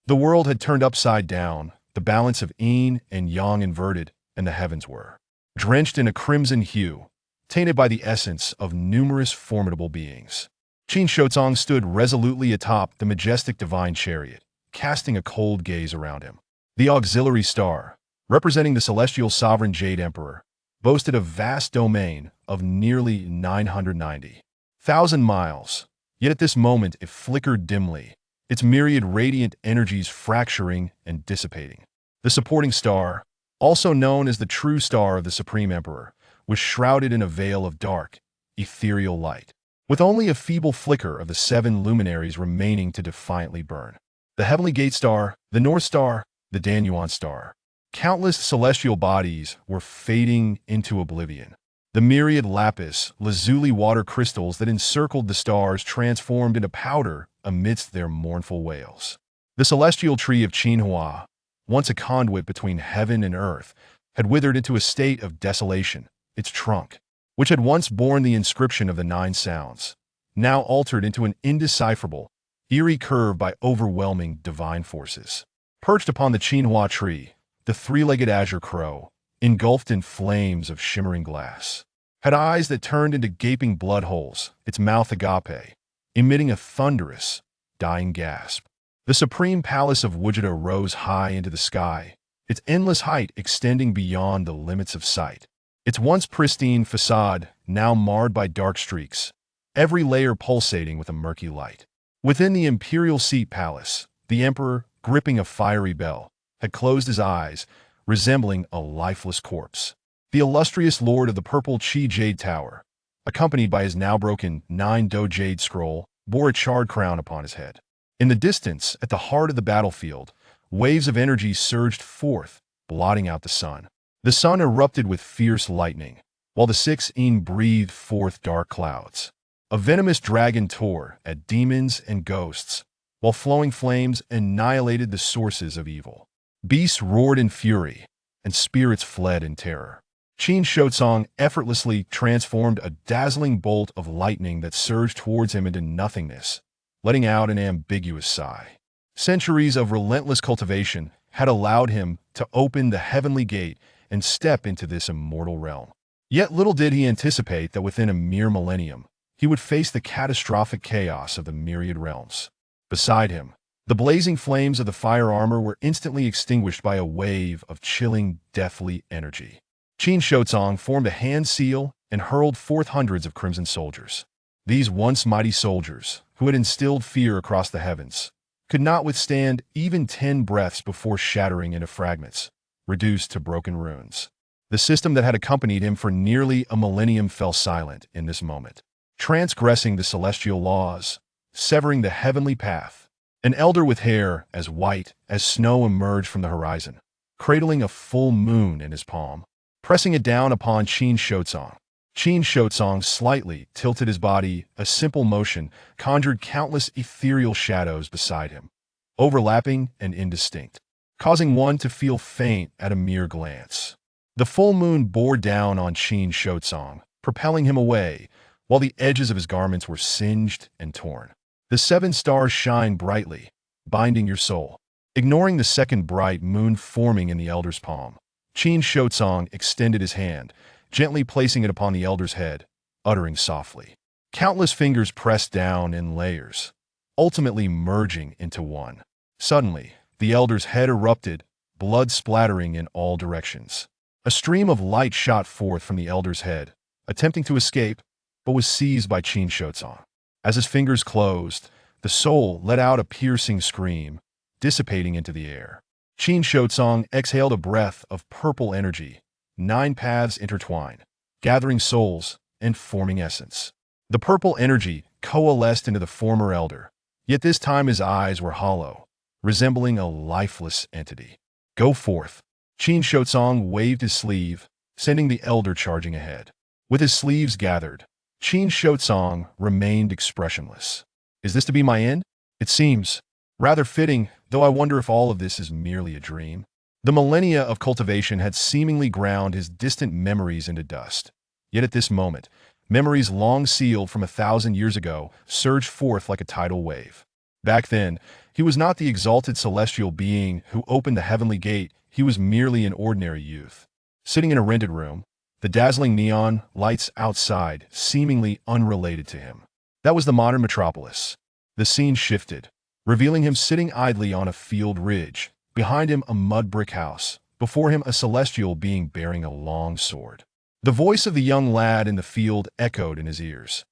The world had turned upside down, the balance of yin and yang inverted, and the heavens were drenched in a crimson hue, tainted by the essence of numerous formidable beings. Qin Shouzong stood resolutely atop the majestic divine chariot, casting a cold gaze around him. The auxiliary star, representing the celestial sovereign Jade Emperor, boasted a vast domain of nearly 990,000 miles, yet at this moment it flickered dimly, its myriad radiant energies fracturing and dissipating. The supporting star, also known as the true star of the Supreme Emperor, was shrouded in a veil of dark, ethereal light, with only a feeble flicker of the 7 luminaries remaining to defiantly burn. The Heavenly Gate Star, the North Star, the Danyuan Star. Countless celestial bodies were fading into oblivion. The myriad lapis lazuli water crystals that encircled the stars transformed into powder amidst their mournful wails. The celestial tree of Qinhua, once a conduit between heaven and earth, had withered into a state of desolation, its trunk, which had once borne the inscription of the 9 sounds, now altered into an indecipherable, eerie curve by overwhelming divine forces. Perched upon the Qinhua tree, the 3-legged azure crow, engulfed in flames of shimmering glass, had eyes that turned into gaping blood holes, its mouth agape, emitting a thunderous, dying gasp. The supreme palace of Wujida rose high into the sky, its endless height extending beyond the limits of sight. Its once pristine facade now marred by dark streaks, every layer pulsating with a murky light. Within the imperial seat palace, the emperor, gripping a fiery bell, had closed his eyes, resembling a lifeless corpse. The illustrious lord of the purple Qi Jade Tower, accompanied by his now broken 9-do jade scroll, bore a charred crown upon his head. In the distance, at the heart of the battlefield, waves of energy surged forth, blotting out the sun. The sun erupted with fierce lightning, while the 6 Yin breathed forth dark clouds. A venomous dragon tore at demons and ghosts, while flowing flames annihilated the sources of evil. Beasts roared in fury, and spirits fled in terror. Qin Shouzong effortlessly transformed a dazzling bolt of lightning that surged towards him into nothingness, letting out an ambiguous sigh. Centuries of relentless cultivation had allowed him to open the heavenly gate and step into this immortal realm. Yet little did he anticipate that within a mere millennium, he would face the catastrophic chaos of the myriad realms. Beside him, the blazing flames of the fire armor were instantly extinguished by a wave of chilling, deathly energy. Qin Shouzong formed a hand seal and hurled forth hundreds of crimson soldiers. These once mighty soldiers, who had instilled fear across the heavens, could not withstand even 10 breaths before shattering into fragments, reduced to broken ruins. The system that had accompanied him for nearly a millennium fell silent in this moment, transgressing the celestial laws, severing the heavenly path. An elder with hair as white as snow emerged from the horizon, cradling a full moon in his palm, pressing it down upon Qin Shouzong. Qin Shouzong slightly tilted his body, a simple motion conjured countless ethereal shadows beside him, overlapping and indistinct, causing one to feel faint at a mere glance. The full moon bore down on Qin Shouzong, propelling him away, while the edges of his garments were singed and torn. The 7 stars shine brightly, binding your soul. Ignoring the second bright moon forming in the elder's palm, Qin Shouzong extended his hand, gently placing it upon the elder's head, uttering softly. Countless fingers pressed down in layers, ultimately merging into one. Suddenly, the elder's head erupted, blood splattering in all directions. A stream of light shot forth from the elder's head, attempting to escape, but was seized by Qin Shouzong. As his fingers closed, the soul let out a piercing scream, dissipating into the air. Qin Shouzong exhaled a breath of purple energy, 9 paths intertwined, gathering souls and forming essence. The purple energy coalesced into the former elder, yet this time his eyes were hollow, resembling a lifeless entity. Go forth. Qin Shouzong waved his sleeve, sending the elder charging ahead. With his sleeves gathered, Qin Shouzong remained expressionless. Is this to be my end? It seems rather fitting, though I wonder if all of this is merely a dream. The millennia of cultivation had seemingly ground his distant memories into dust. Yet at this moment, memories long sealed from 1,000 years ago surged forth like a tidal wave. Back then, He was not the exalted celestial being who opened the heavenly gate. He was merely an ordinary youth. Sitting in a rented room, the dazzling neon lights outside seemingly unrelated to him. That was the modern metropolis. The scene shifted, revealing him sitting idly on a field ridge, behind him a mud brick house, before him a celestial being bearing a long sword. The voice of the young lad in the field echoed in his ears.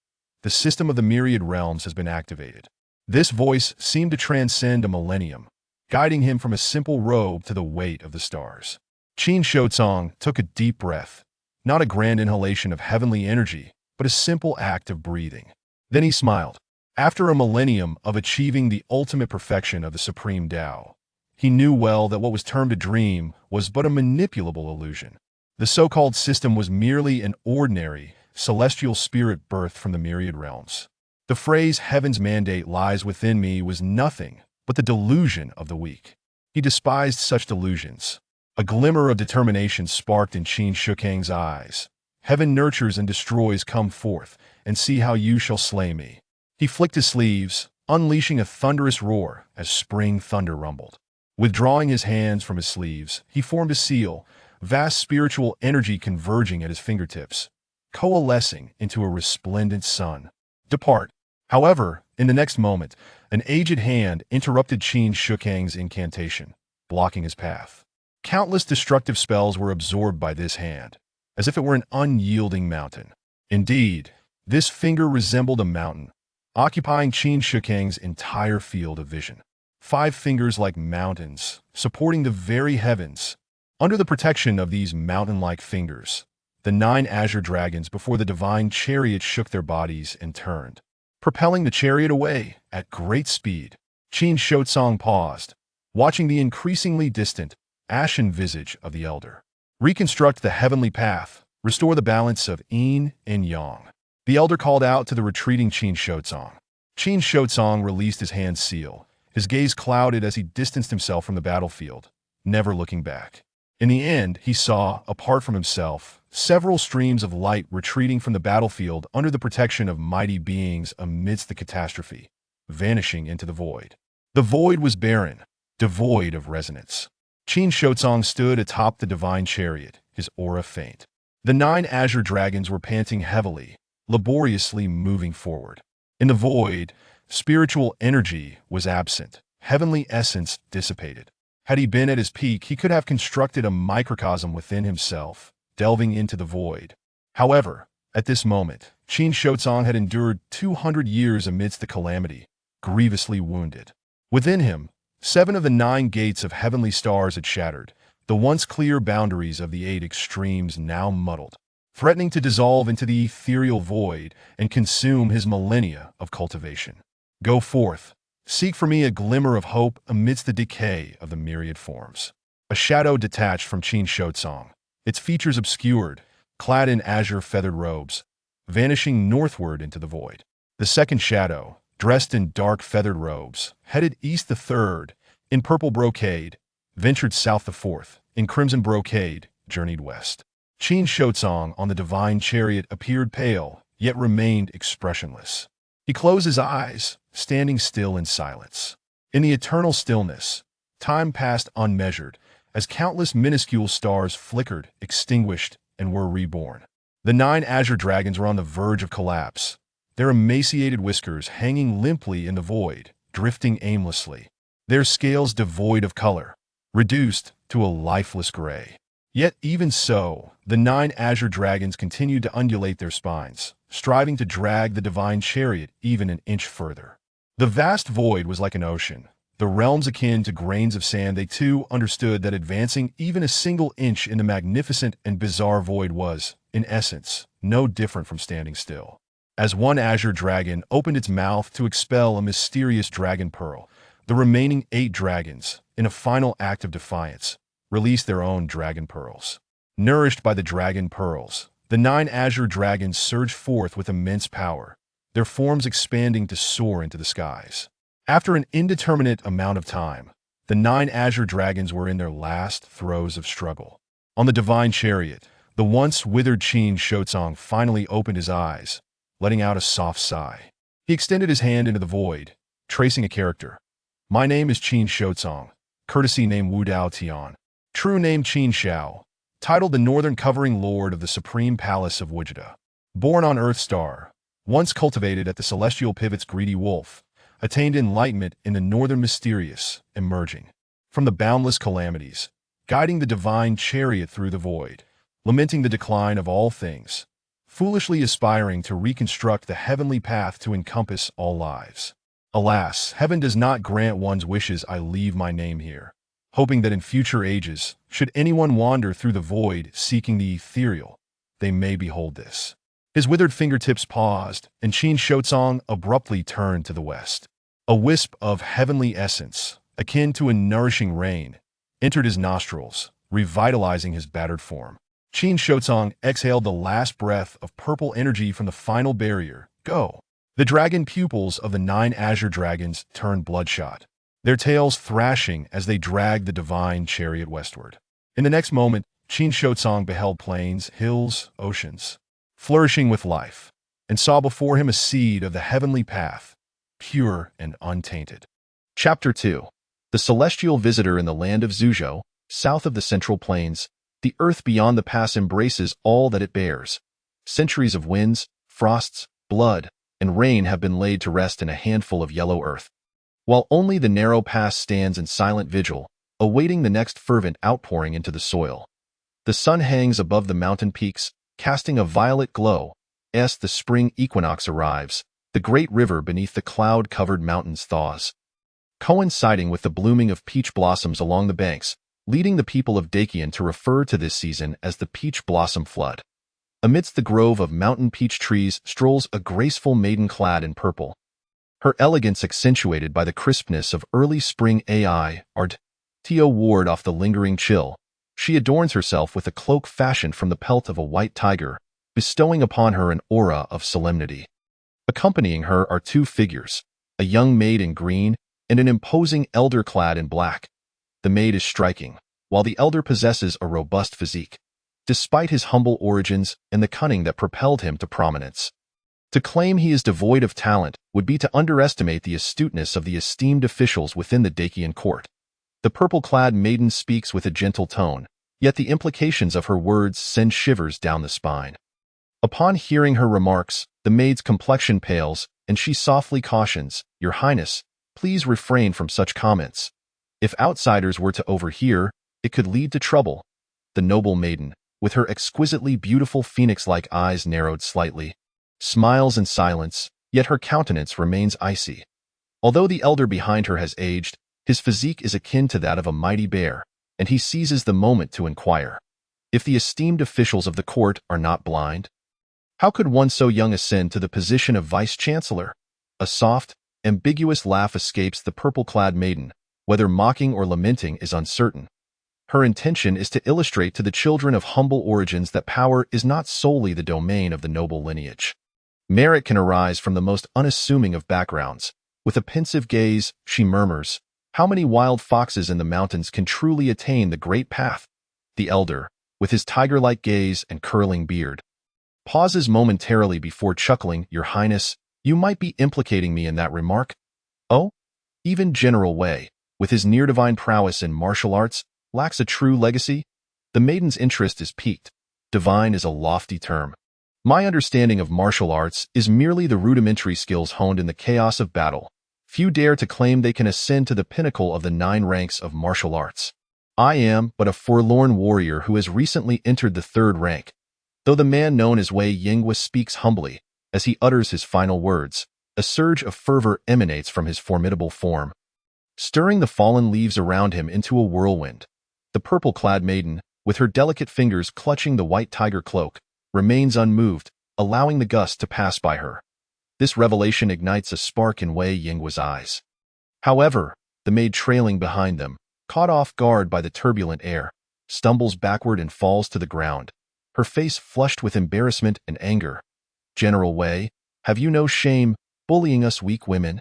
The system of the myriad realms has been activated. This voice seemed to transcend a millennium, guiding him from a simple robe to the weight of the stars. Qin Shotsong took a deep breath, not a grand inhalation of heavenly energy, but a simple act of breathing. Then he smiled. After a millennium of achieving the ultimate perfection of the supreme Tao, he knew well that what was termed a dream was but a manipulable illusion. The so-called system was merely an ordinary, celestial spirit birthed from the myriad realms. The phrase, "heaven's mandate lies within me," was nothing but the delusion of the weak. He despised such delusions. A glimmer of determination sparked in Qin Shukang's eyes. "Heaven nurtures and destroys, come forth, and see how you shall slay me." He flicked his sleeves, unleashing a thunderous roar as spring thunder rumbled. Withdrawing his hands from his sleeves, he formed a seal, vast spiritual energy converging at his fingertips, coalescing into a resplendent sun. "Depart." However, in the next moment, an aged hand interrupted Qin Shukang's incantation, blocking his path. Countless destructive spells were absorbed by this hand, as if it were an unyielding mountain. Indeed, this finger resembled a mountain, occupying Qin Shukang's entire field of vision. 5 fingers like mountains, supporting the very heavens. Under the protection of these mountain-like fingers, the 9 azure dragons before the divine chariot shook their bodies and turned, propelling the chariot away at great speed. Qin Shotsong paused, watching the increasingly distant, ashen visage of the elder. "Reconstruct the heavenly path, restore the balance of yin and yang," the elder called out to the retreating Qin Shotsong. Qin Shotsong released his hand's seal, his gaze clouded as he distanced himself from the battlefield, never looking back. In the end, he saw, apart from himself, several streams of light retreating from the battlefield under the protection of mighty beings amidst the catastrophe, vanishing into the void. The void was barren, devoid of resonance. Qin Shotsong stood atop the divine chariot, his aura faint. The 9 azure dragons were panting heavily, laboriously moving forward. In the void, spiritual energy was absent, heavenly essence dissipated. Had he been at his peak, he could have constructed a microcosm within himself, delving into the void. However, at this moment, Qin Shotsong had endured 200 years amidst the calamity, grievously wounded. Within him, 7 of the 9 gates of heavenly stars had shattered, the once clear boundaries of the 8 extremes now muddled, threatening to dissolve into the ethereal void and consume his millennia of cultivation. "Go forth. Seek for me a glimmer of hope amidst the decay of the myriad forms." A shadow detached from Qin Shotsong, its features obscured, clad in azure feathered robes, vanishing northward into the void. The second shadow, dressed in dark feathered robes, headed east the third, in purple brocade, ventured south the fourth, in crimson brocade, journeyed west. Qin Shotsong on the divine chariot appeared pale, yet remained expressionless. He closed his eyes, standing still in silence. In the eternal stillness, time passed unmeasured, as countless minuscule stars flickered, extinguished, and were reborn. The 9 azure dragons were on the verge of collapse, their emaciated whiskers hanging limply in the void, drifting aimlessly, their scales devoid of color, reduced to a lifeless gray. Yet even so, the 9 azure dragons continued to undulate their spines, striving to drag the divine chariot even an inch further. The vast void was like an ocean, the realms akin to grains of sand. They too understood that advancing even a single inch in the magnificent and bizarre void was, in essence, no different from standing still. As one azure dragon opened its mouth to expel a mysterious dragon pearl, the remaining 8 dragons, in a final act of defiance, released their own dragon pearls. Nourished by the dragon pearls, the 9 azure dragons surged forth with immense power, their forms expanding to soar into the skies. After an indeterminate amount of time, the 9 azure dragons were in their last throes of struggle. On the divine chariot, the once withered Qin Shotsong finally opened his eyes, letting out a soft sigh. He extended his hand into the void, tracing a character, My name is Qin Shouzong, courtesy name Wu Dao Tian. True name Qin Shao, titled the Northern Covering Lord of the Supreme Palace of Wujida. Born on Earth Star, once cultivated at the Celestial Pivot's greedy wolf, attained enlightenment in the Northern Mysterious, emerging from the boundless calamities, guiding the divine chariot through the void, lamenting the decline of all things, foolishly aspiring to reconstruct the heavenly path to encompass all lives. Alas, heaven does not grant one's wishes. I leave my name here, hoping that in future ages, should anyone wander through the void seeking the ethereal, they may behold this. His withered fingertips paused, and Qin Shouzong abruptly turned to the west. A wisp of heavenly essence, akin to a nourishing rain, entered his nostrils, revitalizing his battered form. Qin Shouzong exhaled the last breath of purple energy from the final barrier. Go! The dragon pupils of the 9 azure dragons turned bloodshot, their tails thrashing as they dragged the divine chariot westward. In the next moment, Qin Shouzong beheld plains, hills, oceans, flourishing with life, and saw before him a seed of the heavenly path, pure and untainted. Chapter 2. The Celestial Visitor in the land of Zhuzhou, south of the Central Plains. The earth beyond the pass embraces all that it bears. Centuries of winds, frosts, blood, and rain have been laid to rest in a handful of yellow earth, while only the narrow pass stands in silent vigil, awaiting the next fervent outpouring into the soil. The sun hangs above the mountain peaks, casting a violet glow, as the spring equinox arrives. The great river beneath the cloud-covered mountains thaws, coinciding with the blooming of peach blossoms along the banks, leading the people of Dakian to refer to this season as the peach blossom flood. Amidst the grove of mountain peach trees strolls a graceful maiden clad in purple, her elegance accentuated by the crispness of early spring art. To ward off the lingering chill, she adorns herself with a cloak fashioned from the pelt of a white tiger, bestowing upon her an aura of solemnity. Accompanying her are 2 figures, a young maid in green and an imposing elder clad in black. The maid is striking, while the elder possesses a robust physique, despite his humble origins and the cunning that propelled him to prominence. To claim he is devoid of talent would be to underestimate the astuteness of the esteemed officials within the Dakian court. The purple-clad maiden speaks with a gentle tone, yet the implications of her words send shivers down the spine. Upon hearing her remarks, the maid's complexion pales, and she softly cautions, "Your Highness, please refrain from such comments. If outsiders were to overhear, it could lead to trouble." The noble maiden, with her exquisitely beautiful phoenix-like eyes narrowed slightly, smiles in silence, yet her countenance remains icy. Although the elder behind her has aged, his physique is akin to that of a mighty bear, and he seizes the moment to inquire if the esteemed officials of the court are not blind. How could one so young ascend to the position of vice-chancellor? A soft, ambiguous laugh escapes the purple-clad maiden, whether mocking or lamenting is uncertain. Her intention is to illustrate to the children of humble origins that power is not solely the domain of the noble lineage. Merit can arise from the most unassuming of backgrounds. With a pensive gaze, she murmurs, "How many wild foxes in the mountains can truly attain the great path?" The elder, with his tiger-like gaze and curling beard, pauses momentarily before chuckling, "Your Highness, you might be implicating me in that remark." "Oh? Even General Wei, with his near-divine prowess in martial arts, lacks a true legacy?" The maiden's interest is piqued. Divine is a lofty term. My understanding of martial arts is merely the rudimentary skills honed in the chaos of battle. Few dare to claim they can ascend to the pinnacle of the 9 ranks of martial arts. I am but a forlorn warrior who has recently entered the 3rd rank. Though the man known as Wei Yingwa speaks humbly, as he utters his final words, a surge of fervor emanates from his formidable form, stirring the fallen leaves around him into a whirlwind. The purple-clad maiden, with her delicate fingers clutching the white tiger cloak, remains unmoved, allowing the gust to pass by her. This revelation ignites a spark in Wei Yingwa's eyes. However, the maid trailing behind them, caught off guard by the turbulent air, stumbles backward and falls to the ground, her face flushed with embarrassment and anger. "General Wei, have you no shame, bullying us weak women?"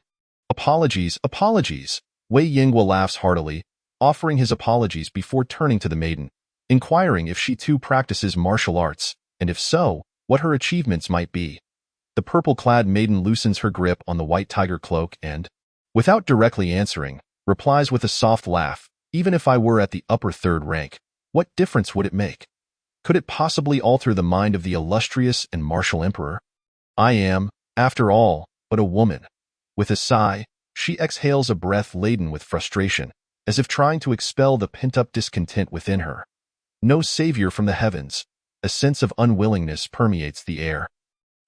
"Apologies, apologies." Wei Yingwa laughs heartily, offering his apologies before turning to the maiden, inquiring if she too practices martial arts, and if so, what her achievements might be. The purple-clad maiden loosens her grip on the white tiger cloak and, without directly answering, replies with a soft laugh, "Even if I were at the upper third rank, what difference would it make? Could it possibly alter the mind of the illustrious and martial emperor? I am, after all, but a woman." With a sigh, she exhales a breath laden with frustration, as if trying to expel the pent-up discontent within her. No savior from the heavens. A sense of unwillingness permeates the air.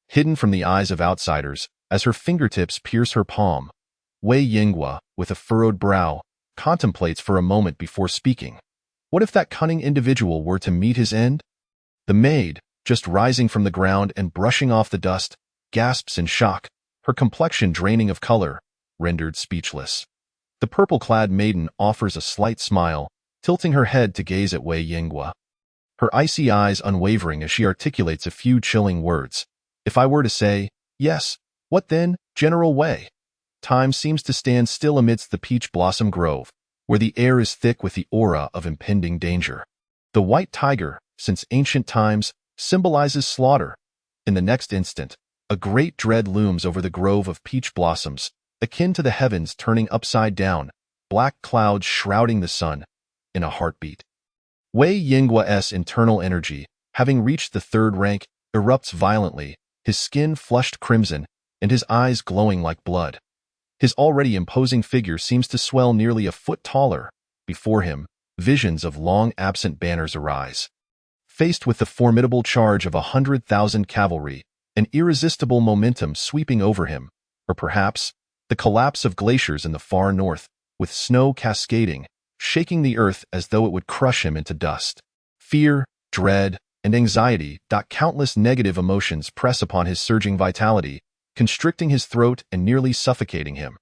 Hidden from the eyes of outsiders, as her fingertips pierce her palm, Wei Yinghua, with a furrowed brow, contemplates for a moment before speaking. What if that cunning individual were to meet his end? The maid, just rising from the ground and brushing off the dust, gasps in shock, her complexion draining of color, rendered speechless. The purple-clad maiden offers a slight smile, tilting her head to gaze at Wei Yinghua. Her icy eyes unwavering as she articulates a few chilling words. "If I were to say, yes, what then, General Wei?" Time seems to stand still amidst the peach blossom grove, where the air is thick with the aura of impending danger. The white tiger, since ancient times, symbolizes slaughter. In the next instant, a great dread looms over the grove of peach blossoms, akin to the heavens turning upside down, black clouds shrouding the sun. In a heartbeat, Wei Yinghua's internal energy, having reached the third rank, erupts violently, his skin flushed crimson, and his eyes glowing like blood. His already imposing figure seems to swell nearly a foot taller. Before him, visions of long-absent banners arise. Faced with the formidable charge of 100,000 cavalry, an irresistible momentum sweeping over him, or perhaps the collapse of glaciers in the far north, with snow cascading, shaking the earth as though it would crush him into dust. Fear, dread, and anxiety, countless negative emotions press upon his surging vitality, constricting his throat and nearly suffocating him.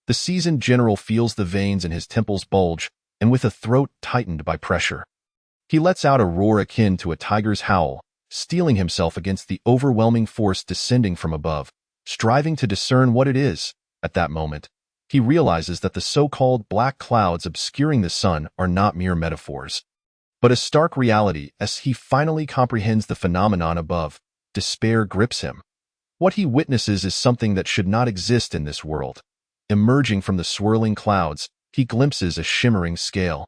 The seasoned general feels the veins in his temples bulge, and with a throat tightened by pressure, he lets out a roar akin to a tiger's howl, steeling himself against the overwhelming force descending from above, striving to discern what it is. At that moment, he realizes that the so-called black clouds obscuring the sun are not mere metaphors, but a stark reality. As he finally comprehends the phenomenon above, despair grips him. What he witnesses is something that should not exist in this world. Emerging from the swirling clouds, he glimpses a shimmering scale.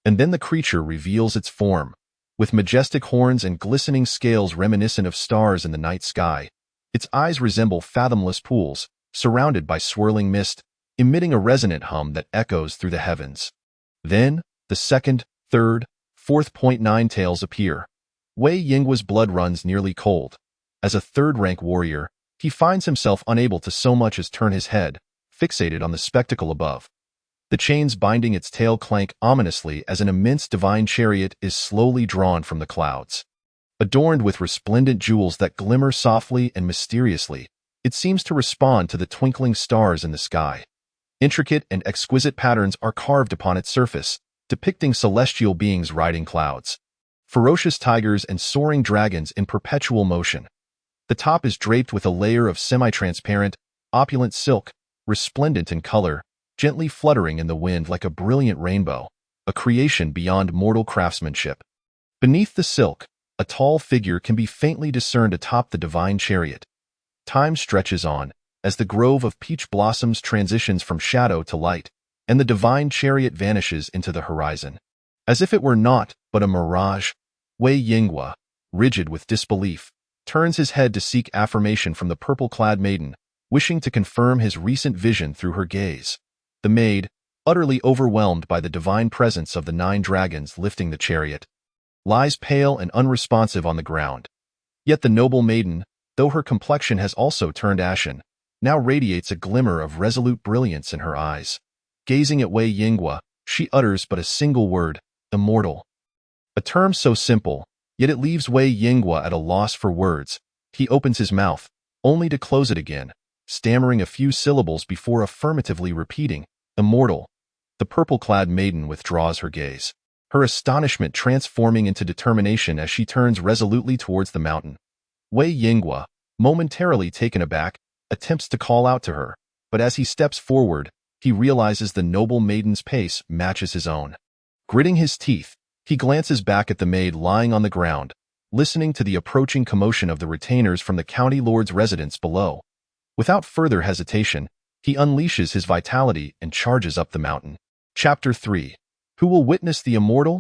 And then the creature reveals its form. With majestic horns and glistening scales reminiscent of stars in the night sky, its eyes resemble fathomless pools, surrounded by swirling mist, emitting a resonant hum that echoes through the heavens. Then, the second, third, fourth .9 tails appear. Wei Yinghua's blood runs nearly cold. As a third-rank warrior, he finds himself unable to so much as turn his head, fixated on the spectacle above. The chains binding its tail clank ominously as an immense divine chariot is slowly drawn from the clouds. Adorned with resplendent jewels that glimmer softly and mysteriously, it seems to respond to the twinkling stars in the sky. Intricate and exquisite patterns are carved upon its surface, depicting celestial beings riding clouds. Ferocious tigers and soaring dragons in perpetual motion. The top is draped with a layer of semi-transparent, opulent silk, resplendent in color, gently fluttering in the wind like a brilliant rainbow, a creation beyond mortal craftsmanship. Beneath the silk, a tall figure can be faintly discerned atop the divine chariot. Time stretches on, as the grove of peach blossoms transitions from shadow to light, and the divine chariot vanishes into the horizon. As if it were naught but a mirage, Wei Yinghua, rigid with disbelief, turns his head to seek affirmation from the purple-clad maiden, wishing to confirm his recent vision through her gaze. The maid, utterly overwhelmed by the divine presence of the 9 dragons lifting the chariot, lies pale and unresponsive on the ground. Yet the noble maiden, though her complexion has also turned ashen, now radiates a glimmer of resolute brilliance in her eyes. Gazing at Wei Yinghua, she utters but a single word, immortal. A term so simple, yet it leaves Wei Yinghua at a loss for words. He opens his mouth, only to close it again, stammering a few syllables before affirmatively repeating, immortal. The purple-clad maiden withdraws her gaze, her astonishment transforming into determination as she turns resolutely towards the mountain. Wei Yinghua, momentarily taken aback, attempts to call out to her, but as he steps forward, he realizes the noble maiden's pace matches his own. Gritting his teeth, he glances back at the maid lying on the ground, listening to the approaching commotion of the retainers from the county lord's residence below. Without further hesitation, He unleashes his vitality and charges up the mountain. Chapter 3. Who will witness the immortal?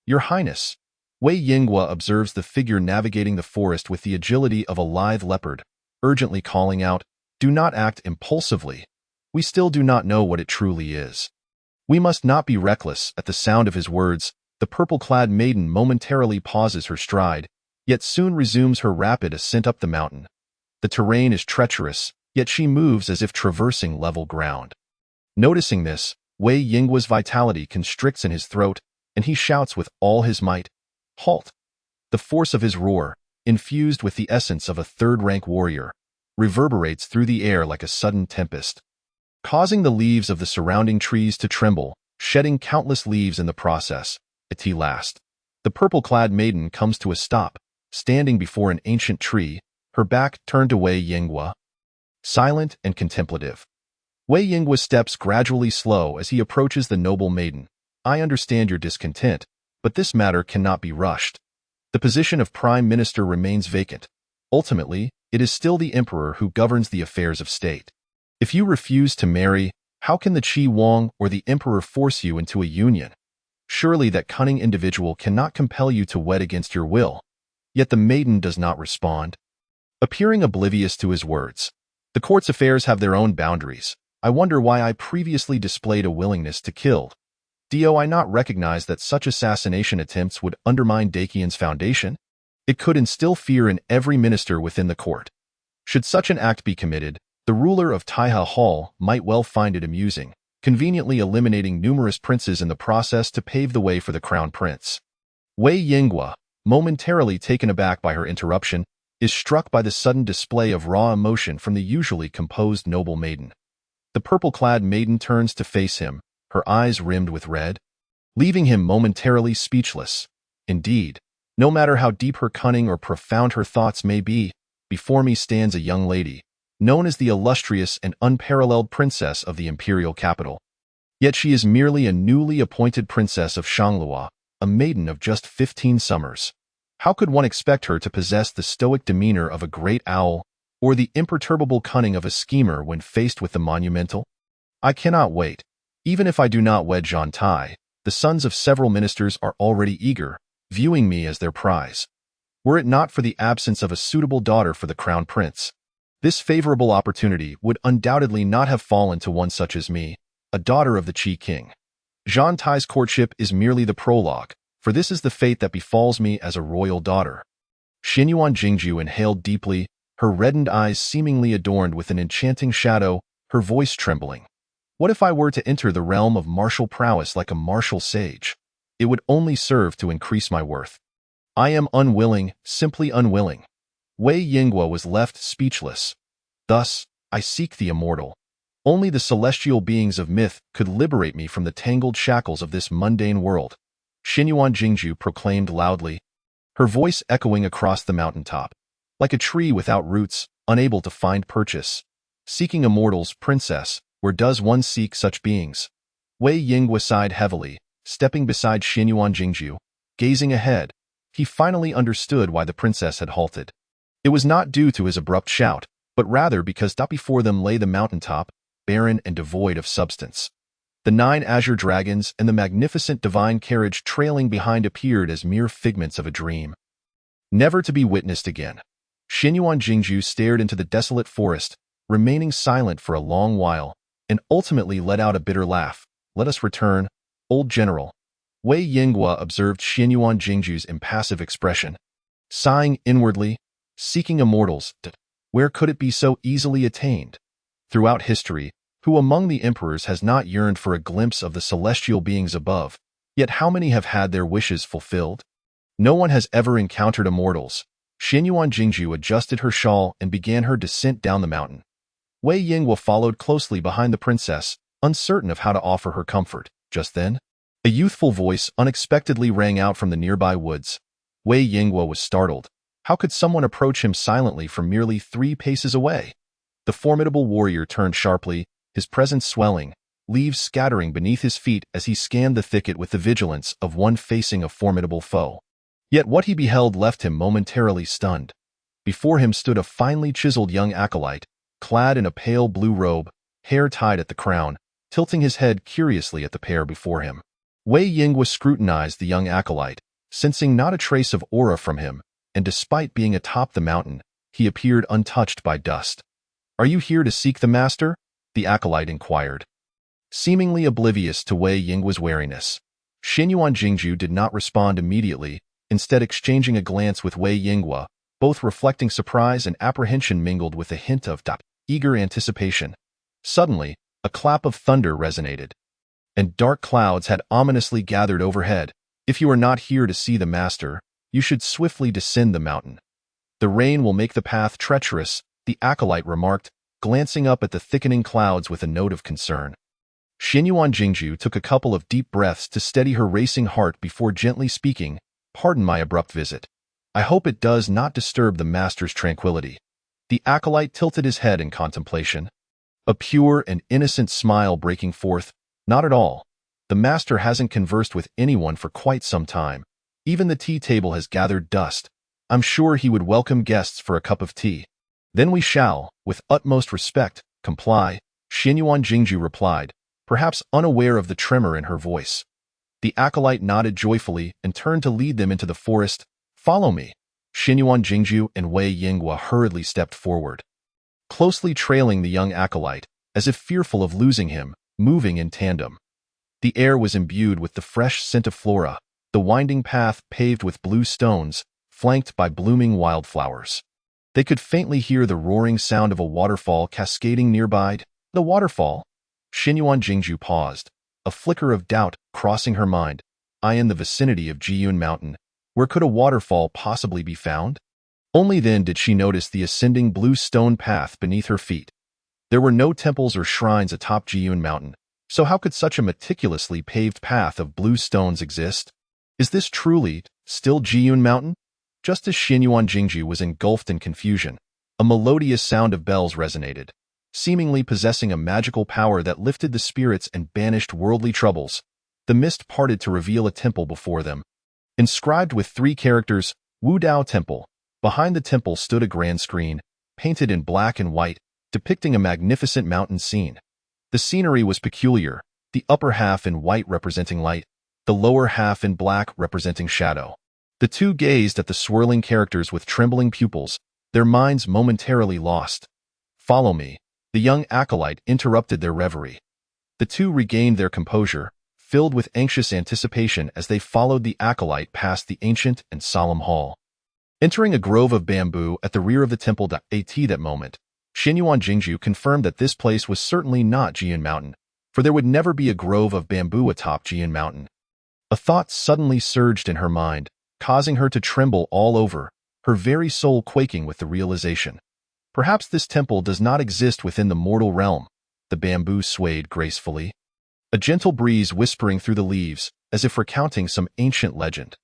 Your Highness. Wei Yinghua observes the figure navigating the forest with the agility of a lithe leopard, urgently calling out, "Do not act impulsively. We still do not know what it truly is." We must not be reckless. At the sound of his words, the purple-clad maiden momentarily pauses her stride, yet soon resumes her rapid ascent up the mountain. The terrain is treacherous, yet she moves as if traversing level ground. Noticing this, Wei Yinghua's vitality constricts in his throat, and he shouts with all his might, "Halt!" The force of his roar, infused with the essence of a third-rank warrior, reverberates through the air like a sudden tempest, causing the leaves of the surrounding trees to tremble, shedding countless leaves in the process. At last, the purple-clad maiden comes to a stop, standing before an ancient tree, her back turned to Wei Yinghua. Silent and contemplative, Wei Yinghua's steps gradually slow as he approaches the noble maiden. "I understand your discontent, but this matter cannot be rushed. The position of Prime Minister remains vacant. Ultimately, it is still the Emperor who governs the affairs of state. If you refuse to marry, how can the Qi Wang or the Emperor force you into a union? Surely that cunning individual cannot compel you to wed against your will." Yet the maiden does not respond, appearing oblivious to his words. "The court's affairs have their own boundaries. I wonder why I previously displayed a willingness to kill. Do I not recognize that such assassination attempts would undermine Dakian's foundation? It could instill fear in every minister within the court. Should such an act be committed, the ruler of Taiha Hall might well find it amusing, conveniently eliminating numerous princes in the process to pave the way for the crown prince." Wei Yinghua, momentarily taken aback by her interruption, is struck by the sudden display of raw emotion from the usually composed noble maiden. The purple-clad maiden turns to face him, her eyes rimmed with red, leaving him momentarily speechless. Indeed, no matter how deep her cunning or profound her thoughts may be, before me stands a young lady, known as the illustrious and unparalleled princess of the imperial capital. Yet she is merely a newly appointed princess of Shanglua, a maiden of just 15 summers. How could one expect her to possess the stoic demeanor of a great owl, or the imperturbable cunning of a schemer when faced with the monumental? I cannot wait. Even if I do not wed Zhang Tai, the sons of several ministers are already eager, viewing me as their prize. Were it not for the absence of a suitable daughter for the crown prince, this favorable opportunity would undoubtedly not have fallen to one such as me, a daughter of the Qi King. Zhang Tai's courtship is merely the prologue, for this is the fate that befalls me as a royal daughter. Xinyuan Jingju inhaled deeply, her reddened eyes seemingly adorned with an enchanting shadow, her voice trembling. What if I were to enter the realm of martial prowess like a martial sage? It would only serve to increase my worth. I am unwilling, simply unwilling. Wei Yinghua was left speechless. Thus, I seek the immortal. Only the celestial beings of myth could liberate me from the tangled shackles of this mundane world, Xinyuan Jingju proclaimed loudly, her voice echoing across the mountaintop. Like a tree without roots, unable to find purchase. Seeking immortals, princess, where does one seek such beings? Wei Yinghua sighed heavily, stepping beside Xinyuan Jingju. Gazing ahead, he finally understood why the princess had halted. It was not due to his abrupt shout, but rather because before them lay the mountaintop, barren and devoid of substance. The 9 azure dragons and the magnificent divine carriage trailing behind appeared as mere figments of a dream, never to be witnessed again. Xinyuan Jingju stared into the desolate forest, remaining silent for a long while, and ultimately let out a bitter laugh. "Let us return, old general." Wei Yinghua observed Xinyuan Jingju's impassive expression, sighing inwardly, seeking immortals. Where could it be so easily attained? Throughout history, who among the emperors has not yearned for a glimpse of the celestial beings above? Yet how many have had their wishes fulfilled? No one has ever encountered immortals. Xinyuan Jingju adjusted her shawl and began her descent down the mountain. Wei Yinghua followed closely behind the princess, uncertain of how to offer her comfort. Just then, a youthful voice unexpectedly rang out from the nearby woods. Wei Yinghua was startled. How could someone approach him silently from merely 3 paces away? The formidable warrior turned sharply, his presence swelling, leaves scattering beneath his feet as he scanned the thicket with the vigilance of one facing a formidable foe. Yet what he beheld left him momentarily stunned. Before him stood a finely chiseled young acolyte, clad in a pale blue robe, hair tied at the crown, tilting his head curiously at the pair before him. Wei Yingwa scrutinized the young acolyte, sensing not a trace of aura from him, and despite being atop the mountain, he appeared untouched by dust. "Are you here to seek the master?" the acolyte inquired. Seemingly oblivious to Wei Yingwa's wariness, Xinyuan Jingju did not respond immediately, instead exchanging a glance with Wei Yingwa, both reflecting surprise and apprehension mingled with a hint of eager anticipation. Suddenly, a clap of thunder resonated, and dark clouds had ominously gathered overhead. "If you are not here to see the master, you should swiftly descend the mountain. The rain will make the path treacherous," the acolyte remarked, glancing up at the thickening clouds with a note of concern. Xinyuan Jingju took a couple of deep breaths to steady her racing heart before gently speaking, "Pardon my abrupt visit. I hope it does not disturb the master's tranquility." The acolyte tilted his head in contemplation, a pure and innocent smile breaking forth. "Not at all. The master hasn't conversed with anyone for quite some time. Even the tea table has gathered dust. I'm sure he would welcome guests for a cup of tea." "Then we shall, with utmost respect, comply," Xinyuan Jingju replied, perhaps unaware of the tremor in her voice. The acolyte nodded joyfully and turned to lead them into the forest. "Follow me." Xinyuan Jingju and Wei Yingwa hurriedly stepped forward, closely trailing the young acolyte, as if fearful of losing him, moving in tandem. The air was imbued with the fresh scent of flora, the winding path paved with blue stones, flanked by blooming wildflowers. They could faintly hear the roaring sound of a waterfall cascading nearby. "The waterfall?" Xinyuan Jingju paused, a flicker of doubt crossing her mind. "I in the vicinity of Jiyun Mountain. Where could a waterfall possibly be found?" Only then did she notice the ascending blue stone path beneath her feet. There were no temples or shrines atop Jiyun Mountain, so how could such a meticulously paved path of blue stones exist? Is this truly still Jiyun Mountain? Just as Xinyuan Jingju was engulfed in confusion, a melodious sound of bells resonated, seemingly possessing a magical power that lifted the spirits and banished worldly troubles. The mist parted to reveal a temple before them, inscribed with 3 characters, Wu Dao Temple. Behind the temple stood a grand screen, painted in black and white, depicting a magnificent mountain scene. The scenery was peculiar, the upper half in white representing light, the lower half in black representing shadow. The two gazed at the swirling characters with trembling pupils, their minds momentarily lost. "Follow me," the young acolyte interrupted their reverie. The two regained their composure, filled with anxious anticipation as they followed the acolyte past the ancient and solemn hall. Entering a grove of bamboo at the rear of the temple at that moment, Xinyuan Jingju confirmed that this place was certainly not Jiyun Mountain, for there would never be a grove of bamboo atop Jiyun Mountain. A thought suddenly surged in her mind, causing her to tremble all over, her very soul quaking with the realization. Perhaps this temple does not exist within the mortal realm. The bamboo swayed gracefully, a gentle breeze whispering through the leaves, as if recounting some ancient legend.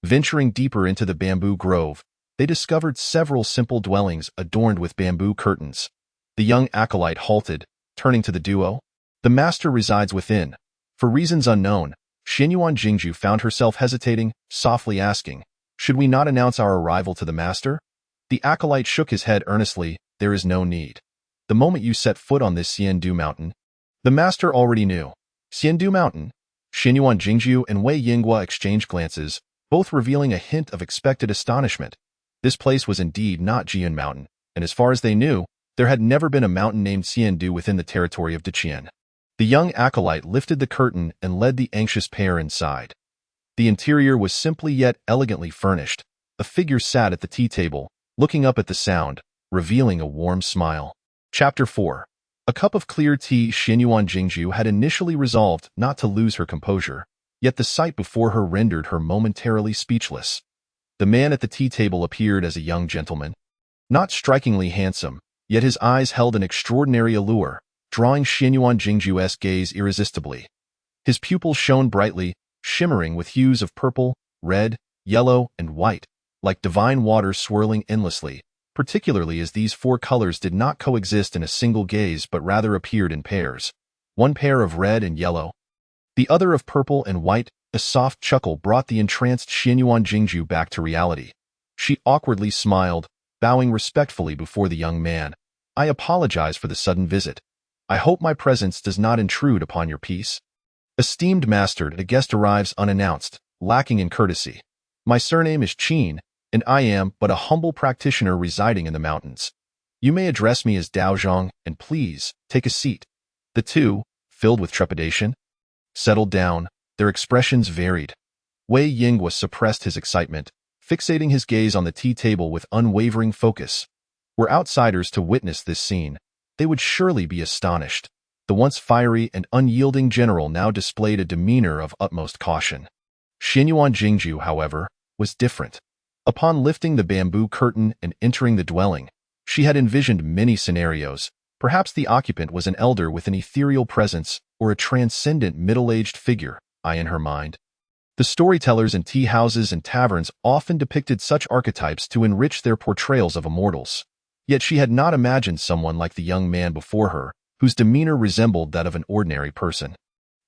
Venturing deeper into the bamboo grove, they discovered several simple dwellings adorned with bamboo curtains. The young acolyte halted, turning to the duo. "The master resides within." For reasons unknown, Xinyuan Jingju found herself hesitating, softly asking, "Should we not announce our arrival to the master?" The acolyte shook his head earnestly. "There is no need. The moment you set foot on this Xiandu Mountain." The master already knew. Xiandu Mountain? Xinyuan Jingju and Wei Yingwa exchanged glances, both revealing a hint of expected astonishment. This place was indeed not Jiyun Mountain, and as far as they knew, there had never been a mountain named Xiandu within the territory of Deqian. The young acolyte lifted the curtain and led the anxious pair inside. The interior was simply yet elegantly furnished. A figure sat at the tea table, looking up at the sound, revealing a warm smile. Chapter 4. A cup of clear tea. Xinyuan Jingju had initially resolved not to lose her composure, yet the sight before her rendered her momentarily speechless. The man at the tea table appeared as a young gentleman, not strikingly handsome, yet his eyes held an extraordinary allure, drawing Xinyuan Jingju's gaze irresistibly. His pupils shone brightly, shimmering with hues of purple, red, yellow, and white, like divine water swirling endlessly, particularly as these 4 colors did not coexist in a single gaze but rather appeared in pairs. One pair of red and yellow, the other of purple and white. A soft chuckle brought the entranced Xinyuan Jingju back to reality. She awkwardly smiled, bowing respectfully before the young man. "I apologize for the sudden visit." I hope my presence does not intrude upon your peace. Esteemed master, a guest arrives unannounced, lacking in courtesy. My surname is Qin, and I am but a humble practitioner residing in the mountains. You may address me as Dao Zhang, and please, take a seat. The two, filled with trepidation, settled down. Their expressions varied. Wei Yingwa suppressed his excitement, fixating his gaze on the tea table with unwavering focus. Were outsiders to witness this scene, they would surely be astonished. The once fiery and unyielding general now displayed a demeanor of utmost caution. Xianyuan Jingju, however, was different. Upon lifting the bamboo curtain and entering the dwelling, she had envisioned many scenarios. Perhaps the occupant was an elder with an ethereal presence or a transcendent middle-aged figure, in her mind. The storytellers in tea houses and taverns often depicted such archetypes to enrich their portrayals of immortals. Yet she had not imagined someone like the young man before her, whose demeanor resembled that of an ordinary person.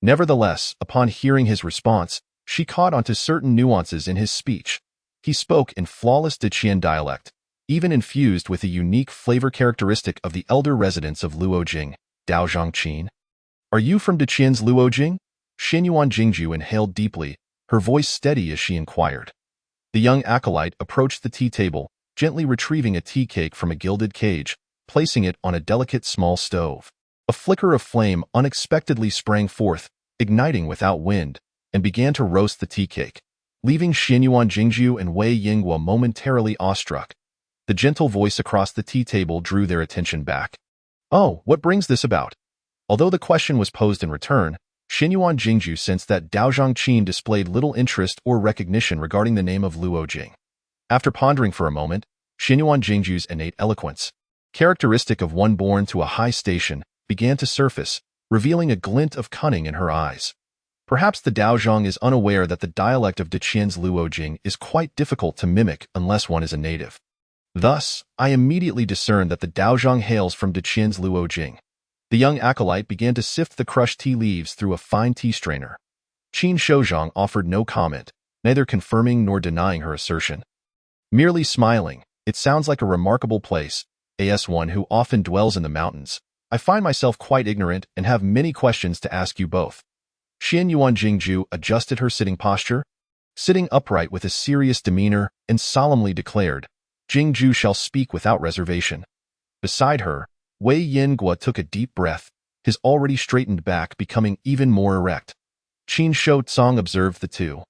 Nevertheless, upon hearing his response, she caught onto certain nuances in his speech. He spoke in flawless Deqian dialect, even infused with a unique flavor characteristic of the elder residents of Luojing, Daozhang Qin. Are you from Deqian's Luojing? Xianyuan Jingju inhaled deeply, her voice steady as she inquired. The young acolyte approached the tea table, gently retrieving a tea cake from a gilded cage, placing it on a delicate small stove. A flicker of flame unexpectedly sprang forth, igniting without wind, and began to roast the tea cake, leaving Xianyuan Jingju and Wei Yingwa momentarily awestruck. The gentle voice across the tea table drew their attention back. Oh, what brings this about? Although the question was posed in return, Xianyuan Jingju sensed that Daozhang Qin displayed little interest or recognition regarding the name of Luojing. After pondering for a moment, Xianyuan Jingju's innate eloquence, characteristic of one born to a high station, began to surface, revealing a glint of cunning in her eyes. Perhaps the Daozhang is unaware that the dialect of Deqian's Luojing is quite difficult to mimic unless one is a native. Thus, I immediately discerned that the Daozhang hails from Deqian's Luojing. The young acolyte began to sift the crushed tea leaves through a fine tea strainer. Qin Shouzhang offered no comment, neither confirming nor denying her assertion. Merely smiling, it sounds like a remarkable place, as one who often dwells in the mountains. I find myself quite ignorant and have many questions to ask you both. Xianyuan Jingju adjusted her sitting posture, sitting upright with a serious demeanor, and solemnly declared, Jingju shall speak without reservation. Beside her, Wei Yingwa took a deep breath, his already straightened back becoming even more erect. Qin Shouzhang observed the two,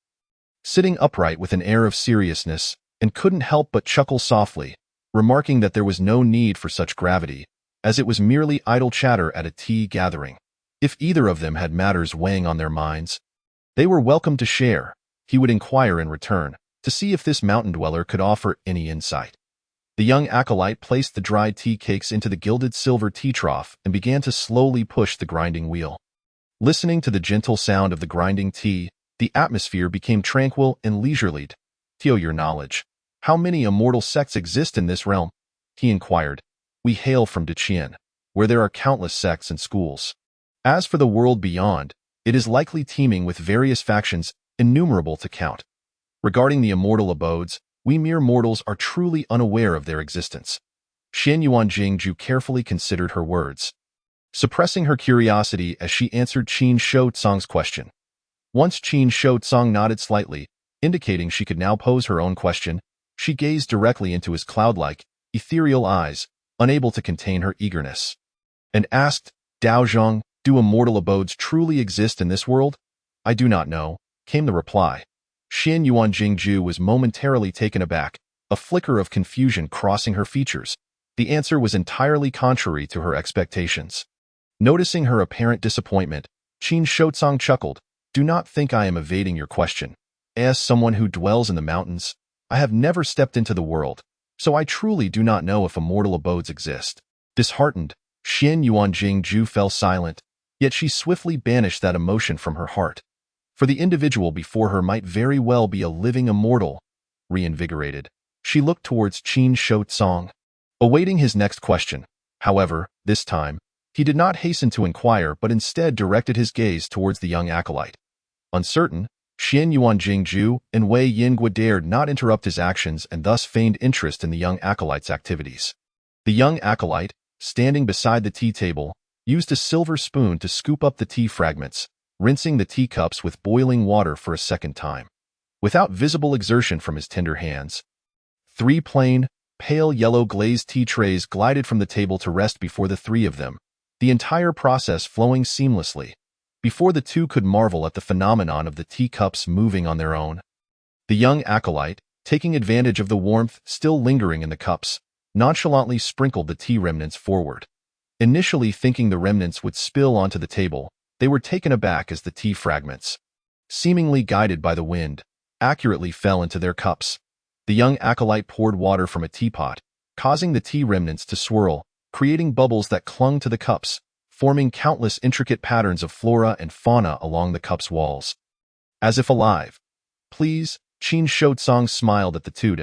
sitting upright with an air of seriousness, and couldn't help but chuckle softly, remarking that there was no need for such gravity, as it was merely idle chatter at a tea gathering. If either of them had matters weighing on their minds, they were welcome to share. He would inquire in return, to see if this mountain dweller could offer any insight. The young acolyte placed the dried tea cakes into the gilded silver tea trough and began to slowly push the grinding wheel. Listening to the gentle sound of the grinding tea, the atmosphere became tranquil and leisurely. To your knowledge, how many immortal sects exist in this realm? He inquired. We hail from Deqian, where there are countless sects and schools. As for the world beyond, it is likely teeming with various factions, innumerable to count. Regarding the immortal abodes, we mere mortals are truly unaware of their existence. Xianyuan Jingju carefully considered her words, suppressing her curiosity as she answered Qin Shouzhang's question. Once Qin Shouzhang nodded slightly, indicating she could now pose her own question, she gazed directly into his cloud-like, ethereal eyes, unable to contain her eagerness, and asked, Daozhang, do immortal abodes truly exist in this world? I do not know, came the reply. Xianyuan Jingju was momentarily taken aback, a flicker of confusion crossing her features. The answer was entirely contrary to her expectations. Noticing her apparent disappointment, Qin Shouzhang chuckled, Do not think I am evading your question. As someone who dwells in the mountains, I have never stepped into the world, so I truly do not know if immortal abodes exist. Disheartened, Xianyuan Jingju fell silent, yet she swiftly banished that emotion from her heart. For the individual before her might very well be a living immortal. Reinvigorated, she looked towards Qin Shouzhang, awaiting his next question. However, this time, he did not hasten to inquire but instead directed his gaze towards the young acolyte. Uncertain, Xianyuan Jingju and Wei Yingwa dared not interrupt his actions and thus feigned interest in the young acolyte's activities. The young acolyte, standing beside the tea table, used a silver spoon to scoop up the tea fragments, rinsing the teacups with boiling water for a second time. Without visible exertion from his tender hands, 3 plain, pale yellow glazed tea trays glided from the table to rest before the 3 of them, the entire process flowing seamlessly. Before the 2 could marvel at the phenomenon of the teacups moving on their own, the young acolyte, taking advantage of the warmth still lingering in the cups, nonchalantly sprinkled the tea remnants forward. Initially thinking the remnants would spill onto the table, they were taken aback as the tea fragments, seemingly guided by the wind, accurately fell into their cups. The young acolyte poured water from a teapot, causing the tea remnants to swirl, creating bubbles that clung to the cups, forming countless intricate patterns of flora and fauna along the cup's walls. As if alive. Please, Qin Shotsong smiled at the two.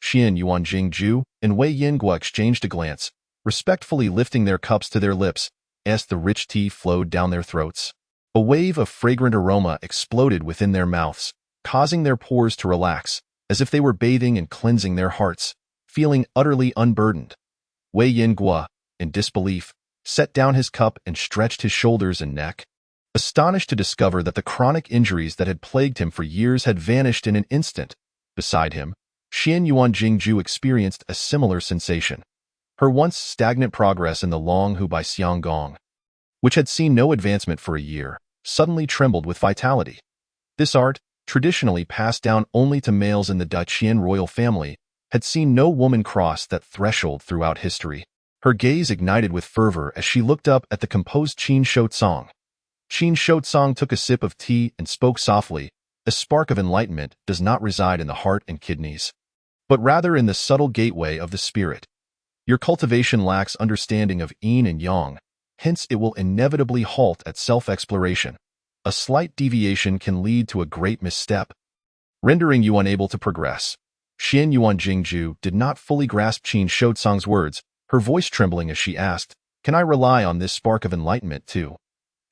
Xian Yuan Jingju and Wei Yingguo exchanged a glance, respectfully lifting their cups to their lips as the rich tea flowed down their throats. A wave of fragrant aroma exploded within their mouths, causing their pores to relax, as if they were bathing and cleansing their hearts, feeling utterly unburdened. Wei Yingguo, in disbelief, set down his cup and stretched his shoulders and neck, astonished to discover that the chronic injuries that had plagued him for years had vanished in an instant. Beside him, Xian Yuan Jingju experienced a similar sensation. Her once stagnant progress in the Long Hu by Xianggong, which had seen no advancement for a year, suddenly trembled with vitality. This art, traditionally passed down only to males in the Daqian royal family, had seen no woman cross that threshold throughout history. Her gaze ignited with fervor as she looked up at the composed Qin Shotsong. Qin Shotsong took a sip of tea and spoke softly. A spark of enlightenment does not reside in the heart and kidneys, but rather in the subtle gateway of the spirit. Your cultivation lacks understanding of yin and yang, hence it will inevitably halt at self-exploration. A slight deviation can lead to a great misstep, rendering you unable to progress. Xian Yuan Jingju did not fully grasp Qin Shotsong's words, her voice trembling as she asked, "Can I rely on this spark of enlightenment too?"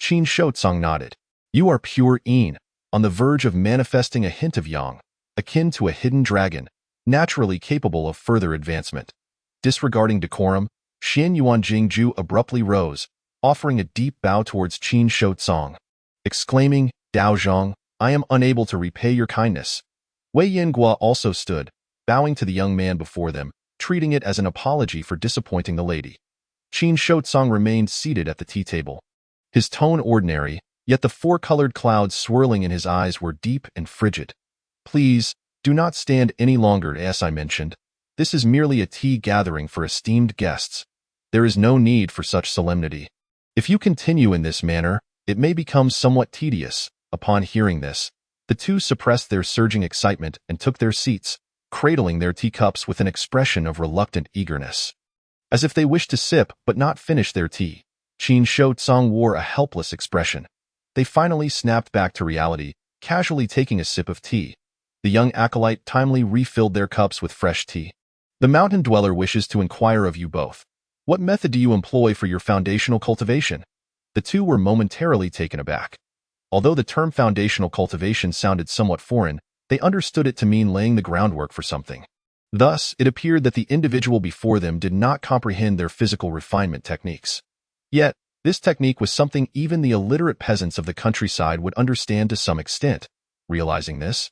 Qin Shotsong nodded. "You are pure yin, on the verge of manifesting a hint of yang, akin to a hidden dragon, naturally capable of further advancement." Disregarding decorum, Xian Yuan Jingju abruptly rose, offering a deep bow towards Qin Shotsong, exclaiming, "Dao Zhang, I am unable to repay your kindness." Wei Yingguo also stood, bowing to the young man before them, treating it as an apology for disappointing the lady. Qin Shotsong remained seated at the tea table. His tone ordinary, yet the 4-colored clouds swirling in his eyes were deep and frigid. "Please, do not stand any longer, as I mentioned. This is merely a tea gathering for esteemed guests. There is no need for such solemnity. If you continue in this manner, it may become somewhat tedious." Upon hearing this, the 2 suppressed their surging excitement and took their seats, cradling their teacups with an expression of reluctant eagerness, as if they wished to sip but not finish their tea. Qin Shotsong wore a helpless expression. They finally snapped back to reality, casually taking a sip of tea. The young acolyte timely refilled their cups with fresh tea. "The mountain dweller wishes to inquire of you both. What method do you employ for your foundational cultivation?" The 2 were momentarily taken aback. Although the term foundational cultivation sounded somewhat foreign, they understood it to mean laying the groundwork for something. Thus, it appeared that the individual before them did not comprehend their physical refinement techniques. Yet, this technique was something even the illiterate peasants of the countryside would understand to some extent. Realizing this,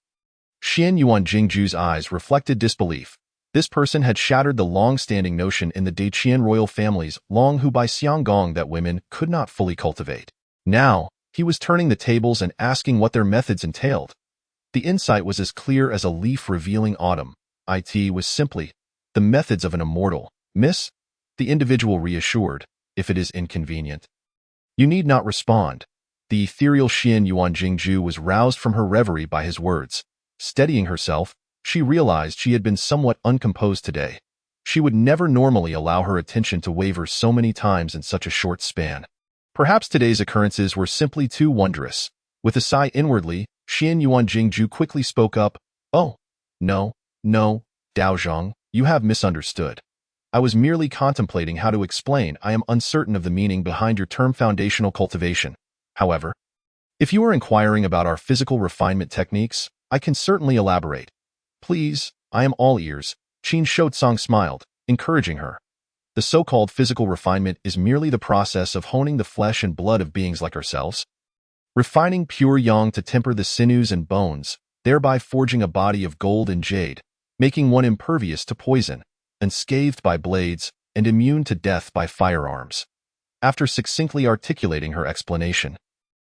Xian Yuan Jingju's eyes reflected disbelief. This person had shattered the long-standing notion in the Daqian royal families Long Hu by Xianggong that women could not fully cultivate. Now, he was turning the tables and asking what their methods entailed. The insight was as clear as a leaf revealing autumn. It was simply the methods of an immortal. "Miss," the individual reassured, "if it is inconvenient, you need not respond." The ethereal Xian Yuan Jingju was roused from her reverie by his words. Steadying herself, she realized she had been somewhat uncomposed today. She would never normally allow her attention to waver so many times in such a short span. Perhaps today's occurrences were simply too wondrous. With a sigh inwardly, Xian Yuan Jingju quickly spoke up, "Oh, no, Dao Zhang, you have misunderstood. I was merely contemplating how to explain. I am uncertain of the meaning behind your term foundational cultivation. However, if you are inquiring about our physical refinement techniques, I can certainly elaborate. Please, I am all ears." Qin Shotsong smiled, encouraging her. The so-called physical refinement is merely the process of honing the flesh and blood of beings like ourselves, refining pure yang to temper the sinews and bones, thereby forging a body of gold and jade, making one impervious to poison, unscathed by blades, and immune to death by firearms. After succinctly articulating her explanation,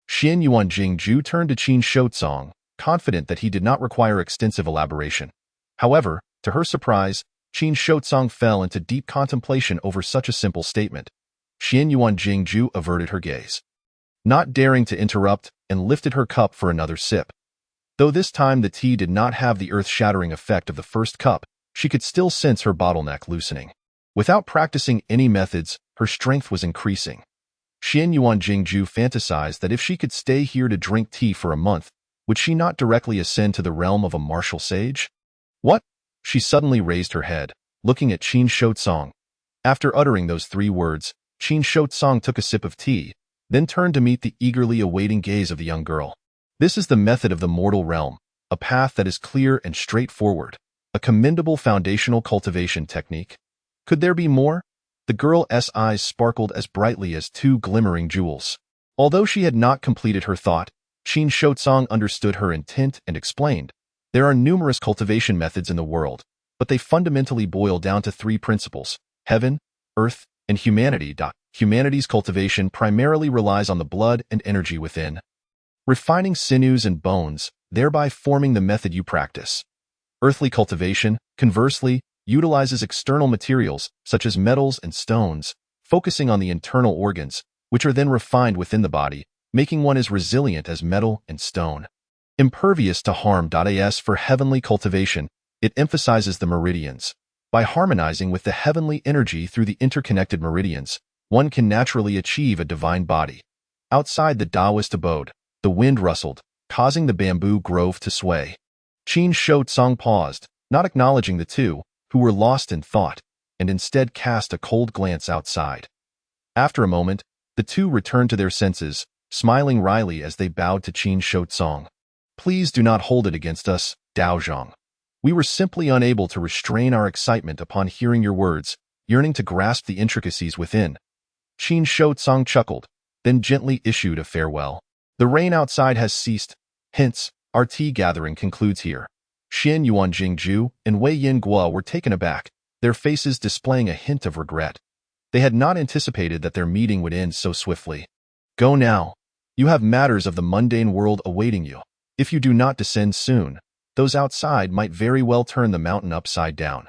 Xian Yuanjing turned to Qin Shouzong, confident that he did not require extensive elaboration. However, to her surprise, Qin Shouzong fell into deep contemplation over such a simple statement. Xian Yuanjing averted her gaze, not daring to interrupt, and lifted her cup for another sip. Though this time the tea did not have the earth-shattering effect of the first cup, she could still sense her bottleneck loosening. Without practicing any methods, her strength was increasing. Xian Yuanjing fantasized that if she could stay here to drink tea for a month, would she not directly ascend to the realm of a martial sage? What? She suddenly raised her head, looking at Qin Shouzong. After uttering those 3 words, Qin Shouzong took a sip of tea, then turned to meet the eagerly awaiting gaze of the young girl. This is the method of the mortal realm, a path that is clear and straightforward, a commendable foundational cultivation technique. Could there be more? The girl's eyes sparkled as brightly as 2 glimmering jewels. Although she had not completed her thought, Qin Shouzong understood her intent and explained, there are numerous cultivation methods in the world, but they fundamentally boil down to 3 principles: heaven, earth, and humanity. Humanity's cultivation primarily relies on the blood and energy within, refining sinews and bones, thereby forming the method you practice. Earthly cultivation, conversely, utilizes external materials such as metals and stones, focusing on the internal organs, which are then refined within the body, making one as resilient as metal and stone. Impervious to harm. As for heavenly cultivation, it emphasizes the meridians. By harmonizing with the heavenly energy through the interconnected meridians, one can naturally achieve a divine body. Outside the Taoist abode, the wind rustled, causing the bamboo grove to sway. Qin Shouzong paused, not acknowledging the 2, who were lost in thought, and instead cast a cold glance outside. After a moment, the 2 returned to their senses, smiling wryly as they bowed to Qin Shouzong. Please do not hold it against us, Daozhong. We were simply unable to restrain our excitement upon hearing your words, yearning to grasp the intricacies within. Qin Shouzong chuckled, then gently issued a farewell. The rain outside has ceased, hence, our tea gathering concludes here. Xian Yuanjing and Wei Yinguo were taken aback, their faces displaying a hint of regret. They had not anticipated that their meeting would end so swiftly. Go now. You have matters of the mundane world awaiting you. If you do not descend soon, those outside might very well turn the mountain upside down.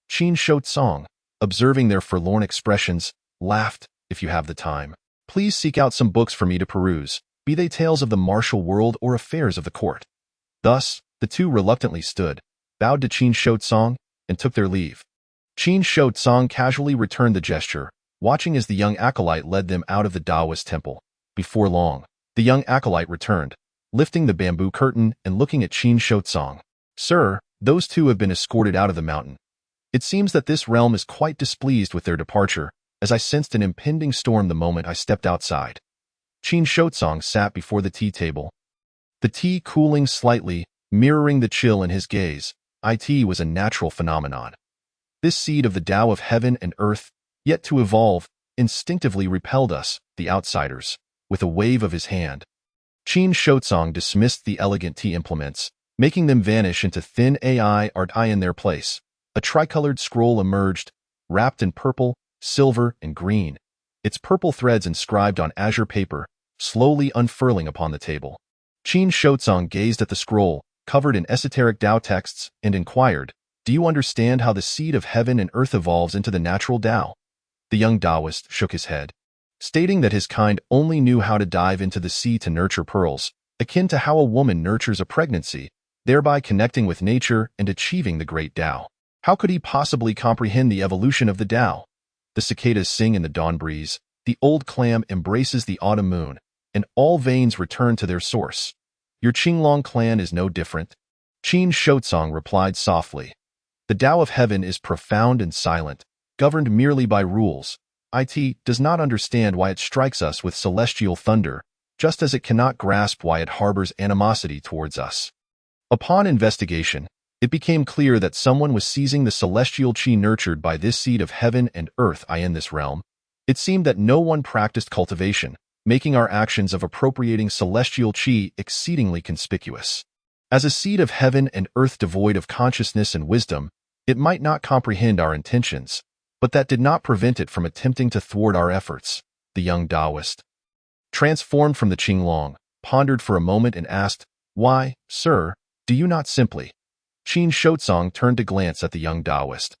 Qin Shouzong, observing their forlorn expressions, laughed. If you have the time, please seek out some books for me to peruse, be they tales of the martial world or affairs of the court. Thus, the 2 reluctantly stood, bowed to Qin Shouzong, and took their leave. Qin Shouzong casually returned the gesture, watching as the young acolyte led them out of the Taoist temple. Before long, the young acolyte returned, lifting the bamboo curtain and looking at Qin Shouzong. Sir, those 2 have been escorted out of the mountain. It seems that this realm is quite displeased with their departure, as I sensed an impending storm the moment I stepped outside. Qin Shouzong sat before the tea table, the tea cooling slightly, mirroring the chill in his gaze. It was a natural phenomenon. This seed of the Tao of heaven and earth, yet to evolve, instinctively repelled us, the outsiders, with a wave of his hand. Qin Shouzong dismissed the elegant tea implements, making them vanish into thin art in their place. A tricolored scroll emerged, wrapped in purple, silver, and green, its purple threads inscribed on azure paper, slowly unfurling upon the table. Qin Shouzong gazed at the scroll, covered in esoteric Tao texts, and inquired, do you understand how the seed of heaven and earth evolves into the natural Tao? The young Taoist shook his head, stating that his kind only knew how to dive into the sea to nurture pearls, akin to how a woman nurtures a pregnancy, thereby connecting with nature and achieving the great Tao. How could he possibly comprehend the evolution of the Tao? The cicadas sing in the dawn breeze, the old clam embraces the autumn moon, and all veins return to their source. Your Qinglong clan is no different. Qin Shouzong replied softly. The Tao of heaven is profound and silent, governed merely by rules. It does not understand why it strikes us with celestial thunder, just as it cannot grasp why it harbors animosity towards us. Upon investigation, It became clear that someone was seizing the celestial chi nurtured by this seed of heaven and earth in this realm. It seemed that no one practiced cultivation, making our actions of appropriating celestial chi exceedingly conspicuous. As a seed of heaven and earth devoid of consciousness and wisdom, it might not comprehend our intentions, but that did not prevent it from attempting to thwart our efforts. The young Taoist, transformed from the Qinglong, pondered for a moment and asked, "Why, sir, do you not simply?" Qin Shotsong turned to glance at the young Taoist.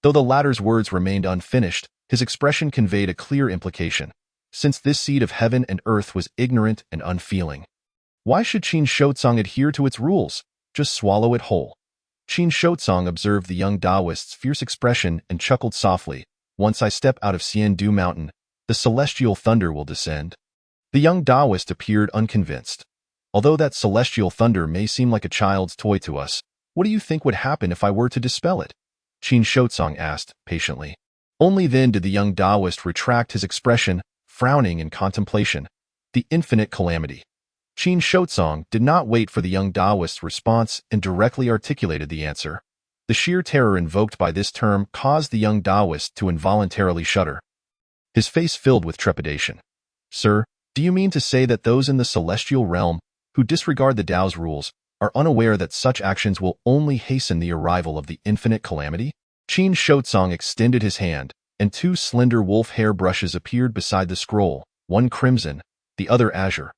Though the latter's words remained unfinished, his expression conveyed a clear implication. Since this seed of heaven and earth was ignorant and unfeeling, why should Qin Shotsong adhere to its rules? Just swallow it whole. Qin Shotsong observed the young Taoist's fierce expression and chuckled softly. Once I step out of Xiandu Mountain, the celestial thunder will descend. The young Taoist appeared unconvinced. Although that celestial thunder may seem like a child's toy to us, what do you think would happen if I were to dispel it? Qin Shotsong asked, patiently. Only then did the young Taoist retract his expression, frowning in contemplation. The infinite calamity. Qin Shotsong did not wait for the young Taoist's response and directly articulated the answer. The sheer terror invoked by this term caused the young Taoist to involuntarily shudder. His face filled with trepidation. Sir, do you mean to say that those in the celestial realm, who disregard the Tao's rules, are unaware that such actions will only hasten the arrival of the infinite calamity? Qin Shotsong extended his hand, and two slender wolf hair brushes appeared beside the scroll, one crimson, the other azure.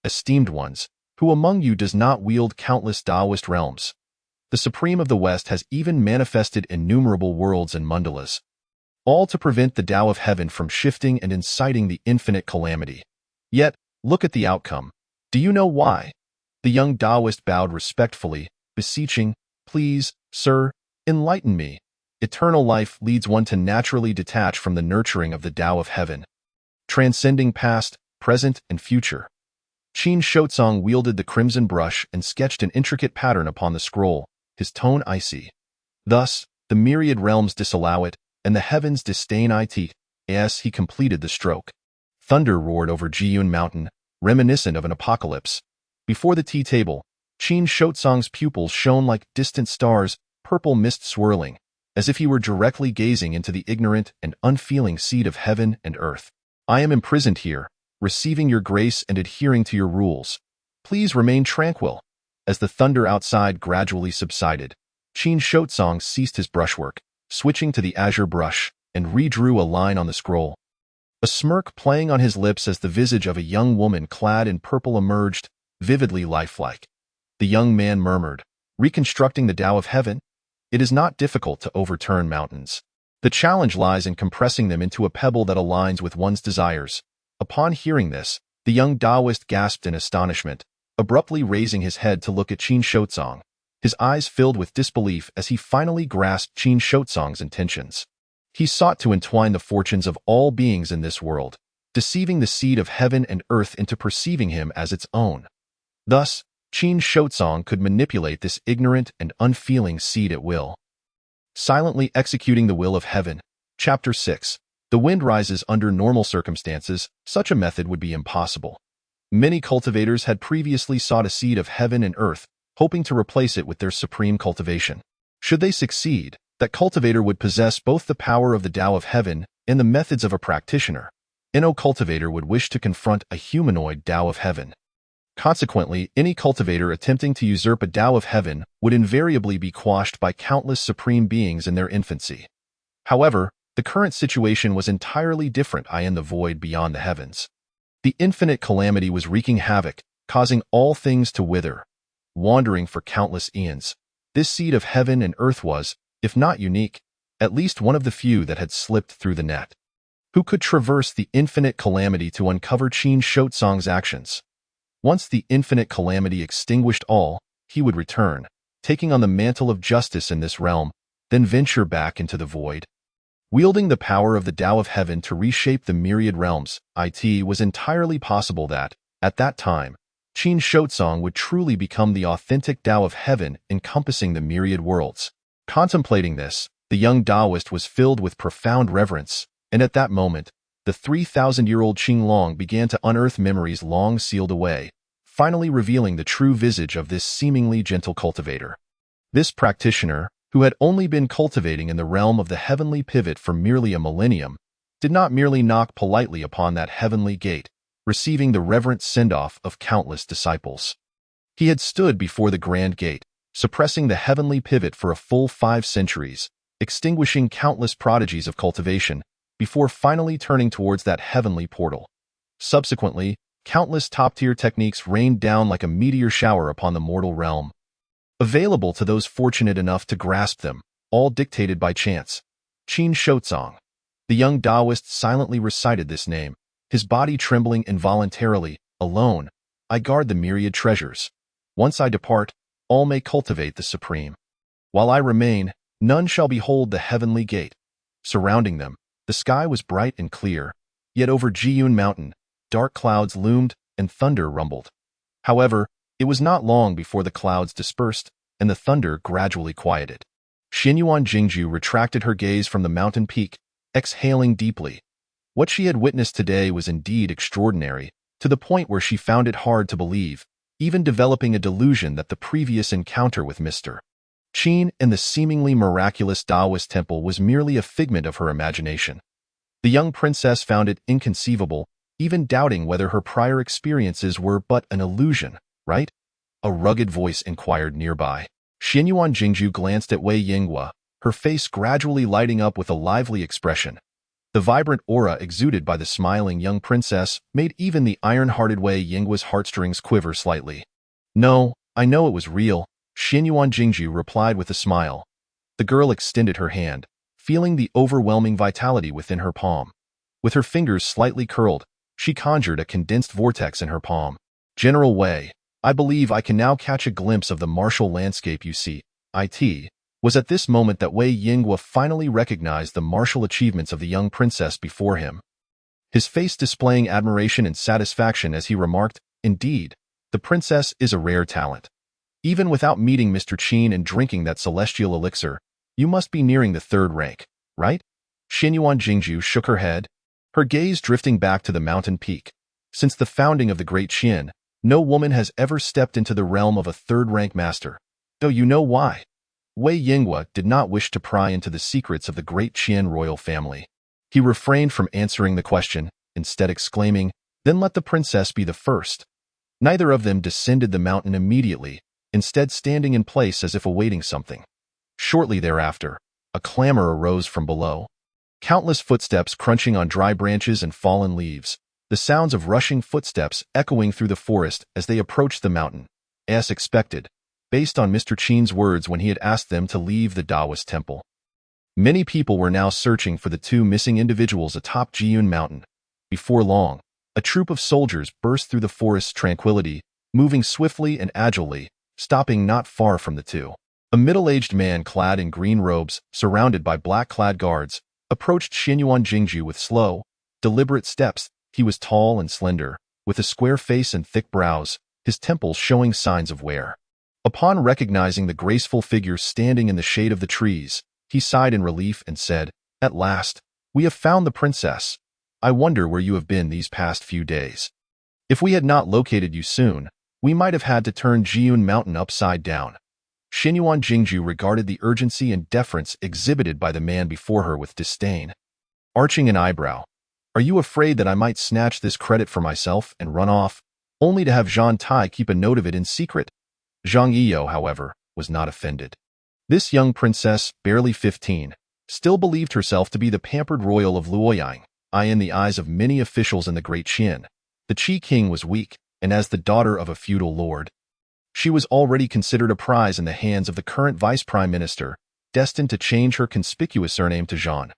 Esteemed ones, who among you does not wield countless Taoist realms? The Supreme of the West has even manifested innumerable worlds and mandalas, all to prevent the Tao of Heaven from shifting and inciting the infinite calamity. Yet, look at the outcome. Do you know why? The young Taoist bowed respectfully, beseeching, Please, sir, enlighten me. Eternal life leads one to naturally detach from the nurturing of the Tao of Heaven, transcending past, present, and future. Qin Shotsong wielded the crimson brush and sketched an intricate pattern upon the scroll, his tone icy. Thus, the myriad realms disallow it, and the heavens disdain it. As he completed the stroke, thunder roared over Jiyun Mountain, reminiscent of an apocalypse. Before the tea table, Qin Shotsong's pupils shone like distant stars, purple mist swirling, as if he were directly gazing into the ignorant and unfeeling seed of heaven and earth. I am imprisoned here, receiving your grace and adhering to your rules. Please remain tranquil. As the thunder outside gradually subsided, Qin Shotsong ceased his brushwork, switching to the azure brush, and redrew a line on the scroll. A smirk playing on his lips as the visage of a young woman clad in purple emerged, vividly lifelike. The young man murmured, Reconstructing the Tao of Heaven? It is not difficult to overturn mountains. The challenge lies in compressing them into a pebble that aligns with one's desires. Upon hearing this, the young Taoist gasped in astonishment, abruptly raising his head to look at Qin Shotsong. His eyes filled with disbelief as he finally grasped Qin Shotsong's intentions. He sought to entwine the fortunes of all beings in this world, deceiving the seed of heaven and earth into perceiving him as its own. Thus, Qin Shotsong could manipulate this ignorant and unfeeling seed at will. Silently executing the will of heaven. Chapter 6. The wind rises under normal circumstances. Such a method would be impossible. Many cultivators had previously sought a seed of heaven and earth, hoping to replace it with their supreme cultivation. Should they succeed, that cultivator would possess both the power of the Tao of Heaven and the methods of a practitioner. No cultivator would wish to confront a humanoid Tao of Heaven. Consequently, any cultivator attempting to usurp a Tao of Heaven would invariably be quashed by countless supreme beings in their infancy. However, the current situation was entirely different in the void beyond the heavens. The infinite calamity was wreaking havoc, causing all things to wither, wandering for countless eons. This seed of heaven and earth was, if not unique, at least one of the few that had slipped through the net. Who could traverse the infinite calamity to uncover Qin Shotsong's actions? Once the infinite calamity extinguished all, he would return, taking on the mantle of justice in this realm, then venture back into the void. Wielding the power of the Tao of Heaven to reshape the myriad realms, it was entirely possible that, at that time, Qin Shotsong would truly become the authentic Tao of Heaven encompassing the myriad worlds. Contemplating this, the young Taoist was filled with profound reverence, and at that moment, the 3,000-year-old Qinglong began to unearth memories long sealed away, finally revealing the true visage of this seemingly gentle cultivator. This practitioner, who had only been cultivating in the realm of the heavenly pivot for merely a millennium, did not merely knock politely upon that heavenly gate, receiving the reverent send-off of countless disciples. He had stood before the grand gate, suppressing the heavenly pivot for a full 5 centuries, extinguishing countless prodigies of cultivation, before finally turning towards that heavenly portal. Subsequently, countless top-tier techniques rained down like a meteor shower upon the mortal realm, available to those fortunate enough to grasp them, all dictated by chance. Qin Shouzong. The young Taoist silently recited this name, his body trembling involuntarily. Alone, I guard the myriad treasures. Once I depart, all may cultivate the supreme. While I remain, none shall behold the heavenly gate. Surrounding them, the sky was bright and clear, yet over Jiyun Mountain, dark clouds loomed and thunder rumbled. However, it was not long before the clouds dispersed and the thunder gradually quieted. Xinyuan Jingju retracted her gaze from the mountain peak, exhaling deeply. What she had witnessed today was indeed extraordinary, to the point where she found it hard to believe, even developing a delusion that the previous encounter with Mr. Qin in the seemingly miraculous Taoist temple was merely a figment of her imagination. The young princess found it inconceivable, even doubting whether her prior experiences were but an illusion, right? A rugged voice inquired nearby. Xinyuan Jingju glanced at Wei Yinghua, her face gradually lighting up with a lively expression. The vibrant aura exuded by the smiling young princess made even the iron-hearted Wei Yinghua's heartstrings quiver slightly. No, I know it was real, Xinyuan Jingju replied with a smile. The girl extended her hand, feeling the overwhelming vitality within her palm. With her fingers slightly curled, she conjured a condensed vortex in her palm. General Wei, I believe I can now catch a glimpse of the martial landscape you see. It was at this moment that Wei Yinghua finally recognized the martial achievements of the young princess before him. His face displaying admiration and satisfaction as he remarked, indeed, the princess is a rare talent. Even without meeting Mr. Qin and drinking that celestial elixir, you must be nearing the 3rd rank, right? Xinyuan Jingju shook her head, her gaze drifting back to the mountain peak. Since the founding of the Great Qin, no woman has ever stepped into the realm of a 3rd-rank master. Though you know why. Wei Yinghua did not wish to pry into the secrets of the Great Qin royal family. He refrained from answering the question, instead exclaiming, then let the princess be the first. Neither of them descended the mountain immediately, instead standing in place as if awaiting something. Shortly thereafter, a clamor arose from below. Countless footsteps crunching on dry branches and fallen leaves, the sounds of rushing footsteps echoing through the forest as they approached the mountain, as expected, based on Mr. Qin's words when he had asked them to leave the Taoist temple. Many people were now searching for the 2 missing individuals atop Jiyun Mountain. Before long, a troop of soldiers burst through the forest's tranquility, moving swiftly and agilely, stopping not far from the 2. A middle-aged man clad in green robes, surrounded by black-clad guards, approached Xinyuan Jingju with slow, deliberate steps. He was tall and slender, with a square face and thick brows, his temples showing signs of wear. Upon recognizing the graceful figure standing in the shade of the trees, he sighed in relief and said, "At last, we have found the princess. I wonder where you have been these past few days. If we had not located you soon, we might have had to turn Jiyun Mountain upside down." Xinyuan Jingju regarded the urgency and deference exhibited by the man before her with disdain. Arching an eyebrow, "Are you afraid that I might snatch this credit for myself and run off, only to have Zhang Tai keep a note of it in secret?" Zhang Yiyo, however, was not offended. This young princess, barely 15, still believed herself to be the pampered royal of Luoyang. In the eyes of many officials in the Great Qin, the Qi king was weak, and as the daughter of a feudal lord, she was already considered a prize in the hands of the current vice prime minister, destined to change her conspicuous surname to Zhang.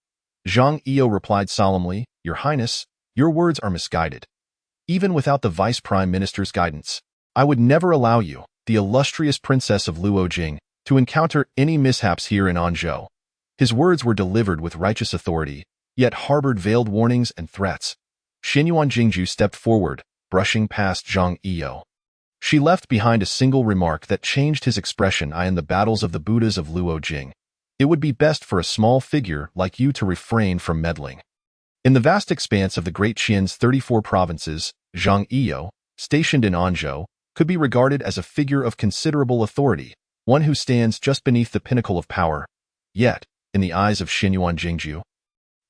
Zhang Yiyo replied solemnly, "Your Highness, your words are misguided. Even without the vice prime minister's guidance, I would never allow you, the illustrious princess of Luojing, to encounter any mishaps here in Anzhou." His words were delivered with righteous authority, yet harbored veiled warnings and threats. Xinyuan Jingju stepped forward, brushing past Zhang Yiyo. She left behind a single remark that changed his expression. In the battles of the Buddhas of Luojing, it would be best for a small figure like you to refrain from meddling. In the vast expanse of the Great Qin's 34 provinces, Zhang Yiyo, stationed in Anzhou, could be regarded as a figure of considerable authority, one who stands just beneath the pinnacle of power. Yet, in the eyes of Xinyuan Jingju,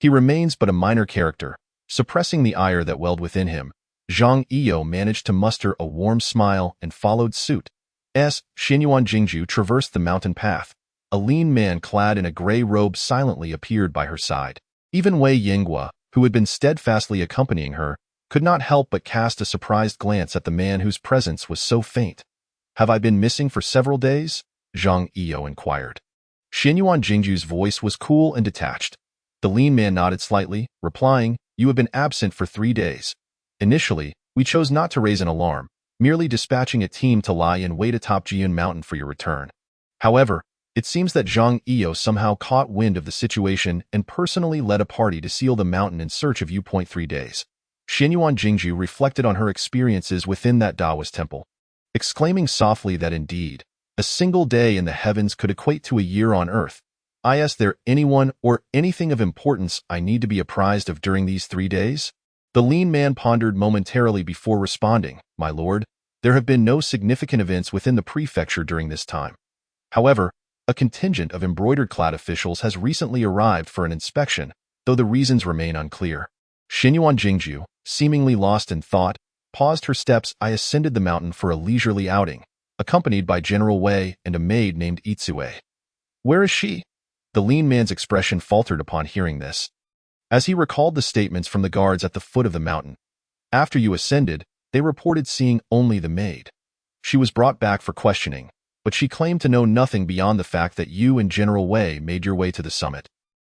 he remains but a minor character. Suppressing the ire that welled within him, Zhang Iyo managed to muster a warm smile and followed suit. Xinyuan Jingju traversed the mountain path. A lean man clad in a gray robe silently appeared by her side. Even Wei Yinghua, who had been steadfastly accompanying her, could not help but cast a surprised glance at the man whose presence was so faint. "Have I been missing for several days?" Zhang Iyo inquired. Xinyuan Jingju's voice was cool and detached. The lean man nodded slightly, replying, "You have been absent for 3 days. Initially, we chose not to raise an alarm, merely dispatching a team to lie in wait atop Jian Mountain for your return. However, it seems that Zhang Iyo somehow caught wind of the situation and personally led a party to seal the mountain in search of you. 3 days. Xinyuan Jingju reflected on her experiences within that Taoist temple, exclaiming softly that indeed, a single day in the heavens could equate to a year on earth. Is there anyone or anything of importance I need to be apprised of during these 3 days? The lean man pondered momentarily before responding, "My lord, there have been no significant events within the prefecture during this time. However, a contingent of embroidered-clad officials has recently arrived for an inspection, though the reasons remain unclear." Xinyuan Jingju, seemingly lost in thought, paused her steps. "I ascended the mountain for a leisurely outing, accompanied by General Wei and a maid named Itsue." "Where is she?" The lean man's expression faltered upon hearing this, as he recalled the statements from the guards at the foot of the mountain. "After you ascended, they reported seeing only the maid. She was brought back for questioning, but she claimed to know nothing beyond the fact that you and General Wei made your way to the summit."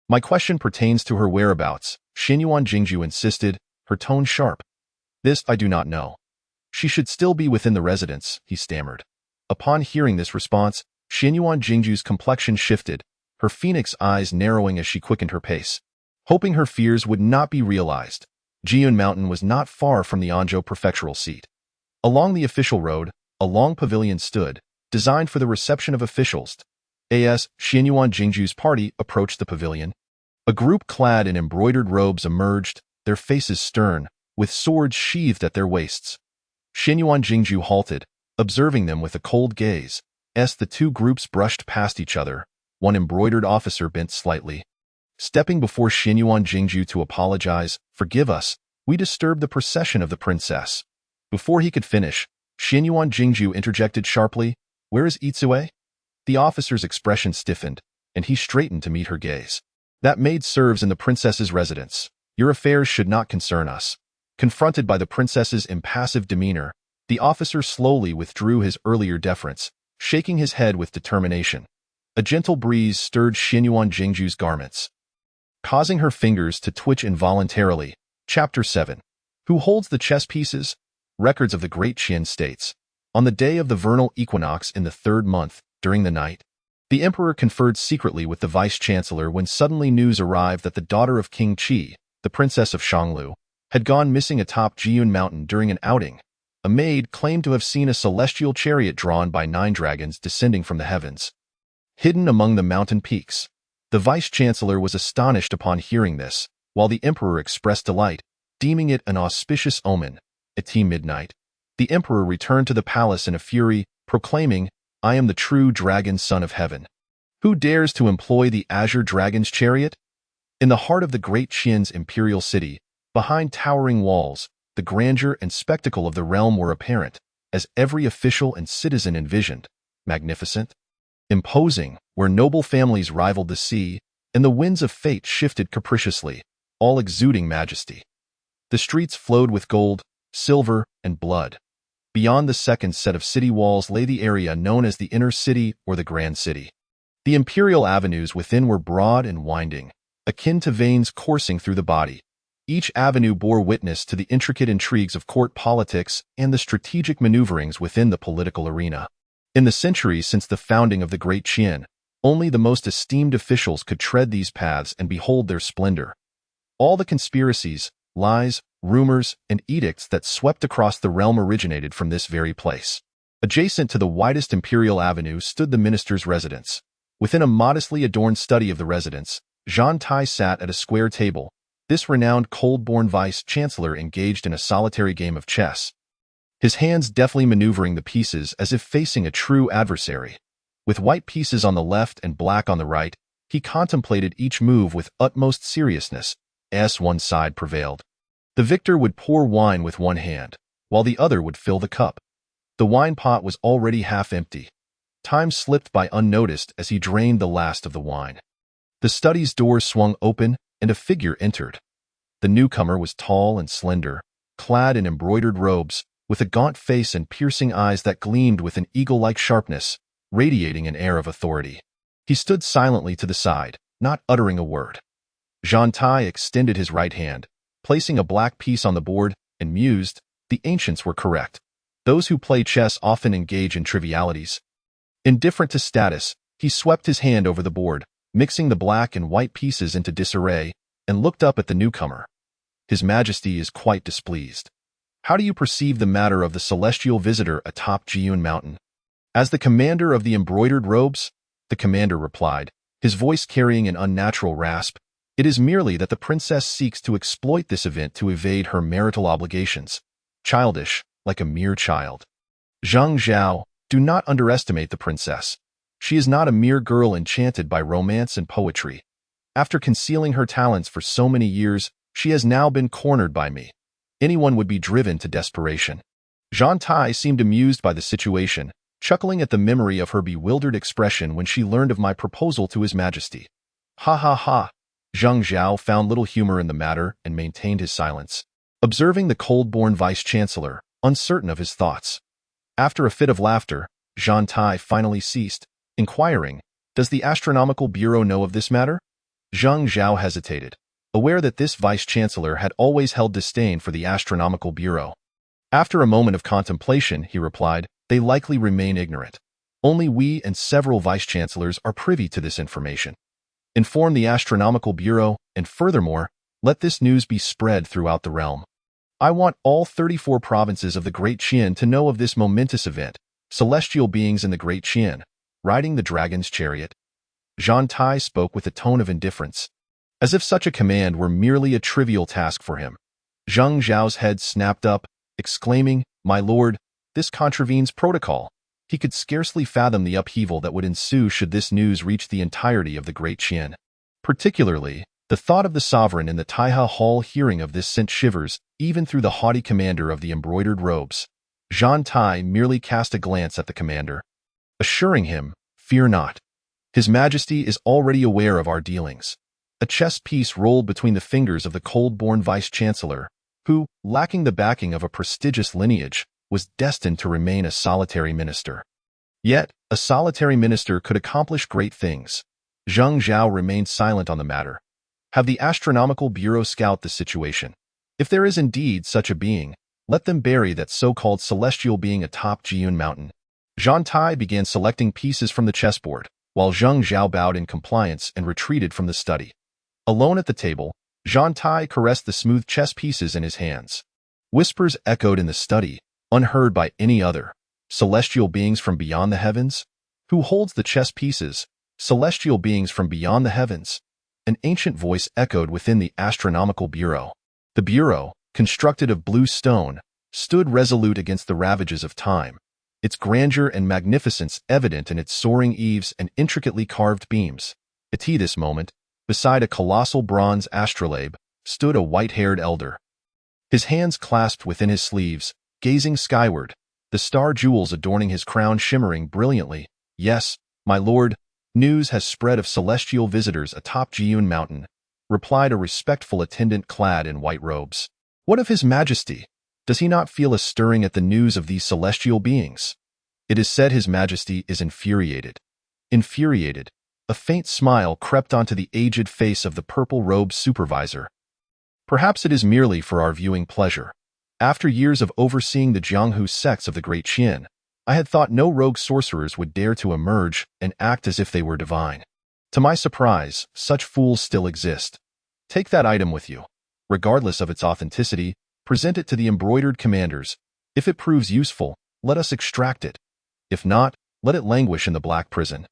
"My question pertains to her whereabouts," Xinyuan Jingju insisted, her tone sharp. "This I do not know. She should still be within the residence," he stammered. Upon hearing this response, Xinyuan Jingju's complexion shifted, her phoenix eyes narrowing as she quickened her pace. Hoping her fears would not be realized, Jian Mountain was not far from the Anzhou prefectural seat. Along the official road, a long pavilion stood, designed for the reception of officials. As Xinyuan Jingju's party approached the pavilion, a group clad in embroidered robes emerged, their faces stern, with swords sheathed at their waists. Xinyuan Jingju halted, observing them with a cold gaze. As the two groups brushed past each other, one embroidered officer bent slightly. Stepping before Xinyuan Jingju to apologize, "Forgive us, we disturbed the procession of the princess." Before he could finish, Xinyuan Jingju interjected sharply, "Where is Itsue?" The officer's expression stiffened, and he straightened to meet her gaze. "That maid serves in the princess's residence. Your affairs should not concern us." Confronted by the princess's impassive demeanor, the officer slowly withdrew his earlier deference, shaking his head with determination. A gentle breeze stirred Xinyuan Jingju's garments, causing her fingers to twitch involuntarily. Chapter 7. Who holds the chess pieces? Records of the Great Qin states. On the day of the vernal equinox in the 3rd month, during the night, the emperor conferred secretly with the vice-chancellor when suddenly news arrived that the daughter of King Qi, the princess of Shanglu, had gone missing atop Jian Mountain during an outing. A maid claimed to have seen a celestial chariot drawn by 9 dragons descending from the heavens, hidden among the mountain peaks. The vice-chancellor was astonished upon hearing this, while the emperor expressed delight, deeming it an auspicious omen. At midnight, the emperor returned to the palace in a fury, proclaiming, "I am the true dragon son of heaven. Who dares to employ the azure dragon's chariot?" In the heart of the great Qin's imperial city, behind towering walls, the grandeur and spectacle of the realm were apparent, as every official and citizen envisioned. Magnificent, imposing, where noble families rivaled the sea, and the winds of fate shifted capriciously, all exuding majesty. The streets flowed with gold, silver, and blood. Beyond the second set of city walls lay the area known as the Inner City or the Grand City. The imperial avenues within were broad and winding, akin to veins coursing through the body. Each avenue bore witness to the intricate intrigues of court politics and the strategic maneuverings within the political arena. In the centuries since the founding of the Great Qin, only the most esteemed officials could tread these paths and behold their splendor. All the conspiracies, lies, rumors, and edicts that swept across the realm originated from this very place. Adjacent to the widest imperial avenue stood the minister's residence. Within a modestly adorned study of the residence, Zhan Tai sat at a square table, this renowned cold-born vice-chancellor engaged in a solitary game of chess, his hands deftly maneuvering the pieces as if facing a true adversary. With white pieces on the left and black on the right, he contemplated each move with utmost seriousness, as one side prevailed. The victor would pour wine with one hand, while the other would fill the cup. The wine pot was already half empty. Time slipped by unnoticed as he drained the last of the wine. The study's doors swung open, and a figure entered. The newcomer was tall and slender, clad in embroidered robes, with a gaunt face and piercing eyes that gleamed with an eagle-like sharpness, radiating an air of authority. He stood silently to the side, not uttering a word. Jean Tai extended his right hand, placing a black piece on the board, and mused, "The ancients were correct. Those who play chess often engage in trivialities." Indifferent to status, he swept his hand over the board, mixing the black and white pieces into disarray, and looked up at the newcomer. "His Majesty is quite displeased. How do you perceive the matter of the celestial visitor atop Jiun Mountain?" "As the commander of the embroidered robes," the commander replied, his voice carrying an unnatural rasp, "it is merely that the princess seeks to exploit this event to evade her marital obligations. Childish, like a mere child. Zhang Zhao, do not underestimate the princess. She is not a mere girl enchanted by romance and poetry. After concealing her talents for so many years, she has now been cornered by me. Anyone would be driven to desperation." Jean Tai seemed amused by the situation, chuckling at the memory of her bewildered expression when she learned of my proposal to His Majesty. "Ha ha ha." Zhang Zhao found little humor in the matter and maintained his silence, observing the cold-born vice-chancellor, uncertain of his thoughts. After a fit of laughter, Jean Tai finally ceased, inquiring, "Does the Astronomical Bureau know of this matter?" Zhang Zhao hesitated, aware that this vice-chancellor had always held disdain for the Astronomical Bureau. After a moment of contemplation, he replied, "They likely remain ignorant. Only we and several vice-chancellors are privy to this information. Inform the Astronomical Bureau, and furthermore, let this news be spread throughout the realm. I want all 34 provinces of the Great Qian to know of this momentous event, celestial beings in the Great Qian, riding the dragon's chariot." Jean Tai spoke with a tone of indifference, as if such a command were merely a trivial task for him. Zhang Zhao's head snapped up, exclaiming, "My lord, this contravenes protocol." He could scarcely fathom the upheaval that would ensue should this news reach the entirety of the Great Qian. Particularly, the thought of the sovereign in the Taiha Hall hearing of this sent shivers even through the haughty commander of the embroidered robes. Jean Tai merely cast a glance at the commander, assuring him, "Fear not. His Majesty is already aware of our dealings." A chess piece rolled between the fingers of the cold-born vice-chancellor, who, lacking the backing of a prestigious lineage, was destined to remain a solitary minister. Yet, a solitary minister could accomplish great things. Zhang Zhao remained silent on the matter. Have the Astronomical Bureau scout the situation. If there is indeed such a being, let them bury that so-called celestial being atop Jiun Mountain. Jean Tai began selecting pieces from the chessboard, while Zhang Zhao bowed in compliance and retreated from the study. Alone at the table, Jean Tai caressed the smooth chess pieces in his hands. Whispers echoed in the study, unheard by any other. Celestial beings from beyond the heavens? Who holds the chess pieces? Celestial beings from beyond the heavens? An ancient voice echoed within the Astronomical Bureau. The Bureau, constructed of blue stone, stood resolute against the ravages of time, its grandeur and magnificence evident in its soaring eaves and intricately carved beams. At this moment, beside a colossal bronze astrolabe, stood a white-haired elder. His hands clasped within his sleeves, gazing skyward, the star jewels adorning his crown shimmering brilliantly. "Yes, my lord, news has spread of celestial visitors atop Jiun Mountain," replied a respectful attendant clad in white robes. "What of His Majesty? Does he not feel a stirring at the news of these celestial beings?" "It is said His Majesty is infuriated." Infuriated. A faint smile crept onto the aged face of the purple-robed supervisor. "Perhaps it is merely for our viewing pleasure. After years of overseeing the Jianghu sects of the Great Qian, I had thought no rogue sorcerers would dare to emerge and act as if they were divine. To my surprise, such fools still exist. Take that item with you. Regardless of its authenticity, present it to the embroidered commanders. If it proves useful, let us extract it. If not, let it languish in the black prison."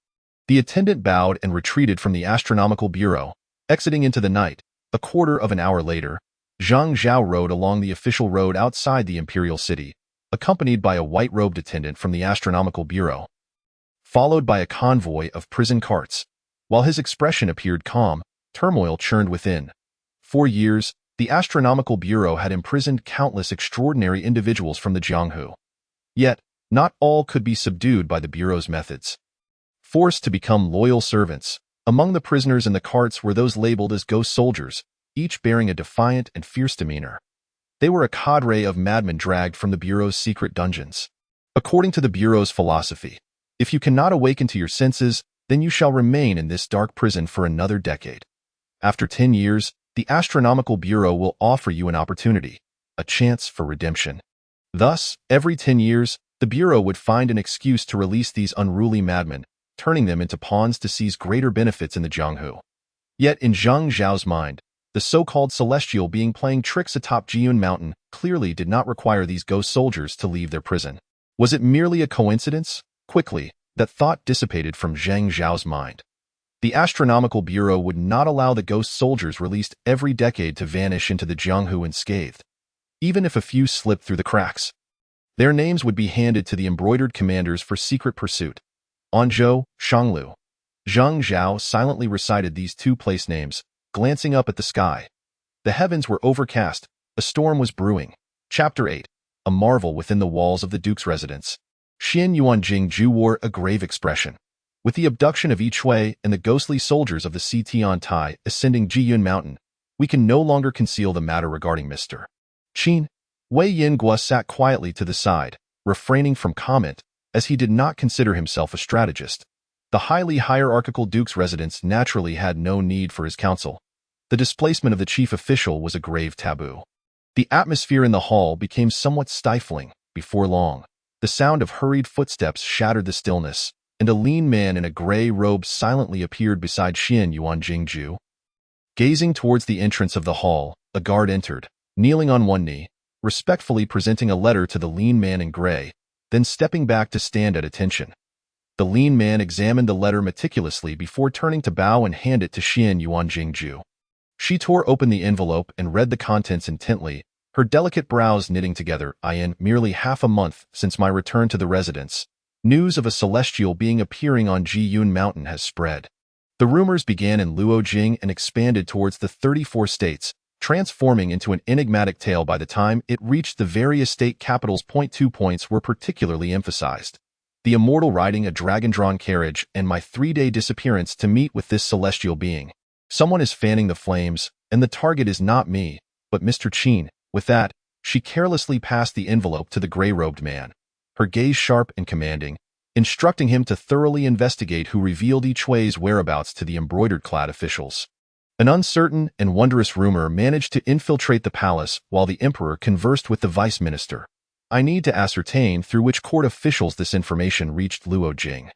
The attendant bowed and retreated from the Astronomical Bureau, exiting into the night. A quarter of an hour later, Zhang Zhao rode along the official road outside the imperial city, accompanied by a white-robed attendant from the Astronomical Bureau. followed by a convoy of prison carts. While his expression appeared calm, turmoil churned within. For years, the Astronomical Bureau had imprisoned countless extraordinary individuals from the Jianghu. Yet, not all could be subdued by the Bureau's methods. Forced to become loyal servants, among the prisoners in the carts were those labeled as ghost soldiers, each bearing a defiant and fierce demeanor. They were a cadre of madmen dragged from the Bureau's secret dungeons. According to the Bureau's philosophy, if you cannot awaken to your senses, then you shall remain in this dark prison for another decade. After 10 years, the Astronomical Bureau will offer you an opportunity, a chance for redemption. Thus, every 10 years, the Bureau would find an excuse to release these unruly madmen, turning them into pawns to seize greater benefits in the Jianghu. Yet in Zhang Zhao's mind, the so-called celestial being playing tricks atop Jiyun Mountain clearly did not require these ghost soldiers to leave their prison. Was it merely a coincidence? Quickly, that thought dissipated from Zhang Zhao's mind. The Astronomical Bureau would not allow the ghost soldiers released every decade to vanish into the Jianghu unscathed. Even if a few slipped through the cracks, their names would be handed to the embroidered commanders for secret pursuit. Anzhou, Shanglu. Zhang Zhao silently recited these two place names, glancing up at the sky. The heavens were overcast, a storm was brewing. Chapter 8. A marvel within the walls of the Duke's residence. Xian Yuanjing wore a grave expression. With the abduction of Yi Chui and the ghostly soldiers of the Tian Tai ascending Jiyun Mountain, we can no longer conceal the matter regarding Mr. Qin. Wei Yingguo sat quietly to the side, refraining from comment, as he did not consider himself a strategist. The highly hierarchical Duke's residence naturally had no need for his counsel. The displacement of the chief official was a grave taboo. The atmosphere in the hall became somewhat stifling. Before long, the sound of hurried footsteps shattered the stillness, and a lean man in a gray robe silently appeared beside Xian Yuanjing. Gazing towards the entrance of the hall, a guard entered, kneeling on one knee, respectfully presenting a letter to the lean man in gray, then stepping back to stand at attention. The lean man examined the letter meticulously before turning to bow and hand it to Xian Yuanjing. She tore open the envelope and read the contents intently, her delicate brows knitting together. In merely half a month since my return to the residence, news of a celestial being appearing on Jiyun Mountain has spread. The rumors began in Luojing and expanded towards the 34 states, transforming into an enigmatic tale by the time it reached the various state capitals. 2 points were particularly emphasized: the immortal riding a dragon-drawn carriage and my 3-day disappearance to meet with this celestial being. Someone is fanning the flames, and the target is not me, but Mr. Qin. With that, she carelessly passed the envelope to the gray-robed man, her gaze sharp and commanding, instructing him to thoroughly investigate who revealed Yi Chui's whereabouts to the embroidered-clad officials. An uncertain and wondrous rumor managed to infiltrate the palace while the emperor conversed with the vice minister. I need to ascertain through which court officials this information reached Luojing.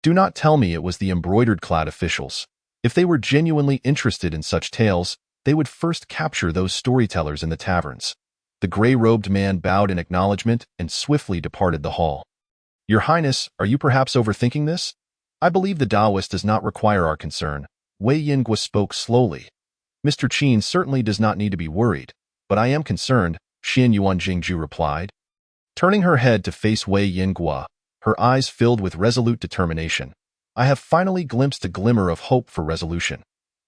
Do not tell me it was the embroidered-clad officials. If they were genuinely interested in such tales, they would first capture those storytellers in the taverns. The gray-robed man bowed in acknowledgement and swiftly departed the hall. Your Highness, are you perhaps overthinking this? I believe the Taoist does not require our concern. Wei Yingguo spoke slowly. Mr. Qin certainly does not need to be worried, but I am concerned, Xian Yuanjing replied. Turning her head to face Wei Yingguo, her eyes filled with resolute determination. I have finally glimpsed a glimmer of hope for resolution.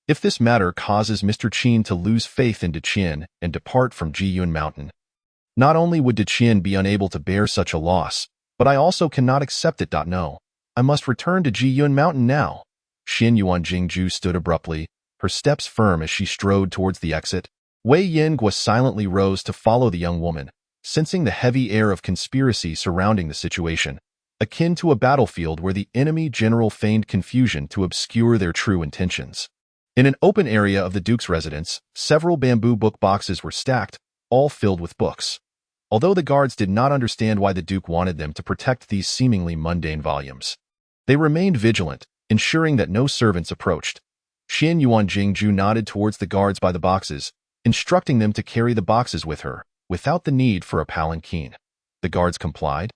If this matter causes Mr. Qin to lose faith in Deqian and depart from Jiyun Mountain, not only would Deqian be unable to bear such a loss, but I also cannot accept it. No, I must return to Jiyun Mountain now. Xian Yuanjing stood abruptly, her steps firm as she strode towards the exit. Wei Yingguo silently rose to follow the young woman, sensing the heavy air of conspiracy surrounding the situation, akin to a battlefield where the enemy general feigned confusion to obscure their true intentions. In an open area of the Duke's residence, several bamboo book boxes were stacked, all filled with books. Although the guards did not understand why the Duke wanted them to protect these seemingly mundane volumes, they remained vigilant, ensuring that no servants approached. Xian Yuanjing nodded towards the guards by the boxes, instructing them to carry the boxes with her, without the need for a palanquin. The guards complied,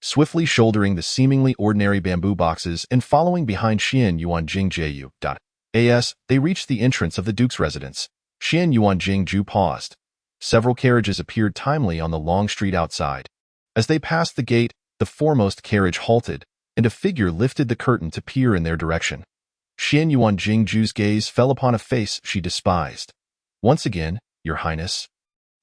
swiftly shouldering the seemingly ordinary bamboo boxes and following behind Xian Yuanjing. As they reached the entrance of the Duke's residence, Xian Yuanjing paused. Several carriages appeared timely on the long street outside. As they passed the gate, the foremost carriage halted, and a figure lifted the curtain to peer in their direction. Xian Yuan Jingju's gaze fell upon a face she despised. "Once again, Your Highness,"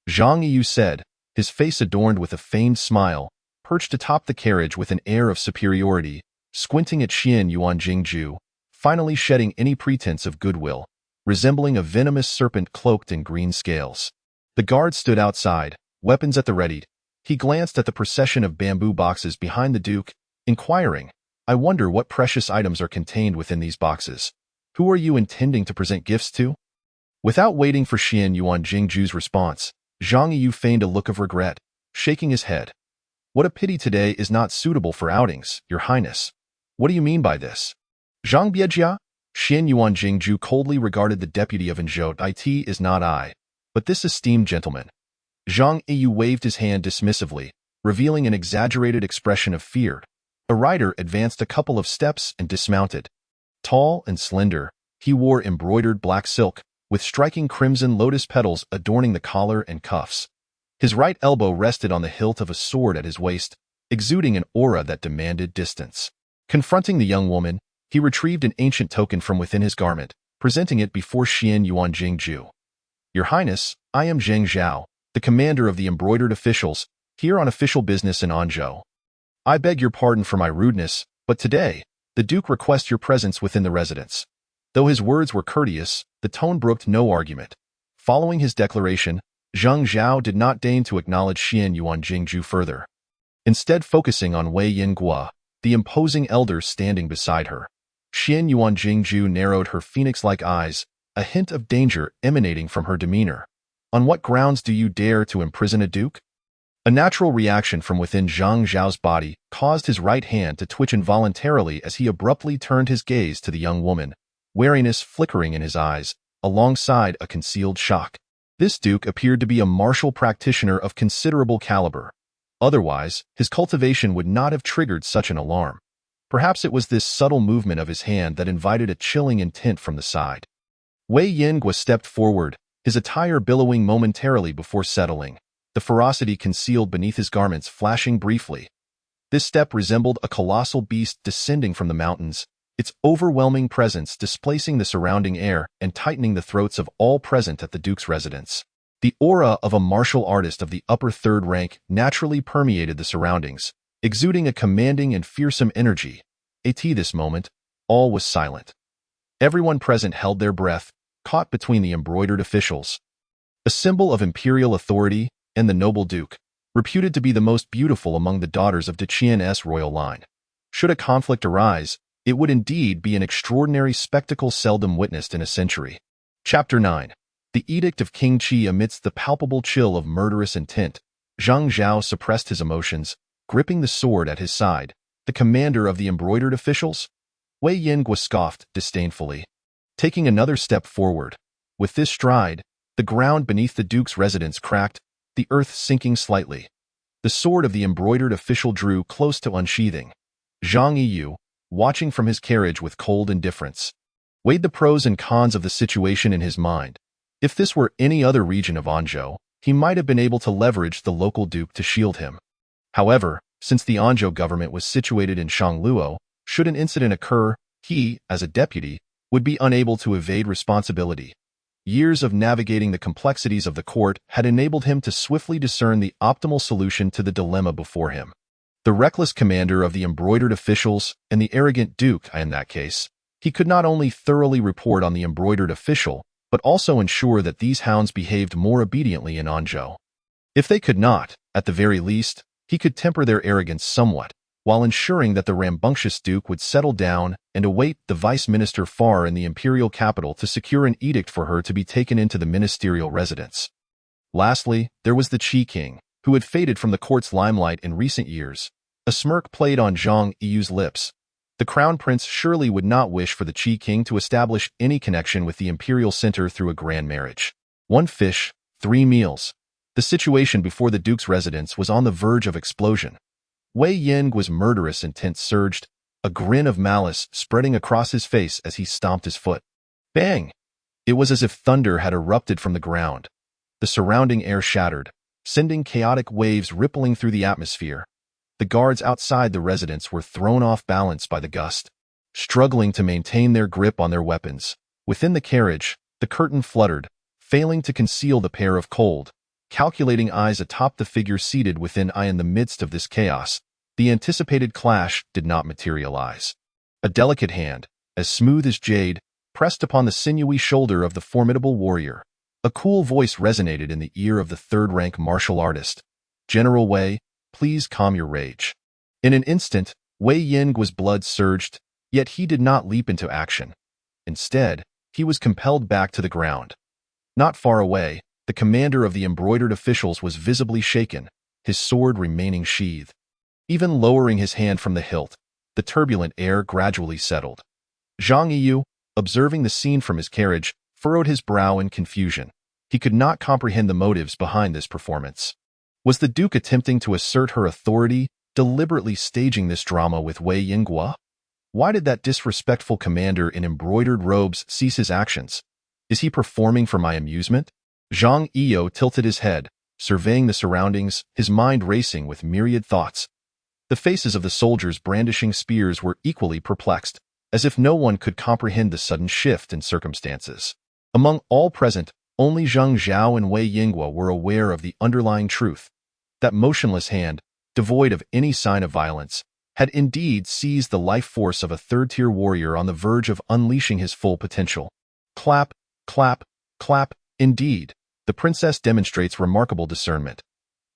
Zhang Yu said, his face adorned with a feigned smile, perched atop the carriage with an air of superiority, squinting at Xian Yuan Jingju, finally shedding any pretense of goodwill, resembling a venomous serpent cloaked in green scales. The guard stood outside, weapons at the ready. He glanced at the procession of bamboo boxes behind the duke, inquiring, "I wonder what precious items are contained within these boxes. Who are you intending to present gifts to?" Without waiting for Xian Yuan Jingju's response, Zhang Yu feigned a look of regret, shaking his head. "What a pity today is not suitable for outings, Your Highness. What do you mean by this?" "Zhang Biejia?" Xian Yuan Jingju coldly regarded the deputy of Anzhou. "It is not I, but this esteemed gentleman." Zhang Yu waved his hand dismissively, revealing an exaggerated expression of fear. A rider advanced a couple of steps and dismounted. Tall and slender, he wore embroidered black silk, with striking crimson lotus petals adorning the collar and cuffs. His right elbow rested on the hilt of a sword at his waist, exuding an aura that demanded distance. Confronting the young woman, he retrieved an ancient token from within his garment, presenting it before Xian Yuan Jingju. "Your Highness, I am Zheng Zhao, the commander of the embroidered officials, here on official business in Anzhou. I beg your pardon for my rudeness, but today, the Duke requests your presence within the residence." Though his words were courteous, the tone brooked no argument. Following his declaration, Zheng Zhao did not deign to acknowledge Xian Yuan Jingju further, instead focusing on Wei Yingguo, the imposing elder standing beside her. Xian Yuan Jingju narrowed her phoenix-like eyes, a hint of danger emanating from her demeanor. "On what grounds do you dare to imprison a duke?" A natural reaction from within Zhang Zhao's body caused his right hand to twitch involuntarily as he abruptly turned his gaze to the young woman, wariness flickering in his eyes, alongside a concealed shock. This duke appeared to be a martial practitioner of considerable caliber. Otherwise, his cultivation would not have triggered such an alarm. Perhaps it was this subtle movement of his hand that invited a chilling intent from the side. Wei Yingguo stepped forward, his attire billowing momentarily before settling, the ferocity concealed beneath his garments flashing briefly. This step resembled a colossal beast descending from the mountains, its overwhelming presence displacing the surrounding air and tightening the throats of all present at the Duke's residence. The aura of a martial artist of the upper third rank naturally permeated the surroundings, exuding a commanding and fearsome energy. At this moment, all was silent. Everyone present held their breath, caught between the embroidered officials. A symbol of imperial authority, and the noble Duke, reputed to be the most beautiful among the daughters of Deqian's royal line. Should a conflict arise, it would indeed be an extraordinary spectacle seldom witnessed in a century. Chapter 9. The Edict of King Qi. Amidst the palpable chill of murderous intent, Zhang Zhao suppressed his emotions, gripping the sword at his side. "The commander of the embroidered officials?" Wei Yingguo scoffed disdainfully, taking another step forward. With this stride, the ground beneath the Duke's residence cracked, the earth sinking slightly. The sword of the embroidered official drew close to unsheathing. Zhang Yu, watching from his carriage with cold indifference, weighed the pros and cons of the situation in his mind. If this were any other region of Anzhou, he might have been able to leverage the local duke to shield him. However, since the Anzhou government was situated in Shangluo, should an incident occur, he, as a deputy, would be unable to evade responsibility. Years of navigating the complexities of the court had enabled him to swiftly discern the optimal solution to the dilemma before him. The reckless commander of the embroidered officials and the arrogant duke, in that case, he could not only thoroughly report on the embroidered official, but also ensure that these hounds behaved more obediently in Anzhou. If they could not, at the very least, he could temper their arrogance somewhat, while ensuring that the rambunctious duke would settle down and await the vice minister far in the imperial capital to secure an edict for her to be taken into the ministerial residence. Lastly, there was the Qi King, who had faded from the court's limelight in recent years. A smirk played on Zhang Yu's lips. The crown prince surely would not wish for the Qi King to establish any connection with the imperial center through a grand marriage. One fish, 3 meals. The situation before the duke's residence was on the verge of explosion. Wei Yingguo's murderous intent surged, a grin of malice spreading across his face as he stomped his foot. Bang! It was as if thunder had erupted from the ground. The surrounding air shattered, sending chaotic waves rippling through the atmosphere. the guards outside the residence were thrown off balance by the gust, struggling to maintain their grip on their weapons. Within the carriage, the curtain fluttered, failing to conceal the pair of cold, calculating eyes atop the figure seated within. In the midst of this chaos, the anticipated clash did not materialize. A delicate hand, as smooth as jade, pressed upon the sinewy shoulder of the formidable warrior. A cool voice resonated in the ear of the third-rank martial artist. "General Wei, please calm your rage." In an instant, Wei Ying's blood surged, yet he did not leap into action. Instead, he was compelled back to the ground. Not far away, the commander of the embroidered officials was visibly shaken, his sword remaining sheathed. Even lowering his hand from the hilt, the turbulent air gradually settled. Zhang Yu, observing the scene from his carriage, furrowed his brow in confusion. He could not comprehend the motives behind this performance. Was the Duke attempting to assert her authority, deliberately staging this drama with Wei Yinghua? Why did that disrespectful commander in embroidered robes cease his actions? Is he performing for my amusement? Zhang Yi tilted his head, surveying the surroundings, his mind racing with myriad thoughts. The faces of the soldiers brandishing spears were equally perplexed, as if no one could comprehend the sudden shift in circumstances. Among all present, only Zhang Zhao and Wei Yinghua were aware of the underlying truth. That motionless hand, devoid of any sign of violence, had indeed seized the life force of a third-tier warrior on the verge of unleashing his full potential. Clap, clap, clap. Indeed, the princess demonstrates remarkable discernment.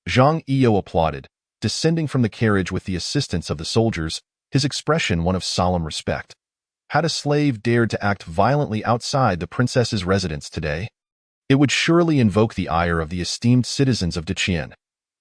Zhang Yi applauded, descending from the carriage with the assistance of the soldiers, his expression one of solemn respect. Had a slave dared to act violently outside the princess's residence today, it would surely invoke the ire of the esteemed citizens of Deqian.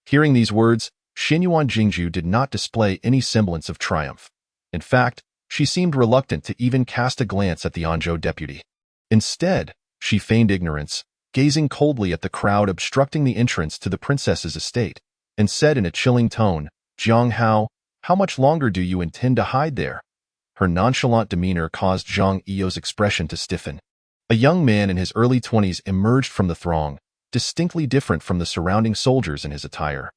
Hearing these words, Xinyuan Jingju did not display any semblance of triumph. In fact, she seemed reluctant to even cast a glance at the Anzhou deputy. Instead, she feigned ignorance, gazing coldly at the crowd obstructing the entrance to the princess's estate, and said in a chilling tone, "Jiang Hao, how much longer do you intend to hide there?" Her nonchalant demeanor caused Zhang Yi's expression to stiffen. A young man in his early 20s emerged from the throng, distinctly different from the surrounding soldiers in his attire.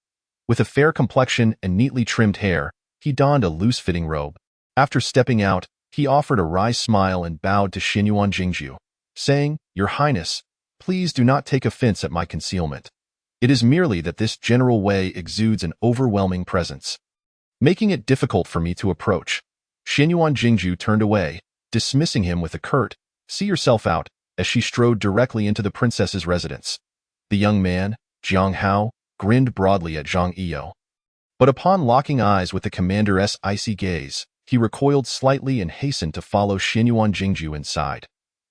With a fair complexion and neatly trimmed hair, he donned a loose-fitting robe. After stepping out, he offered a wry smile and bowed to Xinyuan Jingju, saying, "Your Highness, please do not take offense at my concealment. It is merely that this General Wei exudes an overwhelming presence, making it difficult for me to approach." Xinyuan Jingju turned away, dismissing him with a curt, "See yourself out," as she strode directly into the princess's residence. The young man, Jiang Hao, grinned broadly at Zhang Yi. But upon locking eyes with the commander's icy gaze, he recoiled slightly and hastened to follow Xinyuan Jingju inside.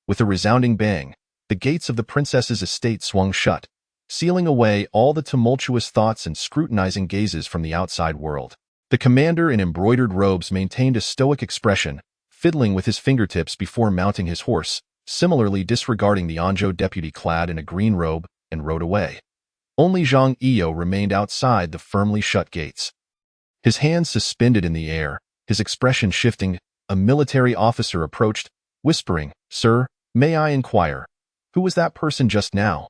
With a resounding bang, the gates of the princess's estate swung shut, sealing away all the tumultuous thoughts and scrutinizing gazes from the outside world. The commander in embroidered robes maintained a stoic expression, fiddling with his fingertips before mounting his horse, similarly disregarding the Anzhou deputy clad in a green robe, and rode away. Only Zhang Yi remained outside the firmly shut gates. His hands suspended in the air, his expression shifting. A military officer approached, whispering, "Sir, may I inquire, who was that person just now?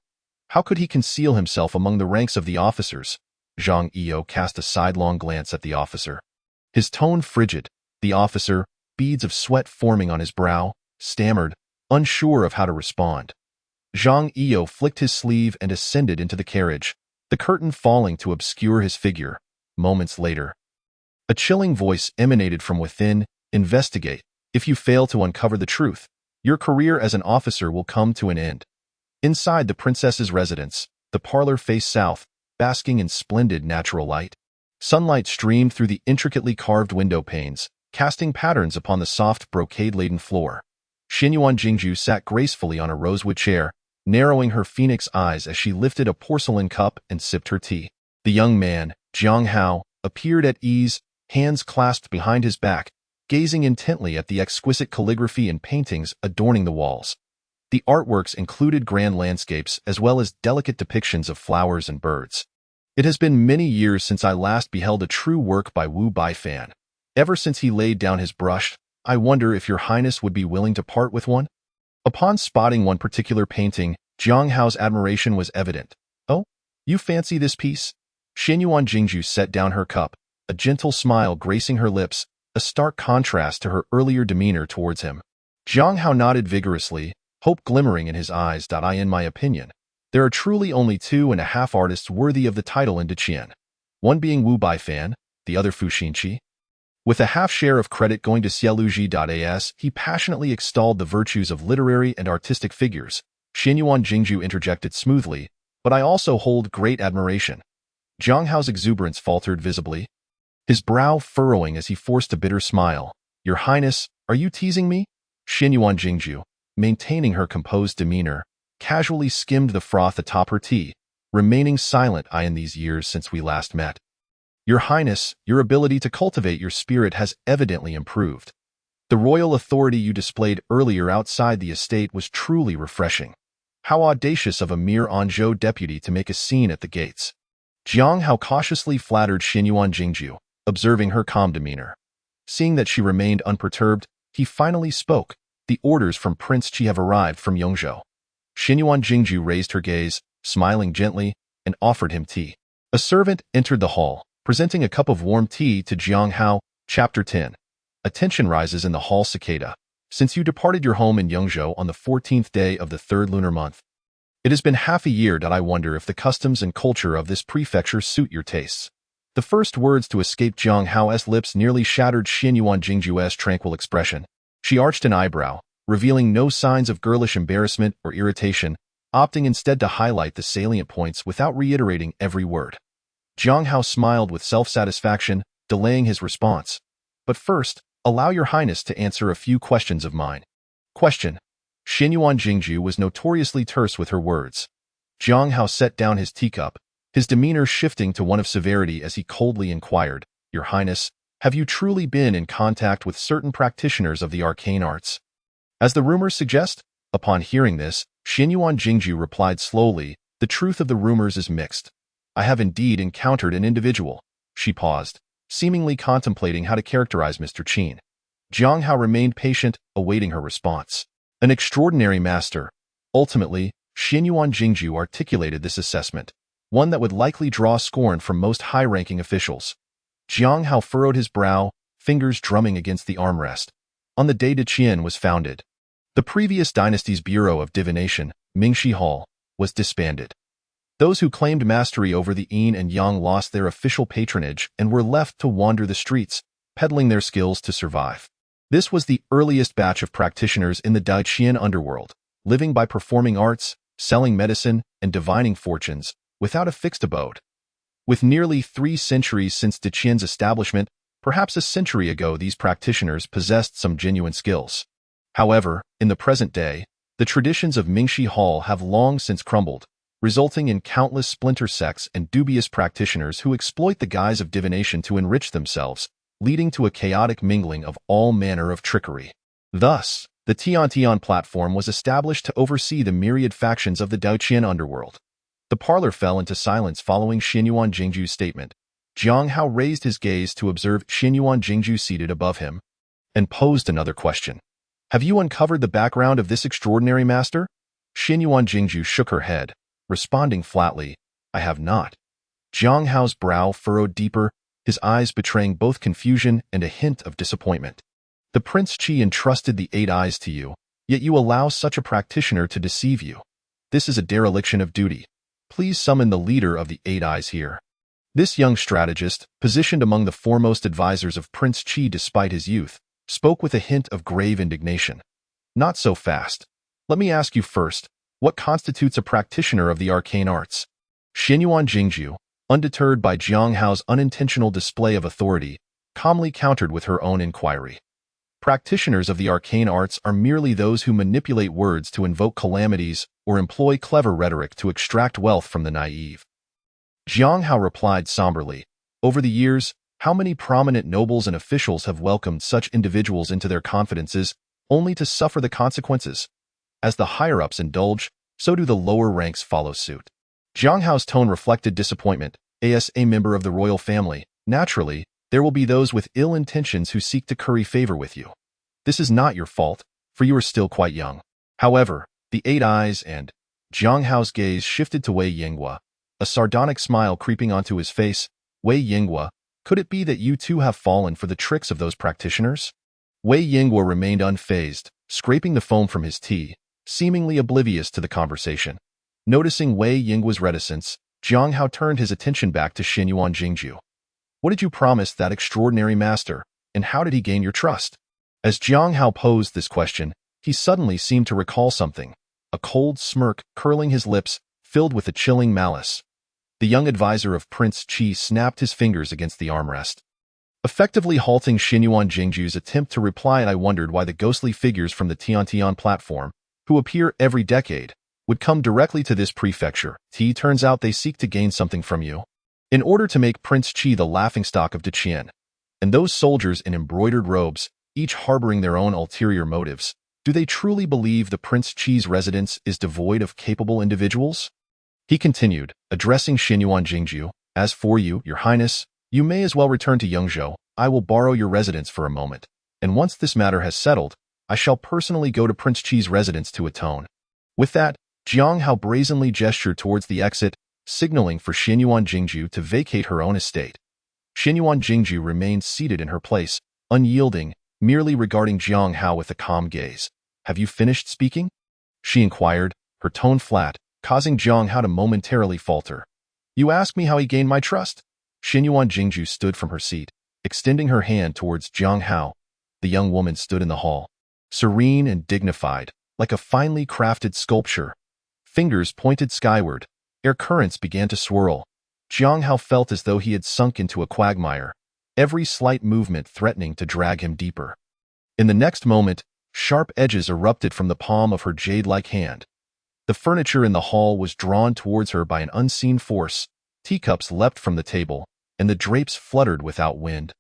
How could he conceal himself among the ranks of the officers?" Zhang Yi cast a sidelong glance at the officer. His tone frigid, the officer, beads of sweat forming on his brow, stammered, unsure of how to respond. Zhang Yi flicked his sleeve and ascended into the carriage, the curtain falling to obscure his figure. Moments later, a chilling voice emanated from within, "Investigate. If you fail to uncover the truth, your career as an officer will come to an end." Inside the princess's residence, the parlor faced south, basking in splendid natural light. Sunlight streamed through the intricately carved window panes, casting patterns upon the soft brocade-laden floor. Xinyuan Jingju sat gracefully on a rosewood chair, narrowing her phoenix eyes as she lifted a porcelain cup and sipped her tea. The young man, Jiang Hao, appeared at ease, hands clasped behind his back, gazing intently at the exquisite calligraphy and paintings adorning the walls. The artworks included grand landscapes as well as delicate depictions of flowers and birds. "It has been many years since I last beheld a true work by Wu Baifan. Ever since he laid down his brush, I wonder if your highness would be willing to part with one?" Upon spotting one particular painting, Jiang Hao's admiration was evident. "Oh, you fancy this piece?" Xinyuan Jingju set down her cup, a gentle smile gracing her lips, a stark contrast to her earlier demeanor towards him. Jiang Hao nodded vigorously, hope glimmering in his eyes. In my opinion, there are truly only 2.5 artists worthy of the title in Deqian, one being Wu Baifan, the other Fu Xinqi. With a half share of credit going to Xieluji.as, he passionately extolled the virtues of literary and artistic figures. Xinyuan Jingju interjected smoothly, but I also hold great admiration. Jiang Hao's exuberance faltered visibly, his brow furrowing as he forced a bitter smile. Your Highness, are you teasing me? Xinyuan Jingju, maintaining her composed demeanor, casually skimmed the froth atop her tea, remaining silent in these years since we last met. Your Highness, your ability to cultivate your spirit has evidently improved. The royal authority you displayed earlier outside the estate was truly refreshing. How audacious of a mere Anzhou deputy to make a scene at the gates. Jiang Hao cautiously flattered Xinyuan Jingju, observing her calm demeanor. Seeing that she remained unperturbed, he finally spoke. The orders from Prince Qi have arrived from Yongzhou. Xinyuan Jingju raised her gaze, smiling gently, and offered him tea. A servant entered the hall, presenting a cup of warm tea to Jiang Hao. Chapter 10. Attention rises in the hall. Cicada. Since you departed your home in Yongzhou on the 14th day of the 3rd lunar month, it has been half a year. I wonder if the customs and culture of this prefecture suit your tastes. The first words to escape Jiang Hao's lips nearly shattered Xinyuan Jingju's tranquil expression. She arched an eyebrow, revealing no signs of girlish embarrassment or irritation, opting instead to highlight the salient points without reiterating every word. Jiang Hao smiled with self-satisfaction, delaying his response. But first, allow your Highness to answer a few questions of mine. Question. Xinyuan Jingju was notoriously terse with her words. Jiang Hao set down his teacup, his demeanor shifting to one of severity as he coldly inquired, Your Highness, have you truly been in contact with certain practitioners of the arcane arts? As the rumors suggest? Upon hearing this, Xinyuan Jingju replied slowly, The truth of the rumors is mixed. I have indeed encountered an individual. She paused, seemingly contemplating how to characterize Mr. Qin. Jiang Hao remained patient, awaiting her response. An extraordinary master. Ultimately, Xinyuan Jingju articulated this assessment, one that would likely draw scorn from most high-ranking officials. Jiang Hao furrowed his brow, fingers drumming against the armrest. On the day Deqian was founded, the previous dynasty's Bureau of Divination, Mingxi Hall, was disbanded. Those who claimed mastery over the yin and yang lost their official patronage and were left to wander the streets, peddling their skills to survive. This was the earliest batch of practitioners in the Daqian underworld, living by performing arts, selling medicine, and divining fortunes, without a fixed abode. With nearly 3 centuries since Deqian's establishment, perhaps a century ago these practitioners possessed some genuine skills. However, in the present day, the traditions of Mingxi Hall have long since crumbled, resulting in countless splinter sects and dubious practitioners who exploit the guise of divination to enrich themselves, leading to a chaotic mingling of all manner of trickery. Thus, the Tiantian platform was established to oversee the myriad factions of the Daqian underworld. The parlor fell into silence following Xinyuan Jingju's statement. Jiang Hao raised his gaze to observe Xinyuan Jingju seated above him, and posed another question. Have you uncovered the background of this extraordinary master? Xinyuan Jingju shook her head, responding flatly, I have not. Jiang Hao's brow furrowed deeper, his eyes betraying both confusion and a hint of disappointment. The Prince Qi entrusted the 8 eyes to you, yet you allow such a practitioner to deceive you. This is a dereliction of duty. Please summon the leader of the 8 eyes here. This young strategist, positioned among the foremost advisors of Prince Qi despite his youth, spoke with a hint of grave indignation. Not so fast. Let me ask you first, what constitutes a practitioner of the arcane arts? Xinyuan Jingju, undeterred by Jiang Hao's unintentional display of authority, calmly countered with her own inquiry. Practitioners of the arcane arts are merely those who manipulate words to invoke calamities or employ clever rhetoric to extract wealth from the naive. Jiang Hao replied somberly, Over the years, how many prominent nobles and officials have welcomed such individuals into their confidences, only to suffer the consequences? As the higher-ups indulge, so do the lower ranks follow suit. Jiang Hao's tone reflected disappointment. As a member of the royal family, naturally, there will be those with ill intentions who seek to curry favor with you. This is not your fault, for you are still quite young. However, the 8 eyes and Jiang Hao's gaze shifted to Wei Yinghua, a sardonic smile creeping onto his face. Wei Yinghua, Could it be that you too have fallen for the tricks of those practitioners? Wei Yingguo remained unfazed, scraping the foam from his tea, seemingly oblivious to the conversation. Noticing Wei Yingguo's reticence, Jiang Hao turned his attention back to Xinyuan Jingju. What did you promise that extraordinary master, and how did he gain your trust? As Jiang Hao posed this question, he suddenly seemed to recall something, a cold smirk curling his lips, filled with a chilling malice. The young advisor of Prince Qi snapped his fingers against the armrest, effectively halting Xinyuan Jingju's attempt to reply. I wondered why the ghostly figures from the Tiantian platform, who appear every decade, would come directly to this prefecture. Turns out they seek to gain something from you, in order to make Prince Qi the laughingstock of Deqian. And those soldiers in embroidered robes, each harboring their own ulterior motives, do they truly believe the Prince Qi's residence is devoid of capable individuals? He continued, addressing Xinyuan Jingju, as for you, your highness, you may as well return to Yongzhou. I will borrow your residence for a moment, and once this matter has settled, I shall personally go to Prince Qi's residence to atone. With that, Jiang Hao brazenly gestured towards the exit, signaling for Xinyuan Jingju to vacate her own estate. Xinyuan Jingju remained seated in her place, unyielding, merely regarding Jiang Hao with a calm gaze. Have you finished speaking? She inquired, her tone flat, causing Jiang Hao to momentarily falter. You ask me how he gained my trust? Xinyuan Jingju stood from her seat, extending her hand towards Jiang Hao. The young woman stood in the hall, serene and dignified, like a finely crafted sculpture. Fingers pointed skyward, air currents began to swirl. Jiang Hao felt as though he had sunk into a quagmire, every slight movement threatening to drag him deeper. In the next moment, sharp edges erupted from the palm of her jade-like hand. The furniture in the hall was drawn towards her by an unseen force, teacups leapt from the table, and the drapes fluttered without wind.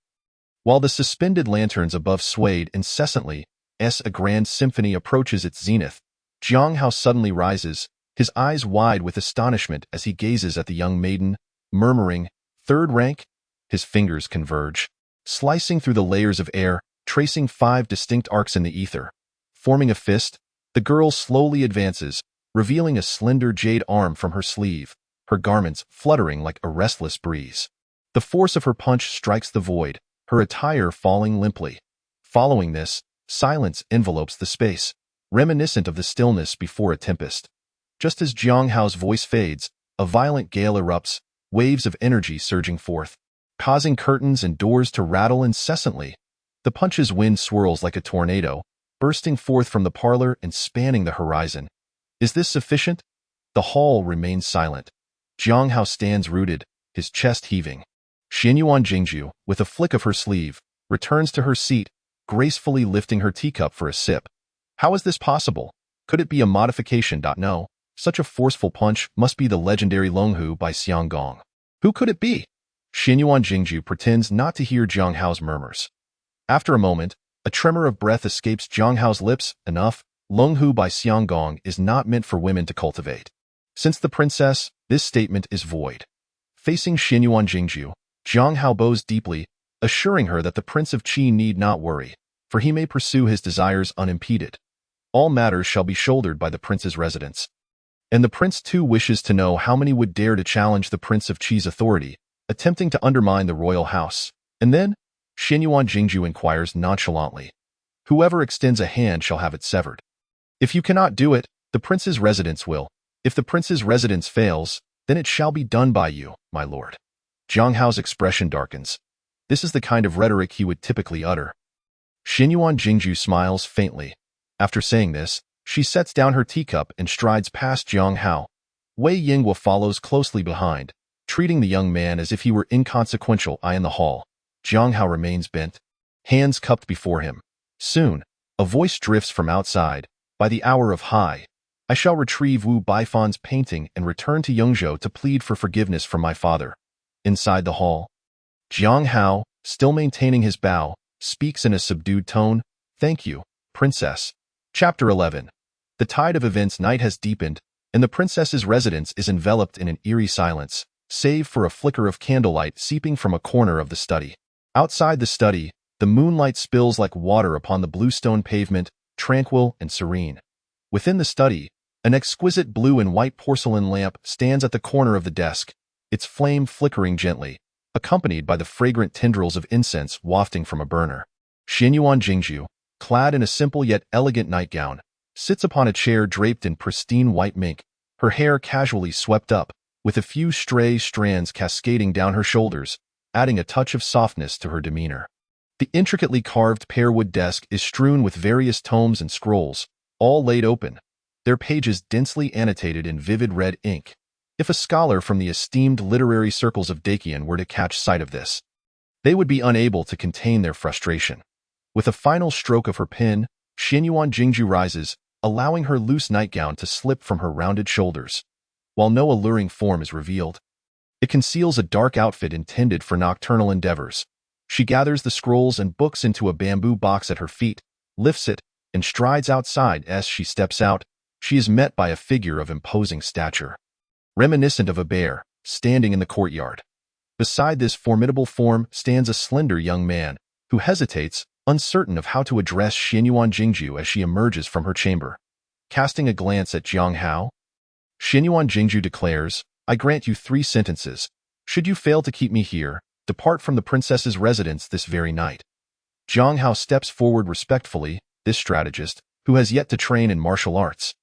While the suspended lanterns above swayed incessantly, as a grand symphony approaches its zenith, Jiang Hao suddenly rises, his eyes wide with astonishment as he gazes at the young maiden, murmuring, "Third rank?" His fingers converge, slicing through the layers of air, tracing 5 distinct arcs in the ether. Forming a fist, the girl slowly advances, revealing a slender jade arm from her sleeve, her garments fluttering like a restless breeze. The force of her punch strikes the void, her attire falling limply. Following this, silence envelopes the space, reminiscent of the stillness before a tempest. Just as Jiang Hao's voice fades, a violent gale erupts, waves of energy surging forth, causing curtains and doors to rattle incessantly. The punch's wind swirls like a tornado, bursting forth from the parlor and spanning the horizon. Is this sufficient? The hall remains silent. Jiang Hao stands rooted, his chest heaving. Xinyuan Jingju, with a flick of her sleeve, returns to her seat, gracefully lifting her teacup for a sip. How is this possible? Could it be a modification? No. Such a forceful punch must be the legendary Longhu by Xiang Gong. Who could it be? Xinyuan Jingju pretends not to hear Jiang Hao's murmurs. After a moment, a tremor of breath escapes Jiang Hao's lips. Enough. Longhu by Xiang Gong is not meant for women to cultivate. Since the princess, this statement is void. Facing Xinyuan Jingju, Jiang Hao bows deeply, assuring her that the Prince of Qi need not worry, for he may pursue his desires unimpeded. All matters shall be shouldered by the prince's residence. And the prince too wishes to know how many would dare to challenge the Prince of Qi's authority, attempting to undermine the royal house. And then, Xinyuan Jingju inquires nonchalantly. Whoever extends a hand shall have it severed. If you cannot do it, the prince's residence will. If the prince's residence fails, then it shall be done by you, my lord. Jiang Hao's expression darkens. This is the kind of rhetoric he would typically utter. Xinyuan Jingju smiles faintly. After saying this, she sets down her teacup and strides past Jiang Hao. Wei Yingguo follows closely behind, treating the young man as if he were inconsequential. In the hall, Jiang Hao remains bent, hands cupped before him. Soon, a voice drifts from outside. By the hour of high, I shall retrieve Wu Baifan's painting and return to Yongzhou to plead for forgiveness from my father. Inside the hall, Jiang Hao, still maintaining his bow, speaks in a subdued tone. Thank you, princess. Chapter 11. The tide of events night has deepened, and the princess's residence is enveloped in an eerie silence, save for a flicker of candlelight seeping from a corner of the study. Outside the study, the moonlight spills like water upon the bluestone pavement, tranquil and serene. Within the study, an exquisite blue and white porcelain lamp stands at the corner of the desk, its flame flickering gently, accompanied by the fragrant tendrils of incense wafting from a burner. Xianyuan Jingju, clad in a simple yet elegant nightgown, sits upon a chair draped in pristine white mink, her hair casually swept up, with a few stray strands cascading down her shoulders, adding a touch of softness to her demeanor. The intricately carved pearwood desk is strewn with various tomes and scrolls, all laid open, their pages densely annotated in vivid red ink. If a scholar from the esteemed literary circles of Dakian were to catch sight of this, they would be unable to contain their frustration. With a final stroke of her pen, Xianyuan Jingju rises, allowing her loose nightgown to slip from her rounded shoulders. While no alluring form is revealed, it conceals a dark outfit intended for nocturnal endeavors. She gathers the scrolls and books into a bamboo box at her feet, lifts it, and strides outside. As she steps out, she is met by a figure of imposing stature, reminiscent of a bear, standing in the courtyard. Beside this formidable form stands a slender young man, who hesitates, uncertain of how to address Xianyuan Jingju as she emerges from her chamber. Casting a glance at Jiang Hao, Xianyuan Jingju declares, "I grant you 3 sentences. Should you fail to keep me here, depart from the princess's residence this very night." Jiang Hao steps forward respectfully, this strategist, who has yet to train in martial arts,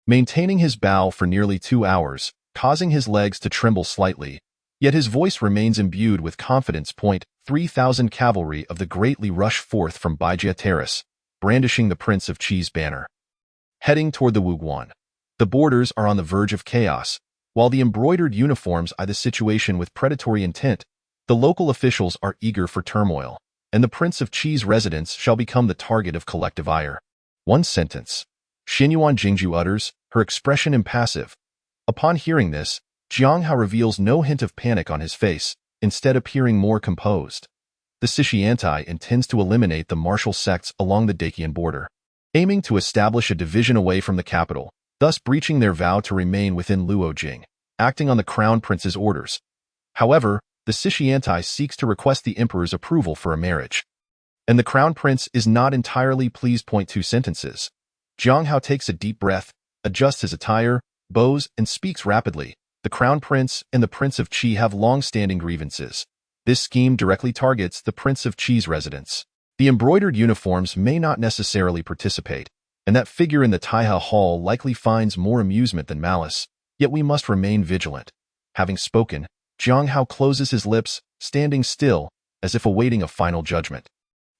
maintaining his bow for nearly 2 hours, causing his legs to tremble slightly, yet his voice remains imbued with confidence. 3,000 cavalry of the greatly rush forth from Baijia Terrace, brandishing the Prince of Qi's banner, heading toward the Wuguan. The borders are on the verge of chaos. While the embroidered uniforms eye the situation with predatory intent, the local officials are eager for turmoil, and the Prince of Qi's residence shall become the target of collective ire. 1 sentence. Xianyuan Jingju utters, her expression impassive. Upon hearing this, Jiang Hao reveals no hint of panic on his face, instead appearing more composed. The Sishiantai intends to eliminate the martial sects along the Dakian border, aiming to establish a division away from the capital, thus breaching their vow to remain within Luojing, acting on the Crown Prince's orders. However, the Sishiantai seeks to request the Emperor's approval for a marriage, and the Crown Prince is not entirely pleased. 2 sentences. Jiang Hao takes a deep breath, adjusts his attire, bows, and speaks rapidly. The Crown Prince and the Prince of Qi have long-standing grievances. This scheme directly targets the Prince of Qi's residence. The embroidered uniforms may not necessarily participate, and that figure in the Taiha Hall likely finds more amusement than malice, yet we must remain vigilant. Having spoken, Jiang Hao closes his lips, standing still, as if awaiting a final judgment.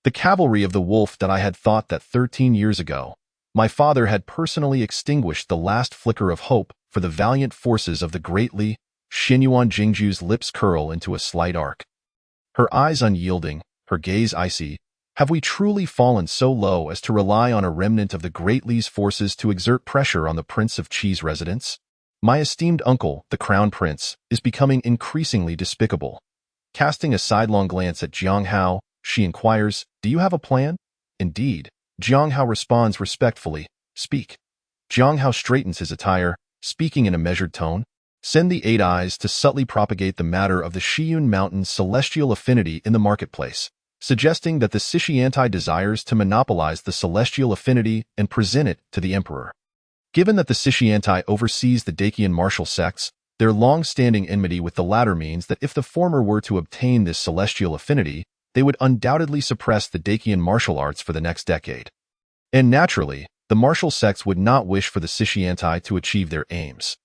The cavalry of the wolf that I had thought that 13 years ago, my father had personally extinguished the last flicker of hope for the valiant forces of the Great Li. Xianyuan Jingju's lips curl into a slight arc, her eyes unyielding, her gaze icy. Have we truly fallen so low as to rely on a remnant of the Great Li's forces to exert pressure on the Prince of Qi's residence? My esteemed uncle, the Crown Prince, is becoming increasingly despicable. Casting a sidelong glance at Jiang Hao, she inquires, "Do you have a plan?" "Indeed." Jiang Hao responds respectfully, "Speak." Jiang Hao straightens his attire, speaking in a measured tone. "Send the 8 Eyes to subtly propagate the matter of the Shiyun Mountain's celestial affinity in the marketplace, suggesting that the Sishiantai desires to monopolize the celestial affinity and present it to the Emperor. Given that the Sishiantai oversees the Dakian martial sects, their long-standing enmity with the latter means that if the former were to obtain this celestial affinity, they would undoubtedly suppress the Dakian martial arts for the next decade. And naturally, the martial sects would not wish for the Sishiantai to achieve their aims.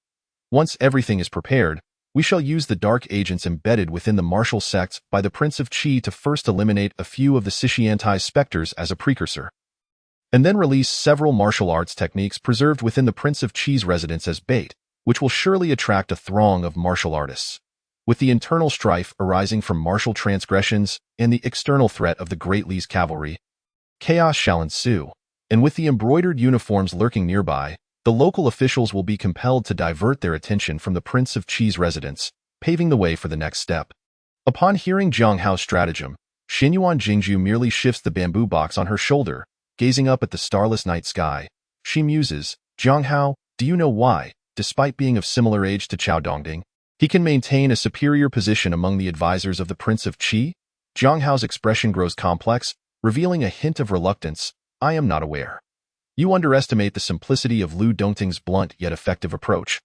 Once everything is prepared, we shall use the dark agents embedded within the martial sects by the Prince of Qi to first eliminate a few of the Sishiantai's specters as a precursor, and then release several martial arts techniques preserved within the Prince of Qi's residence as bait, which will surely attract a throng of martial artists. With the internal strife arising from martial transgressions and the external threat of the Great Li's cavalry, chaos shall ensue, and with the embroidered uniforms lurking nearby, the local officials will be compelled to divert their attention from the Prince of Qi's residence, paving the way for the next step. Upon hearing Jiang Hao's stratagem, Xianyuan Jingju merely shifts the bamboo box on her shoulder, gazing up at the starless night sky. She muses, "Jiang Hao, do you know why, despite being of similar age to Qiao Dongding, he can maintain a superior position among the advisors of the Prince of Qi?" Jiang Hao's expression grows complex, revealing a hint of reluctance. "I am not aware. You underestimate the simplicity of Lu Dongting's blunt yet effective approach,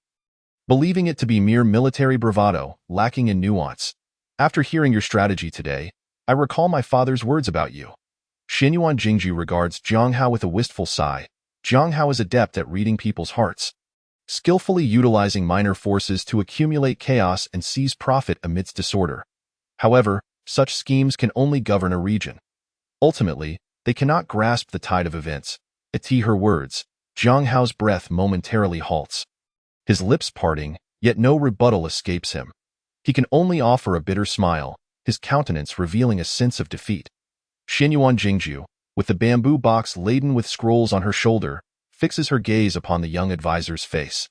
believing it to be mere military bravado, lacking in nuance." After hearing your strategy today, I recall my father's words about you. Xinyuan Jingju regards Jiang Hao with a wistful sigh. Jiang Hao is adept at reading people's hearts, skillfully utilizing minor forces to accumulate chaos and seize profit amidst disorder. However, such schemes can only govern a region. Ultimately, they cannot grasp the tide of events. At her words, Jiang Hao's breath momentarily halts. His lips parting, yet no rebuttal escapes him. He can only offer a bitter smile, his countenance revealing a sense of defeat. Xinyuan Jingju, with the bamboo box laden with scrolls on her shoulder, fixes her gaze upon the young advisor's face.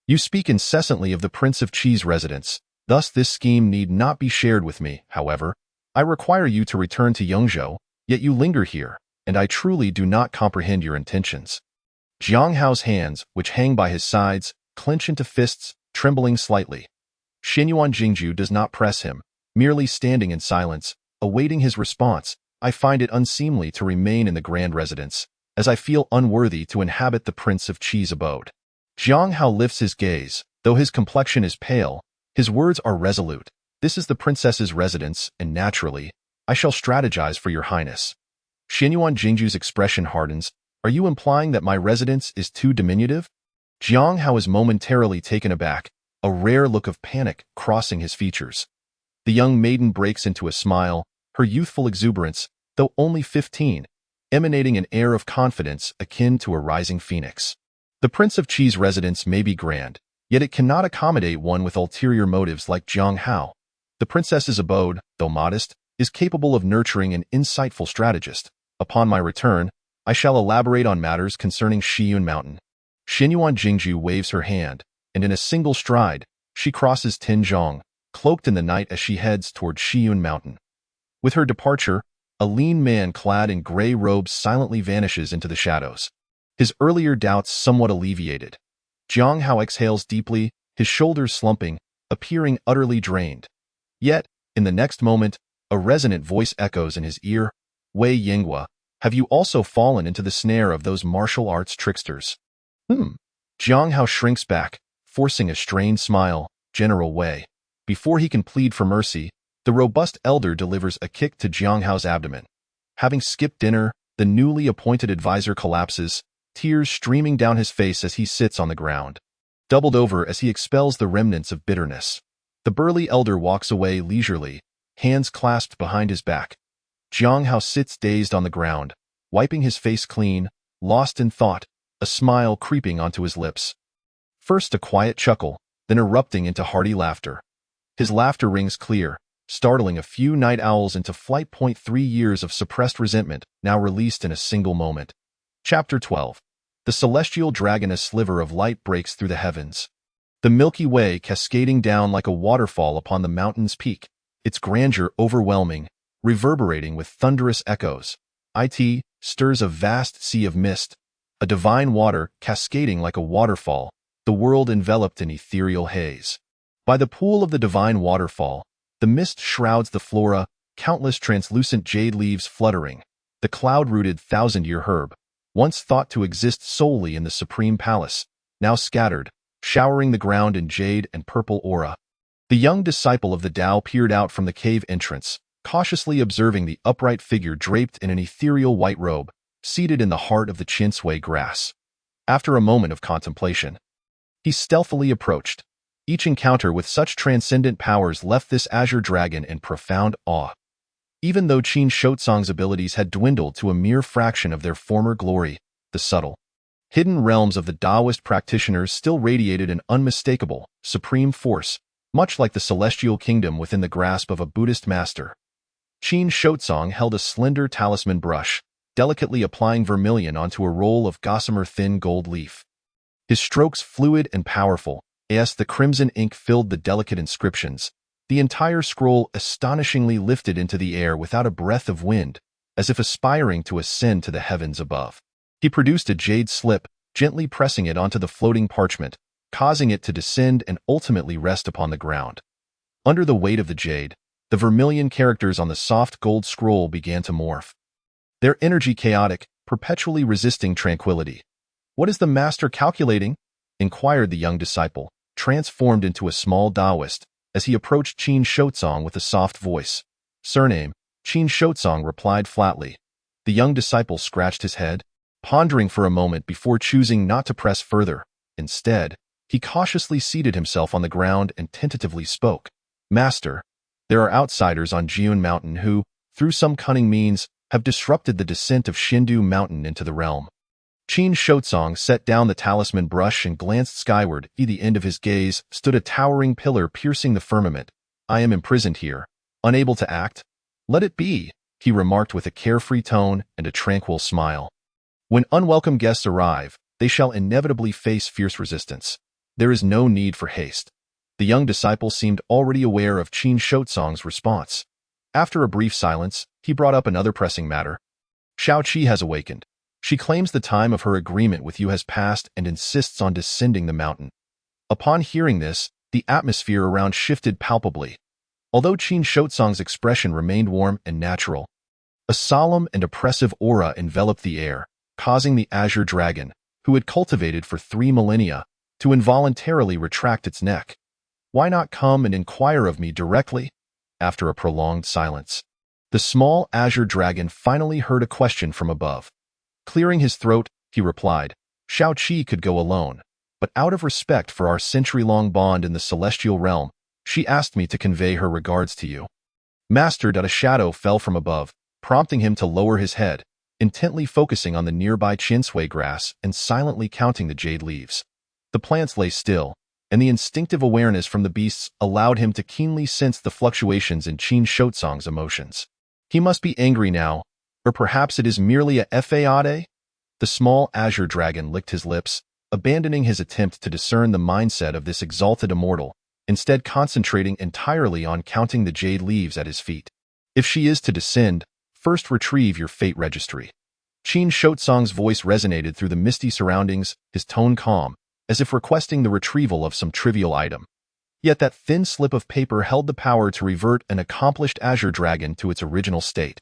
You speak incessantly of the Prince of Qi's residence, thus this scheme need not be shared with me. However, I require you to return to Yongzhou, yet you linger here, and I truly do not comprehend your intentions. Jiang Hao's hands, which hang by his sides, clench into fists, trembling slightly. Xinyuan Jingju does not press him, merely standing in silence, awaiting his response. I find it unseemly to remain in the grand residence, as I feel unworthy to inhabit the Prince of Qi's abode. Jiang Hao lifts his gaze. Though his complexion is pale, his words are resolute. This is the princess's residence, and naturally, I shall strategize for your highness. Xinyuan Jingju's expression hardens. Are you implying that my residence is too diminutive? Jiang Hao is momentarily taken aback, a rare look of panic crossing his features. The young maiden breaks into a smile, her youthful exuberance, though only 15, emanating an air of confidence akin to a rising phoenix. The Prince of Qi's residence may be grand, yet it cannot accommodate one with ulterior motives like Jiang Hao. The princess's abode, though modest, is capable of nurturing an insightful strategist. Upon my return, I shall elaborate on matters concerning Shiyun Mountain. Xinyuan Jingju waves her hand, and in a single stride, she crosses Tinzhong, cloaked in the night as she heads toward Shiyun Mountain. With her departure, a lean man clad in gray robes silently vanishes into the shadows. His earlier doubts somewhat alleviated. Jiang Hao exhales deeply, his shoulders slumping, appearing utterly drained. Yet, in the next moment, a resonant voice echoes in his ear. Wei Yinghua, have you also fallen into the snare of those martial arts tricksters? Jiang Hao shrinks back, forcing a strained smile. General Wei. Before he can plead for mercy, the robust elder delivers a kick to Jiang Hao's abdomen. Having skipped dinner, the newly appointed advisor collapses, tears streaming down his face as he sits on the ground, doubled over as he expels the remnants of bitterness. The burly elder walks away leisurely, hands clasped behind his back. Jiang Hao sits dazed on the ground, wiping his face clean, lost in thought, a smile creeping onto his lips. First a quiet chuckle, then erupting into hearty laughter. His laughter rings clear, startling a few night owls into flight. 3 years of suppressed resentment, now released in a single moment. Chapter 12. The celestial dragon. A sliver of light breaks through the heavens. The Milky Way cascading down like a waterfall upon the mountain's peak, its grandeur overwhelming, reverberating with thunderous echoes. It stirs a vast sea of mist, a divine water cascading like a waterfall, the world enveloped in ethereal haze. By the pool of the divine waterfall, the mist shrouds the flora, countless translucent jade leaves fluttering, the cloud-rooted thousand-year herb, once thought to exist solely in the supreme palace, now scattered, showering the ground in jade and purple aura. The young disciple of the Tao peered out from the cave entrance, cautiously observing the upright figure draped in an ethereal white robe, seated in the heart of the Chinsui grass. After a moment of contemplation, he stealthily approached. Each encounter with such transcendent powers left this azure dragon in profound awe. Even though Qin Shotsong's abilities had dwindled to a mere fraction of their former glory, the subtle, hidden realms of the Taoist practitioners still radiated an unmistakable, supreme force, much like the celestial kingdom within the grasp of a Buddhist master. Qin Shotsong held a slender talisman brush, delicately applying vermilion onto a roll of gossamer thin gold leaf. His strokes fluid and powerful, as the crimson ink filled the delicate inscriptions, the entire scroll astonishingly lifted into the air without a breath of wind, as if aspiring to ascend to the heavens above. He produced a jade slip, gently pressing it onto the floating parchment, causing it to descend and ultimately rest upon the ground. Under the weight of the jade, the vermilion characters on the soft gold scroll began to morph, their energy chaotic, perpetually resisting tranquility. "What is the master calculating?" inquired the young disciple, transformed into a small Taoist, as he approached Qin Shotsong with a soft voice. Surname, Qin Shotsong replied flatly. The young disciple scratched his head, pondering for a moment before choosing not to press further. Instead, he cautiously seated himself on the ground and tentatively spoke. Master, there are outsiders on Jiun Mountain who, through some cunning means, have disrupted the descent of Shindu Mountain into the realm. Qin Shotsong set down the talisman brush and glanced skyward. At the end of his gaze stood a towering pillar piercing the firmament. I am imprisoned here, unable to act. Let it be, he remarked with a carefree tone and a tranquil smile. When unwelcome guests arrive, they shall inevitably face fierce resistance. There is no need for haste. The young disciple seemed already aware of Qin Shotsong's response. After a brief silence, he brought up another pressing matter. Xiao Qi has awakened. She claims the time of her agreement with you has passed and insists on descending the mountain. Upon hearing this, the atmosphere around shifted palpably. Although Qin Shotsong's expression remained warm and natural, a solemn and oppressive aura enveloped the air, causing the azure dragon, who had cultivated for 3 millennia, to involuntarily retract its neck. Why not come and inquire of me directly? After a prolonged silence, the small azure dragon finally heard a question from above. Clearing his throat, he replied, Xiao Qi could go alone, but out of respect for our century-long bond in the celestial realm, she asked me to convey her regards to you. Master. A shadow fell from above, prompting him to lower his head, intently focusing on the nearby chinsui grass and silently counting the jade leaves. The plants lay still, and the instinctive awareness from the beasts allowed him to keenly sense the fluctuations in Qin Shotsong's emotions. He must be angry now, or perhaps it is merely a fade? The small azure dragon licked his lips, abandoning his attempt to discern the mindset of this exalted immortal, instead concentrating entirely on counting the jade leaves at his feet. If she is to descend, first retrieve your fate registry. Qin Shotsong's voice resonated through the misty surroundings, his tone calm, as if requesting the retrieval of some trivial item. Yet that thin slip of paper held the power to revert an accomplished azure dragon to its original state,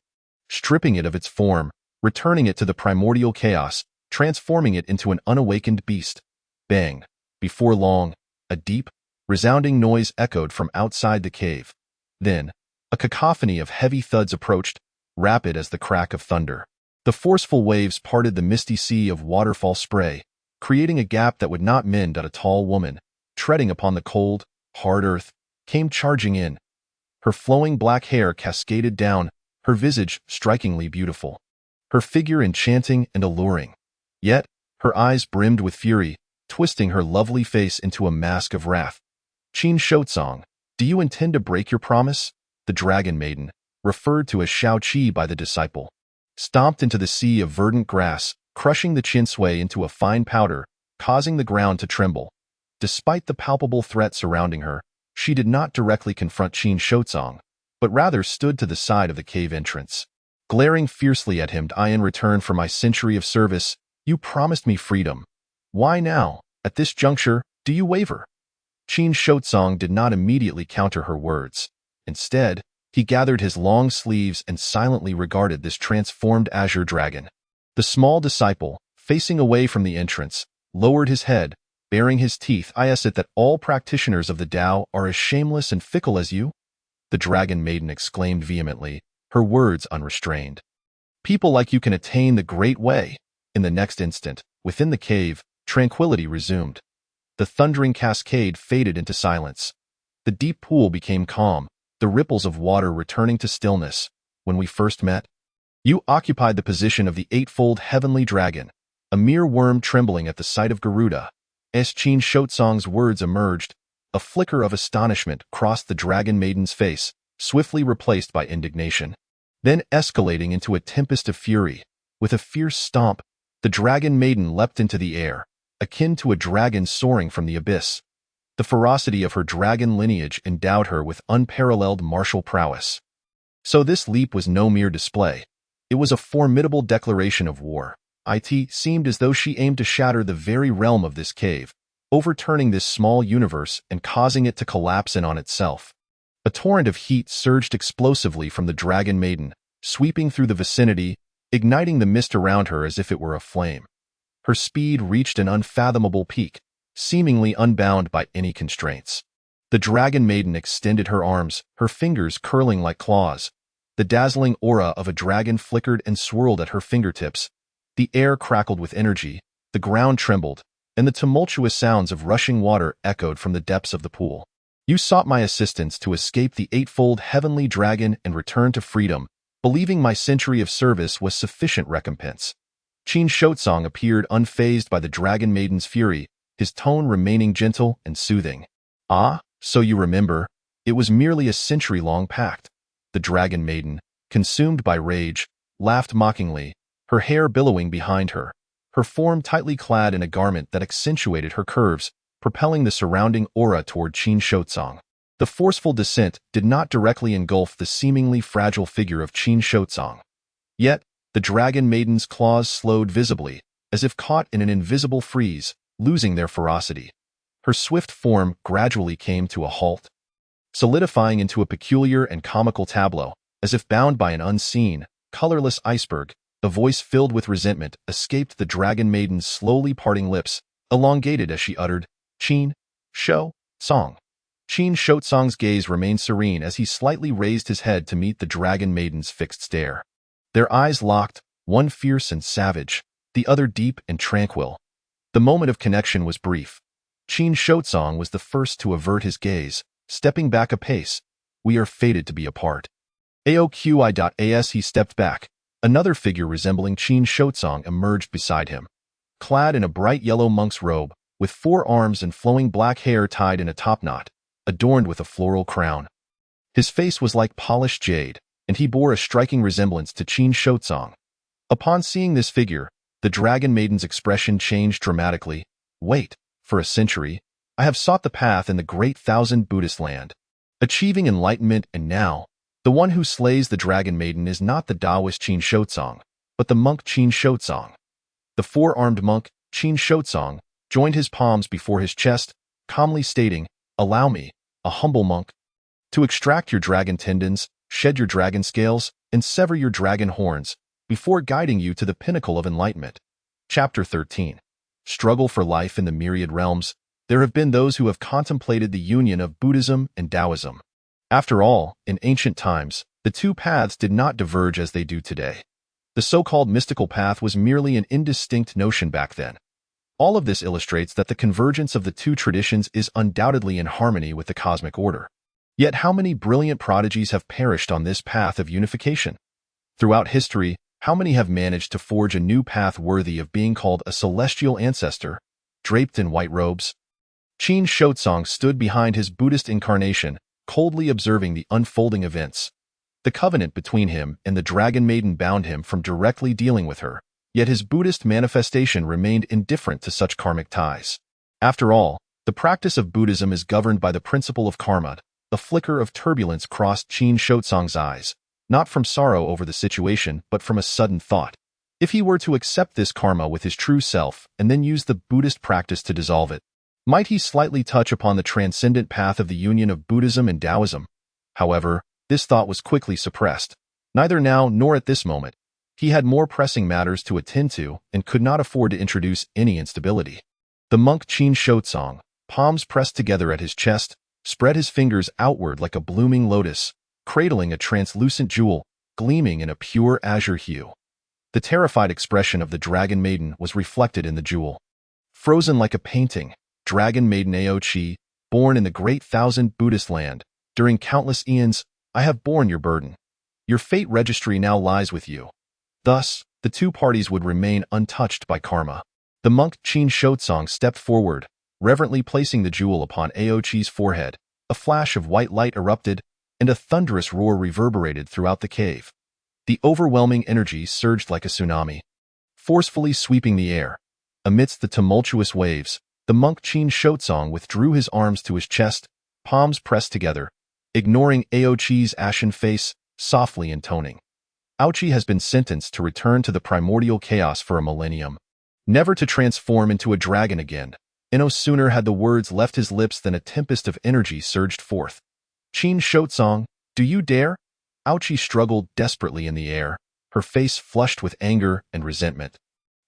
stripping it of its form, returning it to the primordial chaos, transforming it into an unawakened beast. Bang! Before long, a deep, resounding noise echoed from outside the cave. Then, a cacophony of heavy thuds approached, rapid as the crack of thunder. The forceful waves parted the misty sea of waterfall spray, creating a gap that would not mend. A tall woman, treading upon the cold, hard earth, came charging in. Her flowing black hair cascaded down, her visage strikingly beautiful, her figure enchanting and alluring. Yet, her eyes brimmed with fury, twisting her lovely face into a mask of wrath. Qin Shotsong, do you intend to break your promise? The dragon maiden, referred to as Xiao Qi by the disciple, stomped into the sea of verdant grass, crushing the chinsui into a fine powder, causing the ground to tremble. Despite the palpable threat surrounding her, she did not directly confront Qin Shotsong, but rather stood to the side of the cave entrance, glaring fiercely at him. In return for my century of service, you promised me freedom. Why now, at this juncture, do you waver? Qin Shotsong did not immediately counter her words. Instead, he gathered his long sleeves and silently regarded this transformed azure dragon. The small disciple, facing away from the entrance, lowered his head, baring his teeth. I assert that all practitioners of the Tao are as shameless and fickle as you? The dragon maiden exclaimed vehemently, her words unrestrained. People like you can attain the great way. In the next instant, within the cave, tranquility resumed. The thundering cascade faded into silence. The deep pool became calm, the ripples of water returning to stillness. When we first met, you occupied the position of the eightfold heavenly dragon, a mere worm trembling at the sight of Garuda. As Qin Shotsong's words emerged, a flicker of astonishment crossed the dragon maiden's face, swiftly replaced by indignation, then escalating into a tempest of fury. With a fierce stomp, the dragon maiden leapt into the air, akin to a dragon soaring from the abyss. The ferocity of her dragon lineage endowed her with unparalleled martial prowess. So this leap was no mere display. It was a formidable declaration of war. It seemed as though she aimed to shatter the very realm of this cave, overturning this small universe and causing it to collapse in on itself. A torrent of heat surged explosively from the dragon maiden, sweeping through the vicinity, igniting the mist around her as if it were a flame. Her speed reached an unfathomable peak, seemingly unbound by any constraints. The dragon maiden extended her arms, her fingers curling like claws. The dazzling aura of a dragon flickered and swirled at her fingertips. The air crackled with energy, the ground trembled, and the tumultuous sounds of rushing water echoed from the depths of the pool. You sought my assistance to escape the eightfold heavenly dragon and return to freedom, believing my century of service was sufficient recompense. Qin Shotsong appeared unfazed by the dragon maiden's fury, his tone remaining gentle and soothing. Ah, so you remember, it was merely a century-long pact. The dragon maiden, consumed by rage, laughed mockingly, her hair billowing behind her, her form tightly clad in a garment that accentuated her curves, propelling the surrounding aura toward Qin Shotsong. The forceful descent did not directly engulf the seemingly fragile figure of Qin Shotsong. Yet, the dragon maiden's claws slowed visibly, as if caught in an invisible freeze, losing their ferocity. Her swift form gradually came to a halt, solidifying into a peculiar and comical tableau, as if bound by an unseen, colorless iceberg. A voice filled with resentment escaped the dragon maiden's slowly parting lips, elongated as she uttered, "Qin Shotsong." Qin Shotsong's gaze remained serene as he slightly raised his head to meet the dragon maiden's fixed stare. Their eyes locked, one fierce and savage, the other deep and tranquil. The moment of connection was brief. Qin Shotsong was the first to avert his gaze, stepping back a pace. We are fated to be apart. AOQI.as he stepped back. Another figure resembling Qin Shotsong emerged beside him. Clad in a bright yellow monk's robe, with 4 arms and flowing black hair tied in a topknot, adorned with a floral crown. His face was like polished jade, and he bore a striking resemblance to Qin Shotsong. Upon seeing this figure, the dragon maiden's expression changed dramatically. Wait, for a century, I have sought the path in the great thousand Buddhist land, achieving enlightenment, and now, the one who slays the dragon maiden is not the Taoist Qin Shotsong, but the monk Qin Shotsong. The 4-armed monk, Qin Shotsong, joined his palms before his chest, calmly stating, "Allow me, a humble monk, to extract your dragon tendons, shed your dragon scales, and sever your dragon horns, before guiding you to the pinnacle of enlightenment." Chapter 13. Struggle for life in the myriad realms. There have been those who have contemplated the union of Buddhism and Taoism. After all, in ancient times, the two paths did not diverge as they do today. The so-called mystical path was merely an indistinct notion back then. All of this illustrates that the convergence of the two traditions is undoubtedly in harmony with the cosmic order. Yet how many brilliant prodigies have perished on this path of unification? Throughout history, how many have managed to forge a new path worthy of being called a celestial ancestor, draped in white robes? Qin Shotsong stood behind his Buddhist incarnation, coldly observing the unfolding events. The covenant between him and the dragon maiden bound him from directly dealing with her, yet his Buddhist manifestation remained indifferent to such karmic ties. After all, the practice of Buddhism is governed by the principle of karma. A flicker of turbulence crossed Qin Shotsong's eyes, not from sorrow over the situation but from a sudden thought. If he were to accept this karma with his true self and then use the Buddhist practice to dissolve it, might he slightly touch upon the transcendent path of the union of Buddhism and Taoism? However, this thought was quickly suppressed. Neither now nor at this moment. He had more pressing matters to attend to and could not afford to introduce any instability. The monk Qin Shotsong, palms pressed together at his chest, spread his fingers outward like a blooming lotus, cradling a translucent jewel, gleaming in a pure azure hue. The terrified expression of the dragon maiden was reflected in the jewel. Frozen like a painting, dragon maiden Aochi, born in the great thousand Buddhist land, during countless eons, I have borne your burden. Your fate registry now lies with you. Thus, the two parties would remain untouched by karma. The monk Qin Shotsong stepped forward, reverently placing the jewel upon Aochi's forehead. A flash of white light erupted, and a thunderous roar reverberated throughout the cave. The overwhelming energy surged like a tsunami, forcefully sweeping the air. Amidst the tumultuous waves, the monk Qin Shotsong withdrew his arms to his chest, palms pressed together, ignoring Aochi's ashen face, softly intoning. Aochi has been sentenced to return to the primordial chaos for a millennium, never to transform into a dragon again. And no sooner had the words left his lips than a tempest of energy surged forth. Qin Shotsong, do you dare? Aochi struggled desperately in the air, her face flushed with anger and resentment,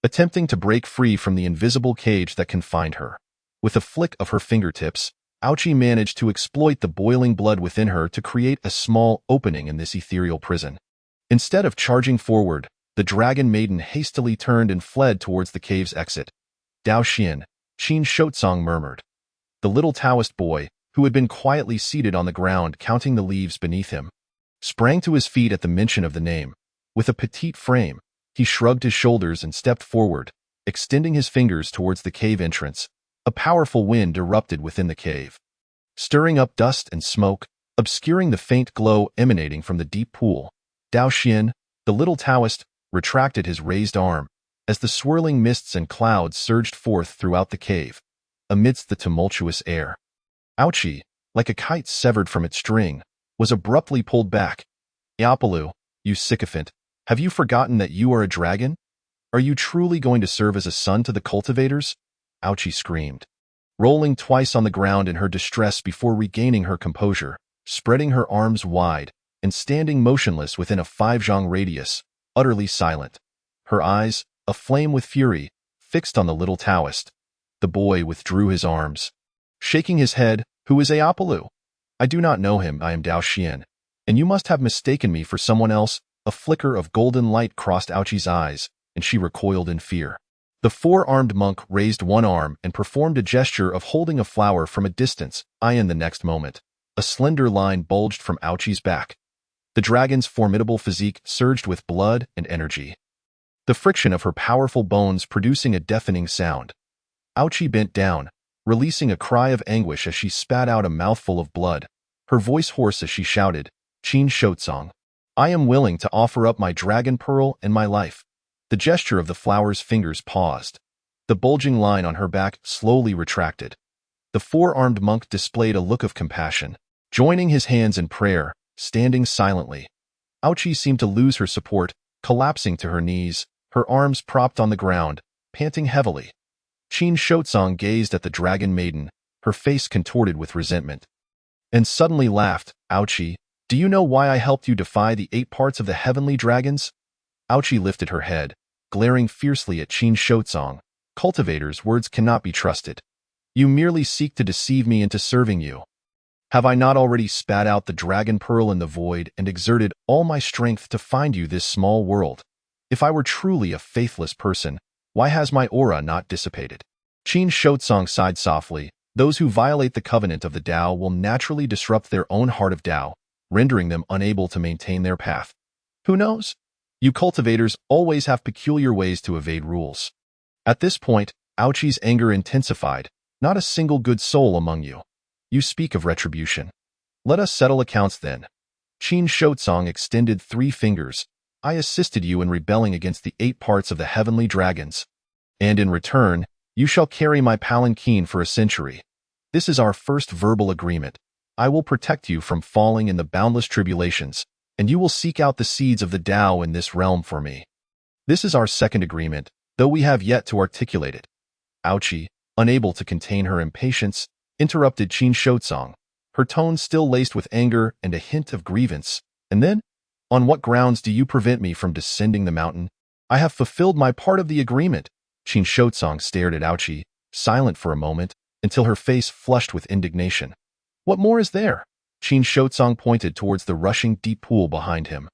attempting to break free from the invisible cage that confined her. With a flick of her fingertips, Ouchi managed to exploit the boiling blood within her to create a small opening in this ethereal prison. Instead of charging forward, the dragon maiden hastily turned and fled towards the cave's exit. Dao Xian, Qin Shotsong murmured. The little Taoist boy, who had been quietly seated on the ground counting the leaves beneath him, sprang to his feet at the mention of the name. With a petite frame, he shrugged his shoulders and stepped forward, extending his fingers towards the cave entrance. A powerful wind erupted within the cave, stirring up dust and smoke, obscuring the faint glow emanating from the deep pool. Dao Xian, the little Taoist, retracted his raised arm as the swirling mists and clouds surged forth throughout the cave, amidst the tumultuous air. Ouchi, like a kite severed from its string, was abruptly pulled back. Iapalu, you sycophant, have you forgotten that you are a dragon? Are you truly going to serve as a son to the cultivators? Ouchi screamed, rolling twice on the ground in her distress before regaining her composure, spreading her arms wide, and standing motionless within a 5-zhang radius, utterly silent. Her eyes, aflame with fury, fixed on the little Taoist. The boy withdrew his arms, shaking his head. Who is Iapalu? I do not know him. I am Dao Xian, and you must have mistaken me for someone else. A flicker of golden light crossed Ouchi's eyes, and she recoiled in fear. The 4-armed monk raised one arm and performed a gesture of holding a flower from a distance. In the next moment, a slender line bulged from Ouchi's back. The dragon's formidable physique surged with blood and energy, the friction of her powerful bones producing a deafening sound. Ouchi bent down, releasing a cry of anguish as she spat out a mouthful of blood, her voice hoarse as she shouted, Qin Shotsong, I am willing to offer up my dragon pearl and my life. The gesture of the flower's fingers paused. The bulging line on her back slowly retracted. The 4-armed monk displayed a look of compassion, joining his hands in prayer, standing silently. Ouchi seemed to lose her support, collapsing to her knees, her arms propped on the ground, panting heavily. Qin Shotsong gazed at the dragon maiden, her face contorted with resentment, and suddenly laughed. Ouchi, do you know why I helped you defy the 8 parts of the heavenly dragons? Ouchi lifted her head, glaring fiercely at Qin Shotsong. Cultivators' words cannot be trusted. You merely seek to deceive me into serving you. Have I not already spat out the dragon pearl in the void and exerted all my strength to find you this small world? If I were truly a faithless person, why has my aura not dissipated? Qin Shotsong sighed softly. Those who violate the covenant of the Tao will naturally disrupt their own heart of Tao, rendering them unable to maintain their path. Who knows? You cultivators always have peculiar ways to evade rules. At this point, Ouchi's anger intensified. Not a single good soul among you. You speak of retribution. Let us settle accounts then. Qin Shotsong extended 3 fingers. I assisted you in rebelling against the 8 parts of the heavenly dragons. And in return, you shall carry my palanquin for a century. This is our first verbal agreement. I will protect you from falling in the boundless tribulations, and you will seek out the seeds of the Tao in this realm for me. This is our second agreement, though we have yet to articulate it. Ouchi, unable to contain her impatience, interrupted Qin Shotsong, her tone still laced with anger and a hint of grievance. And then? On what grounds do you prevent me from descending the mountain? I have fulfilled my part of the agreement. Qin Shotsong stared at Ouchi, silent for a moment, until her face flushed with indignation. What more is there? Qin Shotsong pointed towards the rushing deep pool behind him,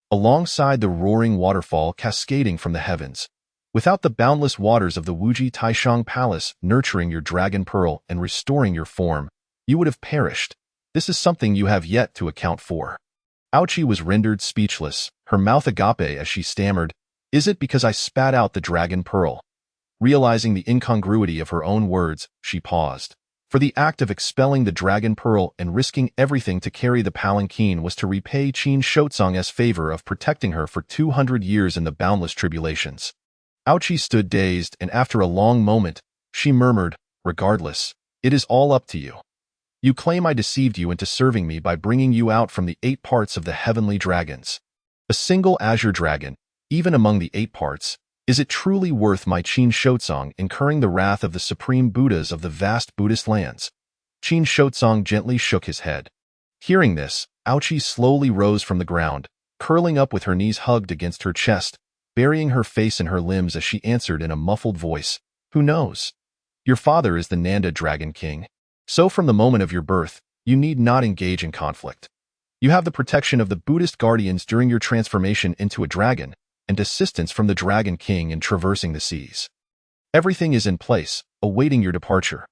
alongside the roaring waterfall cascading from the heavens. Without the boundless waters of the Wuji Taishang Palace nurturing your dragon pearl and restoring your form, you would have perished. This is something you have yet to account for. Ouchi was rendered speechless, her mouth agape as she stammered, Is it because I spat out the dragon pearl? Realizing the incongruity of her own words, she paused. For the act of expelling the dragon pearl and risking everything to carry the palanquin was to repay Qin Shotsong's favor of protecting her for 200 years in the boundless tribulations. Ouchi stood dazed, and after a long moment, she murmured, Regardless, it is all up to you. You claim I deceived you into serving me by bringing you out from the 8 parts of the heavenly dragons. A single azure dragon, even among the 8 parts, is it truly worth my Qin Shotsong incurring the wrath of the supreme Buddhas of the vast Buddhist lands? Qin Shotsong gently shook his head. Hearing this, Ouchi slowly rose from the ground, curling up with her knees hugged against her chest, burying her face in her limbs as she answered in a muffled voice, Who knows? Your father is the Nanda Dragon King. So from the moment of your birth, you need not engage in conflict. You have the protection of the Buddhist guardians during your transformation into a dragon, and assistance from the Dragon King in traversing the seas. Everything is in place, awaiting your departure.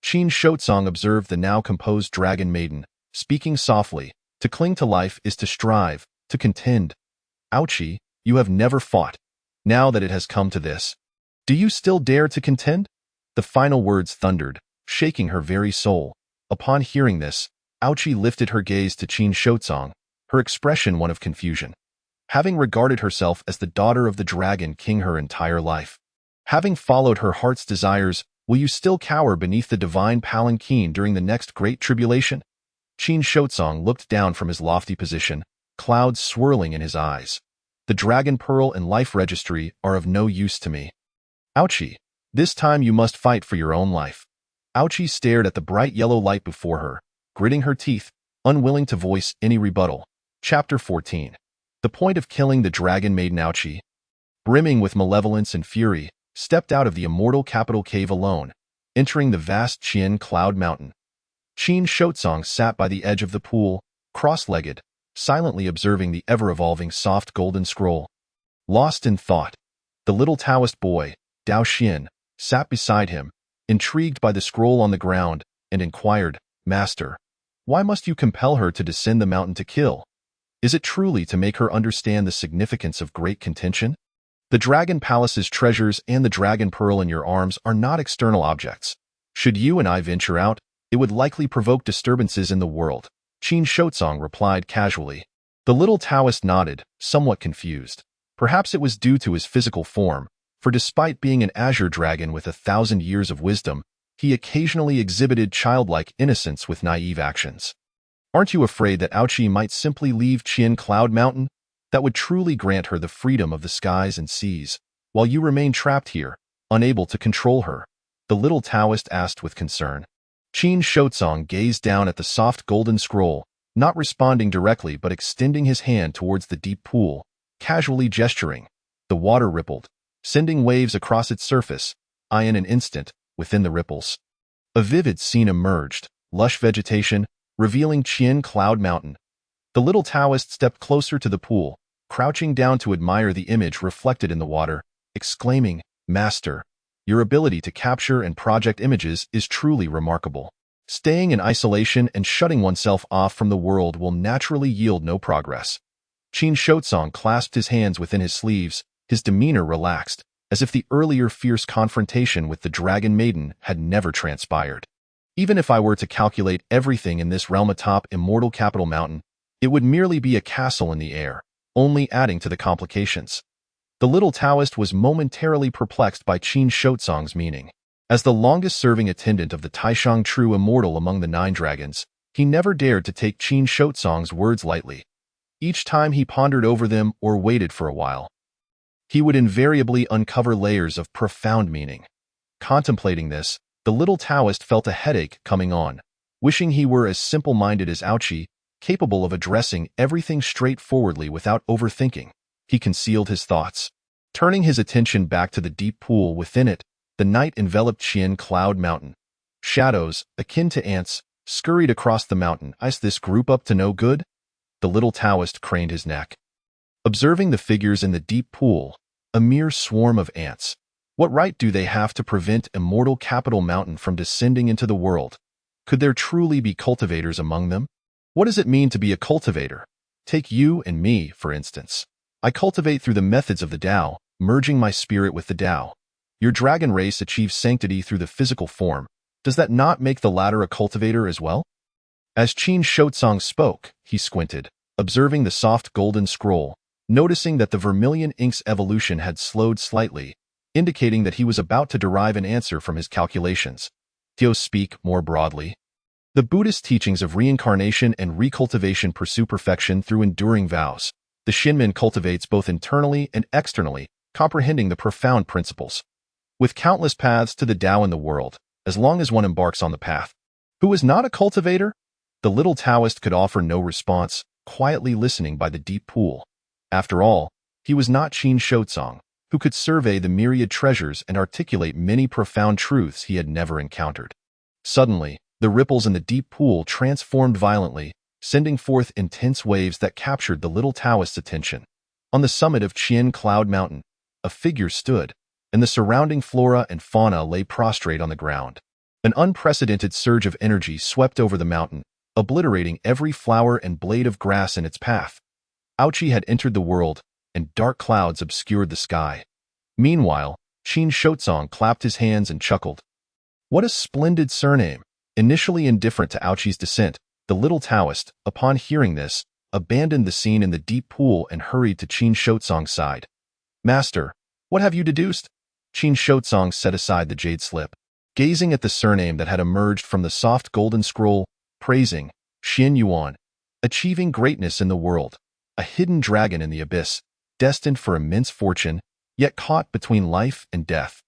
Qin Shotsong observed the now composed dragon maiden, speaking softly. To cling to life is to strive, to contend. Ouchie, you have never fought. Now that it has come to this, do you still dare to contend? The final words thundered, shaking her very soul. Upon hearing this, Ouchie lifted her gaze to Qin Shotsong, her expression one of confusion. Having regarded herself as the daughter of the Dragon King her entire life, having followed her heart's desires, will you still cower beneath the divine palanquin during the next great tribulation? Qin Shotsong looked down from his lofty position, clouds swirling in his eyes. The Dragon Pearl and Life Registry are of no use to me. Ouchie, this time you must fight for your own life. Ouchie stared at the bright yellow light before her, gritting her teeth, unwilling to voice any rebuttal. Chapter 14. The point of killing the Dragon Maiden. Ouchie, brimming with malevolence and fury, stepped out of the immortal capital cave alone, entering the vast Qian Cloud Mountain. Qin Shotsong sat by the edge of the pool, cross-legged, silently observing the ever-evolving soft golden scroll. Lost in thought, the little Taoist boy, Dao Xian, sat beside him, intrigued by the scroll on the ground, and inquired, Master, why must you compel her to descend the mountain to kill? Is it truly to make her understand the significance of great contention? The Dragon Palace's treasures and the Dragon Pearl in your arms are not external objects. Should you and I venture out, it would likely provoke disturbances in the world, Qin Shotsong replied casually. The little Taoist nodded, somewhat confused. Perhaps it was due to his physical form, for despite being an azure dragon with 1,000 years of wisdom, he occasionally exhibited childlike innocence with naive actions. Aren't you afraid that Ouchie might simply leave Qian Cloud Mountain? That would truly grant her the freedom of the skies and seas, while you remain trapped here, unable to control her, the little Taoist asked with concern. Qin Shotsong gazed down at the soft golden scroll, not responding directly but extending his hand towards the deep pool, casually gesturing. The water rippled, sending waves across its surface. In an instant, within the ripples, a vivid scene emerged, lush vegetation, revealing Qian Cloud Mountain. The little Taoist stepped closer to the pool, crouching down to admire the image reflected in the water, exclaiming, Master, your ability to capture and project images is truly remarkable. Staying in isolation and shutting oneself off from the world will naturally yield no progress. Qin Shotsong clasped his hands within his sleeves, his demeanor relaxed, as if the earlier fierce confrontation with the Dragon Maiden had never transpired. Even if I were to calculate everything in this realm atop Immortal Capital Mountain, it would merely be a castle in the air, only adding to the complications. The little Taoist was momentarily perplexed by Qin Shotsong's meaning. As the longest-serving attendant of the Taishang True Immortal among the 9 dragons, he never dared to take Qin Shotsong's words lightly. Each time he pondered over them or waited for a while, he would invariably uncover layers of profound meaning. Contemplating this, the little Taoist felt a headache coming on, wishing he were as simple-minded as Ouchie, capable of addressing everything straightforwardly without overthinking. He concealed his thoughts. Turning his attention back to the deep pool within it, the night enveloped Qian Cloud Mountain. Shadows, akin to ants, scurried across the mountain. Is this group up to no good? The little Taoist craned his neck, observing the figures in the deep pool, a mere swarm of ants. What right do they have to prevent Immortal Capital Mountain from descending into the world? Could there truly be cultivators among them? What does it mean to be a cultivator? Take you and me, for instance. I cultivate through the methods of the Tao, merging my spirit with the Tao. Your dragon race achieves sanctity through the physical form. Does that not make the latter a cultivator as well? As Qin Shotsong spoke, he squinted, observing the soft golden scroll, noticing that the vermilion ink's evolution had slowed slightly, indicating that he was about to derive an answer from his calculations. To speak more broadly, the Buddhist teachings of reincarnation and recultivation pursue perfection through enduring vows. The Shinmin cultivates both internally and externally, comprehending the profound principles. With countless paths to the Tao in the world, as long as one embarks on the path. Who is not a cultivator? The little Taoist could offer no response, quietly listening by the deep pool. After all, he was not Qin Shotsong, who could survey the myriad treasures and articulate many profound truths he had never encountered. Suddenly, The ripples in the deep pool transformed violently, sending forth intense waves that captured the little Taoist's attention. On the summit of Qian Cloud Mountain, a figure stood, and the surrounding flora and fauna lay prostrate on the ground. An unprecedented surge of energy swept over the mountain, obliterating every flower and blade of grass in its path. Aoqi had entered the world, and dark clouds obscured the sky. Meanwhile, Qin Shouzong clapped his hands and chuckled. What a splendid surname! Initially indifferent to Aoqi's descent, the little Taoist, upon hearing this, abandoned the scene in the deep pool and hurried to Qin Shouzong's side. Master, what have you deduced? Qin Shouzong set aside the jade slip, gazing at the surname that had emerged from the soft golden scroll, praising Xin Yuan, achieving greatness in the world, a hidden dragon in the abyss, destined for immense fortune, yet caught between life and death.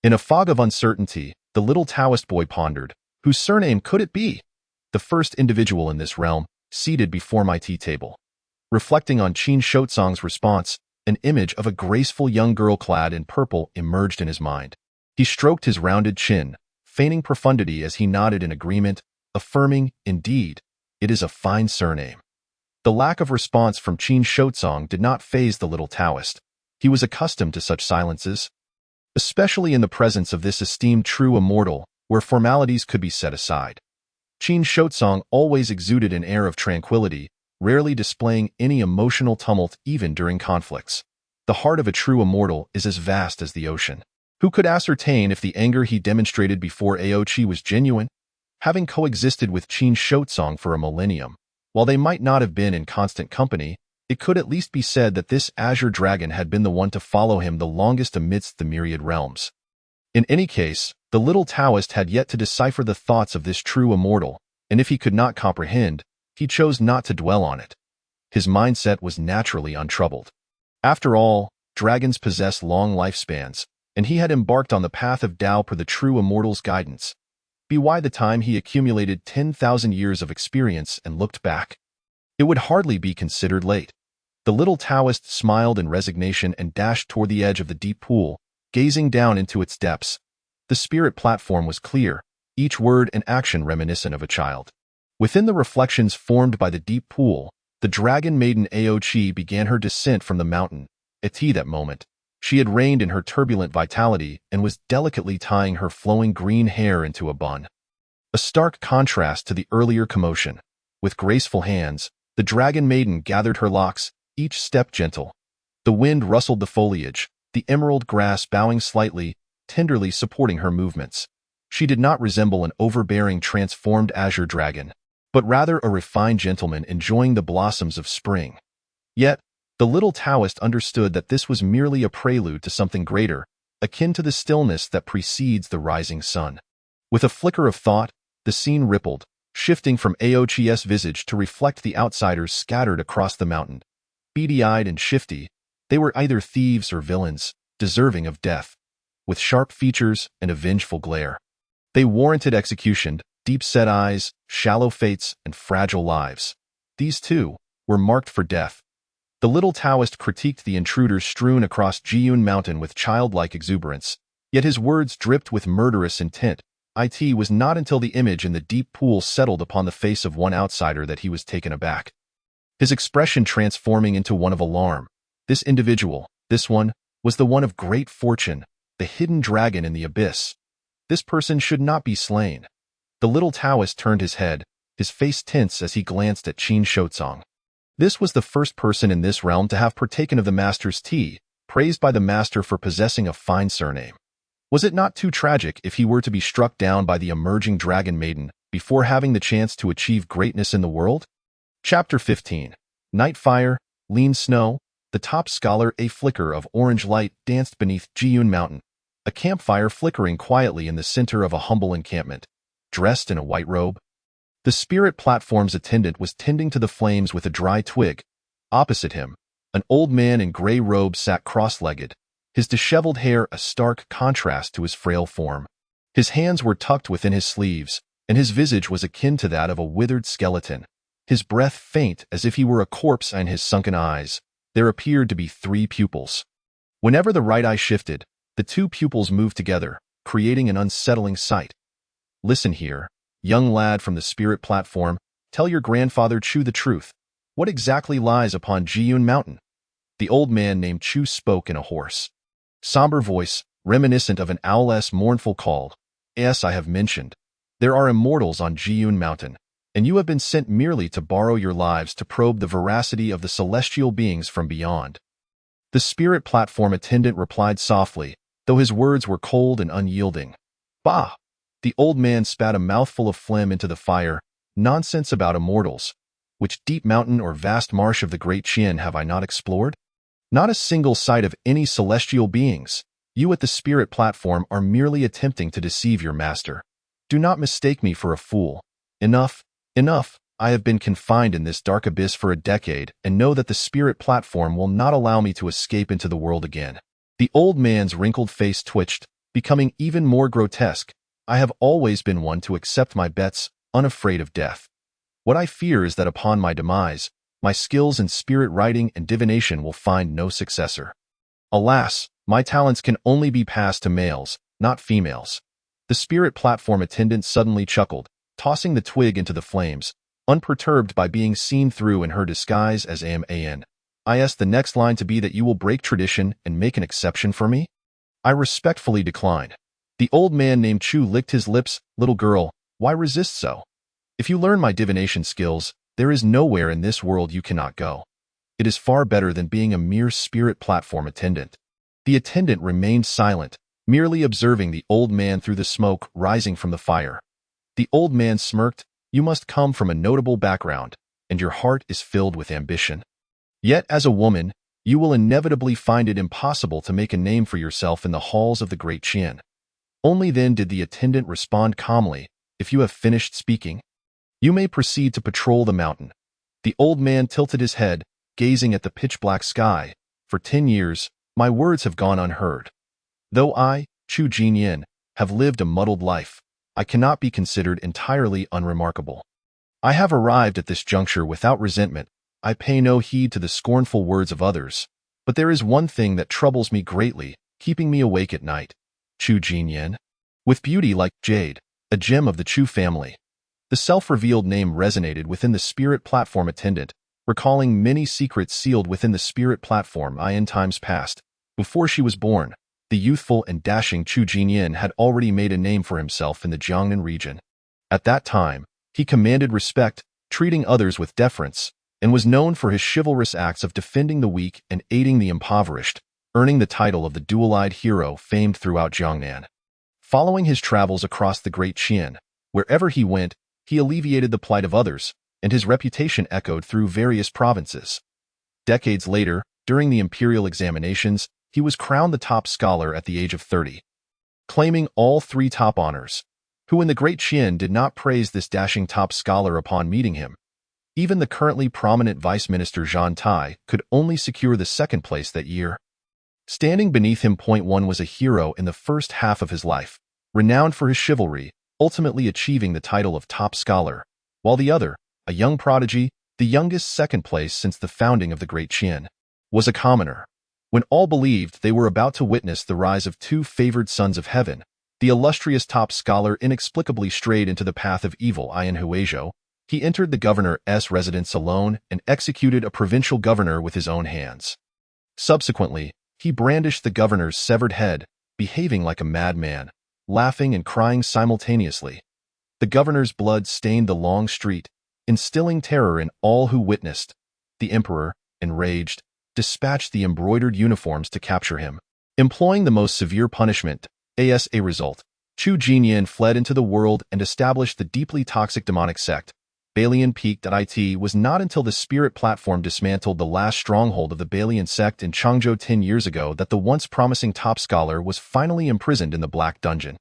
In a fog of uncertainty, the little Taoist boy pondered, whose surname could it be? The first individual in this realm, seated before my tea table. Reflecting on Qin Shouzong's response, an image of a graceful young girl clad in purple emerged in his mind. He stroked his rounded chin, feigning profundity as he nodded in agreement, affirming, indeed, it is a fine surname. The lack of response from Qin Shouzong did not faze the little Taoist. He was accustomed to such silences, especially in the presence of this esteemed true immortal, where formalities could be set aside. Qin Shouzong always exuded an air of tranquility, rarely displaying any emotional tumult even during conflicts. The heart of a true immortal is as vast as the ocean. Who could ascertain if the anger he demonstrated before Aoqi was genuine? Having coexisted with Qin Shouzong for a millennium, while they might not have been in constant company, it could at least be said that this azure dragon had been the one to follow him the longest amidst the myriad realms. In any case, the little Taoist had yet to decipher the thoughts of this true immortal, and if he could not comprehend, he chose not to dwell on it. His mindset was naturally untroubled. After all, dragons possess long lifespans, and he had embarked on the path of Tao per the true immortal's guidance. By the time he accumulated 10,000 years of experience and looked back, it would hardly be considered late. The little Taoist smiled in resignation and dashed toward the edge of the deep pool, gazing down into its depths. The spirit platform was clear, each word and action reminiscent of a child. Within the reflections formed by the deep pool, the dragon maiden Aoqi began her descent from the mountain. At that moment, she had reigned in her turbulent vitality and was delicately tying her flowing green hair into a bun. A stark contrast to the earlier commotion. With graceful hands, the dragon maiden gathered her locks, each step gentle. The wind rustled the foliage, the emerald grass bowing slightly, tenderly supporting her movements. She did not resemble an overbearing transformed azure dragon, but rather a refined gentleman enjoying the blossoms of spring. Yet, the little Taoist understood that this was merely a prelude to something greater, akin to the stillness that precedes the rising sun. With a flicker of thought, the scene rippled, shifting from Aoqi's visage to reflect the outsiders scattered across the mountain. Beady-eyed and shifty, they were either thieves or villains, deserving of death. With sharp features and a vengeful glare, they warranted execution. Deep-set eyes, shallow fates, and fragile lives. These, too, were marked for death. The little Taoist critiqued the intruders strewn across Jiyun Mountain with childlike exuberance, yet his words dripped with murderous intent. It was not until the image in the deep pool settled upon the face of one outsider that he was taken aback. His expression transforming into one of alarm. This individual, this one, was the one of great fortune, the hidden dragon in the abyss. This person should not be slain. The little Taoist turned his head, his face tense as he glanced at Qin Shouzong. This was the first person in this realm to have partaken of the master's tea, praised by the master for possessing a fine surname. Was it not too tragic if he were to be struck down by the emerging dragon maiden before having the chance to achieve greatness in the world? Chapter 15. Nightfire, lean snow, the top scholar. A flicker of orange light danced beneath Jiyun Mountain, a campfire flickering quietly in the center of a humble encampment. Dressed in a white robe, the spirit platform's attendant was tending to the flames with a dry twig. Opposite him, an old man in gray robes sat cross-legged, his disheveled hair a stark contrast to his frail form. His hands were tucked within his sleeves, and his visage was akin to that of a withered skeleton. His breath faint as if he were a corpse, and his sunken eyes, there appeared to be 3 pupils. Whenever the right eye shifted, the 2 pupils moved together, creating an unsettling sight. Listen here, Young lad from the spirit platform, tell your grandfather Chu the truth. What exactly lies upon Jiyun Mountain? The old man named Chu spoke in a hoarse, somber voice, reminiscent of an owl's mournful call. As I have mentioned, there are immortals on Jiyun Mountain, and you have been sent merely to borrow your lives to probe the veracity of the celestial beings from beyond. The spirit platform attendant replied softly, though his words were cold and unyielding. Bah! The old man spat a mouthful of phlegm into the fire. Nonsense about immortals. Which deep mountain or vast marsh of the great Qian have I not explored? Not a single sight of any celestial beings. You at the spirit platform are merely attempting to deceive your master. Do not mistake me for a fool. Enough, enough. I have been confined in this dark abyss for a decade and know that the spirit platform will not allow me to escape into the world again. The old man's wrinkled face twitched, becoming even more grotesque. I have always been one to accept my bets, unafraid of death. What I fear is that upon my demise, my skills in spirit writing and divination will find no successor. Alas, my talents can only be passed to males, not females. The spirit platform attendant suddenly chuckled, tossing the twig into the flames, unperturbed by being seen through in her disguise as man. I ask the next line to be that you will break tradition and make an exception for me? I respectfully declined. The old man named Chu licked his lips. Little girl, why resist so? If you learn my divination skills, there is nowhere in this world you cannot go. It is far better than being a mere spirit platform attendant. The attendant remained silent, merely observing the old man through the smoke rising from the fire. The old man smirked. You must come from a notable background, and your heart is filled with ambition. Yet, as a woman, you will inevitably find it impossible to make a name for yourself in the halls of the great Qian. Only then did the attendant respond calmly, if you have finished speaking, you may proceed to patrol the mountain. The old man tilted his head, gazing at the pitch-black sky. For 10 years, my words have gone unheard. Though I, Chu Jinyin, have lived a muddled life, I cannot be considered entirely unremarkable. I have arrived at this juncture without resentment. I pay no heed to the scornful words of others. But there is one thing that troubles me greatly, keeping me awake at night. Chu Jinyin. With beauty like jade, a gem of the Chu family. The self-revealed name resonated within the spirit platform attendant, recalling many secrets sealed within the spirit platform in times past. Before she was born, the youthful and dashing Chu Jinyin had already made a name for himself in the Jiangnan region. At that time, he commanded respect, treating others with deference, and was known for his chivalrous acts of defending the weak and aiding the impoverished, earning the title of the dual-eyed hero famed throughout Jiangnan. Following his travels across the Great Qian, wherever he went, he alleviated the plight of others, and his reputation echoed through various provinces. Decades later, during the imperial examinations, he was crowned the top scholar at the age of 30, claiming all 3 top honors. Who in the Great Qian did not praise this dashing top scholar upon meeting him? Even the currently prominent Vice Minister Zhang Tai could only secure the 2nd place that year. Standing beneath him, one was a hero in the first half of his life, renowned for his chivalry, ultimately achieving the title of top scholar, while the other, a young prodigy, the youngest 2nd place since the founding of the Great Qian, was a commoner. When all believed they were about to witness the rise of 2 favored sons of heaven, the illustrious top scholar inexplicably strayed into the path of evil. In Huizhou, he entered the governor's residence alone and executed a provincial governor with his own hands. Subsequently, he brandished the governor's severed head, behaving like a madman, laughing and crying simultaneously. The governor's blood stained the long street, instilling terror in all who witnessed. The emperor, enraged, dispatched the embroidered uniforms to capture him. Employing the most severe punishment, as a result, Chu Jinyin fled into the world and established the deeply toxic demonic sect. Balian peaked at it was not until the spirit platform dismantled the last stronghold of the Balian sect in Changzhou 10 years ago that the once promising top scholar was finally imprisoned in the Black Dungeon.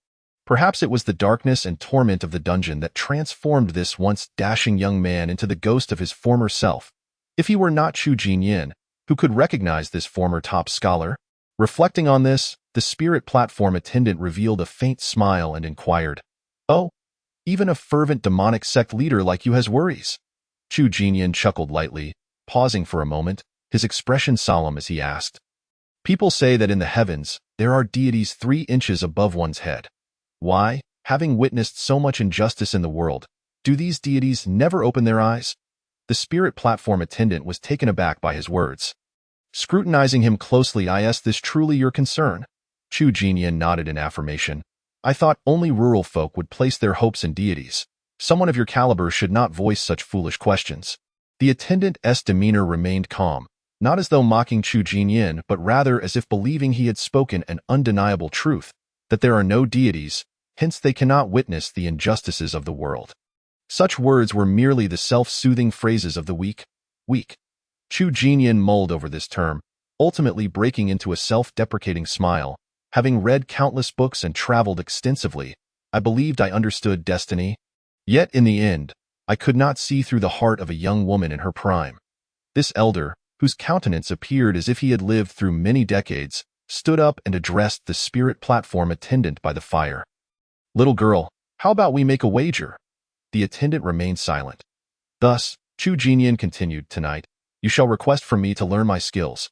Perhaps it was the darkness and torment of the dungeon that transformed this once dashing young man into the ghost of his former self. If he were not Chu Jinyin, who could recognize this former top scholar? Reflecting on this, the spirit platform attendant revealed a faint smile and inquired, "Oh, even a fervent demonic sect leader like you has worries?" Chu Jinyin chuckled lightly, pausing for a moment, his expression solemn as he asked, "People say that in the heavens, there are deities 3 inches above one's head. Why, Having witnessed so much injustice in the world, do these deities never open their eyes? The spirit platform attendant was taken aback by his words. Scrutinizing him closely, I asked, "This truly your concern?" Chu Jinyan nodded in affirmation. "I thought only rural folk would place their hopes in deities. Someone of your caliber should not voice such foolish questions." The attendant's demeanor remained calm, not as though mocking Chu Jinyan, but rather as if believing he had spoken an undeniable truth, that there are no deities, hence they cannot witness the injustices of the world. Such words were merely the self-soothing phrases of the weak. Chu Jinyan mulled over this term, ultimately breaking into a self-deprecating smile. Having read countless books and traveled extensively, I believed I understood destiny. Yet in the end, I could not see through the heart of a young woman in her prime. This elder, whose countenance appeared as if he had lived through many decades, stood up and addressed the spirit platform attendant by the fire. "Little girl, how about we make a wager?" The attendant remained silent. Thus, Chu Jinyan continued, "Tonight, you shall request from me to learn my skills."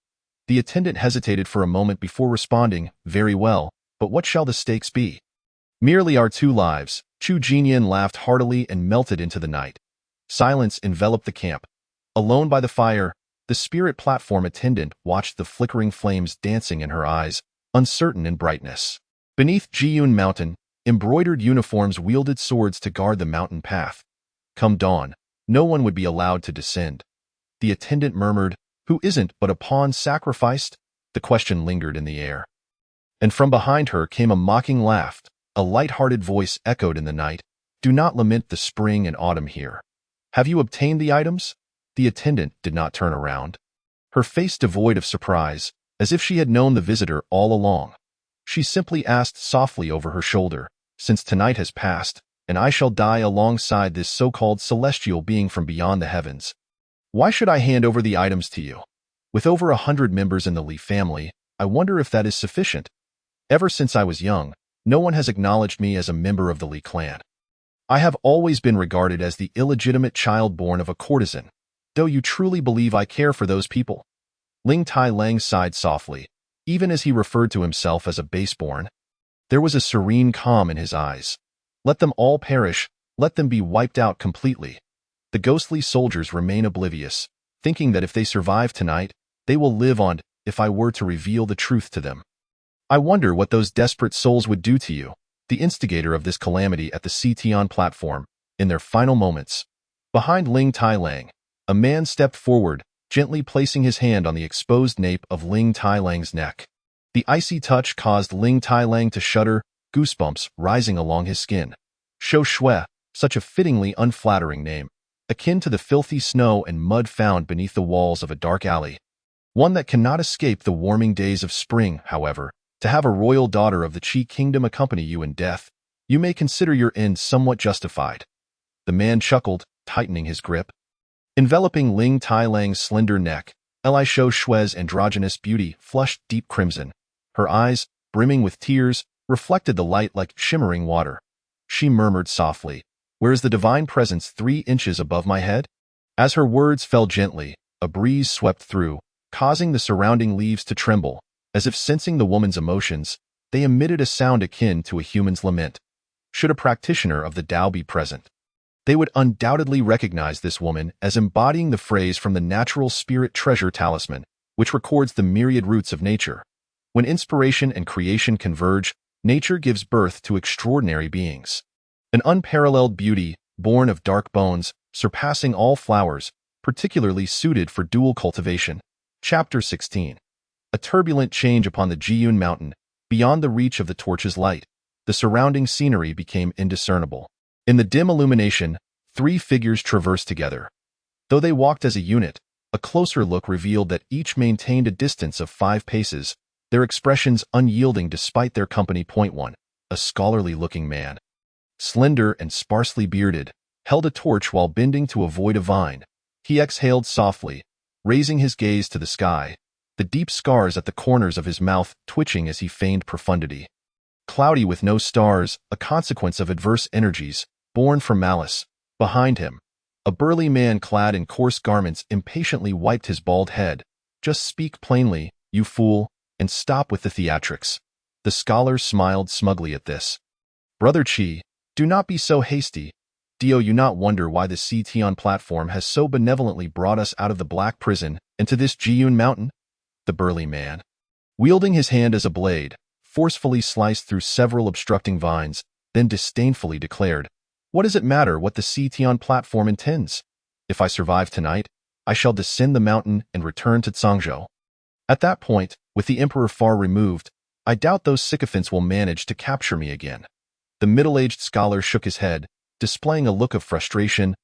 The attendant hesitated for a moment before responding, "Very well, but what shall the stakes be?" "Merely our 2 lives." Chu Jinyan laughed heartily and melted into the night. Silence enveloped the camp. Alone by the fire, the spirit platform attendant watched the flickering flames dancing in her eyes, uncertain in brightness. Beneath Jiyun Mountain, embroidered uniforms wielded swords to guard the mountain path. Come dawn, no one would be allowed to descend. The attendant murmured, "Who isn't but a pawn sacrificed?" The question lingered in the air. And from behind her came a mocking laugh. A light-hearted voice echoed in the night, "Do not lament the spring and autumn here. Have you obtained the items?" The attendant did not turn around, her face devoid of surprise, as if she had known the visitor all along. She simply asked softly over her shoulder, "Since tonight has passed, and I shall die alongside this so-called celestial being from beyond the heavens, why should I hand over the items to you? With over 100 members in the Li family, I wonder if that is sufficient. Ever since I was young, no one has acknowledged me as a member of the Li clan. I have always been regarded as the illegitimate child born of a courtesan. Though you truly believe I care for those people?" Ling Tai Lang sighed softly, even as he referred to himself as a baseborn. There was a serene calm in his eyes. Let them all perish, let them be wiped out completely. The ghostly soldiers remain oblivious, thinking that if they survive tonight, they will live on if I were to reveal the truth to them. I wonder what those desperate souls would do to you, the instigator of this calamity at the Citian platform, in their final moments. Behind Ling Tai Lang, a man stepped forward, gently placing his hand on the exposed nape of Ling Tai Lang's neck. The icy touch caused Ling Tai Lang to shudder, goosebumps rising along his skin. Shou Shui, such a fittingly unflattering name, akin to the filthy snow and mud found beneath the walls of a dark alley. One that cannot escape the warming days of spring, however. To have a royal daughter of the Qi kingdom accompany you in death, you may consider your end somewhat justified. The man chuckled, tightening his grip. Enveloping Ling Tai Lang's slender neck, Li Shou Shui's androgynous beauty flushed deep crimson. Her eyes, brimming with tears, reflected the light like shimmering water. She murmured softly, "Where is the divine presence 3 inches above my head?" As her words fell gently, a breeze swept through, causing the surrounding leaves to tremble. As if sensing the woman's emotions, they emitted a sound akin to a human's lament. Should a practitioner of the Tao be present, they would undoubtedly recognize this woman as embodying the phrase from the Natural Spirit Treasure Talisman, which records the myriad roots of nature. When inspiration and creation converge, nature gives birth to extraordinary beings. An unparalleled beauty, born of dark bones, surpassing all flowers, particularly suited for dual cultivation. Chapter 16. A turbulent change upon the Jiyun Mountain, beyond the reach of the torch's light. The surrounding scenery became indiscernible. In the dim illumination, 3 figures traversed together. Though they walked as a unit, a closer look revealed that each maintained a distance of 5 paces, their expressions unyielding despite their company. Point 1. A scholarly-looking man, slender and sparsely bearded, held a torch while bending to avoid a vine. He exhaled softly, raising his gaze to the sky, the deep scars at the corners of his mouth twitching as he feigned profundity. Cloudy with no stars, a consequence of adverse energies, born from malice. Behind him, a burly man clad in coarse garments impatiently wiped his bald head. "Just speak plainly, you fool, and stop with the theatrics." The scholar smiled smugly at this. Brother Qi, do not be so hasty. Do you not wonder why the Tian platform has so benevolently brought us out of the black prison and to this Jiyun mountain? The burly man, wielding his hand as a blade, forcefully sliced through several obstructing vines, then disdainfully declared, "What does it matter what the Tian platform intends? If I survive tonight, I shall descend the mountain and return to Cangzhou." At that point, with the emperor far removed, I doubt those sycophants will manage to capture me again. The middle-aged scholar shook his head, displaying a look of frustration.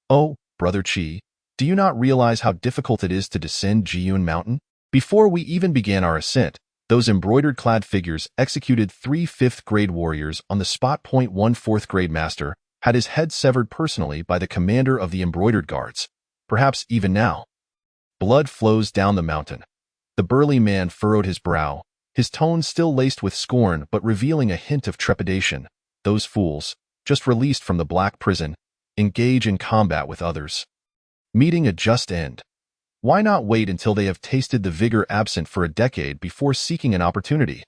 "Oh, Brother Qi, do you not realize how difficult it is to descend Jiyun Mountain? Before we even began our ascent, those embroidered-clad figures executed 3 5th-grade warriors on the spot. One 4th-grade master had his head severed personally by the commander of the embroidered guards. Perhaps even now. Blood flows down the mountain." The burly man furrowed his brow, his tone still laced with scorn but revealing a hint of trepidation. "Those fools, just released from the black prison, engage in combat with others, meeting a just end. Why not wait until they have tasted the vigor absent for a decade before seeking an opportunity?"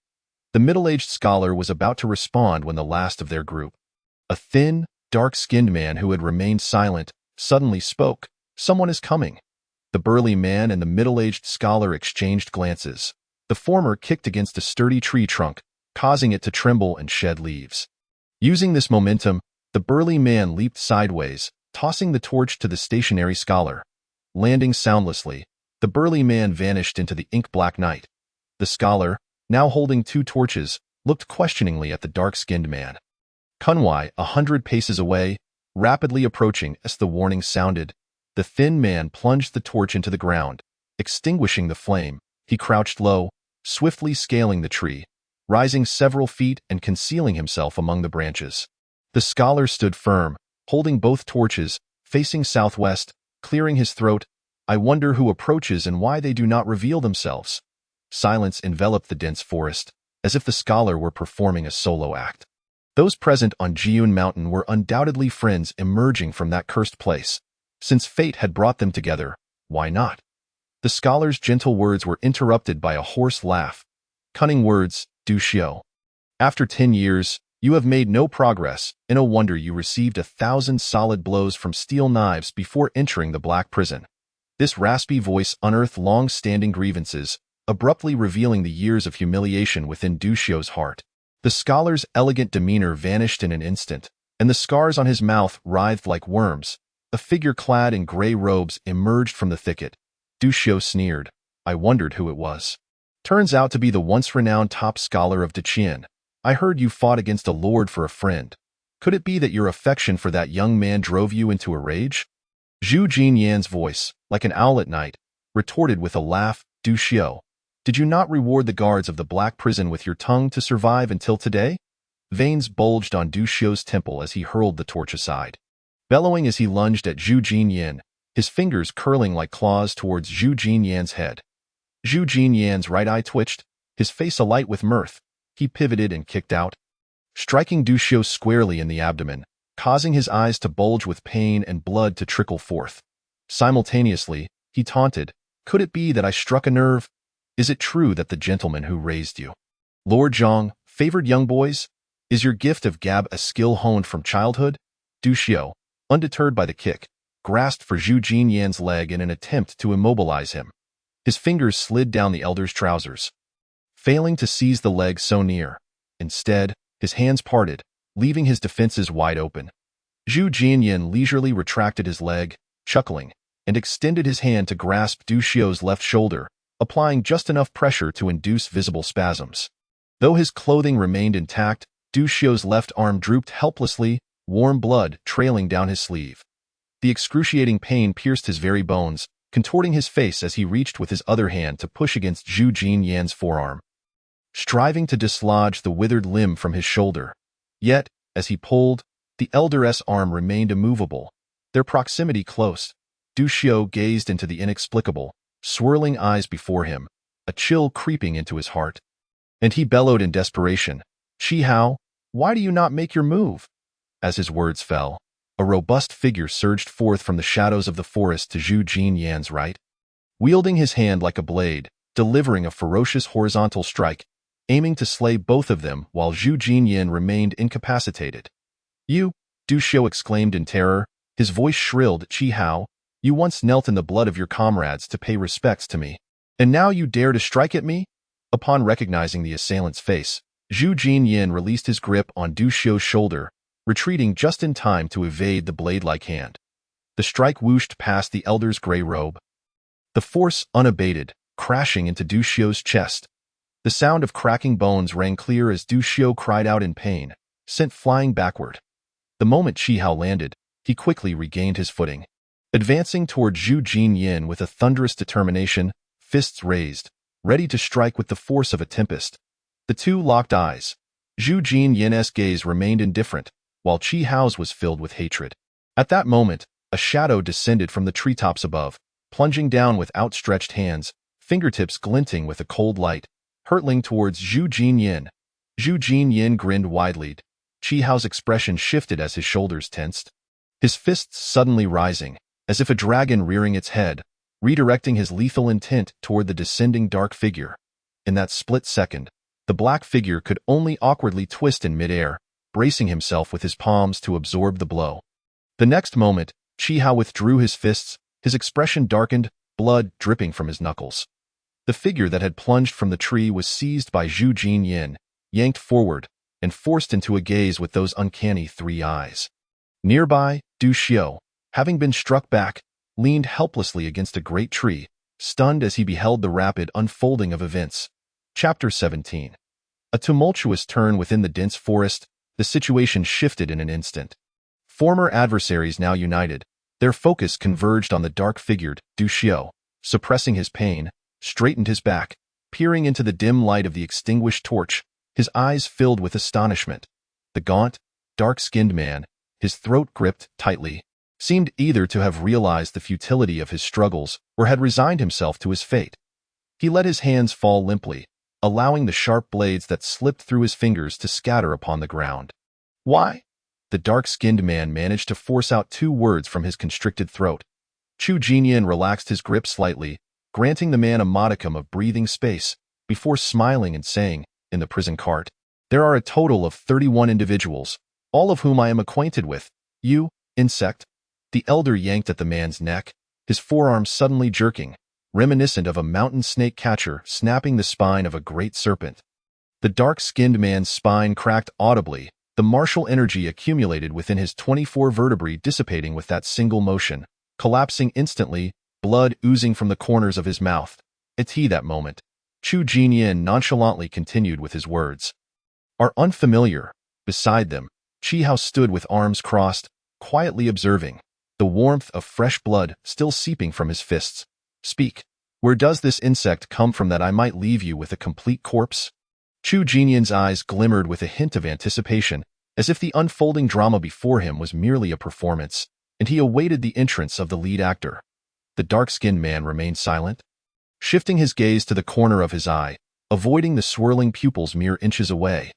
The middle-aged scholar was about to respond when the last of their group, a thin, dark-skinned man who had remained silent, suddenly spoke. "Someone is coming." The burly man and the middle-aged scholar exchanged glances. The former kicked against a sturdy tree trunk, causing it to tremble and shed leaves. Using this momentum, the burly man leaped sideways, tossing the torch to the stationary scholar. Landing soundlessly, the burly man vanished into the ink-black night. The scholar, now holding 2 torches, looked questioningly at the dark-skinned man. Kunwai, 100 paces away, rapidly approaching as the warning sounded. The thin man plunged the torch into the ground. Extinguishing the flame, he crouched low, swiftly scaling the tree, rising several feet and concealing himself among the branches. The scholar stood firm, holding both torches, facing southwest, clearing his throat. "I wonder who approaches and why they do not reveal themselves." Silence enveloped the dense forest, as if the scholar were performing a solo act. Those present on Jiyun Mountain were undoubtedly friends emerging from that cursed place. Since fate had brought them together, why not? The scholar's gentle words were interrupted by a hoarse laugh. "Cunning words, Du Xiu. After 10 years, you have made no progress, and no wonder you received 1,000 solid blows from steel knives before entering the black prison." This raspy voice unearthed long-standing grievances, abruptly revealing the years of humiliation within Du Xiu's heart. The scholar's elegant demeanor vanished in an instant, and the scars on his mouth writhed like worms. A figure clad in gray robes emerged from the thicket. Du Xiu sneered. "I wondered who it was. Turns out to be the once-renowned top scholar of Deqian. I heard you fought against a lord for a friend. Could it be that your affection for that young man drove you into a rage?" Zhu Jinyan's voice, like an owl at night, retorted with a laugh. "Du Xiu, did you not reward the guards of the black prison with your tongue to survive until today?" Veins bulged on Du Xiu's temple as he hurled the torch aside. Bellowing as he lunged at Zhu Jinyan, his fingers curling like claws towards Zhu Jinyan's head. Zhu Jinyan's right eye twitched, his face alight with mirth. He pivoted and kicked out, striking Du Xiu squarely in the abdomen, causing his eyes to bulge with pain and blood to trickle forth. Simultaneously, he taunted, "Could it be that I struck a nerve? Is it true that the gentleman who raised you, Lord Zhang, favored young boys? Is your gift of gab a skill honed from childhood?" Du Xiu, undeterred by the kick, grasped for Zhu Jinyan's leg in an attempt to immobilize him. His fingers slid down the elder's trousers, failing to seize the leg so near. Instead, his hands parted, leaving his defenses wide open. Zhu Jinyan leisurely retracted his leg, chuckling, and extended his hand to grasp Du Xiu's left shoulder, applying just enough pressure to induce visible spasms. Though his clothing remained intact, Du Xiu's left arm drooped helplessly, warm blood trailing down his sleeve. The excruciating pain pierced his very bones, contorting his face as he reached with his other hand to push against Zhu Jinyan's forearm, striving to dislodge the withered limb from his shoulder. Yet, as he pulled, the elder's arm remained immovable, their proximity close. Du Xiu gazed into the inexplicable, swirling eyes before him, a chill creeping into his heart. And he bellowed in desperation, "Qi Hao, why do you not make your move?" As his words fell, a robust figure surged forth from the shadows of the forest to Zhu Jinyan's right. Wielding his hand like a blade, delivering a ferocious horizontal strike, aiming to slay both of them while Zhu Jinyin remained incapacitated. "You," Du Xiu exclaimed in terror, his voice shrilled, "Qi Hao, you once knelt in the blood of your comrades to pay respects to me, and now you dare to strike at me?" Upon recognizing the assailant's face, Zhu Jinyin released his grip on Du Xiu's shoulder, retreating just in time to evade the blade-like hand. The strike whooshed past the elder's gray robe, the force unabated, crashing into Du Xiu's chest. The sound of cracking bones rang clear as Du Xiu cried out in pain, sent flying backward. The moment Qi Hao landed, he quickly regained his footing. Advancing toward Zhu Jinyin with a thunderous determination, fists raised, ready to strike with the force of a tempest. The two locked eyes. Zhu Jinyin's gaze remained indifferent, while Qi Hao's was filled with hatred. At that moment, a shadow descended from the treetops above, plunging down with outstretched hands, fingertips glinting with a cold light, hurtling towards Zhu Jinyin. Zhu Jinyin grinned widely. Qi Hao's expression shifted as his shoulders tensed, his fists suddenly rising, as if a dragon rearing its head, redirecting his lethal intent toward the descending dark figure. In that split second, the black figure could only awkwardly twist in midair, bracing himself with his palms to absorb the blow. The next moment, Qi Hao withdrew his fists, his expression darkened, blood dripping from his knuckles. The figure that had plunged from the tree was seized by Zhu Jinyin, yanked forward, and forced into a gaze with those uncanny three eyes. Nearby, Du Xiu, having been struck back, leaned helplessly against a great tree, stunned as he beheld the rapid unfolding of events. Chapter 17. A tumultuous turn within the dense forest, the situation shifted in an instant. Former adversaries now united, their focus converged on the dark-figured Du Xiu. Suppressing his pain, straightened his back, peering into the dim light of the extinguished torch, his eyes filled with astonishment. The gaunt, dark-skinned man, his throat gripped tightly, seemed either to have realized the futility of his struggles or had resigned himself to his fate. He let his hands fall limply, allowing the sharp blades that slipped through his fingers to scatter upon the ground. "Why?" The dark-skinned man managed to force out two words from his constricted throat. Zhu Jinyin relaxed his grip slightly, granting the man a modicum of breathing space, before smiling and saying, in the prison cart, "There are a total of 31 individuals, all of whom I am acquainted with. You, insect." The elder yanked at the man's neck, his forearms suddenly jerking, reminiscent of a mountain snake catcher snapping the spine of a great serpent. The dark-skinned man's spine cracked audibly, the martial energy accumulated within his 24 vertebrae dissipating with that single motion, collapsing instantly, blood oozing from the corners of his mouth. It's he that moment. Zhu Jinyin nonchalantly continued with his words. Are unfamiliar. Beside them, Qi Hao stood with arms crossed, quietly observing, the warmth of fresh blood still seeping from his fists. "Speak. Where does this insect come from that I might leave you with a complete corpse?" Zhu Jinyin's eyes glimmered with a hint of anticipation, as if the unfolding drama before him was merely a performance, and he awaited the entrance of the lead actor. The dark-skinned man remained silent, shifting his gaze to the corner of his eye, avoiding the swirling pupils mere inches away.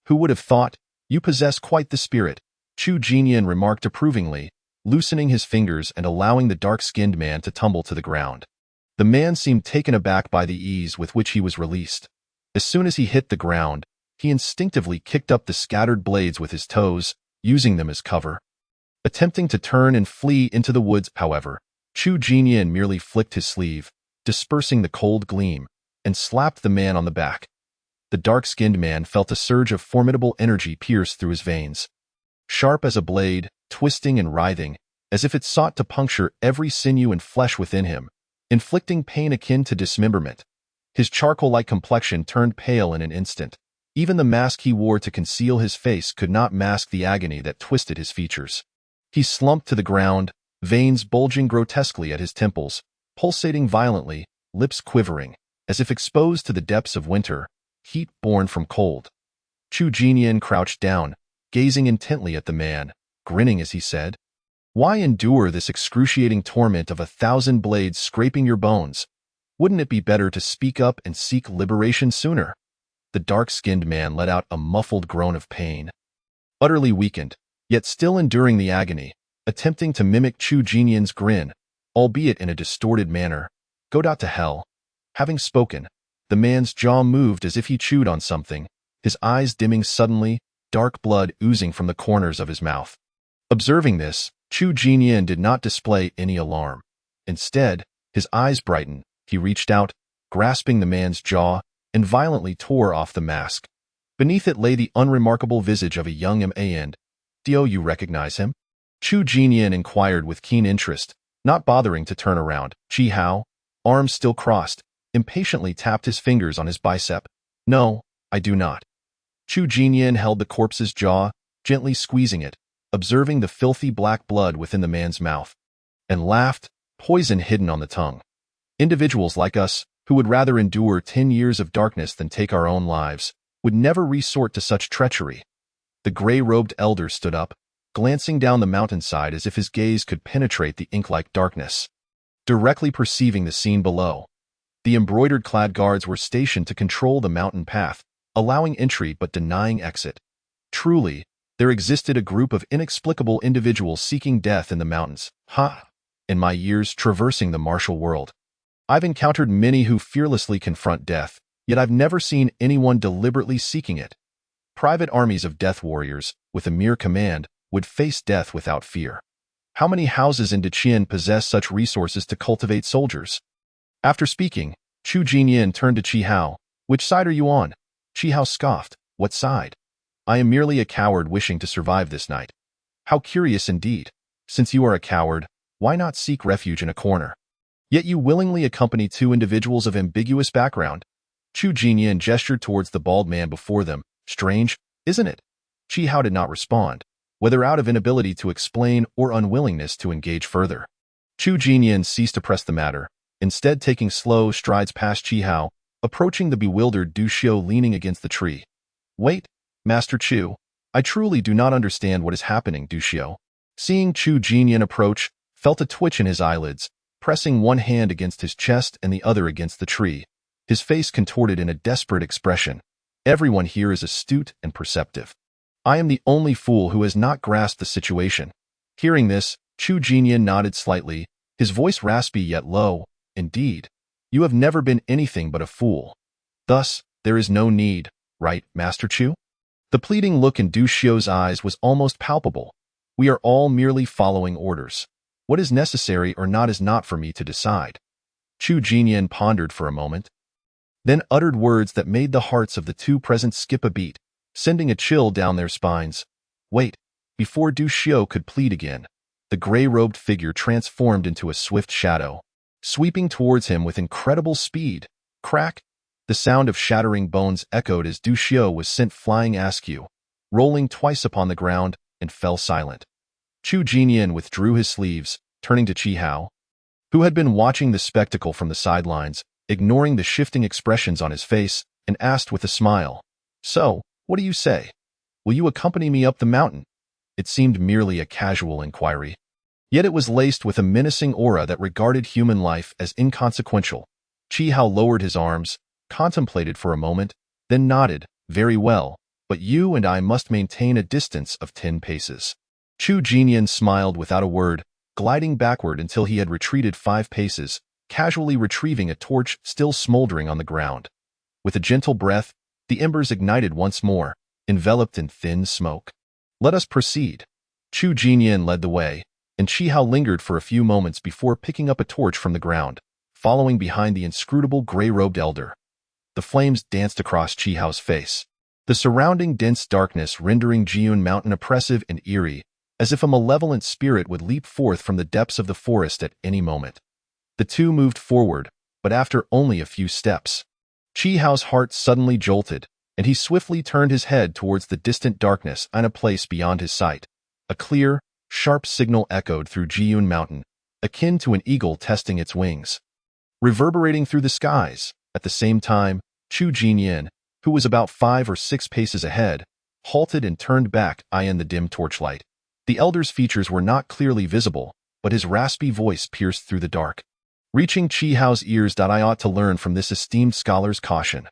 "Who would have thought? You possess quite the spirit," Zhu Jinyin remarked approvingly, loosening his fingers and allowing the dark-skinned man to tumble to the ground. The man seemed taken aback by the ease with which he was released. As soon as he hit the ground, he instinctively kicked up the scattered blades with his toes, using them as cover. Attempting to turn and flee into the woods, however, Zhu Jinyin merely flicked his sleeve, dispersing the cold gleam, and slapped the man on the back. The dark-skinned man felt a surge of formidable energy pierce through his veins. Sharp as a blade, twisting and writhing, as if it sought to puncture every sinew and flesh within him, inflicting pain akin to dismemberment. His charcoal-like complexion turned pale in an instant. Even the mask he wore to conceal his face could not mask the agony that twisted his features. He slumped to the ground, veins bulging grotesquely at his temples, pulsating violently, lips quivering, as if exposed to the depths of winter, heat born from cold. Zhu Jinyin crouched down, gazing intently at the man, grinning as he said, "Why endure this excruciating torment of 1,000 blades scraping your bones? Wouldn't it be better to speak up and seek liberation sooner?" The dark-skinned man let out a muffled groan of pain. Utterly weakened, yet still enduring the agony, attempting to mimic Zhu Jinyin's grin, albeit in a distorted manner, "Go to hell." Having spoken, The man's jaw moved as if he chewed on something, his eyes dimming suddenly, dark blood oozing from the corners of his mouth. Observing this, Chu Jinyin did not display any alarm. Instead, his eyes brightened. He reached out, grasping the man's jaw, and violently tore off the mask. Beneath it lay the unremarkable visage of a young man. "Do you recognize him?" Chu Jinyin inquired with keen interest, not bothering to turn around. Chi Hao, arms still crossed, impatiently tapped his fingers on his bicep. "No, I do not." Chu Jinyin held the corpse's jaw, gently squeezing it, observing the filthy black blood within the man's mouth, and laughed, poison hidden on the tongue. "Individuals like us, who would rather endure 10 years of darkness than take our own lives, would never resort to such treachery." The gray-robed elder stood up, glancing down the mountainside as if his gaze could penetrate the ink-like darkness. Directly perceiving the scene below, the embroidered-clad guards were stationed to control the mountain path, allowing entry but denying exit. Truly, there existed a group of inexplicable individuals seeking death in the mountains. In my years traversing the martial world, I've encountered many who fearlessly confront death, yet I've never seen anyone deliberately seeking it. Private armies of death warriors, with a mere command, would face death without fear. How many houses in Deqian possess such resources to cultivate soldiers? After speaking, Chu Jinyin turned to Chi Hao. "Which side are you on?" Chi Hao scoffed. "What side? I am merely a coward wishing to survive this night." "How curious indeed. Since you are a coward, why not seek refuge in a corner? Yet you willingly accompany two individuals of ambiguous background." Chu Jinyin gestured towards the bald man before them. "Strange, isn't it?" Chi Hao did not respond, whether out of inability to explain or unwillingness to engage further. Chu Jinyin ceased to press the matter, instead taking slow strides past Chi Hao, approaching the bewildered Du Xiu leaning against the tree. "Wait, Master Chu, I truly do not understand what is happening." Du Xiu, seeing Chu Jinyin approach, felt a twitch in his eyelids, pressing one hand against his chest and the other against the tree. His face contorted in a desperate expression. "Everyone here is astute and perceptive. I am the only fool who has not grasped the situation." Hearing this, Chu Jinyin nodded slightly, his voice raspy yet low. "Indeed, you have never been anything but a fool. Thus, there is no need, right, Master Chu?" The pleading look in Du Xiu's eyes was almost palpable. "We are all merely following orders. What is necessary or not is not for me to decide." Chu Jinyin pondered for a moment, then uttered words that made the hearts of the two present skip a beat, sending a chill down their spines. "Wait." Before Du Xiu could plead again, the gray-robed figure transformed into a swift shadow, sweeping towards him with incredible speed. Crack! The sound of shattering bones echoed as Du Xiu was sent flying askew, rolling twice upon the ground, and fell silent. Chu Jinyin withdrew his sleeves, turning to Chi Hao, who had been watching the spectacle from the sidelines, ignoring the shifting expressions on his face, and asked with a smile, "So, what do you say? Will you accompany me up the mountain?" It seemed merely a casual inquiry, yet it was laced with a menacing aura that regarded human life as inconsequential. Chi Hao lowered his arms, contemplated for a moment, then nodded. "Very well, but you and I must maintain a distance of 10 paces. Chu Jinyin smiled without a word, gliding backward until he had retreated 5 paces, casually retrieving a torch still smoldering on the ground. With a gentle breath, the embers ignited once more, enveloped in thin smoke. "Let us proceed." Chu Jinyin led the way, and Chi Hao lingered for a few moments before picking up a torch from the ground, following behind the inscrutable gray-robed elder. The flames danced across Chi Hao's face, the surrounding dense darkness rendering Jiun Mountain oppressive and eerie, as if a malevolent spirit would leap forth from the depths of the forest at any moment. The two moved forward, but after only a few steps, Chi Hao's heart suddenly jolted, and he swiftly turned his head towards the distant darkness in a place beyond his sight. A clear, sharp signal echoed through Jiun Mountain, akin to an eagle testing its wings. Reverberating through the skies, at the same time, Chu Jinyin, who was about 5 or 6 paces ahead, halted and turned back, eyeing the dim torchlight. The elder's features were not clearly visible, but his raspy voice pierced through the dark, reaching Chi Hao's ears. "I ought to learn from this esteemed scholar's caution.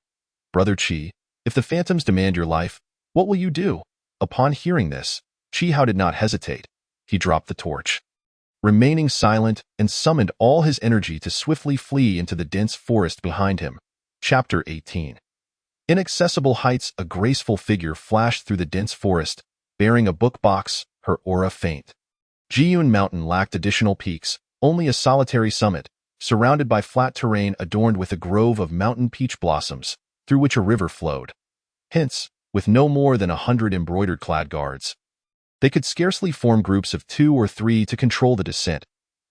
Brother Chi, if the phantoms demand your life, what will you do?" Upon hearing this, Chi Hao did not hesitate. He dropped the torch, remaining silent, and summoned all his energy to swiftly flee into the dense forest behind him. Chapter 18. Inaccessible heights. A graceful figure flashed through the dense forest, bearing a book box, her aura faint. Jiyun Mountain lacked additional peaks, only a solitary summit, surrounded by flat terrain adorned with a grove of mountain peach blossoms, through which a river flowed. Hence, with no more than 100 embroidered-clad guards. They could scarcely form groups of 2 or 3 to control the descent.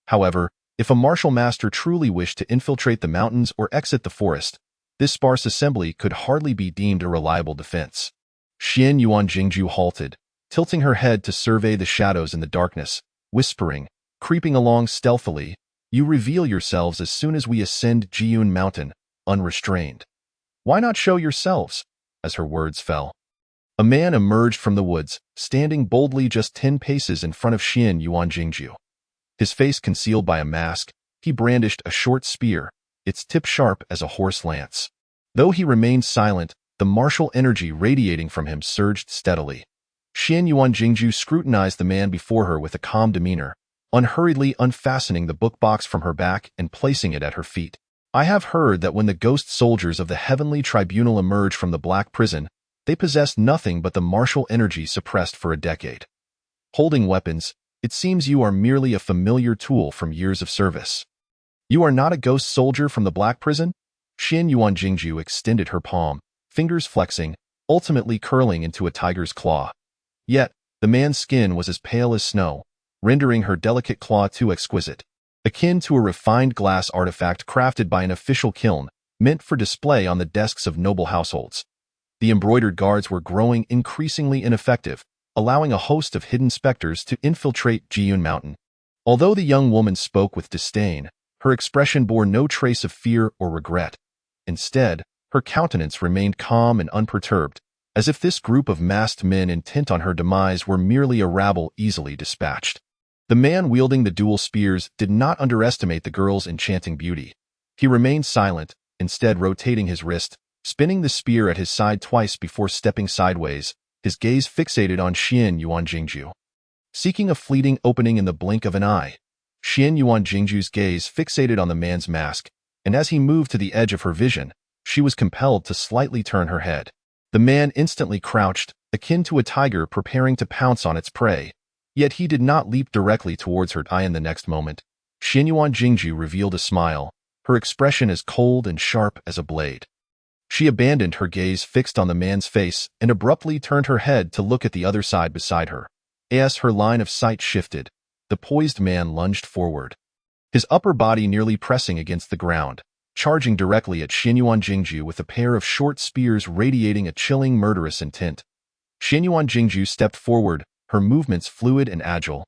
However, if a martial master truly wished to infiltrate the mountains or exit the forest, this sparse assembly could hardly be deemed a reliable defense. Xian Yuan Jingju halted, tilting her head to survey the shadows in the darkness, whispering, creeping along stealthily, "You reveal yourselves as soon as we ascend Jiyun Mountain, unrestrained. Why not show yourselves?" As her words fell, a man emerged from the woods, standing boldly just 10 paces in front of Xian Yuan Jingju. His face concealed by a mask, he brandished a short spear, its tip sharp as a horse lance. Though he remained silent, the martial energy radiating from him surged steadily. Xian Yuan Jingju scrutinized the man before her with a calm demeanor, unhurriedly unfastening the book box from her back and placing it at her feet. "I have heard that when the ghost soldiers of the Heavenly Tribunal emerge from the Black Prison, they possess nothing but the martial energy suppressed for a decade. Holding weapons, it seems you are merely a familiar tool from years of service." "You are not a ghost soldier from the Black Prison?" Xian Yuan Jingju extended her palm, fingers flexing, ultimately curling into a tiger's claw. Yet, the man's skin was as pale as snow, rendering her delicate claw too exquisite, akin to a refined glass artifact crafted by an official kiln, meant for display on the desks of noble households. The embroidered guards were growing increasingly ineffective, allowing a host of hidden specters to infiltrate Jiyun Mountain. Although the young woman spoke with disdain, her expression bore no trace of fear or regret. Instead, her countenance remained calm and unperturbed, as if this group of masked men intent on her demise were merely a rabble easily dispatched. The man wielding the dual spears did not underestimate the girl's enchanting beauty. He remained silent, instead rotating his wrist, spinning the spear at his side twice before stepping sideways, his gaze fixated on Xian Yuan Jingju. Seeking a fleeting opening in the blink of an eye, Xian Yuan Jingju's gaze fixated on the man's mask, and as he moved to the edge of her vision, she was compelled to slightly turn her head. The man instantly crouched, akin to a tiger preparing to pounce on its prey. Yet he did not leap directly towards her. In the next moment, Xian Yuan Jingju revealed a smile, her expression as cold and sharp as a blade. She abandoned her gaze fixed on the man's face and abruptly turned her head to look at the other side beside her. As her line of sight shifted, the poised man lunged forward, his upper body nearly pressing against the ground, charging directly at Xian Yuan Jingju with a pair of short spears radiating a chilling murderous intent. Xian Yuan Jingju stepped forward, her movements fluid and agile,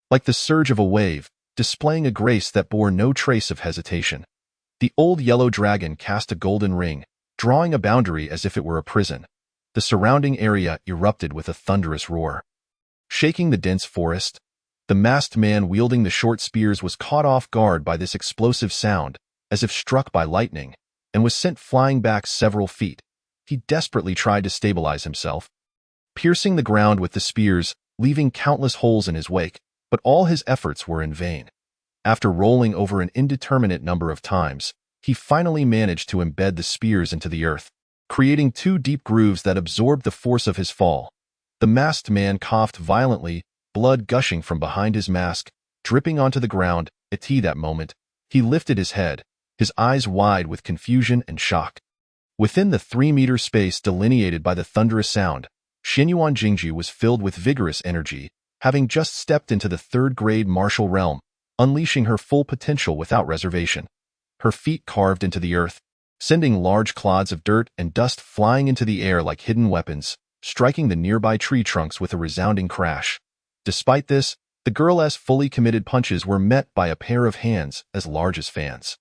like the surge of a wave, displaying a grace that bore no trace of hesitation. The old yellow dragon cast a golden ring, drawing a boundary as if it were a prison. The surrounding area erupted with a thunderous roar. Shaking the dense forest, the masked man wielding the short spears was caught off guard by this explosive sound, as if struck by lightning, and was sent flying back several feet. He desperately tried to stabilize himself, piercing the ground with the spears, leaving countless holes in his wake, but all his efforts were in vain. After rolling over an indeterminate number of times, he finally managed to embed the spears into the earth, creating 2 deep grooves that absorbed the force of his fall. The masked man coughed violently, blood gushing from behind his mask, dripping onto the ground. At that moment, he lifted his head, his eyes wide with confusion and shock. Within the 3-meter space delineated by the thunderous sound, Xian Yuan Jingju was filled with vigorous energy, having just stepped into the 3rd-grade martial realm, unleashing her full potential without reservation. Her feet carved into the earth, sending large clods of dirt and dust flying into the air like hidden weapons, striking the nearby tree trunks with a resounding crash. Despite this, the girl's fully committed punches were met by a pair of hands as large as fans.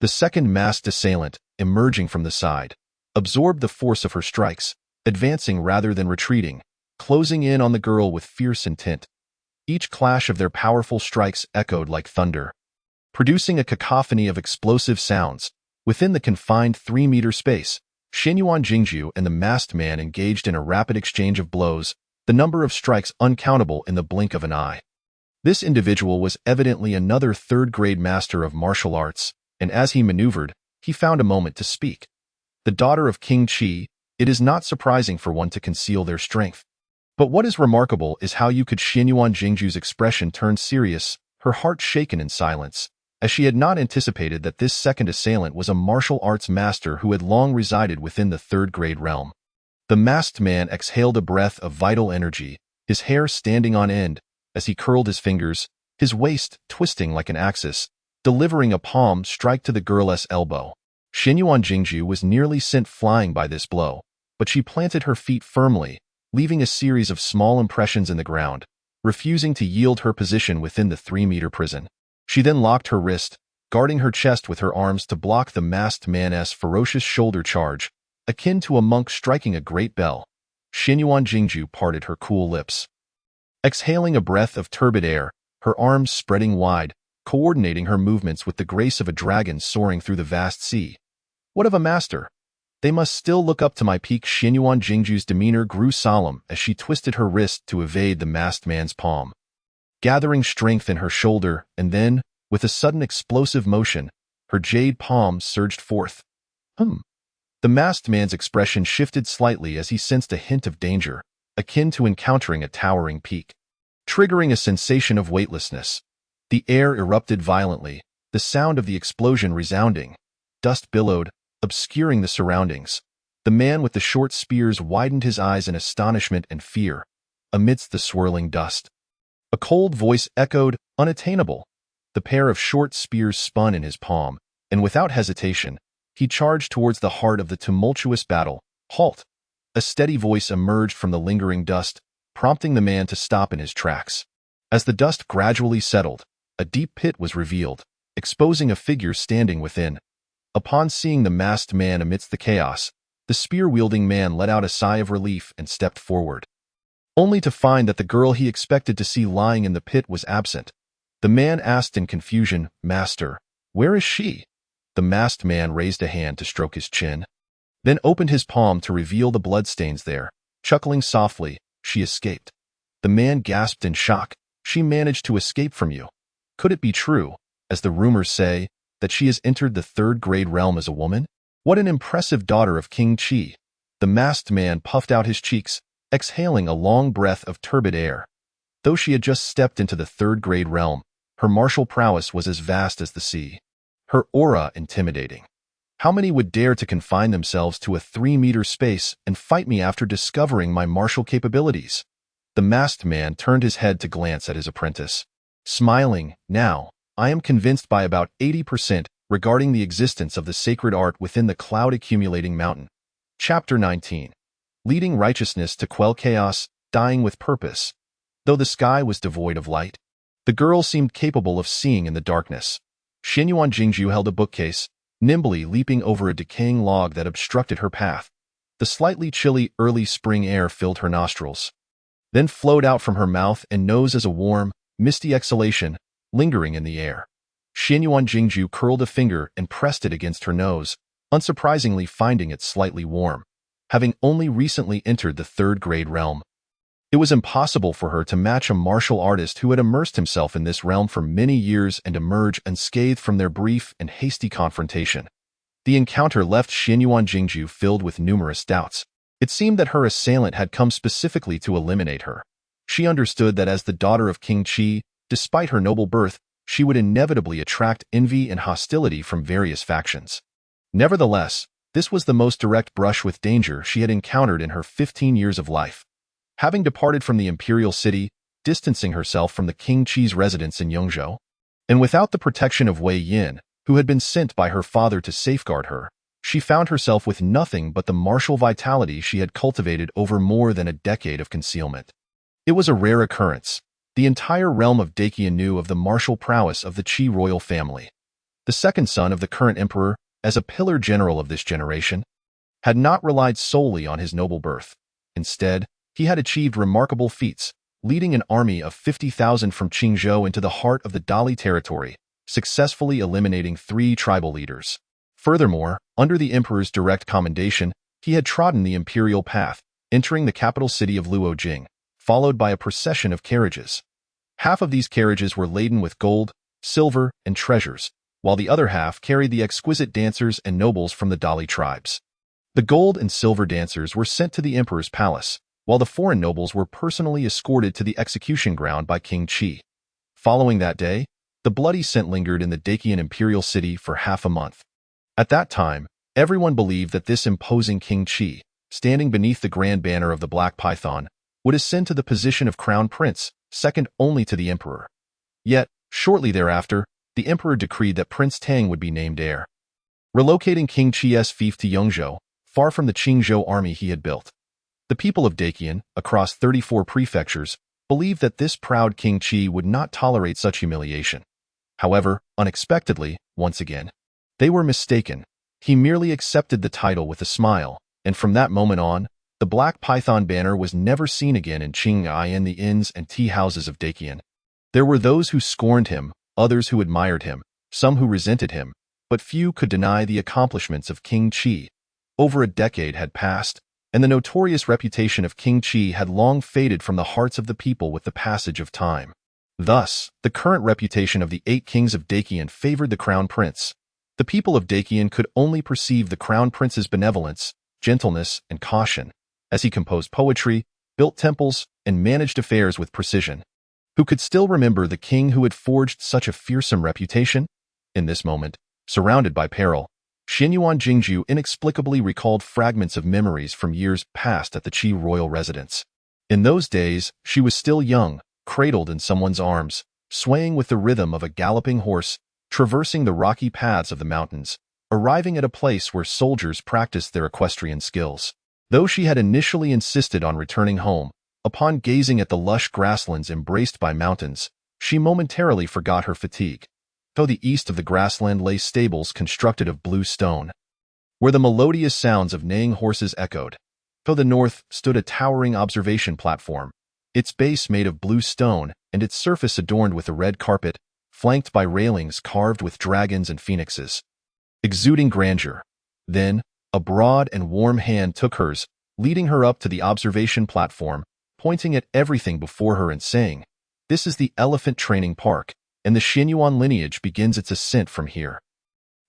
The second masked assailant, emerging from the side, absorbed the force of her strikes, advancing rather than retreating, closing in on the girl with fierce intent. Each clash of their powerful strikes echoed like thunder, producing a cacophony of explosive sounds. Within the confined 3-meter space, Xian Yuan Jingju and the masked man engaged in a rapid exchange of blows, the number of strikes uncountable in the blink of an eye. This individual was evidently another 3rd-grade master of martial arts, and as he maneuvered, he found a moment to speak. the daughter of King Qi, it is not surprising for one to conceal their strength. But what is remarkable is how you could Xianyuan Jingju's expression turn serious, her heart shaken in silence, as she had not anticipated that this second assailant was a martial arts master who had long resided within the third-grade realm. The masked man exhaled a breath of vital energy, his hair standing on end as he curled his fingers, his waist twisting like an axis, delivering a palm strike to the girl's elbow. Xianyuan Jingju was nearly sent flying by this blow, but she planted her feet firmly, leaving a series of small impressions in the ground, refusing to yield her position within the 3-meter prison. She then locked her wrist, guarding her chest with her arms to block the masked man's ferocious shoulder charge, akin to a monk striking a great bell. Xianyuan Jingju parted her cool lips. Exhaling a breath of turbid air, her arms spreading wide, coordinating her movements with the grace of a dragon soaring through the vast sea. What of a master? They must still look up to my peak. Xianyuan Jingju's demeanor grew solemn as she twisted her wrist to evade the masked man's palm. Gathering strength in her shoulder, and then, with a sudden explosive motion, her jade palm surged forth. The masked man's expression shifted slightly as he sensed a hint of danger, akin to encountering a towering peak. Triggering a sensation of weightlessness. The air erupted violently, the sound of the explosion resounding. Dust billowed, obscuring the surroundings. The man with the short spears widened his eyes in astonishment and fear, amidst the swirling dust. A cold voice echoed, unattainable. The pair of short spears spun in his palm, and without hesitation, he charged towards the heart of the tumultuous battle. Halt! A steady voice emerged from the lingering dust, prompting the man to stop in his tracks. As the dust gradually settled, a deep pit was revealed, exposing a figure standing within. Upon seeing the masked man amidst the chaos, the spear-wielding man let out a sigh of relief and stepped forward, only to find that the girl he expected to see lying in the pit was absent. The man asked in confusion, "Master, where is she?" The masked man raised a hand to stroke his chin, then opened his palm to reveal the bloodstains there. Chuckling softly, "She escaped." The man gasped in shock. "She managed to escape from you? Could it be true, as the rumors say, that she has entered the third-grade realm as a woman? What an impressive daughter of King Qi." The masked man puffed out his cheeks, exhaling a long breath of turbid air. Though she had just stepped into the third-grade realm, her martial prowess was as vast as the sea. Her aura intimidating. How many would dare to confine themselves to a 3-meter space and fight me after discovering my martial capabilities? The masked man turned his head to glance at his apprentice. Smiling, "Now, I am convinced by about 80% regarding the existence of the sacred art within the cloud-accumulating mountain." Chapter 19. Leading righteousness to quell chaos, dying with purpose. Though the sky was devoid of light, the girl seemed capable of seeing in the darkness. Xianyuan Jingju held a bookcase, nimbly leaping over a decaying log that obstructed her path. The slightly chilly early spring air filled her nostrils, then flowed out from her mouth and nose as a warm, misty exhalation, lingering in the air. Xianyuan Jingju curled a finger and pressed it against her nose, unsurprisingly finding it slightly warm. Having only recently entered the third-grade realm, it was impossible for her to match a martial artist who had immersed himself in this realm for many years and emerge unscathed from their brief and hasty confrontation. The encounter left Xianyuan Jingju filled with numerous doubts. It seemed that her assailant had come specifically to eliminate her. She understood that as the daughter of King Qi, despite her noble birth, she would inevitably attract envy and hostility from various factions. Nevertheless, this was the most direct brush with danger she had encountered in her 15 years of life. Having departed from the imperial city, distancing herself from the King Qi's residence in Yongzhou, and without the protection of Wei Yin, who had been sent by her father to safeguard her, she found herself with nothing but the martial vitality she had cultivated over more than a decade of concealment. It was a rare occurrence. The entire realm of Dakia knew of the martial prowess of the Qi royal family. The second son of the current emperor, as a pillar general of this generation, had not relied solely on his noble birth. Instead, he had achieved remarkable feats, leading an army of 50,000 from Qingzhou into the heart of the Dali territory, successfully eliminating 3 tribal leaders. Furthermore, under the emperor's direct commendation, he had trodden the imperial path, entering the capital city of Luojing, followed by a procession of carriages. Half of these carriages were laden with gold, silver, and treasures, while the other half carried the exquisite dancers and nobles from the Dali tribes. The gold and silver dancers were sent to the emperor's palace, while the foreign nobles were personally escorted to the execution ground by King Qi. Following that day, the bloody scent lingered in the Dacian imperial city for half a month. At that time, everyone believed that this imposing King Qi, standing beneath the grand banner of the Black Python, would ascend to the position of crown prince, second only to the emperor. Yet, shortly thereafter, the emperor decreed that Prince Tang would be named heir, relocating King Qi's fief to Yongzhou, far from the Qingzhou army he had built. The people of Dacian, across 34 prefectures, believed that this proud King Qi would not tolerate such humiliation. However, unexpectedly, once again, they were mistaken. He merely accepted the title with a smile, and from that moment on, the Black Python banner was never seen again in Qinghai and the inns and tea houses of Dacian. There were those who scorned him, others who admired him, some who resented him, but few could deny the accomplishments of King Qi. Over a decade had passed, and the notorious reputation of King Qi had long faded from the hearts of the people with the passage of time. Thus, the current reputation of the 8 kings of Dacian favored the crown prince. The people of Dacian could only perceive the crown prince's benevolence, gentleness, and caution, as he composed poetry, built temples, and managed affairs with precision. Who could still remember the king who had forged such a fearsome reputation? In this moment, surrounded by peril, Xinyuan Jingju inexplicably recalled fragments of memories from years past at the Qi royal residence. In those days, she was still young, cradled in someone's arms, swaying with the rhythm of a galloping horse, traversing the rocky paths of the mountains, arriving at a place where soldiers practiced their equestrian skills. Though she had initially insisted on returning home, upon gazing at the lush grasslands embraced by mountains, she momentarily forgot her fatigue. To the east of the grassland lay stables constructed of blue stone, where the melodious sounds of neighing horses echoed. To the north stood a towering observation platform, its base made of blue stone and its surface adorned with a red carpet, flanked by railings carved with dragons and phoenixes, exuding grandeur. Then, a broad and warm hand took hers, leading her up to the observation platform, pointing at everything before her and saying, "This is the elephant training park, and the Xinyuan lineage begins its ascent from here."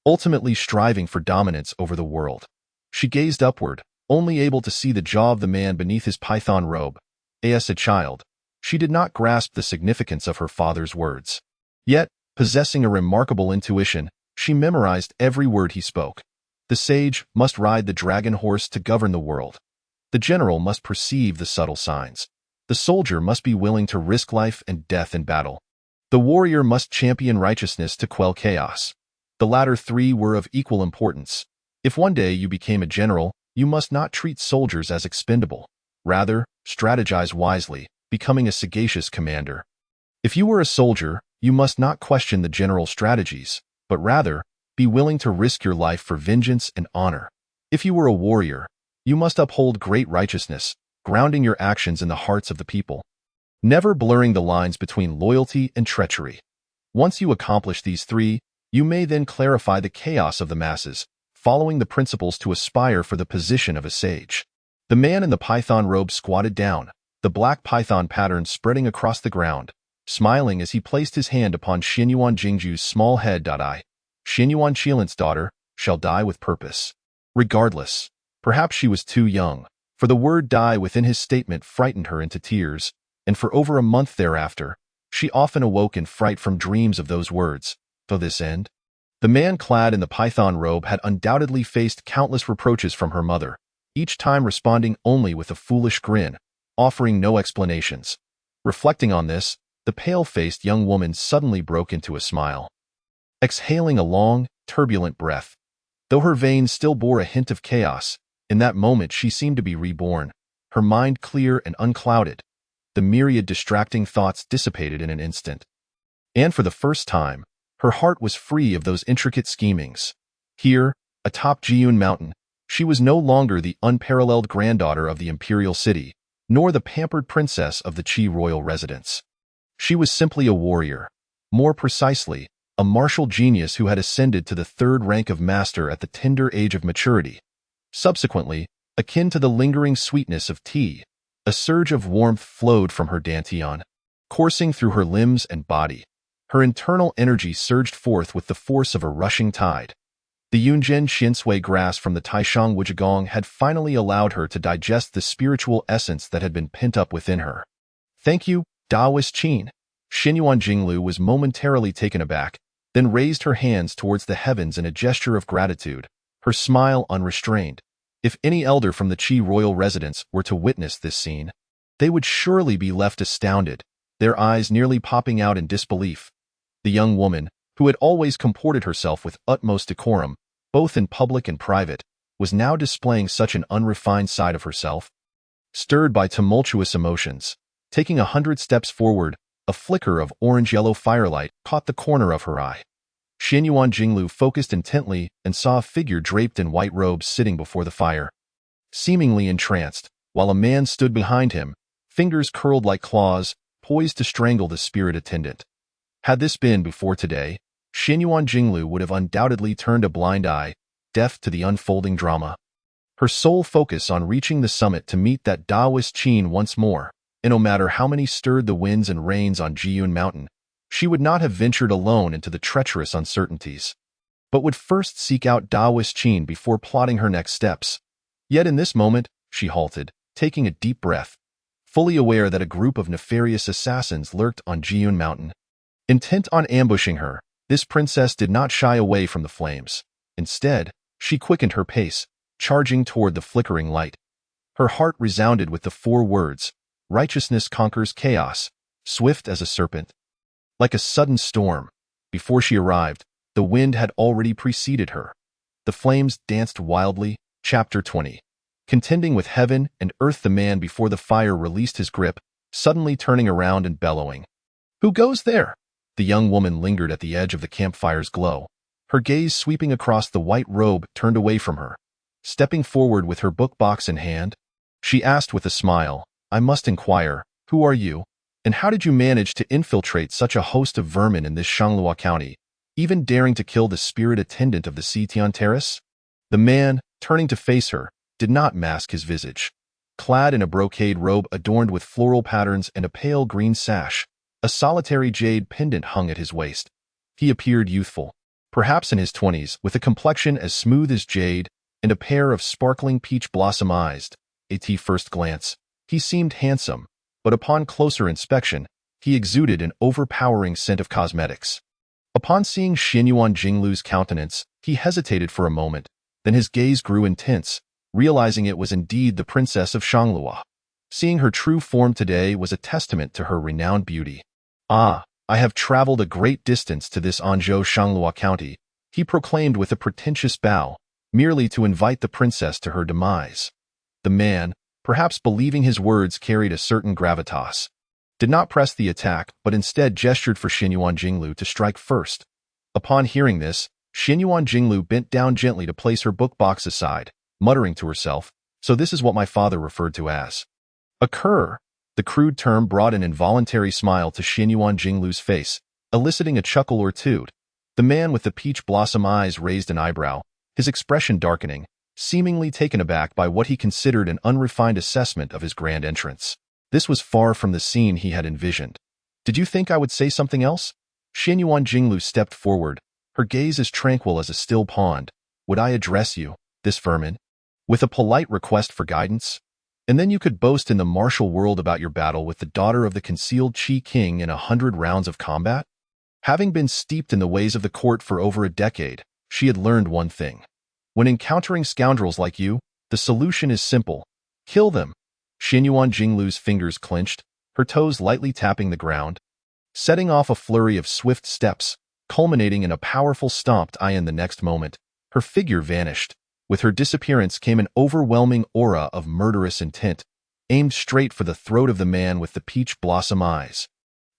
Ultimately striving for dominance over the world, she gazed upward, only able to see the jaw of the man beneath his python robe. As a child, she did not grasp the significance of her father's words. Yet, possessing a remarkable intuition, she memorized every word he spoke. The sage must ride the dragon horse to govern the world. The general must perceive the subtle signs. The soldier must be willing to risk life and death in battle. The warrior must champion righteousness to quell chaos. The latter 3 were of equal importance. If one day you became a general, you must not treat soldiers as expendable. Rather, strategize wisely, becoming a sagacious commander. If you were a soldier, you must not question the general's strategies, but rather, be willing to risk your life for vengeance and honor. If you were a warrior, you must uphold great righteousness, grounding your actions in the hearts of the people, never blurring the lines between loyalty and treachery. Once you accomplish these 3, you may then clarify the chaos of the masses, following the principles to aspire for the position of a sage. The man in the python robe squatted down, the black python pattern spreading across the ground, smiling as he placed his hand upon Xinyuan Jingju's small head. Xinyuan Qilan's daughter shall die with purpose. Regardless, perhaps she was too young, for the word die within his statement frightened her into tears, and for over a month thereafter, she often awoke in fright from dreams of those words. To this end, the man clad in the python robe had undoubtedly faced countless reproaches from her mother, each time responding only with a foolish grin, offering no explanations. Reflecting on this, the pale-faced young woman suddenly broke into a smile, exhaling a long, turbulent breath. Though her veins still bore a hint of chaos, in that moment she seemed to be reborn, her mind clear and unclouded. The myriad distracting thoughts dissipated in an instant. And for the first time, her heart was free of those intricate schemings. Here, atop Jiun Mountain, she was no longer the unparalleled granddaughter of the imperial city, nor the pampered princess of the Qi royal residence. She was simply a warrior. More precisely, a martial genius who had ascended to the 3rd rank of master at the tender age of maturity. Subsequently, akin to the lingering sweetness of tea, a surge of warmth flowed from her dantian, coursing through her limbs and body. Her internal energy surged forth with the force of a rushing tide. The Yunjin Xinsui grass from the Taishang Wujigong had finally allowed her to digest the spiritual essence that had been pent up within her. Thank you, Daoist Qin. Xinyuan Jinglu was momentarily taken aback, then raised her hands towards the heavens in a gesture of gratitude, her smile unrestrained. If any elder from the Qi royal residence were to witness this scene, they would surely be left astounded, their eyes nearly popping out in disbelief. The young woman, who had always comported herself with utmost decorum, both in public and private, was now displaying such an unrefined side of herself. Stirred by tumultuous emotions, taking 100 steps forward, a flicker of orange-yellow firelight caught the corner of her eye. Xinyuan Jinglu focused intently and saw a figure draped in white robes sitting before the fire. Seemingly entranced, while a man stood behind him, fingers curled like claws, poised to strangle the spirit attendant. Had this been before today, Xinyuan Jinglu would have undoubtedly turned a blind eye, deaf to the unfolding drama. Her sole focus on reaching the summit to meet that Daoist Qin once more, and no matter how many stirred the winds and rains on Jiyun Mountain, she would not have ventured alone into the treacherous uncertainties, but would first seek out Daoist Qin before plotting her next steps. Yet in this moment, she halted, taking a deep breath, fully aware that a group of nefarious assassins lurked on Jiyun Mountain. Intent on ambushing her, this princess did not shy away from the flames. Instead, she quickened her pace, charging toward the flickering light. Her heart resounded with the 4 words, "Righteousness conquers chaos," swift as a serpent. Like a sudden storm, before she arrived, the wind had already preceded her. The flames danced wildly. Chapter 20. Contending with heaven and earth, the man before the fire released his grip, suddenly turning around and bellowing. "Who goes there?" The young woman lingered at the edge of the campfire's glow, her gaze sweeping across the white robe turned away from her. Stepping forward with her book box in hand, she asked with a smile, "I must inquire, who are you, and how did you manage to infiltrate such a host of vermin in this Shanglua County, even daring to kill the spirit attendant of the Xitian Terrace?" The man, turning to face her, did not mask his visage. Clad in a brocade robe adorned with floral patterns and a pale green sash, a solitary jade pendant hung at his waist. He appeared youthful, perhaps in his 20s, with a complexion as smooth as jade and a pair of sparkling peach blossom eyes. At first glance, he seemed handsome, but upon closer inspection, he exuded an overpowering scent of cosmetics. Upon seeing Xinyuan Jinglu's countenance, he hesitated for a moment, then his gaze grew intense, realizing it was indeed the princess of Shanglua. Seeing her true form today was a testament to her renowned beauty. "Ah, I have traveled a great distance to this Anzhou Shanglua County," he proclaimed with a pretentious bow, merely to invite the princess to her demise. The man, perhaps believing his words carried a certain gravitas, did not press the attack but instead gestured for Xinyuan Jinglu to strike first. Upon hearing this, Xinyuan Jinglu bent down gently to place her book box aside, muttering to herself, "So this is what my father referred to as a cur." The crude term brought an involuntary smile to Xinyuan Jinglu's face, eliciting a chuckle or two. The man with the peach blossom eyes raised an eyebrow, his expression darkening, seemingly taken aback by what he considered an unrefined assessment of his grand entrance. This was far from the scene he had envisioned. "Did you think I would say something else?" Xinyuan Jinglu stepped forward, her gaze as tranquil as a still pond. "Would I address you, this vermin, with a polite request for guidance? And then you could boast in the martial world about your battle with the daughter of the concealed Qi King in 100 rounds of combat?" Having been steeped in the ways of the court for over a decade, she had learned one thing. When encountering scoundrels like you, the solution is simple. Kill them. Xinyuan Jinglu's fingers clenched, her toes lightly tapping the ground, setting off a flurry of swift steps, culminating in a powerful stomped ion. The next moment, her figure vanished. With her disappearance came an overwhelming aura of murderous intent, aimed straight for the throat of the man with the peach blossom eyes.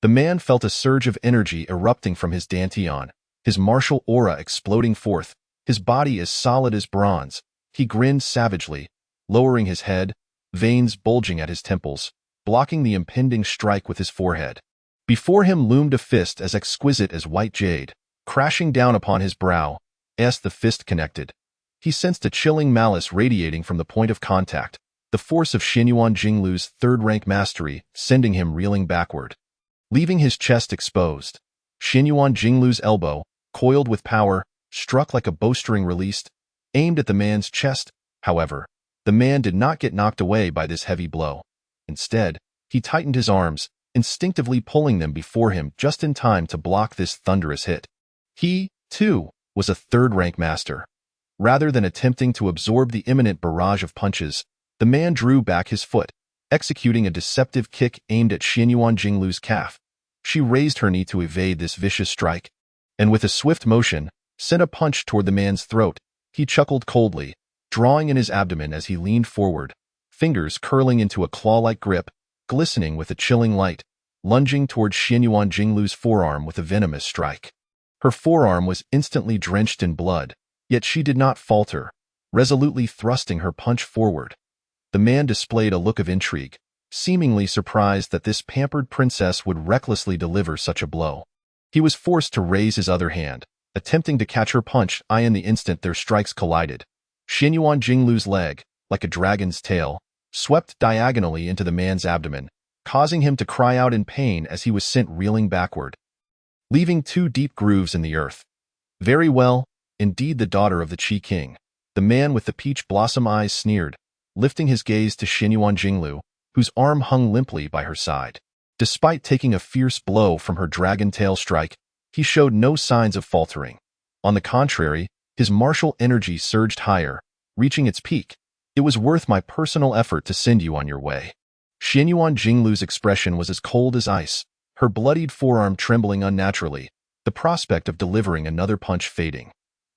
The man felt a surge of energy erupting from his dantian, his martial aura exploding forth, his body as solid as bronze. He grinned savagely, lowering his head, veins bulging at his temples, blocking the impending strike with his forehead. Before him loomed a fist as exquisite as white jade, crashing down upon his brow. As the fist connected, he sensed a chilling malice radiating from the point of contact, the force of Xinyuan Jinglu's third-rank mastery sending him reeling backward. Leaving his chest exposed, Xinyuan Jinglu's elbow, coiled with power, struck like a bowstring released, aimed at the man's chest. However, the man did not get knocked away by this heavy blow. Instead, he tightened his arms, instinctively pulling them before him just in time to block this thunderous hit. He, too, was a third-rank master. Rather than attempting to absorb the imminent barrage of punches, the man drew back his foot, executing a deceptive kick aimed at Xianyuan Jinglu's calf. She raised her knee to evade this vicious strike, and with a swift motion, sent a punch toward the man's throat. He chuckled coldly, drawing in his abdomen as he leaned forward, fingers curling into a claw-like grip, glistening with a chilling light, lunging toward Xianyuan Jinglu's forearm with a venomous strike. Her forearm was instantly drenched in blood, yet she did not falter, resolutely thrusting her punch forward. The man displayed a look of intrigue, seemingly surprised that this pampered princess would recklessly deliver such a blow. He was forced to raise his other hand, attempting to catch her punch. In the instant their strikes collided, Xianyuan Jinglu's leg, like a dragon's tail, swept diagonally into the man's abdomen, causing him to cry out in pain as he was sent reeling backward, leaving 2 deep grooves in the earth. Very well, indeed, the daughter of the Qi King. The man with the peach blossom eyes sneered, lifting his gaze to Xianyuan Jinglu, whose arm hung limply by her side. Despite taking a fierce blow from her dragon tail strike, he showed no signs of faltering. On the contrary, his martial energy surged higher, reaching its peak. It was worth my personal effort to send you on your way. Xianyuan Jinglu's expression was as cold as ice, her bloodied forearm trembling unnaturally, the prospect of delivering another punch fading.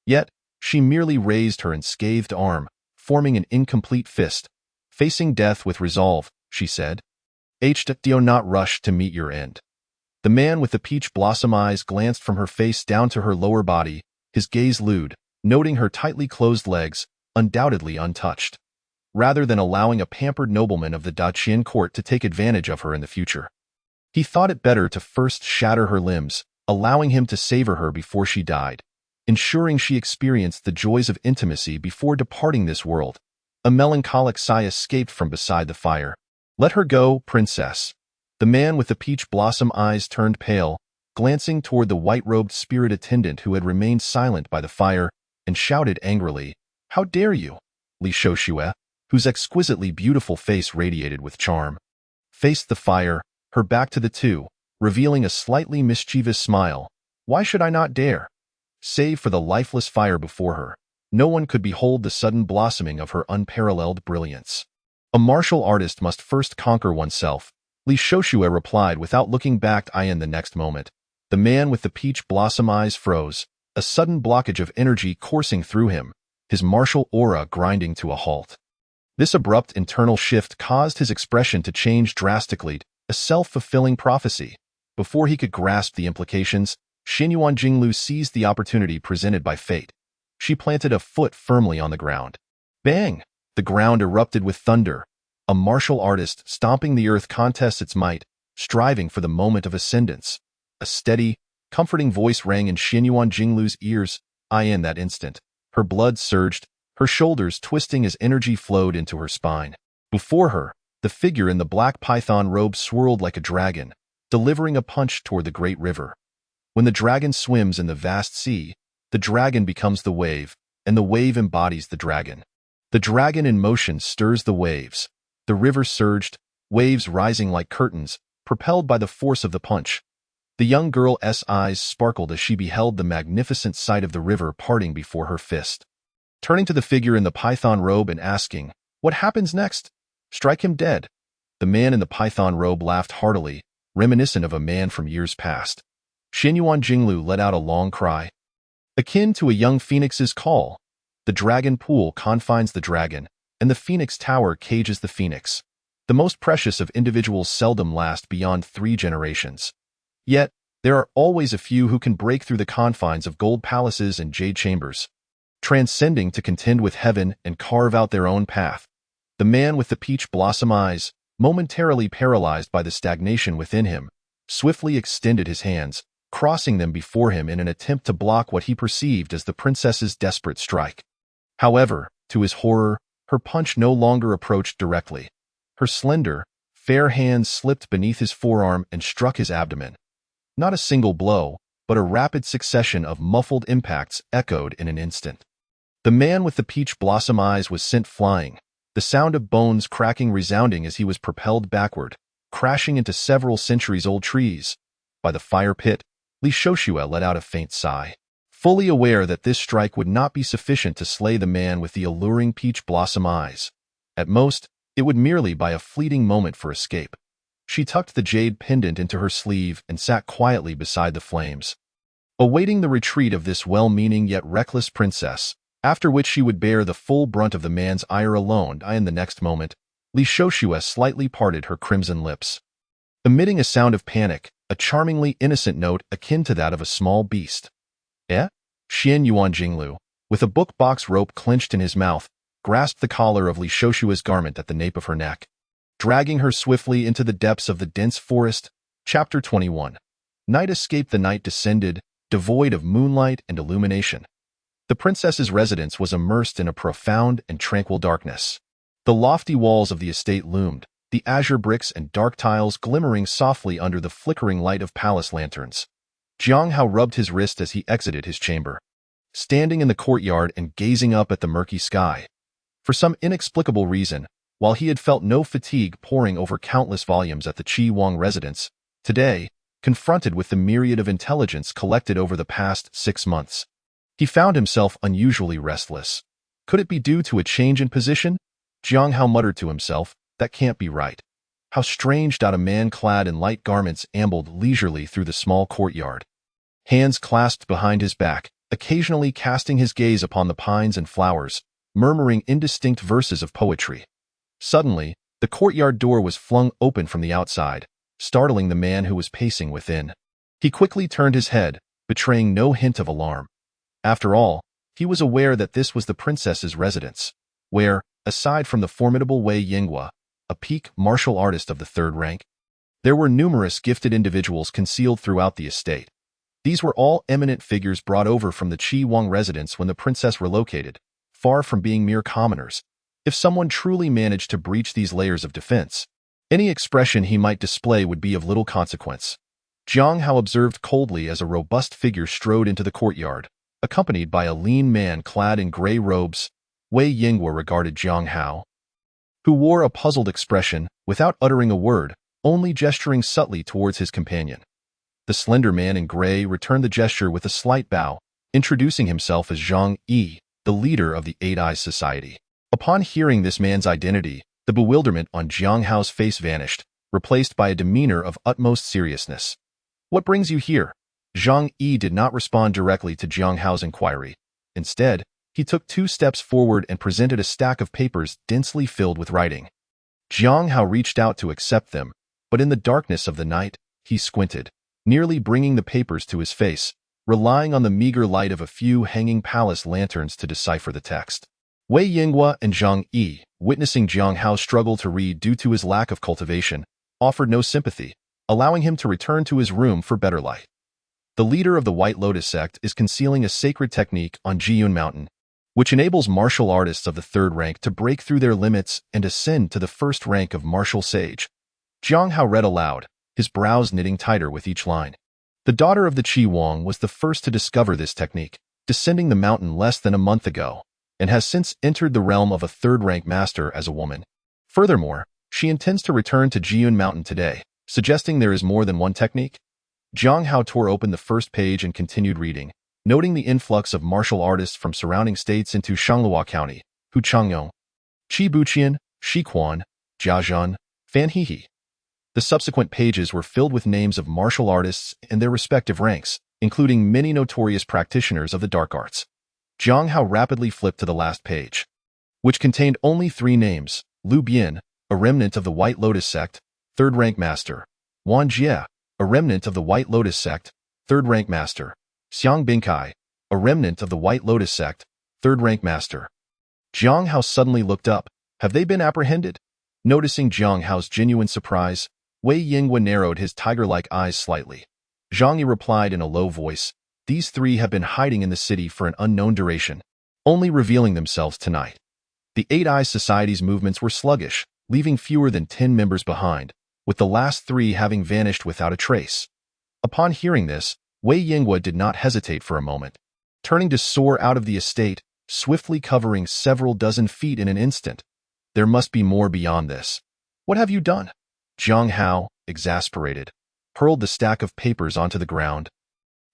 Yet, she merely raised her unscathed arm, forming an incomplete fist. Facing death with resolve, she said, "Do not rush to meet your end." The man with the peach blossom eyes glanced from her face down to her lower body, his gaze lewd, noting her tightly closed legs, undoubtedly untouched. Rather than allowing a pampered nobleman of the Daqian court to take advantage of her in the future, he thought it better to first shatter her limbs, allowing him to savor her before she died, ensuring she experienced the joys of intimacy before departing this world. A melancholic sigh escaped from beside the fire. "Let her go, princess." The man with the peach blossom eyes turned pale, glancing toward the white-robed spirit attendant who had remained silent by the fire, and shouted angrily, "How dare you?" Li Shoshue, whose exquisitely beautiful face radiated with charm, faced the fire, her back to the two, revealing a slightly mischievous smile. "Why should I not dare?" Save for the lifeless fire before her, no one could behold the sudden blossoming of her unparalleled brilliance. "A martial artist must first conquer oneself," Li Shoshue replied without looking back. In the next moment, the man with the peach blossom eyes froze, a sudden blockage of energy coursing through him, his martial aura grinding to a halt. This abrupt internal shift caused his expression to change drastically, a self-fulfilling prophecy. Before he could grasp the implications, Xianyuan Jinglu seized the opportunity presented by fate. She planted a foot firmly on the ground. Bang! The ground erupted with thunder. A martial artist stomping the earth contests its might, striving for the moment of ascendance. A steady, comforting voice rang in Xianyuan Jinglu's ears. In that instant, her blood surged, her shoulders twisting as energy flowed into her spine. Before her, the figure in the black python robe swirled like a dragon, delivering a punch toward the great river. When the dragon swims in the vast sea, the dragon becomes the wave, and the wave embodies the dragon. The dragon in motion stirs the waves. The river surged, waves rising like curtains, propelled by the force of the punch. The young girl's eyes sparkled as she beheld the magnificent sight of the river parting before her fist. Turning to the figure in the python robe and asking, "What happens next?" "Strike him dead." The man in the python robe laughed heartily, reminiscent of a man from years past. Xianyuan Jinglu let out a long cry, akin to a young phoenix's call. The dragon pool confines the dragon, and the phoenix tower cages the phoenix. The most precious of individuals seldom last beyond 3 generations. Yet, there are always a few who can break through the confines of gold palaces and jade chambers, transcending to contend with heaven and carve out their own path. The man with the peach blossom eyes, momentarily paralyzed by the stagnation within him, swiftly extended his hands, crossing them before him in an attempt to block what he perceived as the princess's desperate strike. However, to his horror, her punch no longer approached directly. Her slender, fair hand slipped beneath his forearm and struck his abdomen. Not a single blow, but a rapid succession of muffled impacts echoed in an instant. The man with the peach blossom eyes was sent flying, the sound of bones cracking resounding as he was propelled backward, crashing into several centuries-old trees. By the fire pit, Li Shoshua let out a faint sigh, fully aware that this strike would not be sufficient to slay the man with the alluring peach blossom eyes. At most, it would merely buy a fleeting moment for escape. She tucked the jade pendant into her sleeve and sat quietly beside the flames, awaiting the retreat of this well-meaning yet reckless princess, after which she would bear the full brunt of the man's ire alone. In the next moment, Li Shoshua slightly parted her crimson lips, emitting a sound of panic, a charmingly innocent note akin to that of a small beast. Xian Yuan Jinglu, with a book box rope clenched in his mouth, grasped the collar of Li Shoshua's garment at the nape of her neck, dragging her swiftly into the depths of the dense forest. Chapter 21. Night escaped. The night descended, devoid of moonlight and illumination. The princess's residence was immersed in a profound and tranquil darkness. The lofty walls of the estate loomed, the azure bricks and dark tiles glimmering softly under the flickering light of palace lanterns. Jiang Hao rubbed his wrist as he exited his chamber, standing in the courtyard and gazing up at the murky sky. For some inexplicable reason, while he had felt no fatigue poring over countless volumes at the Qi Wang residence, today, confronted with the myriad of intelligence collected over the past 6 months, he found himself unusually restless. Could it be due to a change in position? Jiang Hao muttered to himself, that can't be right. How strange. A man clad in light garments ambled leisurely through the small courtyard, hands clasped behind his back, occasionally casting his gaze upon the pines and flowers, murmuring indistinct verses of poetry. Suddenly, the courtyard door was flung open from the outside, startling the man who was pacing within. He quickly turned his head, betraying no hint of alarm. After all, he was aware that this was the princess's residence, where, aside from the formidable Wei Yinghua, a peak martial artist of the 3rd rank, there were numerous gifted individuals concealed throughout the estate. These were all eminent figures brought over from the Qi Wang residence when the princess relocated, far from being mere commoners. If someone truly managed to breach these layers of defense, any expression he might display would be of little consequence. Jiang Hao observed coldly as a robust figure strode into the courtyard, accompanied by a lean man clad in gray robes. Wei Yinghua regarded Jiang Hao, who wore a puzzled expression, without uttering a word, only gesturing subtly towards his companion. The slender man in gray returned the gesture with a slight bow, introducing himself as Zhang Yi, the leader of the 8 Eyes Society. Upon hearing this man's identity, the bewilderment on Jiang Hao's face vanished, replaced by a demeanor of utmost seriousness. What brings you here? Zhang Yi did not respond directly to Jiang Hao's inquiry. Instead, he took 2 steps forward and presented a stack of papers densely filled with writing. Jiang Hao reached out to accept them, but in the darkness of the night, he squinted, nearly bringing the papers to his face, relying on the meager light of a few hanging palace lanterns to decipher the text. Wei Yinghua and Zhang Yi, witnessing Jiang Hao struggle to read due to his lack of cultivation, offered no sympathy, allowing him to return to his room for better light. The leader of the White Lotus sect is concealing a sacred technique on Jiyun Mountain, which enables martial artists of the 3rd rank to break through their limits and ascend to the 1st rank of martial sage. Jiang Hao read aloud, his brows knitting tighter with each line. The daughter of the Qi Wang was the first to discover this technique, descending the mountain less than a month ago, and has since entered the realm of a 3rd rank master as a woman. Furthermore, she intends to return to Jiyun Mountain today, suggesting there is more than one technique. Jiang Hao tore open the first page and continued reading, noting the influx of martial artists from surrounding states into Shanglua County: Huchongyong, Chibuqian, Shiquan, Jiazhan, Fanhihi. The subsequent pages were filled with names of martial artists and their respective ranks, including many notorious practitioners of the dark arts. Jiang Hao rapidly flipped to the last page, which contained only 3 names: Lu Bian, a remnant of the White Lotus sect, 3rd rank master; Wan Jie, a remnant of the White Lotus sect, 3rd rank master; Xiang Bingkai, a remnant of the White Lotus sect, 3rd rank master. Jiang Hao suddenly looked up. Have they been apprehended? Noticing Jiang Hao's genuine surprise, Wei Yinghua narrowed his tiger-like eyes slightly. Zhang Yi replied in a low voice, "These 3 have been hiding in the city for an unknown duration, only revealing themselves tonight." The 8 Eyes Society's movements were sluggish, leaving fewer than 10 members behind, with the last 3 having vanished without a trace. Upon hearing this, Wei Yingwa did not hesitate for a moment, turning to soar out of the estate, swiftly covering several dozen feet in an instant. There must be more beyond this. What have you done? Jiang Hao, exasperated, hurled the stack of papers onto the ground,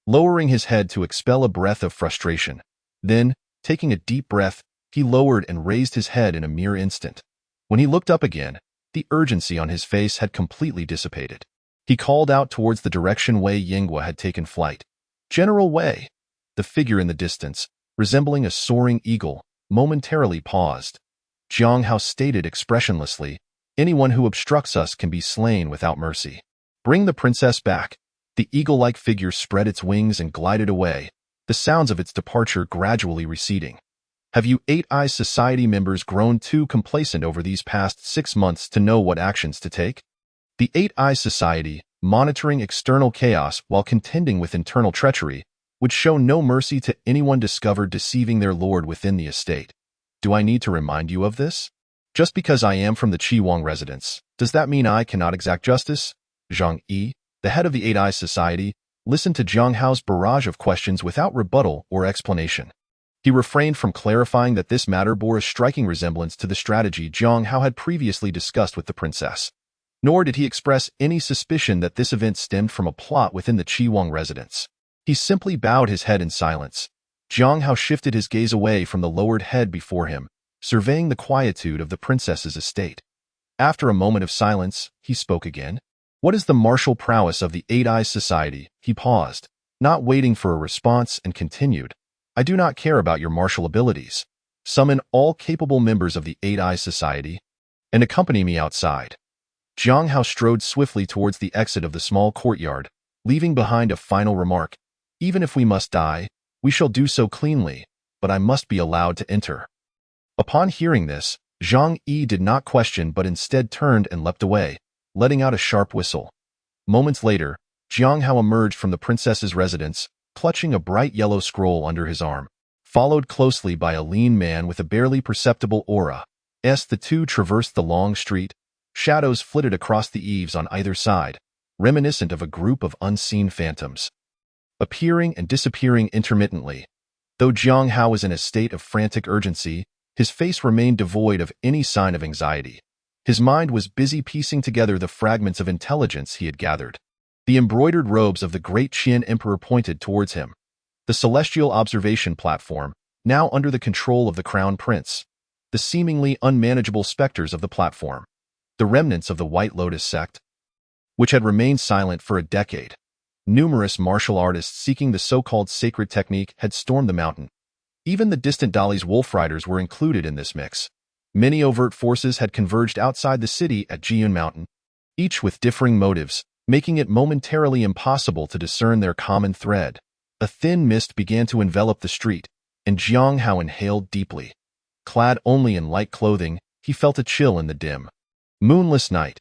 lowering his head to expel a breath of frustration. Then, taking a deep breath, he lowered and raised his head in a mere instant. When he looked up again, the urgency on his face had completely dissipated. He called out towards the direction Wei Yingwa had taken flight. General Wei. The figure in the distance, resembling a soaring eagle, momentarily paused. Jiang Hao stated expressionlessly, anyone who obstructs us can be slain without mercy. Bring the princess back. The eagle-like figure spread its wings and glided away, the sounds of its departure gradually receding. Have you Eight Eyes Society members grown too complacent over these past 6 months to know what actions to take? The Eight Eyes Society, monitoring external chaos while contending with internal treachery, would show no mercy to anyone discovered deceiving their lord within the estate. Do I need to remind you of this? Just because I am from the Chiwang residence, does that mean I cannot exact justice? Zhang Yi, the head of the Eight Eyes Society, listened to Jiang Hao's barrage of questions without rebuttal or explanation. He refrained from clarifying that this matter bore a striking resemblance to the strategy Jiang Hao had previously discussed with the princess. Nor did he express any suspicion that this event stemmed from a plot within the Chiwang residence. He simply bowed his head in silence. Jiang Hao shifted his gaze away from the lowered head before him, surveying the quietude of the princess's estate. After a moment of silence, he spoke again. What is the martial prowess of the Eight Eyes Society? He paused, not waiting for a response, and continued. I do not care about your martial abilities. Summon all capable members of the Eight Eyes Society and accompany me outside. Jiang Hao strode swiftly towards the exit of the small courtyard, leaving behind a final remark. Even if we must die, we shall do so cleanly, but I must be allowed to enter. Upon hearing this, Zhang Yi did not question but instead turned and leapt away, letting out a sharp whistle. Moments later, Jiang Hao emerged from the princess's residence, clutching a bright yellow scroll under his arm, followed closely by a lean man with a barely perceptible aura. The two traversed the long street. Shadows flitted across the eaves on either side, reminiscent of a group of unseen phantoms, appearing and disappearing intermittently. Though Jiang Hao was in a state of frantic urgency, his face remained devoid of any sign of anxiety. His mind was busy piecing together the fragments of intelligence he had gathered. The embroidered robes of the great Qian Emperor pointed towards him. The celestial observation platform, now under the control of the Crown Prince. The seemingly unmanageable specters of the platform. The remnants of the White Lotus sect, which had remained silent for a decade. Numerous martial artists seeking the so-called sacred technique had stormed the mountain. Even the distant Dali's wolf riders were included in this mix. Many overt forces had converged outside the city at Jiyun Mountain, each with differing motives, making it momentarily impossible to discern their common thread. A thin mist began to envelop the street, and Jiang Hao inhaled deeply. Clad only in light clothing, he felt a chill in the dim, moonless night.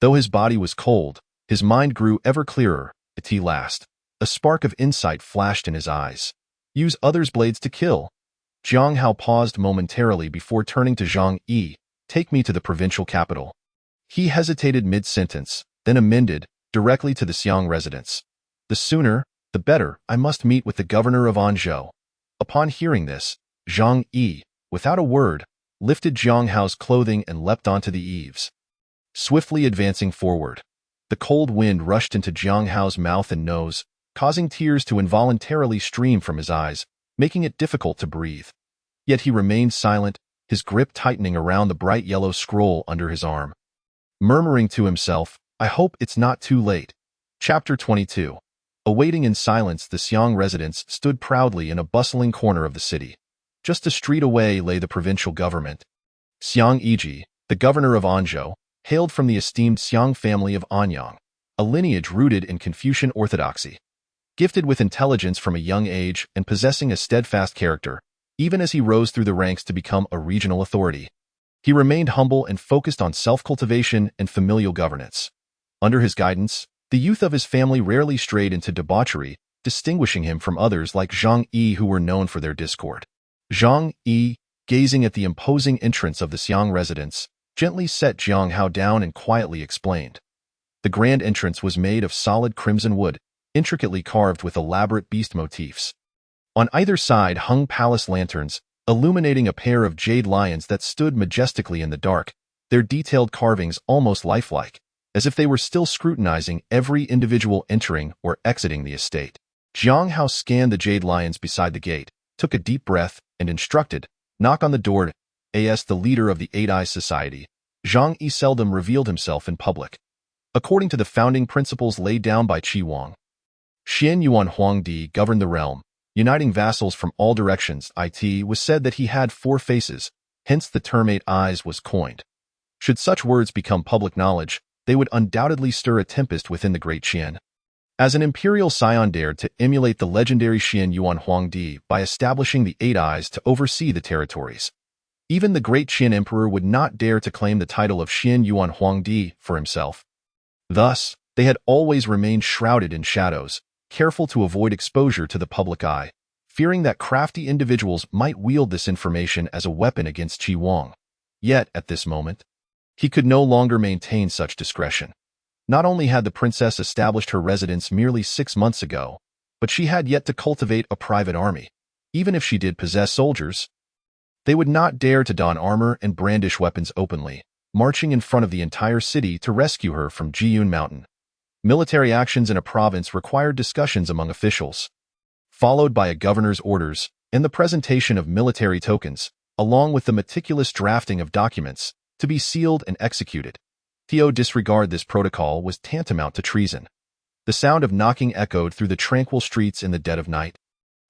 Though his body was cold, his mind grew ever clearer. At last, a spark of insight flashed in his eyes. Use others' blades to kill. Jiang Hao paused momentarily before turning to Zhang Yi. Take me to the provincial capital. He hesitated mid-sentence, then amended, directly to the Xiang residence. The sooner, the better. I must meet with the governor of Anzhou. Upon hearing this, Zhang Yi, without a word, lifted Jiang Hao's clothing and leapt onto the eaves. Swiftly advancing forward, the cold wind rushed into Jiang Hao's mouth and nose, causing tears to involuntarily stream from his eyes, making it difficult to breathe. Yet he remained silent, his grip tightening around the bright yellow scroll under his arm. Murmuring to himself, I hope it's not too late. Chapter 22. Awaiting in silence, the Xiang residence stood proudly in a bustling corner of the city. Just a street away lay the provincial government. Xiang Yiji, the governor of Anzhou, hailed from the esteemed Xiang family of Anyang, a lineage rooted in Confucian orthodoxy. Gifted with intelligence from a young age and possessing a steadfast character, even as he rose through the ranks to become a regional authority, he remained humble and focused on self-cultivation and familial governance. Under his guidance, the youth of his family rarely strayed into debauchery, distinguishing him from others like Zhang Yi who were known for their discord. Zhang Yi, gazing at the imposing entrance of the Xiang residence, gently set Jiang Hao down and quietly explained. The grand entrance was made of solid crimson wood, intricately carved with elaborate beast motifs. On either side hung palace lanterns, illuminating a pair of jade lions that stood majestically in the dark, their detailed carvings almost lifelike, as if they were still scrutinizing every individual entering or exiting the estate. Jiang Hao scanned the jade lions beside the gate, took a deep breath, and instructed, "Knock on the door." As the leader of the Eight Eyes Society, Zhang Yi seldom revealed himself in public. According to the founding principles laid down by Qi Wang, Xian Yuan Huangdi governed the realm, uniting vassals from all directions. It was said that he had four faces, hence the term Eight Eyes was coined. Should such words become public knowledge, they would undoubtedly stir a tempest within the great Qian. As an imperial scion dared to emulate the legendary Xian Yuan Huangdi by establishing the Eight Eyes to oversee the territories. Even the great Qin emperor would not dare to claim the title of Xian Yuan Huangdi for himself. Thus, they had always remained shrouded in shadows, careful to avoid exposure to the public eye, fearing that crafty individuals might wield this information as a weapon against Qi Wang. Yet, at this moment, he could no longer maintain such discretion. Not only had the princess established her residence merely 6 months ago, but she had yet to cultivate a private army. Even if she did possess soldiers, they would not dare to don armor and brandish weapons openly, marching in front of the entire city to rescue her from Jiyun Mountain. Military actions in a province required discussions among officials, followed by a governor's orders and the presentation of military tokens, along with the meticulous drafting of documents to be sealed and executed. To disregard this protocol was tantamount to treason. The sound of knocking echoed through the tranquil streets in the dead of night,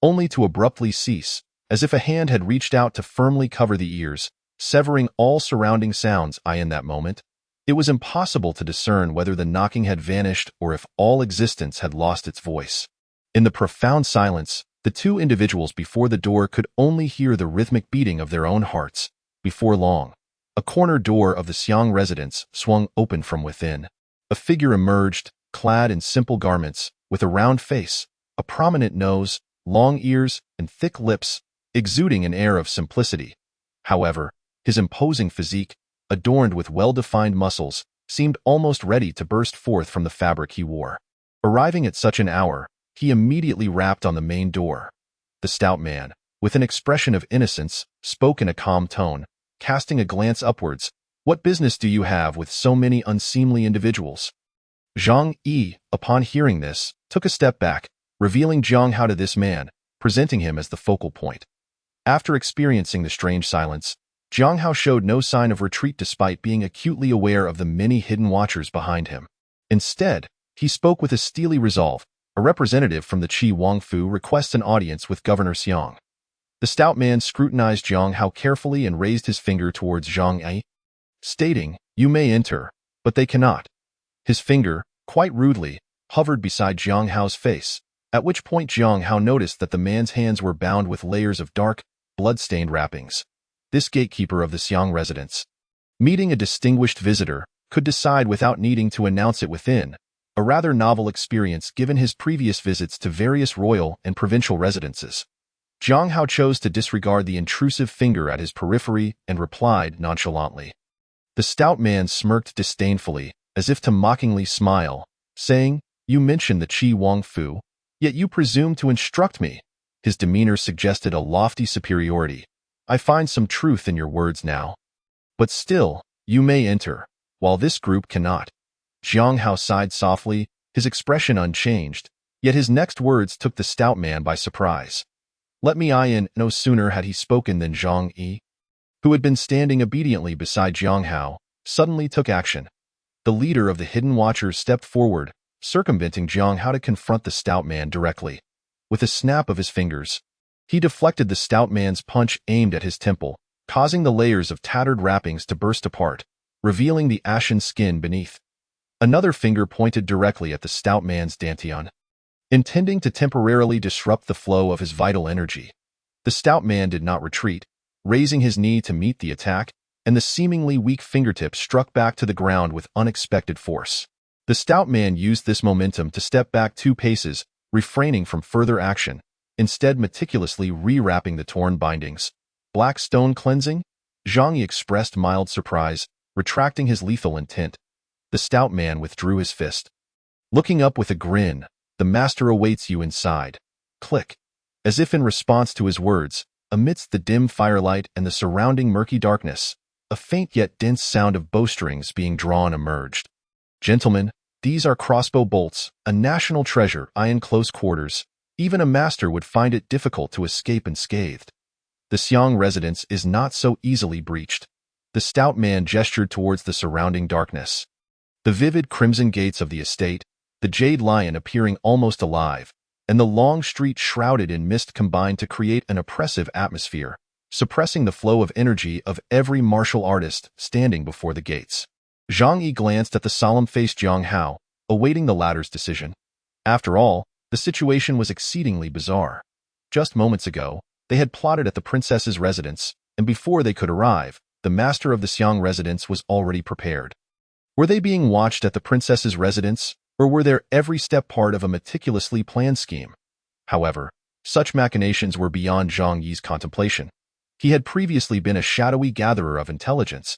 only to abruptly cease, as if a hand had reached out to firmly cover the ears, severing all surrounding sounds. In that moment, it was impossible to discern whether the knocking had vanished or if all existence had lost its voice. In the profound silence, the two individuals before the door could only hear the rhythmic beating of their own hearts. Before long, a corner door of the Xiang residence swung open from within. A figure emerged, clad in simple garments, with a round face, a prominent nose, long ears, and thick lips, exuding an air of simplicity. However, his imposing physique, adorned with well-defined muscles, seemed almost ready to burst forth from the fabric he wore. Arriving at such an hour, he immediately rapped on the main door. The stout man, with an expression of innocence, spoke in a calm tone, casting a glance upwards. "What business do you have with so many unseemly individuals?" Zhang Yi, upon hearing this, took a step back, revealing Jiang Hao to this man, presenting him as the focal point. After experiencing the strange silence, Jiang Hao showed no sign of retreat despite being acutely aware of the many hidden watchers behind him. Instead, he spoke with a steely resolve. "A representative from the Qi Wang Fu requests an audience with Governor Xiang." The stout man scrutinized Jiang Hao carefully and raised his finger towards Zhang Yi, stating, "You may enter, but they cannot." His finger, quite rudely, hovered beside Jiang Hao's face, at which point Jiang Hao noticed that the man's hands were bound with layers of dark, blood-stained wrappings. This gatekeeper of the Xiang residence, meeting a distinguished visitor, could decide without needing to announce it within, a rather novel experience given his previous visits to various royal and provincial residences. Jiang Hao chose to disregard the intrusive finger at his periphery and replied nonchalantly. The stout man smirked disdainfully, as if to mockingly smile, saying, "You mention the Qi Wang Fu, yet you presume to instruct me." His demeanor suggested a lofty superiority. "I find some truth in your words now. But still, you may enter, while this group cannot." Jiang Hao sighed softly, his expression unchanged, yet his next words took the stout man by surprise. "Let me in." No sooner had he spoken than Zhang Yi, who had been standing obediently beside Jiang Hao, suddenly took action. The leader of the hidden watchers stepped forward, circumventing Jiang Hao to confront the stout man directly. With a snap of his fingers, he deflected the stout man's punch aimed at his temple, causing the layers of tattered wrappings to burst apart, revealing the ashen skin beneath. Another finger pointed directly at the stout man's dantian, intending to temporarily disrupt the flow of his vital energy. The stout man did not retreat, raising his knee to meet the attack, and the seemingly weak fingertip struck back to the ground with unexpected force. The stout man used this momentum to step back 2 paces, refraining from further action, instead meticulously rewrapping the torn bindings. "Black stone cleansing?" Zhang Yi expressed mild surprise, retracting his lethal intent. The stout man withdrew his fist. Looking up with a grin, the The master awaits you inside. Click. As if in response to his words, amidst the dim firelight and the surrounding murky darkness, a faint yet dense sound of bowstrings being drawn emerged. Gentlemen, these are crossbow bolts, a national treasure in close quarters. Even a master would find it difficult to escape unscathed. The Xiang residence is not so easily breached. The stout man gestured towards the surrounding darkness. The vivid crimson gates of the estate, the jade lion appearing almost alive, and the long street shrouded in mist combined to create an oppressive atmosphere, suppressing the flow of energy of every martial artist standing before the gates. Zhang Yi glanced at the solemn-faced Jiang Hao, awaiting the latter's decision. After all, the situation was exceedingly bizarre. Just moments ago, they had plotted at the princess's residence, and before they could arrive, the master of the Xiang residence was already prepared. Were they being watched at the princess's residence, or were they every step part of a meticulously planned scheme? However, such machinations were beyond Zhang Yi's contemplation. He had previously been a shadowy gatherer of intelligence.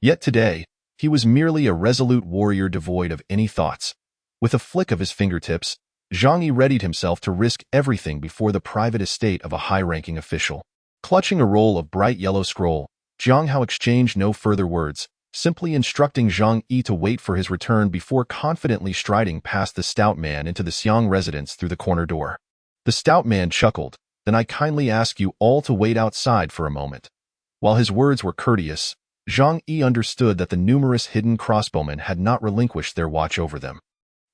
Yet today, he was merely a resolute warrior devoid of any thoughts. With a flick of his fingertips, Zhang Yi readied himself to risk everything before the private estate of a high-ranking official. Clutching a roll of bright yellow scroll, Jiang Hao exchanged no further words, simply instructing Zhang Yi to wait for his return before confidently striding past the stout man into the Xiang residence through the corner door. The stout man chuckled, "Then I kindly ask you all to wait outside for a moment." While his words were courteous, Zhang Yi understood that the numerous hidden crossbowmen had not relinquished their watch over them.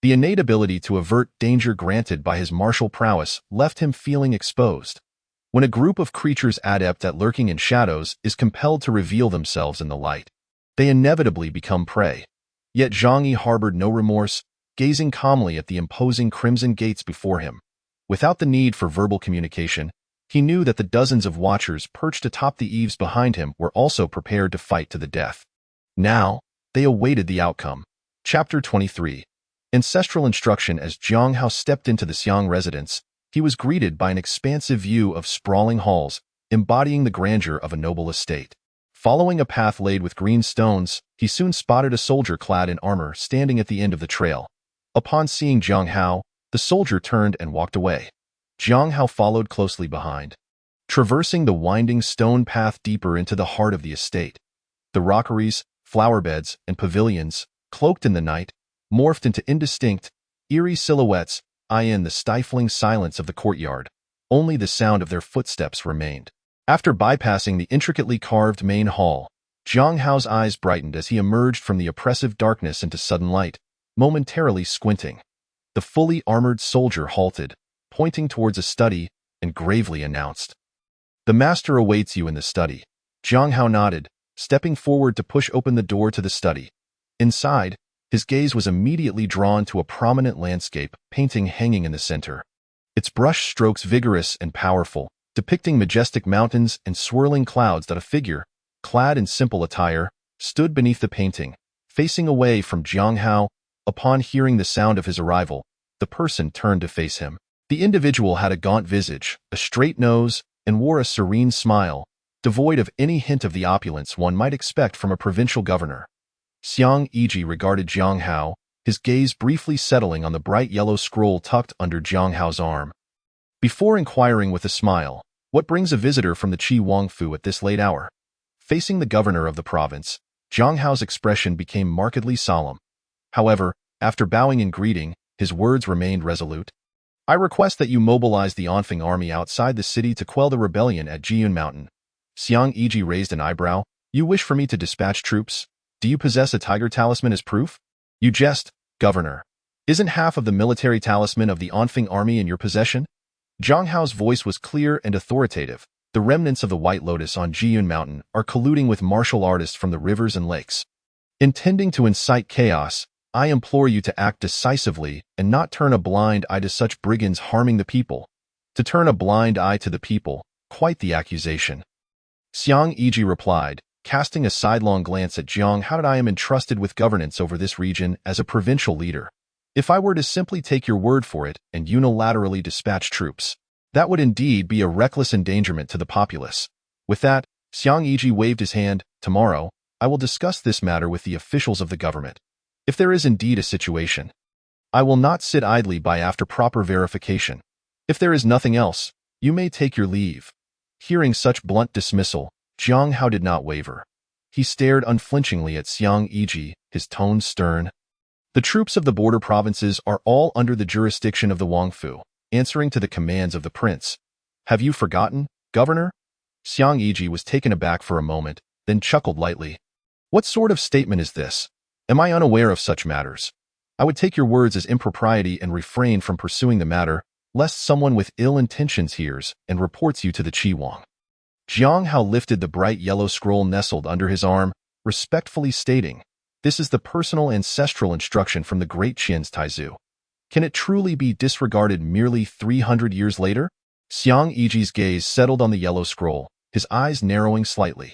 The innate ability to avert danger granted by his martial prowess left him feeling exposed. When a group of creatures adept at lurking in shadows is compelled to reveal themselves in the light, they inevitably become prey. Yet Zhang Yi harbored no remorse, gazing calmly at the imposing crimson gates before him. Without the need for verbal communication, he knew that the dozens of watchers perched atop the eaves behind him were also prepared to fight to the death. Now, they awaited the outcome. Chapter 23. Ancestral instruction. As Jiang Hao stepped into the Xiang residence, he was greeted by an expansive view of sprawling halls, embodying the grandeur of a noble estate. Following a path laid with green stones, he soon spotted a soldier clad in armor standing at the end of the trail. Upon seeing Jiang Hao, the soldier turned and walked away. Jiang Hao followed closely behind, traversing the winding stone path deeper into the heart of the estate. The rockeries, flower beds, and pavilions, cloaked in the night, morphed into indistinct, eerie silhouettes in the stifling silence of the courtyard. Only the sound of their footsteps remained. After bypassing the intricately carved main hall, Jiang Hao's eyes brightened as he emerged from the oppressive darkness into sudden light, momentarily squinting. The fully armored soldier halted, pointing towards a study, and gravely announced, "The master awaits you in the study." Jiang Hao nodded, stepping forward to push open the door to the study. Inside, his gaze was immediately drawn to a prominent landscape painting hanging in the center. Its brush strokes vigorous and powerful, depicting majestic mountains and swirling clouds. That a figure, clad in simple attire, stood beneath the painting, facing away from Jiang Hao. Upon hearing the sound of his arrival, the person turned to face him. The individual had a gaunt visage, a straight nose, and wore a serene smile, devoid of any hint of the opulence one might expect from a provincial governor. Xiang Yi regarded Jiang Hao, his gaze briefly settling on the bright yellow scroll tucked under Jiang Hao's arm. Before inquiring with a smile, "What brings a visitor from the Qi Wangfu at this late hour?" Facing the governor of the province, Jiang Hao's expression became markedly solemn. However, after bowing in greeting, his words remained resolute. "I request that you mobilize the Anfeng army outside the city to quell the rebellion at Jiyun Mountain." Xiang Yi raised an eyebrow. "You wish for me to dispatch troops? Do you possess a tiger talisman as proof?" "You jest, Governor. Isn't half of the military talisman of the Anfeng army in your possession?" Jiang Hao's voice was clear and authoritative. "The remnants of the White Lotus on Jiyun Mountain are colluding with martial artists from the rivers and lakes. Intending to incite chaos, I implore you to act decisively and not turn a blind eye to such brigands harming the people." To turn a blind eye to the people, quite the accusation. Xiang Yi replied, casting a sidelong glance at Jiang Hao. "I am entrusted with governance over this region as a provincial leader. If I were to simply take your word for it and unilaterally dispatch troops, that would indeed be a reckless endangerment to the populace." With that, Xiang Yi waved his hand. "Tomorrow, I will discuss this matter with the officials of the government. If there is indeed a situation." I will not sit idly by after proper verification. If there is nothing else, you may take your leave." Hearing such blunt dismissal, Jiang Hao did not waver. He stared unflinchingly at Xiang Yiji, his tone stern. "The troops of the border provinces are all under the jurisdiction of the Wangfu, answering to the commands of the prince. Have you forgotten, Governor?" Xiang Yiji was taken aback for a moment, then chuckled lightly. "What sort of statement is this? Am I unaware of such matters? I would take your words as impropriety and refrain from pursuing the matter, lest someone with ill intentions hears and reports you to the Qi Wang." Jiang Hao lifted the bright yellow scroll nestled under his arm, respectfully stating, "This is the personal ancestral instruction from the great Qian's Taizu. Can it truly be disregarded merely 300 years later?" Xiang Yiji's gaze settled on the yellow scroll, his eyes narrowing slightly.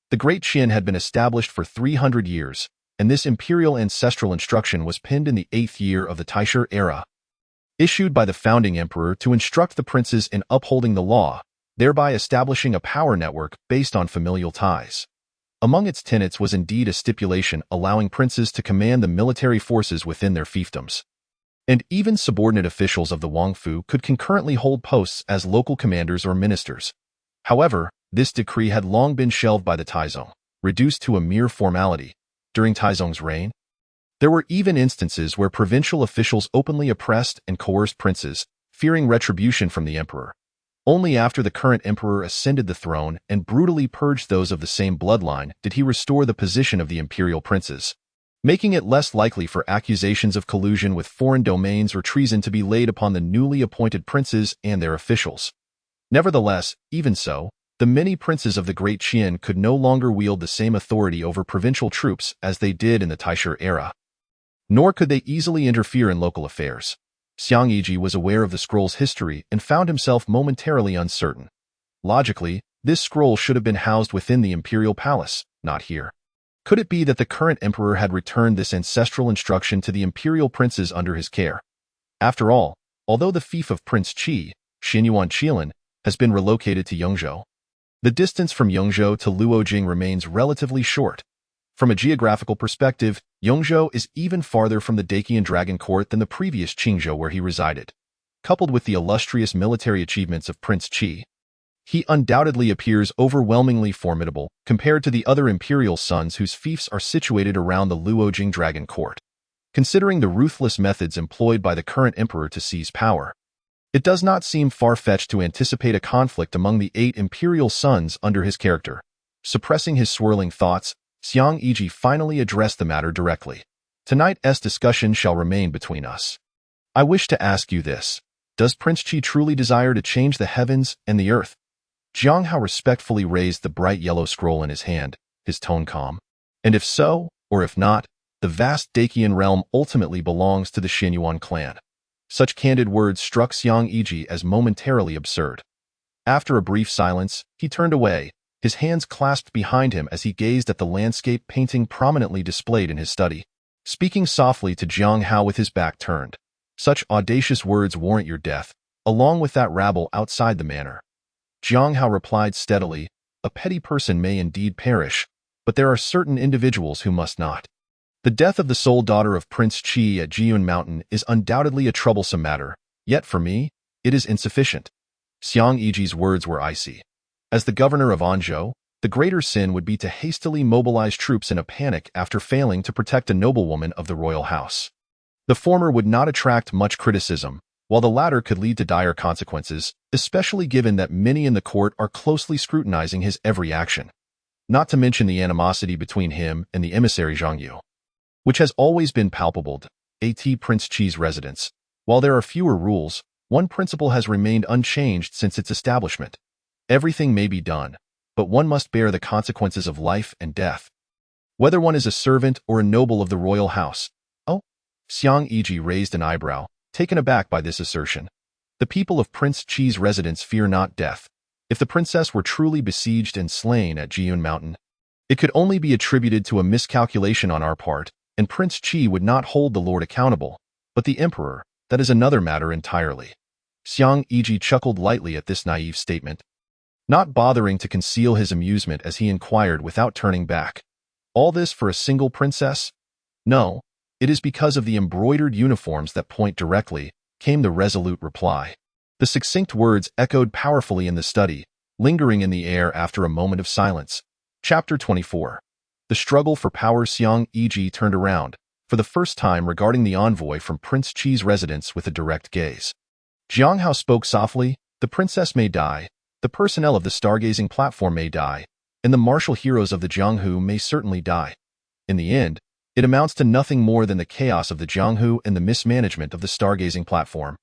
The great Qian had been established for 300 years, and this imperial ancestral instruction was penned in the 8th year of the Taisha era, issued by the founding emperor to instruct the princes in upholding the law, thereby establishing a power network based on familial ties. Among its tenets was indeed a stipulation allowing princes to command the military forces within their fiefdoms. And even subordinate officials of the Wangfu could concurrently hold posts as local commanders or ministers. However, this decree had long been shelved by the Taizong, reduced to a mere formality. During Taizong's reign, there were even instances where provincial officials openly oppressed and coerced princes, fearing retribution from the emperor. Only after the current emperor ascended the throne and brutally purged those of the same bloodline did he restore the position of the imperial princes, making it less likely for accusations of collusion with foreign domains or treason to be laid upon the newly appointed princes and their officials. Nevertheless, even so, the many princes of the Great Qian could no longer wield the same authority over provincial troops as they did in the Taisha era. Nor could they easily interfere in local affairs. Xiang Yiji was aware of the scroll's history and found himself momentarily uncertain. Logically, this scroll should have been housed within the imperial palace, not here. Could it be that the current emperor had returned this ancestral instruction to the imperial princes under his care? After all, although the fief of Prince Qi, Xinyuan Qilin, has been relocated to Yongzhou, the distance from Yongzhou to Luojing remains relatively short. From a geographical perspective, Yongzhou is even farther from the Dacian Dragon Court than the previous Qingzhou where he resided. Coupled with the illustrious military achievements of Prince Qi, he undoubtedly appears overwhelmingly formidable compared to the other imperial sons whose fiefs are situated around the Luojing Dragon Court. Considering the ruthless methods employed by the current emperor to seize power, it does not seem far-fetched to anticipate a conflict among the 8 imperial sons under his character. Suppressing his swirling thoughts, Xiang Yiji finally addressed the matter directly. "Tonight's discussion shall remain between us. I wish to ask you this. Does Prince Qi truly desire to change the heavens and the earth?" Jiang Hao respectfully raised the bright yellow scroll in his hand, his tone calm. "And if so, or if not, the vast Dacian realm ultimately belongs to the Xinyuan clan." Such candid words struck Xiang Yiji as momentarily absurd. After a brief silence, he turned away, his hands clasped behind him as he gazed at the landscape painting prominently displayed in his study. Speaking softly to Jiang Hao with his back turned, "Such audacious words warrant your death, along with that rabble outside the manor." Jiang Hao replied steadily, "A petty person may indeed perish, but there are certain individuals who must not. The death of the sole daughter of Prince Qi at Jiyun Mountain is undoubtedly a troublesome matter, yet for me, it is insufficient." Xiang Yiji's words were icy. As the governor of Anzhou, the greater sin would be to hastily mobilize troops in a panic after failing to protect a noblewoman of the royal house. The former would not attract much criticism, while the latter could lead to dire consequences, especially given that many in the court are closely scrutinizing his every action. Not to mention the animosity between him and the emissary Zhang Yu, which has always been palpable at Prince Qi's residence. While there are fewer rules, one principle has remained unchanged since its establishment. Everything may be done, but one must bear the consequences of life and death, whether one is a servant or a noble of the royal house. "Oh?" Xiang Yiji raised an eyebrow, taken aback by this assertion. "The people of Prince Qi's residence fear not death. If the princess were truly besieged and slain at Jiyun Mountain, it could only be attributed to a miscalculation on our part, and Prince Qi would not hold the lord accountable, but the emperor, that is another matter entirely." Xiang Yiji chuckled lightly at this naive statement, not bothering to conceal his amusement as he inquired without turning back, "All this for a single princess?" "No, It is because of the embroidered uniforms that point directly, came the resolute reply. The succinct words echoed powerfully in the study, lingering in the air after a moment of silence. Chapter 24. The struggle for power. Xiang Yiji turned around, for the first time regarding the envoy from Prince Qi's residence with a direct gaze. Jiang Hao spoke softly, the princess may die, the personnel of the stargazing platform may die, and the martial heroes of the Jianghu may certainly die. In the end, it amounts to nothing more than the chaos of the Jianghu and the mismanagement of the stargazing platform.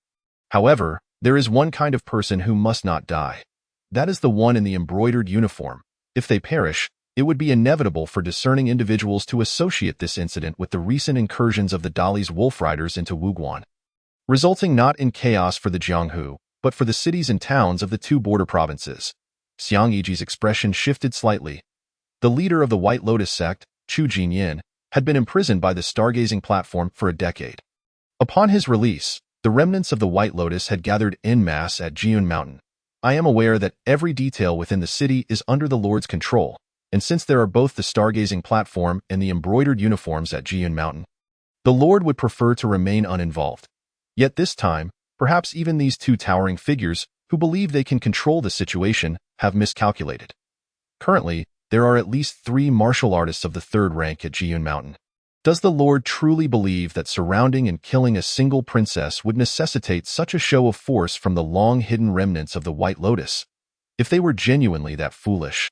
However, there is one kind of person who must not die. That is the one in the embroidered uniform. If they perish, it would be inevitable for discerning individuals to associate this incident with the recent incursions of the Dali's wolf riders into Wuguan, resulting not in chaos for the Jianghu, but for the cities and towns of the two border provinces. Xiang Yiji's expression shifted slightly. The leader of the White Lotus sect, Chu Jinyin, had been imprisoned by the stargazing platform for a decade. Upon his release, the remnants of the White Lotus had gathered en masse at Jiun Mountain. I am aware that every detail within the city is under the Lord's control, and since there are both the stargazing platform and the embroidered uniforms at Jiun Mountain, the Lord would prefer to remain uninvolved. Yet this time, perhaps even these two towering figures, who believe they can control the situation, have miscalculated. Currently, there are at least 3 martial artists of the 3rd rank at Jiun Mountain. Does the Lord truly believe that surrounding and killing a single princess would necessitate such a show of force from the long-hidden remnants of the White Lotus? If they were genuinely that foolish,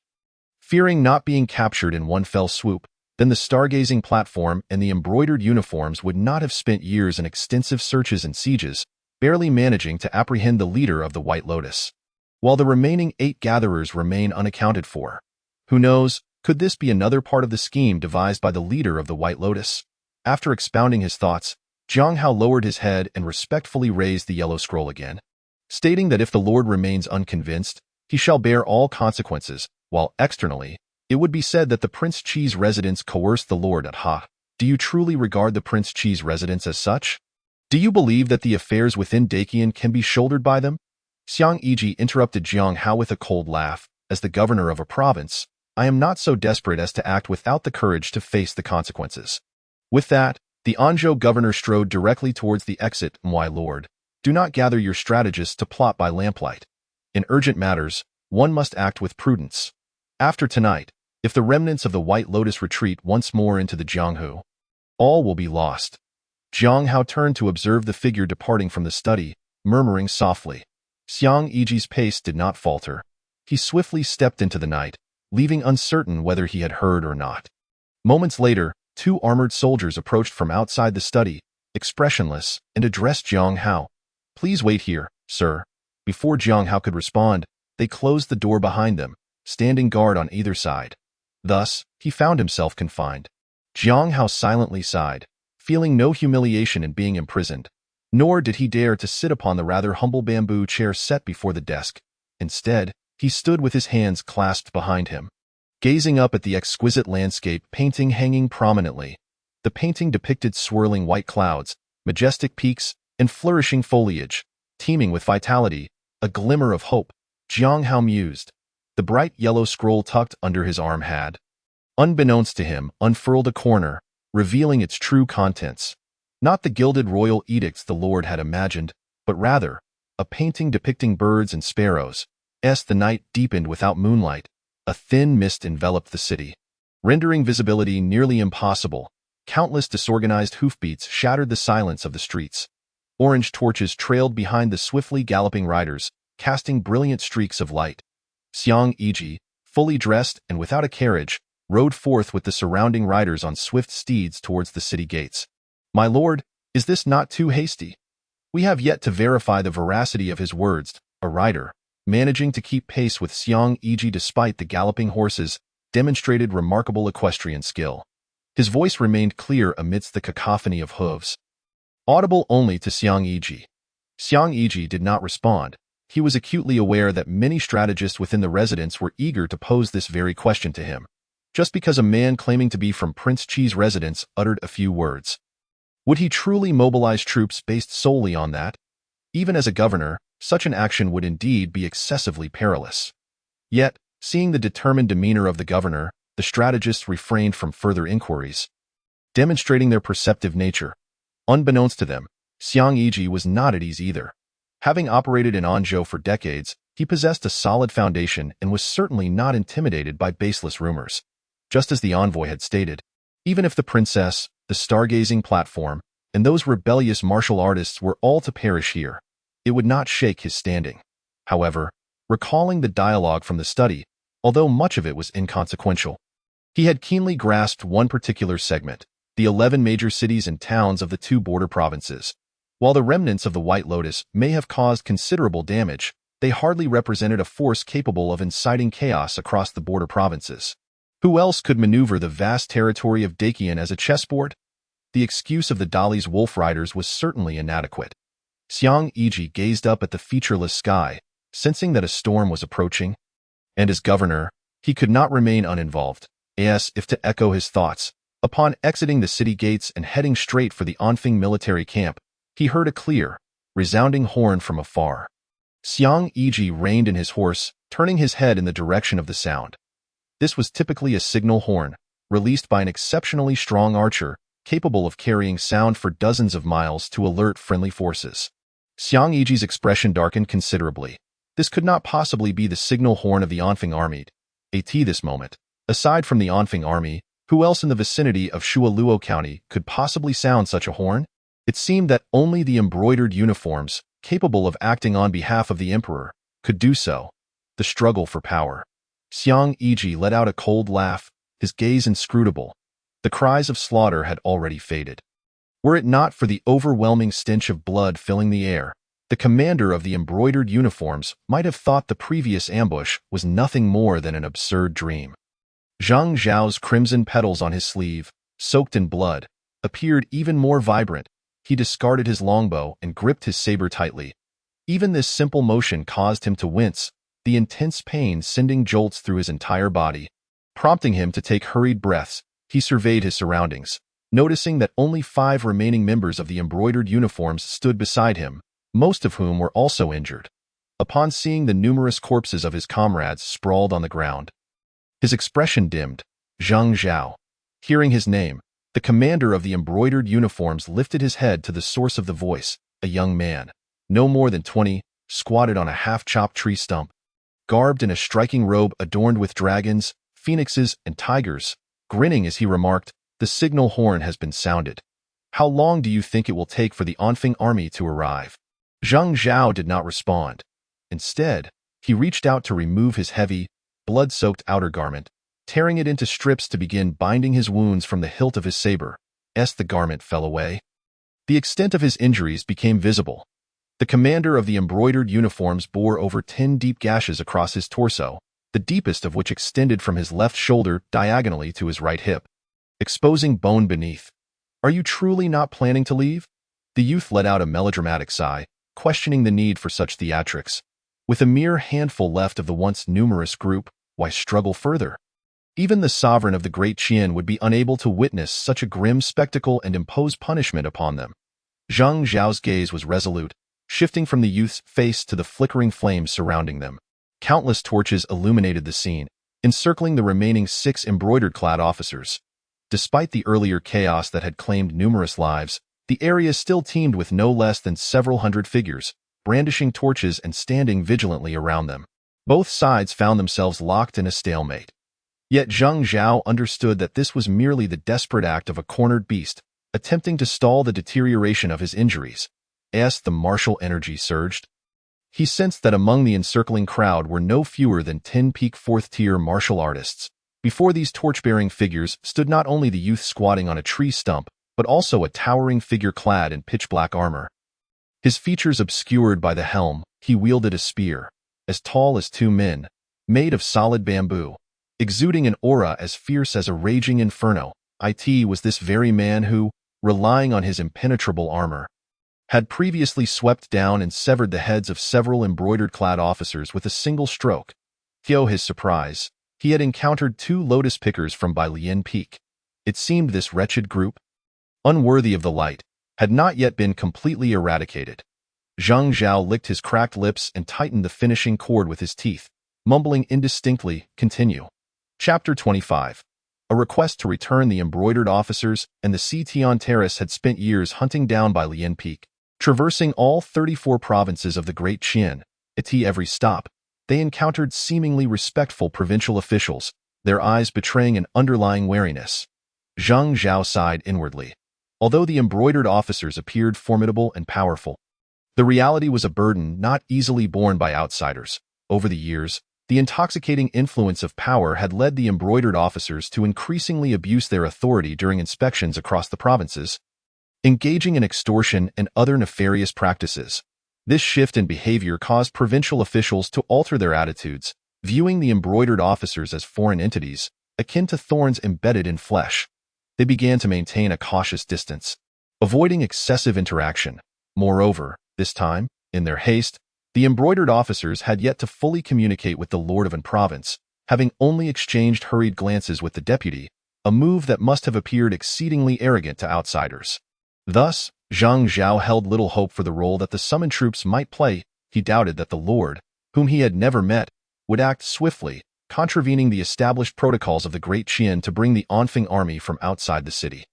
fearing not being captured in one fell swoop, then the stargazing platform and the embroidered uniforms would not have spent years in extensive searches and sieges, barely managing to apprehend the leader of the White Lotus, while the remaining 8 gatherers remain unaccounted for. Who knows, could this be another part of the scheme devised by the leader of the White Lotus? After expounding his thoughts, Jiang Hao lowered his head and respectfully raised the yellow scroll again, stating that if the Lord remains unconvinced, he shall bear all consequences, while externally, it would be said that the Prince Qi's residence coerced the Lord at Ha. Do you truly regard the Prince Qi's residence as such? Do you believe that the affairs within Dakian can be shouldered by them? Xiang Yiji interrupted Jiang Hao with a cold laugh. As the governor of a province, I am not so desperate as to act without the courage to face the consequences. With that, the Anzhou governor strode directly towards the exit. My lord, do not gather your strategists to plot by lamplight. In urgent matters, one must act with prudence. After tonight, if the remnants of the White Lotus retreat once more into the Jianghu, all will be lost. Jiang Hao turned to observe the figure departing from the study, murmuring softly. Xiang Yiji's pace did not falter. He swiftly stepped into the night, leaving uncertain whether he had heard or not. Moments later, 2 armored soldiers approached from outside the study, expressionless, and addressed Jiang Hao. Please wait here, sir. Before Jiang Hao could respond, they closed the door behind them, standing guard on either side. Thus, he found himself confined. Jiang Hao silently sighed, feeling no humiliation in being imprisoned, nor did he dare to sit upon the rather humble bamboo chair set before the desk. Instead, he stood with his hands clasped behind him, gazing up at the exquisite landscape painting hanging prominently. The painting depicted swirling white clouds, majestic peaks, and flourishing foliage, teeming with vitality, a glimmer of hope. Jiang Hao mused. The bright yellow scroll tucked under his arm had, unbeknownst to him, unfurled a corner, revealing its true contents. Not the gilded royal edicts the Lord had imagined, but rather, a painting depicting birds and sparrows. As the night deepened without moonlight, a thin mist enveloped the city, rendering visibility nearly impossible. Countless disorganized hoofbeats shattered the silence of the streets. Orange torches trailed behind the swiftly galloping riders, casting brilliant streaks of light. Xiang Yiji, fully dressed and without a carriage, rode forth with the surrounding riders on swift steeds towards the city gates. My lord, is this not too hasty? We have yet to verify the veracity of his words. A rider, managing to keep pace with Xiang Yiji despite the galloping horses, demonstrated remarkable equestrian skill. His voice remained clear amidst the cacophony of hooves, audible only to Xiang Yiji. Xiang Yiji did not respond. He was acutely aware that many strategists within the residence were eager to pose this very question to him, just because a man claiming to be from Prince Qi's residence uttered a few words. Would he truly mobilize troops based solely on that? Even as a governor, such an action would indeed be excessively perilous. Yet, seeing the determined demeanor of the governor, the strategists refrained from further inquiries. demonstrating their perceptive nature. Unbeknownst to them, Xiang Yiji was not at ease either. Having operated in Anzhou for decades, he possessed a solid foundation and was certainly not intimidated by baseless rumors. Just as the envoy had stated, even if the princess, the stargazing platform, and those rebellious martial artists were all to perish here, it would not shake his standing. However, recalling the dialogue from the study, although much of it was inconsequential, he had keenly grasped one particular segment, the 11 major cities and towns of the 2 border provinces. While the remnants of the White Lotus may have caused considerable damage, they hardly represented a force capable of inciting chaos across the border provinces. Who else could maneuver the vast territory of Dakian as a chessboard? The excuse of the Dali's wolf riders was certainly inadequate. Xiang Yiji gazed up at the featureless sky, sensing that a storm was approaching. And as governor, he could not remain uninvolved. As if to echo his thoughts, upon exiting the city gates and heading straight for the Anfeng military camp, he heard a clear, resounding horn from afar. Xiang Yiji reined in his horse, turning his head in the direction of the sound. This was typically a signal horn, released by an exceptionally strong archer, capable of carrying sound for dozens of miles to alert friendly forces. Xiang Yiji's expression darkened considerably. This could not possibly be the signal horn of the Anfeng army. At this moment, aside from the Anfeng army, who else in the vicinity of Shualuo County could possibly sound such a horn? It seemed that only the embroidered uniforms, capable of acting on behalf of the emperor, could do so. The struggle for power. Xiang Yiji let out a cold laugh, his gaze inscrutable. The cries of slaughter had already faded. Were it not for the overwhelming stench of blood filling the air, the commander of the embroidered uniforms might have thought the previous ambush was nothing more than an absurd dream. Zhang Zhao's crimson petals on his sleeve, soaked in blood, appeared even more vibrant. He discarded his longbow and gripped his saber tightly. Even this simple motion caused him to wince, the intense pain sending jolts through his entire body. Prompting him to take hurried breaths, he surveyed his surroundings, noticing that only 5 remaining members of the embroidered uniforms stood beside him, most of whom were also injured. Upon seeing the numerous corpses of his comrades sprawled on the ground, his expression dimmed. Zhang Zhao. Hearing his name, the commander of the embroidered uniforms lifted his head to the source of the voice, a young man, no more than 20, squatted on a half-chopped tree stump. Garbed in a striking robe adorned with dragons, phoenixes, and tigers, grinning as he remarked, "The signal horn has been sounded. How long do you think it will take for the Anfeng army to arrive?" Zhang Zhao did not respond. Instead, he reached out to remove his heavy, blood-soaked outer garment, tearing it into strips to begin binding his wounds from the hilt of his saber. As the garment fell away, the extent of his injuries became visible. The commander of the embroidered uniforms bore over 10 deep gashes across his torso, the deepest of which extended from his left shoulder diagonally to his right hip, exposing bone beneath. "Are you truly not planning to leave?" The youth let out a melodramatic sigh, questioning the need for such theatrics. With a mere handful left of the once numerous group, why struggle further? Even the sovereign of the Great Qian would be unable to witness such a grim spectacle and impose punishment upon them. Zhang Zhao's gaze was resolute, shifting from the youth's face to the flickering flames surrounding them. Countless torches illuminated the scene, encircling the remaining 6 embroidered-clad officers. Despite the earlier chaos that had claimed numerous lives, the area still teemed with no less than several hundred figures, brandishing torches and standing vigilantly around them. Both sides found themselves locked in a stalemate. Yet Zhang Zhao understood that this was merely the desperate act of a cornered beast, attempting to stall the deterioration of his injuries. As the martial energy surged, he sensed that among the encircling crowd were no fewer than 10 peak 4th-tier martial artists. Before these torch-bearing figures stood not only the youth squatting on a tree stump, but also a towering figure clad in pitch-black armor. His features obscured by the helm, he wielded a spear, as tall as 2 men, made of solid bamboo, exuding an aura as fierce as a raging inferno. It was this very man who, relying on his impenetrable armor, had previously swept down and severed the heads of several embroidered-clad officers with a single stroke. To his surprise, he had encountered 2 lotus pickers from Bailian Peak. It seemed this wretched group, unworthy of the light, had not yet been completely eradicated. Zhang Zhao licked his cracked lips and tightened the finishing cord with his teeth, mumbling indistinctly, "Continue." Chapter 25. a request to return the embroidered officers and the Ction Terrace had spent years hunting down by Lian Peak. Traversing all 34 provinces of the Great Qin, at every stop, they encountered seemingly respectful provincial officials, their eyes betraying an underlying wariness. Zhang Zhao sighed inwardly. Although the embroidered officers appeared formidable and powerful, the reality was a burden not easily borne by outsiders. Over the years, the intoxicating influence of power had led the embroidered officers to increasingly abuse their authority during inspections across the provinces, engaging in extortion and other nefarious practices. This shift in behavior caused provincial officials to alter their attitudes, viewing the embroidered officers as foreign entities, akin to thorns embedded in flesh. They began to maintain a cautious distance, avoiding excessive interaction. Moreover, this time, in their haste, the embroidered officers had yet to fully communicate with the Lord of an province, having only exchanged hurried glances with the deputy, a move that must have appeared exceedingly arrogant to outsiders. Thus, Zhang Zhao held little hope for the role that the summoned troops might play. He doubted that the Lord, whom he had never met, would act swiftly, contravening the established protocols of the Great Qin to bring the Anfeng army from outside the city.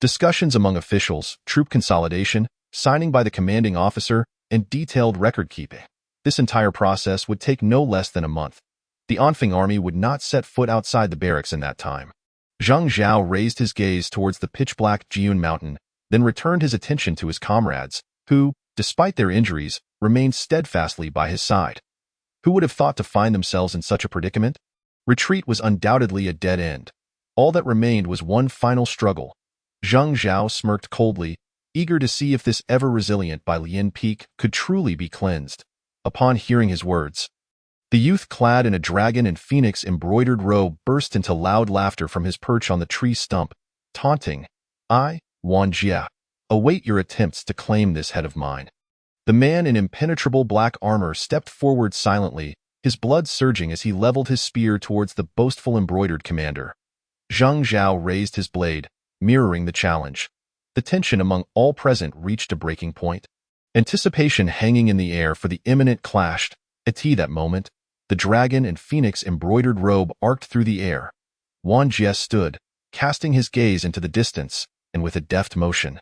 Discussions among officials, troop consolidation, signing by the commanding officer, and detailed record-keeping. This entire process would take no less than a month. The Anfeng army would not set foot outside the barracks in that time. Zhang Zhao raised his gaze towards the pitch-black Jiun Mountain, then returned his attention to his comrades, who, despite their injuries, remained steadfastly by his side. Who would have thought to find themselves in such a predicament? Retreat was undoubtedly a dead end. All that remained was one final struggle. Zhang Zhao smirked coldly, eager to see if this ever-resilient Lian Peak could truly be cleansed. Upon hearing his words, the youth clad in a dragon and phoenix embroidered robe burst into loud laughter from his perch on the tree stump, taunting, "I, Wan Jie, await your attempts to claim this head of mine." The man in impenetrable black armor stepped forward silently, his blood surging as he leveled his spear towards the boastful embroidered commander. Zhang Zhao raised his blade, mirroring the challenge. The tension among all present reached a breaking point. Anticipation hanging in the air for the imminent clash. At that moment, the dragon and phoenix embroidered robe arced through the air. Wan Jie stood, casting his gaze into the distance, and with a deft motion,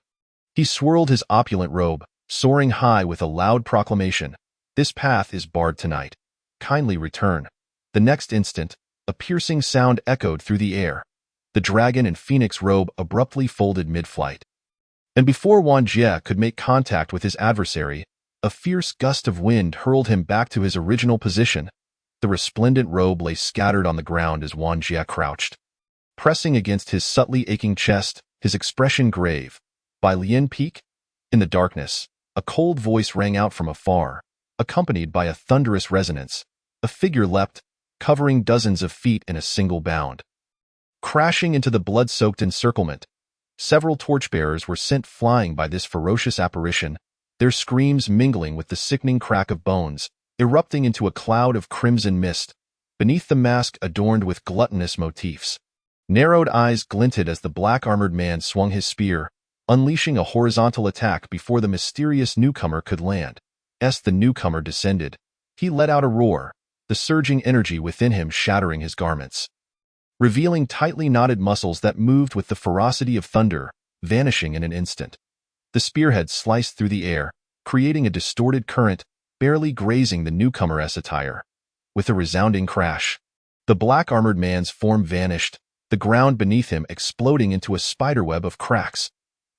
he swirled his opulent robe, soaring high with a loud proclamation. "This path is barred tonight. Kindly return." The next instant, a piercing sound echoed through the air. The dragon and phoenix robe abruptly folded mid-flight. And before Wan Jie could make contact with his adversary, a fierce gust of wind hurled him back to his original position. The resplendent robe lay scattered on the ground as Wan Jie crouched, pressing against his subtly aching chest, his expression grave. By Lian Peak? In the darkness, a cold voice rang out from afar, accompanied by a thunderous resonance. A figure leapt, covering dozens of feet in a single bound. Crashing into the blood-soaked encirclement, several torchbearers were sent flying by this ferocious apparition, their screams mingling with the sickening crack of bones, erupting into a cloud of crimson mist. Beneath the mask adorned with gluttonous motifs, narrowed eyes glinted as the black-armored man swung his spear, unleashing a horizontal attack before the mysterious newcomer could land. As the newcomer descended, he let out a roar, the surging energy within him shattering his garments, revealing tightly knotted muscles that moved with the ferocity of thunder, vanishing in an instant. The spearhead sliced through the air, creating a distorted current, barely grazing the newcomer's attire. With a resounding crash, the black-armored man's form vanished, the ground beneath him exploding into a spiderweb of cracks.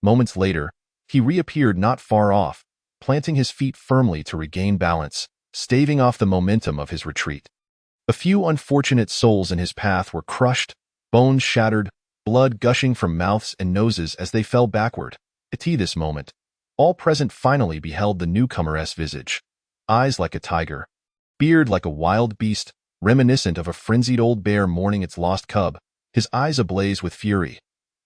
Moments later, he reappeared not far off, planting his feet firmly to regain balance, staving off the momentum of his retreat. A few unfortunate souls in his path were crushed, bones shattered, blood gushing from mouths and noses as they fell backward. At this moment, all present finally beheld the newcomer's visage. Eyes like a tiger, beard like a wild beast, reminiscent of a frenzied old bear mourning its lost cub, his eyes ablaze with fury.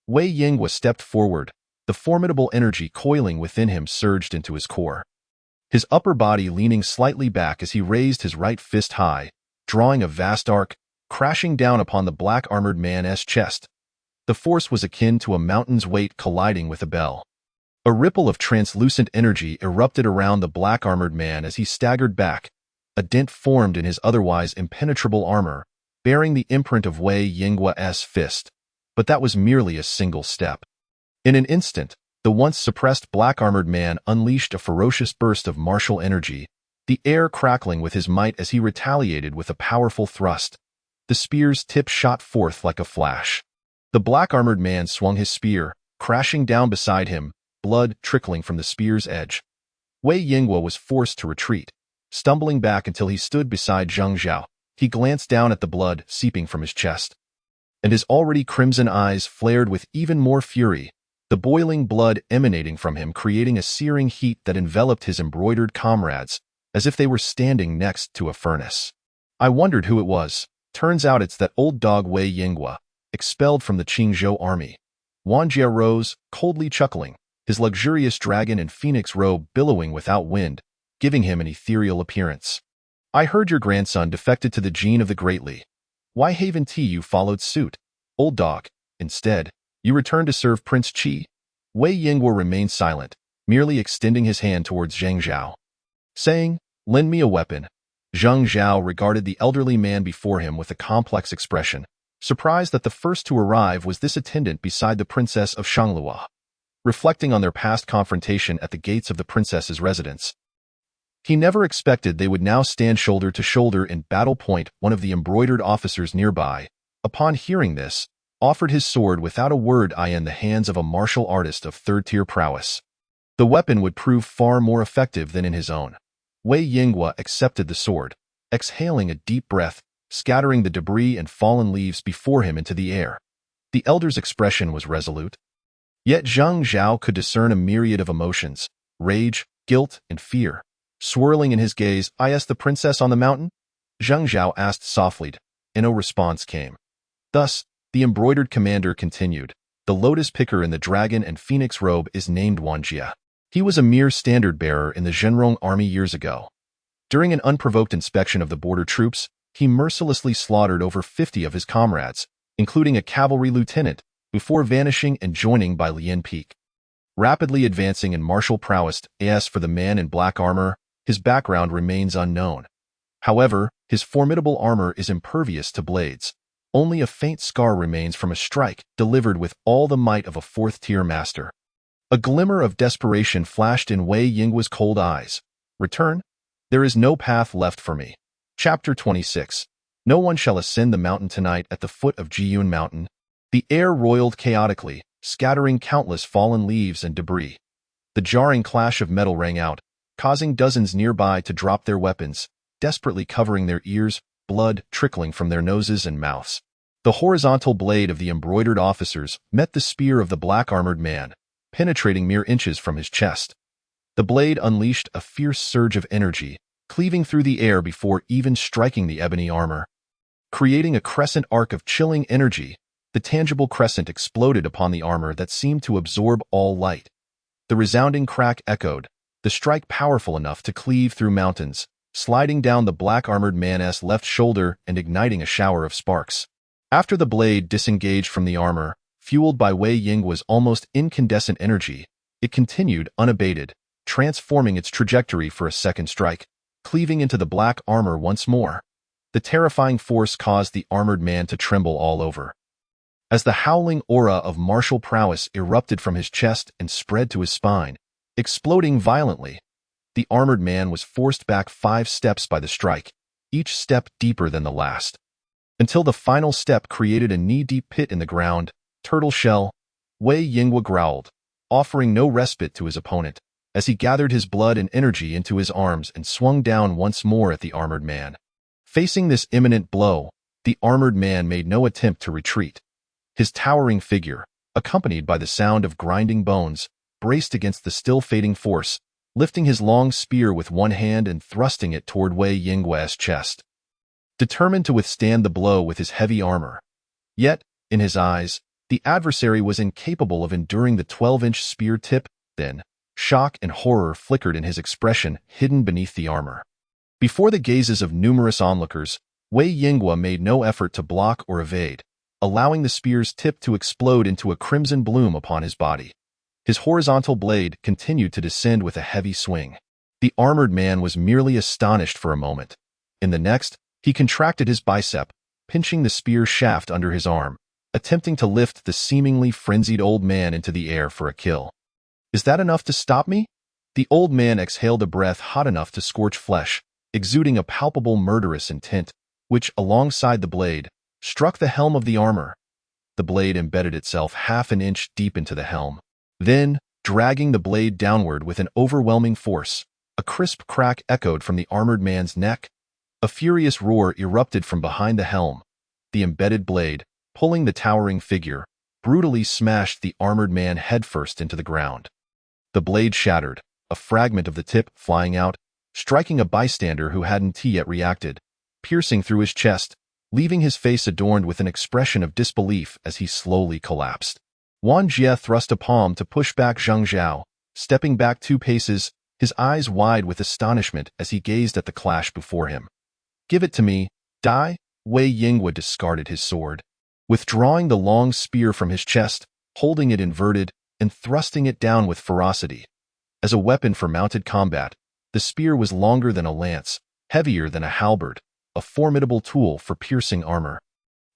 Wei Yinghua stepped forward, the formidable energy coiling within him surged into his core. His upper body leaning slightly back as he raised his right fist high, drawing a vast arc, crashing down upon the black-armored man's chest. The force was akin to a mountain's weight colliding with a bell. A ripple of translucent energy erupted around the black-armored man as he staggered back. A dent formed in his otherwise impenetrable armor, bearing the imprint of Wei Yinghua's fist. but that was merely a single step. In an instant, the once suppressed black-armored man unleashed a ferocious burst of martial energy, the air crackling with his might as he retaliated with a powerful thrust. The spear's tip shot forth like a flash. The black-armored man swung his spear, crashing down beside him, blood trickling from the spear's edge. Wei Yinghua was forced to retreat, stumbling back until he stood beside Zheng Zhao. He glanced down at the blood seeping from his chest, and his already crimson eyes flared with even more fury, the boiling blood emanating from him creating a searing heat that enveloped his embroidered comrades, as if they were standing next to a furnace. I wondered who it was. Turns out it's that old dog Wei Yinghua, expelled from the Qingzhou army. Wang Jie rose, coldly chuckling, his luxurious dragon and phoenix robe billowing without wind, giving him an ethereal appearance. I heard your grandson defected to the gene of the greatly. Why haven't you followed suit, old dog? Instead, you returned to serve Prince Qi. Wei Yinghua remained silent, merely extending his hand towards Zheng Zhao, saying, "Lend me a weapon." Zheng Zhao regarded the elderly man before him with a complex expression, surprised that the first to arrive was this attendant beside the princess of Shanglua. Reflecting on their past confrontation at the gates of the princess's residence, he never expected they would now stand shoulder to shoulder in battle. One of the embroidered officers nearby, upon hearing this, offered his sword without a word in the hands of a martial artist of third-tier prowess. The weapon would prove far more effective than in his own. Wei Yinghua accepted the sword, exhaling a deep breath, scattering the debris and fallen leaves before him into the air. The elder's expression was resolute. Yet Zheng Zhao could discern a myriad of emotions, rage, guilt, and fear, swirling in his gaze. "Is the princess on the mountain?" Zheng Zhao asked softly, and no response came. Thus, the embroidered commander continued, "The lotus picker in the dragon and phoenix robe is named Wang Jie. He was a mere standard-bearer in the Zhenrong army years ago. During an unprovoked inspection of the border troops, he mercilessly slaughtered over 50 of his comrades, including a cavalry lieutenant, before vanishing and joining by Lian Peak. Rapidly advancing in martial prowess. As for the man in black armor, his background remains unknown. However, his formidable armor is impervious to blades. Only a faint scar remains from a strike delivered with all the might of a fourth-tier master." A glimmer of desperation flashed in Wei Yinghua's cold eyes. "Return? There is no path left for me." Chapter 26. No one shall ascend the mountain tonight at the foot of Jiyun Mountain. The air roiled chaotically, scattering countless fallen leaves and debris. The jarring clash of metal rang out, causing dozens nearby to drop their weapons, desperately covering their ears, blood trickling from their noses and mouths. The horizontal blade of the embroidered officers met the spear of the black-armored man, penetrating mere inches from his chest. The blade unleashed a fierce surge of energy, cleaving through the air before even striking the ebony armor. Creating a crescent arc of chilling energy, the tangible crescent exploded upon the armor that seemed to absorb all light. The resounding crack echoed, the strike powerful enough to cleave through mountains, sliding down the black-armored man's left shoulder and igniting a shower of sparks. After the blade disengaged from the armor, fueled by Wei Yinghua's almost incandescent energy, it continued unabated, transforming its trajectory for a second strike, cleaving into the black armor once more. The terrifying force caused the armored man to tremble all over. As the howling aura of martial prowess erupted from his chest and spread to his spine, exploding violently, the armored man was forced back 5 steps by the strike, each step deeper than the last, until the final step created a knee-deep pit in the ground. "Turtle shell," Wei Yinghua growled, offering no respite to his opponent, as he gathered his blood and energy into his arms and swung down once more at the armored man. Facing this imminent blow, the armored man made no attempt to retreat. His towering figure, accompanied by the sound of grinding bones, braced against the still-fading force, lifting his long spear with one hand and thrusting it toward Wei Yinghua's chest, determined to withstand the blow with his heavy armor. Yet, in his eyes, the adversary was incapable of enduring the 12-inch spear tip. Then, shock and horror flickered in his expression hidden beneath the armor. Before the gazes of numerous onlookers, Wei Yinghua made no effort to block or evade, allowing the spear's tip to explode into a crimson bloom upon his body. His horizontal blade continued to descend with a heavy swing. The armored man was merely astonished for a moment. In the next, he contracted his bicep, pinching the spear shaft under his arm, attempting to lift the seemingly frenzied old man into the air for a kill. "Is that enough to stop me?" The old man exhaled a breath hot enough to scorch flesh, exuding a palpable murderous intent, which, alongside the blade, struck the helm of the armor. The blade embedded itself half an inch deep into the helm. Then, dragging the blade downward with an overwhelming force, a crisp crack echoed from the armored man's neck. A furious roar erupted from behind the helm. The embedded blade, pulling the towering figure, brutally smashed the armored man headfirst into the ground. The blade shattered, a fragment of the tip flying out, striking a bystander who hadn't yet reacted, piercing through his chest, leaving his face adorned with an expression of disbelief as he slowly collapsed. Wang Jie thrust a palm to push back Zhang Zhao, stepping back 2 paces, his eyes wide with astonishment as he gazed at the clash before him. "Give it to me, die!" Wei Yingwe discarded his sword, withdrawing the long spear from his chest, holding it inverted, and thrusting it down with ferocity. As a weapon for mounted combat, the spear was longer than a lance, heavier than a halberd, a formidable tool for piercing armor.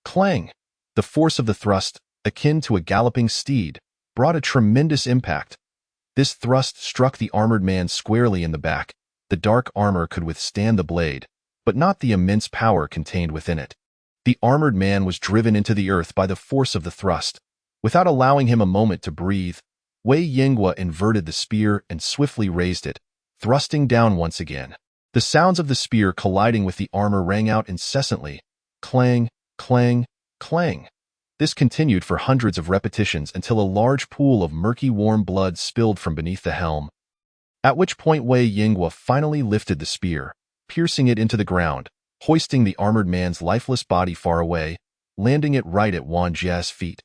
Clang! The force of the thrust, akin to a galloping steed, brought a tremendous impact. This thrust struck the armored man squarely in the back. The dark armor could withstand the blade, but not the immense power contained within it. The armored man was driven into the earth by the force of the thrust. Without allowing him a moment to breathe, Wei Yingwe inverted the spear and swiftly raised it, thrusting down once again. The sounds of the spear colliding with the armor rang out incessantly. Clang, clang, clang. This continued for hundreds of repetitions until a large pool of murky warm blood spilled from beneath the helm. At which point Wei Yingwe finally lifted the spear, piercing it into the ground, hoisting the armored man's lifeless body far away, landing it right at Wang Jie's feet.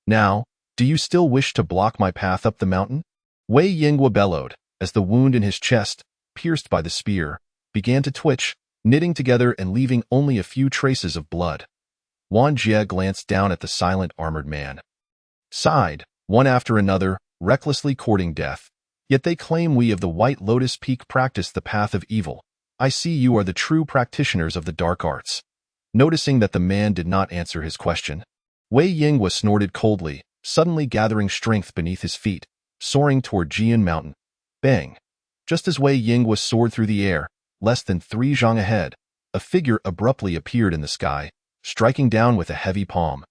"Now, do you still wish to block my path up the mountain?" Wei Yingwe bellowed, as the wound in his chest, pierced by the spear, began to twitch, knitting together and leaving only a few traces of blood. Wang Jie glanced down at the silent armored man. Sighed, one after another, recklessly courting death. "Yet they claim we of the White Lotus Peak practice the path of evil. I see you are the true practitioners of the dark arts." Noticing that the man did not answer his question, Wei Yingwe snorted coldly, suddenly gathering strength beneath his feet, soaring toward Jian Mountain. Bang! Just as Wei Yingwe soared through the air, less than 3 zhang ahead, a figure abruptly appeared in the sky, striking down with a heavy palm.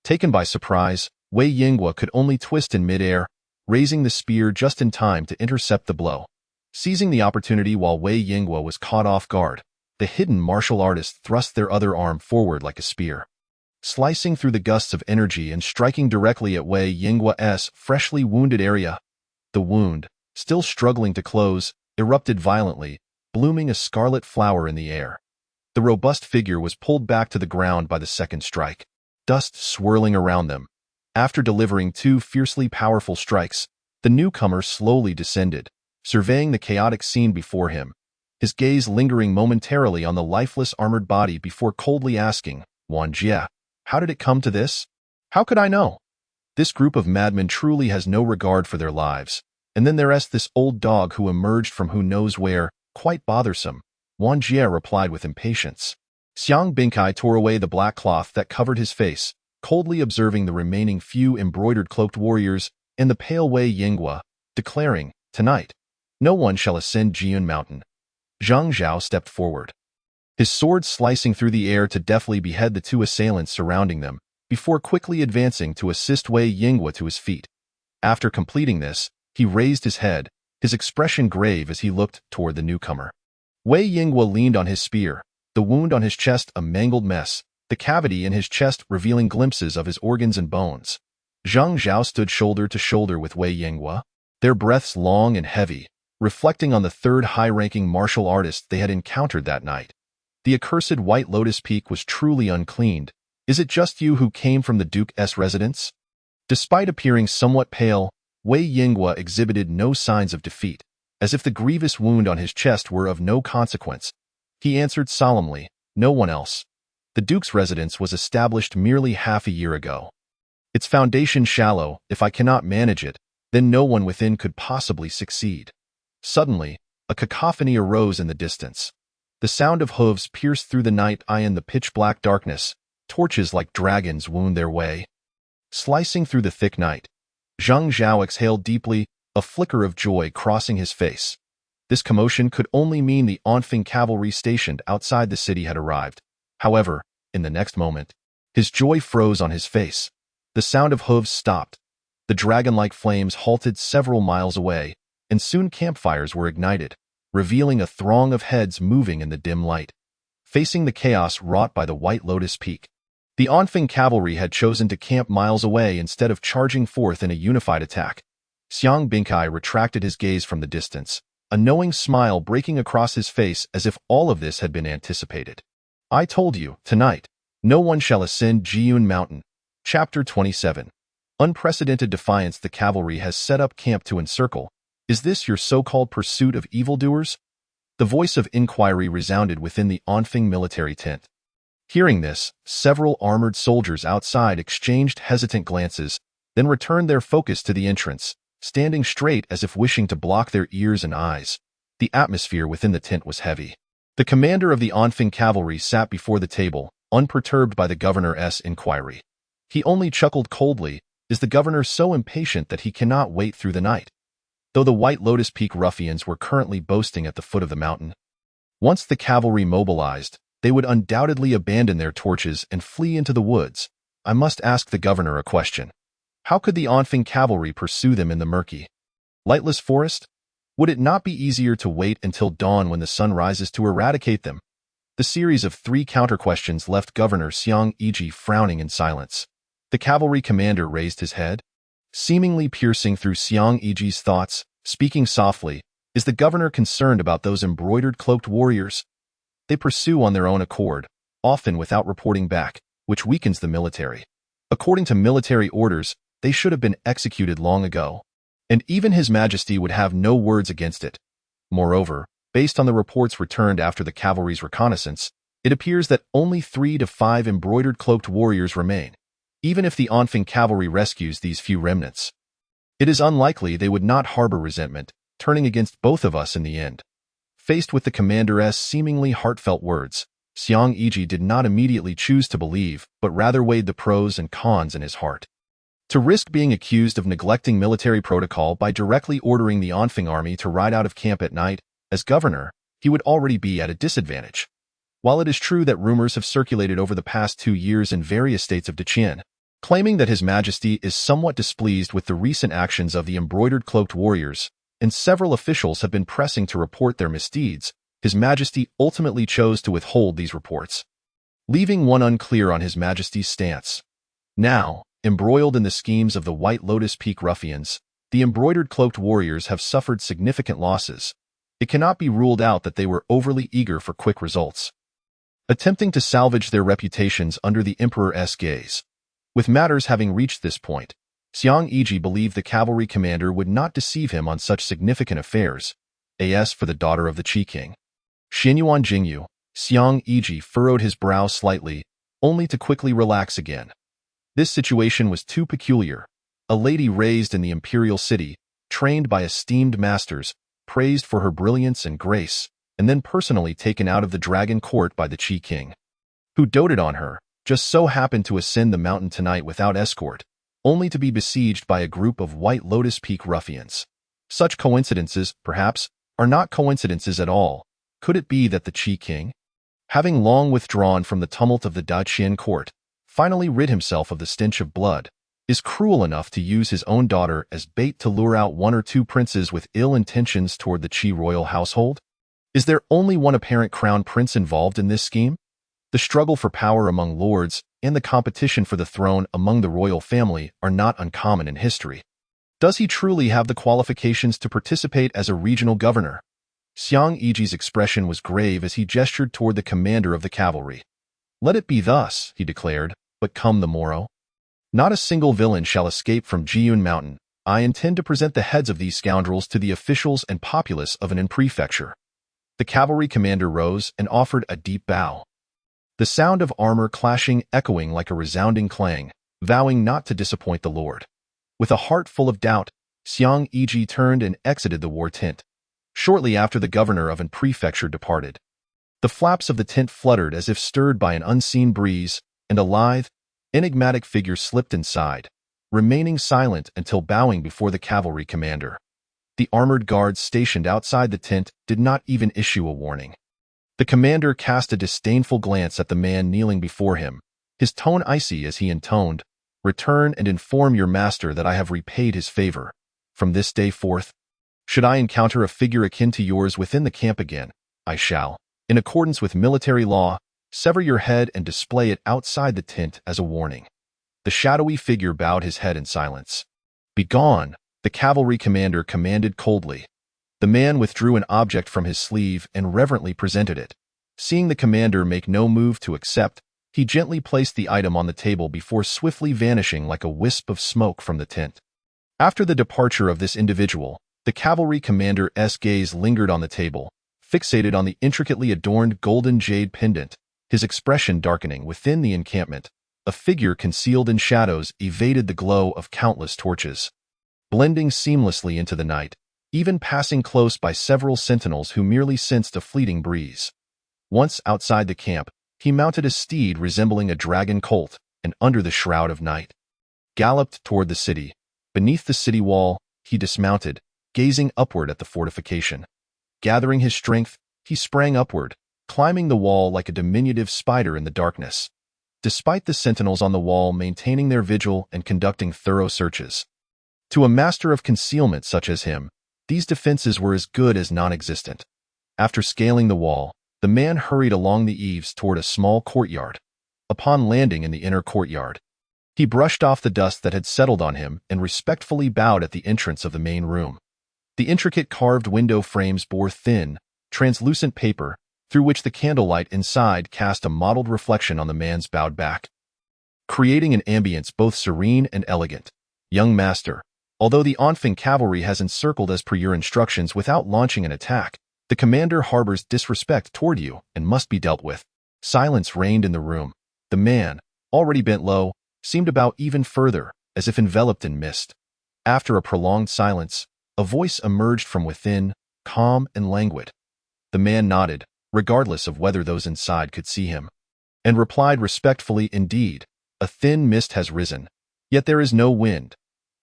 Taken by surprise, Wei Yingwe could only twist in midair, raising the spear just in time to intercept the blow. Seizing the opportunity while Wei Yingwe was caught off guard, the hidden martial artist thrust their other arm forward like a spear, slicing through the gusts of energy and striking directly at Wei Yingwe's freshly wounded area. The wound, still struggling to close, erupted violently, blooming a scarlet flower in the air. The robust figure was pulled back to the ground by the second strike, dust swirling around them. After delivering 2 fiercely powerful strikes, the newcomer slowly descended, surveying the chaotic scene before him, his gaze lingering momentarily on the lifeless armored body before coldly asking, "Wang Jie, how did it come to this? How could I know? This group of madmen truly has no regard for their lives. And then there's this old dog who emerged from who knows where, quite bothersome." Wang Jie replied with impatience. Xiang Binkai tore away the black cloth that covered his face, coldly observing the remaining few embroidered cloaked warriors and the pale Wei Yingwe, declaring, "Tonight, no one shall ascend Jian Mountain." Zhang Zhao stepped forward, his sword slicing through the air to deftly behead the 2 assailants surrounding them, before quickly advancing to assist Wei Yingwe to his feet. After completing this, he raised his head, his expression grave as he looked toward the newcomer. Wei Yingwe leaned on his spear, the wound on his chest a mangled mess, the cavity in his chest revealing glimpses of his organs and bones. Zhang Zhao stood shoulder to shoulder with Wei Yingwe, their breaths long and heavy, reflecting on the 3rd high-ranking martial artist they had encountered that night. The accursed White Lotus Peak was truly uncleaned. "Is it just you who came from the Duke's residence?" Despite appearing somewhat pale, Wei Yingwe exhibited no signs of defeat, as if the grievous wound on his chest were of no consequence. He answered solemnly, "No one else. The Duke's residence was established merely half a year ago. Its foundation shallow. If I cannot manage it, then no one within could possibly succeed." Suddenly, a cacophony arose in the distance. The sound of hooves pierced through the night eye in the pitch-black darkness. Torches like dragons wound their way, slicing through the thick night. Zhang Zhao exhaled deeply, a flicker of joy crossing his face. This commotion could only mean the Onfing cavalry stationed outside the city had arrived. However, in the next moment, his joy froze on his face. The sound of hooves stopped. The dragon-like flames halted several miles away, and soon campfires were ignited, revealing a throng of heads moving in the dim light. Facing the chaos wrought by the White Lotus Peak, the Onfing cavalry had chosen to camp miles away instead of charging forth in a unified attack. Xiang Bingkai retracted his gaze from the distance, a knowing smile breaking across his face as if all of this had been anticipated. I told you, tonight, no one shall ascend Jiyun Mountain. Chapter 27. Unprecedented defiance. The cavalry has set up camp to encircle. Is this your so-called pursuit of evildoers? The voice of inquiry resounded within the Onfing military tent. Hearing this, several armored soldiers outside exchanged hesitant glances, then returned their focus to the entrance, standing straight as if wishing to block their ears and eyes. The atmosphere within the tent was heavy. The commander of the Onfing cavalry sat before the table, unperturbed by the governor's inquiry. He only chuckled coldly. Is the governor so impatient that he cannot wait through the night? Though the White Lotus Peak ruffians were currently boasting at the foot of the mountain, once the cavalry mobilized, they would undoubtedly abandon their torches and flee into the woods. I must ask the governor a question. How could the Onfing cavalry pursue them in the murky, lightless forest? Would it not be easier to wait until dawn when the sun rises to eradicate them? The series of 3 counter-questions left Governor Xiang Yiji frowning in silence. The cavalry commander raised his head, seemingly piercing through Xiang Yiji's thoughts, speaking softly. Is the governor concerned about those embroidered cloaked warriors? They pursue on their own accord, often without reporting back, which weakens the military. According to military orders, they should have been executed long ago, and even His Majesty would have no words against it. Moreover, based on the reports returned after the cavalry's reconnaissance, it appears that only 3 to 5 embroidered cloaked warriors remain. Even if the Onfing cavalry rescues these few remnants, it is unlikely they would not harbor resentment, turning against both of us in the end. Faced with the commander's seemingly heartfelt words, Xiang Yiji did not immediately choose to believe, but rather weighed the pros and cons in his heart. To risk being accused of neglecting military protocol by directly ordering the Onfing army to ride out of camp at night, as governor, he would already be at a disadvantage. While it is true that rumors have circulated over the past 2 years in various states of Deqian, claiming that His Majesty is somewhat displeased with the recent actions of the embroidered cloaked warriors, and several officials have been pressing to report their misdeeds, His Majesty ultimately chose to withhold these reports, leaving one unclear on His Majesty's stance. Now, embroiled in the schemes of the White Lotus Peak ruffians, the embroidered cloaked warriors have suffered significant losses. It cannot be ruled out that they were overly eager for quick results, attempting to salvage their reputations under the Emperor's gaze. With matters having reached this point, Xiang Yiji believed the cavalry commander would not deceive him on such significant affairs. As for the daughter of the Qi King, Xinyuan Jingyu, Xiang Yiji furrowed his brow slightly, only to quickly relax again. This situation was too peculiar. A lady raised in the imperial city, trained by esteemed masters, praised for her brilliance and grace, and then personally taken out of the dragon court by the Qi King, who doted on her, just so happened to ascend the mountain tonight without escort, only to be besieged by a group of White Lotus Peak ruffians. Such coincidences, perhaps, are not coincidences at all. Could it be that the Qi King, having long withdrawn from the tumult of the Daqian court, finally rid himself of the stench of blood, is cruel enough to use his own daughter as bait to lure out 1 or 2 princes with ill intentions toward the Qi royal household? Is there only one apparent crown prince involved in this scheme? The struggle for power among lords and the competition for the throne among the royal family are not uncommon in history. Does he truly have the qualifications to participate as a regional governor? Xiang Yiji's expression was grave as he gestured toward the commander of the cavalry. Let it be thus, he declared, but come the morrow, not a single villain shall escape from Jiyun Mountain. I intend to present the heads of these scoundrels to the officials and populace of an prefecture. The cavalry commander rose and offered a deep bow, the sound of armor clashing echoing like a resounding clang, vowing not to disappoint the Lord. With a heart full of doubt, Xiang Yiji turned and exited the war tent. Shortly after the governor of an prefecture departed, the flaps of the tent fluttered as if stirred by an unseen breeze, and a lithe, enigmatic figure slipped inside, remaining silent until bowing before the cavalry commander. The armored guards stationed outside the tent did not even issue a warning. The commander cast a disdainful glance at the man kneeling before him, his tone icy as he intoned, "Return and inform your master that I have repaid his favor. From this day forth, should I encounter a figure akin to yours within the camp again, I shall, in accordance with military law, sever your head and display it outside the tent as a warning." The shadowy figure bowed his head in silence. "Begone," the cavalry commander commanded coldly. The man withdrew an object from his sleeve and reverently presented it. Seeing the commander make no move to accept, he gently placed the item on the table before swiftly vanishing like a wisp of smoke from the tent. After the departure of this individual, the cavalry commander's gaze lingered on the table, fixated on the intricately adorned golden jade pendant, his expression darkening. Within the encampment, a figure concealed in shadows evaded the glow of countless torches, blending seamlessly into the night, even passing close by several sentinels who merely sensed a fleeting breeze. Once outside the camp, he mounted a steed resembling a dragon colt, and under the shroud of night, galloped toward the city. Beneath the city wall, he dismounted, gazing upward at the fortification. Gathering his strength, he sprang upward, climbing the wall like a diminutive spider in the darkness. Despite the sentinels on the wall maintaining their vigil and conducting thorough searches, to a master of concealment such as him, these defenses were as good as non-existent. After scaling the wall, the man hurried along the eaves toward a small courtyard. Upon landing in the inner courtyard, he brushed off the dust that had settled on him and respectfully bowed at the entrance of the main room. The intricate carved window frames bore thin, translucent paper, through which the candlelight inside cast a mottled reflection on the man's bowed back, creating an ambience both serene and elegant. "Young master, although the Enfant cavalry has encircled as per your instructions without launching an attack, the commander harbors disrespect toward you and must be dealt with." Silence reigned in the room. The man, already bent low, seemed to bow even further, as if enveloped in mist. After a prolonged silence, a voice emerged from within, calm and languid. The man nodded, regardless of whether those inside could see him, and replied respectfully, "Indeed, a thin mist has risen, yet there is no wind.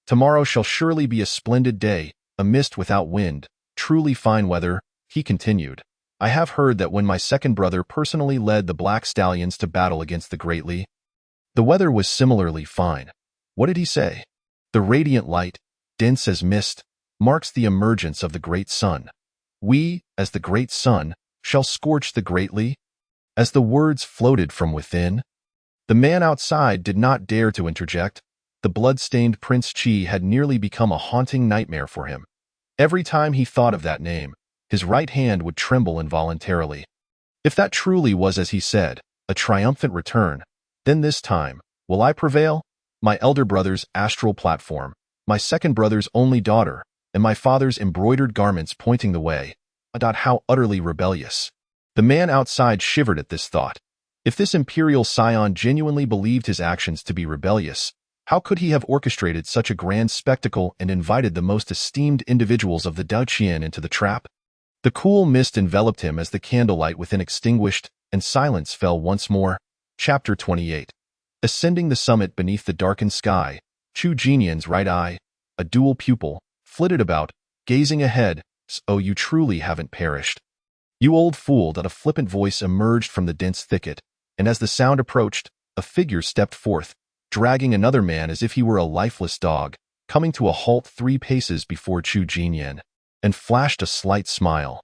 Tomorrow shall surely be a splendid day, a mist without wind, truly fine weather." He continued, "I have heard that when my second brother personally led the Black Stallions to battle against the Greatly, the weather was similarly fine." What did he say? "The radiant light, dense as mist, marks the emergence of the great sun. We, as the great sun, shall scorch the Greatly." As the words floated from within, the man outside did not dare to interject. The blood-stained Prince Chi had nearly become a haunting nightmare for him. Every time he thought of that name, his right hand would tremble involuntarily. If that truly was, as he said, a triumphant return, then this time, will I prevail? My elder brother's astral platform, my second brother's only daughter, and my father's embroidered garments pointing the way. How utterly rebellious. The man outside shivered at this thought. If this imperial scion genuinely believed his actions to be rebellious, how could he have orchestrated such a grand spectacle and invited the most esteemed individuals of the Daoqian into the trap? The cool mist enveloped him as the candlelight within extinguished, and silence fell once more. Chapter 28. Ascending the summit beneath the darkened sky, Chu Jinian's right eye, a dual pupil, flitted about, gazing ahead. "Oh, you truly haven't perished, you old fool!" A flippant voice emerged from the dense thicket, and as the sound approached, a figure stepped forth, dragging another man as if he were a lifeless dog, coming to a halt 3 paces before Chu Jinian, and flashed a slight smile.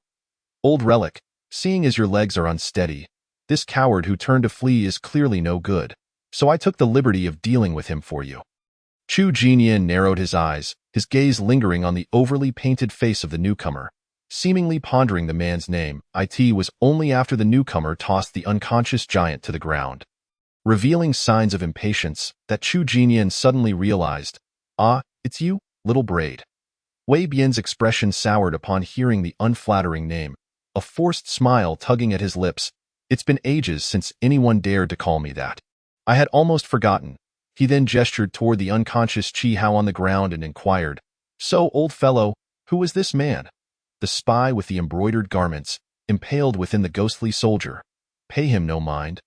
"Old relic, seeing as your legs are unsteady, this coward who turned to flee is clearly no good, so I took the liberty of dealing with him for you." Chu Jinian narrowed his eyes, his gaze lingering on the overly painted face of the newcomer, seemingly pondering the man's name. It was only after the newcomer tossed the unconscious giant to the ground, revealing signs of impatience, that Chu Jinian suddenly realized, "Ah, it's you, little braid." Wei Bian's expression soured upon hearing the unflattering name, a forced smile tugging at his lips. "It's been ages since anyone dared to call me that. I had almost forgotten." He then gestured toward the unconscious Chi Hao on the ground and inquired, "So, old fellow, who is this man?" "The spy with the embroidered garments, impaled within the ghostly soldier. Pay him no mind."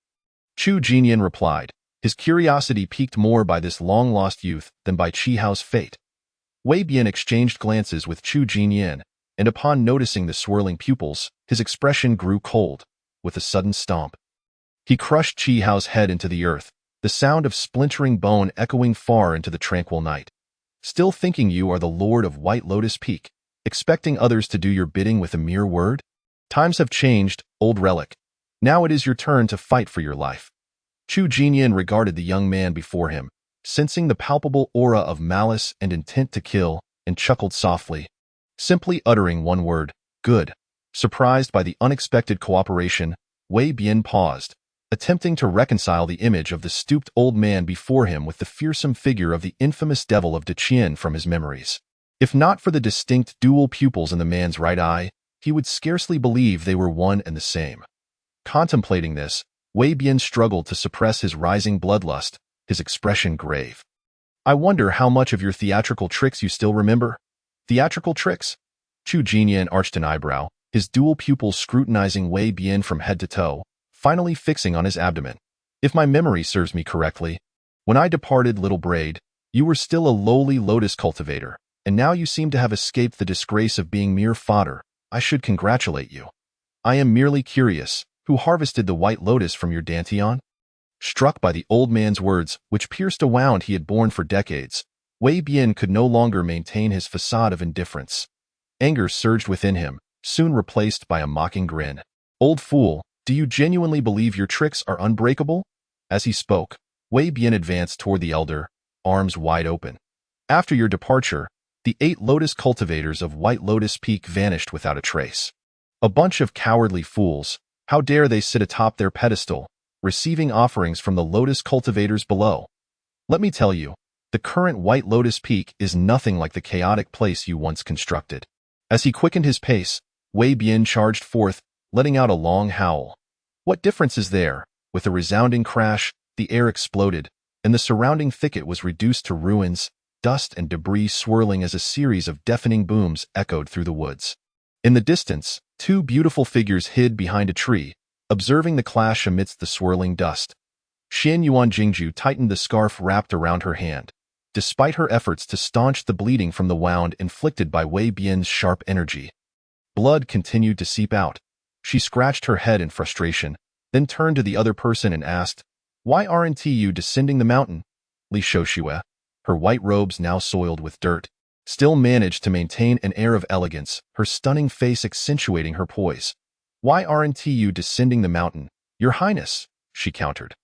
Chu Jinian replied, his curiosity piqued more by this long-lost youth than by Qi Hao's fate. Wei Bian exchanged glances with Chu Jinyan, and upon noticing the swirling pupils, his expression grew cold. With a sudden stomp, he crushed Qi Hao's head into the earth, the sound of splintering bone echoing far into the tranquil night. Still thinking you are the Lord of White Lotus Peak, expecting others to do your bidding with a mere word? Times have changed, old relic. Now it is your turn to fight for your life. Chu Jinyan regarded the young man before him, sensing the palpable aura of malice and intent to kill, and chuckled softly. Simply uttering one word, good. Surprised by the unexpected cooperation, Wei Bian paused, attempting to reconcile the image of the stooped old man before him with the fearsome figure of the infamous devil of Deqian from his memories. If not for the distinct dual pupils in the man's right eye, he would scarcely believe they were one and the same. Contemplating this, Wei Bian struggled to suppress his rising bloodlust, his expression grave. I wonder how much of your theatrical tricks you still remember? Theatrical tricks? Chu Jinyan arched an eyebrow, his dual pupils scrutinizing Wei Bian from head to toe, finally fixing on his abdomen. If my memory serves me correctly, when I departed Little Braid, you were still a lowly lotus cultivator, and now you seem to have escaped the disgrace of being mere fodder. I should congratulate you. I am merely curious, who harvested the white lotus from your dantian? Struck by the old man's words, which pierced a wound he had borne for decades, Wei Bian could no longer maintain his facade of indifference. Anger surged within him, soon replaced by a mocking grin. Old fool, do you genuinely believe your tricks are unbreakable? As he spoke, Wei Bian advanced toward the elder, arms wide open. After your departure, the 8 lotus cultivators of White Lotus Peak vanished without a trace. A bunch of cowardly fools, how dare they sit atop their pedestal, receiving offerings from the lotus cultivators below? Let me tell you, the current White Lotus Peak is nothing like the chaotic place you once constructed. As he quickened his pace, Wei Bian charged forth, letting out a long howl. What difference is there? With a resounding crash, the air exploded, and the surrounding thicket was reduced to ruins, dust and debris swirling as a series of deafening booms echoed through the woods. In the distance, 2 beautiful figures hid behind a tree, observing the clash amidst the swirling dust. Xian Yuan Jingju tightened the scarf wrapped around her hand, despite her efforts to staunch the bleeding from the wound inflicted by Wei Bian's sharp energy. Blood continued to seep out. She scratched her head in frustration, then turned to the other person and asked, "Why aren't you descending the mountain?" Li Shouxue, her white robes now soiled with dirt, still managed to maintain an air of elegance, her stunning face accentuating her poise. "Why aren't you descending the mountain, Your Highness?" she countered.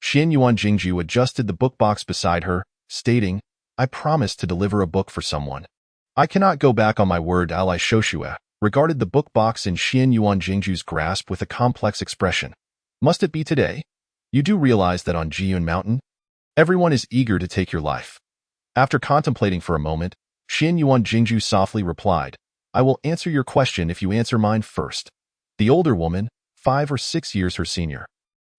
Xian Yuan Jingju adjusted the book box beside her, stating, "I promised to deliver a book for someone. I cannot go back on my word." Ally Shouxue regarded the book box in Xian Yuan Jingju's grasp with a complex expression. "Must it be today? You do realize that on Jiyun Mountain, everyone is eager to take your life." After contemplating for a moment, Xian Yuan Jingju softly replied, "I will answer your question if you answer mine first." The older woman, 5 or 6 years her senior,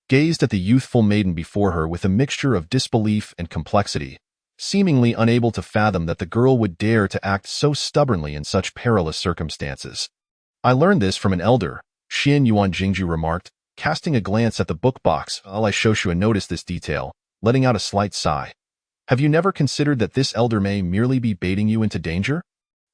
gazed at the youthful maiden before her with a mixture of disbelief and complexity, seemingly unable to fathom that the girl would dare to act so stubbornly in such perilous circumstances. "I learned this from an elder," Xian Yuan Jingju remarked, casting a glance at the book box. Ally Shouxue noticed this detail, letting out a slight sigh. "Have you never considered that this elder may merely be baiting you into danger?"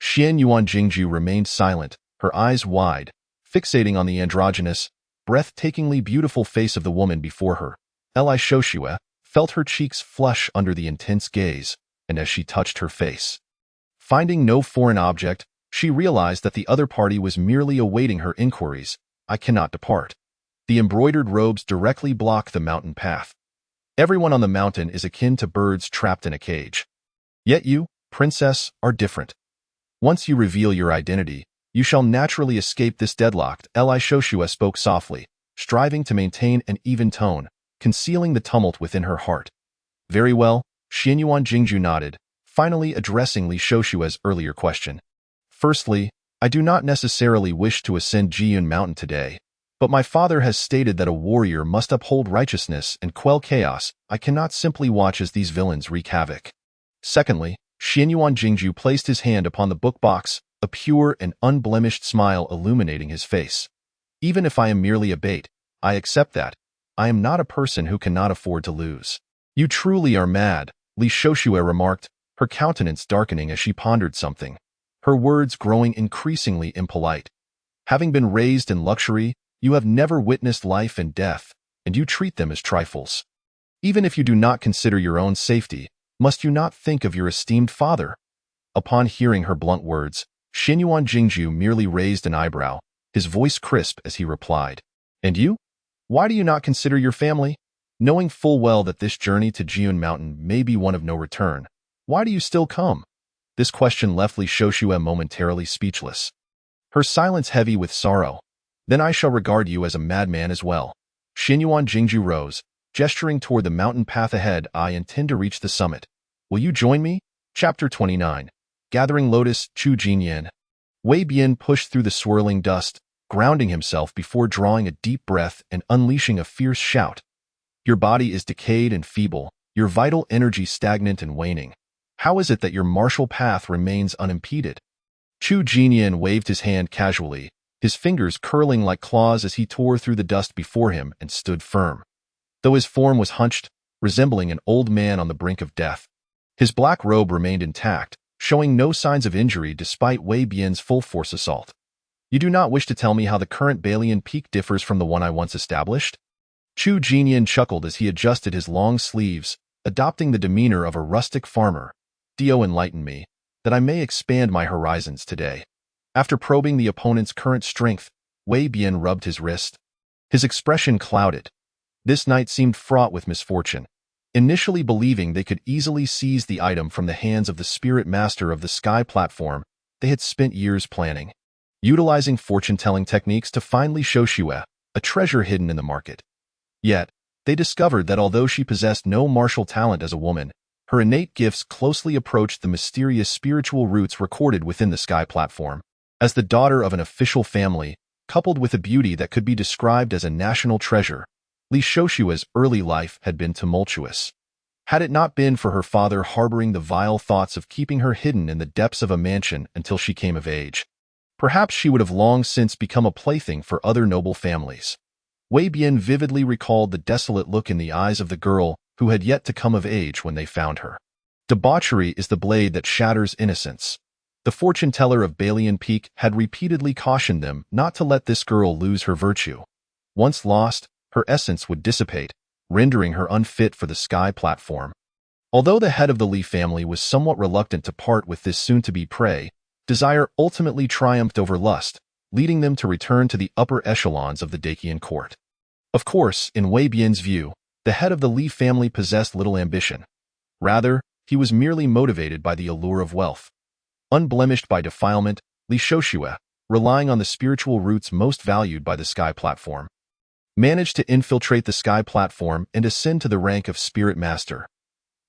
Xian Yuan Jingju remained silent, her eyes wide, fixating on the androgynous, breathtakingly beautiful face of the woman before her. Ally Shouxue felt her cheeks flush under the intense gaze, and as she touched her face, finding no foreign object, she realized that the other party was merely awaiting her inquiries. "I cannot depart. The embroidered robes directly block the mountain path. Everyone on the mountain is akin to birds trapped in a cage. Yet you, princess, are different. Once you reveal your identity, you shall naturally escape this deadlock." Ally Shouxue spoke softly, striving to maintain an even tone, concealing the tumult within her heart. "Very well," Xian Yuan Jingju nodded, finally addressing Li Shoushue's earlier question. "Firstly, I do not necessarily wish to ascend Jiyun Mountain today, but my father has stated that a warrior must uphold righteousness and quell chaos. I cannot simply watch as these villains wreak havoc." Secondly, Xian Yuan Jingju placed his hand upon the book box, a pure and unblemished smile illuminating his face. "Even if I am merely a bait, I accept that. I am not a person who cannot afford to lose." You truly are mad, Li Shoshue remarked, her countenance darkening as she pondered something, her words growing increasingly impolite. Having been raised in luxury, you have never witnessed life and death, and you treat them as trifles. Even if you do not consider your own safety, must you not think of your esteemed father? Upon hearing her blunt words, Xinyuan Jingju merely raised an eyebrow, his voice crisp as he replied. And you? Why do you not consider your family? Knowing full well that this journey to Jiun Mountain may be one of no return, why do you still come? This question left Li Shoshue momentarily speechless, her silence heavy with sorrow. Then I shall regard you as a madman as well. Xinyuan Jingju rose, gesturing toward the mountain path ahead. I intend to reach the summit. Will you join me? Chapter 29. Gathering Lotus, Chu Jinyan. Wei Bian pushed through the swirling dust, grounding himself before drawing a deep breath and unleashing a fierce shout. Your body is decayed and feeble, your vital energy stagnant and waning. How is it that your martial path remains unimpeded? Chu Jinyan waved his hand casually, his fingers curling like claws as he tore through the dust before him and stood firm. Though his form was hunched, resembling an old man on the brink of death, his black robe remained intact, showing no signs of injury despite Wei Bian's full-force assault. You do not wish to tell me how the current Balian Peak differs from the one I once established? Chu Jinyan chuckled as he adjusted his long sleeves, adopting the demeanor of a rustic farmer. Dio, enlighten me, that I may expand my horizons today. After probing the opponent's current strength, Wei Bian rubbed his wrist. His expression clouded. This night seemed fraught with misfortune. Initially believing they could easily seize the item from the hands of the spirit master of the sky platform, they had spent years planning, utilizing fortune-telling techniques to find Li Shoshue, a treasure hidden in the market. Yet, they discovered that although she possessed no martial talent as a woman, her innate gifts closely approached the mysterious spiritual roots recorded within the sky platform. As the daughter of an official family, coupled with a beauty that could be described as a national treasure, Li Shoshue's early life had been tumultuous. Had it not been for her father harboring the vile thoughts of keeping her hidden in the depths of a mansion until she came of age, perhaps she would have long since become a plaything for other noble families. Wei Bian vividly recalled the desolate look in the eyes of the girl who had yet to come of age when they found her. Debauchery is the blade that shatters innocence. The fortune-teller of Balian Peak had repeatedly cautioned them not to let this girl lose her virtue. Once lost, her essence would dissipate, rendering her unfit for the sky platform. Although the head of the Li family was somewhat reluctant to part with this soon-to-be prey, desire ultimately triumphed over lust, leading them to return to the upper echelons of the Dacian court. Of course, in Wei Bian's view, the head of the Li family possessed little ambition. Rather, he was merely motivated by the allure of wealth. Unblemished by defilement, Li Shoshue, relying on the spiritual roots most valued by the sky platform, managed to infiltrate the sky platform and ascend to the rank of spirit master.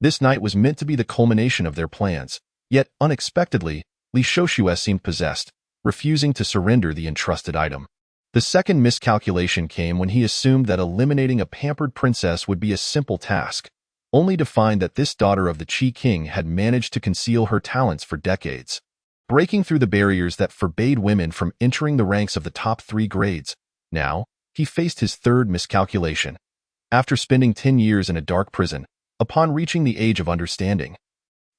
This night was meant to be the culmination of their plans, yet unexpectedly, Li Shoshue seemed possessed, refusing to surrender the entrusted item. The second miscalculation came when he assumed that eliminating a pampered princess would be a simple task, only to find that this daughter of the Qi King had managed to conceal her talents for decades. Breaking through the barriers that forbade women from entering the ranks of the top 3 grades, now, he faced his third miscalculation. After spending 10 years in a dark prison, upon reaching the age of understanding,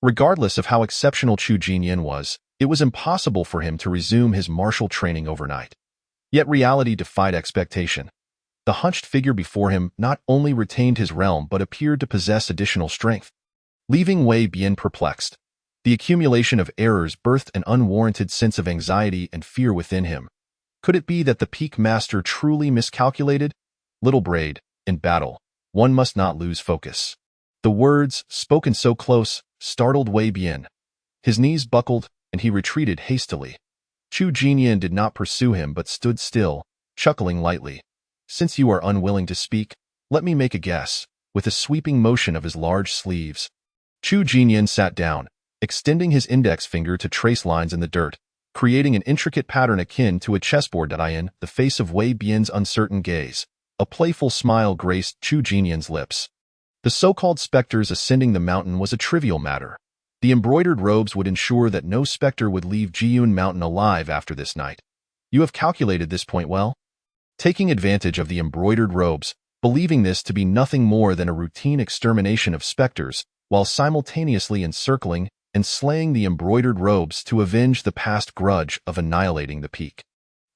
regardless of how exceptional Chu Jinyan was, it was impossible for him to resume his martial training overnight. Yet reality defied expectation. The hunched figure before him not only retained his realm but appeared to possess additional strength, leaving Wei Bian perplexed. The accumulation of errors birthed an unwarranted sense of anxiety and fear within him. Could it be that the Peak Master truly miscalculated? Little Braid, in battle, one must not lose focus. The words, spoken so close, startled Wei Bian. His knees buckled, and he retreated hastily. Chu Jinyan did not pursue him but stood still, chuckling lightly. Since you are unwilling to speak, let me make a guess, with a sweeping motion of his large sleeves. Chu Jinyan sat down, extending his index finger to trace lines in the dirt, creating an intricate pattern akin to a chessboard. In the face of Wei Bian's uncertain gaze, a playful smile graced Chu Jinyan's lips. The so-called specters ascending the mountain was a trivial matter. The embroidered robes would ensure that no specter would leave Jiun Mountain alive after this night. You have calculated this point well? Taking advantage of the embroidered robes, believing this to be nothing more than a routine extermination of specters, while simultaneously encircling and slaying the embroidered robes to avenge the past grudge of annihilating the peak.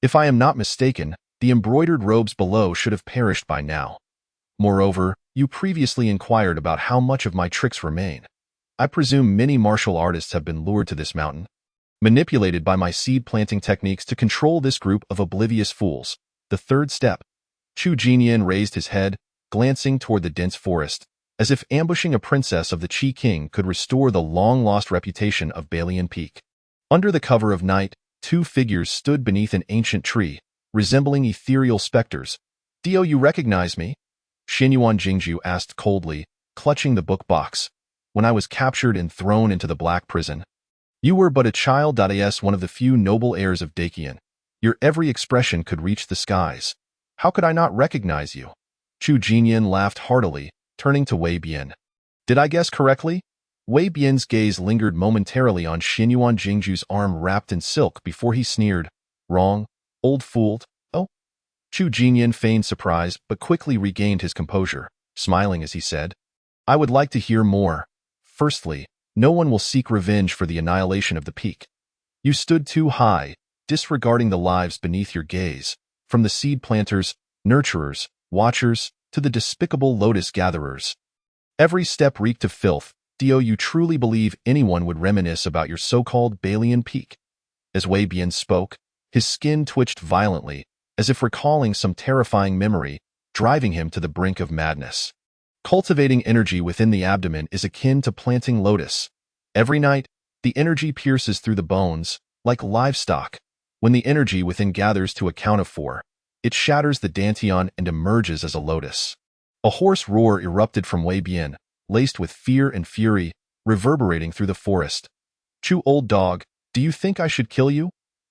If I am not mistaken, the embroidered robes below should have perished by now. Moreover, you previously inquired about how much of my tricks remain. I presume many martial artists have been lured to this mountain, manipulated by my seed-planting techniques to control this group of oblivious fools. The third step. Chu Jinyan raised his head, glancing toward the dense forest, as if ambushing a princess of the Qi King could restore the long-lost reputation of Balian Peak. Under the cover of night, two figures stood beneath an ancient tree, resembling ethereal specters. "Do you recognize me?" Xinyuan Jingju asked coldly, clutching the book box. "When I was captured and thrown into the black prison, you were but a child. As one of the few noble heirs of Dakian, your every expression could reach the skies. How could I not recognize you?" Chu Jinyan laughed heartily, turning to Wei Bian. "Did I guess correctly?" Wei Bian's gaze lingered momentarily on Xinyuan Jingju's arm wrapped in silk before he sneered. "Wrong, old fool. Oh." Chu Jinyan feigned surprise but quickly regained his composure, smiling as he said, "I would like to hear more. Firstly, no one will seek revenge for the annihilation of the peak. You stood too high, disregarding the lives beneath your gaze, from the seed planters, nurturers, watchers, to the despicable lotus gatherers. Every step reeked of filth. Do you truly believe anyone would reminisce about your so-called Balian Peak?" As Wei Bian spoke, his skin twitched violently, as if recalling some terrifying memory, driving him to the brink of madness. Cultivating energy within the abdomen is akin to planting lotus. Every night, the energy pierces through the bones, like livestock. When the energy within gathers to a count of 4, it shatters the dantian and emerges as a lotus. A hoarse roar erupted from Wei Bian, laced with fear and fury, reverberating through the forest. "Chu, old dog, do you think I should kill you?"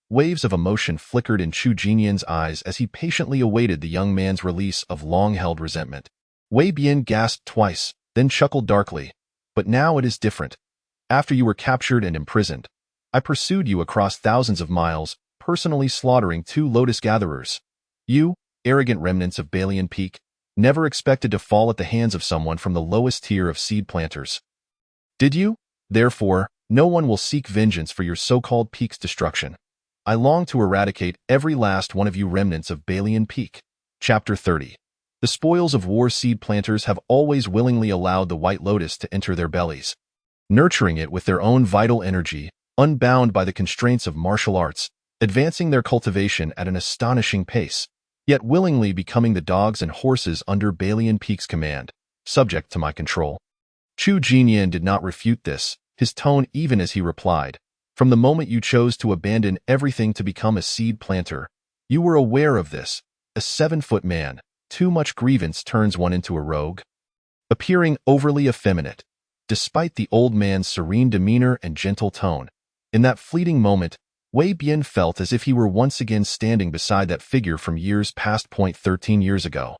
Waves of emotion flickered in Chu Jinyan's eyes as he patiently awaited the young man's release of long-held resentment. Wei Bian gasped twice, then chuckled darkly. "But now it is different. After you were captured and imprisoned, I pursued you across thousands of miles, personally slaughtering 2 lotus gatherers. You, arrogant remnants of Balian Peak, never expected to fall at the hands of someone from the lowest tier of seed planters. Did you? Therefore, no one will seek vengeance for your so-called peak's destruction. I long to eradicate every last one of you remnants of Balian Peak." Chapter 30. The spoils of war. Seed planters have always willingly allowed the white lotus to enter their bellies, nurturing it with their own vital energy, unbound by the constraints of martial arts, advancing their cultivation at an astonishing pace, yet willingly becoming the dogs and horses under Balian Peak's command, subject to my control. Chu Jinyan did not refute this, his tone even as he replied, "From the moment you chose to abandon everything to become a seed planter, you were aware of this. A 7-foot man, too much grievance turns one into a rogue." Appearing overly effeminate, despite the old man's serene demeanor and gentle tone, in that fleeting moment, Wei Bian felt as if he were once again standing beside that figure from years past. 13 years ago.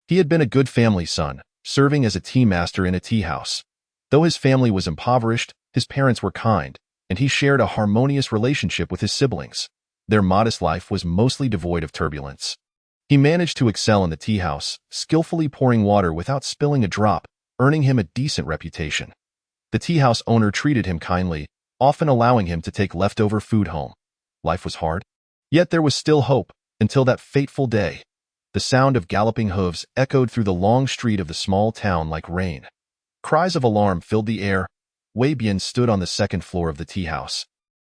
He had been a good family son, serving as a tea master in a tea house. Though his family was impoverished, his parents were kind, and he shared a harmonious relationship with his siblings. Their modest life was mostly devoid of turbulence. He managed to excel in the tea house, skillfully pouring water without spilling a drop, earning him a decent reputation. The tea house owner treated him kindly, often allowing him to take leftover food home. Life was hard, yet there was still hope, until that fateful day. The sound of galloping hooves echoed through the long street of the small town like rain. Cries of alarm filled the air. Wei Bian stood on the second floor of the tea house.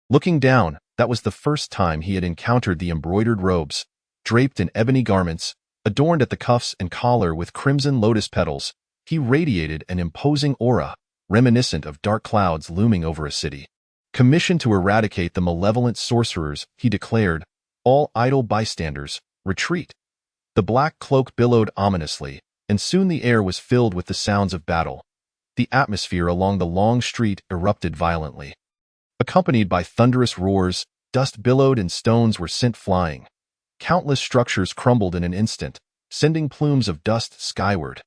Looking down, that was the first time he had encountered the embroidered robes, draped in ebony garments, adorned at the cuffs and collar with crimson lotus petals. He radiated an imposing aura, reminiscent of dark clouds looming over a city. Commissioned to eradicate the malevolent sorcerers, he declared, "All idle bystanders, retreat." The black cloak billowed ominously, and soon the air was filled with the sounds of battle. The atmosphere along the long street erupted violently. Accompanied by thunderous roars, dust billowed and stones were sent flying. Countless structures crumbled in an instant, sending plumes of dust skyward.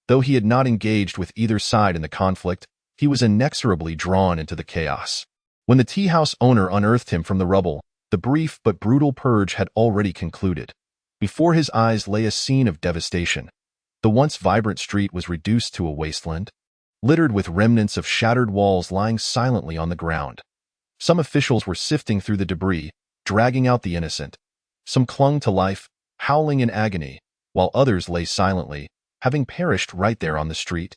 Though he had not engaged with either side in the conflict, he was inexorably drawn into the chaos. When the tea house owner unearthed him from the rubble, the brief but brutal purge had already concluded. Before his eyes lay a scene of devastation. The once vibrant street was reduced to a wasteland, littered with remnants of shattered walls lying silently on the ground. Some officials were sifting through the debris, dragging out the innocent. Some clung to life, howling in agony, while others lay silently, having perished right there on the street.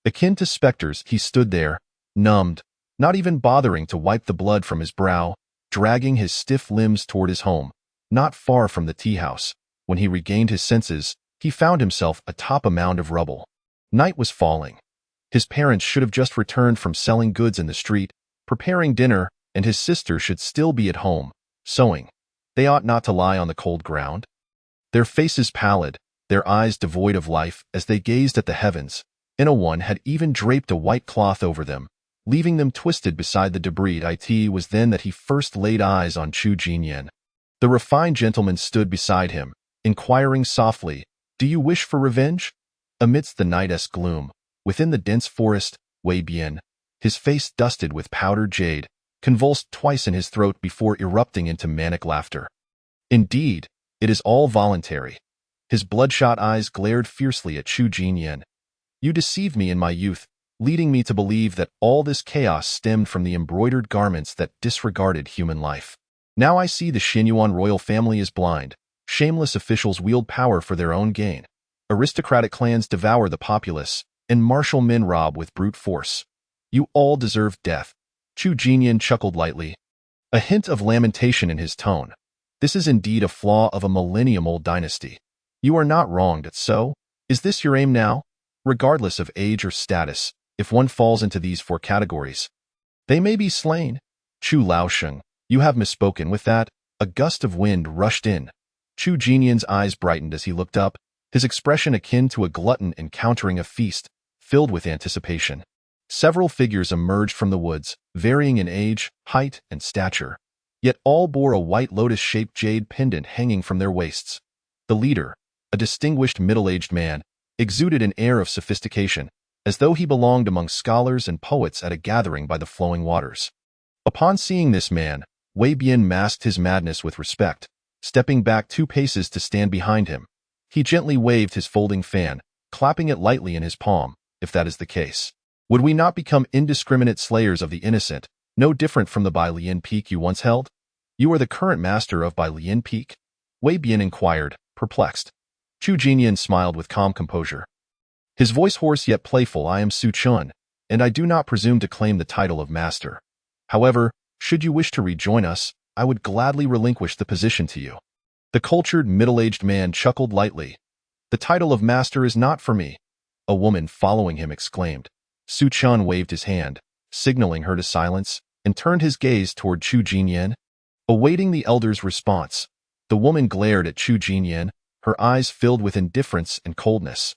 Akin to specters, he stood there, numbed, not even bothering to wipe the blood from his brow, dragging his stiff limbs toward his home, not far from the tea house. When he regained his senses, he found himself atop a mound of rubble. Night was falling. His parents should have just returned from selling goods in the street, preparing dinner, and his sister should still be at home, sewing. They ought not to lie on the cold ground. Their faces pallid, their eyes devoid of life as they gazed at the heavens. One had even draped a white cloth over them, leaving them twisted beside the debris. It was then that he first laid eyes on Chu Jinyan. The refined gentleman stood beside him, inquiring softly, "Do you wish for revenge?" Amidst the night-esque gloom, within the dense forest, Wei Bian, his face dusted with powdered jade, convulsed twice in his throat before erupting into manic laughter. "Indeed, it is all voluntary." His bloodshot eyes glared fiercely at Chu Jinyan. "You deceived me in my youth, leading me to believe that all this chaos stemmed from the embroidered garments that disregarded human life. Now I see the Xinyuan royal family is blind. Shameless officials wield power for their own gain. Aristocratic clans devour the populace, and martial men rob with brute force. You all deserve death." Chu Jinyan chuckled lightly, a hint of lamentation in his tone. "This is indeed a flaw of a millennium-old dynasty. You are not wronged, so? Is this your aim now? Regardless of age or status, if one falls into these four categories, they may be slain." "Chu Laosheng, you have misspoken." With that, a gust of wind rushed in. Chu Jinyan's eyes brightened as he looked up, his expression akin to a glutton encountering a feast, filled with anticipation. Several figures emerged from the woods, varying in age, height, and stature. Yet all bore a white lotus-shaped jade pendant hanging from their waists. The leader, a distinguished middle-aged man, exuded an air of sophistication, as though he belonged among scholars and poets at a gathering by the flowing waters. Upon seeing this man, Wei Bian masked his madness with respect, stepping back 2 paces to stand behind him. He gently waved his folding fan, clapping it lightly in his palm. "If that is the case, would we not become indiscriminate slayers of the innocent, no different from the Bai Lian Peak you once held? You are the current master of Bai Lian Peak?" Wei Bian inquired, perplexed. Chu Jinyan smiled with calm composure. His voice hoarse yet playful. "I am Su Chun, and I do not presume to claim the title of master. However, should you wish to rejoin us, I would gladly relinquish the position to you." The cultured, middle-aged man chuckled lightly. "The title of master is not for me," a woman following him exclaimed. Su Chun waved his hand, signaling her to silence, and turned his gaze toward Chu Jinyan. Awaiting the elder's response, the woman glared at Chu Jinyan, her eyes filled with indifference and coldness.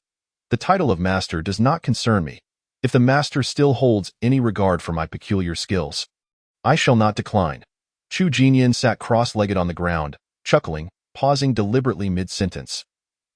"The title of master does not concern me. If the master still holds any regard for my peculiar skills, I shall not decline." Chu Jinyan sat cross-legged on the ground, chuckling, pausing deliberately mid-sentence.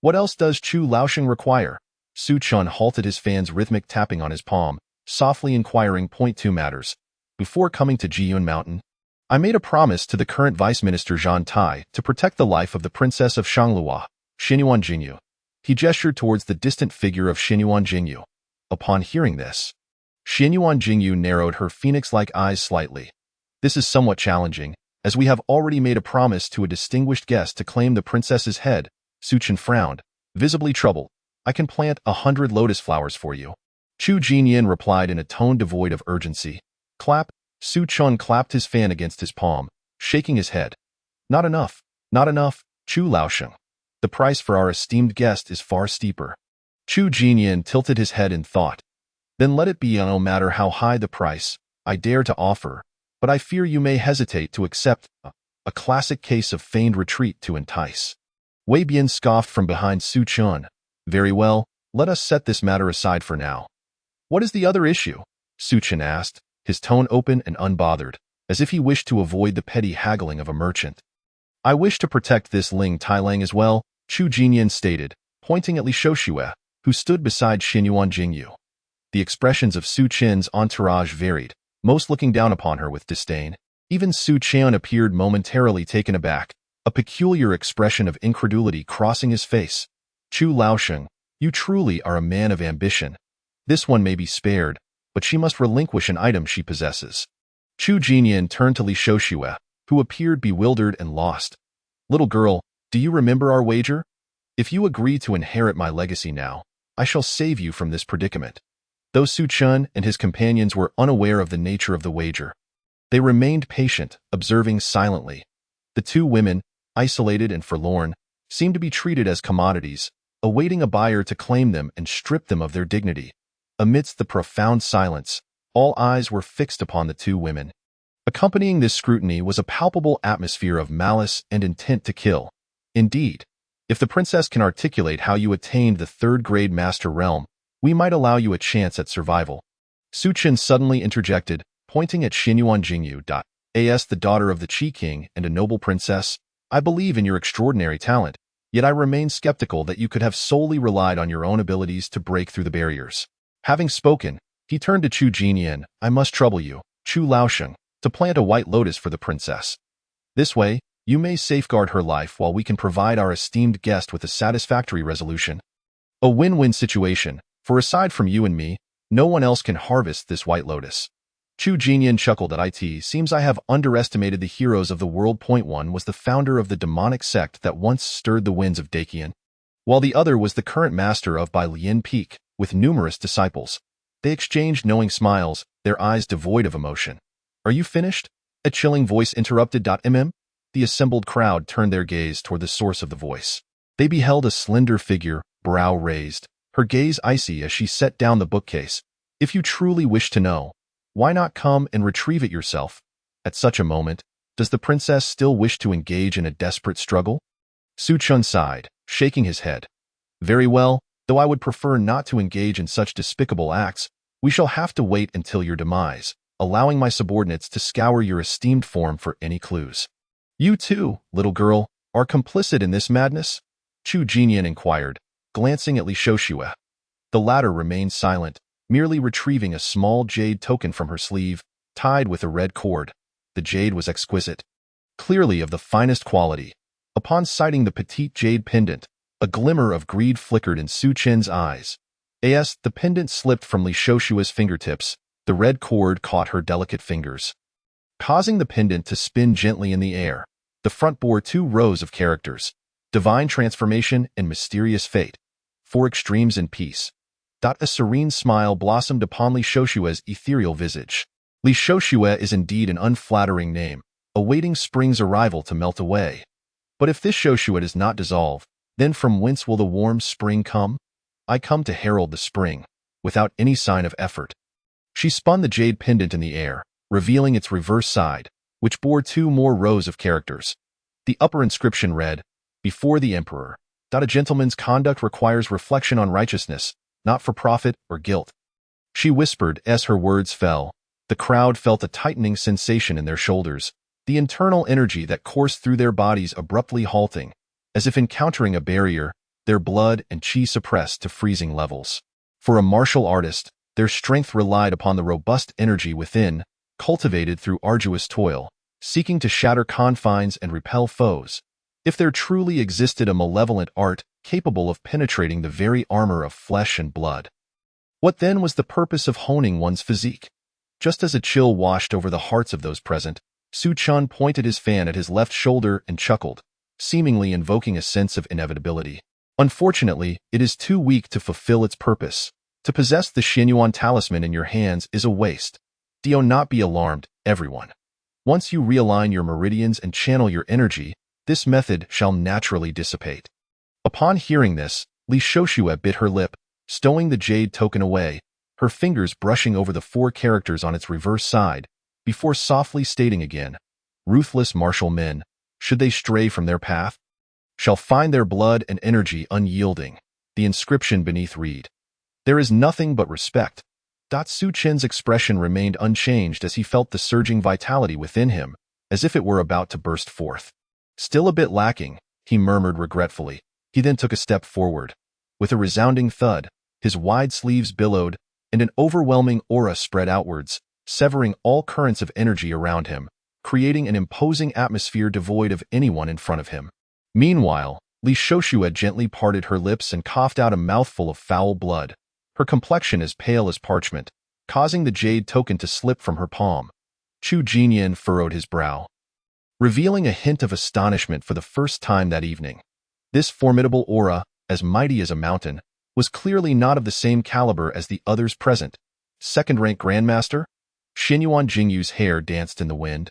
"What else does Chu Laosheng require?" Su Chun halted his fan's rhythmic tapping on his palm, softly inquiring. "Point 2 matters. Before coming to Jiyun Mountain, I made a promise to the current Vice Minister Zhan Tai to protect the life of the Princess of Shanglua, Xinyuan Jingyu." He gestured towards the distant figure of Xinyuan Jingyu. Upon hearing this, Xinyuan Jingyu narrowed her phoenix-like eyes slightly. "This is somewhat challenging, as we have already made a promise to a distinguished guest to claim the princess's head." Su Chun frowned, visibly troubled. "I can plant 100 lotus flowers for you." Chu Jinyan replied in a tone devoid of urgency. "Clap." Su Chun clapped his fan against his palm, shaking his head. "Not enough. Not enough, Chu Laosheng. The price for our esteemed guest is far steeper." Chu Jinyan tilted his head in thought. "Then let it be. No matter how high the price, I dare to offer, but I fear you may hesitate to accept. A classic case of feigned retreat to entice." Wei Bian scoffed from behind Su Chun. "Very well, let us set this matter aside for now." "What is the other issue?" Su Chun asked, his tone open and unbothered, as if he wished to avoid the petty haggling of a merchant. "I wish to protect this Ling Tailang as well," Chu Jinyan stated, pointing at Li Shouxue, who stood beside Xinyuan Jingyu. The expressions of Su Chen's entourage varied, most looking down upon her with disdain. Even Su Chen appeared momentarily taken aback, a peculiar expression of incredulity crossing his face. "Chu Laosheng, You truly are a man of ambition. This one may be spared, but she must relinquish an item she possesses. Chu Jinyan turned to Li Shouxue, who appeared bewildered and lost. Little girl, do you remember our wager? If you agree to inherit my legacy now, I shall save you from this predicament. Though Su Chun and his companions were unaware of the nature of the wager, they remained patient, observing silently. The two women, isolated and forlorn, seemed to be treated as commodities, awaiting a buyer to claim them and strip them of their dignity. Amidst the profound silence, all eyes were fixed upon the two women. Accompanying this scrutiny was a palpable atmosphere of malice and intent to kill. Indeed, if the princess can articulate how you attained the third-grade master realm, we might allow you a chance at survival. Su Chen suddenly interjected, pointing at Xinyuan Jingyu. As the daughter of the Qi King and a noble princess, I believe in your extraordinary talent, yet I remain skeptical that you could have solely relied on your own abilities to break through the barriers. Having spoken, he turned to Chu Jinyan. I must trouble you, Chu Laosheng, to plant a white lotus for the princess. This way, you may safeguard her life while we can provide our esteemed guest with a satisfactory resolution. A win-win situation, for aside from you and me, no one else can harvest this white lotus. Chu Jinyan chuckled at it. Seems I have underestimated the heroes of the world. One was the founder of the demonic sect that once stirred the winds of Dakian, while the other was the current master of Bailian Peak, with numerous disciples. They exchanged knowing smiles, their eyes devoid of emotion. Are you finished? A chilling voice interrupted. The assembled crowd turned their gaze toward the source of the voice. They beheld a slender figure, brow raised, her gaze icy as she set down the bookcase. If you truly wish to know, why not come and retrieve it yourself? At such a moment, does the princess still wish to engage in a desperate struggle? Su Chun sighed, shaking his head. Very well, though I would prefer not to engage in such despicable acts, we shall have to wait until your demise, allowing my subordinates to scour your esteemed form for any clues. You too, little girl, are complicit in this madness? Chu Jinyan inquired, glancing at Li Shouxue. The latter remained silent, merely retrieving a small jade token from her sleeve, tied with a red cord. The jade was exquisite, clearly of the finest quality. Upon sighting the petite jade pendant, a glimmer of greed flickered in Su Chen's eyes. As the pendant slipped from Li Shoushua's fingertips, the red cord caught her delicate fingers, causing the pendant to spin gently in the air. The front bore two rows of characters: divine transformation and mysterious fate. 4 extremes in peace. A serene smile blossomed upon Li Shoushua's ethereal visage. Li Shouxue is indeed an unflattering name, awaiting spring's arrival to melt away. But if this Shouxue does not dissolve, then from whence will the warm spring come? I come to herald the spring, without any sign of effort. She spun the jade pendant in the air, revealing its reverse side, which bore 2 more rows of characters. The upper inscription read, Before the Emperor. A gentleman's conduct requires reflection on righteousness, not for profit or guilt. She whispered as her words fell. The crowd felt a tightening sensation in their shoulders, the internal energy that coursed through their bodies abruptly halting, as if encountering a barrier, their blood and chi suppressed to freezing levels. For a martial artist, their strength relied upon the robust energy within, cultivated through arduous toil, seeking to shatter confines and repel foes. If there truly existed a malevolent art capable of penetrating the very armor of flesh and blood, what then was the purpose of honing one's physique? Just as a chill washed over the hearts of those present, Su Chun pointed his fan at his left shoulder and chuckled, seemingly invoking a sense of inevitability. Unfortunately, it is too weak to fulfill its purpose. To possess the Xinyuan talisman in your hands is a waste. Do not be alarmed, everyone. Once you realign your meridians and channel your energy, this method shall naturally dissipate. Upon hearing this, Li Shouxue bit her lip, stowing the jade token away, her fingers brushing over the 4 characters on its reverse side, before softly stating again, Ruthless martial men, should they stray from their path, shall find their blood and energy unyielding. The inscription beneath read, There is nothing but respect. Su Chen's expression remained unchanged as he felt the surging vitality within him, as if it were about to burst forth. Still a bit lacking, he murmured regretfully. He then took a step forward. With a resounding thud, his wide sleeves billowed, and an overwhelming aura spread outwards, severing all currents of energy around him, creating an imposing atmosphere devoid of anyone in front of him. Meanwhile, Li Shoshu had gently parted her lips and coughed out a mouthful of foul blood, her complexion as pale as parchment, causing the jade token to slip from her palm. Chu Jinyan furrowed his brow, revealing a hint of astonishment for the first time that evening. This formidable aura, as mighty as a mountain, was clearly not of the same caliber as the others present. Second-rank Grandmaster? Xinyuan Jingyu's hair danced in the wind,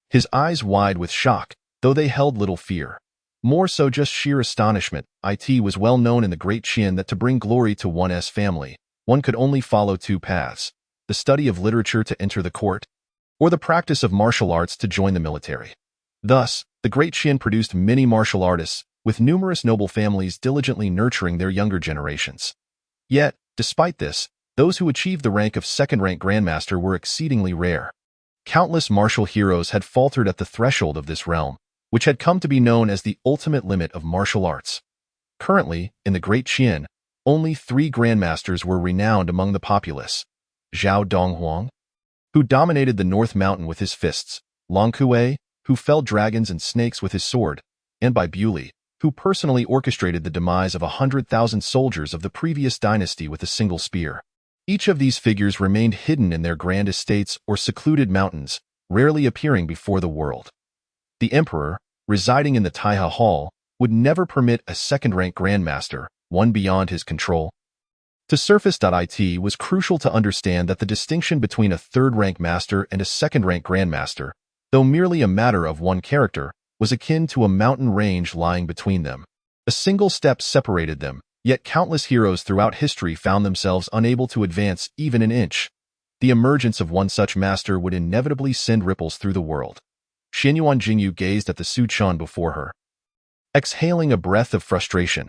his eyes wide with shock, though they held little fear. More so just sheer astonishment. It was well known in the Great Qian that to bring glory to one's family, one could only follow two paths: the study of literature to enter the court, or the practice of martial arts to join the military. Thus, the Great Qian produced many martial artists, with numerous noble families diligently nurturing their younger generations. Yet, despite this, those who achieved the rank of second-rank Grandmaster were exceedingly rare. Countless martial heroes had faltered at the threshold of this realm, which had come to be known as the ultimate limit of martial arts. Currently, in the Great Qian, only 3 Grandmasters were renowned among the populace: Zhao Donghuang, who dominated the North Mountain with his fists; Long Kue, who felled dragons and snakes with his sword; and Bai Buli, who personally orchestrated the demise of 100,000 soldiers of the previous dynasty with a single spear. Each of these figures remained hidden in their grand estates or secluded mountains, rarely appearing before the world. The emperor, residing in the Taiha Hall, would never permit a second-rank Grandmaster, one beyond his control. To surface.it was crucial to understand that the distinction between a third-rank master and a second-rank Grandmaster, though merely a matter of one character, was akin to a mountain range lying between them. A single step separated them, yet countless heroes throughout history found themselves unable to advance even an inch. The emergence of one such master would inevitably send ripples through the world. Xinyuan Jingyu gazed at the Suchan before her, exhaling a breath of frustration.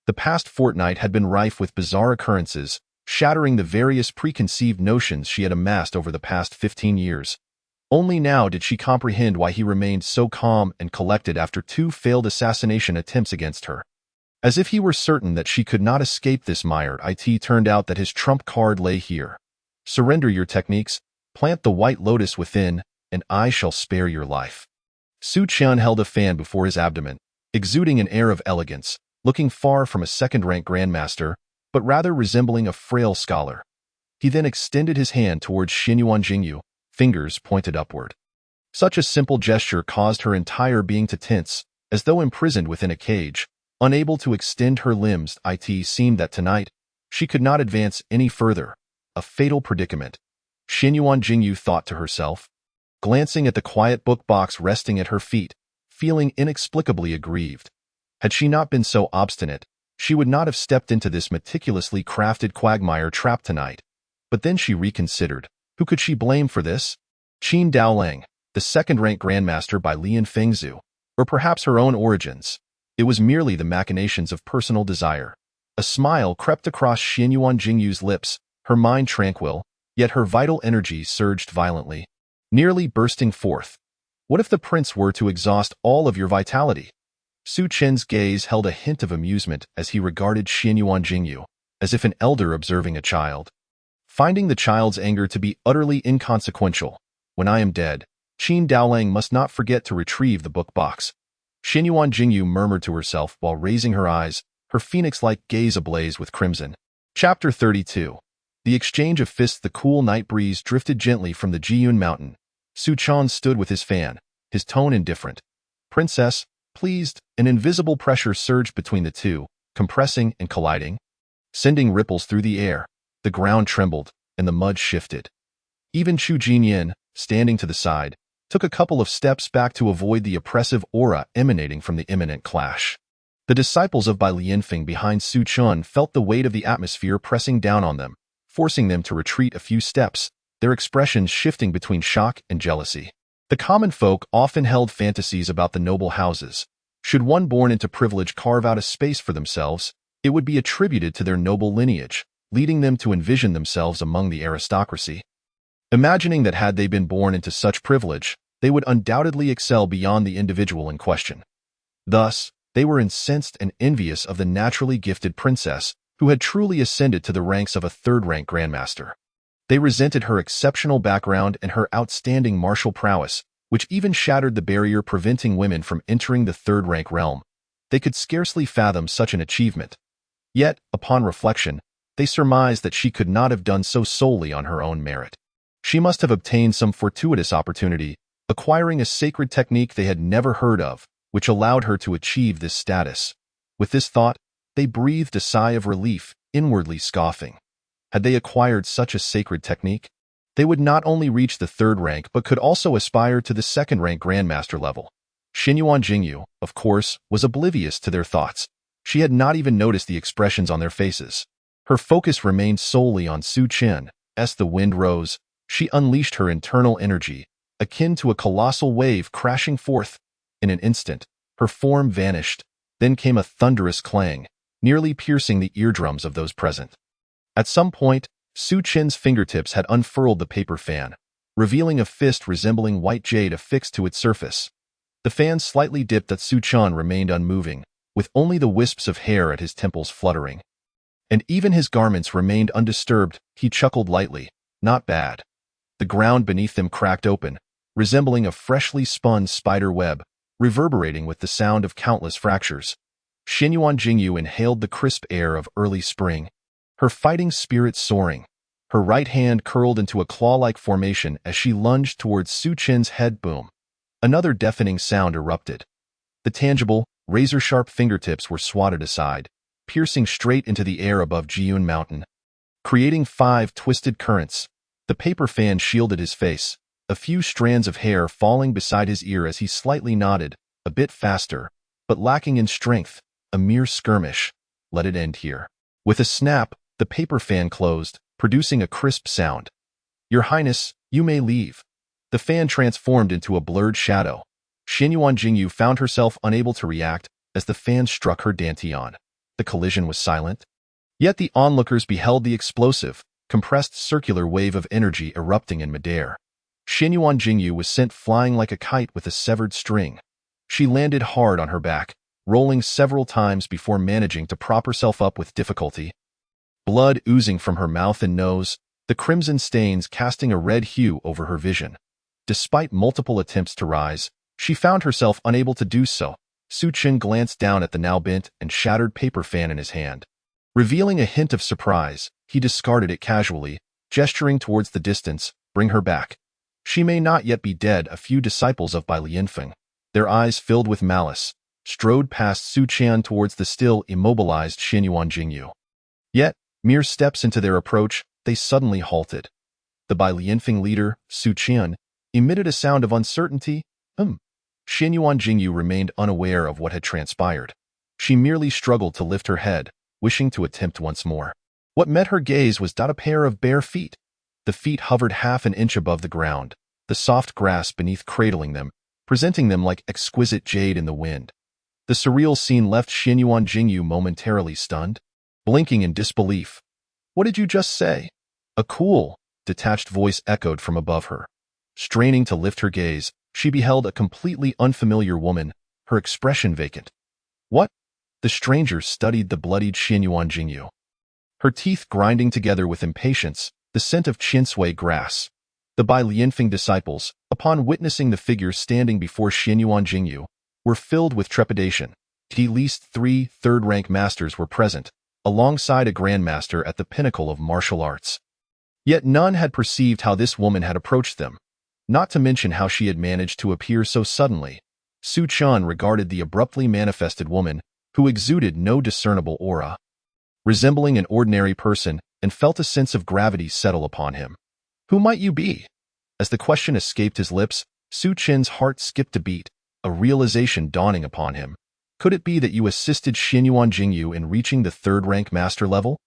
The past fortnight had been rife with bizarre occurrences, shattering the various preconceived notions she had amassed over the past 15 years. Only now did she comprehend why he remained so calm and collected after 2 failed assassination attempts against her. As if he were certain that she could not escape this mire, it turned out that his trump card lay here. Surrender your techniques, plant the white lotus within, and I shall spare your life. Su Qian held a fan before his abdomen, exuding an air of elegance, looking far from a second-rank Grandmaster, but rather resembling a frail scholar. He then extended his hand towards Xinyuan Jingyu, fingers pointed upward. Such a simple gesture caused her entire being to tense, as though imprisoned within a cage, unable to extend her limbs. It seemed that tonight, she could not advance any further. A fatal predicament, Xinyuan Jingyu thought to herself, glancing at the quiet book box resting at her feet, feeling inexplicably aggrieved. Had she not been so obstinate, she would not have stepped into this meticulously crafted quagmire trap tonight. But then she reconsidered. Who could she blame for this? Qin Daolang, the second-rank Grandmaster by Lian Fengzhu, or perhaps her own origins. It was merely the machinations of personal desire. A smile crept across Xinyuan Jingyu's lips, her mind tranquil, yet her vital energy surged violently, nearly bursting forth. What if the prince were to exhaust all of your vitality? Su Chen's gaze held a hint of amusement as he regarded Xinyuan Jingyu, as if an elder observing a child. Finding the child's anger to be utterly inconsequential, when I am dead, Qin Daolang must not forget to retrieve the book box. Xinyuan Jingyu murmured to herself while raising her eyes, her phoenix-like gaze ablaze with crimson. Chapter 32. The exchange of fists. The cool night breeze drifted gently from the Jiyun mountain. Su Chan stood with his fan, his tone indifferent. Princess, pleased, an invisible pressure surged between the two, compressing and colliding, sending ripples through the air. The ground trembled, and the mud shifted. Even Chu Jinyan, standing to the side, took a couple of steps back to avoid the oppressive aura emanating from the imminent clash. The disciples of Bai Lianfeng behind Su Chun felt the weight of the atmosphere pressing down on them, forcing them to retreat a few steps, their expressions shifting between shock and jealousy. The common folk often held fantasies about the noble houses. Should one born into privilege carve out a space for themselves, it would be attributed to their noble lineage, leading them to envision themselves among the aristocracy. Imagining that had they been born into such privilege, they would undoubtedly excel beyond the individual in question. Thus, they were incensed and envious of the naturally gifted princess who had truly ascended to the ranks of a third-rank Grandmaster. They resented her exceptional background and her outstanding martial prowess, which even shattered the barrier preventing women from entering the third-rank realm. They could scarcely fathom such an achievement. Yet, upon reflection, they surmised that she could not have done so solely on her own merit. She must have obtained some fortuitous opportunity, acquiring a sacred technique they had never heard of, which allowed her to achieve this status. With this thought, they breathed a sigh of relief, inwardly scoffing. Had they acquired such a sacred technique, they would not only reach the third rank but could also aspire to the second-rank Grandmaster level. Xinyuan Jingyu, of course, was oblivious to their thoughts. She had not even noticed the expressions on their faces. Her focus remained solely on Su Chen. As the wind rose, she unleashed her internal energy, akin to a colossal wave crashing forth. In an instant, her form vanished. Then came a thunderous clang, nearly piercing the eardrums of those present. At some point, Su Chen's fingertips had unfurled the paper fan, revealing a fist resembling white jade affixed to its surface. The fan slightly dipped, but Su Chen remained unmoving, with only the wisps of hair at his temples fluttering. And even his garments remained undisturbed. He chuckled lightly. Not bad. The ground beneath them cracked open, resembling a freshly spun spider web, reverberating with the sound of countless fractures. Xinyuan Jingyu inhaled the crisp air of early spring, her fighting spirit soaring. Her right hand curled into a claw-like formation as she lunged towards Su Chen's head. Boom. Another deafening sound erupted. The tangible, razor-sharp fingertips were swatted aside, piercing straight into the air above Jiun Mountain, creating 5 twisted currents. The paper fan shielded his face, a few strands of hair falling beside his ear as he slightly nodded, a bit faster, but lacking in strength. A mere skirmish. Let it end here. With a snap, the paper fan closed, producing a crisp sound. Your Highness, you may leave. The fan transformed into a blurred shadow. Xinyuan Jingyu found herself unable to react as the fan struck her dantian. The collision was silent. Yet the onlookers beheld the explosive, compressed circular wave of energy erupting in midair. Xinyuan Jingyu was sent flying like a kite with a severed string. She landed hard on her back, rolling several times before managing to prop herself up with difficulty. Blood oozing from her mouth and nose, the crimson stains casting a red hue over her vision. Despite multiple attempts to rise, she found herself unable to do so. Su Chen glanced down at the now bent and shattered paper fan in his hand. Revealing a hint of surprise, he discarded it casually, gesturing towards the distance. Bring her back. She may not yet be dead. A few disciples of Bai Lianfeng, their eyes filled with malice, strode past Su Chen towards the still immobilized Xinyuan Jingyu. Yet, mere steps into their approach, they suddenly halted. The Bai Lianfeng leader, Su Chen, emitted a sound of uncertainty. Xinyuan Jingyu remained unaware of what had transpired. She merely struggled to lift her head, wishing to attempt once more. What met her gaze was a pair of bare feet. The feet hovered half an inch above the ground, the soft grass beneath cradling them, presenting them like exquisite jade in the wind. The surreal scene left Xinyuan Jingyu momentarily stunned, blinking in disbelief. What did you just say? A cool, detached voice echoed from above her. Straining to lift her gaze, she beheld a completely unfamiliar woman, her expression vacant. What? The stranger studied the bloodied Xinyuan Jingyu, her teeth grinding together with impatience, the scent of chinsui grass. The Bai Lianfeng disciples, upon witnessing the figure standing before Xinyuan Jingyu, were filled with trepidation. At least 3 third-rank masters were present, alongside a grandmaster at the pinnacle of martial arts. Yet none had perceived how this woman had approached them, not to mention how she had managed to appear so suddenly. Su Chen regarded the abruptly manifested woman, who exuded no discernible aura, resembling an ordinary person, and felt a sense of gravity settle upon him. Who might you be? As the question escaped his lips, Su Chen's heart skipped a beat, a realization dawning upon him. Could it be that you assisted Xinyuan Jingyu in reaching the third-rank master level?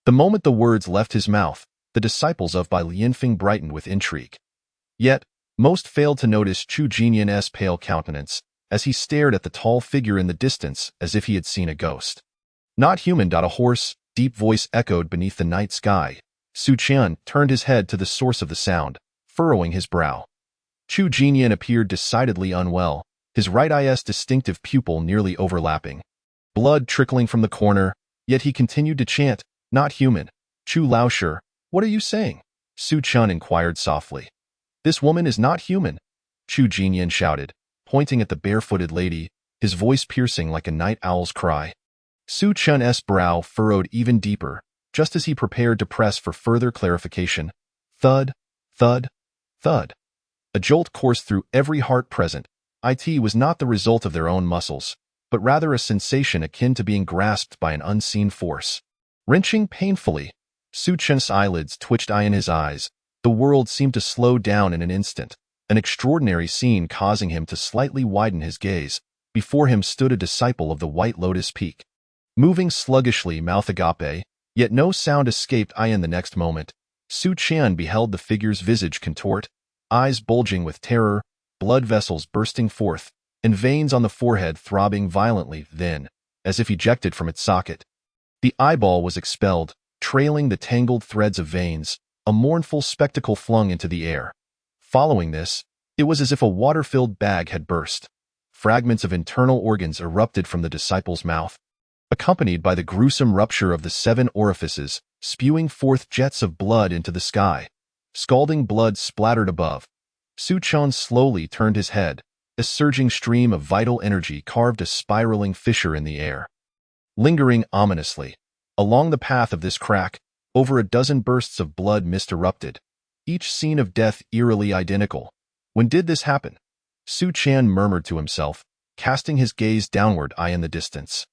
The moment the words left his mouth, the disciples of Bai Lianfeng brightened with intrigue. Yet, most failed to notice Chu Jinyan's pale countenance, as he stared at the tall figure in the distance as if he had seen a ghost. Not human. A hoarse, deep voice echoed beneath the night sky. Su Chen turned his head to the source of the sound, furrowing his brow. Chu Jinyan appeared decidedly unwell, his right eye's distinctive pupil nearly overlapping. Blood trickling from the corner, yet he continued to chant, not human. Chu Laoshi, what are you saying? Su Chen inquired softly. This woman is not human, Chu Jinyan shouted, pointing at the barefooted lady, his voice piercing like a night owl's cry. Su Chen's brow furrowed even deeper, just as he prepared to press for further clarification. Thud, thud, thud. A jolt coursed through every heart present. It was not the result of their own muscles, but rather a sensation akin to being grasped by an unseen force. Wrenching painfully, Su Chen's eyelids twitched in his eyes. The world seemed to slow down in an instant, an extraordinary scene causing him to slightly widen his gaze. Before him stood a disciple of the White Lotus Peak. Moving sluggishly, mouth agape, yet no sound escaped in the next moment. Su Chen beheld the figure's visage contort, eyes bulging with terror, blood vessels bursting forth, and veins on the forehead throbbing violently. Then, as if ejected from its socket, the eyeball was expelled, trailing the tangled threads of veins, a mournful spectacle flung into the air. Following this, it was as if a water-filled bag had burst. Fragments of internal organs erupted from the disciple's mouth, accompanied by the gruesome rupture of the 7 orifices, spewing forth jets of blood into the sky. Scalding blood splattered above. Su Chen slowly turned his head. A surging stream of vital energy carved a spiraling fissure in the air. Lingering ominously, along the path of this crack, over a dozen bursts of blood mist erupted, each scene of death eerily identical. When did this happen? Su Chen murmured to himself, casting his gaze downward in the distance.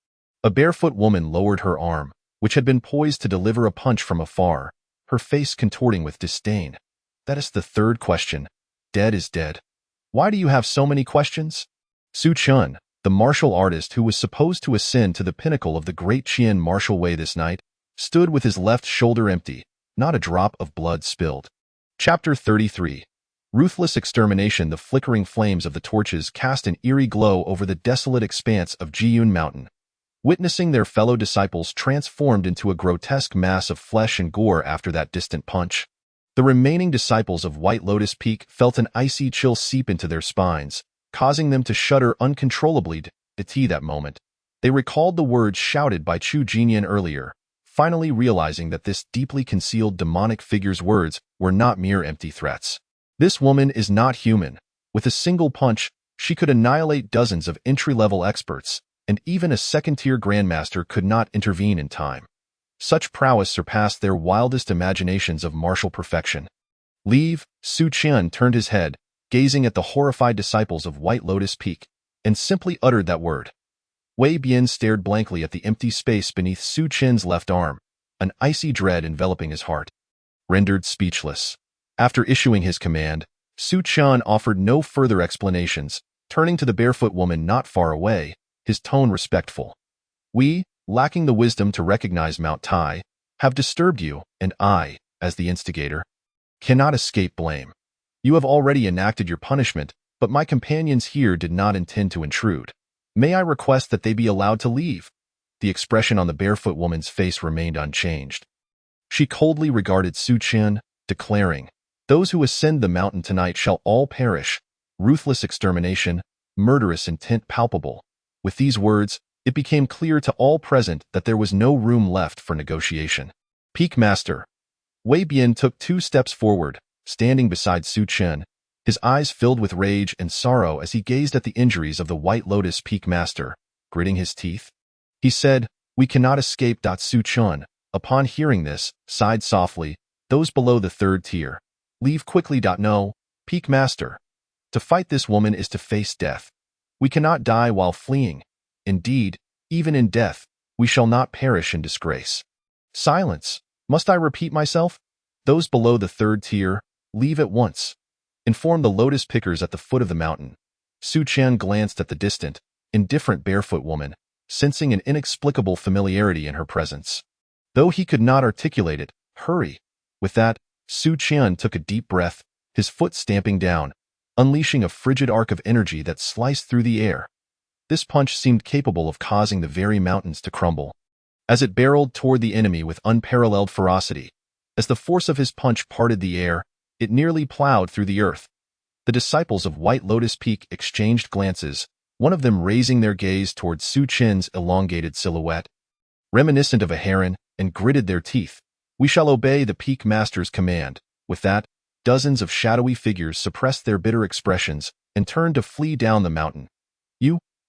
A barefoot woman lowered her arm, which had been poised to deliver a punch from afar, her face contorting with disdain. That is the third question. Dead is dead. Why do you have so many questions? Su Chen, the martial artist who was supposed to ascend to the pinnacle of the great Qian martial way this night, stood with his left shoulder empty, not a drop of blood spilled. Chapter 33. Ruthless extermination. The flickering flames of the torches cast an eerie glow over the desolate expanse of Jiyun Mountain. Witnessing their fellow disciples transformed into a grotesque mass of flesh and gore after that distant punch, the remaining disciples of White Lotus Peak felt an icy chill seep into their spines, causing them to shudder uncontrollably. That moment, they recalled the words shouted by Chu Jinyan earlier, finally realizing that this deeply concealed demonic figure's words were not mere empty threats. This woman is not human. With a single punch, she could annihilate dozens of entry-level experts, and even a second-tier grandmaster could not intervene in time. Such prowess surpassed their wildest imaginations of martial perfection. Leave. Su Chen turned his head, gazing at the horrified disciples of White Lotus Peak, and simply uttered that word. Wei Bian stared blankly at the empty space beneath Su Chen's left arm, an icy dread enveloping his heart. Rendered speechless. After issuing his command, Su Chen offered no further explanations, turning to the barefoot woman not far away, his tone respectful. We, lacking the wisdom to recognize Mount Tai, have disturbed you, and I, as the instigator, cannot escape blame. You have already enacted your punishment, but my companions here did not intend to intrude. May I request that they be allowed to leave? The expression on the barefoot woman's face remained unchanged. She coldly regarded Su Chen, declaring, "Those who ascend the mountain tonight shall all perish. Ruthless extermination, murderous intent palpable." With these words, it became clear to all present that there was no room left for negotiation. Peak Master. Wei Bian took 2 steps forward, standing beside Su Chen, his eyes filled with rage and sorrow as he gazed at the injuries of the White Lotus Peak Master, gritting his teeth. He said, "We cannot escape." Su Chen, upon hearing this, sighed softly. "Those below the 3rd tier. Leave quickly." No, Peak Master. To fight this woman is to face death. We cannot die while fleeing. Indeed, even in death, we shall not perish in disgrace. Silence. Must I repeat myself? Those below the 3rd tier, leave at once. Inform the lotus pickers at the foot of the mountain. Su Chen glanced at the distant, indifferent barefoot woman, sensing an inexplicable familiarity in her presence. Though he could not articulate it, hurry. With that, Su Chen took a deep breath, his foot stamping down, unleashing a frigid arc of energy that sliced through the air. This punch seemed capable of causing the very mountains to crumble. As it barreled toward the enemy with unparalleled ferocity, as the force of his punch parted the air, it nearly plowed through the earth. The disciples of White Lotus Peak exchanged glances, one of them raising their gaze toward Su Chen's elongated silhouette, reminiscent of a heron, and gritted their teeth. "We shall obey the Peak Master's command." With that, dozens of shadowy figures suppressed their bitter expressions and turned to flee down the mountain.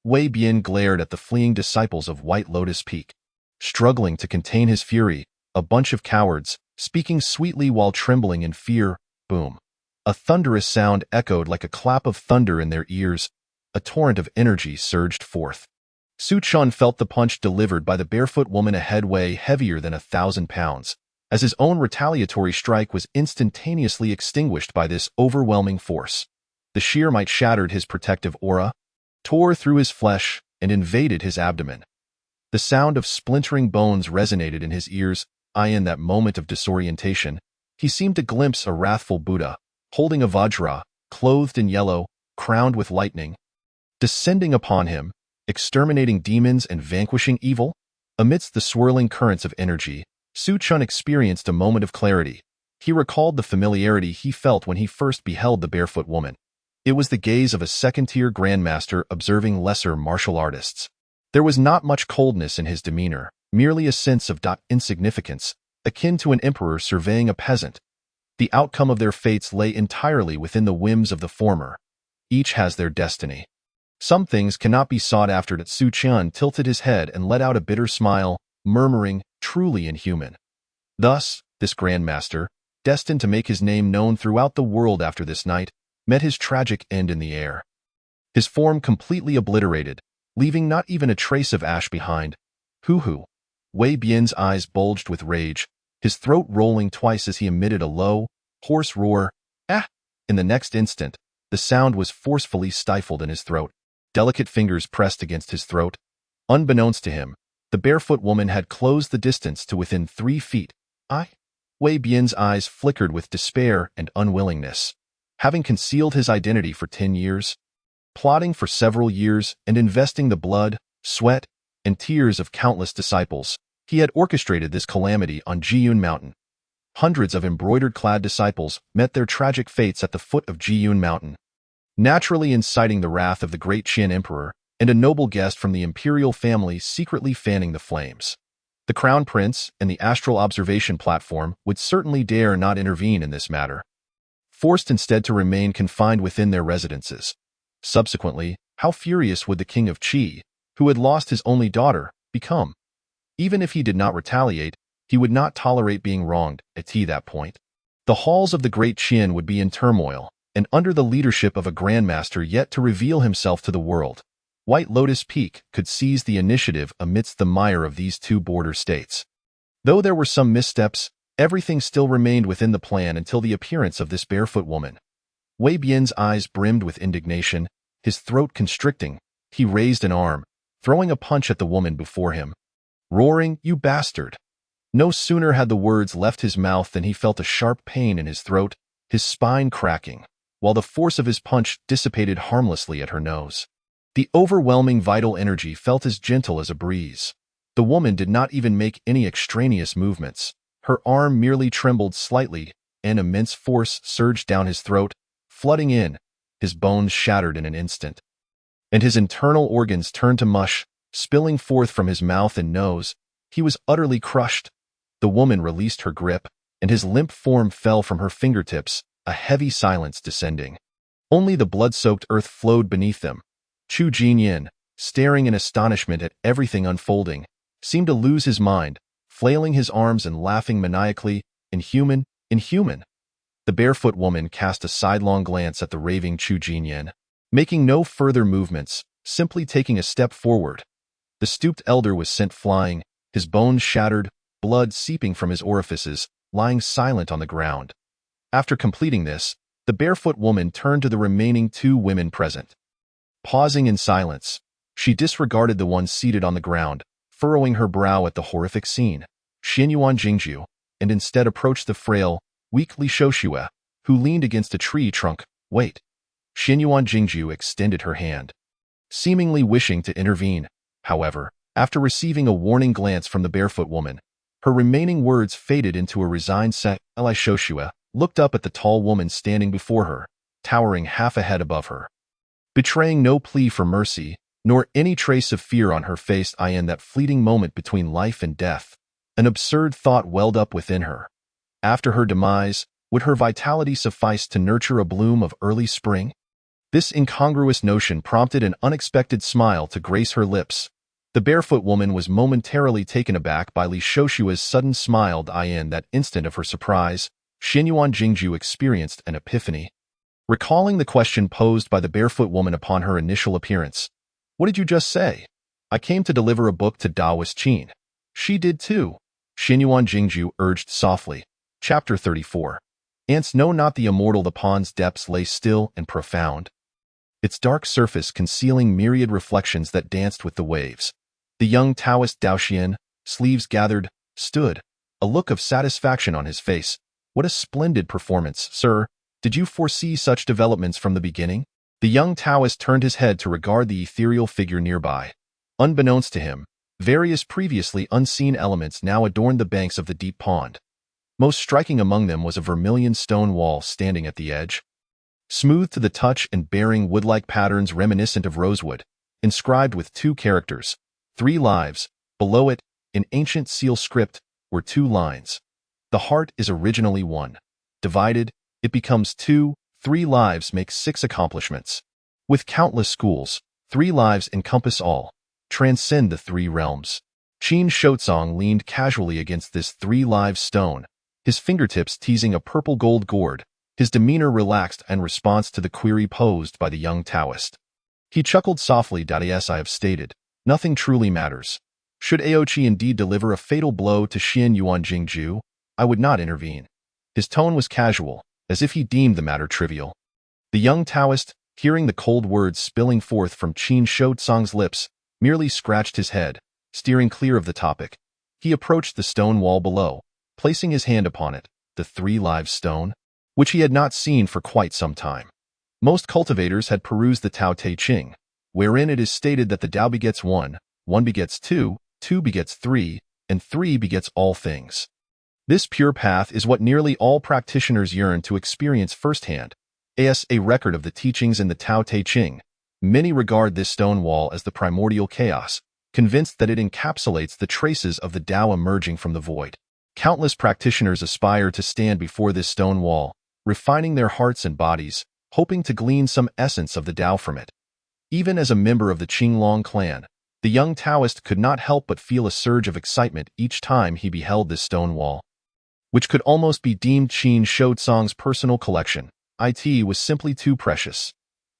Wei Bian glared at the fleeing disciples of White Lotus Peak. Struggling to contain his fury, a bunch of cowards, speaking sweetly while trembling in fear, boom. A thunderous sound echoed like a clap of thunder in their ears. A torrent of energy surged forth. Su Chun felt the punch delivered by the barefoot woman ahead weigh heavier than 1,000 pounds, as his own retaliatory strike was instantaneously extinguished by this overwhelming force. The sheer might shattered his protective aura, tore through his flesh, and invaded his abdomen. The sound of splintering bones resonated in his ears. In that moment of disorientation, he seemed to glimpse a wrathful Buddha, holding a vajra, clothed in yellow, crowned with lightning, descending upon him, exterminating demons and vanquishing evil. Amidst the swirling currents of energy, Su Chun experienced a moment of clarity. He recalled the familiarity he felt when he first beheld the barefoot woman. It was the gaze of a second-tier grandmaster observing lesser martial artists. There was not much coldness in his demeanor, merely a sense of insignificance, akin to an emperor surveying a peasant. The outcome of their fates lay entirely within the whims of the former. Each has their destiny. Some things cannot be sought after. That Su Chun tilted his head and let out a bitter smile, murmuring, truly inhuman. Thus, this grandmaster, destined to make his name known throughout the world after this night, met his tragic end in the air. His form completely obliterated, leaving not even a trace of ash behind. Hoo-hoo. Wei Bian's eyes bulged with rage, his throat rolling twice as he emitted a low, hoarse roar. Ah! In the next instant, the sound was forcefully stifled in his throat. Delicate fingers pressed against his throat. Unbeknownst to him, the barefoot woman had closed the distance to within 3 feet. Wei Bian's eyes flickered with despair and unwillingness. Having concealed his identity for 10 years, plotting for several years, and investing the blood, sweat, and tears of countless disciples, he had orchestrated this calamity on Jiyun Mountain. Hundreds of embroidered-clad disciples met their tragic fates at the foot of Jiyun Mountain, naturally inciting the wrath of the great Qin Emperor and a noble guest from the imperial family secretly fanning the flames. The Crown Prince and the Astral Observation Platform would certainly dare not intervene in this matter, forced instead to remain confined within their residences. Subsequently, how furious would the King of Qi, who had lost his only daughter, become? Even if he did not retaliate, he would not tolerate being wronged at that point. The halls of the great Qin would be in turmoil, and under the leadership of a grandmaster yet to reveal himself to the world, White Lotus Peak could seize the initiative amidst the mire of these two border states. Though there were some missteps, everything still remained within the plan until the appearance of this barefoot woman. Wei Bian's eyes brimmed with indignation, his throat constricting. He raised an arm, throwing a punch at the woman before him, roaring, "You bastard!" No sooner had the words left his mouth than he felt a sharp pain in his throat, his spine cracking, while the force of his punch dissipated harmlessly at her nose. The overwhelming vital energy felt as gentle as a breeze. The woman did not even make any extraneous movements. Her arm merely trembled slightly, and immense force surged down his throat, flooding in. His bones shattered in an instant, and his internal organs turned to mush, spilling forth from his mouth and nose. He was utterly crushed. The woman released her grip, and his limp form fell from her fingertips, a heavy silence descending. Only the blood-soaked earth flowed beneath them. Chu Jinyin, staring in astonishment at everything unfolding, seemed to lose his mind, flailing his arms and laughing maniacally. "Inhuman, inhuman!" The barefoot woman cast a sidelong glance at the raving Chu Jinyin, making no further movements, simply taking a step forward. The stooped elder was sent flying, his bones shattered, blood seeping from his orifices, lying silent on the ground. After completing this, the barefoot woman turned to the remaining 2 women present. Pausing in silence, she disregarded the one seated on the ground, furrowing her brow at the horrific scene, Xianyuan Jingju, and instead approached the frail, weak Li Shoshue, who leaned against a tree trunk. "Wait." Xianyuan Jingju extended her hand, seemingly wishing to intervene. However, after receiving a warning glance from the barefoot woman, her remaining words faded into a resigned set. Li Shoshue looked up at the tall woman standing before her, towering half a head above her, betraying no plea for mercy, nor any trace of fear on her face. In that fleeting moment between life and death, an absurd thought welled up within her. After her demise, would her vitality suffice to nurture a bloom of early spring? This incongruous notion prompted an unexpected smile to grace her lips. The barefoot woman was momentarily taken aback by Li Shoshua's sudden smile. In that instant of her surprise, Xinyuan Jingju experienced an epiphany. Recalling the question posed by the barefoot woman upon her initial appearance, "What did you just say?" "I came to deliver a book to Taoist Qin." "She did too," Xinyuan Jingju urged softly. Chapter 34. Ants know not the immortal. The pond's depths lay still and profound, its dark surface concealing myriad reflections that danced with the waves. The young Taoist Daoxian, sleeves gathered, stood, a look of satisfaction on his face. "What a splendid performance, sir! Did you foresee such developments from the beginning?" The young Taoist turned his head to regard the ethereal figure nearby. Unbeknownst to him, various previously unseen elements now adorned the banks of the deep pond. Most striking among them was a vermilion stone wall standing at the edge, smooth to the touch and bearing wood-like patterns reminiscent of rosewood, inscribed with 2 characters, 3 lives. Below it, in ancient seal script, were 2 lines. "The heart is originally 1. Divided, it becomes 2. 3 lives make 6 accomplishments. With countless schools, 3 lives encompass all, transcend the 3 realms." Qin Shotsong leaned casually against this 3 lives stone, his fingertips teasing a purple gold gourd, his demeanor relaxed in response to the query posed by the young Taoist. He chuckled softly. "As I have stated, nothing truly matters. Should Aochi indeed deliver a fatal blow to Xinyuan Jingju, I would not intervene." His tone was casual, as if he deemed the matter trivial. The young Taoist, hearing the cold words spilling forth from Qin Shotsong's lips, merely scratched his head, steering clear of the topic. He approached the stone wall below, placing his hand upon it, the 3 lives stone, which he had not seen for quite some time. Most cultivators had perused the Tao Te Ching, wherein it is stated that the Tao begets 1, 1 begets 2, 2 begets 3, and 3 begets all things. This pure path is what nearly all practitioners yearn to experience firsthand. As a record of the teachings in the Tao Te Ching, many regard this stone wall as the primordial chaos, convinced that it encapsulates the traces of the Tao emerging from the void. Countless practitioners aspire to stand before this stone wall, refining their hearts and bodies, hoping to glean some essence of the Tao from it. Even as a member of the Qinglong clan, the young Taoist could not help but feel a surge of excitement each time he beheld this stone wall, which could almost be deemed Qin Shotsong's personal collection. It was simply too precious.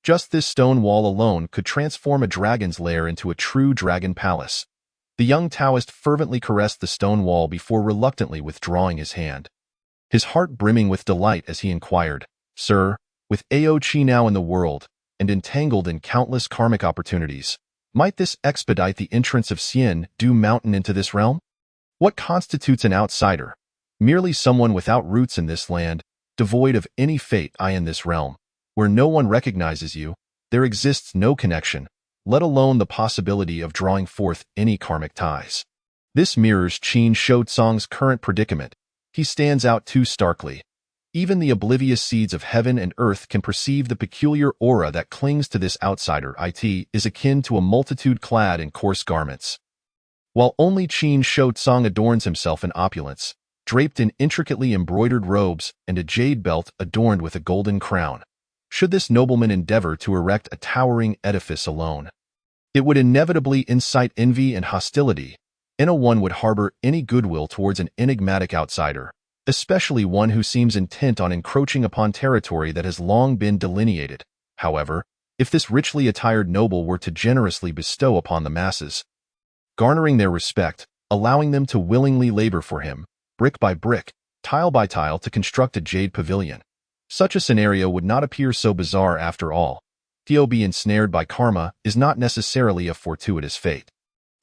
Just this stone wall alone could transform a dragon's lair into a true dragon palace. The young Taoist fervently caressed the stone wall before reluctantly withdrawing his hand, his heart brimming with delight as he inquired, "Sir, with Aochi now in the world, and entangled in countless karmic opportunities, might this expedite the entrance of Xian Du Mountain into this realm? What constitutes an outsider? Merely someone without roots in this land, devoid of any fate. In this realm, where no one recognizes you, there exists no connection, let alone the possibility of drawing forth any karmic ties." This mirrors Qin Shotsong's current predicament. He stands out too starkly. Even the oblivious seeds of heaven and earth can perceive the peculiar aura that clings to this outsider. It is akin to a multitude clad in coarse garments. While only Qin Shotsong adorns himself in opulence, draped in intricately embroidered robes and a jade belt adorned with a golden crown. Should this nobleman endeavor to erect a towering edifice alone, it would inevitably incite envy and hostility. No one would harbor any goodwill towards an enigmatic outsider, especially one who seems intent on encroaching upon territory that has long been delineated. However, if this richly attired noble were to generously bestow upon the masses, garnering their respect, allowing them to willingly labor for him, brick by brick, tile by tile to construct a jade pavilion, such a scenario would not appear so bizarre after all. To be ensnared by karma is not necessarily a fortuitous fate.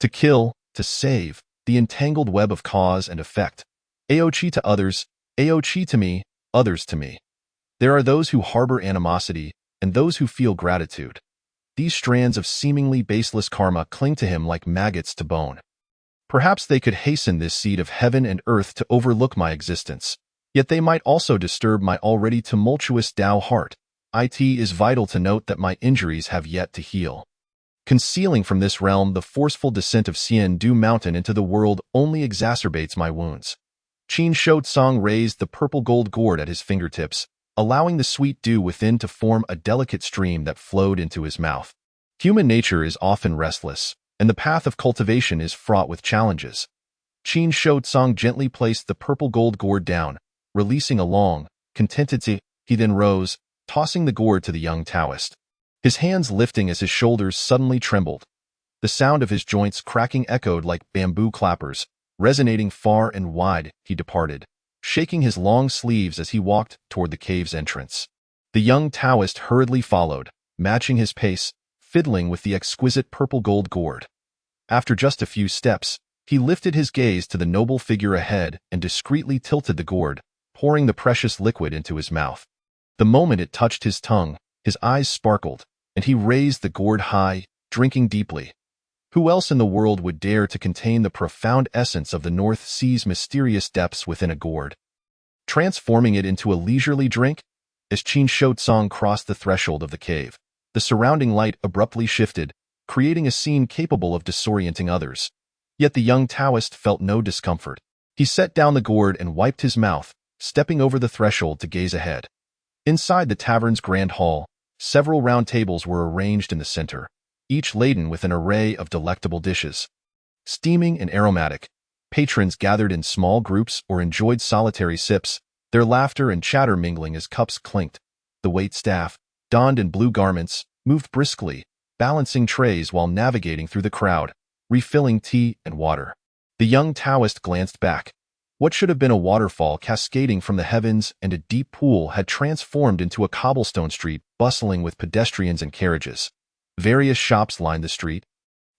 To kill, to save, the entangled web of cause and effect. Aochi to others, Aochi to me, others to me. There are those who harbor animosity, and those who feel gratitude. These strands of seemingly baseless karma cling to him like maggots to bone. Perhaps they could hasten this seed of heaven and earth to overlook my existence, yet they might also disturb my already tumultuous Tao heart. It is vital to note that my injuries have yet to heal. Concealing from this realm the forceful descent of Xian Du Mountain into the world only exacerbates my wounds. Qin Shotsong raised the purple gold gourd at his fingertips, allowing the sweet dew within to form a delicate stream that flowed into his mouth. Human nature is often restless, and the path of cultivation is fraught with challenges. Qin Shotsong gently placed the purple gold gourd down, releasing a long, contented sigh. He then rose, tossing the gourd to the young Taoist. His hands lifting as his shoulders suddenly trembled. The sound of his joints cracking echoed like bamboo clappers, resonating far and wide. He departed, shaking his long sleeves as he walked toward the cave's entrance. The young Taoist hurriedly followed, matching his pace, fiddling with the exquisite purple gold gourd. After just a few steps, he lifted his gaze to the noble figure ahead and discreetly tilted the gourd, pouring the precious liquid into his mouth. The moment it touched his tongue, his eyes sparkled, and he raised the gourd high, drinking deeply. Who else in the world would dare to contain the profound essence of the North Sea's mysterious depths within a gourd? Transforming it into a leisurely drink? As Qin Shotsong crossed the threshold of the cave, the surrounding light abruptly shifted, creating a scene capable of disorienting others. Yet the young Taoist felt no discomfort. He set down the gourd and wiped his mouth, stepping over the threshold to gaze ahead. Inside the tavern's grand hall, several round tables were arranged in the center, each laden with an array of delectable dishes. Steaming and aromatic, patrons gathered in small groups or enjoyed solitary sips, their laughter and chatter mingling as cups clinked. The waitstaff, donned in blue garments, moved briskly, balancing trays while navigating through the crowd, refilling tea and water. The young Taoist glanced back. What should have been a waterfall cascading from the heavens and a deep pool had transformed into a cobblestone street bustling with pedestrians and carriages. Various shops lined the street,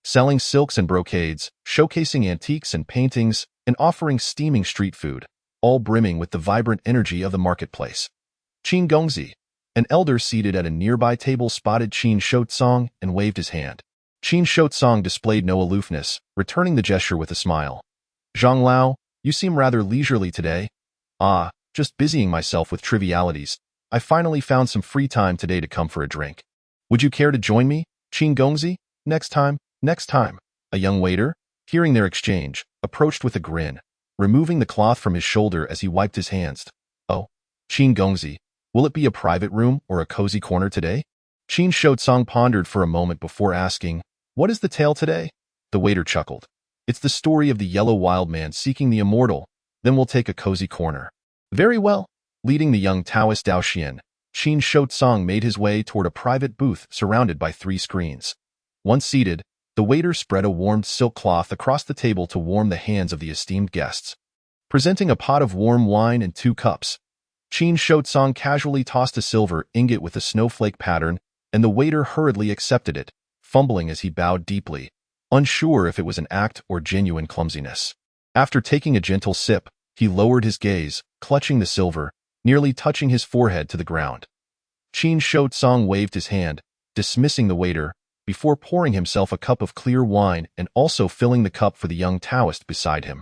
selling silks and brocades, showcasing antiques and paintings, and offering steaming street food, all brimming with the vibrant energy of the marketplace. Qin Gongzi, an elder seated at a nearby table, spotted Qin Shotsong and waved his hand. Qin Shotsong displayed no aloofness, returning the gesture with a smile. "Zhang Lao, you seem rather leisurely today." "Ah, just busying myself with trivialities. I finally found some free time today to come for a drink. Would you care to join me, Qin Gongzi? Next time." A young waiter, hearing their exchange, approached with a grin, removing the cloth from his shoulder as he wiped his hands. "Oh, Qin Gongzi, will it be a private room or a cozy corner today?" Qin Shotsong pondered for a moment before asking, "What is the tale today?" The waiter chuckled. "It's the story of the yellow wild man seeking the immortal. Then we'll take a cozy corner." "Very well." Leading the young Taoist Daoxian, Qin Shotsong made his way toward a private booth surrounded by 3 screens. Once seated, the waiter spread a warmed silk cloth across the table to warm the hands of the esteemed guests. Presenting a pot of warm wine and 2 cups, Qin Shotsong casually tossed a silver ingot with a snowflake pattern, and the waiter hurriedly accepted it, fumbling as he bowed deeply, unsure if it was an act or genuine clumsiness. After taking a gentle sip, he lowered his gaze, clutching the silver, nearly touching his forehead to the ground. Qin Shotsong waved his hand, dismissing the waiter, before pouring himself a cup of clear wine and also filling the cup for the young Taoist beside him.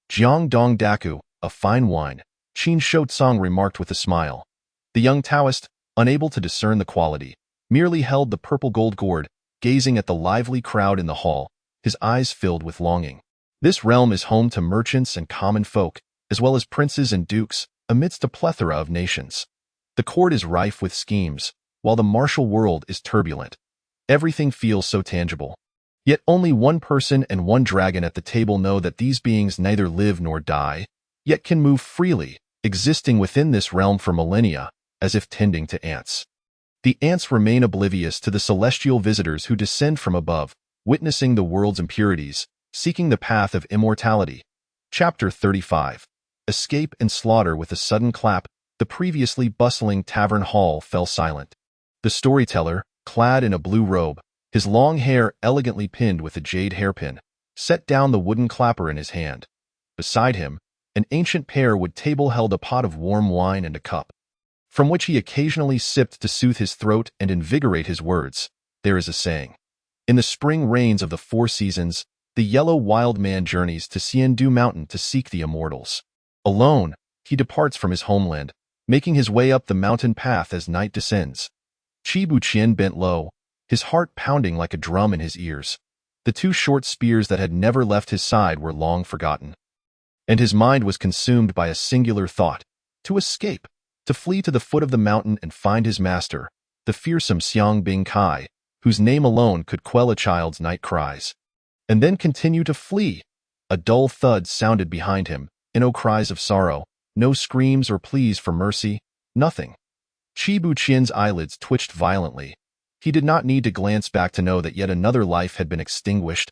"Jiang Dong Daku, a fine wine," Qin Shotsong remarked with a smile. The young Taoist, unable to discern the quality, merely held the purple gold gourd, gazing at the lively crowd in the hall, his eyes filled with longing. This realm is home to merchants and common folk, as well as princes and dukes, amidst a plethora of nations. The court is rife with schemes, while the martial world is turbulent. Everything feels so tangible. Yet only one person and one dragon at the table know that these beings neither live nor die, yet can move freely, existing within this realm for millennia, as if tending to ants. The ants remain oblivious to the celestial visitors who descend from above, witnessing the world's impurities, seeking the path of immortality. Chapter 35. Escape and slaughter. With a sudden clap, the previously bustling tavern hall fell silent. The storyteller, clad in a blue robe, his long hair elegantly pinned with a jade hairpin, set down the wooden clapper in his hand. Beside him, an ancient pear-wood table held a pot of warm wine and a cup, from which he occasionally sipped to soothe his throat and invigorate his words. There is a saying. In the spring rains of the 4 seasons, the yellow wild man journeys to Xiandu Mountain to seek the immortals. Alone, he departs from his homeland, making his way up the mountain path as night descends. Chibu Qian bent low, his heart pounding like a drum in his ears. The 2 short spears that had never left his side were long forgotten. And his mind was consumed by a singular thought: to escape. to flee to the foot of the mountain and find his master, the fearsome Xiang Bing Kai, whose name alone could quell a child's night cries. And then continue to flee. A dull thud sounded behind him, no cries of sorrow, no screams or pleas for mercy, nothing. Qi Buqian's eyelids twitched violently. He did not need to glance back to know that yet another life had been extinguished,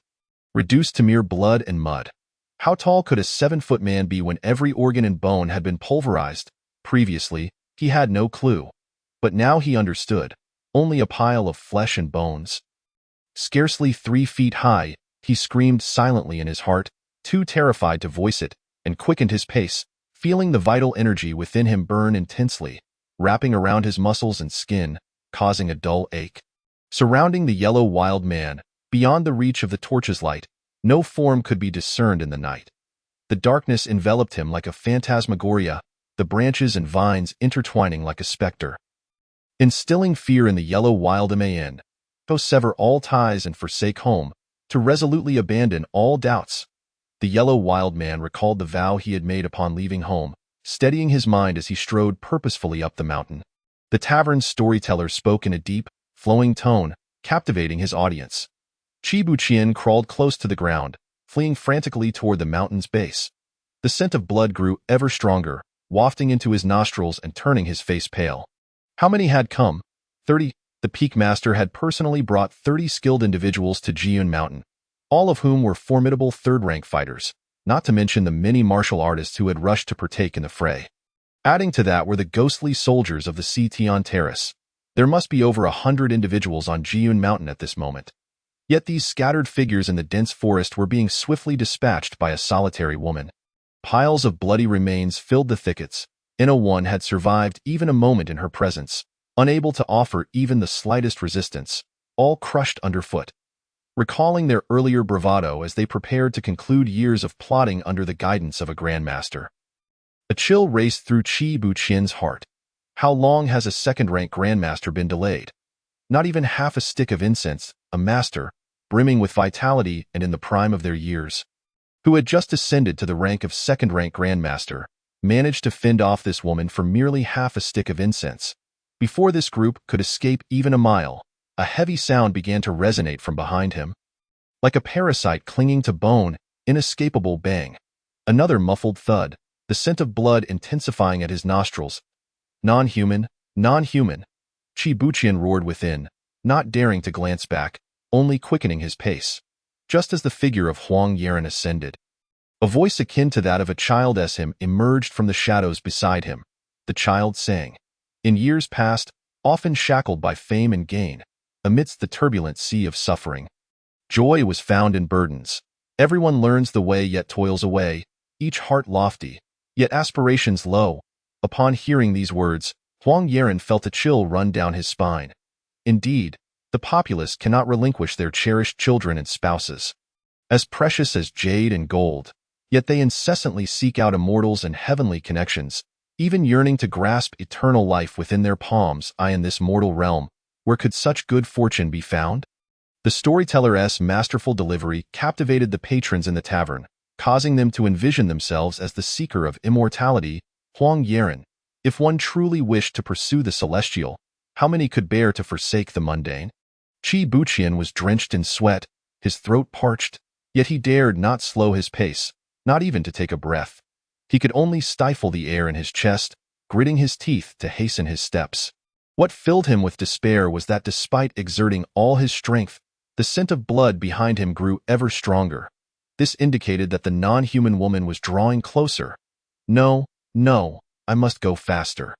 reduced to mere blood and mud. How tall could a 7-foot man be when every organ and bone had been pulverized? Previously, he had no clue. But now he understood. Only a pile of flesh and bones. Scarcely 3 feet high, he screamed silently in his heart, too terrified to voice it, and quickened his pace, feeling the vital energy within him burn intensely, wrapping around his muscles and skin, causing a dull ache. Surrounding the yellow wild man, beyond the reach of the torch's light, no form could be discerned in the night. The darkness enveloped him like a phantasmagoria, the branches and vines intertwining like a specter. Instilling fear in the yellow wild man, to sever all ties and forsake home, to resolutely abandon all doubts. The yellow wild man recalled the vow he had made upon leaving home, steadying his mind as he strode purposefully up the mountain. The tavern's storyteller spoke in a deep, flowing tone, captivating his audience. Qi Buqian crawled close to the ground, fleeing frantically toward the mountain's base. The scent of blood grew ever stronger, wafting into his nostrils and turning his face pale. How many had come? 30. The Peak Master had personally brought 30 skilled individuals to Jiun Mountain, all of whom were formidable third-rank fighters, not to mention the many martial artists who had rushed to partake in the fray. Adding to that were the ghostly soldiers of the Tian Terrace. There must be over 100 individuals on Jiun Mountain at this moment. Yet these scattered figures in the dense forest were being swiftly dispatched by a solitary woman. Piles of bloody remains filled the thickets. No one had survived even a moment in her presence, unable to offer even the slightest resistance, all crushed underfoot. Recalling their earlier bravado as they prepared to conclude years of plotting under the guidance of a grandmaster. A chill raced through Qi Buqian's heart. How long has a second-rank grandmaster been delayed? Not even half a stick of incense, a master, brimming with vitality and in the prime of their years, who had just ascended to the rank of second-rank grandmaster, managed to fend off this woman for merely half a stick of incense. Before this group could escape even a mile, a heavy sound began to resonate from behind him. Like a parasite clinging to bone, inescapable bang. Another muffled thud, the scent of blood intensifying at his nostrils. Non-human, non-human. Qi Buqian roared within, not daring to glance back, only quickening his pace. Just as the figure of Huang Yaran ascended, a voice akin to that of a child as him emerged from the shadows beside him. The child sang. In years past, often shackled by fame and gain, amidst the turbulent sea of suffering, joy was found in burdens. Everyone learns the way yet toils away, each heart lofty, yet aspirations low. Upon hearing these words, Huang Yaran felt a chill run down his spine. Indeed, the populace cannot relinquish their cherished children and spouses, as precious as jade and gold, yet they incessantly seek out immortals and heavenly connections, even yearning to grasp eternal life within their palms. In this mortal realm, where could such good fortune be found? The storyteller's masterful delivery captivated the patrons in the tavern, causing them to envision themselves as the seeker of immortality. Huang Yaran, if one truly wished to pursue the celestial, how many could bear to forsake the mundane? Qi Buqian was drenched in sweat, his throat parched, yet he dared not slow his pace, not even to take a breath. He could only stifle the air in his chest, gritting his teeth to hasten his steps. What filled him with despair was that despite exerting all his strength, the scent of blood behind him grew ever stronger. This indicated that the non-human woman was drawing closer. No, no, I must go faster.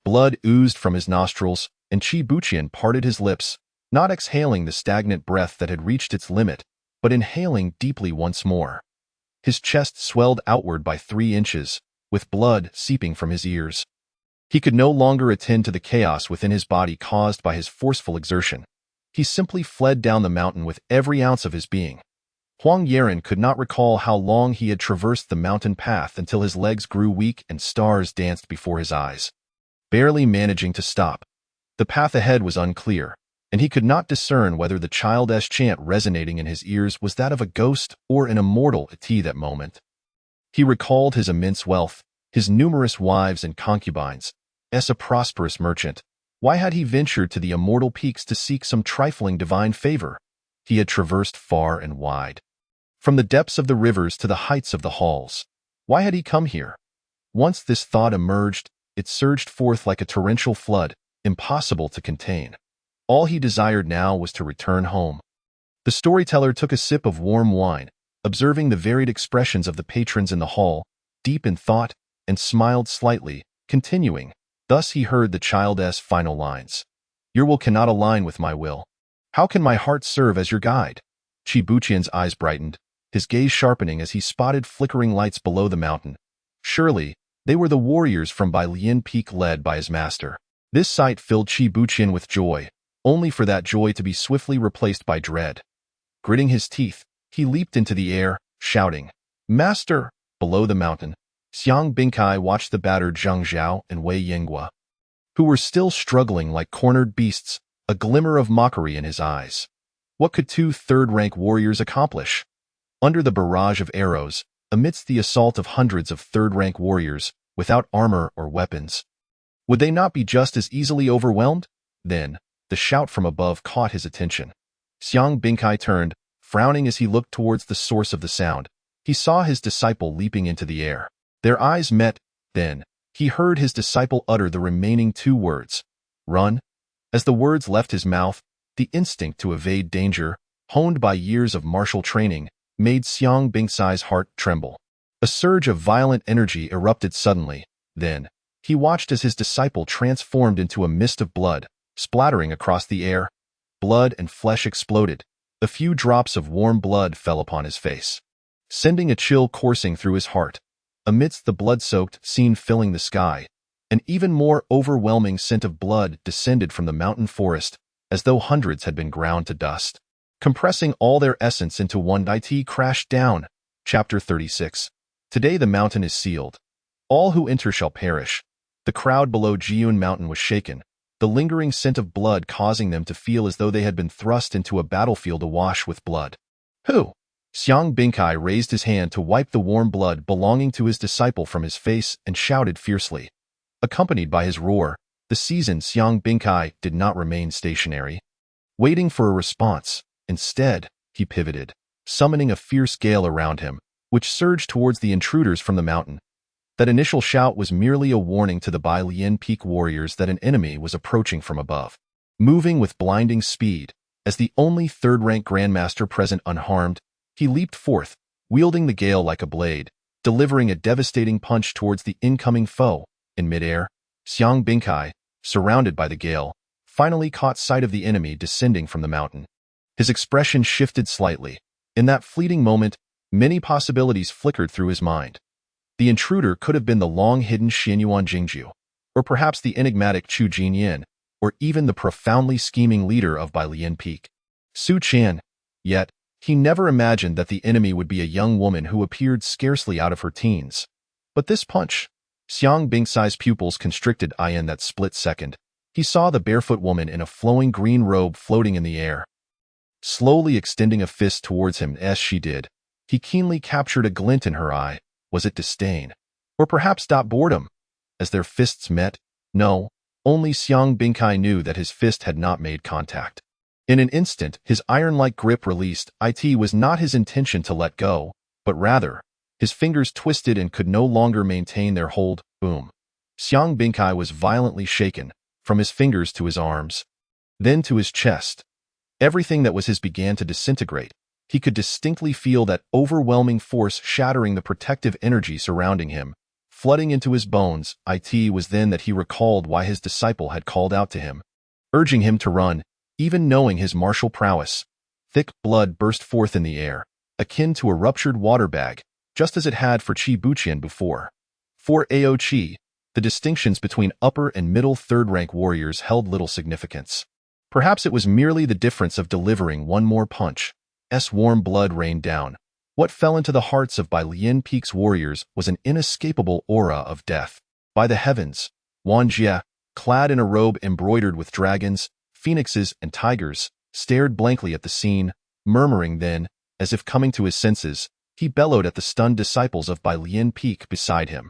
Blood oozed from his nostrils, and Qi Buqian parted his lips, not exhaling the stagnant breath that had reached its limit, but inhaling deeply once more. His chest swelled outward by 3 inches, with blood seeping from his ears. He could no longer attend to the chaos within his body caused by his forceful exertion. He simply fled down the mountain with every ounce of his being. Huang Yaran could not recall how long he had traversed the mountain path until his legs grew weak and stars danced before his eyes. Barely managing to stop. The path ahead was unclear, and he could not discern whether the childish chant resonating in his ears was that of a ghost or an immortal at that moment. He recalled his immense wealth, his numerous wives and concubines, As a prosperous merchant, why had he ventured to the immortal peaks to seek some trifling divine favor? He had traversed far and wide, from the depths of the rivers to the heights of the halls. Why had he come here? Once this thought emerged, it surged forth like a torrential flood, impossible to contain. All he desired now was to return home. The storyteller took a sip of warm wine, observing the varied expressions of the patrons in the hall, deep in thought, and smiled slightly, continuing. Thus he heard the child's final lines. Your will cannot align with my will. How can my heart serve as your guide? Chibuchian's eyes brightened, his gaze sharpening as he spotted flickering lights below the mountain. Surely, they were the warriors from Bailian Peak led by his master. This sight filled Chibuchian with joy, only for that joy to be swiftly replaced by dread. Gritting his teeth, he leaped into the air, shouting, Master! Below the mountain, Xiang Bingkai watched the battered Zhang Zhao and Wei Yinghua, who were still struggling like cornered beasts, a glimmer of mockery in his eyes. What could two third-rank warriors accomplish? Under the barrage of arrows, amidst the assault of hundreds of third-rank warriors, without armor or weapons, would they not be just as easily overwhelmed? Then, the shout from above caught his attention. Xiang Bingkai turned, frowning as he looked towards the source of the sound. He saw his disciple leaping into the air. Their eyes met, then, he heard his disciple utter the remaining two words, run. As the words left his mouth, the instinct to evade danger, honed by years of martial training, made Xiang Bingkai's heart tremble. A surge of violent energy erupted suddenly. Then, he watched as his disciple transformed into a mist of blood, splattering across the air. Blood and flesh exploded. A few drops of warm blood fell upon his face, sending a chill coursing through his heart. Amidst the blood-soaked scene filling the sky, an even more overwhelming scent of blood descended from the mountain forest, as though hundreds had been ground to dust. Compressing all their essence into one, it crashed down. Chapter 36. Today the mountain is sealed. All who enter shall perish. The crowd below Jiun Mountain was shaken, the lingering scent of blood causing them to feel as though they had been thrust into a battlefield awash with blood. Who? Xiang Bingkai raised his hand to wipe the warm blood belonging to his disciple from his face and shouted fiercely. Accompanied by his roar, the seasoned Xiang Bingkai did not remain stationary, waiting for a response. Instead, he pivoted, summoning a fierce gale around him, which surged towards the intruders from the mountain. That initial shout was merely a warning to the Bailian Peak warriors that an enemy was approaching from above. Moving with blinding speed, as the only third-rank grandmaster present unharmed, he leaped forth, wielding the gale like a blade, delivering a devastating punch towards the incoming foe. In midair, Xiang Bingkai, surrounded by the gale, finally caught sight of the enemy descending from the mountain. His expression shifted slightly. In that fleeting moment, many possibilities flickered through his mind. The intruder could have been the long-hidden Xianyuan Jingju, or perhaps the enigmatic Chu Jinyin, or even the profoundly scheming leader of Bailian Peak, Su Qian. Yet, he never imagined that the enemy would be a young woman who appeared scarcely out of her teens. But this punch, Xiang Bingkai's pupils constricted in that split second. He saw the barefoot woman in a flowing green robe floating in the air, slowly extending a fist towards him. As she did, he keenly captured a glint in her eye. Was it disdain? Or perhaps boredom? As their fists met, no, only Xiang Bingkai knew that his fist had not made contact. In an instant, his iron-like grip released. It was not his intention to let go, but rather, his fingers twisted and could no longer maintain their hold. Boom. Xiang Bingkai was violently shaken, from his fingers to his arms, then to his chest. Everything that was his began to disintegrate. He could distinctly feel that overwhelming force shattering the protective energy surrounding him, flooding into his bones. It was then that he recalled why his disciple had called out to him, urging him to run, even knowing his martial prowess. Thick blood burst forth in the air, akin to a ruptured water bag, just as it had for Chibuchian before. For Ao Chi, the distinctions between upper and middle third-rank warriors held little significance. Perhaps it was merely the difference of delivering one more punch. Warm blood rained down. What fell into the hearts of Bailian Peak's warriors was an inescapable aura of death. By the heavens, Wan Jie, clad in a robe embroidered with dragons, phoenixes, and tigers, stared blankly at the scene, murmuring. Then, as if coming to his senses, he bellowed at the stunned disciples of Bailian Peak beside him.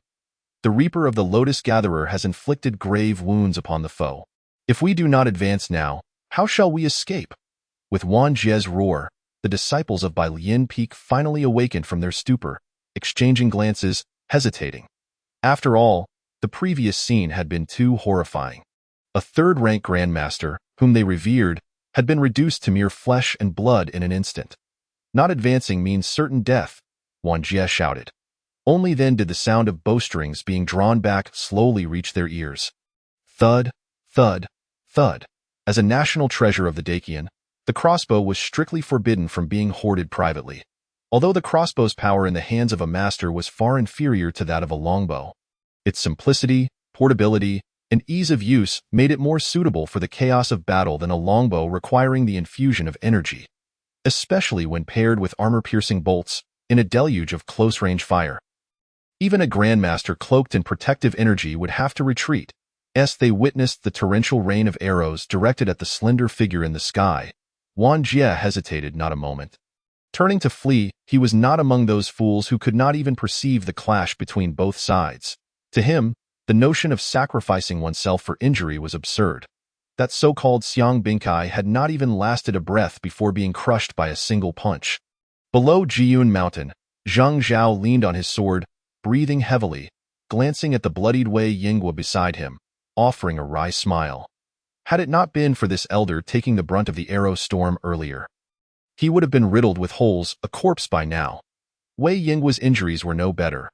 The Reaper of the Lotus Gatherer has inflicted grave wounds upon the foe. If we do not advance now, how shall we escape? With Wang Jie's roar, the disciples of Bai Lian Peak finally awakened from their stupor, exchanging glances, hesitating. After all, the previous scene had been too horrifying. A third-rank grandmaster, whom they revered, had been reduced to mere flesh and blood in an instant. Not advancing means certain death, Wang Jie shouted. Only then did the sound of bowstrings being drawn back slowly reach their ears. Thud, thud, thud. As a national treasure of the Dacian, the crossbow was strictly forbidden from being hoarded privately, although the crossbow's power in the hands of a master was far inferior to that of a longbow. Its simplicity, portability, and ease of use made it more suitable for the chaos of battle than a longbow requiring the infusion of energy, especially when paired with armor-piercing bolts in a deluge of close-range fire. Even a grandmaster cloaked in protective energy would have to retreat, as they witnessed the torrential rain of arrows directed at the slender figure in the sky. Wang Jie hesitated not a moment. Turning to flee, he was not among those fools who could not even perceive the clash between both sides. To him, the notion of sacrificing oneself for injury was absurd. That so-called Xiang Bingkai had not even lasted a breath before being crushed by a single punch. Below Jiyun Mountain, Zhang Zhao leaned on his sword, breathing heavily, glancing at the bloodied Wei Yinghua beside him, offering a wry smile. Had it not been for this elder taking the brunt of the arrow storm earlier, he would have been riddled with holes, a corpse by now. Wei Yinghua's injuries were no better.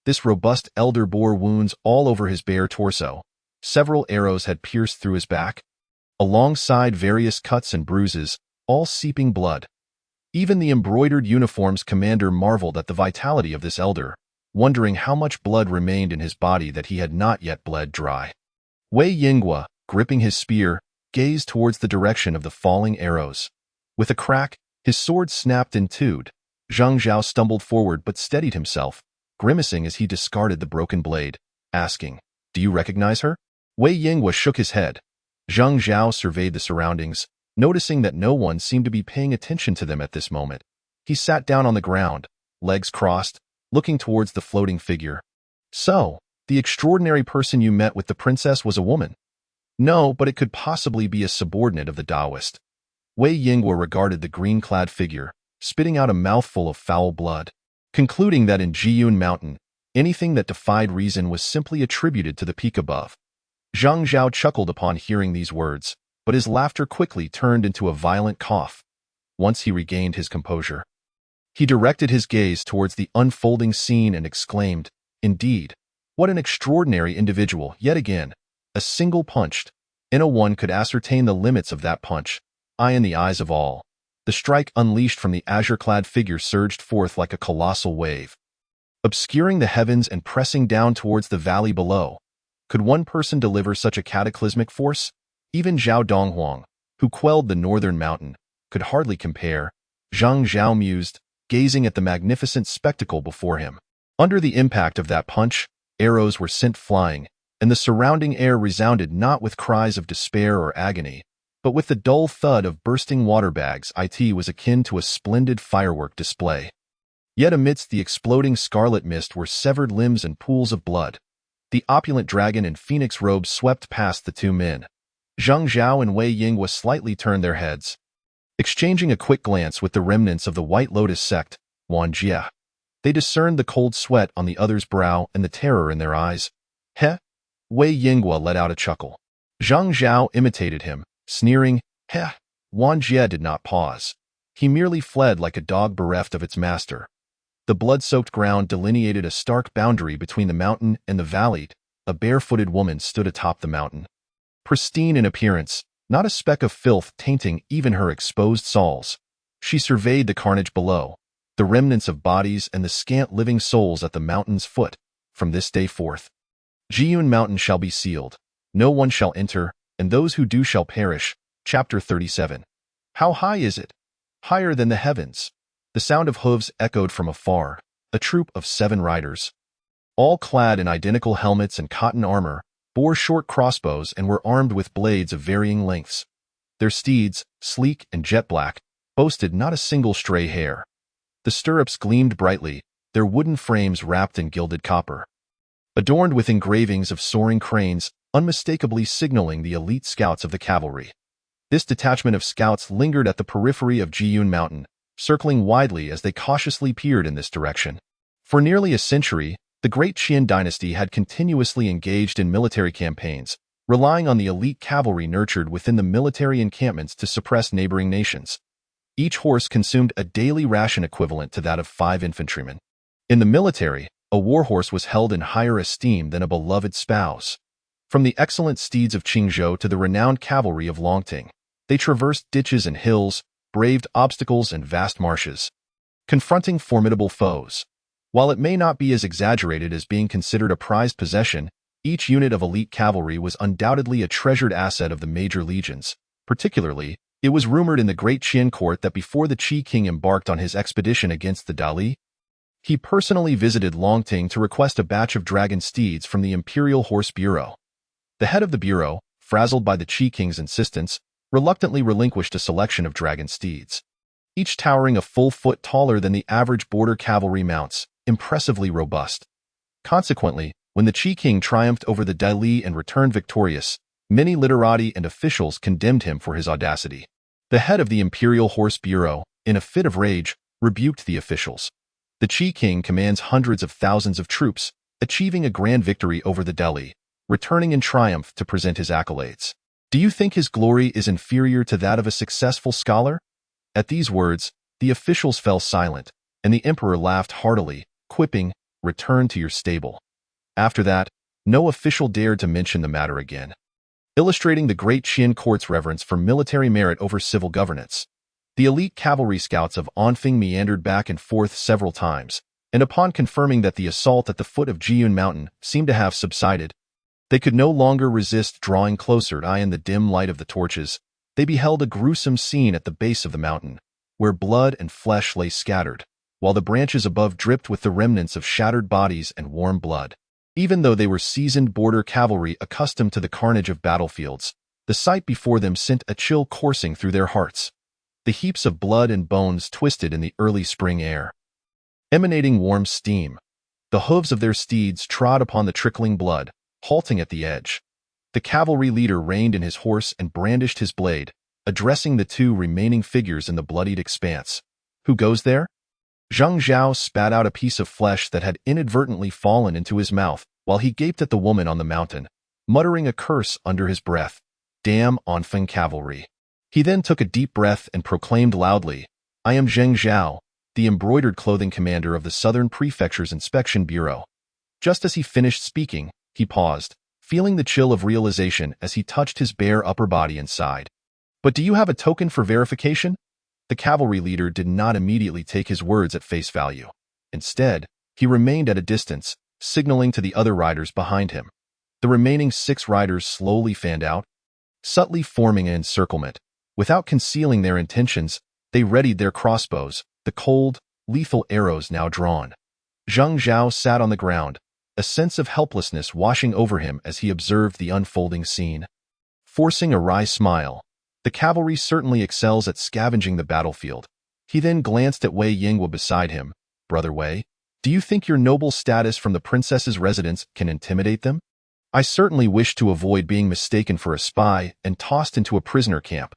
This robust elder bore wounds all over his bare torso. Several arrows had pierced through his back, alongside various cuts and bruises, all seeping blood. Even the embroidered uniform's commander marveled at the vitality of this elder, wondering how much blood remained in his body that he had not yet bled dry. Wei Yinghua, gripping his spear, gazed towards the direction of the falling arrows. With a crack, his sword snapped in two. Zhang Zhao stumbled forward but steadied himself, grimacing as he discarded the broken blade, asking, "Do you recognize her?" Wei Yinghua shook his head. Zhang Zhao surveyed the surroundings, noticing that no one seemed to be paying attention to them at this moment. He sat down on the ground, legs crossed, looking towards the floating figure. "So, the extraordinary person you met with the princess was a woman?" "No, but it could possibly be a subordinate of the Taoist." Wei Yinghua regarded the green-clad figure, spitting out a mouthful of foul blood, concluding that in Jiyun Mountain, anything that defied reason was simply attributed to the peak above. Zhang Zhao chuckled upon hearing these words, but his laughter quickly turned into a violent cough. Once he regained his composure, he directed his gaze towards the unfolding scene and exclaimed, "Indeed, what an extraordinary individual, yet again. A single punch, and one could ascertain the limits of that punch, eye in the eyes of all." The strike unleashed from the azure-clad figure surged forth like a colossal wave, obscuring the heavens and pressing down towards the valley below. Could one person deliver such a cataclysmic force? Even Zhao Donghuang, who quelled the northern mountain, could hardly compare. Zhang Zhao mused, gazing at the magnificent spectacle before him. Under the impact of that punch, arrows were sent flying, and the surrounding air resounded not with cries of despair or agony, but with the dull thud of bursting water bags. It was akin to a splendid firework display. Yet amidst the exploding scarlet mist were severed limbs and pools of blood. The opulent dragon in phoenix robes swept past the two men. Zhang Zhao and Wei Yinghua slightly turned their heads, exchanging a quick glance with the remnants of the White Lotus sect, Wang Jie. They discerned the cold sweat on the other's brow and the terror in their eyes. "Heh?" Wei Yinghua let out a chuckle. Zhang Zhao imitated him, sneering, "Heh." Wang Jie did not pause. He merely fled like a dog bereft of its master. The blood-soaked ground delineated a stark boundary between the mountain and the valley. A barefooted woman stood atop the mountain. Pristine in appearance, not a speck of filth tainting even her exposed soles. She surveyed the carnage below, the remnants of bodies and the scant living souls at the mountain's foot. From this day forth, Jiyun Mountain shall be sealed. No one shall enter, and those who do shall perish. Chapter 37. How high is it? Higher than the heavens. The sound of hooves echoed from afar. A troop of 7 riders, all clad in identical helmets and cotton armor, bore short crossbows and were armed with blades of varying lengths. Their steeds, sleek and jet black, boasted not a single stray hair. The stirrups gleamed brightly, their wooden frames wrapped in gilded copper. adorned with engravings of soaring cranes, unmistakably signaling the elite scouts of the cavalry. This detachment of scouts lingered at the periphery of Jiyun Mountain, circling widely as they cautiously peered in this direction. For nearly a century, the Great Qian dynasty had continuously engaged in military campaigns, relying on the elite cavalry nurtured within the military encampments to suppress neighboring nations. Each horse consumed a daily ration equivalent to that of 5 infantrymen. In the military, a warhorse was held in higher esteem than a beloved spouse. From the excellent steeds of Qingzhou to the renowned cavalry of Longting, they traversed ditches and hills, braved obstacles and vast marshes, confronting formidable foes. While it may not be as exaggerated as being considered a prized possession, each unit of elite cavalry was undoubtedly a treasured asset of the major legions. Particularly, it was rumored in the Great Qian court that before the Qi king embarked on his expedition against the Dali, he personally visited Longting to request a batch of dragon steeds from the Imperial Horse Bureau. The head of the bureau, frazzled by the Qi king's insistence, reluctantly relinquished a selection of dragon steeds, each towering a full foot taller than the average border cavalry mounts, impressively robust. Consequently, when the Qi king triumphed over the Dali and returned victorious, many literati and officials condemned him for his audacity. The head of the Imperial Horse Bureau, in a fit of rage, rebuked the officials. The Qi king commands hundreds of thousands of troops, achieving a grand victory over the Dali, returning in triumph to present his accolades. Do you think his glory is inferior to that of a successful scholar? At these words, the officials fell silent, and the emperor laughed heartily, quipping, "Return to your stable." After that, no official dared to mention the matter again, illustrating the Great Qian court's reverence for military merit over civil governance. The elite cavalry scouts of Anfeng meandered back and forth several times, and upon confirming that the assault at the foot of Jiyun Mountain seemed to have subsided, they could no longer resist drawing closer. In the dim light of the torches, they beheld a gruesome scene at the base of the mountain, where blood and flesh lay scattered, while the branches above dripped with the remnants of shattered bodies and warm blood. Even though they were seasoned border cavalry accustomed to the carnage of battlefields, the sight before them sent a chill coursing through their hearts. The heaps of blood and bones twisted in the early spring air, emanating warm steam. The hooves of their steeds trod upon the trickling blood, halting at the edge. The cavalry leader reined in his horse and brandished his blade, addressing the 2 remaining figures in the bloodied expanse. "Who goes there?" Zhang Zhao spat out a piece of flesh that had inadvertently fallen into his mouth while he gaped at the woman on the mountain, muttering a curse under his breath. "Damn Anfeng cavalry." He then took a deep breath and proclaimed loudly, "I am Zheng Zhao, the embroidered clothing commander of the Southern Prefecture's Inspection Bureau." Just as he finished speaking, he paused, feeling the chill of realization as he touched his bare upper body and sighed. "But do you have a token for verification?" The cavalry leader did not immediately take his words at face value. Instead, he remained at a distance, signaling to the other riders behind him. The remaining 6 riders slowly fanned out, subtly forming an encirclement. Without concealing their intentions, they readied their crossbows, the cold, lethal arrows now drawn. Zhang Zhao sat on the ground, a sense of helplessness washing over him as he observed the unfolding scene. Forcing a wry smile, the cavalry certainly excels at scavenging the battlefield. He then glanced at Wei Yingwa beside him. "Brother Wei, do you think your noble status from the princess's residence can intimidate them? I certainly wish to avoid being mistaken for a spy and tossed into a prisoner camp.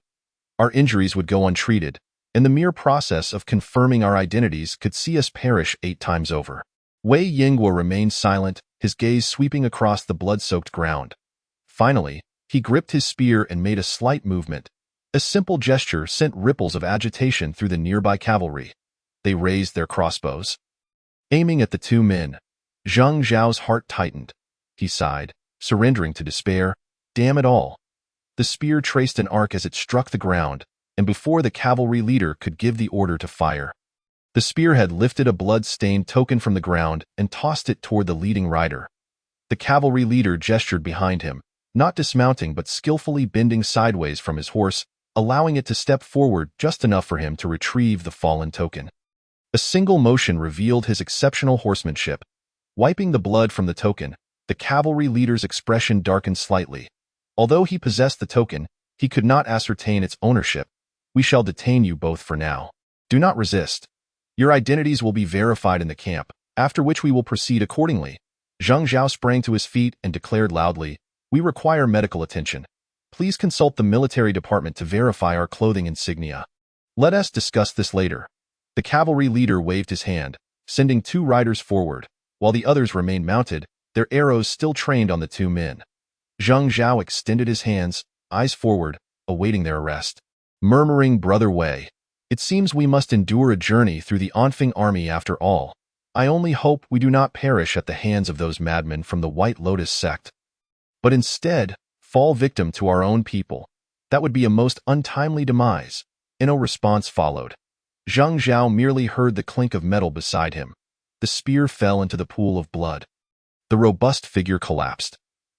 Our injuries would go untreated, and the mere process of confirming our identities could see us perish 8 times over." Wei Yingwa remained silent, his gaze sweeping across the blood-soaked ground. Finally, he gripped his spear and made a slight movement. A simple gesture sent ripples of agitation through the nearby cavalry. They raised their crossbows, aiming at the 2 men. Zhang Zhao's heart tightened. He sighed, surrendering to despair. "Damn it all." The spear traced an arc as it struck the ground, and before the cavalry leader could give the order to fire, the spearhead lifted a blood-stained token from the ground and tossed it toward the leading rider. The cavalry leader gestured behind him, not dismounting but skillfully bending sideways from his horse, allowing it to step forward just enough for him to retrieve the fallen token. A single motion revealed his exceptional horsemanship. Wiping the blood from the token, the cavalry leader's expression darkened slightly. Although he possessed the token, he could not ascertain its ownership. "We shall detain you both for now. Do not resist. Your identities will be verified in the camp, after which we will proceed accordingly." Zhang Zhao sprang to his feet and declared loudly, "We require medical attention. Please consult the military department to verify our clothing insignia. Let us discuss this later." The cavalry leader waved his hand, sending 2 riders forward, while the others remained mounted, their arrows still trained on the 2 men. Zhang Zhao extended his hands, eyes forward, awaiting their arrest. Murmuring, "Brother Wei, it seems we must endure a journey through the Anfeng army after all. I only hope we do not perish at the hands of those madmen from the White Lotus sect, but instead fall victim to our own people. That would be a most untimely demise." No response followed. Zhang Zhao merely heard the clink of metal beside him. The spear fell into the pool of blood. The robust figure collapsed.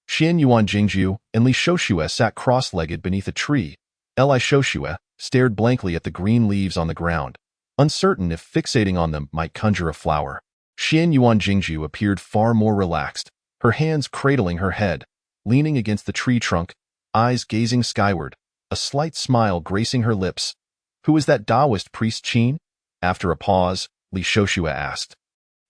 Xian Yuan Jingzhu and Li Shouxue sat cross-legged beneath a tree. Li Shouxue stared blankly at the green leaves on the ground, uncertain if fixating on them might conjure a flower. Xian Yuan Jingzhu appeared far more relaxed, her hands cradling her head, leaning against the tree trunk, eyes gazing skyward, a slight smile gracing her lips. "Who is that Taoist priest Qin?" After a pause, Li Shouxue asked.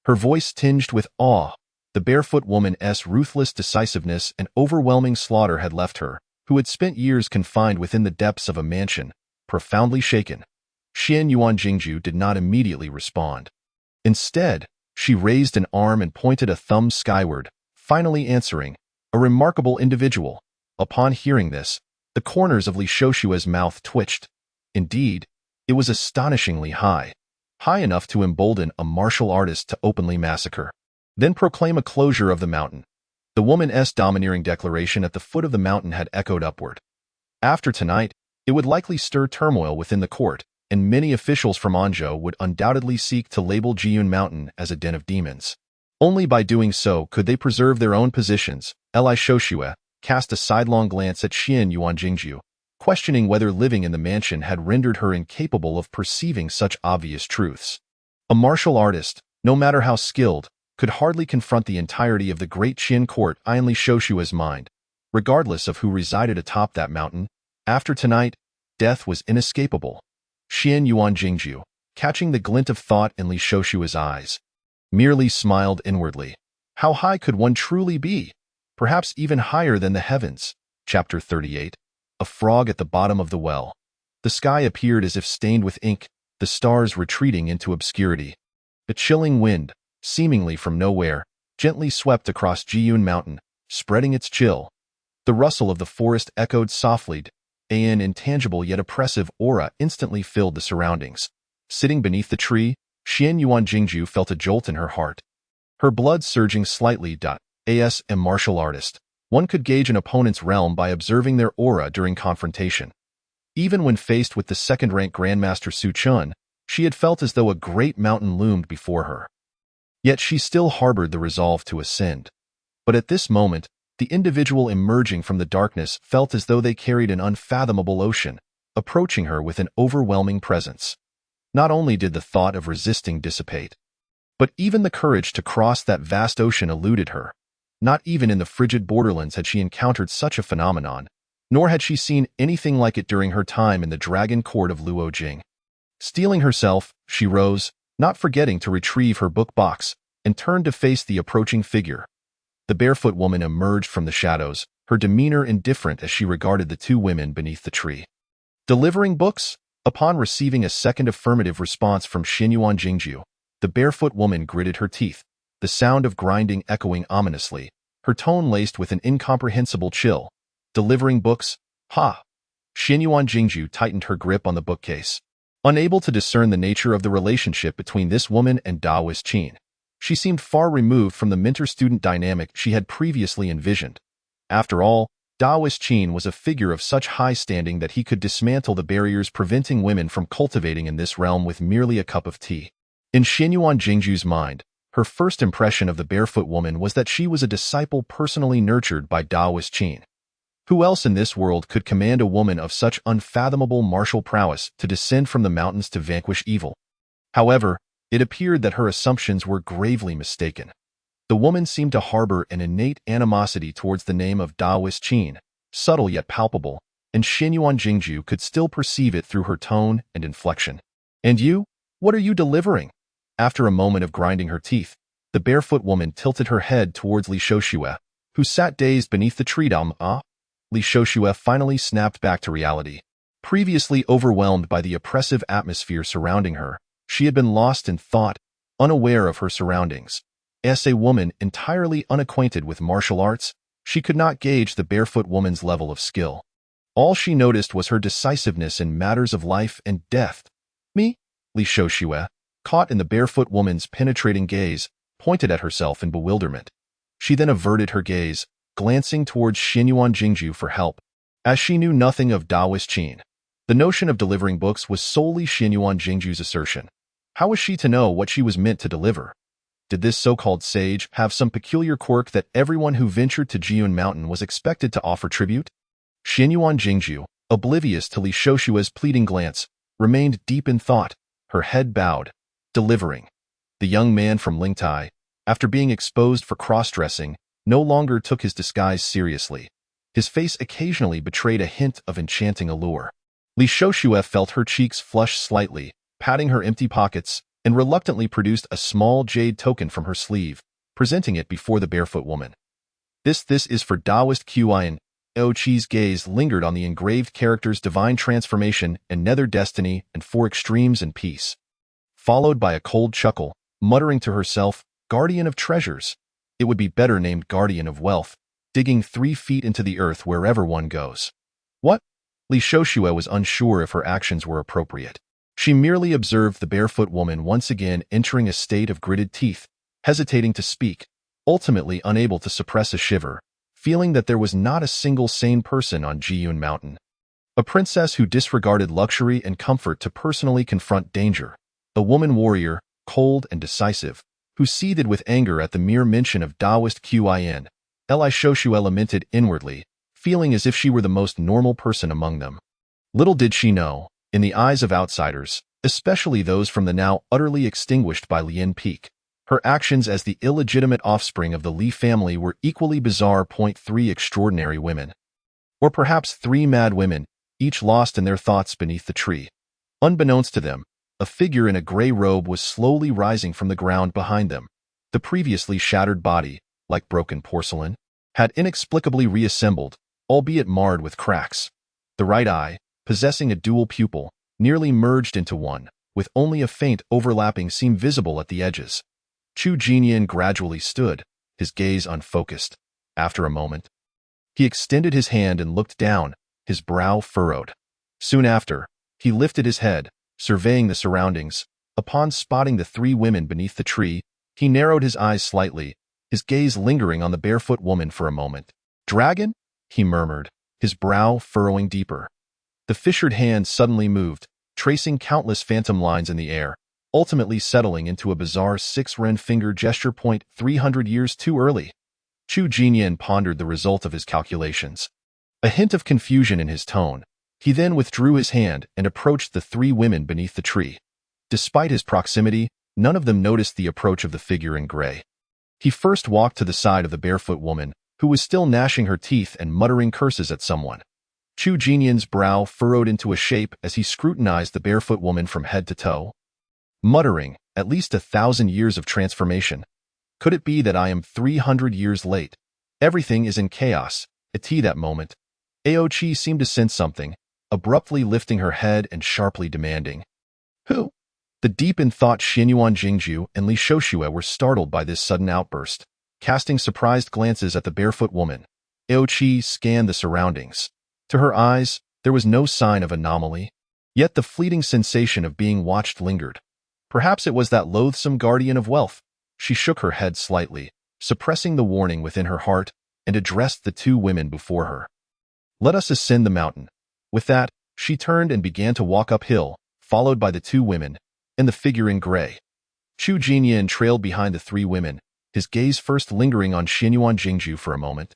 Her voice tinged with awe. The barefoot woman's ruthless decisiveness and overwhelming slaughter had left her, who had spent years confined within the depths of a mansion, profoundly shaken. Xian Yuan Jingzhu did not immediately respond. Instead, she raised an arm and pointed a thumb skyward, finally answering, "A remarkable individual." Upon hearing this, the corners of Li Shoushua's mouth twitched. Indeed, it was astonishingly high enough to embolden a martial artist to openly massacre, then proclaim a closure of the mountain. The woman's domineering declaration at the foot of the mountain had echoed upward. After tonight, it would likely stir turmoil within the court, and many officials from Anzhou would undoubtedly seek to label Jiyun Mountain as a den of demons. Only by doing so could they preserve their own positions. Li Shouxue cast a sidelong glance at Xian Yuan Jingzhu, questioning whether living in the mansion had rendered her incapable of perceiving such obvious truths. A martial artist, no matter how skilled, could hardly confront the entirety of the great Qin court in Li Shoushua's mind. Regardless of who resided atop that mountain, after tonight, death was inescapable. Xian Yuan Jingzhu, catching the glint of thought in Li Shoushua's eyes, merely smiled inwardly. How high could one truly be? Perhaps even higher than the heavens. Chapter 38. A frog at the bottom of the well. The sky appeared as if stained with ink, the stars retreating into obscurity. A chilling wind, seemingly from nowhere, gently swept across Jiyun Mountain, spreading its chill. The rustle of the forest echoed softly. An intangible yet oppressive aura instantly filled the surroundings. Sitting beneath the tree, Xian Yuan Jingzhu felt a jolt in her heart. Her blood surging slightly. As a martial artist, one could gauge an opponent's realm by observing their aura during confrontation. Even when faced with the second-rank Grandmaster Su Chun, she had felt as though a great mountain loomed before her. Yet she still harbored the resolve to ascend. But at this moment, the individual emerging from the darkness felt as though they carried an unfathomable ocean, approaching her with an overwhelming presence. Not only did the thought of resisting dissipate, but even the courage to cross that vast ocean eluded her. Not even in the frigid borderlands had she encountered such a phenomenon, nor had she seen anything like it during her time in the dragon court of Luojing. Steeling herself, she rose, not forgetting to retrieve her book box, and turned to face the approaching figure. The barefoot woman emerged from the shadows, her demeanor indifferent as she regarded the 2 women beneath the tree. Delivering books? Upon receiving a second affirmative response from Xian Yuan Jingzhu, the barefoot woman gritted her teeth, the sound of grinding echoing ominously, her tone laced with an incomprehensible chill. Delivering books? Ha! Xian Yuan Jingzhu tightened her grip on the bookcase. Unable to discern the nature of the relationship between this woman and Taoist Qin, she seemed far removed from the mentor-student dynamic she had previously envisioned. After all, Taoist Qin was a figure of such high standing that he could dismantle the barriers preventing women from cultivating in this realm with merely a cup of tea. In Xian Yuan Jingzhu's mind, her first impression of the barefoot woman was that she was a disciple personally nurtured by Taoist Qin. Who else in this world could command a woman of such unfathomable martial prowess to descend from the mountains to vanquish evil? However, it appeared that her assumptions were gravely mistaken. The woman seemed to harbor an innate animosity towards the name of Taoist Qin, subtle yet palpable, and Xian Yuan Jingzhu could still perceive it through her tone and inflection. "And you? What are you delivering?" After a moment of grinding her teeth, The barefoot woman tilted her head towards Li Shoshue, who sat dazed beneath the tree dome. Li Shoshue finally snapped back to reality. Previously overwhelmed by the oppressive atmosphere surrounding her, she had been lost in thought, unaware of her surroundings. As a woman entirely unacquainted with martial arts, she could not gauge the barefoot woman's level of skill. All she noticed was her decisiveness in matters of life and death. Me? Li Shoshue, caught in the barefoot woman's penetrating gaze, pointed at herself in bewilderment. She then averted her gaze, glancing towards Xinyuan Jingju for help. As she knew nothing of Taoist Qin, the notion of delivering books was solely Xinyuan Jingju's assertion. How was she to know what she was meant to deliver? Did this so-called sage have some peculiar quirk that everyone who ventured to Jiyun Mountain was expected to offer tribute? Xinyuan Jingju, oblivious to Li Shoshue's pleading glance, remained deep in thought, her head bowed. Delivering. The young man from Lingtai, after being exposed for cross-dressing, no longer took his disguise seriously. His face occasionally betrayed a hint of enchanting allure. Li Shoshue felt her cheeks flush slightly, patting her empty pockets, and reluctantly produced a small jade token from her sleeve, presenting it before the barefoot woman. This is for Taoist Qin. Qi's gaze lingered on the engraved characters Divine Transformation and Nether Destiny and Four Extremes and Peace. Followed by a cold chuckle, muttering to herself, Guardian of Treasures. It would be better named Guardian of Wealth, digging 3 feet into the earth wherever one goes. What? Li Shoshue was unsure if her actions were appropriate. She merely observed the barefoot woman once again entering a state of gritted teeth, hesitating to speak, ultimately unable to suppress a shiver, feeling that there was not a single sane person on Jiyun Mountain. A princess who disregarded luxury and comfort to personally confront danger. A woman warrior, cold and decisive, who seethed with anger at the mere mention of Taoist Qin. Li Shoshue lamented inwardly, feeling as if she were the most normal person among them. Little did she know, in the eyes of outsiders, especially those from the now utterly extinguished by Lien Peak, her actions as the illegitimate offspring of the Li family were equally bizarre. 3 extraordinary women. Or perhaps 3 mad women, each lost in their thoughts beneath the tree. Unbeknownst to them, a figure in a gray robe was slowly rising from the ground behind them. The previously shattered body, like broken porcelain, had inexplicably reassembled, albeit marred with cracks. The right eye, possessing a dual pupil, nearly merged into one, with only a faint overlapping seam visible at the edges. Chu Jinyan gradually stood, his gaze unfocused. After a moment, he extended his hand and looked down, his brow furrowed. Soon after, he lifted his head, surveying the surroundings. Upon spotting the 3 women beneath the tree, he narrowed his eyes slightly, his gaze lingering on the barefoot woman for a moment. Dragon? He murmured, his brow furrowing deeper. The fissured hand suddenly moved, tracing countless phantom lines in the air, ultimately settling into a bizarre 6-ren finger gesture. 300 years too early. Chu Jinyan pondered the result of his calculations. A hint of confusion in his tone. He then withdrew his hand and approached the 3 women beneath the tree. Despite his proximity, none of them noticed the approach of the figure in gray. He first walked to the side of the barefoot woman, who was still gnashing her teeth and muttering curses at someone. Chu Jinyan's brow furrowed into a shape as he scrutinized the barefoot woman from head to toe. Muttering, at least 1,000 years of transformation. Could it be that I am 300 years late? Everything is in chaos. At that moment, Aochi seemed to sense something, abruptly lifting her head and sharply demanding, Who? The deep in thought Xinyuan Jingju and Li Shoshue were startled by this sudden outburst. Casting surprised glances at the barefoot woman, Aochi scanned the surroundings. To her eyes, there was no sign of anomaly, yet the fleeting sensation of being watched lingered. Perhaps it was that loathsome guardian of wealth. She shook her head slightly, suppressing the warning within her heart, and addressed the 2 women before her. Let us ascend the mountain. With that, she turned and began to walk uphill, followed by the 2 women, and the figure in gray. Chu Jinyan trailed behind the 3 women, his gaze first lingering on Xinyuan Jingju for a moment.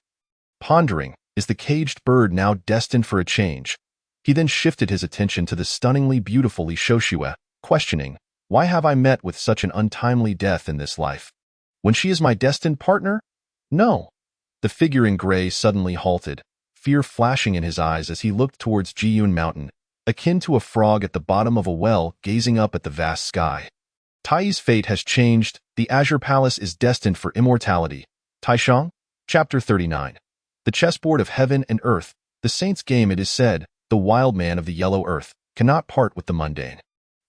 Pondering, is the caged bird now destined for a change? He then shifted his attention to the stunningly beautiful Li Shoshue, questioning, why have I met with such an untimely death in this life? When she is my destined partner? No. The figure in gray suddenly halted, fear flashing in his eyes as he looked towards Jiyun Mountain, akin to a frog at the bottom of a well gazing up at the vast sky. Tai's fate has changed. The Azure Palace is destined for immortality. Taishang, Chapter 39. The chessboard of heaven and earth, the saint's game. It is said, the wild man of the yellow earth cannot part with the mundane.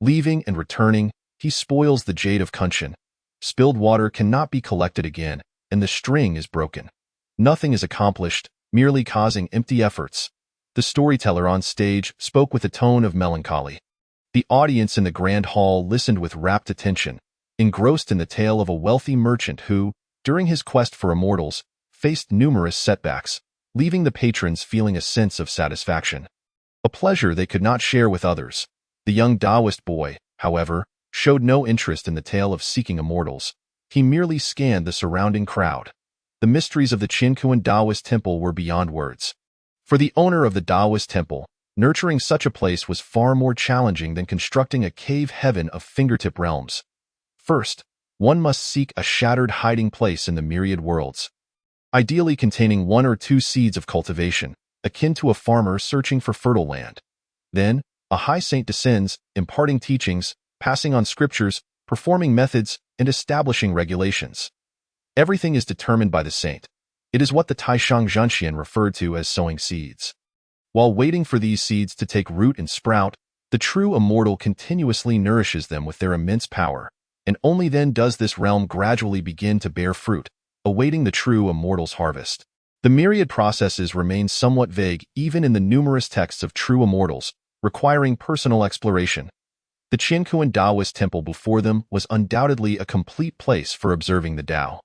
Leaving and returning, he spoils the jade of Kunshan. Spilled water cannot be collected again, and the string is broken. Nothing is accomplished, merely causing empty efforts. The storyteller on stage spoke with a tone of melancholy. The audience in the grand hall listened with rapt attention, engrossed in the tale of a wealthy merchant who, during his quest for immortals, faced numerous setbacks, leaving the patrons feeling a sense of satisfaction. A pleasure they could not share with others. The young Taoist boy, however, showed no interest in the tale of seeking immortals. He merely scanned the surrounding crowd. The mysteries of the Qinkuan Taoist temple were beyond words. For the owner of the Taoist temple, nurturing such a place was far more challenging than constructing a cave heaven of fingertip realms. First, one must seek a shattered hiding place in the myriad worlds, ideally containing 1 or 2 seeds of cultivation, akin to a farmer searching for fertile land. Then, a high saint descends, imparting teachings, passing on scriptures, performing methods, and establishing regulations. Everything is determined by the saint. It is what the Taishang Zhenxian referred to as sowing seeds. While waiting for these seeds to take root and sprout, the true immortal continuously nourishes them with their immense power, and only then does this realm gradually begin to bear fruit, awaiting the true immortal's harvest. The myriad processes remain somewhat vague even in the numerous texts of true immortals, requiring personal exploration. The Qinkuan Taoist temple before them was undoubtedly a complete place for observing the Tao.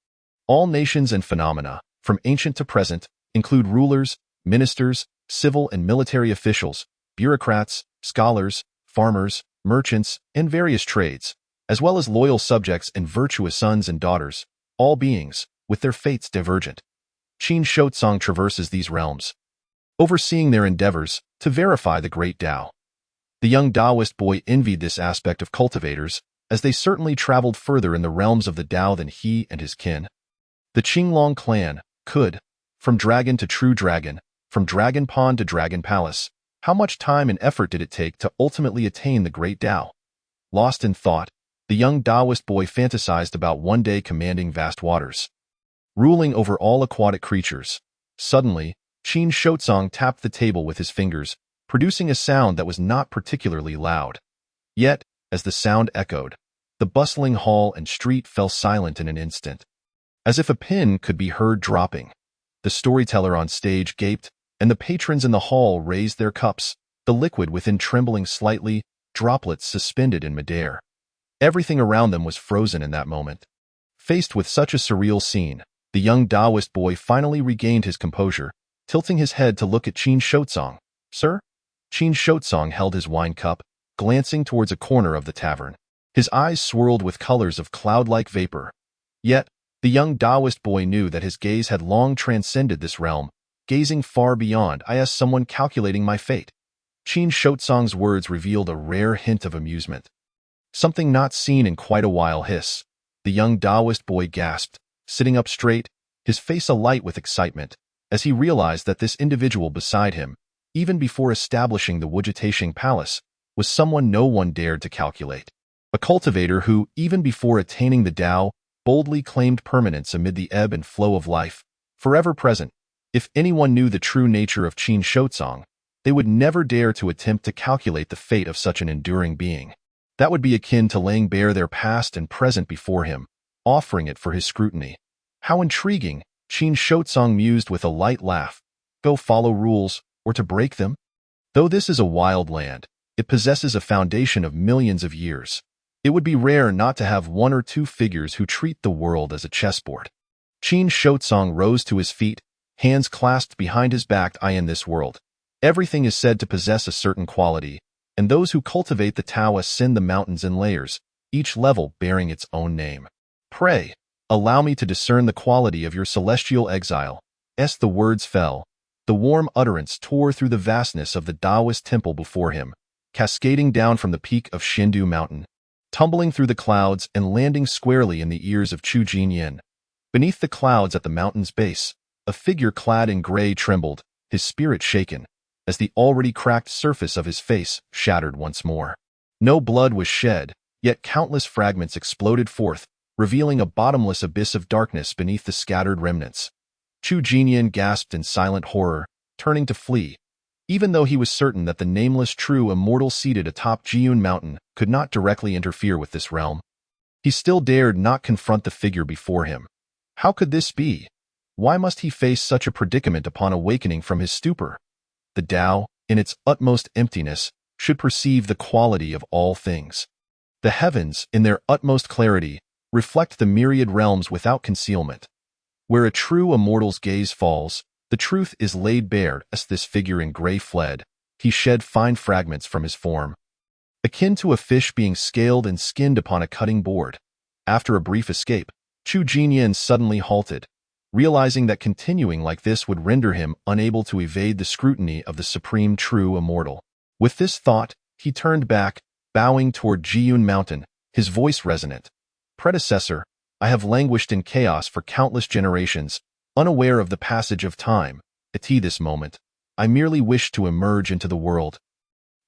All nations and phenomena, from ancient to present, include rulers, ministers, civil and military officials, bureaucrats, scholars, farmers, merchants, and various trades, as well as loyal subjects and virtuous sons and daughters, all beings, with their fates divergent. Qin Shotsong traverses these realms, overseeing their endeavors to verify the great Tao. The young Taoist boy envied this aspect of cultivators, as they certainly traveled further in the realms of the Tao than he and his kin. The Qinglong clan could, from dragon to true dragon, from dragon pond to dragon palace, how much time and effort did it take to ultimately attain the great Tao? Lost in thought, the young Taoist boy fantasized about one day commanding vast waters, ruling over all aquatic creatures. Suddenly, Qin Shotsong tapped the table with his fingers, producing a sound that was not particularly loud. Yet, as the sound echoed, the bustling hall and street fell silent in an instant, as if a pin could be heard dropping. The storyteller on stage gaped, and the patrons in the hall raised their cups, the liquid within trembling slightly, droplets suspended in midair. Everything around them was frozen in that moment. Faced with such a surreal scene, the young Taoist boy finally regained his composure, tilting his head to look at Qin Shotsong. "Sir?" Qin Shotsong held his wine cup, glancing towards a corner of the tavern. His eyes swirled with colors of cloud-like vapor. Yet, the young Taoist boy knew that his gaze had long transcended this realm, gazing far beyond. "I asked someone calculating my fate." Qin Shotsong's words revealed a rare hint of amusement. "Something not seen in quite a while." Hiss. The young Taoist boy gasped, sitting up straight, his face alight with excitement, as he realized that this individual beside him, even before establishing the Wujitashing Palace, was someone no one dared to calculate. A cultivator who, even before attaining the Tao, boldly claimed permanence amid the ebb and flow of life, forever present. If anyone knew the true nature of Qin Shotsong, they would never dare to attempt to calculate the fate of such an enduring being. That would be akin to laying bare their past and present before him, offering it for his scrutiny. How intriguing, Qin Shotsong mused with a light laugh. Go follow rules, or to break them? Though this is a wild land, it possesses a foundation of millions of years. It would be rare not to have 1 or 2 figures who treat the world as a chessboard. Qin Shotsong rose to his feet, hands clasped behind his back. "I in this world, everything is said to possess a certain quality, and those who cultivate the Tao ascend the mountains in layers, each level bearing its own name. Pray, allow me to discern the quality of your celestial exile." As the words fell, the warm utterance tore through the vastness of the Taoist temple before him, cascading down from the peak of Shindu Mountain, tumbling through the clouds and landing squarely in the ears of Chu Jinyin. Beneath the clouds at the mountain's base, a figure clad in gray trembled, his spirit shaken, as the already cracked surface of his face shattered once more. No blood was shed, Yet countless fragments exploded forth, revealing a bottomless abyss of darkness beneath the scattered remnants. Chu Jinian gasped in silent horror, turning to flee, even though he was certain that the nameless true immortal seated atop Jiyun Mountain could not directly interfere with this realm. He still dared not confront the figure before him. How could this be? Why must he face such a predicament upon awakening from his stupor? The Tao, in its utmost emptiness, should perceive the quality of all things. The heavens, in their utmost clarity, reflect the myriad realms without concealment. Where a true immortal's gaze falls, the truth is laid bare. As this figure in gray fled, he shed fine fragments from his form, akin to a fish being scaled and skinned upon a cutting board. After a brief escape, Chu Jinian suddenly halted, realizing that continuing like this would render him unable to evade the scrutiny of the supreme true immortal. With this thought, he turned back, bowing toward Jiyun Mountain, his voice resonant. Predecessor, I have languished in chaos for countless generations, unaware of the passage of time. At this moment, I merely wish to emerge into the world,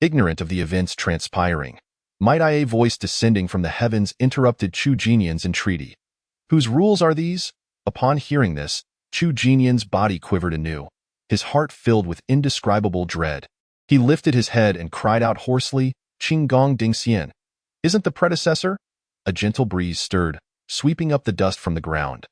ignorant of the events transpiring. Might I? A voice descending from the heavens interrupted Chu Jinian's entreaty. Whose rules are these? Upon hearing this, Chu Jinian's body quivered anew, his heart filled with indescribable dread. He lifted his head and cried out hoarsely, Qinggong Dingxian. Isn't the predecessor? A gentle breeze stirred, sweeping up the dust from the ground.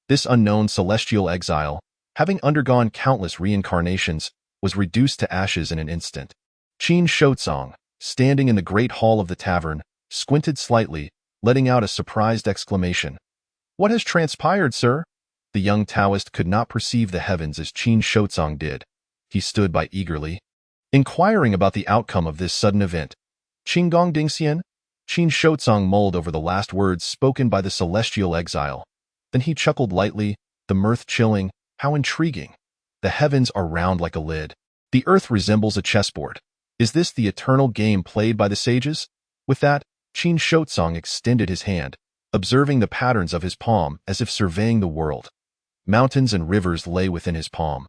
This unknown celestial exile, having undergone countless reincarnations, was reduced to ashes in an instant. Qin Shotsong, standing in the great hall of the tavern, squinted slightly, letting out a surprised exclamation. What has transpired, sir? The young Taoist could not perceive the heavens as Qin Shotsong did. He stood by eagerly, inquiring about the outcome of this sudden event. Qinggong Dingxian? Qin Shotsong mulled over the last words spoken by the celestial exile. Then he chuckled lightly, the mirth chilling. How intriguing. The heavens are round like a lid. The earth resembles a chessboard. Is this the eternal game played by the sages? With that, Qin Shotsong extended his hand, observing the patterns of his palm as if surveying the world. Mountains and rivers lay within his palm,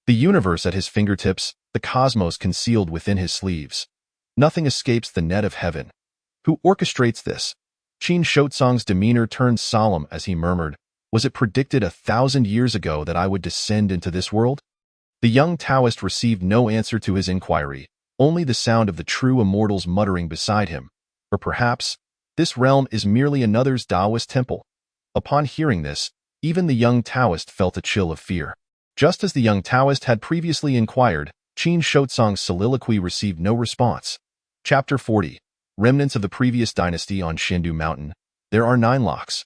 the universe at his fingertips, the cosmos concealed within his sleeves. Nothing escapes the net of heaven. Who orchestrates this? Qin Shotsong's demeanor turned solemn as he murmured, Was it predicted 1,000 years ago that I would descend into this world? The young Taoist received no answer to his inquiry, only the sound of the true immortals muttering beside him. Or perhaps, this realm is merely another's Taoist temple. Upon hearing this, even the young Taoist felt a chill of fear. Just as the young Taoist had previously inquired, Qin Shotsong's soliloquy received no response. Chapter 40. Remnants of the previous dynasty on Shindu Mountain. There are 9 locks.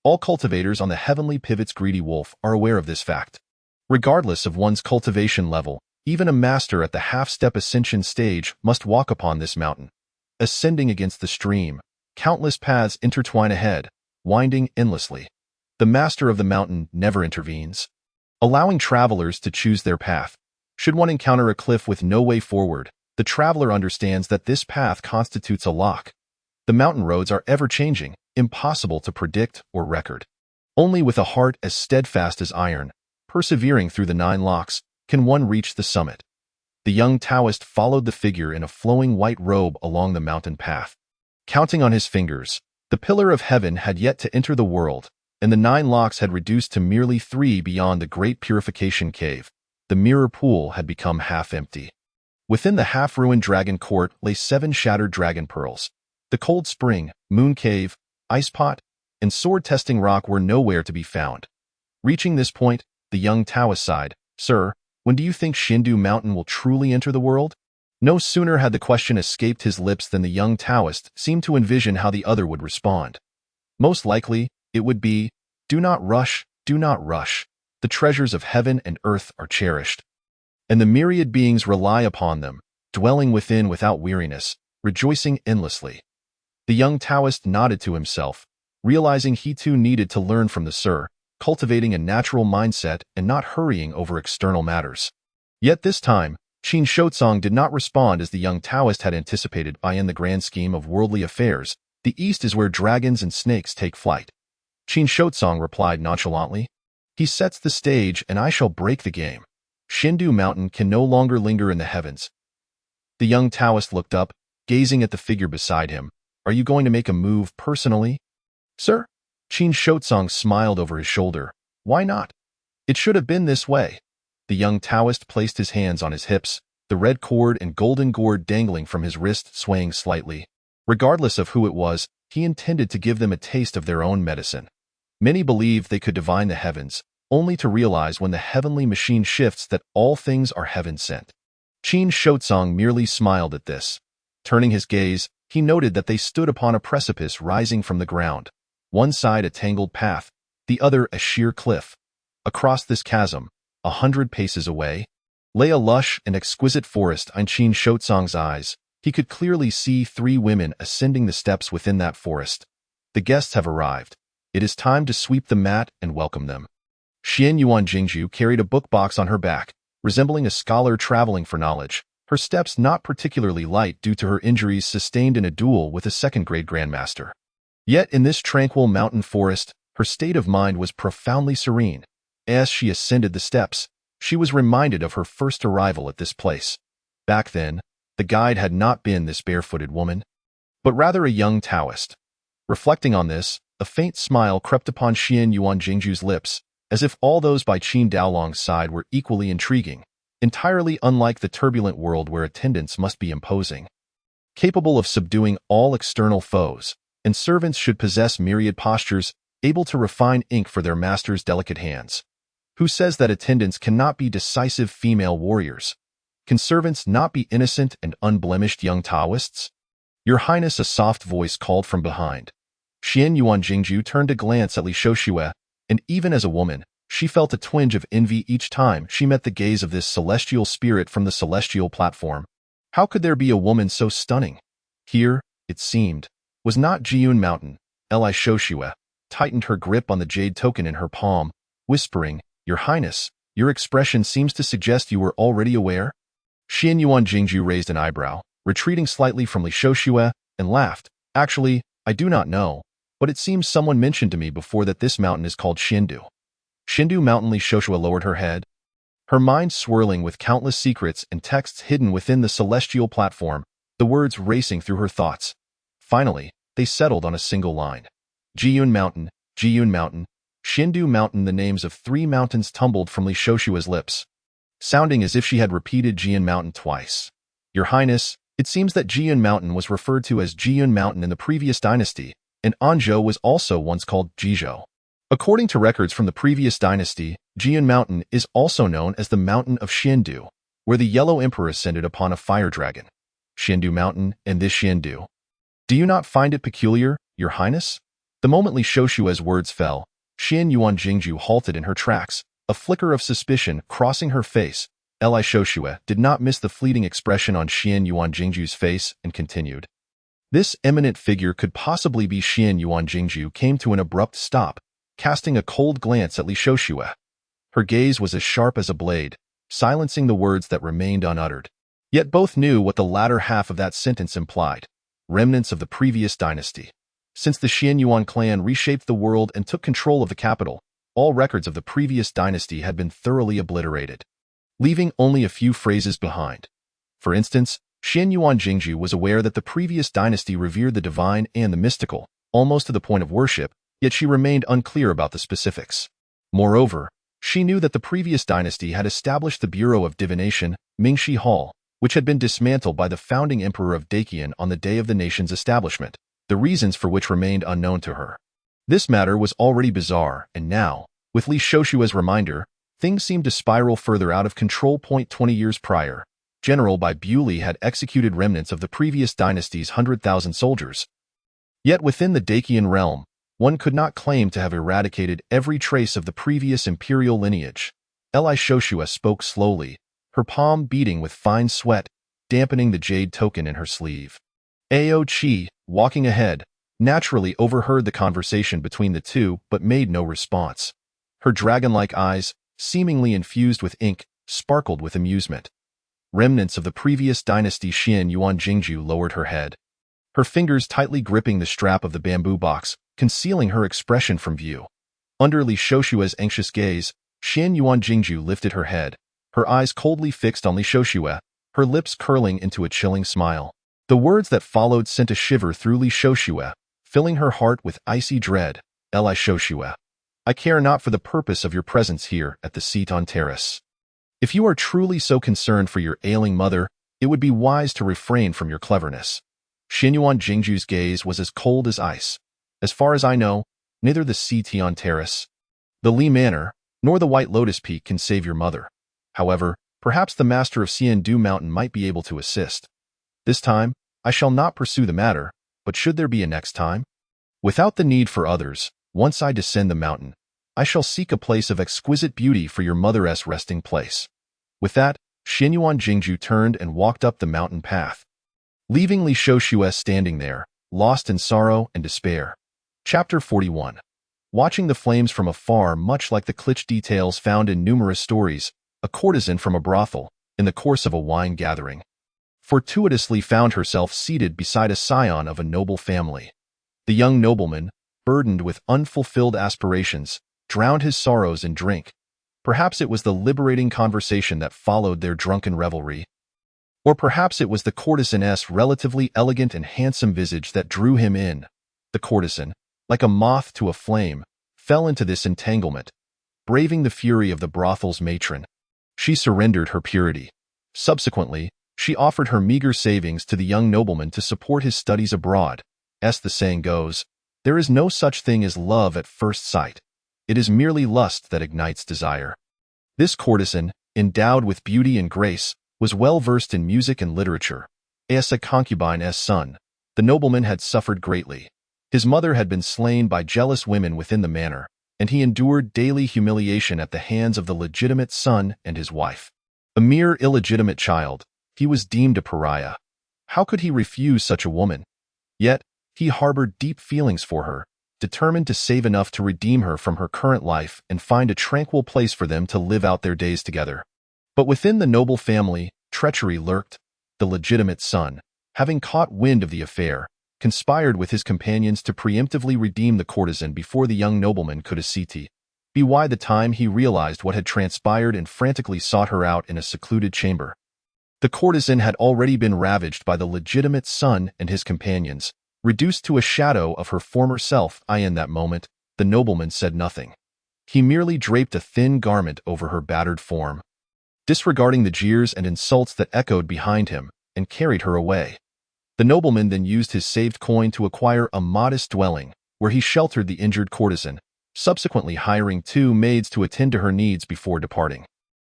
All cultivators on the Heavenly Pivot's Greedy Wolf are aware of this fact. Regardless of one's cultivation level, even a master at the half-step ascension stage must walk upon this mountain. Ascending against the stream, countless paths intertwine ahead, winding endlessly. The master of the mountain never intervenes, allowing travelers to choose their path. Should one encounter a cliff with no way forward, the traveler understands that this path constitutes a lock. The mountain roads are ever-changing, impossible to predict or record. Only with a heart as steadfast as iron, persevering through the 9 locks, can one reach the summit. The young Taoist followed the figure in a flowing white robe along the mountain path. Counting on his fingers, the pillar of heaven had yet to enter the world, and the 9 locks had reduced to merely 3 beyond the great purification cave. The mirror pool had become half-empty. Within the half-ruined dragon court lay 7 shattered dragon pearls. The cold spring, moon cave, ice pot, and sword-testing rock were nowhere to be found. Reaching this point, the young Taoist sighed, Sir, when do you think Shindu Mountain will truly enter the world? No sooner had the question escaped his lips than the young Taoist seemed to envision how the other would respond. Most likely, it would be, Do not rush, do not rush. The treasures of heaven and earth are cherished, and the myriad beings rely upon them, dwelling within without weariness, rejoicing endlessly. The young Taoist nodded to himself, realizing he too needed to learn from the Sir, cultivating a natural mindset and not hurrying over external matters. Yet this time, Qin Shotsong did not respond as the young Taoist had anticipated. In the grand scheme of worldly affairs, the East is where dragons and snakes take flight. Qin Shotsong replied nonchalantly, He sets the stage and I shall break the game. Shindu Mountain can no longer linger in the heavens. The young Taoist looked up, gazing at the figure beside him, Are you going to make a move personally? Sir? Qin Shotsong smiled over his shoulder. Why not? It should have been this way. The young Taoist placed his hands on his hips, the red cord and golden gourd dangling from his wrist swaying slightly. Regardless of who it was, he intended to give them a taste of their own medicine. Many believed they could divine the heavens, only to realize when the heavenly machine shifts that all things are heaven-sent. Qin Shotsong merely smiled at this. Turning his gaze, he noted that they stood upon a precipice rising from the ground. One side a tangled path, the other a sheer cliff. Across this chasm, 100 paces away, lay a lush and exquisite forest. In Qin Shotsong's eyes, he could clearly see 3 women ascending the steps within that forest. The guests have arrived. It is time to sweep the mat and welcome them. Xian Yuan Jingju carried a book box on her back, resembling a scholar traveling for knowledge, her steps not particularly light due to her injuries sustained in a duel with a second-grade grandmaster. Yet in this tranquil mountain forest, her state of mind was profoundly serene. As she ascended the steps, she was reminded of her first arrival at this place. Back then, the guide had not been this barefooted woman, but rather a young Taoist. Reflecting on this, a faint smile crept upon Xian Yuan Jingju's lips, as if all those by Qin Daolong's side were equally intriguing, entirely unlike the turbulent world where attendants must be imposing. Capable of subduing all external foes, and servants should possess myriad postures, able to refine ink for their master's delicate hands. Who says that attendants cannot be decisive female warriors? Can servants not be innocent and unblemished young Taoists? Your Highness, a soft voice called from behind. Xian Yuan Jingju turned to glance at Li Shouxue, and even as a woman, she felt a twinge of envy each time she met the gaze of this celestial spirit from the celestial platform. How could there be a woman so stunning? Here, it seemed, was not Jiyun Mountain. Li Shouxue tightened her grip on the jade token in her palm, whispering, Your Highness, your expression seems to suggest you were already aware? Xian Yuan Jingju raised an eyebrow, retreating slightly from Li Shouxue, and laughed. Actually, I do not know, but it seems someone mentioned to me before that this mountain is called Shindu. Shindu Mountain. Li Shouxue lowered her head, her mind swirling with countless secrets and texts hidden within the celestial platform, the words racing through her thoughts. Finally, they settled on a single line. Jiyun Mountain, Shindu Mountain. The names of 3 mountains tumbled from Li Shoushua's lips, sounding as if she had repeated Jiyun Mountain twice. Your Highness, it seems that Jiyun Mountain was referred to as Jiyun Mountain in the previous dynasty, and Anzhou was also once called Jizhou. According to records from the previous dynasty, Jiyun Mountain is also known as the Mountain of Xiandu, where the Yellow Emperor ascended upon a fire dragon. Xiandu Mountain and this Xiandu. Do you not find it peculiar, Your Highness? The moment Li Shoushue's words fell, Xian Yuan Jingju halted in her tracks, a flicker of suspicion crossing her face. Li Shouxue did not miss the fleeting expression on Xian Yuan Jingju's face and continued. This eminent figure could possibly be Xian Yuan Jingju came to an abrupt stop, casting a cold glance at Li Shouxue. Her gaze was as sharp as a blade, silencing the words that remained unuttered. Yet both knew what the latter half of that sentence implied. Remnants of the previous dynasty. Since the Xian Yuan clan reshaped the world and took control of the capital, all records of the previous dynasty had been thoroughly obliterated, leaving only a few phrases behind. For instance, Xian Yuan Jingju was aware that the previous dynasty revered the divine and the mystical, almost to the point of worship, yet she remained unclear about the specifics. Moreover, she knew that the previous dynasty had established the Bureau of Divination, Mingxi Hall, which had been dismantled by the founding emperor of Daqian on the day of the nation's establishment, the reasons for which remained unknown to her. This matter was already bizarre, and now, with Li Shoushue's reminder, things seemed to spiral further out of control. 20 years prior, General Bai Bulei had executed remnants of the previous dynasty's 100,000 soldiers. Yet within the Daqian realm, one could not claim to have eradicated every trace of the previous imperial lineage. Li Shouxue spoke slowly, her palm beating with fine sweat, dampening the jade token in her sleeve. Ao Qi, walking ahead, naturally overheard the conversation between the two but made no response. Her dragon-like eyes, seemingly infused with ink, sparkled with amusement. Remnants of the previous dynasty. Xian Yuan Jingju lowered her head, her fingers tightly gripping the strap of the bamboo box, concealing her expression from view. Under Li Shoushue's anxious gaze, Xian Yuan Jingju lifted her head, her eyes coldly fixed on Li Shouxue, her lips curling into a chilling smile. The words that followed sent a shiver through Li Shoshue, filling her heart with icy dread. Li Shoshue, I care not for the purpose of your presence here at the seat on terrace. If you are truly so concerned for your ailing mother, it would be wise to refrain from your cleverness. Xinyuan Jingju's gaze was as cold as ice. As far as I know, neither the seat on terrace, the Li Manor, nor the White Lotus Peak can save your mother. However, perhaps the master of Xiandu Mountain might be able to assist. This time, I shall not pursue the matter, but should there be a next time? Without the need for others, once I descend the mountain, I shall seek a place of exquisite beauty for your mother's resting place. With that, Xinyuan Jingju turned and walked up the mountain path, leaving Li Shoshue standing there, lost in sorrow and despair. Chapter 41. Watching the flames from afar, much like the cliché details found in numerous stories, a courtesan from a brothel, in the course of a wine gathering, fortuitously found herself seated beside a scion of a noble family. The young nobleman, burdened with unfulfilled aspirations, drowned his sorrows in drink. Perhaps it was the liberating conversation that followed their drunken revelry. Or perhaps it was the courtesan's relatively elegant and handsome visage that drew him in. The courtesan, like a moth to a flame, fell into this entanglement, braving the fury of the brothel's matron. She surrendered her purity. Subsequently, she offered her meager savings to the young nobleman to support his studies abroad. As the saying goes, there is no such thing as love at first sight. It is merely lust that ignites desire. This courtesan, endowed with beauty and grace, was well versed in music and literature. As a concubine's son, the nobleman had suffered greatly. His mother had been slain by jealous women within the manor, and he endured daily humiliation at the hands of the legitimate son and his wife. A mere illegitimate child, he was deemed a pariah. How could he refuse such a woman? Yet, he harbored deep feelings for her, determined to save enough to redeem her from her current life and find a tranquil place for them to live out their days together. But within the noble family, treachery lurked. The legitimate son, having caught wind of the affair, conspired with his companions to preemptively redeem the courtesan before the young nobleman could accede. By the time he realized what had transpired and frantically sought her out in a secluded chamber. The courtesan had already been ravaged by the legitimate son and his companions, reduced to a shadow of her former self. In that moment, the nobleman said nothing. He merely draped a thin garment over her battered form, disregarding the jeers and insults that echoed behind him, and carried her away. The nobleman then used his saved coin to acquire a modest dwelling, where he sheltered the injured courtesan, subsequently hiring 2 maids to attend to her needs before departing.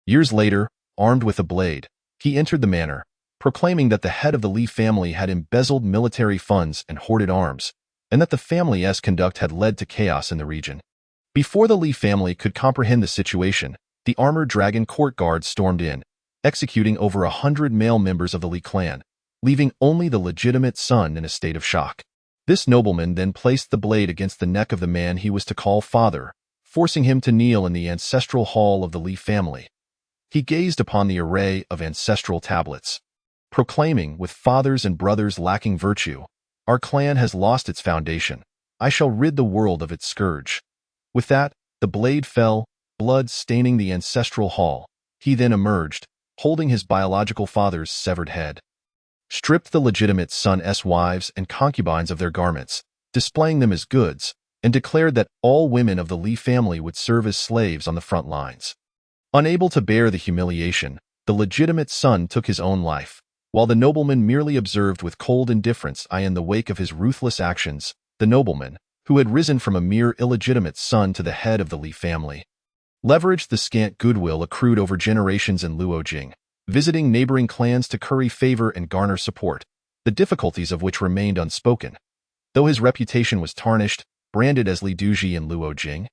Years later, armed with a blade, he entered the manor, proclaiming that the head of the Li family had embezzled military funds and hoarded arms, and that the family's conduct had led to chaos in the region. Before the Li family could comprehend the situation, the armored dragon court guards stormed in, executing over 100 male members of the Li clan, leaving only the legitimate son in a state of shock. This nobleman then placed the blade against the neck of the man he was to call father, forcing him to kneel in the ancestral hall of the Li family. He gazed upon the array of ancestral tablets, proclaiming, with fathers and brothers lacking virtue, "Our clan has lost its foundation. I shall rid the world of its scourge." With that, the blade fell, blood staining the ancestral hall. He then emerged, holding his biological father's severed head, stripped the legitimate son's wives and concubines of their garments, displaying them as goods, and declared that all women of the Li family would serve as slaves on the front lines. Unable to bear the humiliation, the legitimate son took his own life, while the nobleman merely observed with cold indifference. In the wake of his ruthless actions, the nobleman, who had risen from a mere illegitimate son to the head of the Li family, leveraged the scant goodwill accrued over generations in Luojing, visiting neighboring clans to curry favor and garner support, the difficulties of which remained unspoken. Though his reputation was tarnished, branded as Li Duji in Luojing,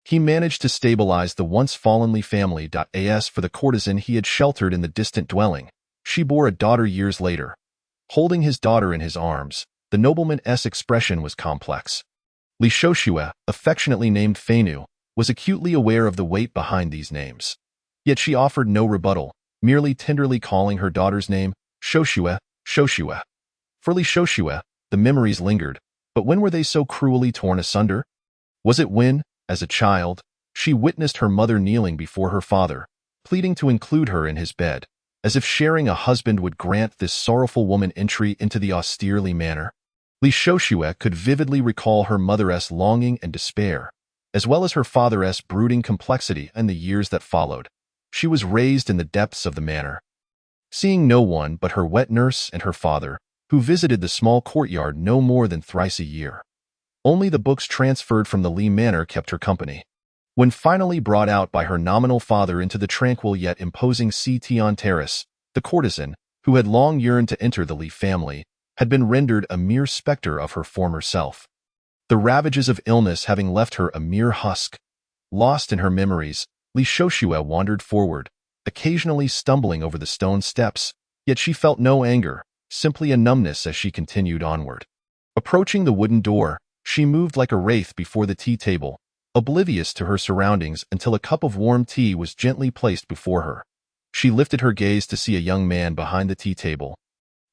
he managed to stabilize the once fallen Li family. As for the courtesan he had sheltered in the distant dwelling, she bore a daughter years later. Holding his daughter in his arms, the nobleman's expression was complex. Li Shoshue, affectionately named Feinu, was acutely aware of the weight behind these names. Yet she offered no rebuttal, merely tenderly calling her daughter's name Shoshue, Shoshue. For Li Shoshue, the memories lingered, but when were they so cruelly torn asunder? Was it when, as a child, she witnessed her mother kneeling before her father, pleading to include her in his bed, as if sharing a husband would grant this sorrowful woman entry into the austere Li manor. Li Shoshue could vividly recall her mother's longing and despair, as well as her father's brooding complexity in the years that followed. She was raised in the depths of the manor, seeing no one but her wet nurse and her father, who visited the small courtyard no more than thrice a year. Only the books transferred from the Li manor kept her company. When finally brought out by her nominal father into the tranquil yet imposing Tian Terrace, the courtesan, who had long yearned to enter the Li family, had been rendered a mere specter of her former self. The ravages of illness having left her a mere husk, lost in her memories, Li Shoshue wandered forward, occasionally stumbling over the stone steps, yet she felt no anger, simply a numbness as she continued onward. Approaching the wooden door, she moved like a wraith before the tea table, oblivious to her surroundings until a cup of warm tea was gently placed before her. She lifted her gaze to see a young man behind the tea table,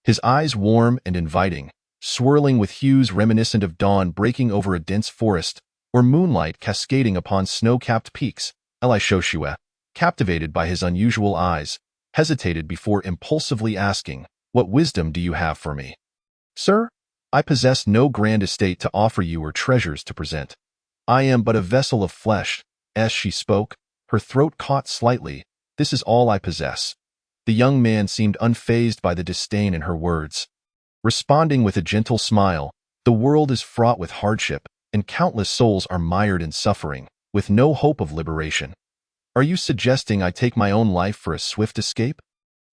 his eyes warm and inviting, swirling with hues reminiscent of dawn breaking over a dense forest, or moonlight cascading upon snow-capped peaks. Li Shoshue, captivated by his unusual eyes, hesitated before impulsively asking, "What wisdom do you have for me?" "Sir, I possess no grand estate to offer you or treasures to present. I am but a vessel of flesh." As she spoke, her throat caught slightly. "This is all I possess." The young man seemed unfazed by the disdain in her words, responding with a gentle smile. "The world is fraught with hardship, and countless souls are mired in suffering, with no hope of liberation. Are you suggesting I take my own life for a swift escape?"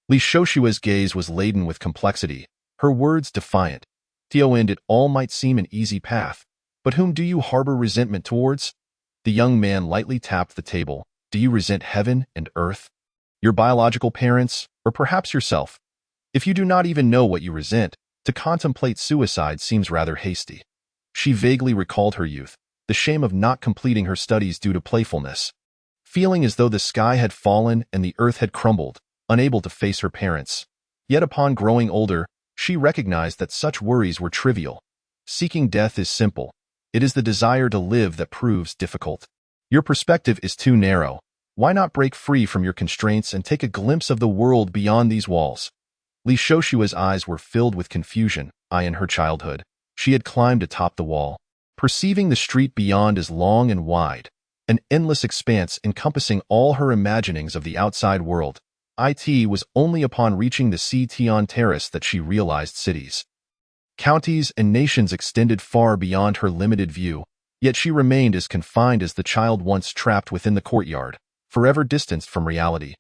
Li Shoshue's gaze was laden with complexity, her words defiant. "Tioend, it all might seem an easy path, but whom do you harbor resentment towards?" The young man lightly tapped the table. "Do you resent heaven and earth? Your biological parents, or perhaps yourself? If you do not even know what you resent, to contemplate suicide seems rather hasty." She vaguely recalled her youth, the shame of not completing her studies due to playfulness, feeling as though the sky had fallen and the earth had crumbled, unable to face her parents. Yet upon growing older, she recognized that such worries were trivial. Seeking death is simple. It is the desire to live that proves difficult. Your perspective is too narrow. Why not break free from your constraints and take a glimpse of the world beyond these walls? Li Shoshue's eyes were filled with confusion. In her childhood, she had climbed atop the wall, perceiving the street beyond as long and wide, an endless expanse encompassing all her imaginings of the outside world. It was only upon reaching the Tian Terrace that she realized cities, counties, and nations extended far beyond her limited view, yet she remained as confined as the child once trapped within the courtyard, forever distanced from reality.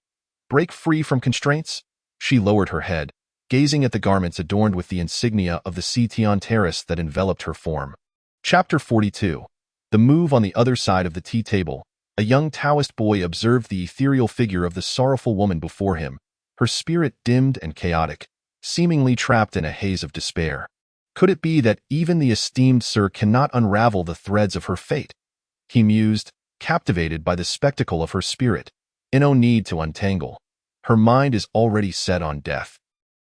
Break free from constraints? She lowered her head, gazing at the garments adorned with the insignia of the Tian Terrace that enveloped her form. Chapter 42. The move on the other side of the tea table. A young Taoist boy observed the ethereal figure of the sorrowful woman before him, her spirit dimmed and chaotic, seemingly trapped in a haze of despair. Could it be that even the esteemed sir cannot unravel the threads of her fate? He mused, captivated by the spectacle of her spirit. No need to untangle. Her mind is already set on death.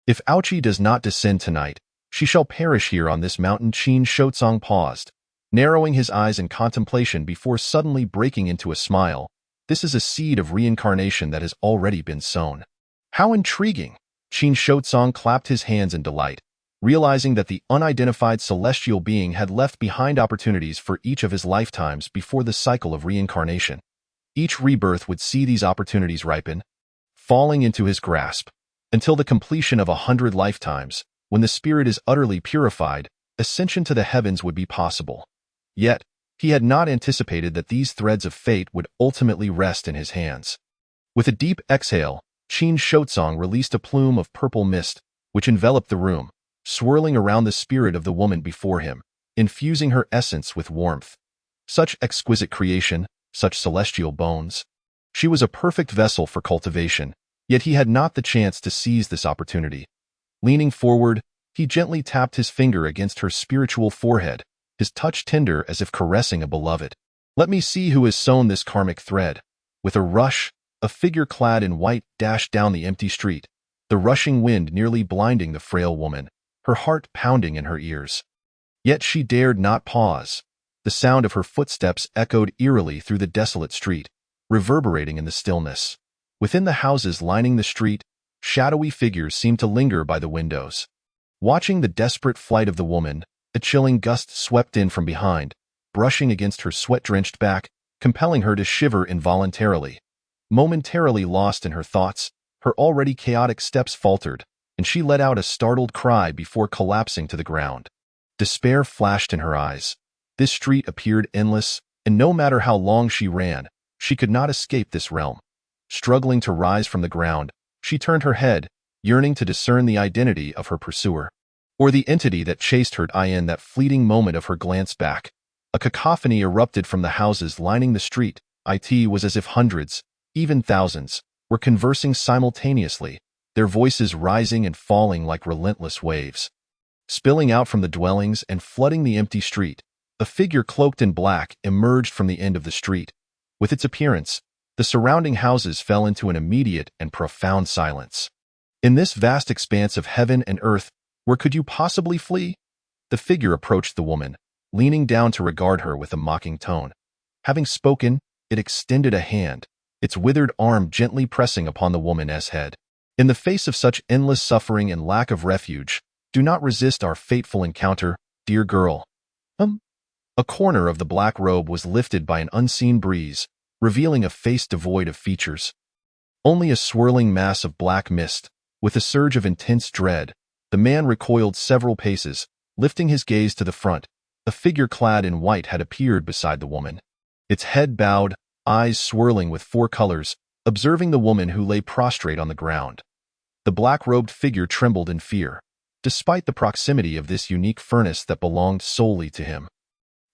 If Aochi does not descend tonight, she shall perish here on this mountain. Qin Shotsong paused, narrowing his eyes in contemplation before suddenly breaking into a smile. This is a seed of reincarnation that has already been sown. How intriguing! Qin Shotsong clapped his hands in delight, realizing that the unidentified celestial being had left behind opportunities for each of his lifetimes before the cycle of reincarnation. Each rebirth would see these opportunities ripen, falling into his grasp, until the completion of 100 lifetimes, when the spirit is utterly purified, ascension to the heavens would be possible. Yet, he had not anticipated that these threads of fate would ultimately rest in his hands. With a deep exhale, Qin Shotsong released a plume of purple mist, which enveloped the room, swirling around the spirit of the woman before him, infusing her essence with warmth. Such exquisite creation, such celestial bones. She was a perfect vessel for cultivation, yet he had not the chance to seize this opportunity. Leaning forward, he gently tapped his finger against her spiritual forehead, his touch tender as if caressing a beloved. "Let me see who has sewn this karmic thread." With a rush, a figure clad in white dashed down the empty street, the rushing wind nearly blinding the frail woman, her heart pounding in her ears. Yet she dared not pause. The sound of her footsteps echoed eerily through the desolate street, reverberating in the stillness. Within the houses lining the street, shadowy figures seemed to linger by the windows. Watching the desperate flight of the woman, a chilling gust swept in from behind, brushing against her sweat-drenched back, compelling her to shiver involuntarily. Momentarily lost in her thoughts, her already chaotic steps faltered, and she let out a startled cry before collapsing to the ground. Despair flashed in her eyes. This street appeared endless, and no matter how long she ran, she could not escape this realm. Struggling to rise from the ground, she turned her head, yearning to discern the identity of her pursuer, or the entity that chased her in that fleeting moment of her glance back. A cacophony erupted from the houses lining the street. It was as if hundreds, even thousands, were conversing simultaneously, their voices rising and falling like relentless waves. Spilling out from the dwellings and flooding the empty street, a figure cloaked in black emerged from the end of the street. With its appearance, the surrounding houses fell into an immediate and profound silence. In this vast expanse of heaven and earth, where could you possibly flee? The figure approached the woman, leaning down to regard her with a mocking tone. Having spoken, it extended a hand, its withered arm gently pressing upon the woman's head. In the face of such endless suffering and lack of refuge, do not resist our fateful encounter, dear girl. A corner of the black robe was lifted by an unseen breeze, revealing a face devoid of features. Only a swirling mass of black mist. With a surge of intense dread, the man recoiled several paces, lifting his gaze to the front. A figure clad in white had appeared beside the woman. Its head bowed, eyes swirling with four colors, observing the woman who lay prostrate on the ground. The black-robed figure trembled in fear, despite the proximity of this unique furnace that belonged solely to him.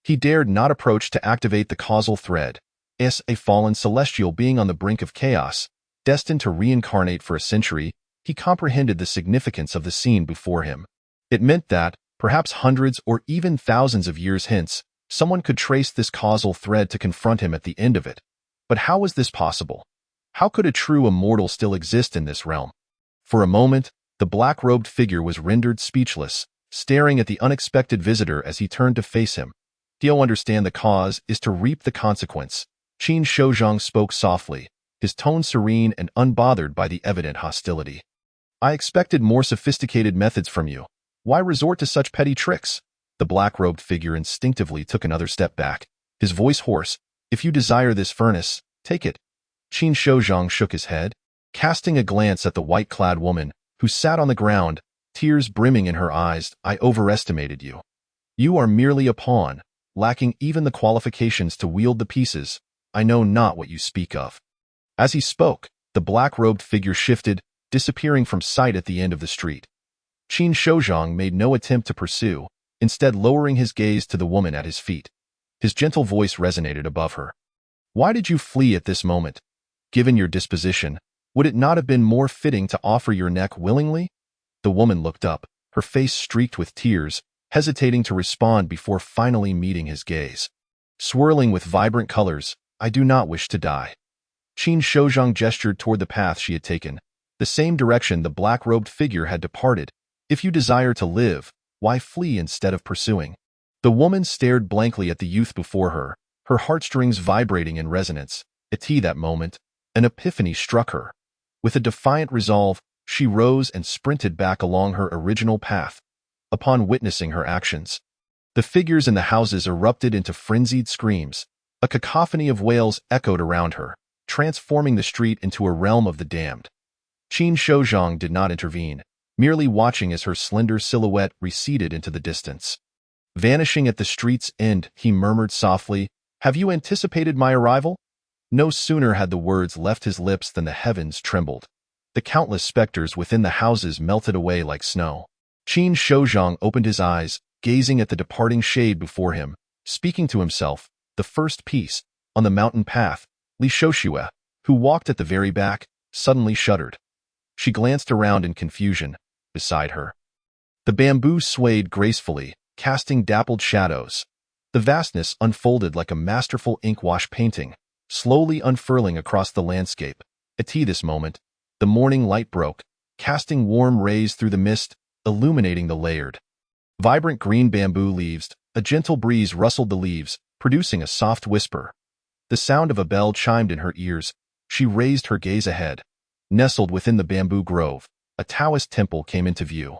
He dared not approach to activate the causal thread. As a fallen celestial being on the brink of chaos, destined to reincarnate for a century, he comprehended the significance of the scene before him. It meant that, perhaps hundreds or even thousands of years hence, someone could trace this causal thread to confront him at the end of it. But how was this possible? How could a true immortal still exist in this realm? For a moment, the black-robed figure was rendered speechless, staring at the unexpected visitor as he turned to face him. "Do understand the cause is to reap the consequence?" Qin Shouzhang spoke softly, his tone serene and unbothered by the evident hostility. "I expected more sophisticated methods from you. Why resort to such petty tricks?" The black-robed figure instinctively took another step back, his voice hoarse. "If you desire this furnace, take it." Qin Shouzhang shook his head, casting a glance at the white-clad woman, who sat on the ground, tears brimming in her eyes. "I overestimated you. You are merely a pawn, lacking even the qualifications to wield the pieces. I know not what you speak of." As he spoke, the black-robed figure shifted, disappearing from sight at the end of the street. Qin Shouzhang made no attempt to pursue, instead lowering his gaze to the woman at his feet. His gentle voice resonated above her. "Why did you flee at this moment? Given your disposition, would it not have been more fitting to offer your neck willingly?" The woman looked up, her face streaked with tears, hesitating to respond before finally meeting his gaze. Swirling with vibrant colors, "I do not wish to die." Qin Shouzhang gestured toward the path she had taken, the same direction the black-robed figure had departed. "If you desire to live, why flee instead of pursuing?" The woman stared blankly at the youth before her, her heartstrings vibrating in resonance. At that moment, an epiphany struck her. With a defiant resolve, she rose and sprinted back along her original path. Upon witnessing her actions, the figures in the houses erupted into frenzied screams. A cacophony of wails echoed around her, transforming the street into a realm of the damned. Qin Shouzhang did not intervene, merely watching as her slender silhouette receded into the distance. Vanishing at the street's end, he murmured softly, "Have you anticipated my arrival?" No sooner had the words left his lips than the heavens trembled. The countless specters within the houses melted away like snow. Qin Shouzhang opened his eyes, gazing at the departing shade before him, speaking to himself. The first piece, on the mountain path, Li Shouxue, who walked at the very back, suddenly shuddered. She glanced around in confusion. Beside her, the bamboo swayed gracefully, casting dappled shadows. The vastness unfolded like a masterful ink-wash painting, slowly unfurling across the landscape. At this moment, the morning light broke, casting warm rays through the mist, illuminating the layered, vibrant green bamboo leaves. A gentle breeze rustled the leaves, producing a soft whisper. The sound of a bell chimed in her ears. She raised her gaze ahead. Nestled within the bamboo grove, a Taoist temple came into view.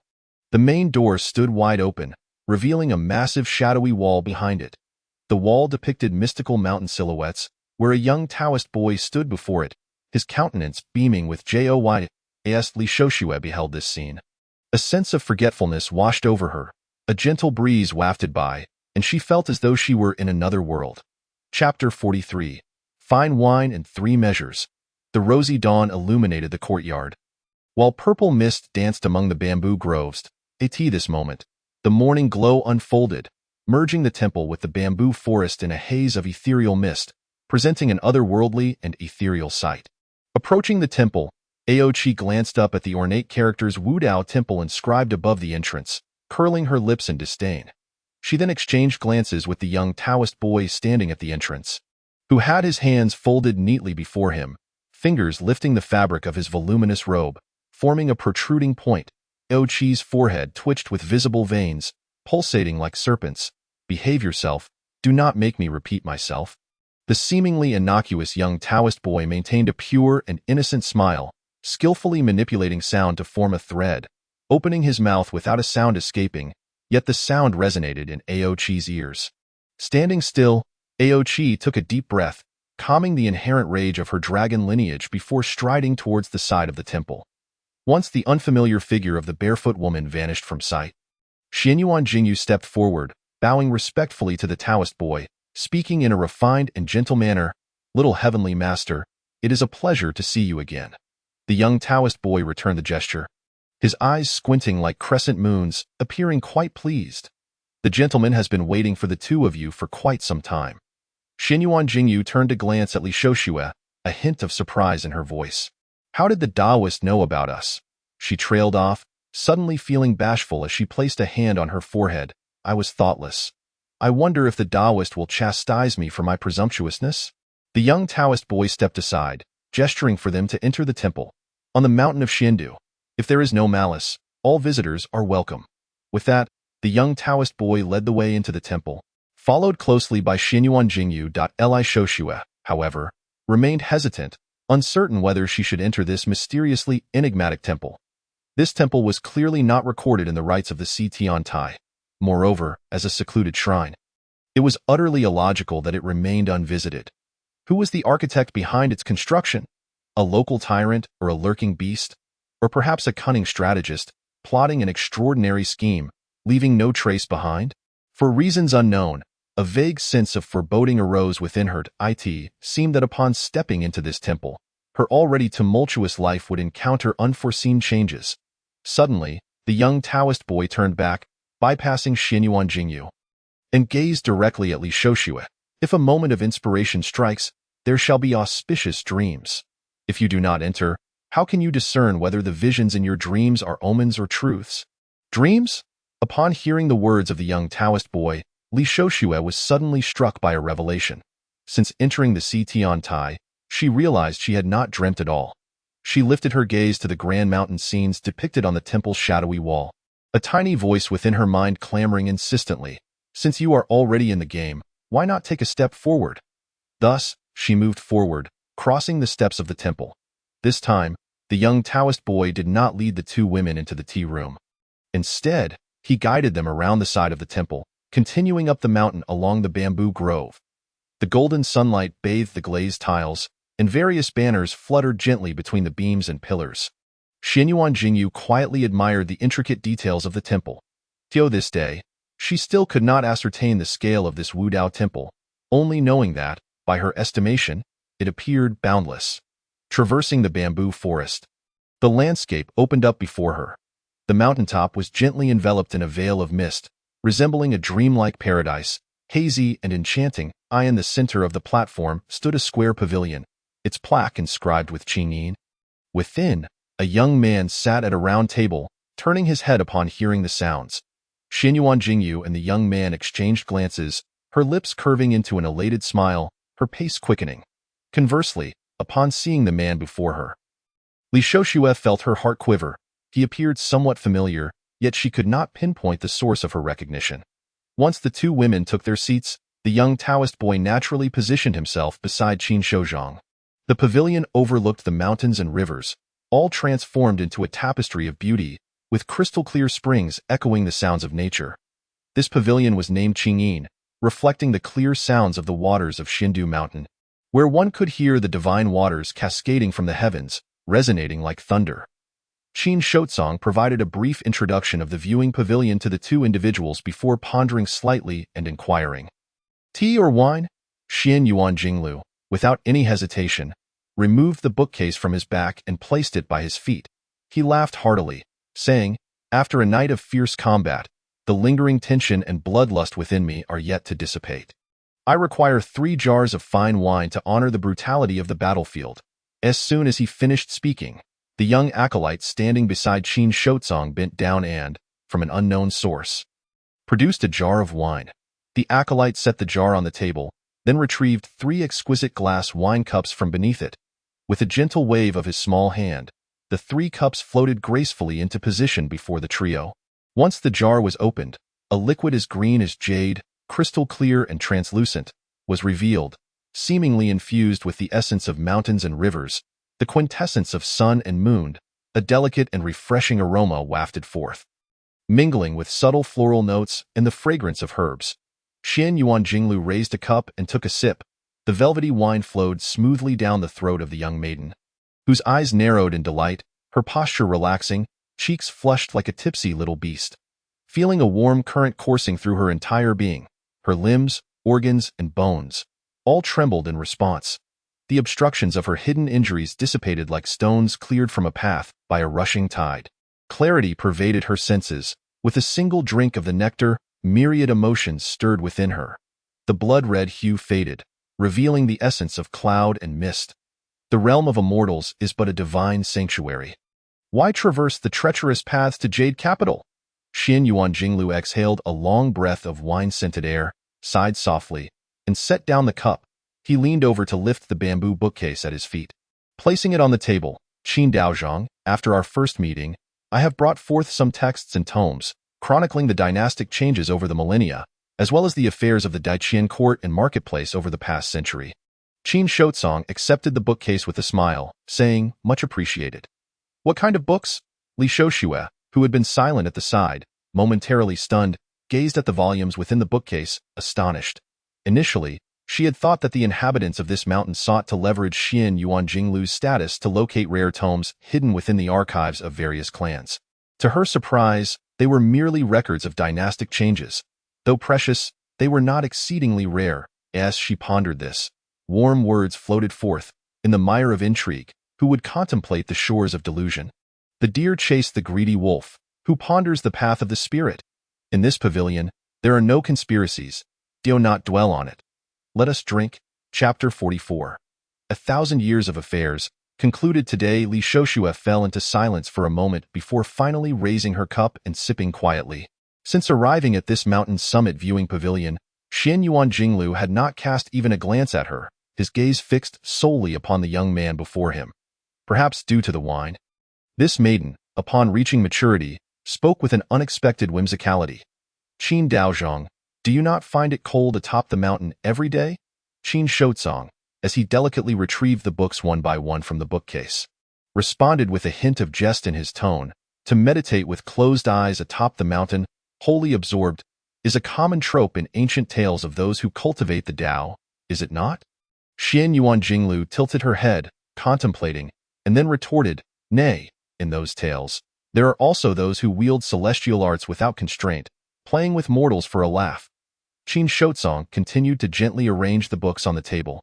The main door stood wide open, revealing a massive shadowy wall behind it. The wall depicted mystical mountain silhouettes, where a young Taoist boy stood before it, his countenance beaming with joy. As Li Shoshue beheld this scene, a sense of forgetfulness washed over her. A gentle breeze wafted by, and she felt as though she were in another world. Chapter 43. Fine Wine in 3 Measures. The rosy dawn illuminated the courtyard, while purple mist danced among the bamboo groves. This moment, the morning glow unfolded, merging the temple with the bamboo forest in a haze of ethereal mist, presenting an otherworldly and ethereal sight. Approaching the temple, Aochi glanced up at the ornate characters Wudao Temple inscribed above the entrance, curling her lips in disdain. She then exchanged glances with the young Taoist boy standing at the entrance, who had his hands folded neatly before him, fingers lifting the fabric of his voluminous robe, forming a protruding point. Aochi's forehead twitched with visible veins, pulsating like serpents. Behave yourself, do not make me repeat myself. The seemingly innocuous young Taoist boy maintained a pure and innocent smile, skillfully manipulating sound to form a thread, opening his mouth without a sound escaping, yet the sound resonated in Aochi's ears. Standing still, Aochi took a deep breath, calming the inherent rage of her dragon lineage before striding towards the side of the temple. Once the unfamiliar figure of the barefoot woman vanished from sight, Xianyuan Jingyu stepped forward, bowing respectfully to the Taoist boy, speaking in a refined and gentle manner. "Little heavenly master, it is a pleasure to see you again." The young Taoist boy returned the gesture, his eyes squinting like crescent moons, appearing quite pleased. "The gentleman has been waiting for the two of you for quite some time." Xianyuan Jingyu turned to glance at Li Shoshue, a hint of surprise in her voice. "How did the Taoist know about us?" She trailed off, suddenly feeling bashful as she placed a hand on her forehead. "I was thoughtless. I wonder if the Taoist will chastise me for my presumptuousness?" The young Taoist boy stepped aside, gesturing for them to enter the temple. "On the mountain of Xiandu, if there is no malice, all visitors are welcome." With that, the young Taoist boy led the way into the temple, followed closely by Xianyuan Jingyu. Li Shoshue, however, remained hesitant, uncertain whether she should enter this mysteriously enigmatic temple. This temple was clearly not recorded in the rites of the Tian Tai. Moreover, as a secluded shrine, it was utterly illogical that it remained unvisited. Who was the architect behind its construction? A local tyrant or a lurking beast? Or perhaps a cunning strategist, plotting an extraordinary scheme, leaving no trace behind? For reasons unknown, a vague sense of foreboding arose within her. It seemed that upon stepping into this temple, her already tumultuous life would encounter unforeseen changes. Suddenly, the young Taoist boy turned back, bypassing Xianyuan Jingyu, and gazed directly at Li Shoshue. "If a moment of inspiration strikes, there shall be auspicious dreams. If you do not enter, how can you discern whether the visions in your dreams are omens or truths?" Dreams? Upon hearing the words of the young Taoist boy, Li Shoshue was suddenly struck by a revelation. Since entering the Tian Tai, she realized she had not dreamt at all. She lifted her gaze to the grand mountain scenes depicted on the temple's shadowy wall, a tiny voice within her mind clamoring insistently, "Since you are already in the game, why not take a step forward?" Thus, she moved forward, crossing the steps of the temple. This time, the young Taoist boy did not lead the two women into the tea room. Instead, he guided them around the side of the temple, continuing up the mountain along the bamboo grove. The golden sunlight bathed the glazed tiles, and various banners fluttered gently between the beams and pillars. Xianyuan Jingyu quietly admired the intricate details of the temple. Till this day, she still could not ascertain the scale of this Wudao temple, only knowing that, by her estimation, it appeared boundless. Traversing the bamboo forest, the landscape opened up before her. The mountaintop was gently enveloped in a veil of mist, resembling a dreamlike paradise, hazy and enchanting. In the center of the platform stood a square pavilion, its plaque inscribed with Qingyin. Within, a young man sat at a round table, turning his head upon hearing the sounds. Xianyuan Jingyu and the young man exchanged glances, her lips curving into an elated smile, her pace quickening. Conversely, upon seeing the man before her, Li Shoshue felt her heart quiver. He appeared somewhat familiar, yet she could not pinpoint the source of her recognition. Once the two women took their seats, the young Taoist boy naturally positioned himself beside Qin Shouzhang. The pavilion overlooked the mountains and rivers, all transformed into a tapestry of beauty, with crystal-clear springs echoing the sounds of nature. This pavilion was named Qingyin, reflecting the clear sounds of the waters of Xindu Mountain, where one could hear the divine waters cascading from the heavens, resonating like thunder. Qin Shotsong provided a brief introduction of the viewing pavilion to the two individuals before pondering slightly and inquiring. Tea or wine? Xian Yuan Jinglu, without any hesitation, removed the bookcase from his back and placed it by his feet. He laughed heartily, saying, "After a night of fierce combat, the lingering tension and bloodlust within me are yet to dissipate. I require 3 jars of fine wine to honor the brutality of the battlefield." As soon as he finished speaking, the young acolyte standing beside Qin Shotsong bent down and, from an unknown source, produced a jar of wine. The acolyte set the jar on the table, then retrieved 3 exquisite glass wine cups from beneath it. With a gentle wave of his small hand, the 3 cups floated gracefully into position before the trio. Once the jar was opened, a liquid as green as jade, crystal clear and translucent, was revealed, seemingly infused with the essence of mountains and rivers, the quintessence of sun and moon. A delicate and refreshing aroma wafted forth, mingling with subtle floral notes and the fragrance of herbs. Xian Yuan Jinglu raised a cup and took a sip. The velvety wine flowed smoothly down the throat of the young maiden, whose eyes narrowed in delight, her posture relaxing, cheeks flushed like a tipsy little beast. Feeling a warm current coursing through her entire being, her limbs, organs, and bones all trembled in response. The obstructions of her hidden injuries dissipated like stones cleared from a path by a rushing tide. Clarity pervaded her senses. With a single drink of the nectar, myriad emotions stirred within her. The blood-red hue faded, revealing the essence of cloud and mist. The realm of immortals is but a divine sanctuary. Why traverse the treacherous paths to Jade Capital? Xian Yuan Jinglu exhaled a long breath of wine-scented air, sighed softly, and set down the cup. He leaned over to lift the bamboo bookcase at his feet. Placing it on the table, Qin Daozhong, after our first meeting, I have brought forth some texts and tomes, chronicling the dynastic changes over the millennia, as well as the affairs of the Daiqian court and marketplace over the past century. Qin Shotsong accepted the bookcase with a smile, saying, "Much appreciated." "What kind of books?" Li Shoshue, who had been silent at the side, momentarily stunned, gazed at the volumes within the bookcase, astonished. Initially, she had thought that the inhabitants of this mountain sought to leverage Xian Yuan Jinglu's status to locate rare tomes hidden within the archives of various clans. To her surprise, they were merely records of dynastic changes. Though precious, they were not exceedingly rare. As she pondered this, warm words floated forth, in the mire of intrigue, who would contemplate the shores of delusion. The deer chased the greedy wolf, who ponders the path of the spirit. In this pavilion, there are no conspiracies. Do not dwell on it. Let us drink. Chapter 44. 1,000 years of affairs, concluded today. Li Shoshue fell into silence for a moment before finally raising her cup and sipping quietly. Since arriving at this mountain summit viewing pavilion, Xian Yuan Jinglu had not cast even a glance at her, his gaze fixed solely upon the young man before him. Perhaps due to the wine. This maiden, upon reaching maturity, spoke with an unexpected whimsicality. "Qin Daozhong, do you not find it cold atop the mountain every day?" Qin Shotsong, as he delicately retrieved the books one by one from the bookcase, responded with a hint of jest in his tone. To meditate with closed eyes atop the mountain, wholly absorbed, is a common trope in ancient tales of those who cultivate the Tao, is it not? Xian Yuan Jinglu tilted her head, contemplating, and then retorted, "Nay, in those tales, there are also those who wield celestial arts without constraint, playing with mortals for a laugh." Qin Shotsong continued to gently arrange the books on the table,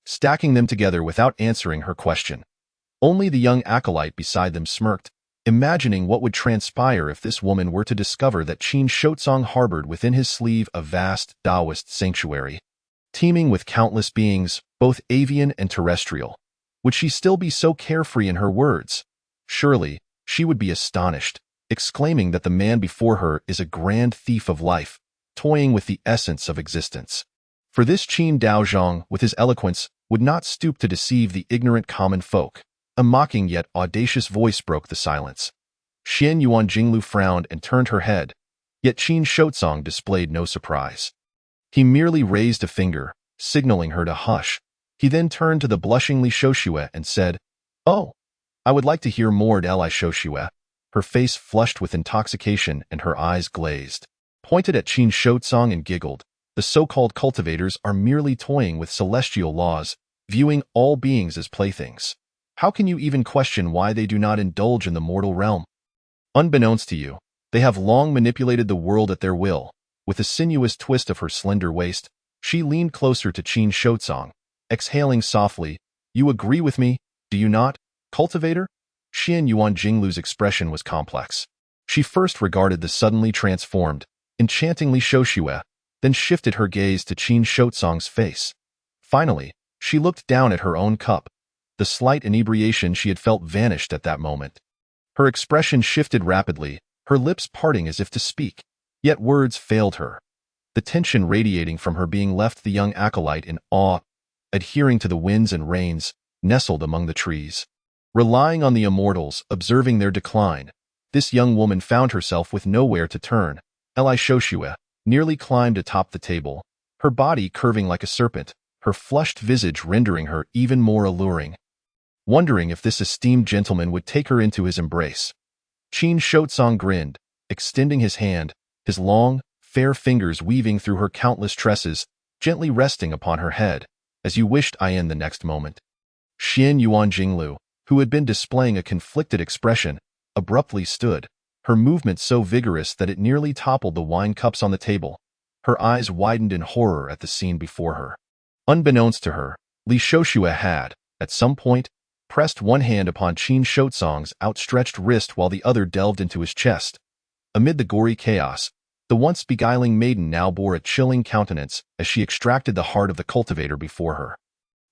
stacking them together without answering her question. Only the young acolyte beside them smirked, imagining what would transpire if this woman were to discover that Qin Shotsong harbored within his sleeve a vast Taoist sanctuary, teeming with countless beings, both avian and terrestrial. Would she still be so carefree in her words? Surely, she would be astonished, exclaiming that the man before her is a grand thief of life, toying with the essence of existence. For this Qin Daozhong, with his eloquence, would not stoop to deceive the ignorant common folk. A mocking yet audacious voice broke the silence. Xian Yuan Jinglu frowned and turned her head, yet Qin Shotsong displayed no surprise. He merely raised a finger, signaling her to hush. He then turned to the blushing Li Shoshue and said, "Oh, I would like to hear more, Li Shoshue. Her face flushed with intoxication and her eyes glazed. Pointed at Qin Shotsong and giggled. The so-called cultivators are merely toying with celestial laws, viewing all beings as playthings. How can you even question why they do not indulge in the mortal realm? Unbeknownst to you, they have long manipulated the world at their will. With a sinuous twist of her slender waist, she leaned closer to Qin Shotsong, exhaling softly. You agree with me, do you not, cultivator? Xian Yuan Jinglu's expression was complex. She first regarded the suddenly transformed, enchantingly Shoshue, then shifted her gaze to Qin Shotsong's face. Finally, she looked down at her own cup. The slight inebriation she had felt vanished at that moment. Her expression shifted rapidly, her lips parting as if to speak, yet words failed her. The tension radiating from her being left the young acolyte in awe, adhering to the winds and rains, nestled among the trees. Relying on the immortals, observing their decline, this young woman found herself with nowhere to turn. Li Shoshue nearly climbed atop the table, her body curving like a serpent, her flushed visage rendering her even more alluring. Wondering if this esteemed gentleman would take her into his embrace, Qin Shotsong grinned, extending his hand, his long, fair fingers weaving through her countless tresses, gently resting upon her head. As you wished, I in the next moment. Xian Yuan Jinglu, who had been displaying a conflicted expression, abruptly stood, her movement so vigorous that it nearly toppled the wine cups on the table. Her eyes widened in horror at the scene before her. Unbeknownst to her, Li Shoshue had, at some point, pressed one hand upon Qin Shotsong's outstretched wrist while the other delved into his chest. Amid the gory chaos, the once beguiling maiden now bore a chilling countenance as she extracted the heart of the cultivator before her.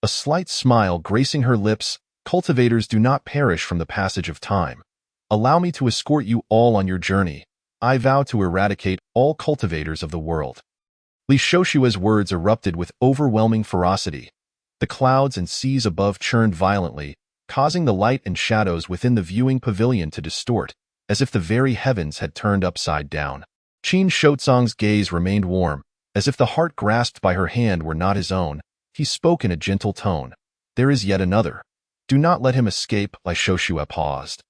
A slight smile gracing her lips. Cultivators do not perish from the passage of time. Allow me to escort you all on your journey. I vow to eradicate all cultivators of the world. Li Shoshue's words erupted with overwhelming ferocity. The clouds and seas above churned violently, causing the light and shadows within the viewing pavilion to distort, as if the very heavens had turned upside down. Qin Shotsong's gaze remained warm, as if the heart grasped by her hand were not his own. He spoke in a gentle tone. There is yet another. Do not let him escape. Li Shoshue paused,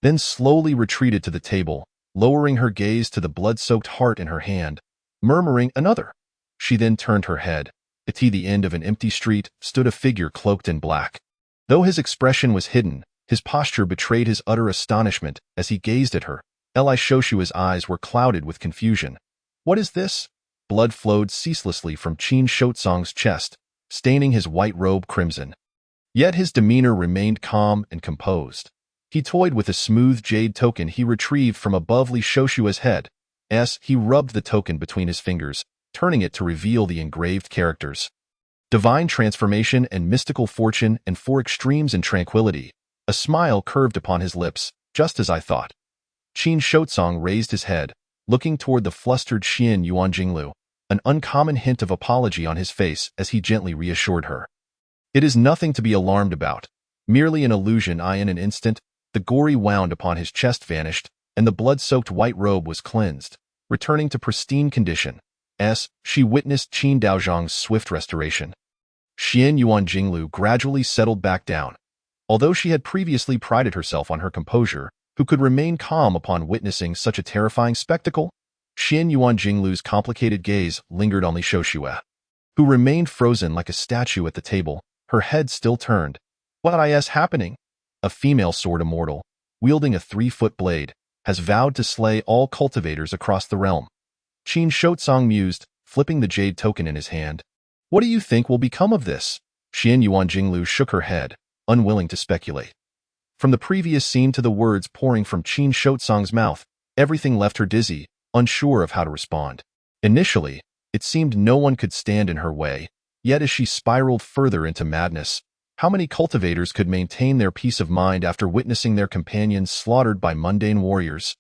then slowly retreated to the table, lowering her gaze to the blood-soaked heart in her hand, murmuring, another. She then turned her head. At the end of an empty street stood a figure cloaked in black. Though his expression was hidden, his posture betrayed his utter astonishment as he gazed at her. Li Shoshue's eyes were clouded with confusion. What is this? Blood flowed ceaselessly from Qin Shotsong's chest, staining his white robe crimson. Yet his demeanor remained calm and composed. He toyed with a smooth jade token he retrieved from above Li Shoshue's head. He rubbed the token between his fingers, turning it to reveal the engraved characters. Divine transformation and mystical fortune and four extremes in tranquility. A smile curved upon his lips, just as I thought. Qin Shotsong raised his head, looking toward the flustered Xian Yuan Jinglu, an uncommon hint of apology on his face as he gently reassured her. It is nothing to be alarmed about, merely an illusion. In an instant, the gory wound upon his chest vanished, and the blood-soaked white robe was cleansed, returning to pristine condition. She witnessed Qin Daozhang's swift restoration. Xian Yuan Jinglu gradually settled back down. Although she had previously prided herself on her composure, who could remain calm upon witnessing such a terrifying spectacle? Xian Yuan Jinglu's complicated gaze lingered on Li Shoshue, who remained frozen like a statue at the table, her head still turned. What is happening? A female sword immortal, wielding a 3-foot blade, has vowed to slay all cultivators across the realm. Qin Shotsong mused, flipping the jade token in his hand. What do you think will become of this? Xian Yuan Jinglu shook her head, unwilling to speculate. From the previous scene to the words pouring from Qin Shotsong's mouth, everything left her dizzy, unsure of how to respond. Initially, it seemed no one could stand in her way, yet as she spiraled further into madness, how many cultivators could maintain their peace of mind after witnessing their companions slaughtered by mundane warriors?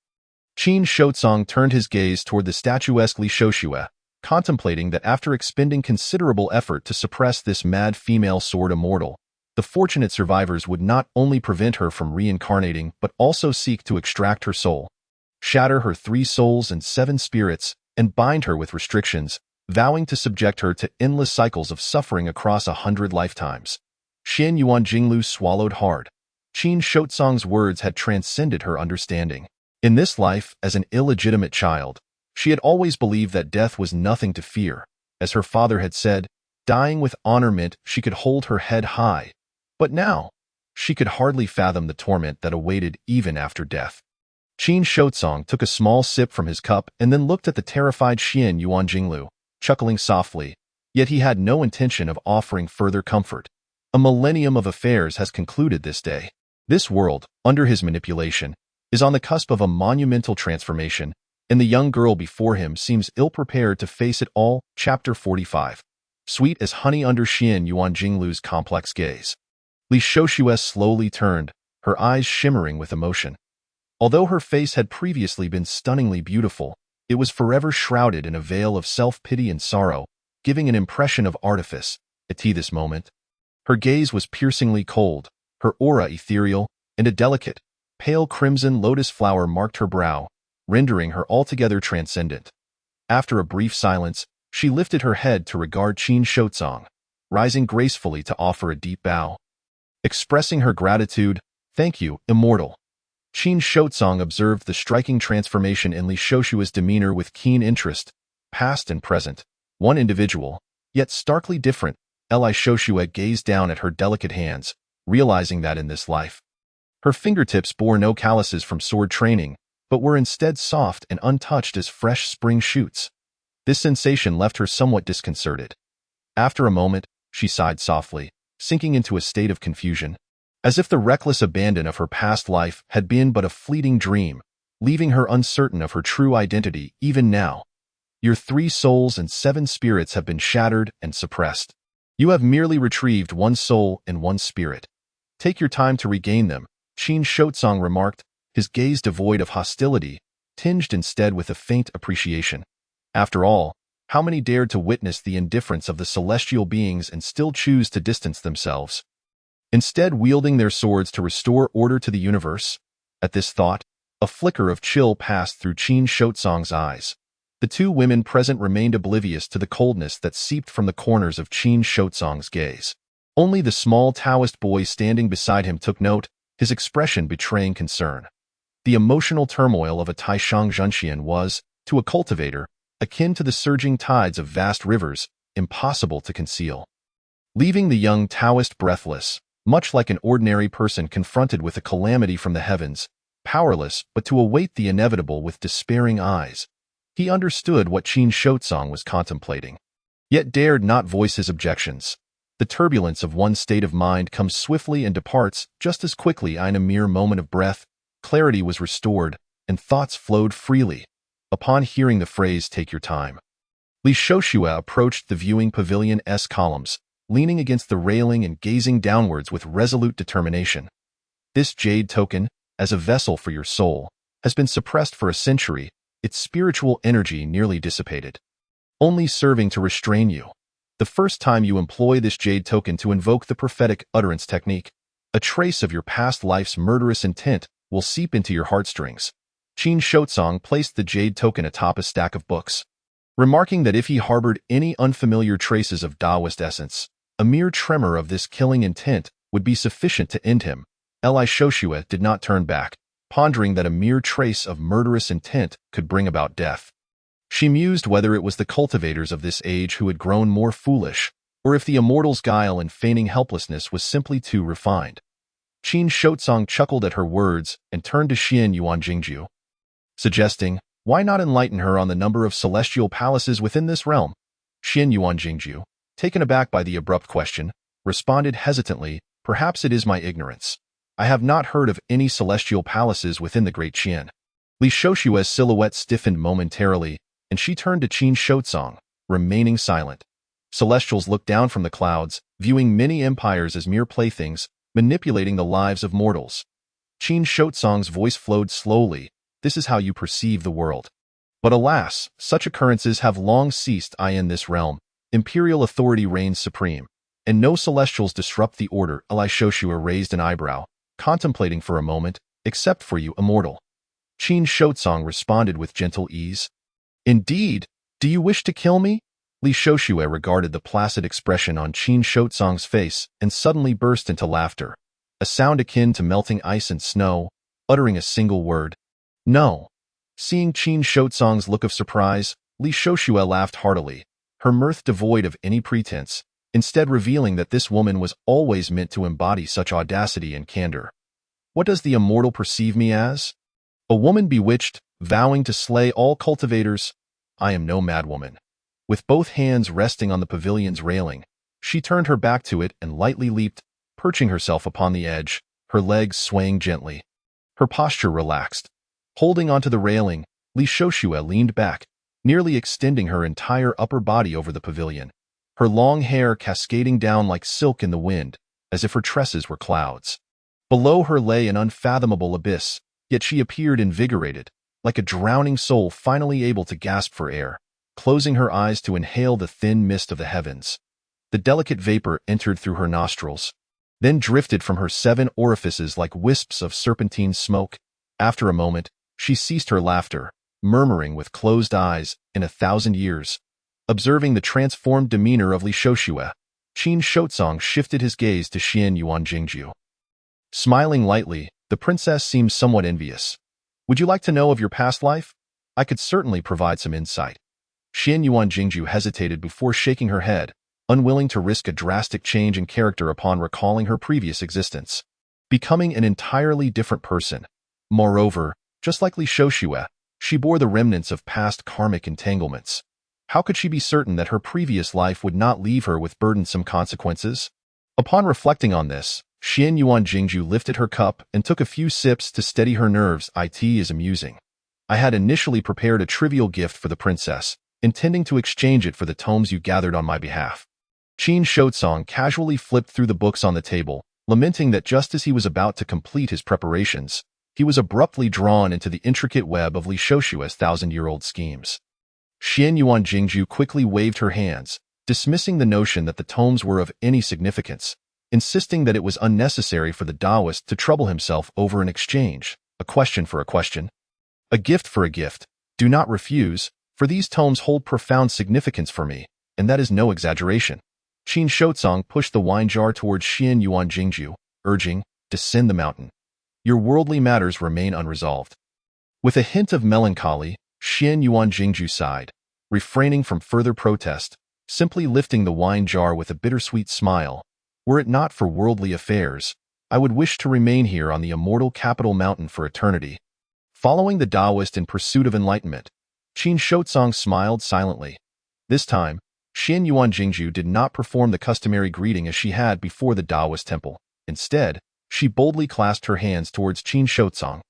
Qin Shotsong turned his gaze toward the statuesque Li Shoshue, contemplating that after expending considerable effort to suppress this mad female sword immortal, the fortunate survivors would not only prevent her from reincarnating but also seek to extract her soul, shatter her 3 souls and 7 spirits, and bind her with restrictions, vowing to subject her to endless cycles of suffering across 100 lifetimes. Xian Yuan Jinglu swallowed hard. Qin Shotsong's words had transcended her understanding. In this life, as an illegitimate child, she had always believed that death was nothing to fear. As her father had said, dying with honor meant she could hold her head high. But now, she could hardly fathom the torment that awaited even after death. Qin Shotsong took a small sip from his cup and then looked at the terrified Xian Yuan Jinglu, chuckling softly, yet he had no intention of offering further comfort. A millennium of affairs has concluded this day. This world, under his manipulation, is on the cusp of a monumental transformation, and the young girl before him seems ill-prepared to face it all. Chapter 45. Sweet as honey under Xian Yuan Jinglu's complex gaze. Li Shouxue slowly turned, her eyes shimmering with emotion. Although her face had previously been stunningly beautiful, it was forever shrouded in a veil of self-pity and sorrow, giving an impression of artifice. At this moment, her gaze was piercingly cold, her aura ethereal, and a delicate, pale crimson lotus flower marked her brow, rendering her altogether transcendent. After a brief silence, she lifted her head to regard Qin Shotsong, rising gracefully to offer a deep bow. Expressing her gratitude, "Thank you, immortal." Qin Shotsong observed the striking transformation in Li Shoushua's demeanor with keen interest, past and present. One individual, yet starkly different. Li Shoushua gazed down at her delicate hands, realizing that in this life, her fingertips bore no calluses from sword training, but were instead soft and untouched as fresh spring shoots. This sensation left her somewhat disconcerted. After a moment, she sighed softly, sinking into a state of confusion, as if the reckless abandon of her past life had been but a fleeting dream, leaving her uncertain of her true identity even now. Your 3 souls and 7 spirits have been shattered and suppressed. You have merely retrieved 1 soul and 1 spirit. Take your time to regain them, Qin Shotsong remarked, his gaze devoid of hostility, tinged instead with a faint appreciation. After all, how many dared to witness the indifference of the celestial beings and still choose to distance themselves, instead wielding their swords to restore order to the universe? At this thought, a flicker of chill passed through Qin Shotsong's eyes. The 2 women present remained oblivious to the coldness that seeped from the corners of Qin Shotsong's gaze. Only the small Taoist boy standing beside him took note, his expression betraying concern. The emotional turmoil of a Taishang Zhenxian was, to a cultivator, akin to the surging tides of vast rivers, impossible to conceal. Leaving the young Taoist breathless, much like an ordinary person confronted with a calamity from the heavens, powerless but to await the inevitable with despairing eyes, he understood what Qin Shotsong was contemplating, yet dared not voice his objections. The turbulence of one's state of mind comes swiftly and departs just as quickly. In a mere moment of breath, clarity was restored, and thoughts flowed freely. Upon hearing the phrase, "take your time," Li Shoushua approached the viewing pavilion's columns, leaning against the railing and gazing downwards with resolute determination. This jade token, as a vessel for your soul, has been suppressed for a century, its spiritual energy nearly dissipated, only serving to restrain you. The first time you employ this jade token to invoke the prophetic utterance technique, a trace of your past life's murderous intent will seep into your heartstrings. Qin Shotsong placed the jade token atop a stack of books, remarking that if he harbored any unfamiliar traces of Taoist essence, a mere tremor of this killing intent would be sufficient to end him. Li Shoushua did not turn back, pondering that a mere trace of murderous intent could bring about death. She mused whether it was the cultivators of this age who had grown more foolish, or if the immortal's guile and feigning helplessness was simply too refined. Qin Shotsong chuckled at her words and turned to Xian Yuan Jingju, suggesting, "Why not enlighten her on the number of celestial palaces within this realm?" Xian Yuan Jingju, taken aback by the abrupt question, responded hesitantly, "Perhaps it is my ignorance. I have not heard of any celestial palaces within the Great Qian." Li Shoushua's silhouette stiffened momentarily, and she turned to Qin Shotsong, remaining silent. Celestials look down from the clouds, viewing many empires as mere playthings, manipulating the lives of mortals. Qin Shotsong's voice flowed slowly. "This is how you perceive the world. But alas, such occurrences have long ceased. In this realm, imperial authority reigns supreme, and no celestials disrupt the order." Li Shoushua raised an eyebrow, contemplating for a moment, "Except for you, immortal." Qin Shotsong responded with gentle ease. "Indeed, do you wish to kill me?" Li Shoushua regarded the placid expression on Qin Shotsong's face and suddenly burst into laughter. a sound akin to melting ice and snow, uttering a single word. No. Seeing Qin Shotsong's look of surprise, Li Shoshue laughed heartily, her mirth devoid of any pretense, instead revealing that this woman was always meant to embody such audacity and candor. What does the immortal perceive me as? A woman bewitched, vowing to slay all cultivators? I am no madwoman. With both hands resting on the pavilion's railing, she turned her back to it and lightly leaped, perching herself upon the edge, her legs swaying gently. Her posture relaxed. Holding onto the railing, Li Shoshue leaned back, nearly extending her entire upper body over the pavilion, her long hair cascading down like silk in the wind, as if her tresses were clouds. Below her lay an unfathomable abyss, yet she appeared invigorated, like a drowning soul finally able to gasp for air, closing her eyes to inhale the thin mist of the heavens. The delicate vapor entered through her nostrils, then drifted from her 7 orifices like wisps of serpentine smoke. After a moment, she ceased her laughter, murmuring with closed eyes, in 1,000 years. Observing the transformed demeanor of Li Shoshue, Qin Shotsong shifted his gaze to Xian Yuan Jingju. Smiling lightly, the princess seemed somewhat envious. Would you like to know of your past life? I could certainly provide some insight. Xian Yuan Jingju hesitated before shaking her head, unwilling to risk a drastic change in character upon recalling her previous existence, becoming an entirely different person. Moreover, just like Li Shoshue, she bore the remnants of past karmic entanglements. How could she be certain that her previous life would not leave her with burdensome consequences? Upon reflecting on this, Xian Yuan Jingju lifted her cup and took a few sips to steady her nerves. It is amusing. I had initially prepared a trivial gift for the princess, intending to exchange it for the tomes you gathered on my behalf. Qin Shotsong casually flipped through the books on the table, lamenting that just as he was about to complete his preparations, he was abruptly drawn into the intricate web of Li Shoshue's 1,000-year-old schemes. Xian Yuan Jingju quickly waved her hands, dismissing the notion that the tomes were of any significance, insisting that it was unnecessary for the Taoist to trouble himself over an exchange, a question for a question, a gift for a gift. Do not refuse, for these tomes hold profound significance for me, and that is no exaggeration. Qin Shotsong pushed the wine jar towards Xian Yuan Jingju, urging, descend the mountain. Your worldly matters remain unresolved. With a hint of melancholy, Xian Yuan Jingju sighed, refraining from further protest, simply lifting the wine jar with a bittersweet smile. Were it not for worldly affairs, I would wish to remain here on the immortal capital mountain for eternity. Following the Taoist in pursuit of enlightenment, Qin Shotsong smiled silently. This time, Xian Yuan Jingju did not perform the customary greeting as she had before the Taoist temple. Instead, she boldly clasped her hands towards Qin Shotsong,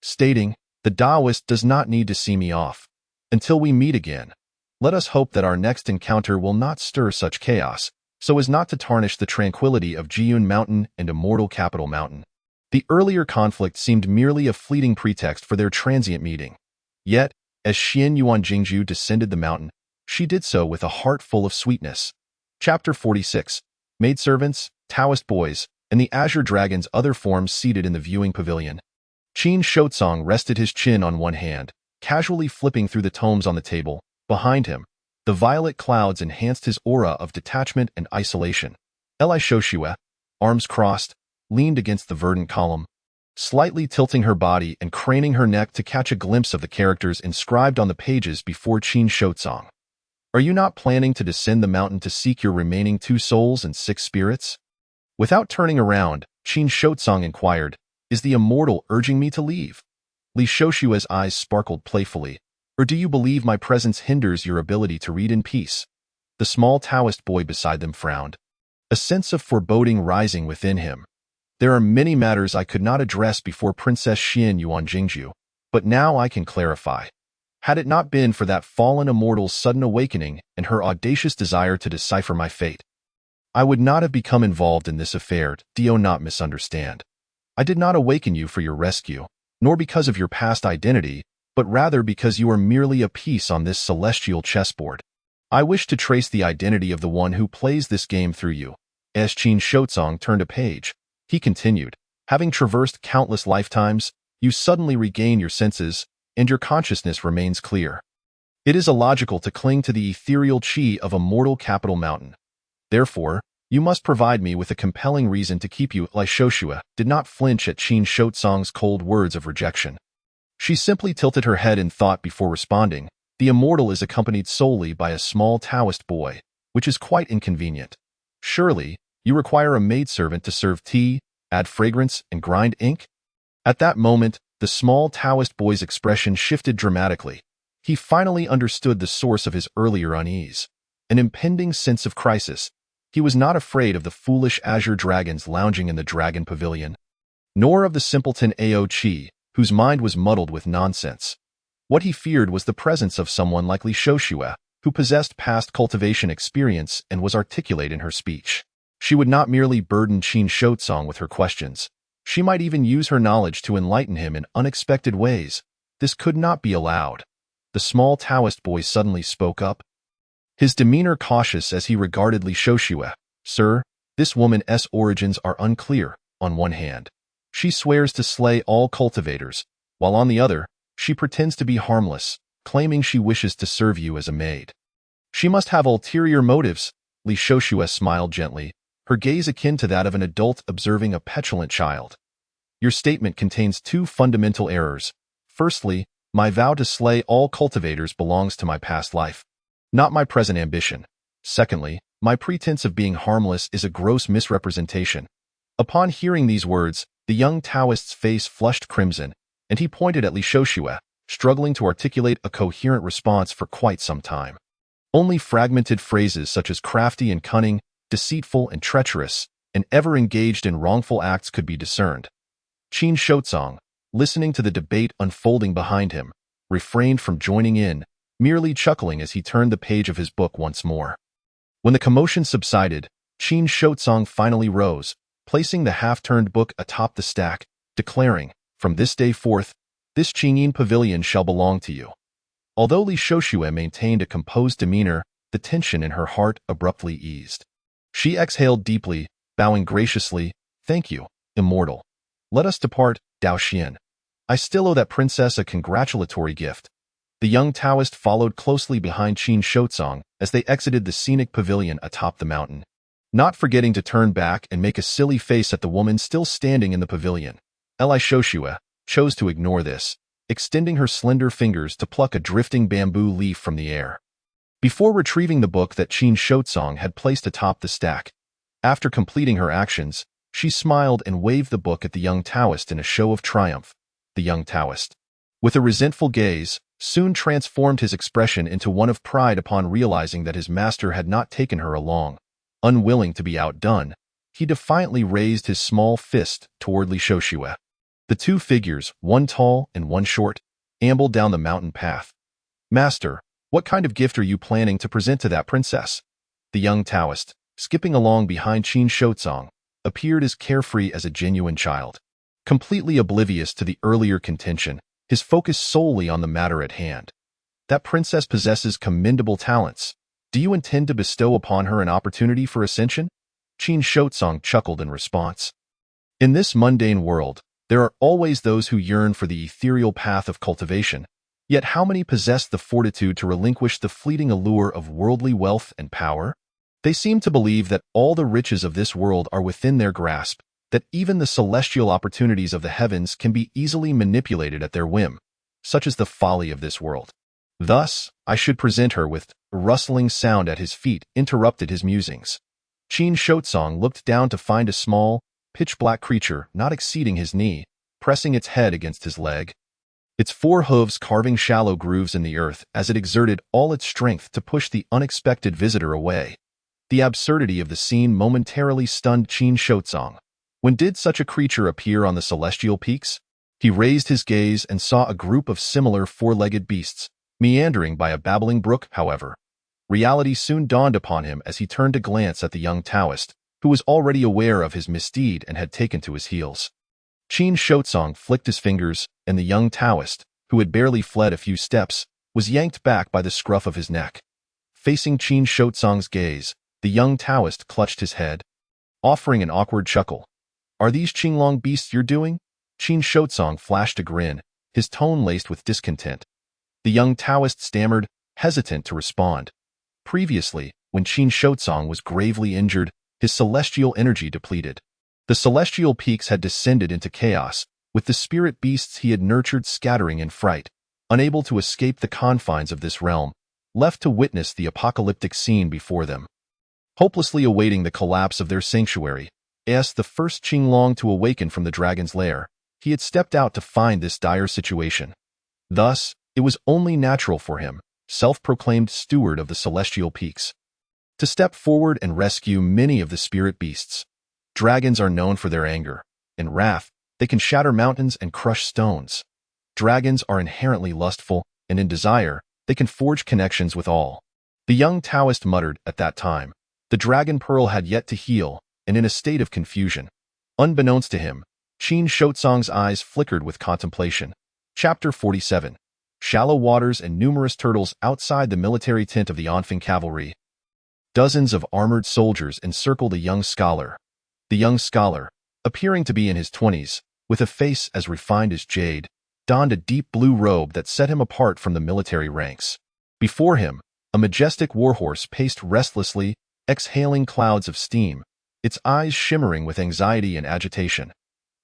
stating, the Taoist does not need to see me off. Until we meet again, let us hope that our next encounter will not stir such chaos, so as not to tarnish the tranquility of Jiyun Mountain and Immortal Capital Mountain. The earlier conflict seemed merely a fleeting pretext for their transient meeting. Yet, as Xian Yuan Jingju descended the mountain, she did so with a heart full of sweetness. Chapter 46. Maidservants, Taoist boys, and the Azure Dragon's other forms seated in the viewing pavilion. Qin Shotsong rested his chin on one hand, casually flipping through the tomes on the table. Behind him, the violet clouds enhanced his aura of detachment and isolation. Li Shoshue, arms crossed, leaned against the verdant column, slightly tilting her body and craning her neck to catch a glimpse of the characters inscribed on the pages before Qin Shotsong. Are you not planning to descend the mountain to seek your remaining 2 souls and 6 spirits? Without turning around, Qin Shotsong inquired, is the immortal urging me to leave? Li Shoshue's eyes sparkled playfully. Or do you believe my presence hinders your ability to read in peace? The small Taoist boy beside them frowned, a sense of foreboding rising within him. There are many matters I could not address before Princess Xian Yuan Jingju, but now I can clarify. Had it not been for that fallen immortal's sudden awakening and her audacious desire to decipher my fate, I would not have become involved in this affair. Do not misunderstand. I did not awaken you for your rescue, nor because of your past identity, but rather because you are merely a piece on this celestial chessboard. I wish to trace the identity of the one who plays this game through you. As Qin Shotsong turned a page, he continued, having traversed countless lifetimes, you suddenly regain your senses, and your consciousness remains clear. It is illogical to cling to the ethereal chi of Immortal Capital Mountain. Therefore, You must provide me with a compelling reason to keep you. Li Shoshua did not flinch at Qin Shotsong's cold words of rejection. She simply tilted her head in thought before responding. The immortal is accompanied solely by a small Taoist boy, which is quite inconvenient. Surely, you require a maidservant to serve tea, add fragrance, and grind ink? At that moment, the small Taoist boy's expression shifted dramatically. He finally understood the source of his earlier unease, an impending sense of crisis. He was not afraid of the foolish azure dragons lounging in the dragon pavilion, nor of the simpleton Ao Chi, whose mind was muddled with nonsense. What he feared was the presence of someone like Li Shoshua, who possessed past cultivation experience and was articulate in her speech. She would not merely burden Qin Shotsong with her questions. She might even use her knowledge to enlighten him in unexpected ways. This could not be allowed. The small Taoist boy suddenly spoke up, his demeanor cautious as he regarded Li Shoshua. Sir, this woman's origins are unclear. On one hand, she swears to slay all cultivators, while on the other, she pretends to be harmless, claiming she wishes to serve you as a maid. She must have ulterior motives. Li Shoshua smiled gently, her gaze akin to that of an adult observing a petulant child. Your statement contains two fundamental errors. Firstly, my vow to slay all cultivators belongs to my past life, not my present ambition. Secondly, my pretense of being harmless is a gross misrepresentation. Upon hearing these words, the young Taoist's face flushed crimson, and he pointed at Li Shoshua, struggling to articulate a coherent response for quite some time. Only fragmented phrases such as crafty and cunning, deceitful and treacherous, and ever engaged in wrongful acts could be discerned. Qin Shotsong, listening to the debate unfolding behind him, refrained from joining in, merely chuckling as he turned the page of his book once more. When the commotion subsided, Qin Shotsong finally rose, placing the half-turned book atop the stack, declaring, from this day forth, this Qingyin pavilion shall belong to you. Although Li Shoshua maintained a composed demeanor, the tension in her heart abruptly eased. She exhaled deeply, bowing graciously. Thank you, immortal. Let us depart, Dao Xian. I still owe that princess a congratulatory gift. The young Taoist followed closely behind Qin Shotsong as they exited the scenic pavilion atop the mountain, not forgetting to turn back and make a silly face at the woman still standing in the pavilion. Li Shoshua chose to ignore this, extending her slender fingers to pluck a drifting bamboo leaf from the air. Before retrieving the book that Qin Shotsong had placed atop the stack, after completing her actions, she smiled and waved the book at the young Taoist in a show of triumph. The young Taoist, with a resentful gaze, soon transformed his expression into one of pride upon realizing that his master had not taken her along. Unwilling to be outdone, he defiantly raised his small fist toward Li Shoshua. The two figures, one tall and one short, ambled down the mountain path. Master, what kind of gift are you planning to present to that princess? The young Taoist, skipping along behind Qin Shotsong, appeared as carefree as a genuine child. Completely oblivious to the earlier contention, his focus solely on the matter at hand. That princess possesses commendable talents. Do you intend to bestow upon her an opportunity for ascension? Qin Shotsong chuckled in response. In this mundane world, there are always those who yearn for the ethereal path of cultivation, yet how many possess the fortitude to relinquish the fleeting allure of worldly wealth and power? They seem to believe that all the riches of this world are within their grasp, that even the celestial opportunities of the heavens can be easily manipulated at their whim. Such is the folly of this world. Thus, I should present her with a rustling sound at his feet interrupted his musings. Qin Shotsong looked down to find a small, pitch-black creature not exceeding his knee, pressing its head against his leg. Its four hooves carving shallow grooves in the earth as it exerted all its strength to push the unexpected visitor away. The absurdity of the scene momentarily stunned Qin Shotsong. When did such a creature appear on the celestial peaks? He raised his gaze and saw a group of similar four-legged beasts, meandering by a babbling brook, however. Reality soon dawned upon him as he turned to glance at the young Taoist, who was already aware of his misdeed and had taken to his heels. Qin Shotsong flicked his fingers, and the young Taoist, who had barely fled a few steps, was yanked back by the scruff of his neck. Facing Qin Shotsong's gaze, the young Taoist clutched his head, offering an awkward chuckle. Are these Qinglong beasts you're doing? Qin Shotsong flashed a grin, his tone laced with discontent. The young Taoist stammered, hesitant to respond. Previously, when Qin Shotsong was gravely injured, his celestial energy depleted. The celestial peaks had descended into chaos, with the spirit beasts he had nurtured scattering in fright, unable to escape the confines of this realm, left to witness the apocalyptic scene before them. Hopelessly awaiting the collapse of their sanctuary, as the first Qinglong to awaken from the dragon's lair, he had stepped out to find this dire situation. Thus, it was only natural for him, self-proclaimed steward of the celestial peaks, to step forward and rescue many of the spirit beasts. Dragons are known for their anger. In wrath, they can shatter mountains and crush stones. Dragons are inherently lustful, and in desire, they can forge connections with all. The young Taoist muttered at that time. The dragon pearl had yet to heal, and in a state of confusion. Unbeknownst to him, Qin Shotsong's eyes flickered with contemplation. Chapter 47. Shallow waters and numerous turtles outside the military tent of the Anfeng cavalry. Dozens of armored soldiers encircled a young scholar. The young scholar, appearing to be in his 20s, with a face as refined as jade, donned a deep blue robe that set him apart from the military ranks. Before him, a majestic warhorse paced restlessly, exhaling clouds of steam, its eyes shimmering with anxiety and agitation.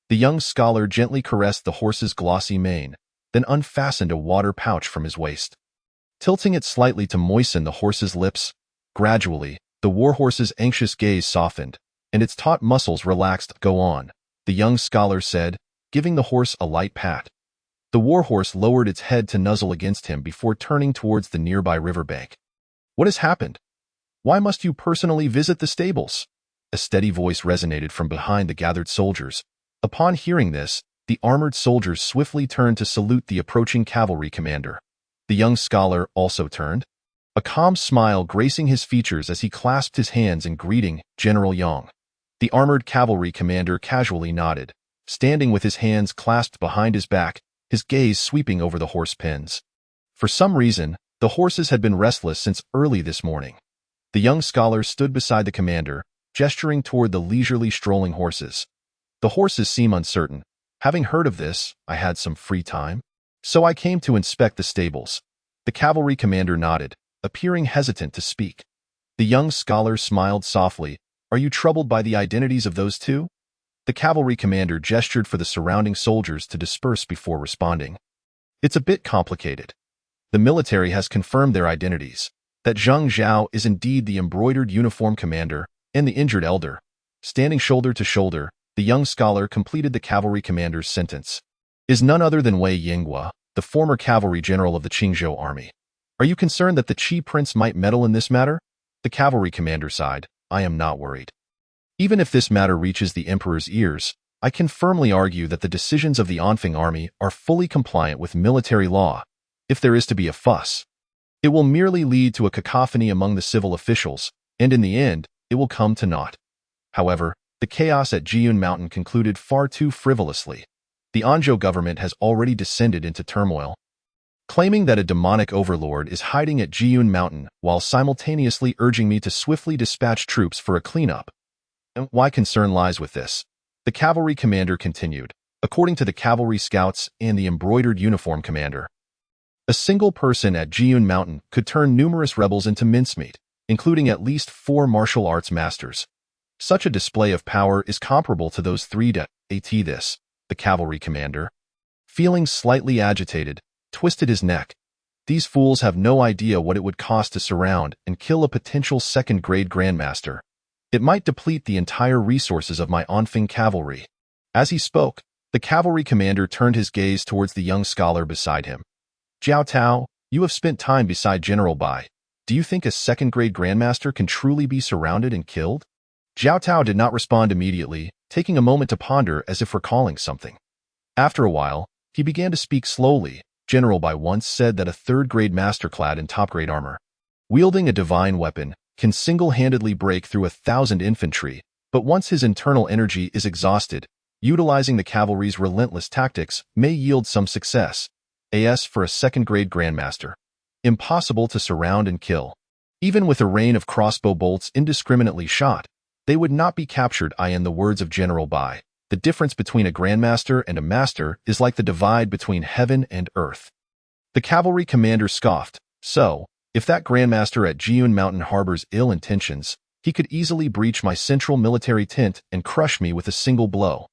The young scholar gently caressed the horse's glossy mane, then unfastened a water pouch from his waist. Tilting it slightly to moisten the horse's lips, gradually, the warhorse's anxious gaze softened, and its taut muscles relaxed. "Go on," the young scholar said, giving the horse a light pat. The warhorse lowered its head to nuzzle against him before turning towards the nearby riverbank. "What has happened? Why must you personally visit the stables?" A steady voice resonated from behind the gathered soldiers. Upon hearing this, the armored soldiers swiftly turned to salute the approaching cavalry commander. The young scholar also turned, a calm smile gracing his features as he clasped his hands in greeting. "General Yang." The armored cavalry commander casually nodded, standing with his hands clasped behind his back, his gaze sweeping over the horse pens. For some reason, the horses had been restless since early this morning. The young scholar stood beside the commander, gesturing toward the leisurely strolling horses. "The horses seem uncertain. Having heard of this, I had some free time, so I came to inspect the stables." The cavalry commander nodded, appearing hesitant to speak. The young scholar smiled softly. "Are you troubled by the identities of those two?" The cavalry commander gestured for the surrounding soldiers to disperse before responding. "It's a bit complicated. The military has confirmed their identities, that Zheng Zhao is indeed the embroidered uniform commander and the injured elder." Standing shoulder to shoulder, the young scholar completed the cavalry commander's sentence. "Is none other than Wei Yinghua, the former cavalry general of the Qingzhou army. Are you concerned that the Qi prince might meddle in this matter?" The cavalry commander sighed. "I am not worried. Even if this matter reaches the emperor's ears, I can firmly argue that the decisions of the Anfeng army are fully compliant with military law. If there is to be a fuss, it will merely lead to a cacophony among the civil officials, and in the end, it will come to naught." However, the chaos at Jiyun Mountain concluded far too frivolously. The Anzhou government has already descended into turmoil, claiming that a demonic overlord is hiding at Jiyun Mountain while simultaneously urging me to swiftly dispatch troops for a cleanup. And why concern lies with this? The cavalry commander continued, according to the cavalry scouts and the embroidered uniform commander. A single person at Jiyun Mountain could turn numerous rebels into mincemeat, including at least 4 martial arts masters. Such a display of power is comparable to those 3 at this, the cavalry commander, feeling slightly agitated, twisted his neck. "These fools have no idea what it would cost to surround and kill a potential second-grade grandmaster. It might deplete the entire resources of my Anfeng cavalry." As he spoke, the cavalry commander turned his gaze towards the young scholar beside him. "Jiao Tao, you have spent time beside General Bai. Do you think a second-grade grandmaster can truly be surrounded and killed?" Jiao Tao did not respond immediately, taking a moment to ponder as if recalling something. After a while, he began to speak slowly. "General Bai once said that a third-grade master clad in top-grade armor, wielding a divine weapon, can single-handedly break through 1,000 infantry, but once his internal energy is exhausted, utilizing the cavalry's relentless tactics may yield some success. As for a second-grade grandmaster, impossible to surround and kill. Even with a rain of crossbow bolts indiscriminately shot, they would not be captured." In the words of General Bai, the difference between a grandmaster and a master is like the divide between heaven and earth. The cavalry commander scoffed. "So, if that grandmaster at Jiyun Mountain harbors ill intentions, He could easily breach my central military tent and crush me with a single blow.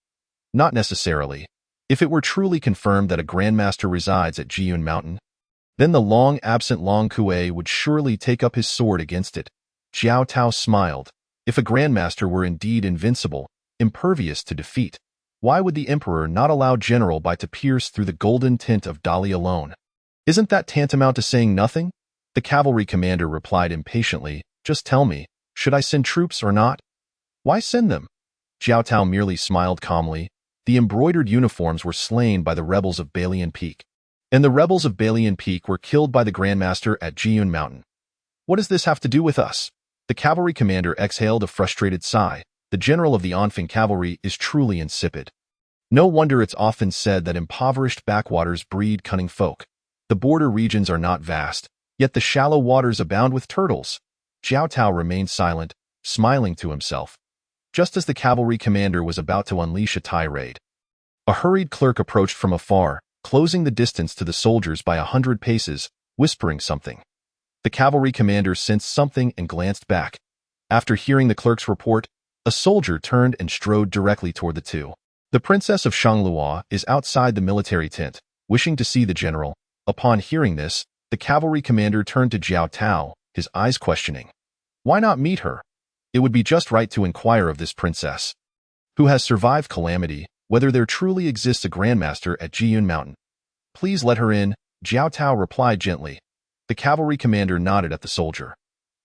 Not necessarily. If it were truly confirmed that a Grandmaster resides at Jiyun Mountain, then the long-absent Long Kue would surely take up his sword against it. Jiao Tao smiled. If a Grandmaster were indeed invincible, impervious to defeat, why would the Emperor not allow General Bai to pierce through the golden tint of Dali alone? Isn't that tantamount to saying nothing? The cavalry commander replied impatiently. Just tell me, should I send troops or not? Why send them? Jiao Tao merely smiled calmly. The embroidered uniforms were slain by the rebels of Balian Peak, and the rebels of Balian Peak were killed by the Grandmaster at Jiyun Mountain. What does this have to do with us? The cavalry commander exhaled a frustrated sigh. The general of the Anfeng cavalry is truly insipid. No wonder it's often said that impoverished backwaters breed cunning folk. The border regions are not vast, yet the shallow waters abound with turtles. Jiao Tao remained silent, smiling to himself. Just as the cavalry commander was about to unleash a tirade, a hurried clerk approached from afar, closing the distance to the soldiers by 100 paces, whispering something. The cavalry commander sensed something and glanced back. After hearing the clerk's report, a soldier turned and strode directly toward the two. The princess of Shanglua is outside the military tent, wishing to see the general. Upon hearing this, the cavalry commander turned to Jiao Tao, his eyes questioning. Why not meet her? It would be just right to inquire of this princess, who has survived calamity, whether there truly exists a Grandmaster at Jiyun Mountain. Please let her in, Jiao Tao replied gently. The cavalry commander nodded at the soldier.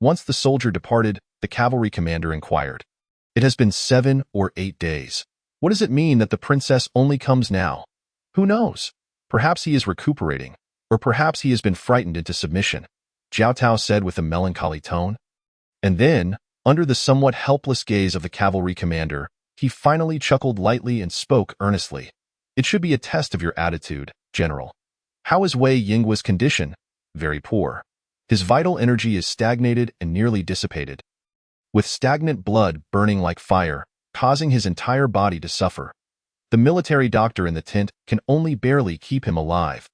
Once the soldier departed, the cavalry commander inquired. It has been 7 or 8 days. What does it mean that the princess only comes now? Who knows? Perhaps he is recuperating, or perhaps he has been frightened into submission, Jiao Tao said with a melancholy tone. And then, under the somewhat helpless gaze of the cavalry commander, he finally chuckled lightly and spoke earnestly. It should be a test of your attitude, General. How is Wei Yinghua's condition? Very poor. His vital energy is stagnated and nearly dissipated, with stagnant blood burning like fire, causing his entire body to suffer. The military doctor in the tent can only barely keep him alive.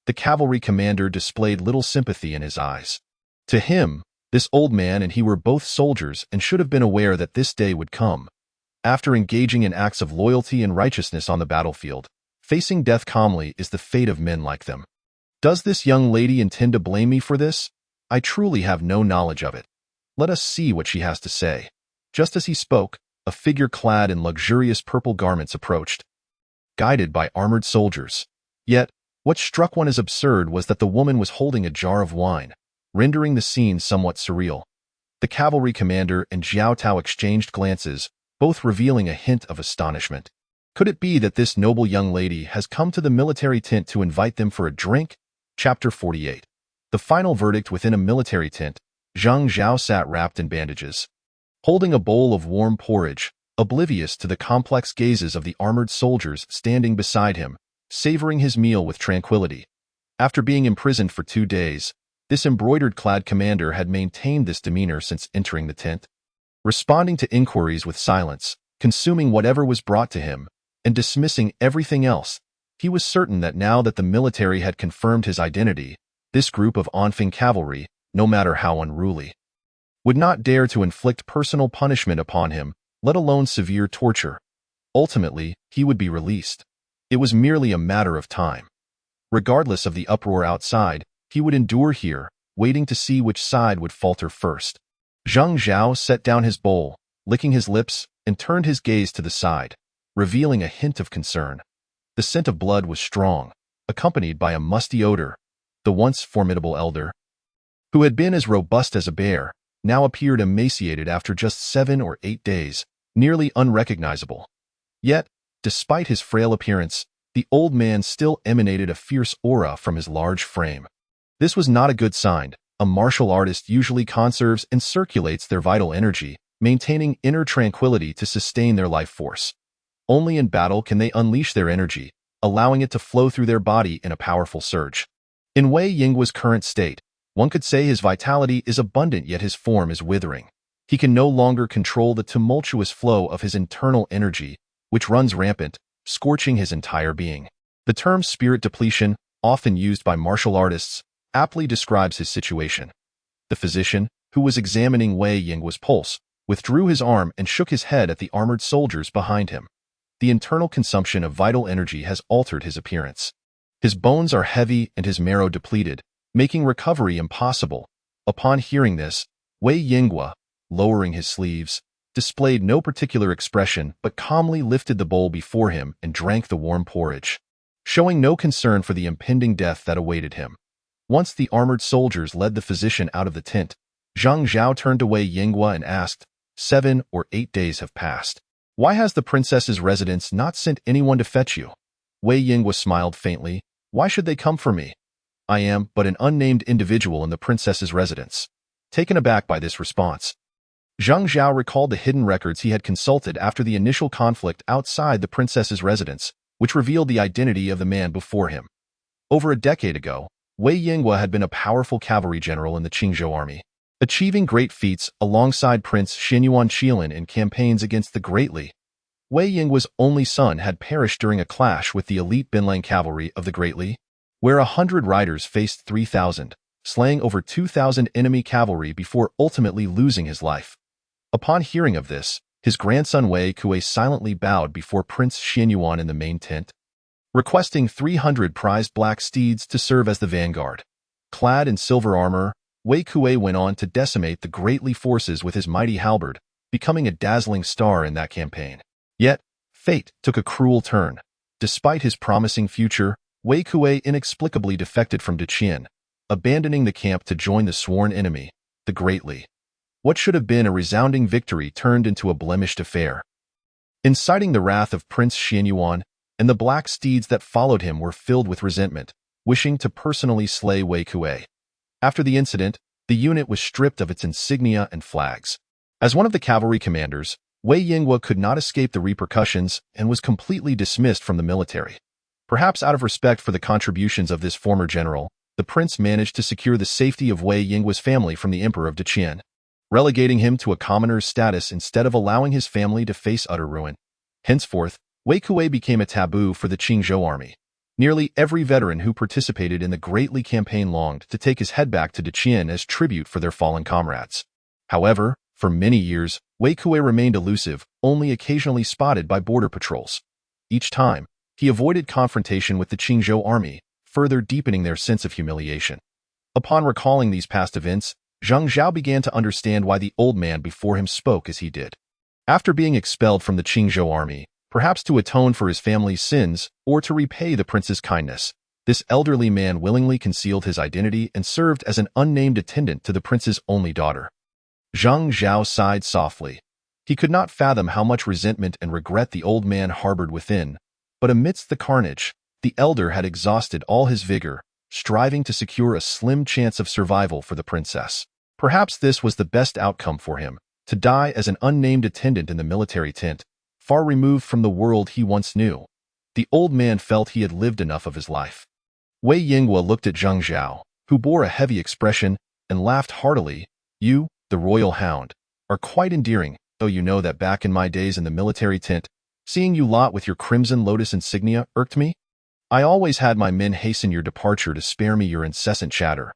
The cavalry commander displayed little sympathy in his eyes. To him, this old man and he were both soldiers and should have been aware that this day would come. After engaging in acts of loyalty and righteousness on the battlefield, facing death calmly is the fate of men like them. Does this young lady intend to blame me for this? I truly have no knowledge of it. Let us see what she has to say. Just as he spoke, a figure clad in luxurious purple garments approached, guided by armored soldiers. Yet, what struck one as absurd was that the woman was holding a jar of wine, rendering the scene somewhat surreal. The cavalry commander and Jiao Tao exchanged glances, both revealing a hint of astonishment. Could it be that this noble young lady has come to the military tent to invite them for a drink? Chapter 48. The final verdict within a military tent. Zhang Zhao sat wrapped in bandages, holding a bowl of warm porridge, oblivious to the complex gazes of the armored soldiers standing beside him, savoring his meal with tranquility. After being imprisoned for 2 days, this embroidered-clad commander had maintained this demeanor since entering the tent, responding to inquiries with silence, consuming whatever was brought to him, and dismissing everything else. He was certain that now that the military had confirmed his identity, this group of Anfeng cavalry, no matter how unruly, would not dare to inflict personal punishment upon him, let alone severe torture. Ultimately, he would be released. It was merely a matter of time. Regardless of the uproar outside, he would endure here, waiting to see which side would falter first. Zhang Zhao set down his bowl, licking his lips, and turned his gaze to the side, revealing a hint of concern. The scent of blood was strong, accompanied by a musty odor. The once formidable elder, who had been as robust as a bear, now appeared emaciated after just 7 or 8 days, nearly unrecognizable. Yet, despite his frail appearance, the old man still emanated a fierce aura from his large frame. This was not a good sign. A martial artist usually conserves and circulates their vital energy, maintaining inner tranquility to sustain their life force. Only in battle can they unleash their energy, allowing it to flow through their body in a powerful surge. In Wei Yinghua's current state, one could say his vitality is abundant yet his form is withering. He can no longer control the tumultuous flow of his internal energy, which runs rampant, scorching his entire being. The term spirit depletion, often used by martial artists, aptly describes his situation. The physician, who was examining Wei Yinghua's pulse, withdrew his arm and shook his head at the armored soldiers behind him. The internal consumption of vital energy has altered his appearance. His bones are heavy and his marrow depleted, making recovery impossible. Upon hearing this, Wei Yingwa, lowering his sleeves, displayed no particular expression but calmly lifted the bowl before him and drank the warm porridge, showing no concern for the impending death that awaited him. Once the armored soldiers led the physician out of the tent, Zhang Zhao turned to Wei Yingwa and asked, 7 or 8 days have passed. Why has the princess's residence not sent anyone to fetch you? Wei Yingwa smiled faintly. Why should they come for me? I am but an unnamed individual in the princess's residence. Taken aback by this response, Zhang Zhao recalled the hidden records he had consulted after the initial conflict outside the princess's residence, which revealed the identity of the man before him. Over a decade ago, Wei Yingwa had been a powerful cavalry general in the Qingzhou army, achieving great feats alongside Prince Xinyuan Qilin in campaigns against the Great Li. Wei Yingwa's only son had perished during a clash with the elite Binlang cavalry of the Great Li, where 100 riders faced 3,000, slaying over 2,000 enemy cavalry before ultimately losing his life. Upon hearing of this, his grandson Wei Kuei silently bowed before Prince Xinyuan in the main tent, requesting 300 prized black steeds to serve as the vanguard. Clad in silver armor, Wei Kuei went on to decimate the Great Li forces with his mighty halberd, becoming a dazzling star in that campaign. Yet, fate took a cruel turn. Despite his promising future, Wei Kuei inexplicably defected from Deqian, abandoning the camp to join the sworn enemy, the Great Li. What should have been a resounding victory turned into a blemished affair. Inciting the wrath of Prince Xinyuan, and the black steeds that followed him were filled with resentment, wishing to personally slay Wei Kuei. After the incident, the unit was stripped of its insignia and flags. As one of the cavalry commanders, Wei Yingwa could not escape the repercussions and was completely dismissed from the military. Perhaps out of respect for the contributions of this former general, the prince managed to secure the safety of Wei Yingwa's family from the Emperor of Deqian, relegating him to a commoner's status instead of allowing his family to face utter ruin. Henceforth, Wei Kuei became a taboo for the Qingzhou army. Nearly every veteran who participated in the Great Li campaign longed to take his head back to Deqian as tribute for their fallen comrades. However, for many years, Wei Kuei remained elusive, only occasionally spotted by border patrols. Each time, he avoided confrontation with the Qingzhou army, further deepening their sense of humiliation. Upon recalling these past events, Zhang Zhao began to understand why the old man before him spoke as he did. After being expelled from the Qingzhou army, perhaps to atone for his family's sins or to repay the prince's kindness, this elderly man willingly concealed his identity and served as an unnamed attendant to the prince's only daughter. Zhang Zhao sighed softly. He could not fathom how much resentment and regret the old man harbored within, but amidst the carnage, the elder had exhausted all his vigor, striving to secure a slim chance of survival for the princess. Perhaps this was the best outcome for him, to die as an unnamed attendant in the military tent, far removed from the world he once knew. The old man felt he had lived enough of his life. Wei Yingwa looked at Zhang Zhao, who bore a heavy expression, and laughed heartily. You, the royal hound, are quite endearing, though you know that back in my days in the military tent, seeing you lot with your crimson lotus insignia irked me. I always had my men hasten your departure to spare me your incessant chatter.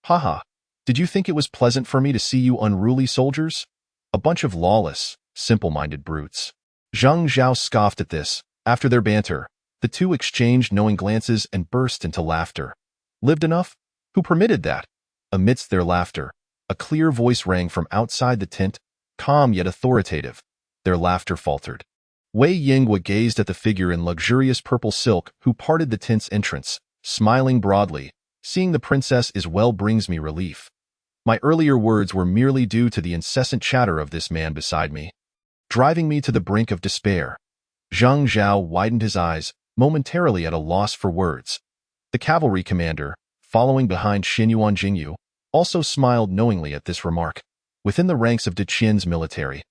Haha, did you think it was pleasant for me to see you unruly soldiers? A bunch of lawless, simple-minded brutes. Zhang Zhao scoffed at this. After their banter, the two exchanged knowing glances and burst into laughter. Lived enough? Who permitted that? Amidst their laughter, a clear voice rang from outside the tent, calm yet authoritative. Their laughter faltered. Wei Yingwa gazed at the figure in luxurious purple silk who parted the tent's entrance, smiling broadly. Seeing the princess as well brings me relief. My earlier words were merely due to the incessant chatter of this man beside me, driving me to the brink of despair. Zhang Zhao widened his eyes, momentarily at a loss for words. The cavalry commander, following behind Xinyuan Jingyu, also smiled knowingly at this remark. Within the ranks of Deqian's military,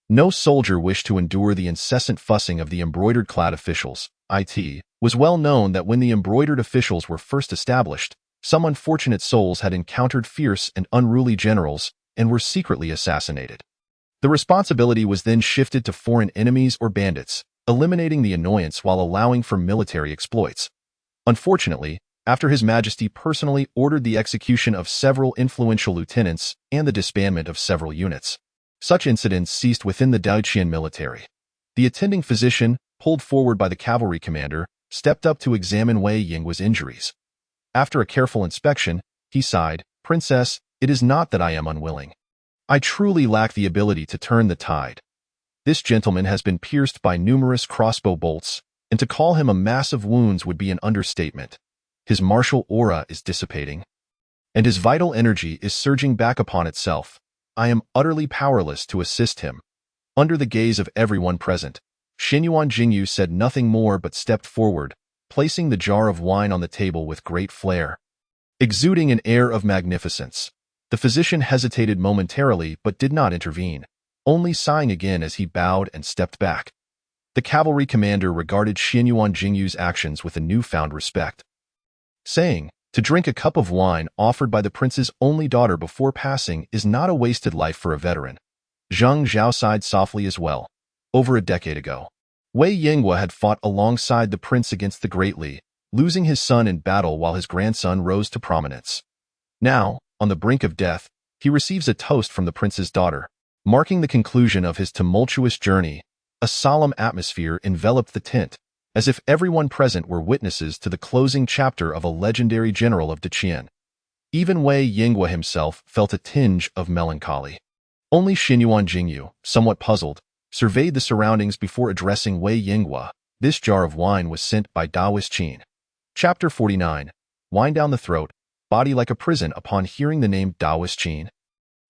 no soldier wished to endure the incessant fussing of the embroidered-clad officials. It was well known that when the embroidered officials were first established, some unfortunate souls had encountered fierce and unruly generals and were secretly assassinated. The responsibility was then shifted to foreign enemies or bandits, eliminating the annoyance while allowing for military exploits. Unfortunately, after His Majesty personally ordered the execution of several influential lieutenants and the disbandment of several units, Such incidents ceased within the Daoqian military. The attending physician, pulled forward by the cavalry commander, stepped up to examine Wei Yinghua's injuries. After a careful inspection, he sighed, "Princess, it is not that I am unwilling. I truly lack the ability to turn the tide. This gentleman has been pierced by numerous crossbow bolts, and to call him a mass of wounds would be an understatement. His martial aura is dissipating, and his vital energy is surging back upon itself. I am utterly powerless to assist him." Under the gaze of everyone present, Xinyuan Jingyu said nothing more but stepped forward, placing the jar of wine on the table with great flair. Exuding an air of magnificence, the physician hesitated momentarily but did not intervene, only sighing again as he bowed and stepped back. The cavalry commander regarded Xinyuan Jingyu's actions with a newfound respect, saying, "To drink a cup of wine offered by the prince's only daughter before passing is not a wasted life for a veteran." Zhang Zhao sighed softly as well. Over a decade ago, Wei Yinghua had fought alongside the prince against the Great Li, losing his son in battle while his grandson rose to prominence. Now, on the brink of death, he receives a toast from the prince's daughter. Marking the conclusion of his tumultuous journey, a solemn atmosphere enveloped the tent, as if everyone present were witnesses to the closing chapter of a legendary general of Daqian. Even Wei Yinghua himself felt a tinge of melancholy. Only Xinyuan Jingyu, somewhat puzzled, surveyed the surroundings before addressing Wei Yinghua. This jar of wine was sent by Daoist Qin. Chapter 49. Wine down the throat, body like a prison upon hearing the name Daoist Qin.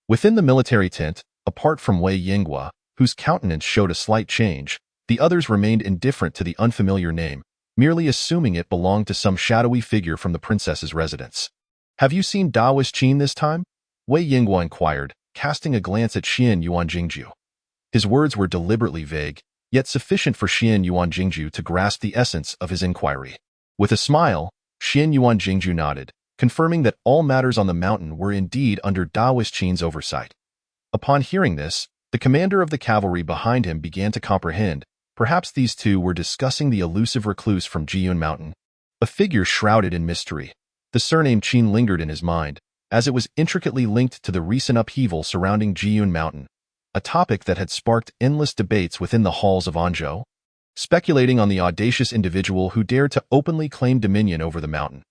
Within the military tent, apart from Wei Yinghua, whose countenance showed a slight change, the others remained indifferent to the unfamiliar name, merely assuming it belonged to some shadowy figure from the princess's residence. "Have you seen Daoist Qin this time?" Wei Yinghua inquired, casting a glance at Xinyuan Jingyu. His words were deliberately vague, yet sufficient for Xinyuan Jingyu to grasp the essence of his inquiry. With a smile, Xinyuan Jingyu nodded, confirming that all matters on the mountain were indeed under Daoist Qin's oversight. Upon hearing this, the commander of the cavalry behind him began to comprehend. Perhaps these two were discussing the elusive recluse from Jiyun Mountain, a figure shrouded in mystery. The surname Qin lingered in his mind, as it was intricately linked to the recent upheaval surrounding Jiyun Mountain, a topic that had sparked endless debates within the halls of Anzhou, speculating on the audacious individual who dared to openly claim dominion over the mountain.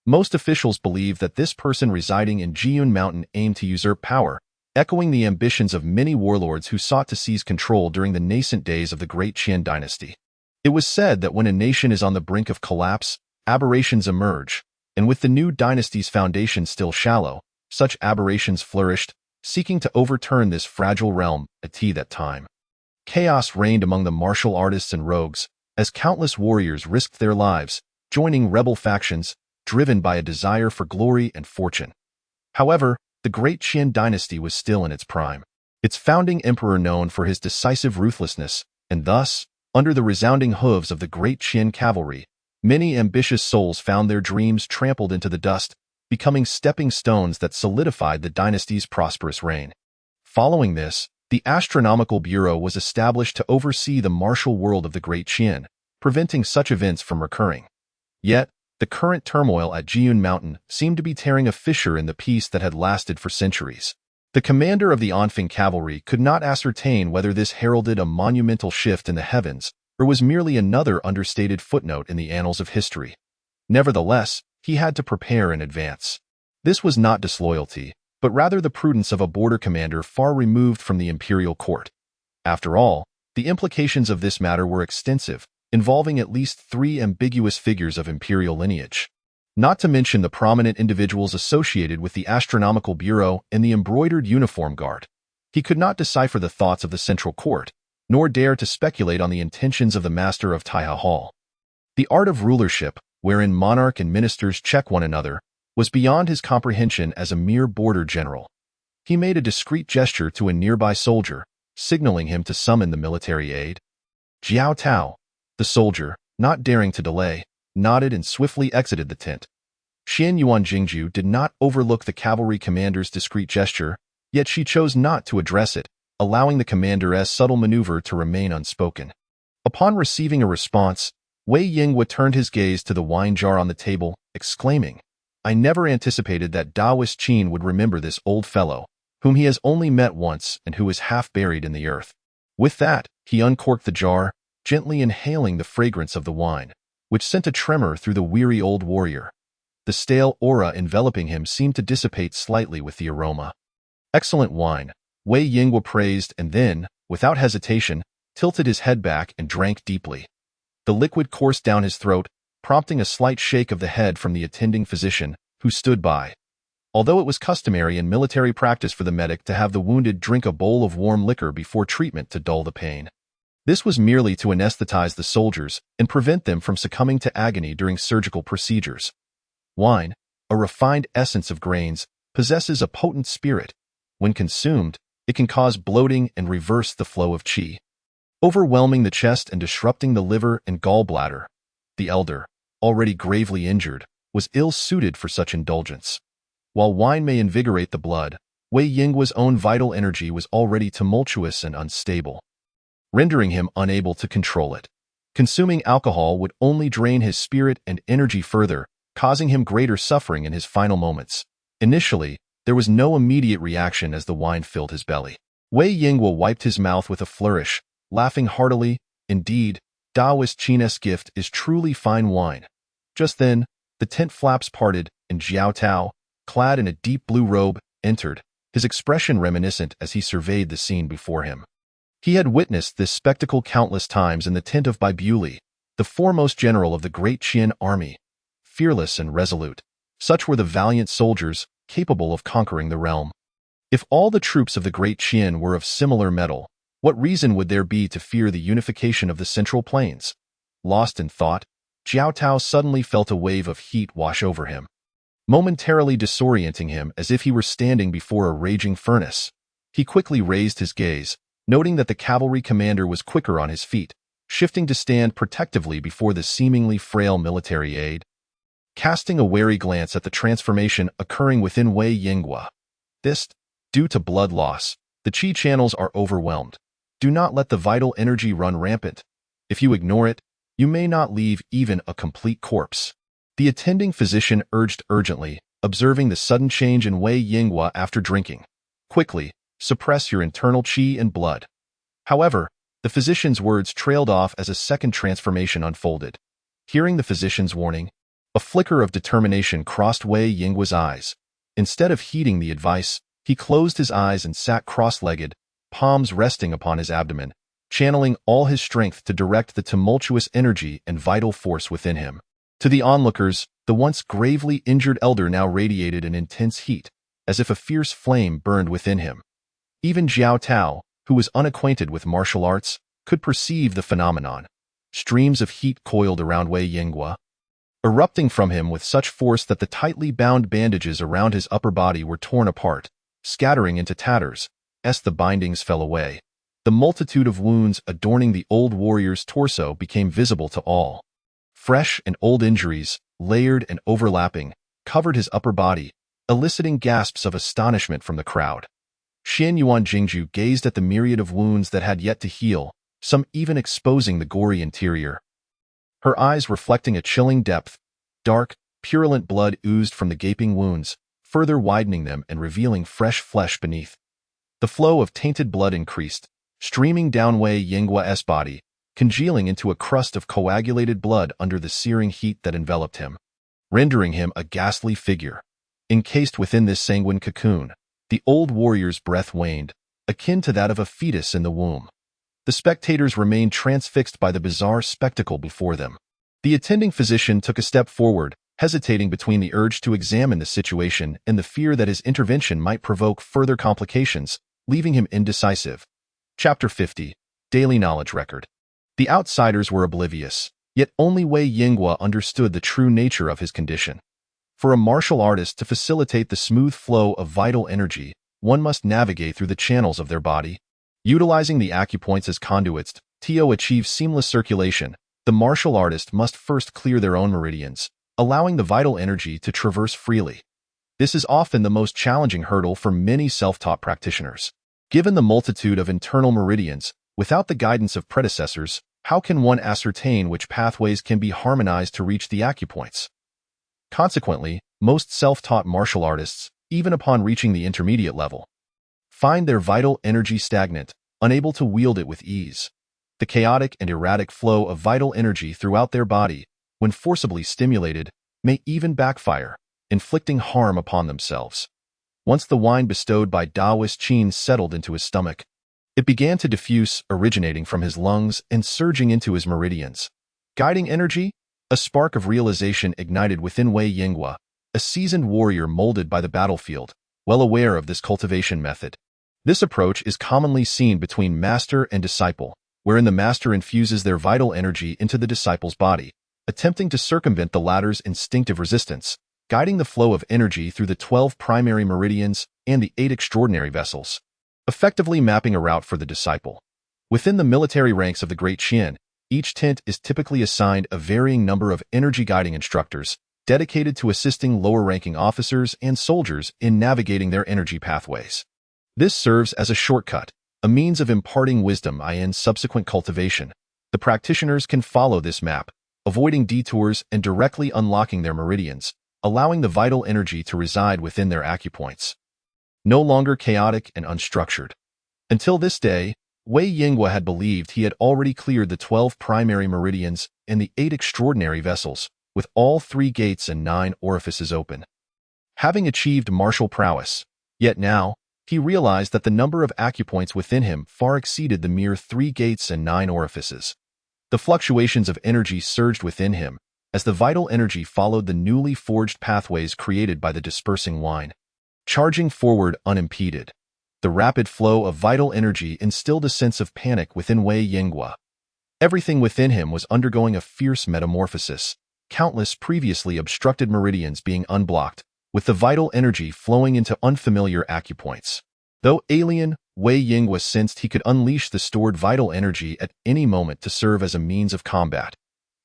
Most officials believe that this person residing in Jiyun Mountain aimed to usurp power, echoing the ambitions of many warlords who sought to seize control during the nascent days of the Great Qian dynasty. It was said that when a nation is on the brink of collapse, aberrations emerge, and with the new dynasty's foundation still shallow, such aberrations flourished, seeking to overturn this fragile realm at that time. Chaos reigned among the martial artists and rogues, as countless warriors risked their lives, joining rebel factions, driven by a desire for glory and fortune. However, the Great Qian dynasty was still in its prime, its founding emperor known for his decisive ruthlessness, and thus, under the resounding hooves of the Great Qian cavalry, many ambitious souls found their dreams trampled into the dust, becoming stepping stones that solidified the dynasty's prosperous reign. Following this, the Astronomical Bureau was established to oversee the martial world of the Great Qian, preventing such events from recurring. Yet, the current turmoil at Jiyun Mountain seemed to be tearing a fissure in the peace that had lasted for centuries. The commander of the Anfeng cavalry could not ascertain whether this heralded a monumental shift in the heavens or was merely another understated footnote in the annals of history. Nevertheless, he had to prepare in advance. This was not disloyalty, but rather the prudence of a border commander far removed from the imperial court. After all, the implications of this matter were extensive, involving at least 3 ambiguous figures of imperial lineage. Not to mention the prominent individuals associated with the Astronomical Bureau and the embroidered uniform guard. He could not decipher the thoughts of the central court, nor dare to speculate on the intentions of the master of Taiha Hall. The art of rulership, wherein monarch and ministers check one another, was beyond his comprehension as a mere border general. He made a discreet gesture to a nearby soldier, signaling him to summon the military aid. Jiao Tao, the soldier, not daring to delay, nodded and swiftly exited the tent. Xinyuan Jingju did not overlook the cavalry commander's discreet gesture, yet she chose not to address it, allowing the commander's subtle maneuver to remain unspoken. Upon receiving a response, Wei Yinghua turned his gaze to the wine jar on the table, exclaiming, "I never anticipated that Daoist Qin would remember this old fellow. whom he has only met once and who is half buried in the earth. With that, he uncorked the jar, gently inhaling the fragrance of the wine, which sent a tremor through the weary old warrior. The stale aura enveloping him seemed to dissipate slightly with the aroma. Excellent wine, Wei Yingwa praised, and then, without hesitation, tilted his head back and drank deeply. The liquid coursed down his throat, prompting a slight shake of the head from the attending physician, who stood by. Although it was customary in military practice for the medic to have the wounded drink a bowl of warm liquor before treatment to dull the pain, this was merely to anesthetize the soldiers and prevent them from succumbing to agony during surgical procedures. Wine, a refined essence of grains, possesses a potent spirit. When consumed, it can cause bloating and reverse the flow of qi, overwhelming the chest and disrupting the liver and gallbladder. The elder, already gravely injured, was ill-suited for such indulgence. While wine may invigorate the blood, Wei Yingwa's own vital energy was already tumultuous and unstable, rendering him unable to control it. Consuming alcohol would only drain his spirit and energy further, causing him greater suffering in his final moments. Initially, there was no immediate reaction as the wine filled his belly. Wei Yingwa wiped his mouth with a flourish, laughing heartily. Indeed, Taoist Qin's gift is truly fine wine. Just then, the tent flaps parted, and Jiao Tao, clad in a deep blue robe, entered, his expression reminiscent as he surveyed the scene before him. He had witnessed this spectacle countless times in the tent of Bai Buli, the foremost general of the great Qian army. Fearless and resolute, such were the valiant soldiers, capable of conquering the realm. If all the troops of the great Qian were of similar mettle, what reason would there be to fear the unification of the Central Plains? Lost in thought, Jiao Tao suddenly felt a wave of heat wash over him, momentarily disorienting him as if he were standing before a raging furnace. He quickly raised his gaze, noting that the cavalry commander was quicker on his feet, shifting to stand protectively before the seemingly frail military aide. Casting a wary glance at the transformation occurring within Wei Yingwa. Due to blood loss, the qi channels are overwhelmed. Do not let the vital energy run rampant. If you ignore it, you may not leave even a complete corpse. The attending physician urged urgently, observing the sudden change in Wei Yingwa after drinking. Quickly, suppress your internal qi and blood. However, the physician's words trailed off as a second transformation unfolded. Hearing the physician's warning, a flicker of determination crossed Wei Yingwa's eyes. Instead of heeding the advice, he closed his eyes and sat cross-legged, palms resting upon his abdomen, channeling all his strength to direct the tumultuous energy and vital force within him. To the onlookers, the once gravely injured elder now radiated an intense heat, as if a fierce flame burned within him. Even Jiao Tao, who was unacquainted with martial arts, could perceive the phenomenon. Streams of heat coiled around Wei Yingwa, erupting from him with such force that the tightly bound bandages around his upper body were torn apart, scattering into tatters, as the bindings fell away. The multitude of wounds adorning the old warrior's torso became visible to all. Fresh and old injuries, layered and overlapping, covered his upper body, eliciting gasps of astonishment from the crowd. Xian Yuan Jingju gazed at the myriad of wounds that had yet to heal, some even exposing the gory interior. Her eyes reflecting a chilling depth. Dark, purulent blood oozed from the gaping wounds, further widening them and revealing fresh flesh beneath. The flow of tainted blood increased, streaming down Wei Yingwa's body, congealing into a crust of coagulated blood under the searing heat that enveloped him, rendering him a ghastly figure. Encased within this sanguine cocoon, the old warrior's breath waned, akin to that of a fetus in the womb. The spectators remained transfixed by the bizarre spectacle before them. The attending physician took a step forward, hesitating between the urge to examine the situation and the fear that his intervention might provoke further complications, leaving him indecisive. Chapter 50. Daily Knowledge Record. The outsiders were oblivious, yet only Wei Yingwa understood the true nature of his condition. For a martial artist to facilitate the smooth flow of vital energy, one must navigate through the channels of their body. Utilizing the acupoints as conduits to achieve seamless circulation, the martial artist must first clear their own meridians, allowing the vital energy to traverse freely. This is often the most challenging hurdle for many self-taught practitioners. Given the multitude of internal meridians, without the guidance of predecessors, how can one ascertain which pathways can be harmonized to reach the acupoints? Consequently, most self-taught martial artists, even upon reaching the intermediate level, find their vital energy stagnant, unable to wield it with ease. The chaotic and erratic flow of vital energy throughout their body, when forcibly stimulated, may even backfire, inflicting harm upon themselves. Once the wine bestowed by Taoist Qin settled into his stomach, it began to diffuse, originating from his lungs and surging into his meridians. Guiding energy, a spark of realization ignited within Wei Yinghua, a seasoned warrior molded by the battlefield, well aware of this cultivation method. This approach is commonly seen between master and disciple, wherein the master infuses their vital energy into the disciple's body, attempting to circumvent the latter's instinctive resistance, guiding the flow of energy through the 12 primary meridians and the 8 extraordinary vessels, effectively mapping a route for the disciple. Within the military ranks of the Great Qian, each tent is typically assigned a varying number of energy-guiding instructors, dedicated to assisting lower-ranking officers and soldiers in navigating their energy pathways. This serves as a shortcut, a means of imparting wisdom in subsequent cultivation. The practitioners can follow this map, avoiding detours and directly unlocking their meridians, allowing the vital energy to reside within their acupoints. No longer chaotic and unstructured. Until this day, Wei Yinghua had believed he had already cleared the 12 primary meridians and the 8 extraordinary vessels, with all 3 gates and 9 orifices open. Having achieved martial prowess, yet now, he realized that the number of acupoints within him far exceeded the mere 3 gates and 9 orifices. The fluctuations of energy surged within him, as the vital energy followed the newly forged pathways created by the dispersing wine. Charging forward unimpeded, the rapid flow of vital energy instilled a sense of panic within Wei Yinghua. Everything within him was undergoing a fierce metamorphosis, countless previously obstructed meridians being unblocked, with the vital energy flowing into unfamiliar acupoints. Though alien, Wei Yinghua sensed he could unleash the stored vital energy at any moment to serve as a means of combat.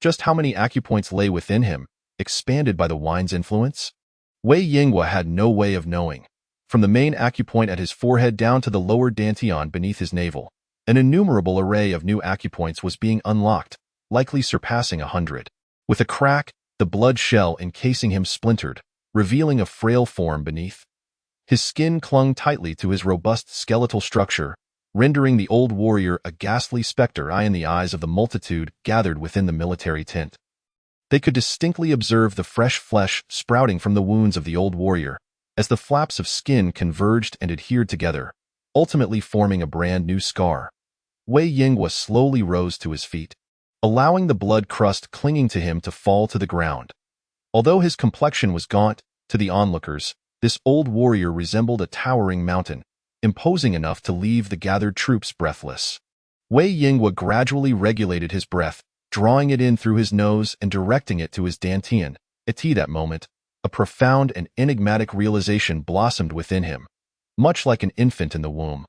Just how many acupoints lay within him, expanded by the wine's influence? Wei Yinghua had no way of knowing. From the main acupoint at his forehead down to the lower dantian beneath his navel, an innumerable array of new acupoints was being unlocked, likely surpassing 100. With a crack, the blood shell encasing him splintered, revealing a frail form beneath. His skin clung tightly to his robust skeletal structure, rendering the old warrior a ghastly specter in the eyes of the multitude gathered within the military tent. They could distinctly observe the fresh flesh sprouting from the wounds of the old warrior, as the flaps of skin converged and adhered together, ultimately forming a brand new scar. Wei Yinghua slowly rose to his feet, allowing the blood crust clinging to him to fall to the ground. Although his complexion was gaunt, to the onlookers, this old warrior resembled a towering mountain, imposing enough to leave the gathered troops breathless. Wei Yinghua gradually regulated his breath, drawing it in through his nose and directing it to his dantian. At that moment, a profound and enigmatic realization blossomed within him, much like an infant in the womb.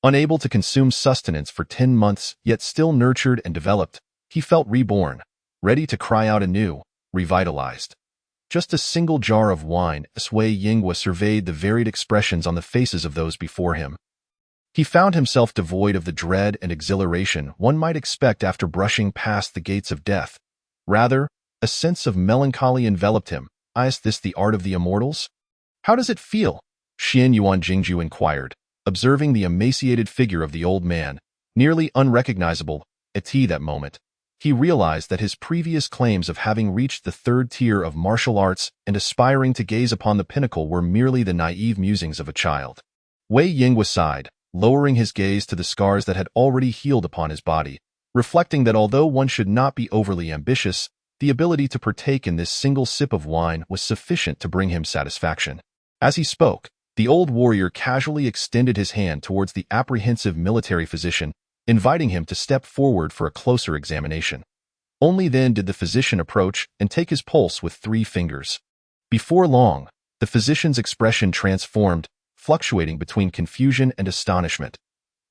Unable to consume sustenance for 10 months, yet still nurtured and developed, he felt reborn, ready to cry out anew, revitalized. Just a single jar of wine, as Wei Yinghua surveyed the varied expressions on the faces of those before him. He found himself devoid of the dread and exhilaration one might expect after brushing past the gates of death. Rather, a sense of melancholy enveloped him. Is this the art of the immortals? How does it feel? Xian Yuan Jingju inquired, observing the emaciated figure of the old man, nearly unrecognizable. At that moment, he realized that his previous claims of having reached the 3rd tier of martial arts and aspiring to gaze upon the pinnacle were merely the naive musings of a child. Wei Yinghua sighed, lowering his gaze to the scars that had already healed upon his body, reflecting that although one should not be overly ambitious, the ability to partake in this single sip of wine was sufficient to bring him satisfaction. As he spoke, the old warrior casually extended his hand towards the apprehensive military physician, inviting him to step forward for a closer examination. Only then did the physician approach and take his pulse with 3 fingers. Before long, the physician's expression transformed, fluctuating between confusion and astonishment.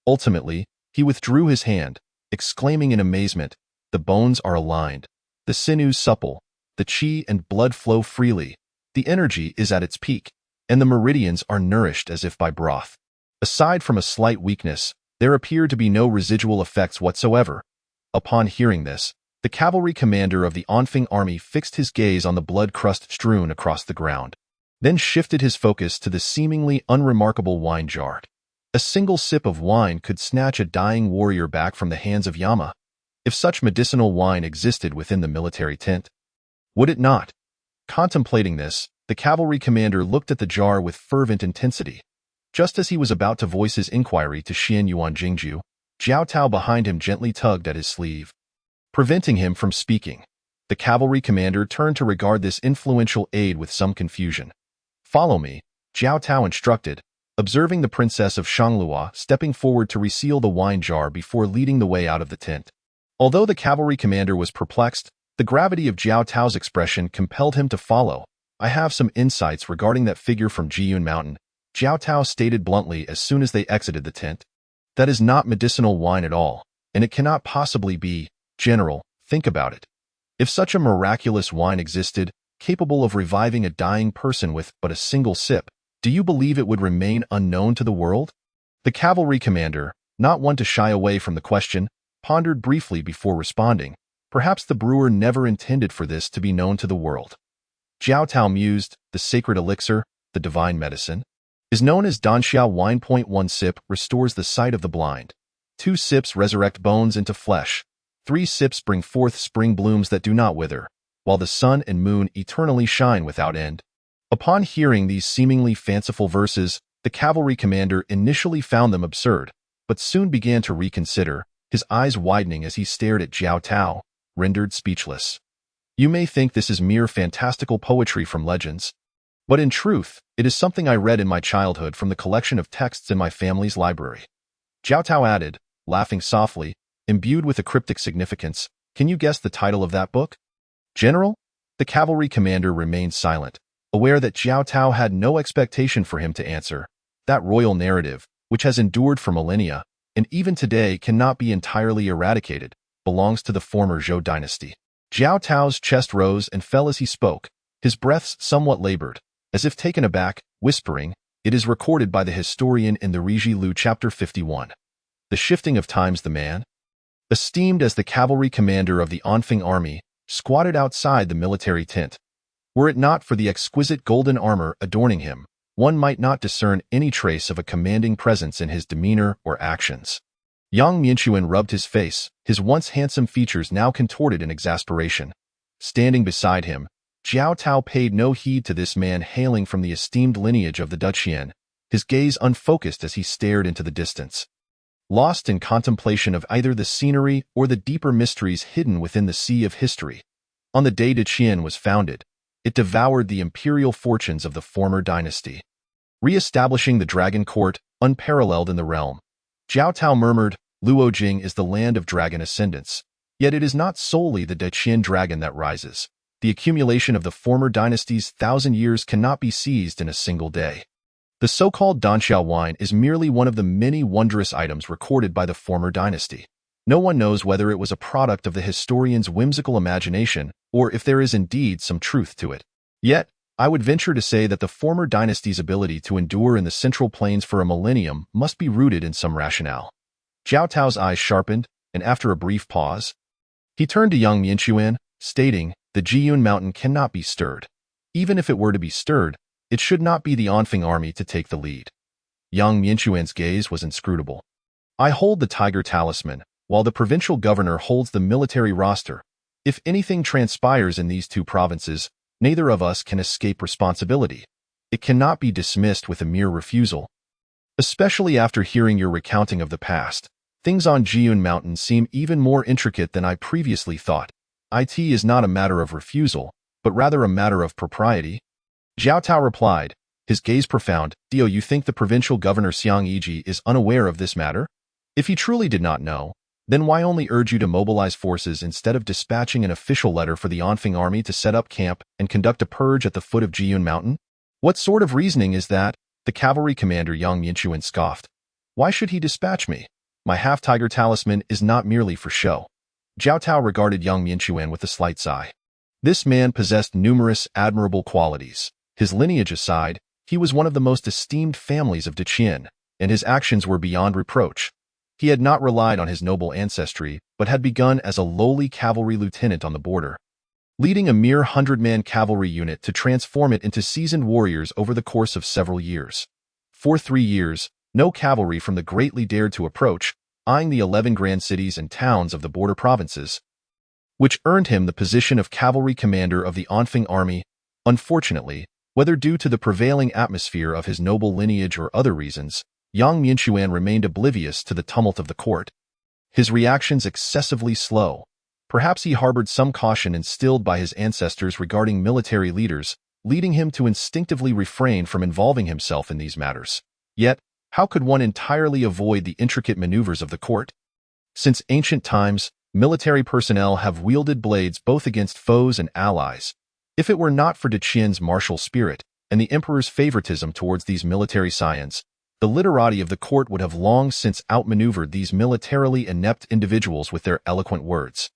Ultimately, he withdrew his hand, exclaiming in amazement, "The bones are aligned, the sinews supple, the qi and blood flow freely, the energy is at its peak, and the meridians are nourished as if by broth." Aside from a slight weakness, there appeared to be no residual effects whatsoever. Upon hearing this, the cavalry commander of the Anfeng army fixed his gaze on the blood crust strewn across the ground, then shifted his focus to the seemingly unremarkable wine jar. A single sip of wine could snatch a dying warrior back from the hands of Yama. If such medicinal wine existed within the military tent, would it not? Contemplating this, the cavalry commander looked at the jar with fervent intensity. Just as he was about to voice his inquiry to Xian Yuan Jingju, Jiao Tao behind him gently tugged at his sleeve, preventing him from speaking. The cavalry commander turned to regard this influential aide with some confusion. "Follow me," Jiao Tao instructed, observing the princess of Shanglua stepping forward to reseal the wine jar before leading the way out of the tent. Although the cavalry commander was perplexed, the gravity of Jiao Tao's expression compelled him to follow. "I have some insights regarding that figure from Jiyun Mountain," Jiao Tao stated bluntly as soon as they exited the tent. "That is not medicinal wine at all, and it cannot possibly be. General, think about it. If such a miraculous wine existed, capable of reviving a dying person with but a single sip, do you believe it would remain unknown to the world?" The cavalry commander, not one to shy away from the question, pondered briefly before responding. Perhaps the brewer never intended for this to be known to the world. Jiao Tao mused, the sacred elixir, the divine medicine, is known as Danxiao wine. 1 sip restores the sight of the blind. 2 sips resurrect bones into flesh. 3 sips bring forth spring blooms that do not wither, while the sun and moon eternally shine without end. Upon hearing these seemingly fanciful verses, the cavalry commander initially found them absurd, but soon began to reconsider, his eyes widening as he stared at Jiao Tao, rendered speechless. "You may think this is mere fantastical poetry from legends, but in truth, it is something I read in my childhood from the collection of texts in my family's library." Jiao Tao added, laughing softly, imbued with a cryptic significance, "Can you guess the title of that book?" "General?" The cavalry commander remained silent, aware that Jiao Tao had no expectation for him to answer. That royal narrative, which has endured for millennia, and even today cannot be entirely eradicated, belongs to the former Zhou dynasty. Jiao Tao's chest rose and fell as he spoke, his breaths somewhat labored, as if taken aback, whispering, "It is recorded by the historian in the Riji Lu chapter 51. The shifting of times the man, esteemed as the cavalry commander of the Anfeng army, squatted outside the military tent. Were it not for the exquisite golden armor adorning him, one might not discern any trace of a commanding presence in his demeanor or actions." Yang Mianchuan rubbed his face, his once handsome features now contorted in exasperation. Standing beside him, Jiao Tao paid no heed to this man hailing from the esteemed lineage of the Duchian, his gaze unfocused as he stared into the distance, lost in contemplation of either the scenery or the deeper mysteries hidden within the sea of history. On the day Duchian was founded, it devoured the imperial fortunes of the former dynasty, re-establishing the dragon court, unparalleled in the realm. Jiao Tao murmured, "Luojing is the land of dragon ascendants. Yet it is not solely the Duchian dragon that rises. The accumulation of the former dynasty's 1,000 years cannot be seized in a single day. The so-called Danxiao wine is merely one of the many wondrous items recorded by the former dynasty. No one knows whether it was a product of the historian's whimsical imagination or if there is indeed some truth to it. Yet, I would venture to say that the former dynasty's ability to endure in the Central Plains for a millennium must be rooted in some rationale." Jiao Tao's eyes sharpened, and after a brief pause, he turned to Yang Mianchuan, stating, "The Jiyun Mountain cannot be stirred. Even if it were to be stirred, it should not be the Anfeng army to take the lead." Yang Mianchuan's gaze was inscrutable. "I hold the Tiger Talisman, while the provincial governor holds the military roster. If anything transpires in these 2 provinces, neither of us can escape responsibility. It cannot be dismissed with a mere refusal. Especially after hearing your recounting of the past, things on Jiyun Mountain seem even more intricate than I previously thought. It is not a matter of refusal, but rather a matter of propriety." Jiao Tao replied, his gaze profound, "Do you think the provincial governor Xiang Yiji is unaware of this matter? If he truly did not know, then why only urge you to mobilize forces instead of dispatching an official letter for the Anfeng army to set up camp and conduct a purge at the foot of Jiyun Mountain? What sort of reasoning is that?" The cavalry commander Yang Mianchuan scoffed. "Why should he dispatch me? My half-tiger talisman is not merely for show." Jiao Tao regarded Yang Mianchuan with a slight sigh. This man possessed numerous admirable qualities. His lineage aside, he was one of the most esteemed families of Duqian, and his actions were beyond reproach. He had not relied on his noble ancestry, but had begun as a lowly cavalry lieutenant on the border, leading a mere 100-man cavalry unit to transform it into seasoned warriors over the course of several years. For 3 years, No cavalry from the greatly dared to approach, eyeing the 11 grand cities and towns of the border provinces, which earned him the position of cavalry commander of the Anfeng army. Unfortunately, whether due to the prevailing atmosphere of his noble lineage or other reasons, Yang Mianchuan remained oblivious to the tumult of the court. His reactions excessively slow. Perhaps he harbored some caution instilled by his ancestors regarding military leaders, leading him to instinctively refrain from involving himself in these matters. Yet, how could one entirely avoid the intricate maneuvers of the court? Since ancient times, military personnel have wielded blades both against foes and allies. If it were not for Deqian's martial spirit and the emperor's favoritism towards these military scions, the literati of the court would have long since outmaneuvered these militarily inept individuals with their eloquent words.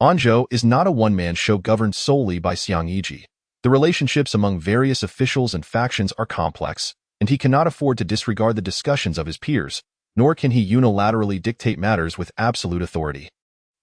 Anzhou is not a one-man show governed solely by Xiang Yiji. The relationships among various officials and factions are complex, and he cannot afford to disregard the discussions of his peers, nor can he unilaterally dictate matters with absolute authority.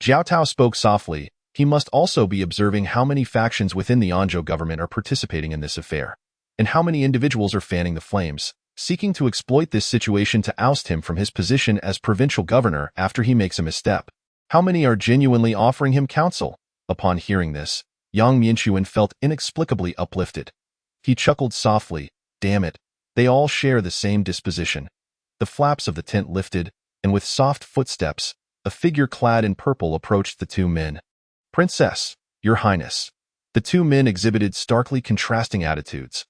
Jiao Tao spoke softly. He must also be observing how many factions within the Anzhou government are participating in this affair, and how many individuals are fanning the flames, seeking to exploit this situation to oust him from his position as provincial governor after he makes a misstep. How many are genuinely offering him counsel? Upon hearing this, Yang Mianchuan felt inexplicably uplifted. He chuckled softly. Damn it, they all share the same disposition. The flaps of the tent lifted, and with soft footsteps, a figure clad in purple approached the two men. Princess, Your Highness. The two men exhibited starkly contrasting attitudes.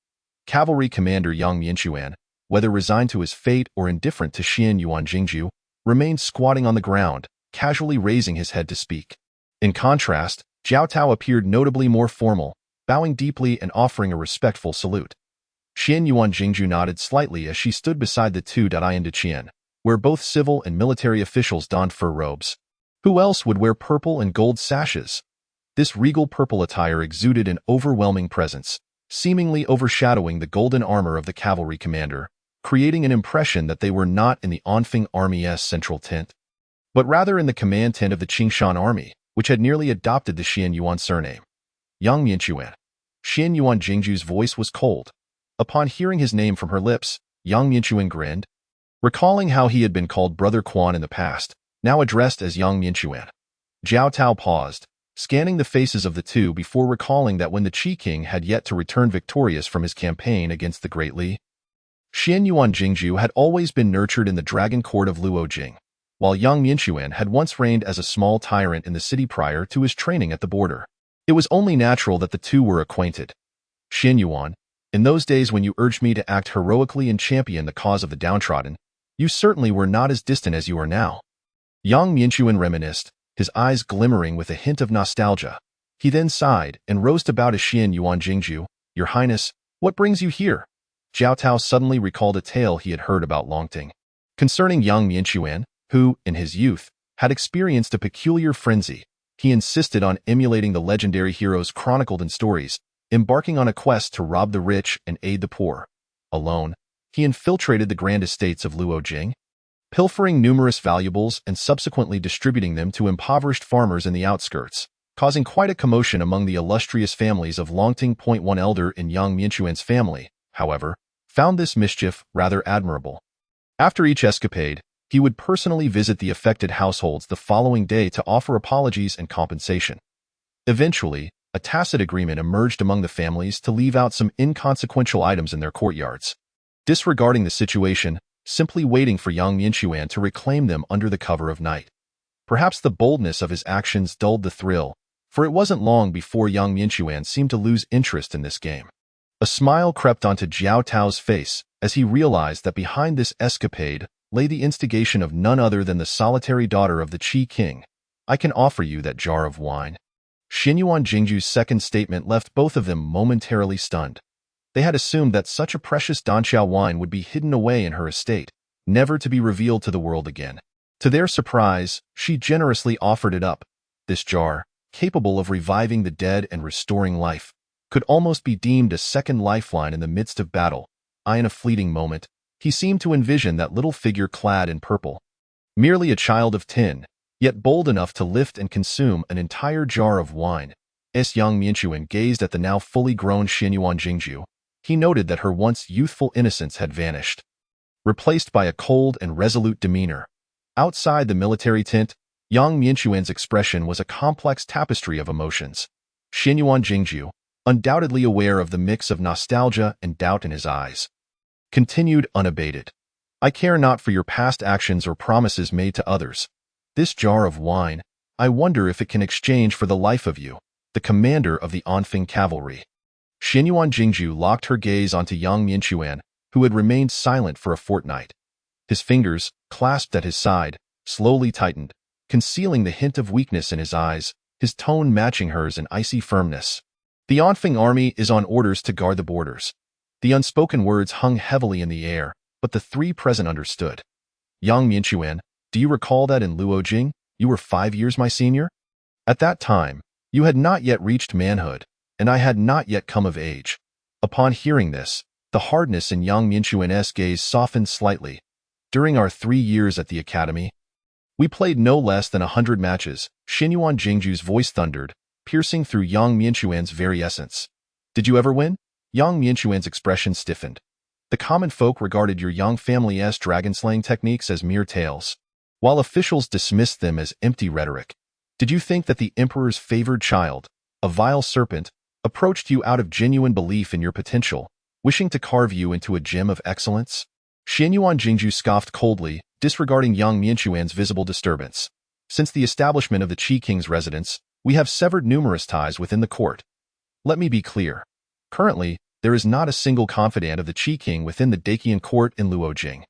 Cavalry Commander Yang Mianchuan, whether resigned to his fate or indifferent to Xian Yuan Jingju, remained squatting on the ground, casually raising his head to speak. In contrast, Jiao Tao appeared notably more formal, bowing deeply and offering a respectful salute. Xian Yuan Jingju nodded slightly as she stood beside the two Daiyan Deqian, where both civil and military officials donned fur robes. Who else would wear purple and gold sashes? This regal purple attire exuded an overwhelming presence, seemingly overshadowing the golden armor of the cavalry commander, creating an impression that they were not in the Anfeng Army's central tent, but rather in the command tent of the Qingshan army, which had nearly adopted the Xian Yuan surname. Yang Mianchuan. Xian Yuan Jingju's voice was cold. Upon hearing his name from her lips, Yang Mianchuan grinned, recalling how he had been called Brother Quan in the past, now addressed as Yang Mianchuan. Jiao Tao paused, scanning the faces of the two before recalling that when the Qi King had yet to return victorious from his campaign against the Great Li, Xian Yuan Jingju had always been nurtured in the dragon court of Luojing, while Yang Mianchuan had once reigned as a small tyrant in the city prior to his training at the border. It was only natural that the two were acquainted. Xian Yuan, in those days when you urged me to act heroically and champion the cause of the downtrodden, you certainly were not as distant as you are now. Yang Mianchuan reminisced, his eyes glimmering with a hint of nostalgia. He then sighed and rose to bow to Xian Yuan Jingju. Your Highness, what brings you here? Jiao Tao suddenly recalled a tale he had heard about Longting, concerning Yang Mianchuan, who, in his youth, had experienced a peculiar frenzy. He insisted on emulating the legendary heroes chronicled in stories, embarking on a quest to rob the rich and aid the poor. Alone, he infiltrated the grand estates of Luojing, pilfering numerous valuables and subsequently distributing them to impoverished farmers in the outskirts, causing quite a commotion among the illustrious families of Longting. One elder in Yang Mianchuan's family, however, found this mischief rather admirable. After each escapade, he would personally visit the affected households the following day to offer apologies and compensation. Eventually, a tacit agreement emerged among the families to leave out some inconsequential items in their courtyards, disregarding the situation, simply waiting for Yang Mianchuan to reclaim them under the cover of night. Perhaps the boldness of his actions dulled the thrill, for it wasn't long before Yang Mianchuan seemed to lose interest in this game. A smile crept onto Jiao Tao's face as he realized that behind this escapade lay the instigation of none other than the solitary daughter of the Qi King. I can offer you that jar of wine. Xian Yuan Jingju's second statement left both of them momentarily stunned. They had assumed that such a precious Danqiao wine would be hidden away in her estate, never to be revealed to the world again. To their surprise, she generously offered it up. This jar, capable of reviving the dead and restoring life, could almost be deemed a second lifeline in the midst of battle. In a fleeting moment, he seemed to envision that little figure clad in purple, merely a child of 10, yet bold enough to lift and consume an entire jar of wine. As Yang Mianchuan gazed at the now fully grown Xian Yuan Jingju, he noted that her once youthful innocence had vanished. replaced by a cold and resolute demeanor. Outside the military tent, Yang Mianquan's expression was a complex tapestry of emotions. Xinyuan Jingju, undoubtedly aware of the mix of nostalgia and doubt in his eyes, continued unabated. I care not for your past actions or promises made to others. This jar of wine, I wonder if it can exchange for the life of you, the commander of the Anfeng cavalry. Xinyuan Jingju locked her gaze onto Yang Mianquan, who had remained silent for a fortnight. His fingers, clasped at his side, slowly tightened, concealing the hint of weakness in his eyes, his tone matching hers in icy firmness. The Anfeng army is on orders to guard the borders. The unspoken words hung heavily in the air, but the three present understood. Yang Mianquan, do you recall that in Luojing, you were 5 years my senior? At that time, you had not yet reached manhood, and I had not yet come of age. Upon hearing this, the hardness in Yang Mianquan's gaze softened slightly. During our 3 years at the academy, we played no less than 100 matches. Xinyuan Jingju's voice thundered, piercing through Yang Mianquan's very essence. Did you ever win? Yang Mianquan's expression stiffened. The common folk regarded your Yang family's dragon-slaying techniques as mere tales, while officials dismissed them as empty rhetoric. Did you think that the emperor's favored child, a vile serpent, approached you out of genuine belief in your potential, wishing to carve you into a gem of excellence? Xinyuan Jingju scoffed coldly, disregarding Yang Mianquan's visible disturbance. Since the establishment of the Qi King's residence, we have severed numerous ties within the court. Let me be clear. Currently, there is not a single confidant of the Qi King within the Dacian court in Luojing.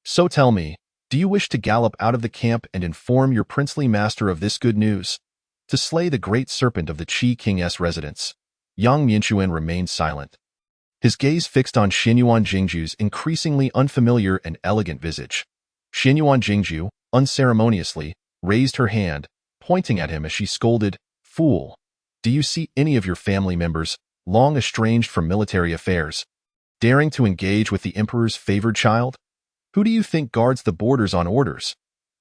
So tell me, do you wish to gallop out of the camp and inform your princely master of this good news? To slay the great serpent of the Qi King's residence. Yang Mianquan remained silent, his gaze fixed on Xinyuan Jingju's increasingly unfamiliar and elegant visage. Xinyuan Jingju, unceremoniously, raised her hand, pointing at him as she scolded, "Fool! Do you see any of your family members, long estranged from military affairs, daring to engage with the emperor's favored child? Who do you think guards the borders on orders?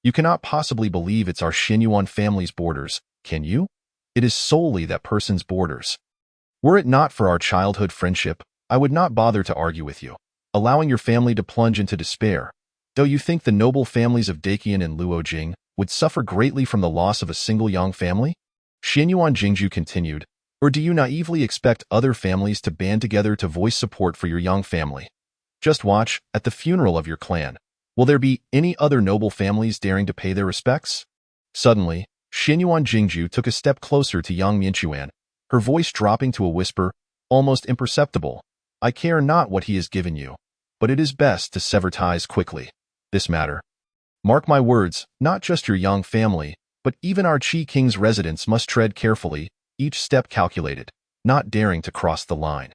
You cannot possibly believe it's our Xinyuan family's borders, can you? It is solely that person's borders. Were it not for our childhood friendship, I would not bother to argue with you, allowing your family to plunge into despair. Though you think the noble families of Dacian and Luojing would suffer greatly from the loss of a single Yang family?" Xinyuan Jingju continued, "Or do you naively expect other families to band together to voice support for your Yang family? Just watch, at the funeral of your clan, will there be any other noble families daring to pay their respects?" Suddenly, Xinyuan Jingju took a step closer to Yang Mianquan, her voice dropping to a whisper, almost imperceptible. "I care not what he has given you, but it is best to sever ties quickly. This matter, mark my words, not just your Yang family, but even our Qi King's residents must tread carefully, each step calculated, not daring to cross the line."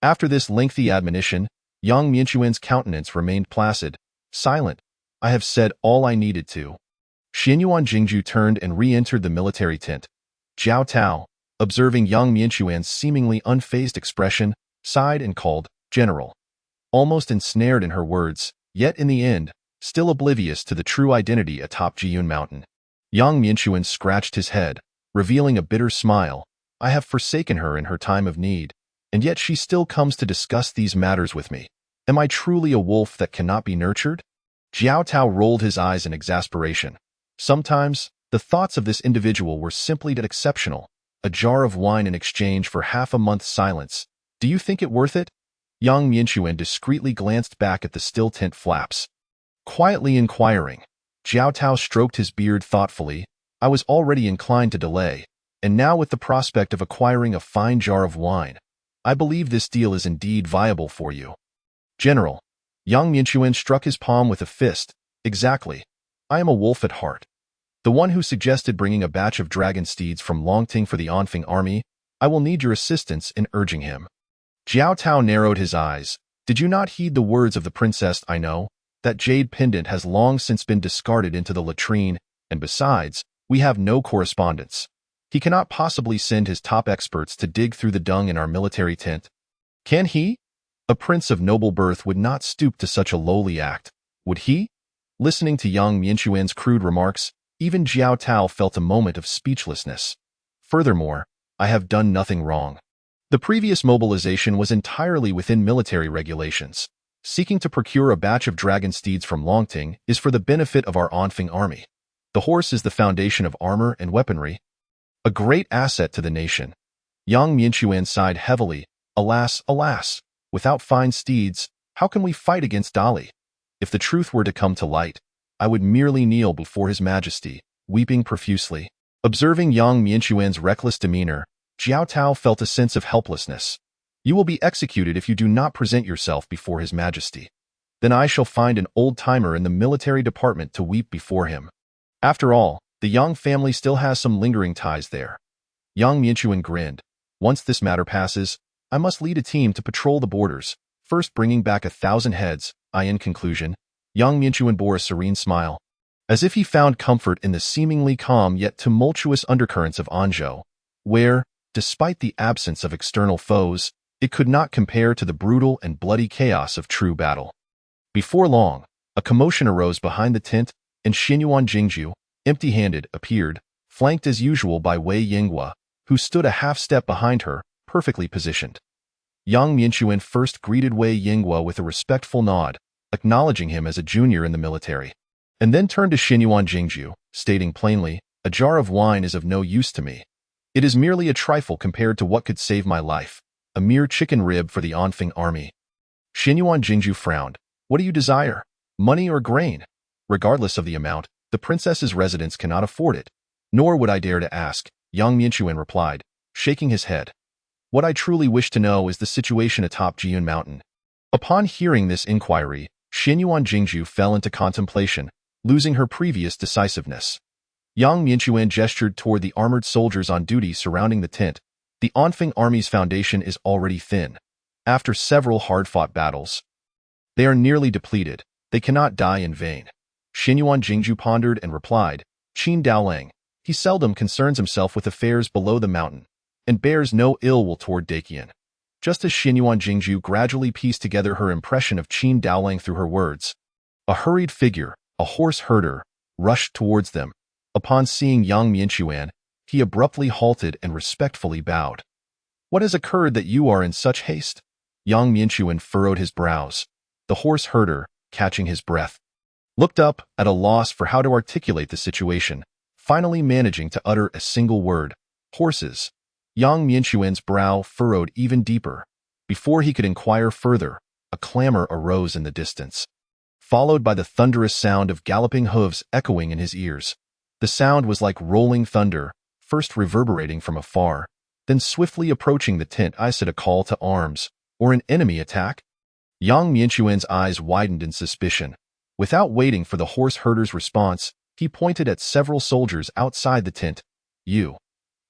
After this lengthy admonition, Yang Mianquan's countenance remained placid, silent. "I have said all I needed to." Xinyuan Jingju turned and re-entered the military tent. Jiao Tao, observing Yang Mianquan's seemingly unfazed expression, sighed and called, "General." Almost ensnared in her words, yet in the end, still oblivious to the true identity atop Jiyun Mountain. Yang Mianquan scratched his head, revealing a bitter smile. "I have forsaken her in her time of need, and yet she still comes to discuss these matters with me. Am I truly a wolf that cannot be nurtured?" Jiao Tao rolled his eyes in exasperation. Sometimes, the thoughts of this individual were simply that exceptional. A jar of wine in exchange for half a month's silence. Do you think it worth it? Yang Mianquan discreetly glanced back at the still tent flaps. Quietly inquiring, Jiao Tao stroked his beard thoughtfully. "I was already inclined to delay, and now with the prospect of acquiring a fine jar of wine, I believe this deal is indeed viable for you." "General," Yang Mianquan struck his palm with a fist. "Exactly. I am a wolf at heart. The one who suggested bringing a batch of dragon steeds from Longting for the Anfeng army. I will need your assistance in urging him." Jiao Tao narrowed his eyes. "Did you not heed the words of the princess? I know. That jade pendant has long since been discarded into the latrine, and besides, we have no correspondence. He cannot possibly send his top experts to dig through the dung in our military tent. Can he? A prince of noble birth would not stoop to such a lowly act, would he?" Listening to Yang Mianquan's crude remarks, even Jiao Tao felt a moment of speechlessness. "Furthermore, I have done nothing wrong. The previous mobilization was entirely within military regulations. Seeking to procure a batch of dragon steeds from Longting is for the benefit of our Onfing army. The horse is the foundation of armor and weaponry, a great asset to the nation. Yang Mianchuan sighed heavily. Alas, alas, without fine steeds, how can we fight against Dali? If the truth were to come to light, I would merely kneel before His Majesty, weeping profusely. Observing Yang Mianchuan's reckless demeanor, Jiao Tao felt a sense of helplessness. You will be executed if you do not present yourself before His Majesty. Then I shall find an old-timer in the military department to weep before him. After all, the Yang family still has some lingering ties there. Yang Mianchuan grinned. Once this matter passes, I must lead a team to patrol the borders, first bringing back 1,000 heads. In conclusion, Yang Mianchuan bore a serene smile, as if he found comfort in the seemingly calm yet tumultuous undercurrents of Anzhou, where, despite the absence of external foes, it could not compare to the brutal and bloody chaos of true battle. Before long, a commotion arose behind the tent, and Xinyuan Jingju, empty-handed, appeared, flanked as usual by Wei Yinghua, who stood a half-step behind her, perfectly positioned. Yang Mianchuan first greeted Wei Yinghua with a respectful nod, acknowledging him as a junior in the military, and then turned to Xinyuan Jingju, stating plainly, "A jar of wine is of no use to me. It is merely a trifle compared to what could save my life, a mere chicken rib for the Onfing army." Xinyuan Jingju frowned. "What do you desire? Money or grain? Regardless of the amount, the princess's residence cannot afford it. Nor would I dare to ask," Yang Mianchuan replied, shaking his head. "What I truly wish to know is the situation atop Jiyun Mountain." Upon hearing this inquiry, Xinyuan Jingju fell into contemplation, losing her previous decisiveness. Yang Mianchuan gestured toward the armored soldiers on duty surrounding the tent. The Onfing army's foundation is already thin. After several hard-fought battles, they are nearly depleted. They cannot die in vain. Xinyuan Jingju pondered and replied, "Qin Daolang, he seldom concerns himself with affairs below the mountain, and bears no ill will toward Dakian." Just as Xinyuan Jingju gradually pieced together her impression of Qin Daolang through her words, a hurried figure, a horse herder, rushed towards them. Upon seeing Yang Mianchuan, he abruptly halted and respectfully bowed. "What has occurred that you are in such haste?" Yang Mianchuan furrowed his brows. The horse herder, catching his breath, looked up, at a loss for how to articulate the situation, finally managing to utter a single word, "Horses." Yang Mianchuan's brow furrowed even deeper. Before he could inquire further, a clamor arose in the distance, followed by the thunderous sound of galloping hooves echoing in his ears. The sound was like rolling thunder, first reverberating from afar, then swiftly approaching the tent. Is it a call to arms, or an enemy attack? Yang Mianchuan's eyes widened in suspicion. Without waiting for the horse herder's response, he pointed at several soldiers outside the tent. "You."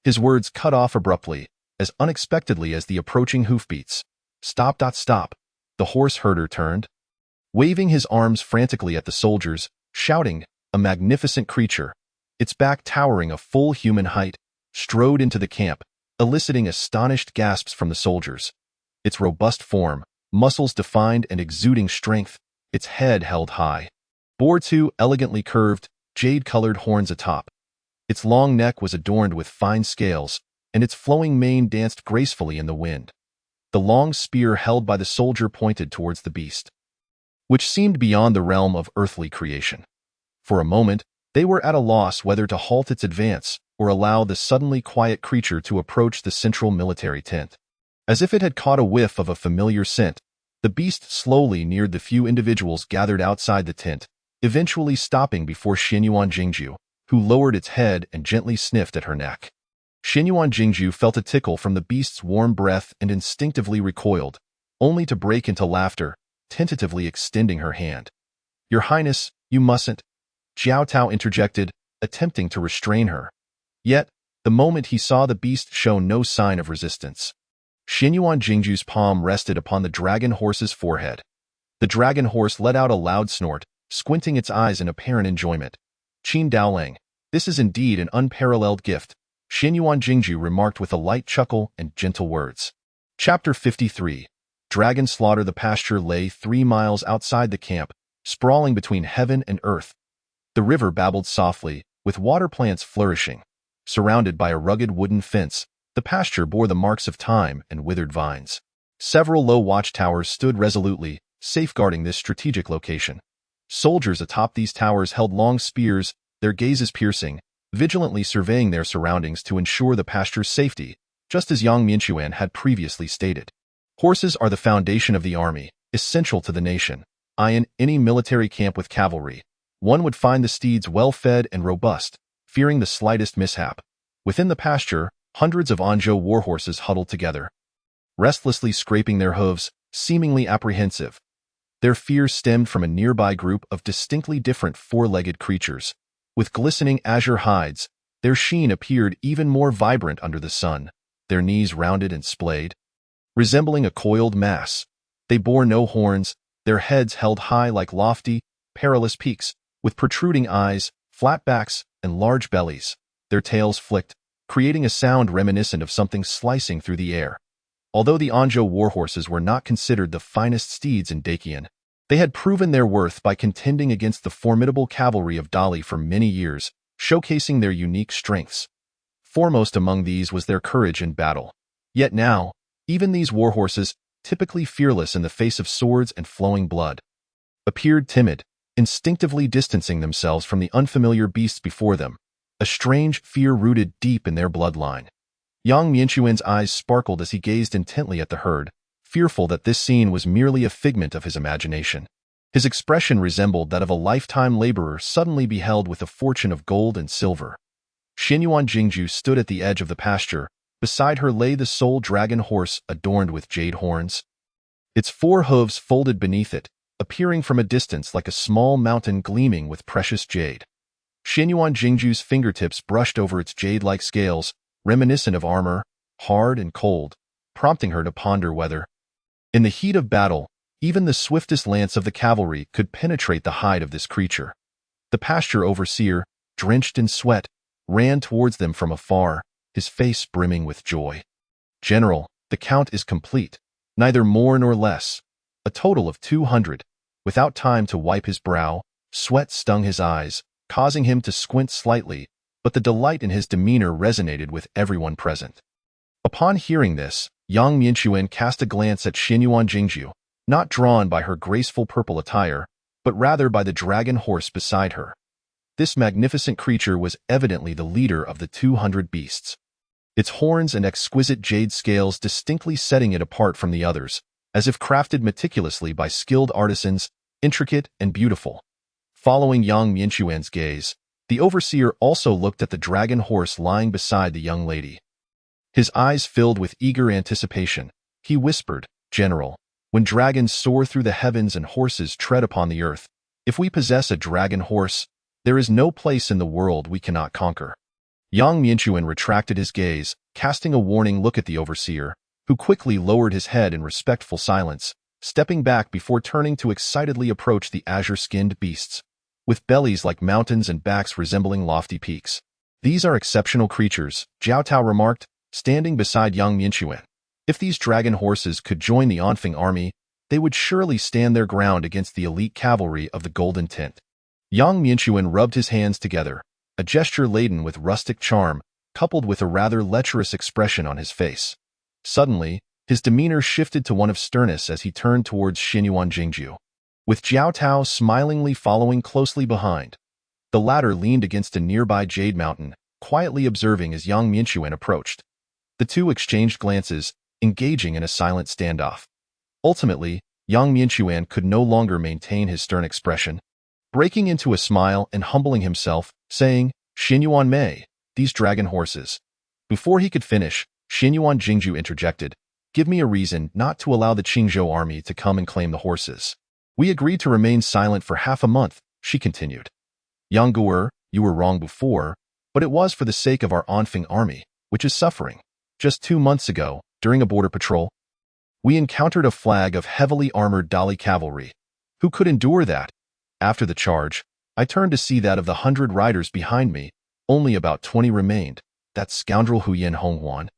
His words cut off abruptly, as unexpectedly as the approaching hoofbeats. "Stop, stop." The horse herder turned, waving his arms frantically at the soldiers, shouting, a magnificent creature, its back towering a full human height, strode into the camp, eliciting astonished gasps from the soldiers. Its robust form, muscles defined and exuding strength, its head held high, bore two elegantly curved, jade-colored horns atop. Its long neck was adorned with fine scales, and its flowing mane danced gracefully in the wind. The long spear held by the soldier pointed towards the beast, which seemed beyond the realm of earthly creation. For a moment, they were at a loss whether to halt its advance or allow the suddenly quiet creature to approach the central military tent. As if it had caught a whiff of a familiar scent, the beast slowly neared the few individuals gathered outside the tent, eventually stopping before Xinyuan Jingju, who lowered its head and gently sniffed at her neck. Xinyuan Jingju felt a tickle from the beast's warm breath and instinctively recoiled, only to break into laughter, tentatively extending her hand. "Your Highness, you mustn't," Jiao Tao interjected, attempting to restrain her. Yet, the moment he saw the beast show no sign of resistance, Xinyuan Jingju's palm rested upon the dragon horse's forehead. The dragon horse let out a loud snort, squinting its eyes in apparent enjoyment. "Qin Daolang, this is indeed an unparalleled gift," Xinyuan Jingju remarked with a light chuckle and gentle words. Chapter 53. Dragon Slaughter. The pasture lay 3 miles outside the camp, sprawling between heaven and earth. The river babbled softly, with water plants flourishing. Surrounded by a rugged wooden fence, the pasture bore the marks of time and withered vines. Several low watchtowers stood resolutely, safeguarding this strategic location. Soldiers atop these towers held long spears, their gazes piercing, vigilantly surveying their surroundings to ensure the pasture's safety, just as Yang Mianchuan had previously stated. Horses are the foundation of the army, essential to the nation. In any military camp with cavalry, one would find the steeds well-fed and robust, fearing the slightest mishap. Within the pasture, hundreds of Anzhou warhorses huddled together, restlessly scraping their hooves, seemingly apprehensive. Their fear stemmed from a nearby group of distinctly different four-legged creatures. With glistening azure hides, their sheen appeared even more vibrant under the sun, their knees rounded and splayed, resembling a coiled mass. They bore no horns, their heads held high like lofty, perilous peaks, with protruding eyes, flat backs, and large bellies. Their tails flicked, creating a sound reminiscent of something slicing through the air. Although the Anzhou warhorses were not considered the finest steeds in Dacian, they had proven their worth by contending against the formidable cavalry of Dali for many years, showcasing their unique strengths. Foremost among these was their courage in battle. Yet now, even these warhorses, typically fearless in the face of swords and flowing blood, appeared timid, instinctively distancing themselves from the unfamiliar beasts before them, a strange fear rooted deep in their bloodline. Yang Mianchuan's eyes sparkled as he gazed intently at the herd, fearful that this scene was merely a figment of his imagination. His expression resembled that of a lifetime laborer suddenly beheld with a fortune of gold and silver. Xinyuan Jingju stood at the edge of the pasture. Beside her lay the sole dragon horse adorned with jade horns. Its four hooves folded beneath it, appearing from a distance like a small mountain gleaming with precious jade. Xinyuan Jingju's fingertips brushed over its jade-like scales, reminiscent of armor, hard and cold, prompting her to ponder whether, in the heat of battle, even the swiftest lance of the cavalry could penetrate the hide of this creature. The pasture overseer, drenched in sweat, ran towards them from afar, his face brimming with joy. "General, the count is complete, neither more nor less. A total of 200. Without time to wipe his brow, sweat stung his eyes, causing him to squint slightly, but the delight in his demeanor resonated with everyone present. Upon hearing this, Yang Mianchuan cast a glance at Xinyuan Jingju, not drawn by her graceful purple attire, but rather by the dragon horse beside her. This magnificent creature was evidently the leader of the 200 beasts, its horns and exquisite jade scales distinctly setting it apart from the others, as if crafted meticulously by skilled artisans, intricate and beautiful. Following Yang Mianchuan's gaze, the overseer also looked at the dragon horse lying beside the young lady. His eyes filled with eager anticipation. He whispered, "General, when dragons soar through the heavens and horses tread upon the earth, if we possess a dragon horse, there is no place in the world we cannot conquer." Yang Mianchuan retracted his gaze, casting a warning look at the overseer, who quickly lowered his head in respectful silence, stepping back before turning to excitedly approach the azure-skinned beasts, with bellies like mountains and backs resembling lofty peaks. "These are exceptional creatures," Jiao Tao remarked, standing beside Yang Mianchuan. "If these dragon horses could join the Anfeng army, they would surely stand their ground against the elite cavalry of the Golden Tint." Yang Mianchuan rubbed his hands together, a gesture laden with rustic charm, coupled with a rather lecherous expression on his face. Suddenly, his demeanor shifted to one of sternness as he turned towards Xinyuan Jingju, with Jiao Tao smilingly following closely behind. The latter leaned against a nearby jade mountain, quietly observing as Yang Mianchuan approached. The two exchanged glances, engaging in a silent standoff. Ultimately, Yang Mianchuan could no longer maintain his stern expression, breaking into a smile and humbling himself, saying, "Xinyuan Mei, these dragon horses." Before he could finish, Xinyuan Jingju interjected, "Give me a reason not to allow the Qingzhou army to come and claim the horses." "We agreed to remain silent for half a month," she continued. "Yang Guer, you were wrong before, but it was for the sake of our Anfeng army, which is suffering. Just 2 months ago, during a border patrol, we encountered a flag of heavily armored Dali cavalry. Who could endure that? After the charge, I turned to see that of the 100 riders behind me, only about 20 remained. That scoundrel Huyan Honghuan,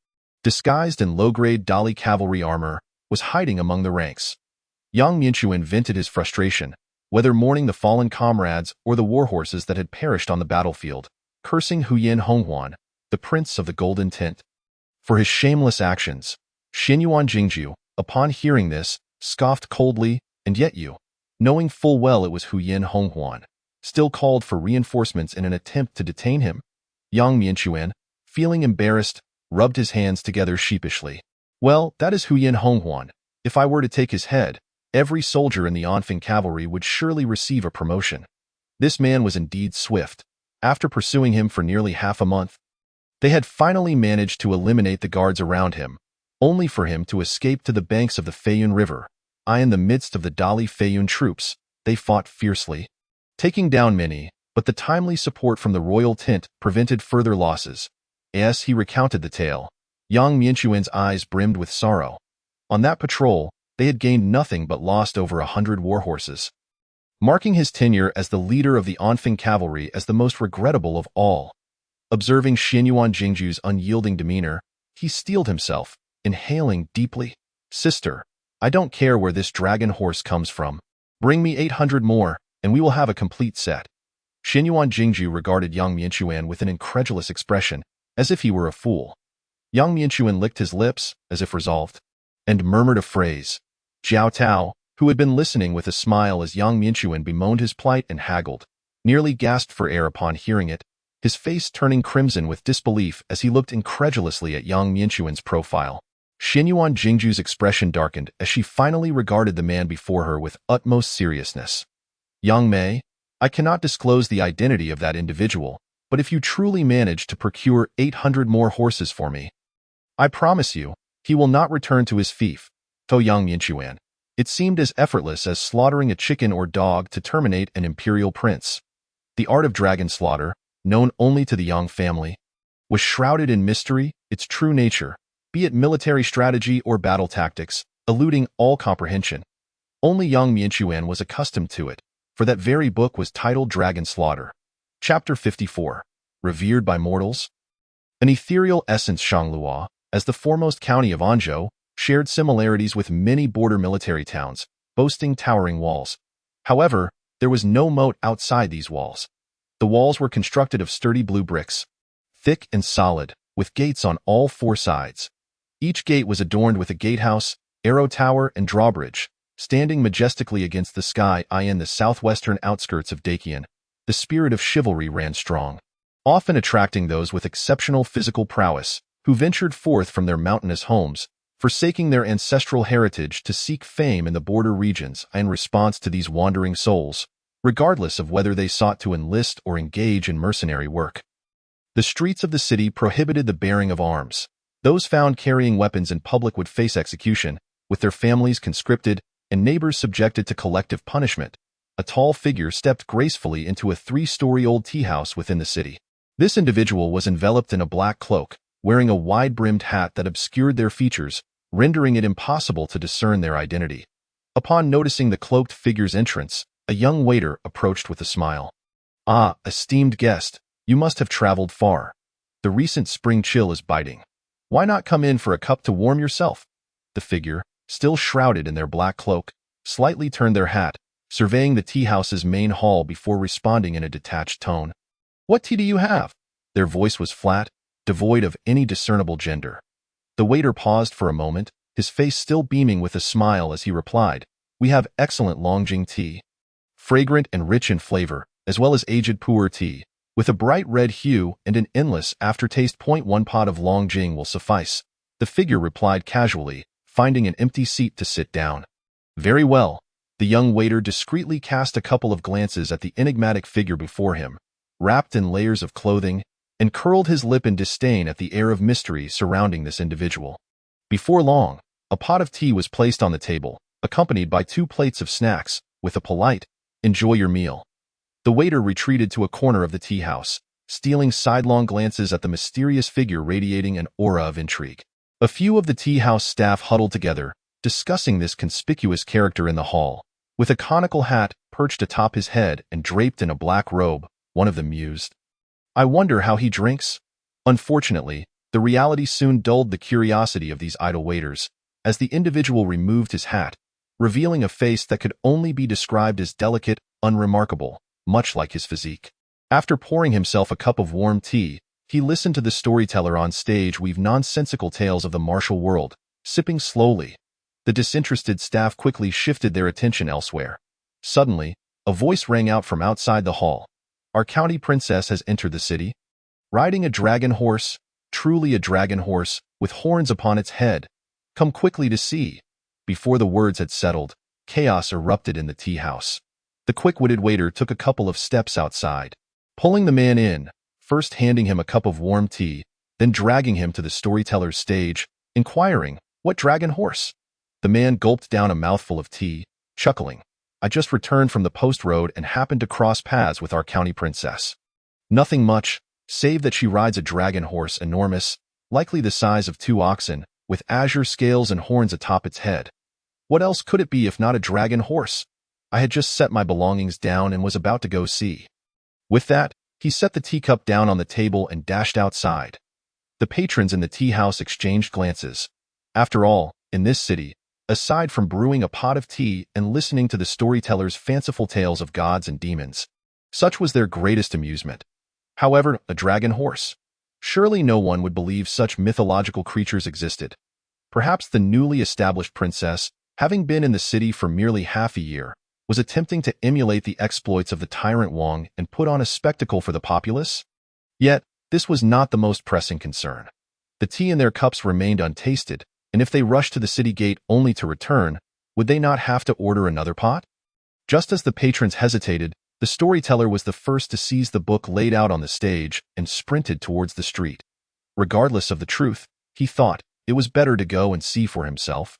disguised in low-grade Dali cavalry armor, was hiding among the ranks." Yang Mianchuan vented his frustration, whether mourning the fallen comrades or the warhorses that had perished on the battlefield, cursing Huyan Honghuan, the prince of the Golden Tint, for his shameless actions. Xinyuan Jingju, upon hearing this, scoffed coldly, And yet you, knowing full well it was Hu Yin Honghuan, still called for reinforcements in an attempt to detain him. Yang Mianchuan, feeling embarrassed, rubbed his hands together sheepishly. Well, that is Hu Yin Honghuan. If I were to take his head, every soldier in the Anfeng cavalry would surely receive a promotion. This man was indeed swift. After pursuing him for nearly half a month, they had finally managed to eliminate the guards around him, only for him to escape to the banks of the Feiyun River. In the midst of the Dali Feiyun troops, they fought fiercely, taking down many, but the timely support from the royal tint prevented further losses. As he recounted the tale, Yang Mianchuan's eyes brimmed with sorrow. On that patrol, they had gained nothing but lost over 100 warhorses, marking his tenure as the leader of the Anfeng cavalry as the most regrettable of all. Observing Xianyuan Jingju's unyielding demeanor, he steeled himself, inhaling deeply. Sister, I don't care where this dragon horse comes from. Bring me 800 more, and we will have a complete set. Xianyuan Jingju regarded Yang Mianchuan with an incredulous expression, as if he were a fool. Yang Mianchuan licked his lips, as if resolved, and murmured a phrase. Jiao Tao, who had been listening with a smile as Yang Mianchuan bemoaned his plight and haggled, nearly gasped for air upon hearing it, his face turning crimson with disbelief as he looked incredulously at Yang Mianchuan's profile. Xianyuan Jingju's expression darkened as she finally regarded the man before her with utmost seriousness. Yang Mei, I cannot disclose the identity of that individual, but if you truly manage to procure 800 more horses for me, I promise you, he will not return to his fief. To Yang Mianchuan, it seemed as effortless as slaughtering a chicken or dog to terminate an imperial prince. The art of dragon slaughter, known only to the Yang family, was shrouded in mystery, its true nature, be it military strategy or battle tactics, eluding all comprehension. Only Yang Mianchuan was accustomed to it, for that very book was titled Dragon Slaughter. Chapter 54. Revered by Mortals. An ethereal essence, Shanglua, as the foremost county of Anzhou, shared similarities with many border military towns, boasting towering walls. However, there was no moat outside these walls. The walls were constructed of sturdy blue bricks, thick and solid, with gates on all four sides. Each gate was adorned with a gatehouse, arrow tower, and drawbridge, standing majestically against the sky. In the southwestern outskirts of Dakian, the spirit of chivalry ran strong, often attracting those with exceptional physical prowess, who ventured forth from their mountainous homes, forsaking their ancestral heritage to seek fame in the border regions. In response to these wandering souls, regardless of whether they sought to enlist or engage in mercenary work, the streets of the city prohibited the bearing of arms. Those found carrying weapons in public would face execution, with their families conscripted and neighbors subjected to collective punishment. A tall figure stepped gracefully into a 3-story-old tea house within the city. This individual was enveloped in a black cloak, wearing a wide-brimmed hat that obscured their features, rendering it impossible to discern their identity. Upon noticing the cloaked figure's entrance, a young waiter approached with a smile. Ah, esteemed guest, you must have traveled far. The recent spring chill is biting. Why not come in for a cup to warm yourself? The figure, still shrouded in their black cloak, slightly turned their hat, surveying the tea house's main hall before responding in a detached tone. What tea do you have? Their voice was flat, devoid of any discernible gender. The waiter paused for a moment, his face still beaming with a smile as he replied, We have excellent Longjing tea, fragrant and rich in flavor, as well as aged pu'er tea, with a bright red hue and an endless aftertaste. 1 pot of Longjing will suffice, the figure replied casually, finding an empty seat to sit down. Very well. The young waiter discreetly cast a couple of glances at the enigmatic figure before him, wrapped in layers of clothing, and curled his lip in disdain at the air of mystery surrounding this individual. Before long, a pot of tea was placed on the table, accompanied by 2 plates of snacks, with a polite, "Enjoy your meal." The waiter retreated to a corner of the tea house, stealing sidelong glances at the mysterious figure radiating an aura of intrigue. A few of the tea house staff huddled together, discussing this conspicuous character in the hall. With a conical hat perched atop his head and draped in a black robe, one of them mused, I wonder how he drinks? Unfortunately, the reality soon dulled the curiosity of these idle waiters, as the individual removed his hat, revealing a face that could only be described as delicate, unremarkable, much like his physique. After pouring himself a cup of warm tea, he listened to the storyteller on stage weave nonsensical tales of the martial world, sipping slowly. The disinterested staff quickly shifted their attention elsewhere. Suddenly, a voice rang out from outside the hall. "Our county princess has entered the city, riding a dragon horse, truly a dragon horse, with horns upon its head. Come quickly to see." Before the words had settled, chaos erupted in the tea house. The quick-witted waiter took a couple of steps outside, pulling the man in, first handing him a cup of warm tea, then dragging him to the storyteller's stage, inquiring, "What dragon horse?" The man gulped down a mouthful of tea, chuckling. "I just returned from the post road and happened to cross paths with our county princess. Nothing much, save that she rides a dragon horse enormous, likely the size of 2 oxen, with azure scales and horns atop its head. What else could it be if not a dragon horse? I had just set my belongings down and was about to go see." With that, he set the teacup down on the table and dashed outside. The patrons in the tea house exchanged glances. After all, in this city, aside from brewing a pot of tea and listening to the storyteller's fanciful tales of gods and demons, such was their greatest amusement. However, a dragon horse. Surely no one would believe such mythological creatures existed. Perhaps the newly established princess, having been in the city for merely half a year, was attempting to emulate the exploits of the tyrant Wang and put on a spectacle for the populace? Yet, this was not the most pressing concern. The tea in their cups remained untasted, and if they rushed to the city gate only to return, would they not have to order another pot? Just as the patrons hesitated, the storyteller was the first to seize the book laid out on the stage and sprinted towards the street. Regardless of the truth, he thought, it was better to go and see for himself.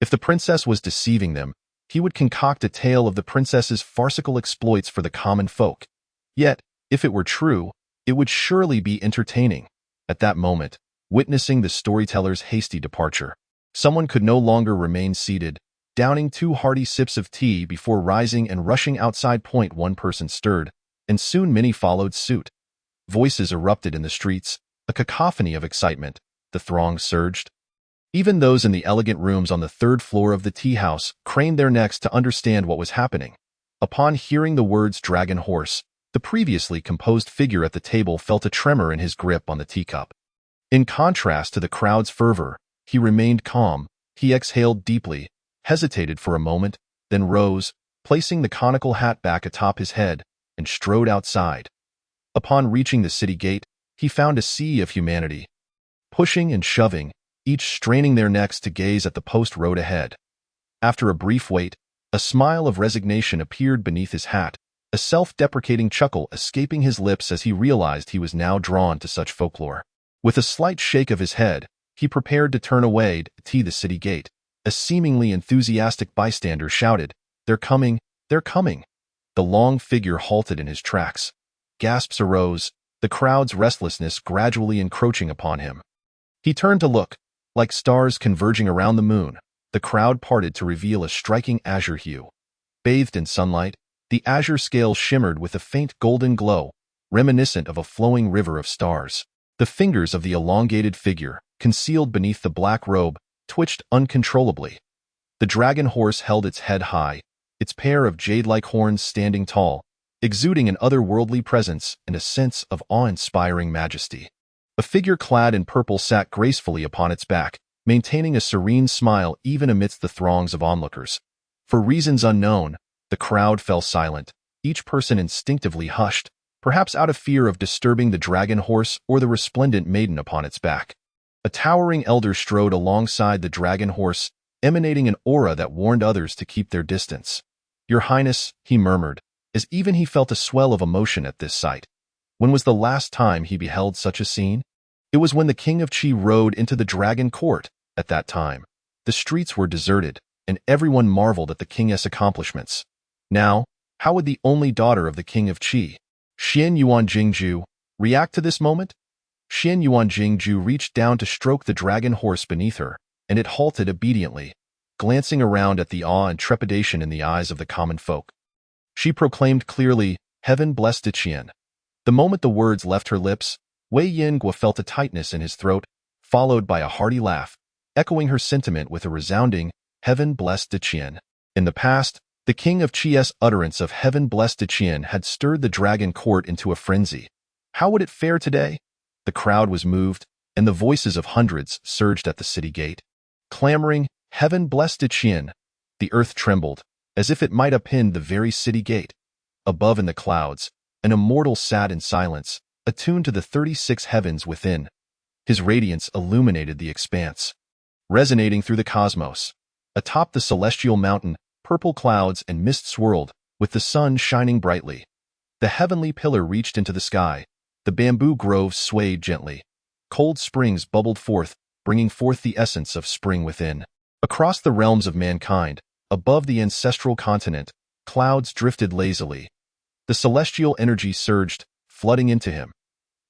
If the princess was deceiving them, he would concoct a tale of the princess's farcical exploits for the common folk. Yet, if it were true, it would surely be entertaining. At that moment, witnessing the storyteller's hasty departure, someone could no longer remain seated, downing 2 hearty sips of tea before rising and rushing outside. One person stirred, and soon many followed suit. Voices erupted in the streets, a cacophony of excitement. The throng surged. Even those in the elegant rooms on the 3rd floor of the tea house craned their necks to understand what was happening. Upon hearing the words dragon horse, the previously composed figure at the table felt a tremor in his grip on the teacup. In contrast to the crowd's fervor, he remained calm. He exhaled deeply, hesitated for a moment, then rose, placing the conical hat back atop his head, and strode outside. Upon reaching the city gate, he found a sea of humanity, pushing and shoving, each straining their necks to gaze at the post road ahead. After a brief wait, a smile of resignation appeared beneath his hat, a self-deprecating chuckle escaping his lips as he realized he was now drawn to such folklore. With a slight shake of his head, he prepared to turn away to the city gate. A seemingly enthusiastic bystander shouted, "They're coming, they're coming." The long figure halted in his tracks. Gasps arose, the crowd's restlessness gradually encroaching upon him. He turned to look. Like stars converging around the moon, the crowd parted to reveal a striking azure hue. Bathed in sunlight, the azure scales shimmered with a faint golden glow, reminiscent of a flowing river of stars. The fingers of the elongated figure, concealed beneath the black robe, twitched uncontrollably. The dragon horse held its head high, its pair of jade-like horns standing tall, exuding an otherworldly presence and a sense of awe-inspiring majesty. A figure clad in purple sat gracefully upon its back, maintaining a serene smile even amidst the throngs of onlookers. For reasons unknown, the crowd fell silent, each person instinctively hushed, perhaps out of fear of disturbing the dragon horse or the resplendent maiden upon its back. A towering elder strode alongside the dragon horse, emanating an aura that warned others to keep their distance. "Your Highness," he murmured, as even he felt a swell of emotion at this sight. When was the last time he beheld such a scene? It was when the King of Qi rode into the dragon court. At that time, the streets were deserted, and everyone marveled at the king's accomplishments. Now, how would the only daughter of the King of Qi, Xian Yuan Jingju, react to this moment? Xian Yuan Jingju reached down to stroke the dragon horse beneath her, and it halted obediently, glancing around at the awe and trepidation in the eyes of the common folk. She proclaimed clearly, "Heaven bless Diqian." The moment the words left her lips, Wei Yingguo felt a tightness in his throat, followed by a hearty laugh, echoing her sentiment with a resounding, "Heaven bless Diqian." In the past, the King of Qi's utterance of "Heaven bless Diqian" had stirred the dragon court into a frenzy. How would it fare today? The crowd was moved, and the voices of hundreds surged at the city gate, clamoring, Heaven blessed Qian. The earth trembled, as if it might upend the very city gate. Above in the clouds, an immortal sat in silence, attuned to the 36 heavens within. His radiance illuminated the expanse, resonating through the cosmos. Atop the celestial mountain, purple clouds and mist swirled, with the sun shining brightly. The heavenly pillar reached into the sky. The bamboo groves swayed gently. Cold springs bubbled forth, bringing forth the essence of spring within. Across the realms of mankind, above the ancestral continent, clouds drifted lazily. The celestial energy surged, flooding into him.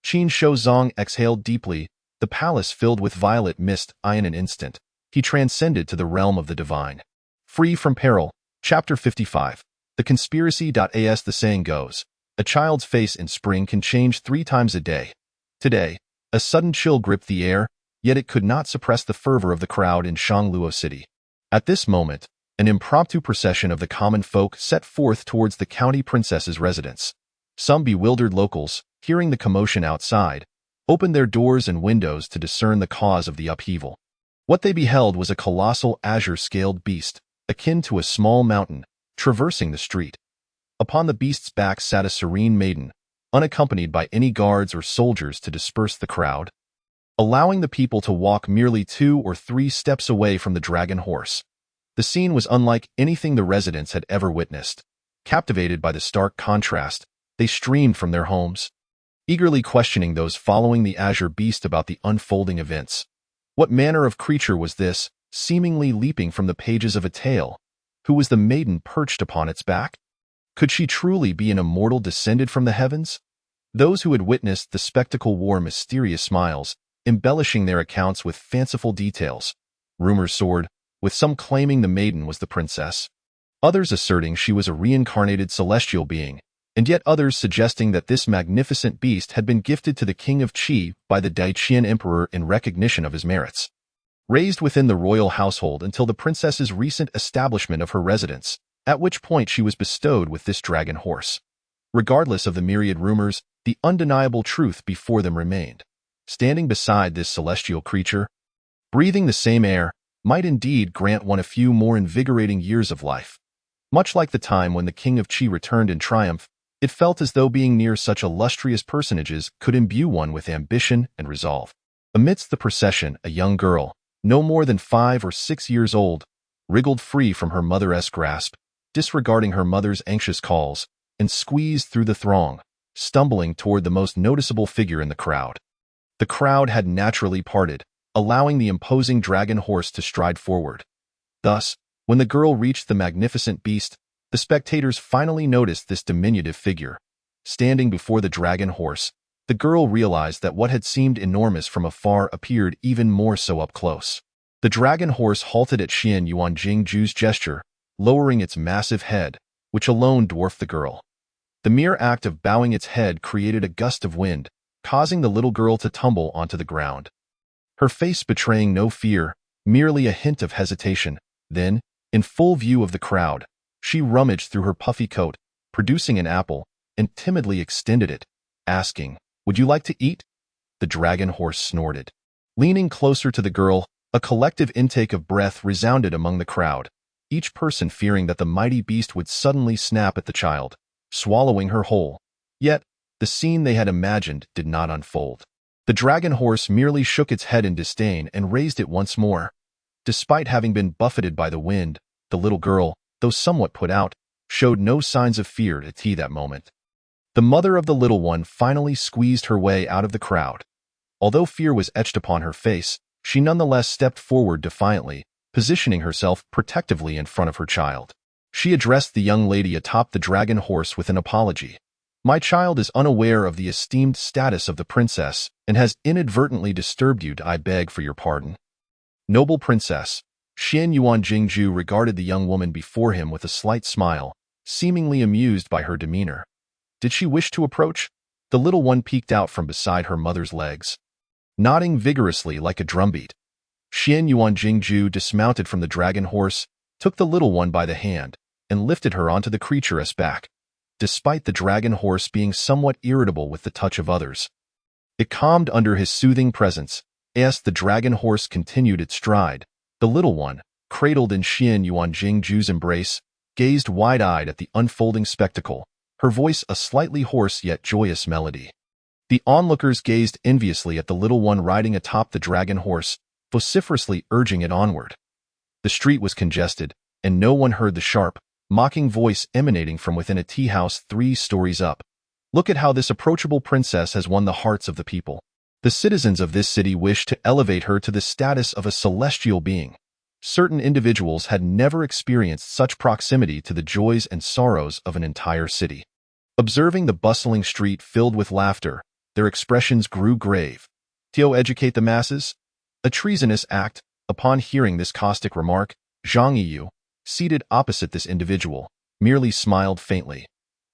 Qin Shozong exhaled deeply, the palace filled with violet mist. In an instant, he transcended to the realm of the divine. Free from peril. Chapter 55. The Conspiracy. As the saying goes, a child's face in spring can change 3 times a day. Today, a sudden chill gripped the air, yet it could not suppress the fervor of the crowd in Shangluo City. At this moment, an impromptu procession of the common folk set forth towards the county princess's residence. Some bewildered locals, hearing the commotion outside, opened their doors and windows to discern the cause of the upheaval. What they beheld was a colossal azure-scaled beast, akin to a small mountain, traversing the street. Upon the beast's back sat a serene maiden, unaccompanied by any guards or soldiers to disperse the crowd, allowing the people to walk merely 2 or 3 steps away from the dragon horse. The scene was unlike anything the residents had ever witnessed. Captivated by the stark contrast, they streamed from their homes, eagerly questioning those following the azure beast about the unfolding events. What manner of creature was this, seemingly leaping from the pages of a tale? Who was the maiden perched upon its back? Could she truly be an immortal descended from the heavens? Those who had witnessed the spectacle wore mysterious smiles, embellishing their accounts with fanciful details. Rumors soared, with some claiming the maiden was the princess, others asserting she was a reincarnated celestial being, and yet others suggesting that this magnificent beast had been gifted to the king of Qi by the Daiqian emperor in recognition of his merits. Raised within the royal household until the princess's recent establishment of her residence, at which point she was bestowed with this dragon horse. Regardless of the myriad rumors, the undeniable truth before them remained. Standing beside this celestial creature, breathing the same air, might indeed grant one a few more invigorating years of life. Much like the time when the king of Qi returned in triumph, it felt as though being near such illustrious personages could imbue one with ambition and resolve. Amidst the procession, a young girl, no more than 5 or 6 years old, wriggled free from her mother's grasp, disregarding her mother's anxious calls, and squeezed through the throng, stumbling toward the most noticeable figure in the crowd. The crowd had naturally parted, allowing the imposing dragon horse to stride forward. Thus, when the girl reached the magnificent beast, the spectators finally noticed this diminutive figure. Standing before the dragon horse, the girl realized that what had seemed enormous from afar appeared even more so up close. The dragon horse halted at Xian Yuanjingju's gesture, lowering its massive head, which alone dwarfed the girl. The mere act of bowing its head created a gust of wind, causing the little girl to tumble onto the ground. Her face betraying no fear, merely a hint of hesitation. Then, in full view of the crowd, she rummaged through her puffy coat, producing an apple, and timidly extended it, asking, "Would you like to eat?" The dragon horse snorted. Leaning closer to the girl, a collective intake of breath resounded among the crowd, each person fearing that the mighty beast would suddenly snap at the child, swallowing her whole. Yet, the scene they had imagined did not unfold. The dragon horse merely shook its head in disdain and raised it once more. Despite having been buffeted by the wind, the little girl, though somewhat put out, showed no signs of fear at that moment. The mother of the little one finally squeezed her way out of the crowd. Although fear was etched upon her face, she nonetheless stepped forward defiantly, positioning herself protectively in front of her child. She addressed the young lady atop the dragon horse with an apology. "My child is unaware of the esteemed status of the princess and has inadvertently disturbed you. I beg for your pardon." Noble princess, Xian Yuanjingju regarded the young woman before him with a slight smile, seemingly amused by her demeanor. Did she wish to approach? The little one peeked out from beside her mother's legs, nodding vigorously like a drumbeat. Xian Yuanjingju dismounted from the dragon horse, took the little one by the hand, and lifted her onto the creature's back. Despite the dragon horse being somewhat irritable with the touch of others, it calmed under his soothing presence. As the dragon horse continued its stride, the little one, cradled in Xian Yuan Jingju's embrace, gazed wide-eyed at the unfolding spectacle, her voice a slightly hoarse yet joyous melody. The onlookers gazed enviously at the little one riding atop the dragon horse, vociferously urging it onward. The street was congested, and no one heard the sharp, mocking voice emanating from within a tea house 3 stories up. Look at how this approachable princess has won the hearts of the people. The citizens of this city wish to elevate her to the status of a celestial being. Certain individuals had never experienced such proximity to the joys and sorrows of an entire city. Observing the bustling street filled with laughter, their expressions grew grave. To educate the masses? A treasonous act. Upon hearing this caustic remark, Zhang Yiyu, seated opposite this individual, merely smiled faintly.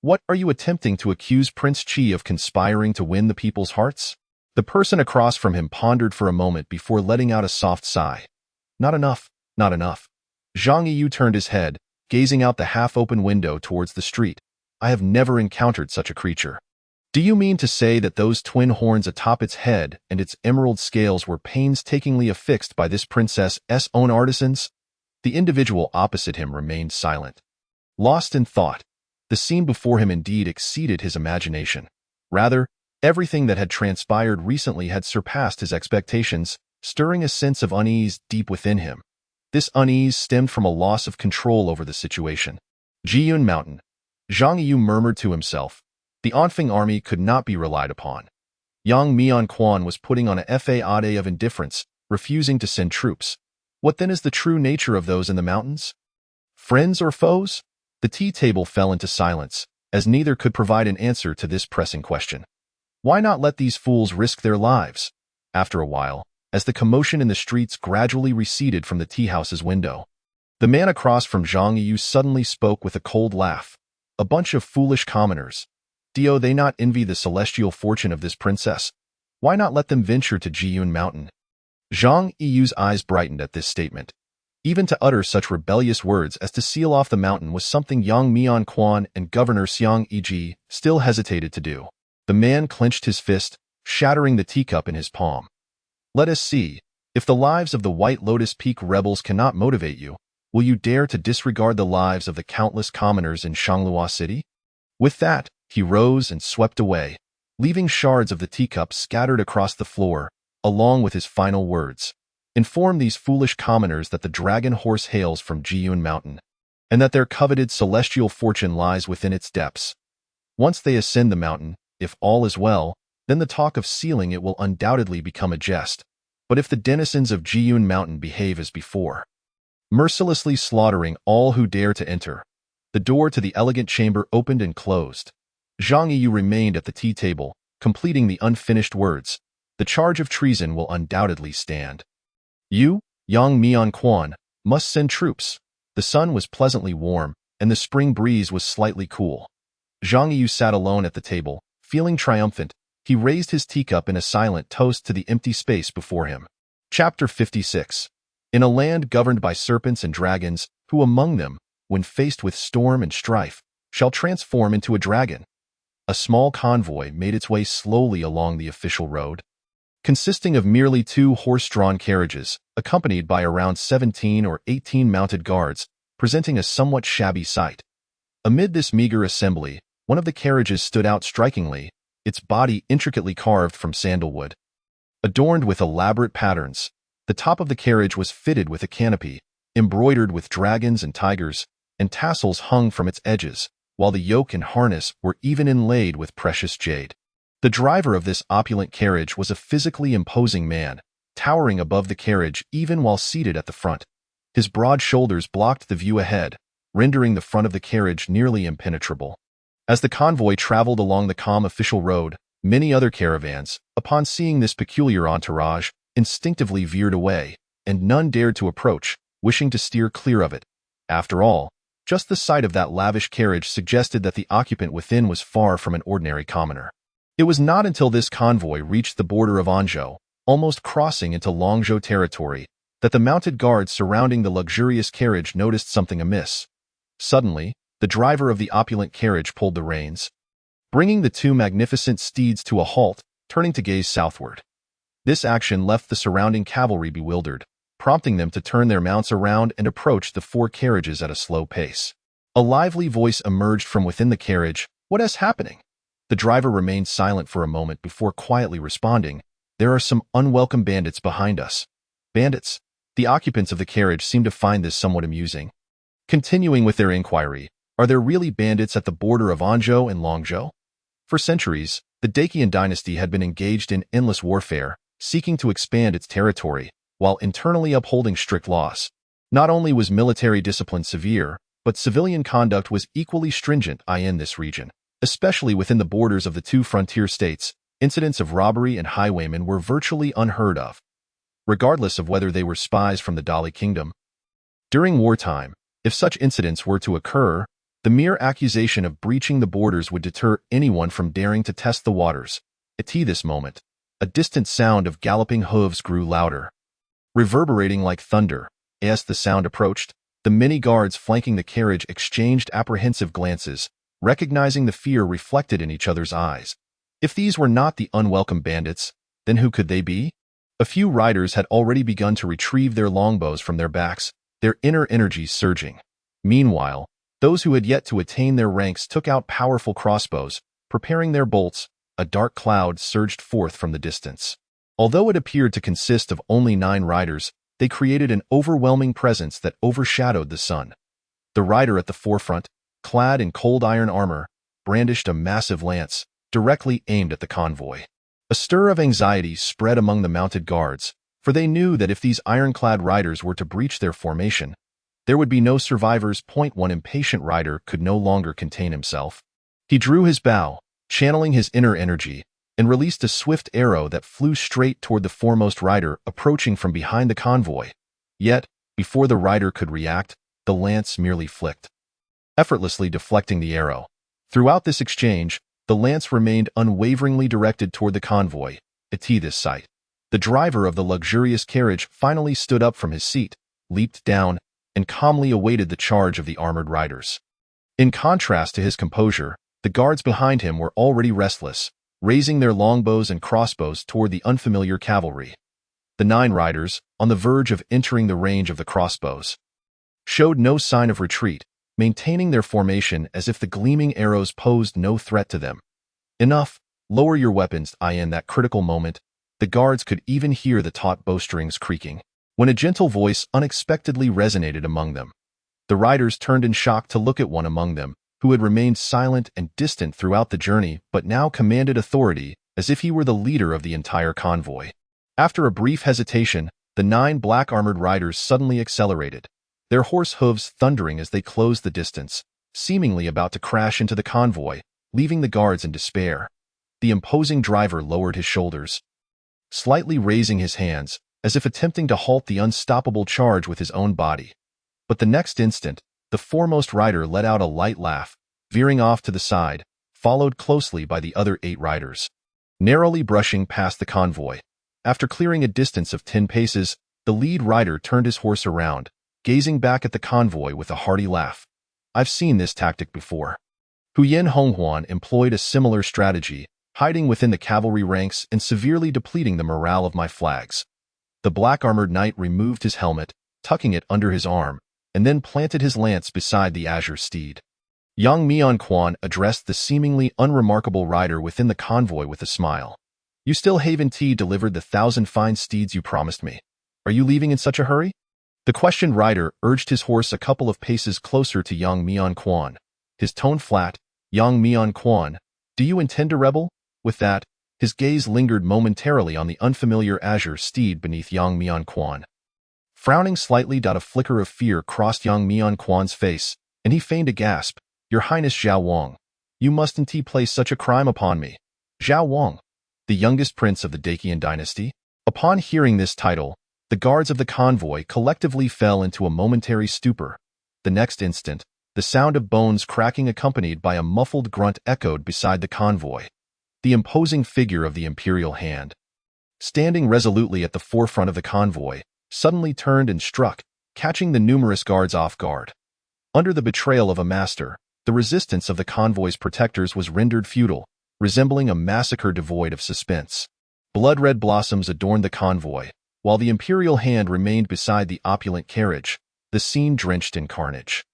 What are you attempting to accuse Prince Qi of conspiring to win the people's hearts? The person across from him pondered for a moment before letting out a soft sigh. Not enough, not enough. Zhang Yiyu turned his head, gazing out the half-open window towards the street. I have never encountered such a creature. Do you mean to say that those twin horns atop its head and its emerald scales were painstakingly affixed by this princess's own artisans? The individual opposite him remained silent. Lost in thought, the scene before him indeed exceeded his imagination. Rather, everything that had transpired recently had surpassed his expectations, stirring a sense of unease deep within him. This unease stemmed from a loss of control over the situation. Jiyun Mountain. Zhang Yiyu murmured to himself. The Anfeng army could not be relied upon. Yang Mianquan was putting on a facade of indifference, refusing to send troops. What then is the true nature of those in the mountains? Friends or foes? The tea table fell into silence, as neither could provide an answer to this pressing question. Why not let these fools risk their lives? After a while, as the commotion in the streets gradually receded from the tea house's window, the man across from Zhang Yiyu suddenly spoke with a cold laugh. A bunch of foolish commoners. Do they not envy the celestial fortune of this princess? Why not let them venture to Jiyun Mountain? Zhang Yiyu's eyes brightened at this statement. Even to utter such rebellious words as to seal off the mountain was something Yang Mianquan and Governor Xiang Yiji still hesitated to do. The man clenched his fist, shattering the teacup in his palm. Let us see. If the lives of the White Lotus Peak rebels cannot motivate you, will you dare to disregard the lives of the countless commoners in Shanglua City? With that, he rose and swept away, leaving shards of the teacup scattered across the floor, along with his final words. Inform these foolish commoners that the dragon horse hails from Jiyun Mountain, and that their coveted celestial fortune lies within its depths. Once they ascend the mountain, if all is well, then the talk of sealing it will undoubtedly become a jest. But if the denizens of Jiyun Mountain behave as before, mercilessly slaughtering all who dare to enter, the door to the elegant chamber opened and closed. Zhang Yiyu remained at the tea table, completing the unfinished words. The charge of treason will undoubtedly stand. You, Yang Mianquan, must send troops. The sun was pleasantly warm, and the spring breeze was slightly cool. Zhang Yiyu sat alone at the table, feeling triumphant. He raised his teacup in a silent toast to the empty space before him. Chapter 56. In a land governed by serpents and dragons, who among them, when faced with storm and strife, shall transform into a dragon? A small convoy made its way slowly along the official road, consisting of merely 2 horse-drawn carriages, accompanied by around 17 or 18 mounted guards, presenting a somewhat shabby sight. Amid this meager assembly, one of the carriages stood out strikingly, its body intricately carved from sandalwood. Adorned with elaborate patterns, the top of the carriage was fitted with a canopy, embroidered with dragons and tigers, and tassels hung from its edges, while the yoke and harness were even inlaid with precious jade. The driver of this opulent carriage was a physically imposing man, towering above the carriage even while seated at the front. His broad shoulders blocked the view ahead, rendering the front of the carriage nearly impenetrable. As the convoy traveled along the calm official road, many other caravans, upon seeing this peculiar entourage, instinctively veered away, and none dared to approach, wishing to steer clear of it. After all, just the sight of that lavish carriage suggested that the occupant within was far from an ordinary commoner. It was not until this convoy reached the border of Anzhou, almost crossing into Longzhou territory, that the mounted guards surrounding the luxurious carriage noticed something amiss. Suddenly, the driver of the opulent carriage pulled the reins, bringing the 2 magnificent steeds to a halt, turning to gaze southward. This action left the surrounding cavalry bewildered, prompting them to turn their mounts around and approach the 4 carriages at a slow pace. A lively voice emerged from within the carriage. "What is happening?" The driver remained silent for a moment before quietly responding, "There are some unwelcome bandits behind us." Bandits? The occupants of the carriage seemed to find this somewhat amusing. Continuing with their inquiry, "Are there really bandits at the border of Anzhou and Longzhou?" For centuries, the Dacian dynasty had been engaged in endless warfare, seeking to expand its territory, while internally upholding strict laws. Not only was military discipline severe, but civilian conduct was equally stringent in this region. Especially within the borders of the 2 frontier states, incidents of robbery and highwaymen were virtually unheard of, regardless of whether they were spies from the Dali kingdom. During wartime, if such incidents were to occur, the mere accusation of breaching the borders would deter anyone from daring to test the waters. At this moment, a distant sound of galloping hooves grew louder, reverberating like thunder. As the sound approached, the many guards flanking the carriage exchanged apprehensive glances, recognizing the fear reflected in each other's eyes. If these were not the unwelcome bandits, then who could they be? A few riders had already begun to retrieve their longbows from their backs, their inner energies surging. Meanwhile, those who had yet to attain their ranks took out powerful crossbows, preparing their bolts. A dark cloud surged forth from the distance. Although it appeared to consist of only 9 riders, they created an overwhelming presence that overshadowed the sun. The rider at the forefront, clad in cold iron armor, brandished a massive lance, directly aimed at the convoy. A stir of anxiety spread among the mounted guards, for they knew that if these ironclad riders were to breach their formation, there would be no survivors. One impatient rider could no longer contain himself. He drew his bow, channeling his inner energy, and released a swift arrow that flew straight toward the foremost rider approaching from behind the convoy. Yet, before the rider could react, the lance merely flicked, effortlessly deflecting the arrow. Throughout this exchange, the lance remained unwaveringly directed toward the convoy. At this sight, the driver of the luxurious carriage finally stood up from his seat, leaped down, and calmly awaited the charge of the armored riders. In contrast to his composure, the guards behind him were already restless, raising their longbows and crossbows toward the unfamiliar cavalry. The 9 riders, on the verge of entering the range of the crossbows, showed no sign of retreat, maintaining their formation as if the gleaming arrows posed no threat to them. "Enough, lower your weapons." In that critical moment, the guards could even hear the taut bowstrings creaking, when a gentle voice unexpectedly resonated among them. The riders turned in shock to look at one among them, who had remained silent and distant throughout the journey but now commanded authority, as if he were the leader of the entire convoy. After a brief hesitation, the 9 black-armored riders suddenly accelerated, their horse hooves thundering as they closed the distance, seemingly about to crash into the convoy, leaving the guards in despair. The imposing driver lowered his shoulders, slightly raising his hands, as if attempting to halt the unstoppable charge with his own body. But the next instant, the foremost rider let out a light laugh, veering off to the side, followed closely by the other 8 riders, narrowly brushing past the convoy. After clearing a distance of 10 paces, the lead rider turned his horse around, gazing back at the convoy with a hearty laugh. "I've seen this tactic before." Huyen Honghuan employed a similar strategy, hiding within the cavalry ranks and severely depleting the morale of my flags. The black-armored knight removed his helmet, tucking it under his arm, and then planted his lance beside the azure steed. Yang Mianquan addressed the seemingly unremarkable rider within the convoy with a smile. "You still haven't delivered the 1,000 fine steeds you promised me. Are you leaving in such a hurry?" The questioned rider urged his horse a couple of paces closer to Yang Mianquan, his tone flat. "Yang Mianquan, do you intend to rebel?" With that, his gaze lingered momentarily on the unfamiliar azure steed beneath Yang Mianquan. Frowning slightly, a flicker of fear crossed Yang Mianquan's face, and he feigned a gasp. "Your Highness Zhao Wang, you mustn't place such a crime upon me." Zhao Wang, the youngest prince of the Dacian dynasty? Upon hearing this title, the guards of the convoy collectively fell into a momentary stupor. The next instant, the sound of bones cracking accompanied by a muffled grunt echoed beside the convoy. The imposing figure of the imperial hand, standing resolutely at the forefront of the convoy, suddenly turned and struck, catching the numerous guards off guard. Under the betrayal of a master, the resistance of the convoy's protectors was rendered futile, resembling a massacre devoid of suspense. Blood-red blossoms adorned the convoy, while the imperial hand remained beside the opulent carriage, the scene drenched in carnage.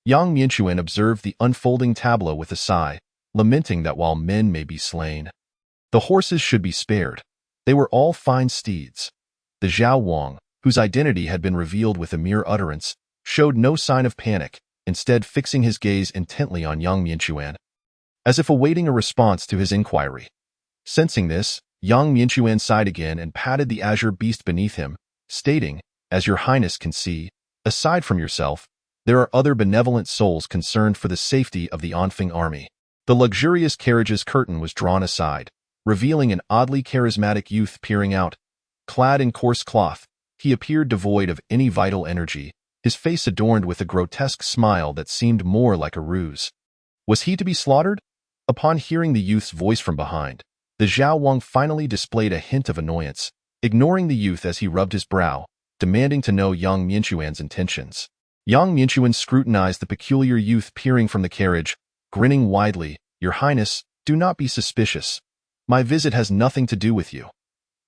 Yang Mianchuan observed the unfolding tableau with a sigh, lamenting that while men may be slain, the horses should be spared. They were all fine steeds. The Zhao Wang, whose identity had been revealed with a mere utterance, showed no sign of panic, instead fixing his gaze intently on Yang Mianchuan, as if awaiting a response to his inquiry. Sensing this, Yang Mianchuan sighed again and patted the azure beast beneath him, stating, "As your highness can see, aside from yourself, there are other benevolent souls concerned for the safety of the Anfeng army." The luxurious carriage's curtain was drawn aside, revealing an oddly charismatic youth peering out. Clad in coarse cloth, he appeared devoid of any vital energy, his face adorned with a grotesque smile that seemed more like a ruse. Was he to be slaughtered? Upon hearing the youth's voice from behind, the Zhao Wang finally displayed a hint of annoyance, ignoring the youth as he rubbed his brow, demanding to know Yang Mianchuan's intentions. Yang Mianchuan scrutinized the peculiar youth peering from the carriage, grinning widely. "Your Highness, do not be suspicious. My visit has nothing to do with you."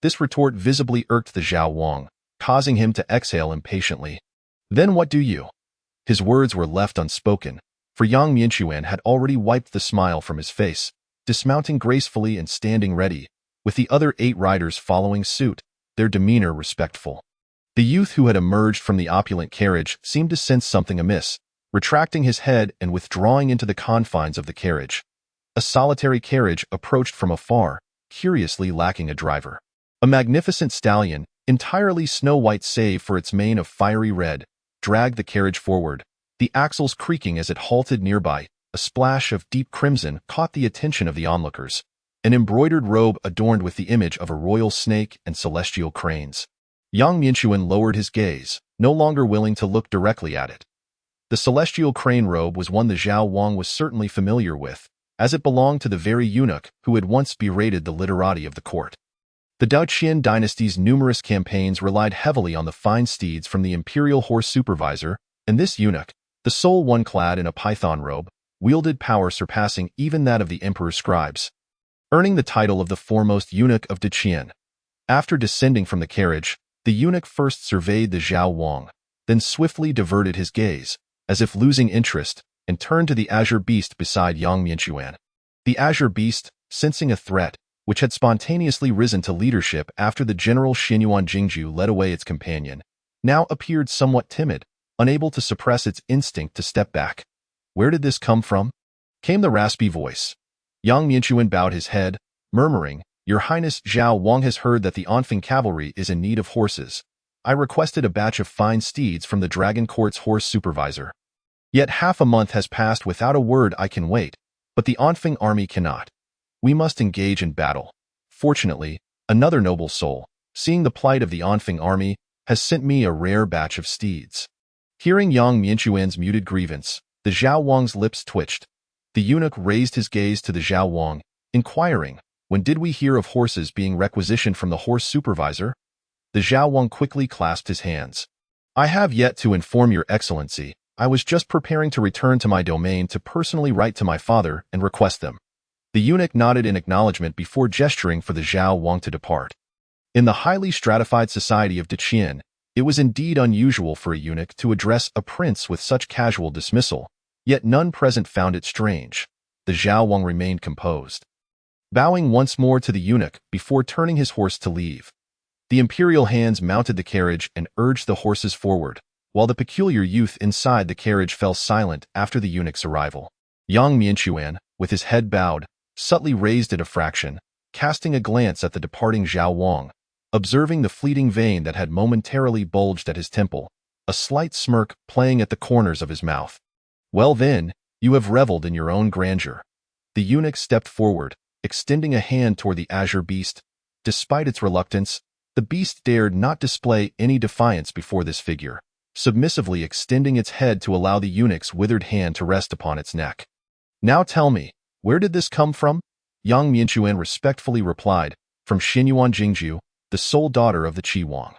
This retort visibly irked the Zhao Wang, causing him to exhale impatiently. "Then what do you?" His words were left unspoken, for Yang Mianchuan had already wiped the smile from his face, dismounting gracefully and standing ready, with the other 8 riders following suit, their demeanor respectful. The youth who had emerged from the opulent carriage seemed to sense something amiss, retracting his head and withdrawing into the confines of the carriage. A solitary carriage approached from afar, curiously lacking a driver. A magnificent stallion, entirely snow-white save for its mane of fiery red, dragged the carriage forward, the axles creaking as it halted nearby. A splash of deep crimson caught the attention of the onlookers, an embroidered robe adorned with the image of a royal snake and celestial cranes. Yang Mianchuan lowered his gaze, no longer willing to look directly at it. The celestial crane robe was one the Zhao Wang was certainly familiar with, as it belonged to the very eunuch who had once berated the literati of the court. The Daoqian dynasty's numerous campaigns relied heavily on the fine steeds from the imperial horse supervisor, and this eunuch, the sole one clad in a python robe, wielded power surpassing even that of the emperor's scribes, earning the title of the foremost eunuch of Daoqian. After descending from the carriage, the eunuch first surveyed the Zhao Wang, then swiftly diverted his gaze, as if losing interest, and turned to the azure beast beside Yang Mianchuan. The azure beast, sensing a threat, which had spontaneously risen to leadership after the general Xinyuan Jingju led away its companion, now appeared somewhat timid, unable to suppress its instinct to step back. "Where did this come from?" came the raspy voice. Yang Mianchuan bowed his head, murmuring, "Your Highness, Zhao Wang has heard that the Anfeng cavalry is in need of horses. I requested a batch of fine steeds from the Dragon Court's horse supervisor. Yet half a month has passed without a word. I can wait, but the Anfeng army cannot. We must engage in battle. Fortunately, another noble soul, seeing the plight of the Anfeng army, has sent me a rare batch of steeds." Hearing Yang Mianchuan's muted grievance, the Zhao Wang's lips twitched. The eunuch raised his gaze to the Zhao Wang, inquiring, "When did we hear of horses being requisitioned from the horse supervisor?" The Zhao Wang quickly clasped his hands. "I have yet to inform your excellency. I was just preparing to return to my domain to personally write to my father and request them." The eunuch nodded in acknowledgement before gesturing for the Zhao Wang to depart. In the highly stratified society of Daoqian, it was indeed unusual for a eunuch to address a prince with such casual dismissal, yet none present found it strange. The Zhao Wang remained composed, bowing once more to the eunuch before turning his horse to leave. The imperial hands mounted the carriage and urged the horses forward, while the peculiar youth inside the carriage fell silent after the eunuch's arrival. Yang Mianchuan, with his head bowed, subtly raised it a fraction, casting a glance at the departing Zhao Wang, observing the fleeting vein that had momentarily bulged at his temple, a slight smirk playing at the corners of his mouth. "Well then, you have reveled in your own grandeur." The eunuch stepped forward, extending a hand toward the azure beast. Despite its reluctance, the beast dared not display any defiance before this figure, submissively extending its head to allow the eunuch's withered hand to rest upon its neck. "Now tell me, where did this come from?" Yang Mianchuan respectfully replied, "From Xinyuan Jingju, the sole daughter of the Qi Wang."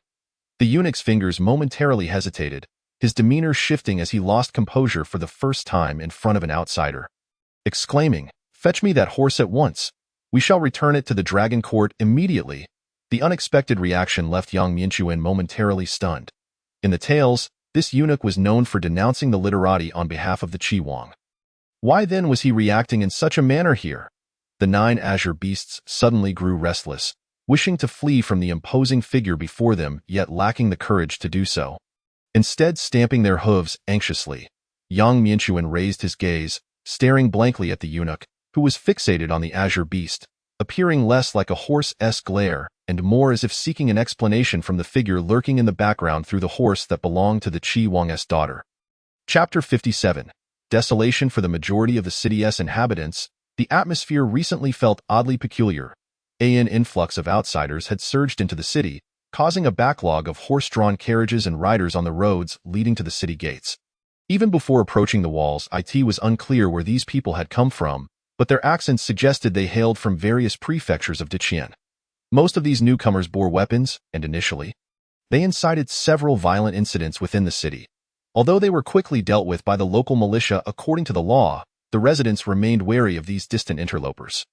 The eunuch's fingers momentarily hesitated, his demeanor shifting as he lost composure for the first time in front of an outsider. Exclaiming, "Fetch me that horse at once. We shall return it to the Dragon Court immediately." The unexpected reaction left Yang Mianchuan momentarily stunned. In the tales, this eunuch was known for denouncing the literati on behalf of the Qi. Why then was he reacting in such a manner here? The 9 azure beasts suddenly grew restless, wishing to flee from the imposing figure before them, yet lacking the courage to do so. Instead, stamping their hooves anxiously, Yang Mianchuan raised his gaze, staring blankly at the eunuch, who was fixated on the azure beast, appearing less like a horse-esque glare and more as if seeking an explanation from the figure lurking in the background through the horse that belonged to the Qi Wang's daughter. Chapter 57. Desolation for the majority of the city's inhabitants. The atmosphere recently felt oddly peculiar. An influx of outsiders had surged into the city, causing a backlog of horse-drawn carriages and riders on the roads leading to the city gates. Even before approaching the walls, it was unclear where these people had come from, but their accents suggested they hailed from various prefectures of Deqian. Most of these newcomers bore weapons, and initially, they incited several violent incidents within the city. Although they were quickly dealt with by the local militia according to the law, the residents remained wary of these distant interlopers.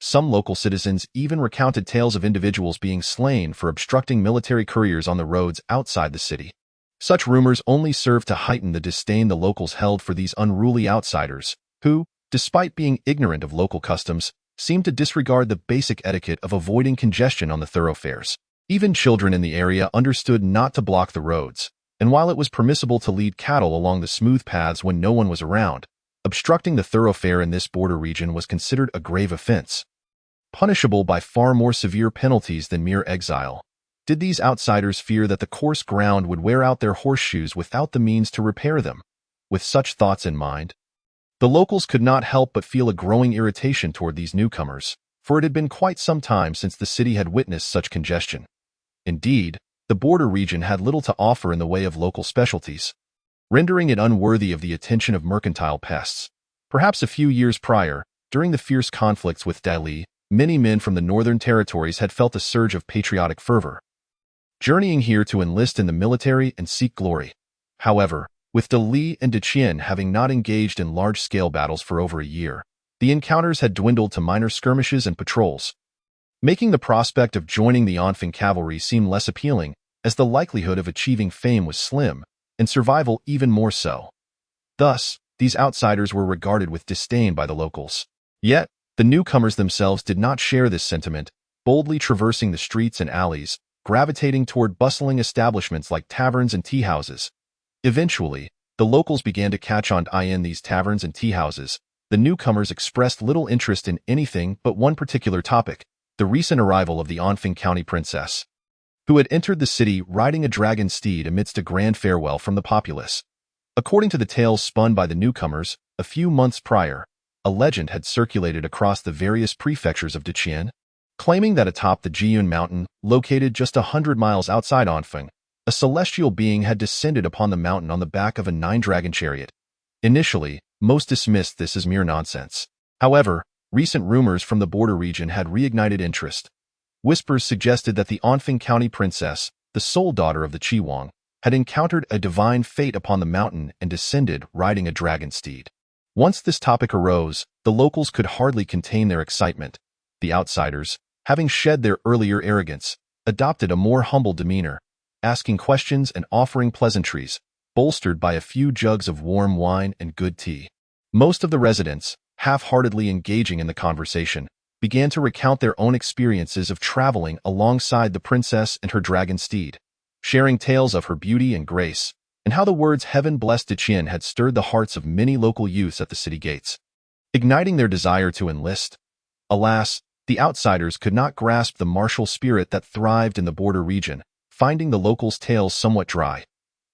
Some local citizens even recounted tales of individuals being slain for obstructing military couriers on the roads outside the city. Such rumors only served to heighten the disdain the locals held for these unruly outsiders, who, despite being ignorant of local customs, seemed to disregard the basic etiquette of avoiding congestion on the thoroughfares. Even children in the area understood not to block the roads, and while it was permissible to lead cattle along the smooth paths when no one was around, obstructing the thoroughfare in this border region was considered a grave offense, punishable by far more severe penalties than mere exile. Did these outsiders fear that the coarse ground would wear out their horseshoes without the means to repair them? With such thoughts in mind, the locals could not help but feel a growing irritation toward these newcomers, for it had been quite some time since the city had witnessed such congestion. Indeed, the border region had little to offer in the way of local specialties, rendering it unworthy of the attention of mercantile pests. Perhaps a few years prior, during the fierce conflicts with Dali, many men from the northern territories had felt a surge of patriotic fervor, journeying here to enlist in the military and seek glory. However, with Dali and Deqian having not engaged in large-scale battles for over a year, the encounters had dwindled to minor skirmishes and patrols, making the prospect of joining the Anfeng cavalry seem less appealing, as the likelihood of achieving fame was slim, and survival even more so. Thus, these outsiders were regarded with disdain by the locals. Yet, the newcomers themselves did not share this sentiment, boldly traversing the streets and alleys, gravitating toward bustling establishments like taverns and tea-houses. Eventually, the locals began to catch on in these taverns and tea-houses. The newcomers expressed little interest in anything but one particular topic, the recent arrival of the Anfeng County princess, who had entered the city riding a dragon steed amidst a grand farewell from the populace. According to the tales spun by the newcomers, a few months prior, a legend had circulated across the various prefectures of Deqian, claiming that atop the Jiyun mountain, located just 100 miles outside Anfeng, a celestial being had descended upon the mountain on the back of a 9-dragon chariot. Initially, most dismissed this as mere nonsense. However, recent rumors from the border region had reignited interest. Whispers suggested that the Anfeng County princess, the sole daughter of the Qi, had encountered a divine fate upon the mountain and descended riding a dragon steed. Once this topic arose, the locals could hardly contain their excitement. The outsiders, having shed their earlier arrogance, adopted a more humble demeanor, asking questions and offering pleasantries, bolstered by a few jugs of warm wine and good tea. Most of the residents, half-heartedly engaging in the conversation, began to recount their own experiences of traveling alongside the princess and her dragon steed, sharing tales of her beauty and grace, and how the words "Heaven blessed Deqian" had stirred the hearts of many local youths at the city gates, igniting their desire to enlist. Alas, the outsiders could not grasp the martial spirit that thrived in the border region, finding the locals' tales somewhat dry.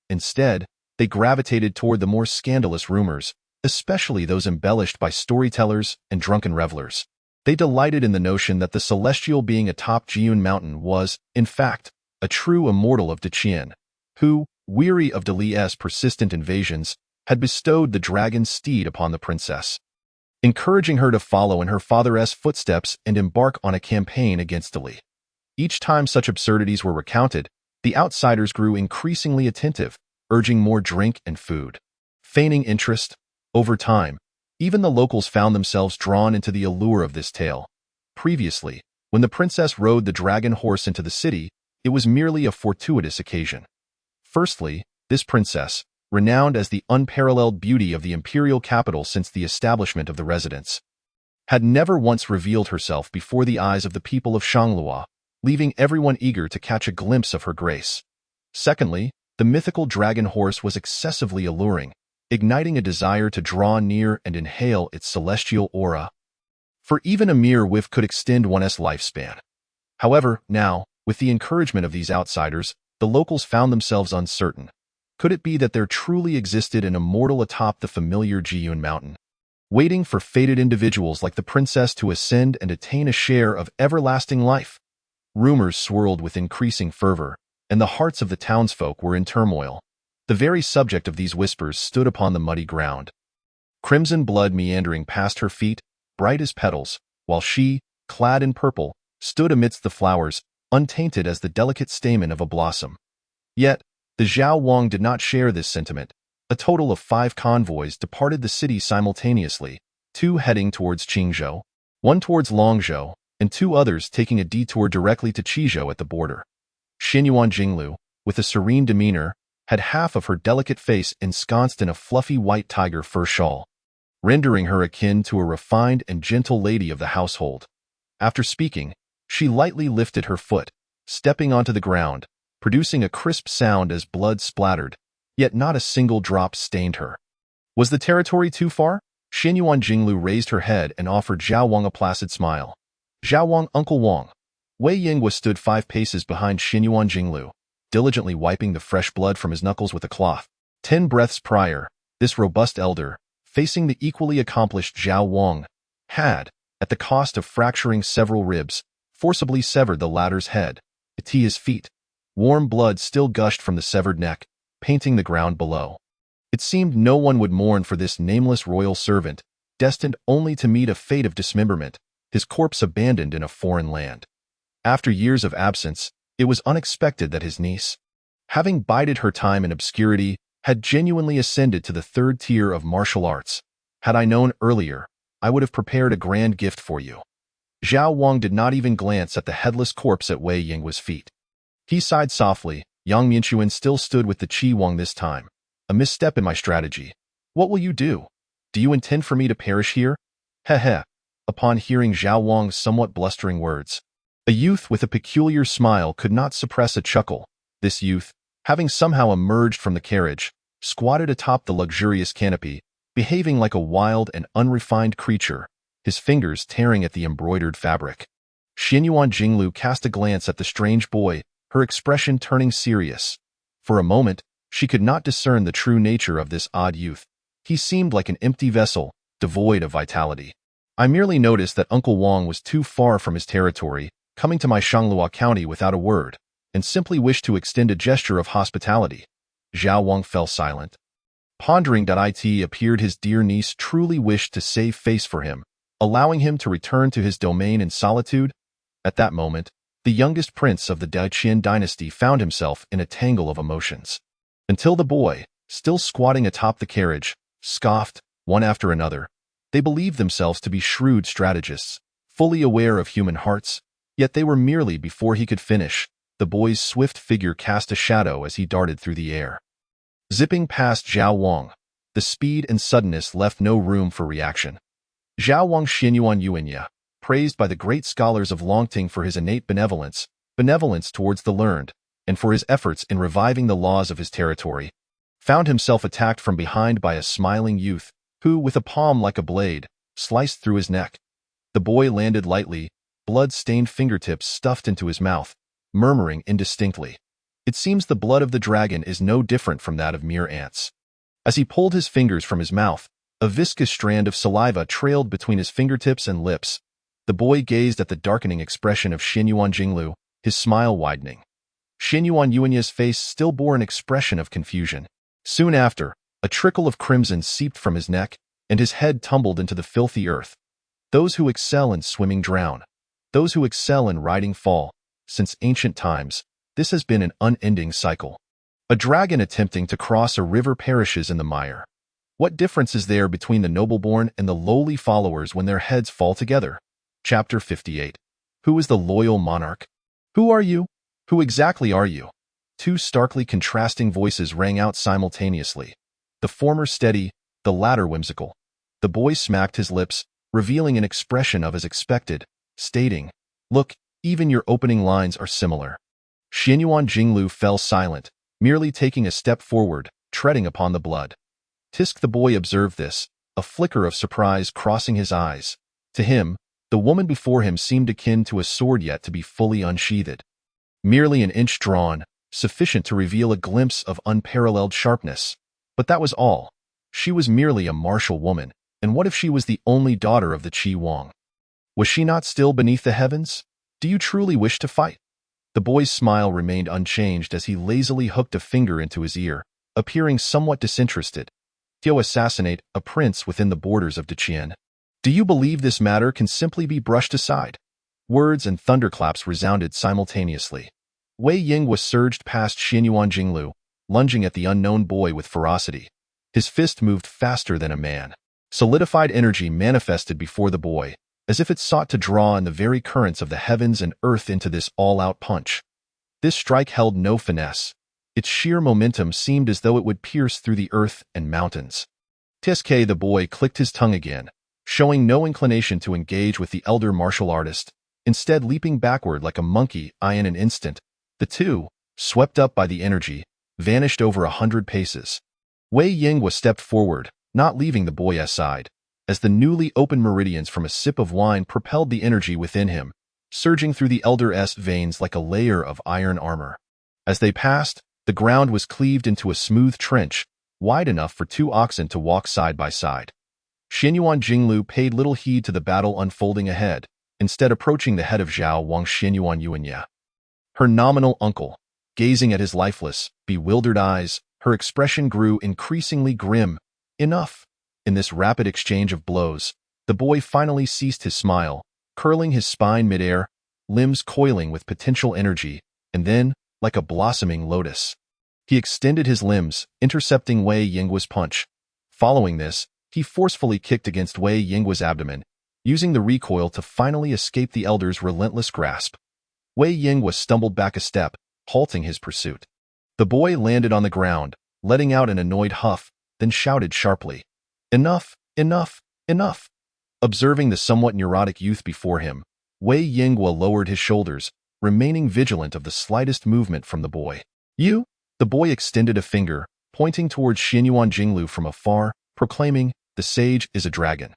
Instead, they gravitated toward the more scandalous rumors, especially those embellished by storytellers and drunken revelers. They delighted in the notion that the celestial being atop Jiyun Mountain was, in fact, a true immortal of Deqian, who, weary of Dali's persistent invasions, had bestowed the dragon steed upon the princess, encouraging her to follow in her father's footsteps and embark on a campaign against Dali. Each time such absurdities were recounted, the outsiders grew increasingly attentive, urging more drink and food. Feigning interest, over time, even the locals found themselves drawn into the allure of this tale. Previously, When the princess rode the dragon horse into the city, it was merely a fortuitous occasion. Firstly, this princess, renowned as the unparalleled beauty of the imperial capital since the establishment of the residence, had never once revealed herself before the eyes of the people of Shanglua, leaving everyone eager to catch a glimpse of her grace. Secondly, the mythical dragon horse was excessively alluring, igniting a desire to draw near and inhale its celestial aura. For even a mere whiff could extend one's lifespan. However, now, with the encouragement of these outsiders, the locals found themselves uncertain. Could it be that there truly existed an immortal atop the familiar Jiyun mountain, waiting for fated individuals like the princess to ascend and attain a share of everlasting life? Rumors swirled with increasing fervor, and the hearts of the townsfolk were in turmoil. The very subject of these whispers stood upon the muddy ground. Crimson blood meandering past her feet, bright as petals, while she, clad in purple, stood amidst the flowers, untainted as the delicate stamen of a blossom. Yet, the Zhao Wang did not share this sentiment. A total of 5 convoys departed the city simultaneously, 2 heading towards Qingzhou, 1 towards Longzhou, and 2 others taking a detour directly to Qizhou at the border. Xinyuan Jinglu, with a serene demeanor, had half of her delicate face ensconced in a fluffy white tiger fur shawl, rendering her akin to a refined and gentle lady of the household. After speaking, she lightly lifted her foot, stepping onto the ground, producing a crisp sound as blood splattered, yet not a single drop stained her. Was the territory too far? Xinyuan Jinglu raised her head and offered Zhao Wang a placid smile. Zhao Wang, Uncle Wang. Wei Yingwa stood 5 paces behind Xinyuan Jinglu, diligently wiping the fresh blood from his knuckles with a cloth. 10 breaths prior, this robust elder, facing the equally accomplished Zhao Wang, had, at the cost of fracturing several ribs, forcibly severed the latter's head. At his feet, warm blood still gushed from the severed neck, painting the ground below. It seemed no one would mourn for this nameless royal servant, destined only to meet a fate of dismemberment, his corpse abandoned in a foreign land. After years of absence, it was unexpected that his niece, having bided her time in obscurity, had genuinely ascended to the 3rd tier of martial arts. Had I known earlier, I would have prepared a grand gift for you. Zhao Wang did not even glance at the headless corpse at Wei Yingwa's feet. He sighed softly. Yang Mianchuan still stood with the Qi Wang this time. A misstep in my strategy. What will you do? Do you intend for me to perish here? Heh. Upon hearing Zhao Wang's somewhat blustering words, a youth with a peculiar smile could not suppress a chuckle. This youth, having somehow emerged from the carriage, squatted atop the luxurious canopy, behaving like a wild and unrefined creature, his fingers tearing at the embroidered fabric. Xinyuan Jinglu cast a glance at the strange boy, her expression turning serious. For a moment, she could not discern the true nature of this odd youth. He seemed like an empty vessel, devoid of vitality. I merely noticed that Uncle Wang was too far from his territory, coming to my Shanglua County without a word, and simply wished to extend a gesture of hospitality. Zhao Wang fell silent. Pondering that it appeared his dear niece truly wished to save face for him, allowing him to return to his domain in solitude. At that moment, the youngest prince of the Daqian dynasty found himself in a tangle of emotions. Until the boy, still squatting atop the carriage, scoffed, one after another. They believed themselves to be shrewd strategists, fully aware of human hearts, yet they were merely before he could finish. The boy's swift figure cast a shadow as he darted through the air. Zipping past Zhao Wang, the speed and suddenness left no room for reaction. Zhao Wang Xinyuan Yuanya, praised by the great scholars of Longting for his innate benevolence towards the learned, and for his efforts in reviving the laws of his territory, found himself attacked from behind by a smiling youth, who, with a palm like a blade, sliced through his neck. The boy landed lightly, blood-stained fingertips stuffed into his mouth, murmuring indistinctly. It seems the blood of the dragon is no different from that of mere ants. As he pulled his fingers from his mouth, a viscous strand of saliva trailed between his fingertips and lips. The boy gazed at the darkening expression of Xinyuan Jinglu, his smile widening. Xinyuan Yuanya's face still bore an expression of confusion. Soon after, a trickle of crimson seeped from his neck, and his head tumbled into the filthy earth. Those who excel in swimming drown. Those who excel in riding fall. Since ancient times, this has been an unending cycle. A dragon attempting to cross a river perishes in the mire. What difference is there between the noble-born and the lowly followers when their heads fall together? Chapter 58. Who is the loyal monarch? Who are you? Who exactly are you? Two starkly contrasting voices rang out simultaneously. The former steady, the latter whimsical. The boy smacked his lips, revealing an expression of as expected, stating, "Look, even your opening lines are similar." Xianyuan Jinglu fell silent, merely taking a step forward, treading upon the blood. Tisk the boy observed this, a flicker of surprise crossing his eyes. To him, the woman before him seemed akin to a sword yet to be fully unsheathed. Merely an inch drawn, sufficient to reveal a glimpse of unparalleled sharpness. But that was all. She was merely a martial woman, and what if she was the only daughter of the Qi Wang? Was she not still beneath the heavens? Do you truly wish to fight? The boy's smile remained unchanged as he lazily hooked a finger into his ear, appearing somewhat disinterested. To assassinate a prince within the borders of Deqian. Do you believe this matter can simply be brushed aside? Words and thunderclaps resounded simultaneously. Wei Yingwa surged past Xianyuan Jinglu, lunging at the unknown boy with ferocity. His fist moved faster than a man. Solidified energy manifested before the boy, as if it sought to draw in the very currents of the heavens and earth into this all-out punch. This strike held no finesse. Its sheer momentum seemed as though it would pierce through the earth and mountains. Tsk the boy clicked his tongue again, showing no inclination to engage with the elder martial artist, instead leaping backward like a monkey. In an instant, the two, swept up by the energy, vanished over 100 paces. Wei Yingwa stepped forward, not leaving the boy aside, as the newly opened meridians from a sip of wine propelled the energy within him, surging through the elder's veins like a layer of iron armor. As they passed, the ground was cleaved into a smooth trench, wide enough for two oxen to walk side by side. Xianyuan Jinglu paid little heed to the battle unfolding ahead, instead approaching the head of Zhao Wang Xianyuan Yuanya. Her nominal uncle, gazing at his lifeless, bewildered eyes, her expression grew increasingly grim. Enough. In this rapid exchange of blows, the boy finally ceased his smile, curling his spine midair, limbs coiling with potential energy, and then, like a blossoming lotus, he extended his limbs, intercepting Wei Yingwa's punch. Following this, he forcefully kicked against Wei Yingwa's abdomen, using the recoil to finally escape the elder's relentless grasp. Wei Yingwa stumbled back a step, halting his pursuit. The boy landed on the ground, letting out an annoyed huff, then shouted sharply, "Enough, enough, enough!" Observing the somewhat neurotic youth before him, Wei Yingwa lowered his shoulders, remaining vigilant of the slightest movement from the boy. "You?" The boy extended a finger, pointing towards Xianyuan Jinglu from afar, proclaiming, "The sage is a dragon.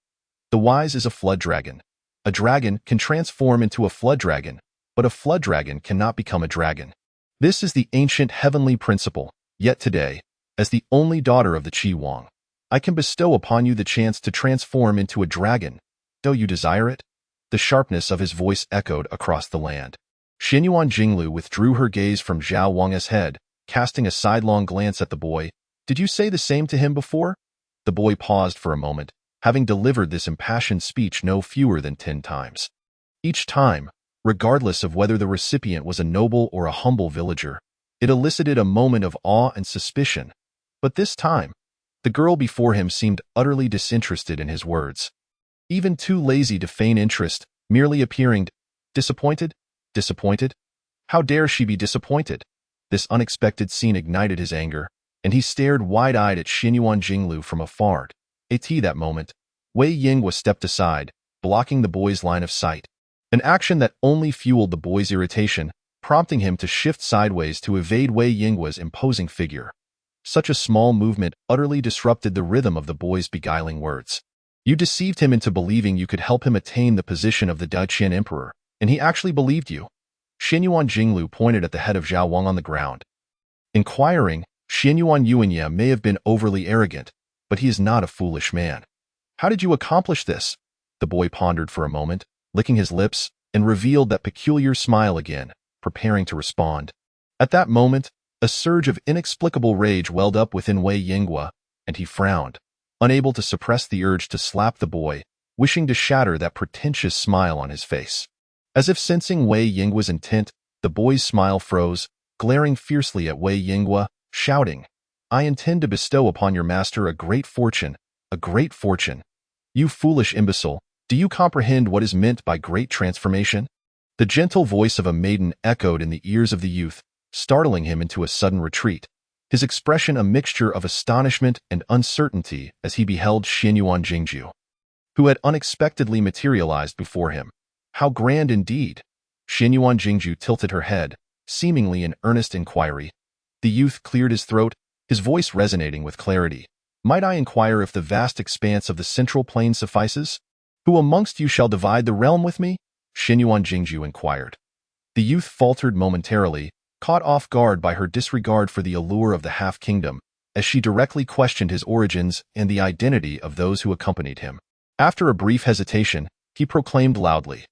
The wise is a flood dragon. A dragon can transform into a flood dragon, but a flood dragon cannot become a dragon. This is the ancient heavenly principle, yet today, as the only daughter of the Qi Wang, I can bestow upon you the chance to transform into a dragon. Do you desire it?" The sharpness of his voice echoed across the land. Xianyuan Jinglu withdrew her gaze from Zhao Wang's head, casting a sidelong glance at the boy. "Did you say the same to him before?" The boy paused for a moment, having delivered this impassioned speech no fewer than 10 times. Each time, regardless of whether the recipient was a noble or a humble villager, it elicited a moment of awe and suspicion. But this time, the girl before him seemed utterly disinterested in his words. Even too lazy to feign interest, merely appearing disappointed. Disappointed? How dare she be disappointed? This unexpected scene ignited his anger, and he stared wide-eyed at Xianyuan Jinglu from afar. At that moment, Wei Yingwa stepped aside, blocking the boy's line of sight, an action that only fueled the boy's irritation, prompting him to shift sideways to evade Wei Yingwa's imposing figure. Such a small movement utterly disrupted the rhythm of the boy's beguiling words. "You deceived him into believing you could help him attain the position of the Daqian Emperor, and he actually believed you." Xianyuan Jinglu pointed at the head of Zhao Wang on the ground. Inquiring, Xianyuan Yuanya may have been overly arrogant, but he is not a foolish man. "How did you accomplish this?" The boy pondered for a moment, licking his lips, and revealed that peculiar smile again, preparing to respond. At that moment, a surge of inexplicable rage welled up within Wei Yingwa, and he frowned, unable to suppress the urge to slap the boy, wishing to shatter that pretentious smile on his face. As if sensing Wei Yingwa's intent, the boy's smile froze, glaring fiercely at Wei Yingwa, shouting, "I intend to bestow upon your master a great fortune, a great fortune. You foolish imbecile, do you comprehend what is meant by great transformation?" The gentle voice of a maiden echoed in the ears of the youth, startling him into a sudden retreat, his expression a mixture of astonishment and uncertainty as he beheld Xianyuan Jingju, who had unexpectedly materialized before him. How grand indeed! Xianyuan Jingju tilted her head, seemingly in earnest inquiry. The youth cleared his throat, his voice resonating with clarity. Might I inquire if the vast expanse of the central plain suffices? Who amongst you shall divide the realm with me? Xianyuan Jingju inquired. The youth faltered momentarily, caught off guard by her disregard for the allure of the half-kingdom, as she directly questioned his origins and the identity of those who accompanied him. After a brief hesitation, he proclaimed loudly,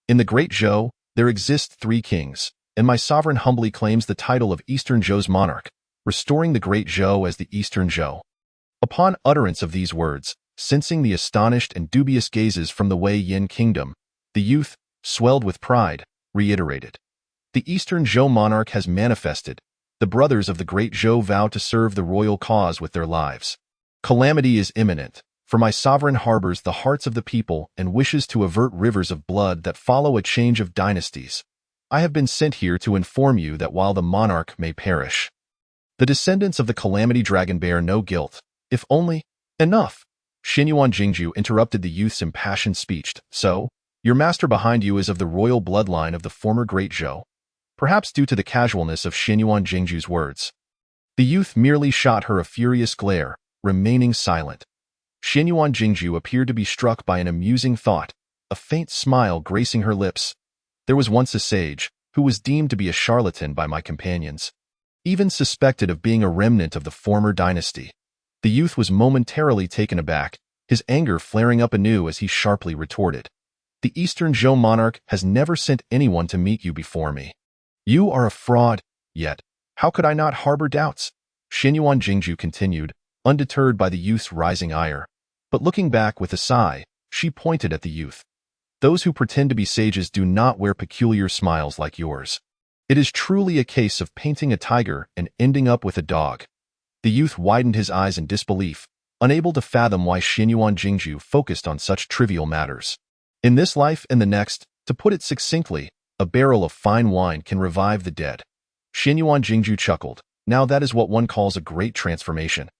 "In the Great Zhou, there exist 3 kings, and my sovereign humbly claims the title of Eastern Zhou's monarch, restoring the Great Zhou as the Eastern Zhou." Upon utterance of these words, sensing the astonished and dubious gazes from the Wei Yin kingdom, the youth, swelled with pride, reiterated, "The Eastern Zhou monarch has manifested. The brothers of the Great Zhou vow to serve the royal cause with their lives. Calamity is imminent, for my sovereign harbors the hearts of the people and wishes to avert rivers of blood that follow a change of dynasties. I have been sent here to inform you that while the monarch may perish, the descendants of the Calamity Dragon bear no guilt, if only—" "Enough!" Xianyuan Jingju interrupted the youth's impassioned speech. "So, your master behind you is of the royal bloodline of the former Great Zhou." Perhaps due to the casualness of Xianyuan Jingju's words, the youth merely shot her a furious glare, remaining silent. Xianyuan Jingju appeared to be struck by an amusing thought, a faint smile gracing her lips. "There was once a sage, who was deemed to be a charlatan by my companions, even suspected of being a remnant of the former dynasty." The youth was momentarily taken aback, his anger flaring up anew as he sharply retorted, "The Eastern Zhou monarch has never sent anyone to meet you before me. You are a fraud, yet how could I not harbor doubts?" Xianyuan Jingju continued, undeterred by the youth's rising ire. But looking back with a sigh, she pointed at the youth. "Those who pretend to be sages do not wear peculiar smiles like yours. It is truly a case of painting a tiger and ending up with a dog." The youth widened his eyes in disbelief, unable to fathom why Xianyuan Jingju focused on such trivial matters. "In this life and the next, to put it succinctly, a barrel of fine wine can revive the dead." Xianyuan Jingju chuckled. "Now that is what one calls a great transformation."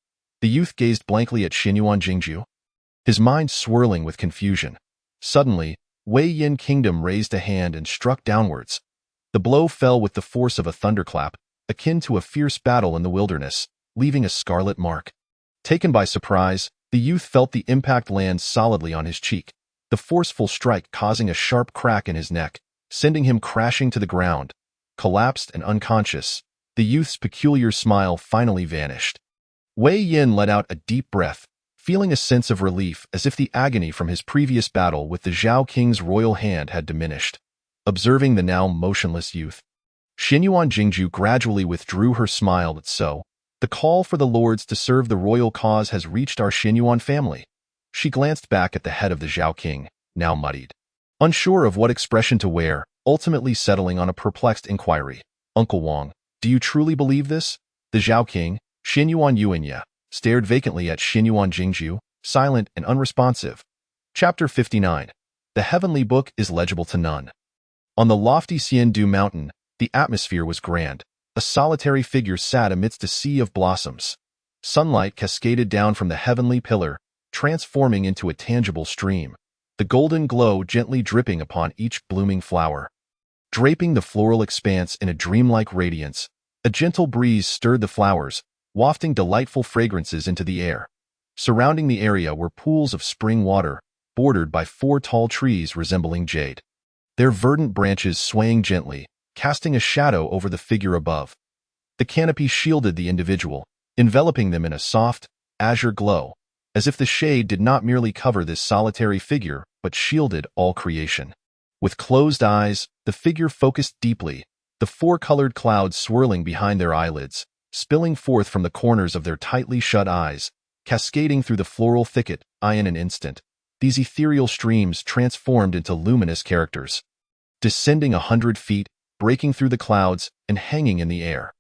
The youth gazed blankly at Xianyuan Jingju, his mind swirling with confusion. Suddenly, Wei Yin Kingdom raised a hand and struck downwards. The blow fell with the force of a thunderclap, akin to a fierce battle in the wilderness, leaving a scarlet mark. Taken by surprise, the youth felt the impact land solidly on his cheek, the forceful strike causing a sharp crack in his neck, sending him crashing to the ground. Collapsed and unconscious, the youth's peculiar smile finally vanished. Wei Yin let out a deep breath, feeling a sense of relief as if the agony from his previous battle with the Zhao King's royal hand had diminished. Observing the now motionless youth, Xianyuan Jingju gradually withdrew her smile. "So, the call for the lords to serve the royal cause has reached our Xianyuan family." She glanced back at the head of the Zhao King, now muddied, unsure of what expression to wear, ultimately settling on a perplexed inquiry. "Uncle Wang, do you truly believe this?" The Zhao King, Xianyuan Yuanya, stared vacantly at Xianyuan Jingju, silent and unresponsive. Chapter 59. The Heavenly Book is legible to none. On the lofty Xiandu mountain, the atmosphere was grand. A solitary figure sat amidst a sea of blossoms. Sunlight cascaded down from the heavenly pillar, transforming into a tangible stream, the golden glow gently dripping upon each blooming flower. Draping the floral expanse in a dreamlike radiance, a gentle breeze stirred the flowers, wafting delightful fragrances into the air. Surrounding the area were pools of spring water, bordered by 4 tall trees resembling jade, their verdant branches swaying gently, casting a shadow over the figure above. The canopy shielded the individual, enveloping them in a soft, azure glow, as if the shade did not merely cover this solitary figure, but shielded all creation. With closed eyes, the figure focused deeply, the 4-colored clouds swirling behind their eyelids, spilling forth from the corners of their tightly shut eyes, cascading through the floral thicket. In an instant, these ethereal streams transformed into luminous characters, descending 100 feet, breaking through the clouds, and hanging in the air.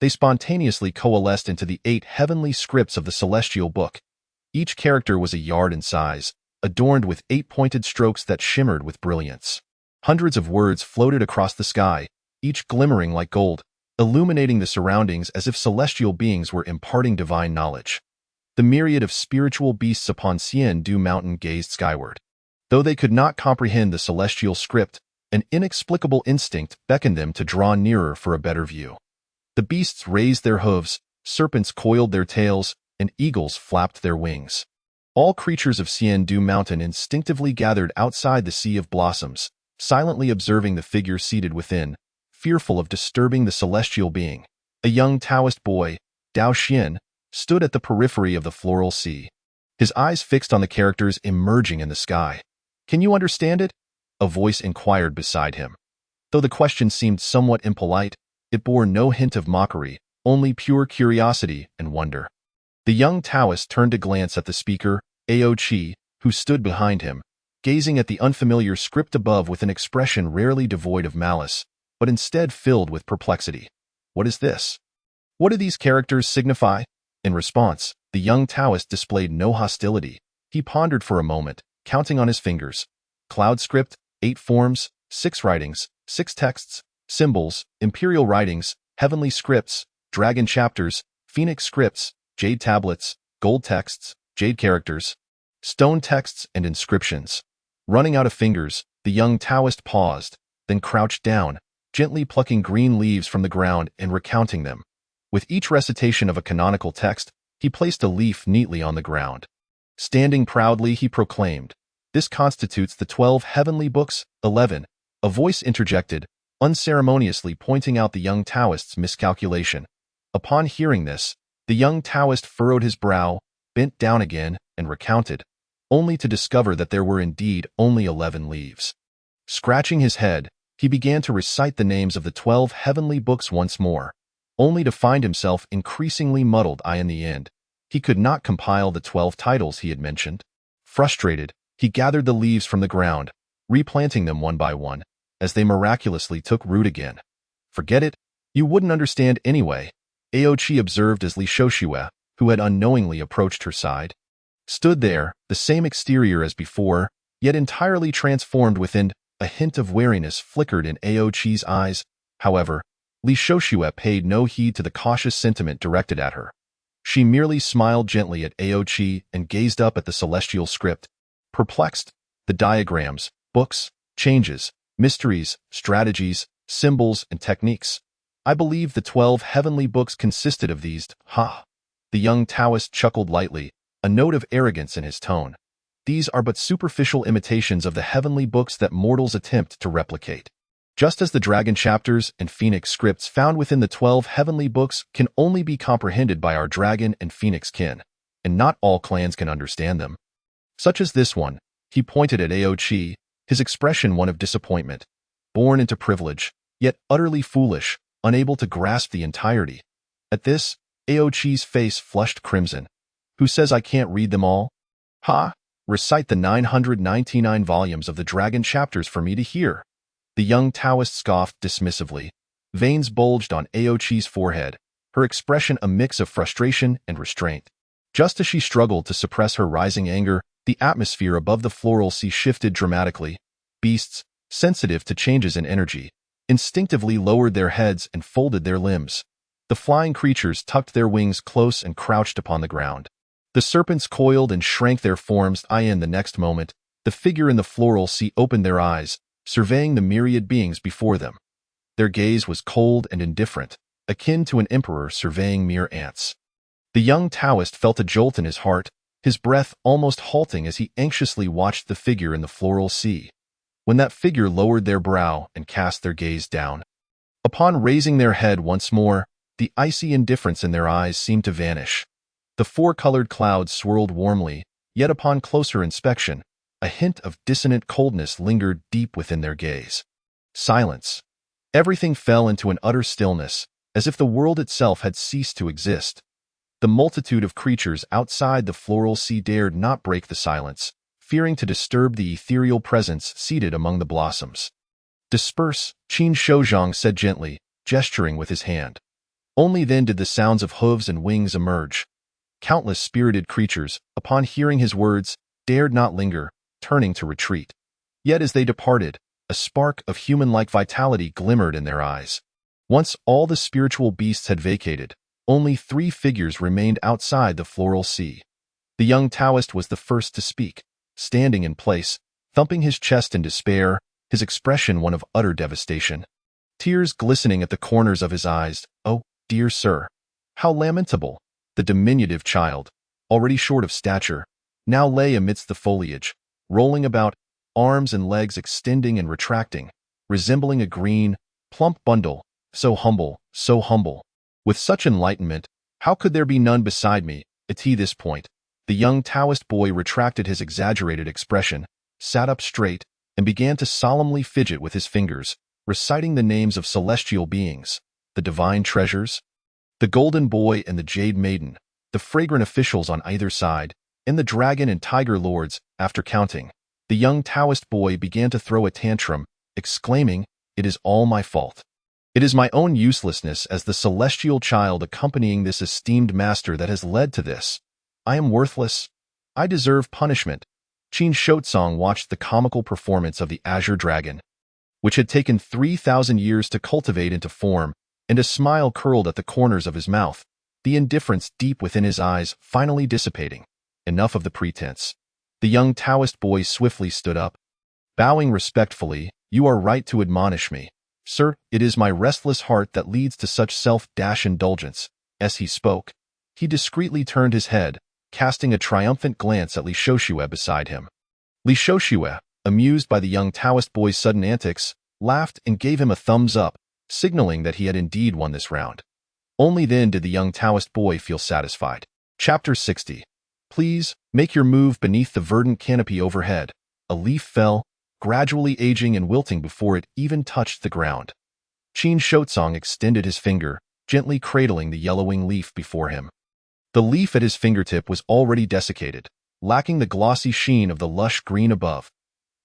They spontaneously coalesced into the 8 heavenly scripts of the celestial book. Each character was a yard in size, adorned with 8 pointed strokes that shimmered with brilliance. Hundreds of words floated across the sky, each glimmering like gold, illuminating the surroundings as if celestial beings were imparting divine knowledge. The myriad of spiritual beasts upon Sien Du Mountain gazed skyward. Though they could not comprehend the celestial script, an inexplicable instinct beckoned them to draw nearer for a better view. The beasts raised their hooves, serpents coiled their tails, and eagles flapped their wings. All creatures of Sien Du Mountain instinctively gathered outside the Sea of Blossoms, silently observing the figure seated within, fearful of disturbing the celestial being. A young Taoist boy, Dao Xian, stood at the periphery of the floral sea, his eyes fixed on the characters emerging in the sky. "Can you understand it?" a voice inquired beside him. Though the question seemed somewhat impolite, it bore no hint of mockery, only pure curiosity and wonder. The young Taoist turned to glance at the speaker, Ao Qi, who stood behind him, gazing at the unfamiliar script above with an expression rarely devoid of malice, but instead filled with perplexity. "What is this? What do these characters signify?" In response, the young Taoist displayed no hostility. He pondered for a moment, counting on his fingers. Cloud script, 8 forms, 6 writings, 6 texts, symbols, imperial writings, heavenly scripts, dragon chapters, phoenix scripts, jade tablets, gold texts, jade characters, stone texts, and inscriptions. Running out of fingers, the young Taoist paused, then crouched down, gently plucking green leaves from the ground and recounting them. With each recitation of a canonical text, he placed a leaf neatly on the ground. Standing proudly, he proclaimed, "This constitutes the 12 heavenly books." 11. A voice interjected, unceremoniously pointing out the young Taoist's miscalculation. Upon hearing this, the young Taoist furrowed his brow, bent down again, and recounted, only to discover that there were indeed only 11 leaves. Scratching his head, he began to recite the names of the 12 heavenly books once more, only to find himself increasingly muddled. In the end, he could not compile the 12 titles he had mentioned. Frustrated, he gathered the leaves from the ground, replanting them one by one, as they miraculously took root again. "Forget it, you wouldn't understand anyway," Ao Qi observed as Li Shoshue, who had unknowingly approached her side, stood there, the same exterior as before, yet entirely transformed within. A hint of wariness flickered in Ao Qi's eyes. However, Li Shoshue paid no heed to the cautious sentiment directed at her. She merely smiled gently at Ao Qi and gazed up at the celestial script. Perplexed, the diagrams, books, changes, mysteries, strategies, symbols, and techniques. "I believe the 12 heavenly books consisted of these." "Ha!" The young Taoist chuckled lightly, a note of arrogance in his tone. "These are but superficial imitations of the heavenly books that mortals attempt to replicate. Just as the dragon chapters and phoenix scripts found within the 12 heavenly books can only be comprehended by our dragon and phoenix kin, and not all clans can understand them. Such as this one." He pointed at Ao Qi, his expression one of disappointment. Born into privilege, yet utterly foolish, unable to grasp the entirety. At this, Ao Qi's face flushed crimson. "Who says I can't read them all? Ha! Recite the 999 volumes of the dragon chapters for me to hear." The young Taoist scoffed dismissively. Veins bulged on Ao Qi's forehead, her expression a mix of frustration and restraint. Just as she struggled to suppress her rising anger, the atmosphere above the floral sea shifted dramatically. Beasts, sensitive to changes in energy, instinctively lowered their heads and folded their limbs. The flying creatures tucked their wings close and crouched upon the ground. The serpents coiled and shrank their forms. In the next moment, the figure in the floral sea opened their eyes, surveying the myriad beings before them. Their gaze was cold and indifferent, akin to an emperor surveying mere ants. The young Taoist felt a jolt in his heart, his breath almost halting as he anxiously watched the figure in the floral sea. When that figure lowered their brow and cast their gaze down, upon raising their head once more, the icy indifference in their eyes seemed to vanish. The 4-colored clouds swirled warmly, yet upon closer inspection, a hint of dissonant coldness lingered deep within their gaze. Silence. Everything fell into an utter stillness, as if the world itself had ceased to exist. The multitude of creatures outside the floral sea dared not break the silence, fearing to disturb the ethereal presence seated among the blossoms. "Disperse," Qin Shouzhang said gently, gesturing with his hand. Only then did the sounds of hooves and wings emerge. Countless spirited creatures, upon hearing his words, dared not linger, turning to retreat. Yet as they departed, a spark of human-like vitality glimmered in their eyes. Once all the spiritual beasts had vacated, only 3 figures remained outside the floral sea. The young Taoist was the first to speak, standing in place, thumping his chest in despair, his expression one of utter devastation. Tears glistening at the corners of his eyes. "Oh, dear sir, how lamentable!" The diminutive child, already short of stature, now lay amidst the foliage, rolling about, arms and legs extending and retracting, resembling a green, plump bundle, so humble, so humble. With such enlightenment, how could there be none beside me? At this point, the young Taoist boy retracted his exaggerated expression, sat up straight, and began to solemnly fidget with his fingers, reciting the names of celestial beings, the divine treasures, the golden boy and the jade maiden, the fragrant officials on either side, and the dragon and tiger lords. After counting, the young Taoist boy began to throw a tantrum, exclaiming, "It is all my fault. It is my own uselessness as the celestial child accompanying this esteemed master that has led to this. I am worthless. I deserve punishment." Qin Shotsong watched the comical performance of the azure dragon, which had taken 3,000 years to cultivate into form, and a smile curled at the corners of his mouth, the indifference deep within his eyes finally dissipating. Enough of the pretense. The young Taoist boy swiftly stood up. Bowing respectfully, "You are right to admonish me, sir. It is my restless heart that leads to such self-indulgence." As he spoke, he discreetly turned his head, casting a triumphant glance at Li Shoshue beside him. Li Shoshue, amused by the young Taoist boy's sudden antics, laughed and gave him a thumbs up, signaling that he had indeed won this round. Only then did the young Taoist boy feel satisfied. Chapter 60. Please, make your move beneath the verdant canopy overhead. A leaf fell, gradually aging and wilting before it even touched the ground. Qin Shotsong extended his finger, gently cradling the yellowing leaf before him. The leaf at his fingertip was already desiccated, lacking the glossy sheen of the lush green above.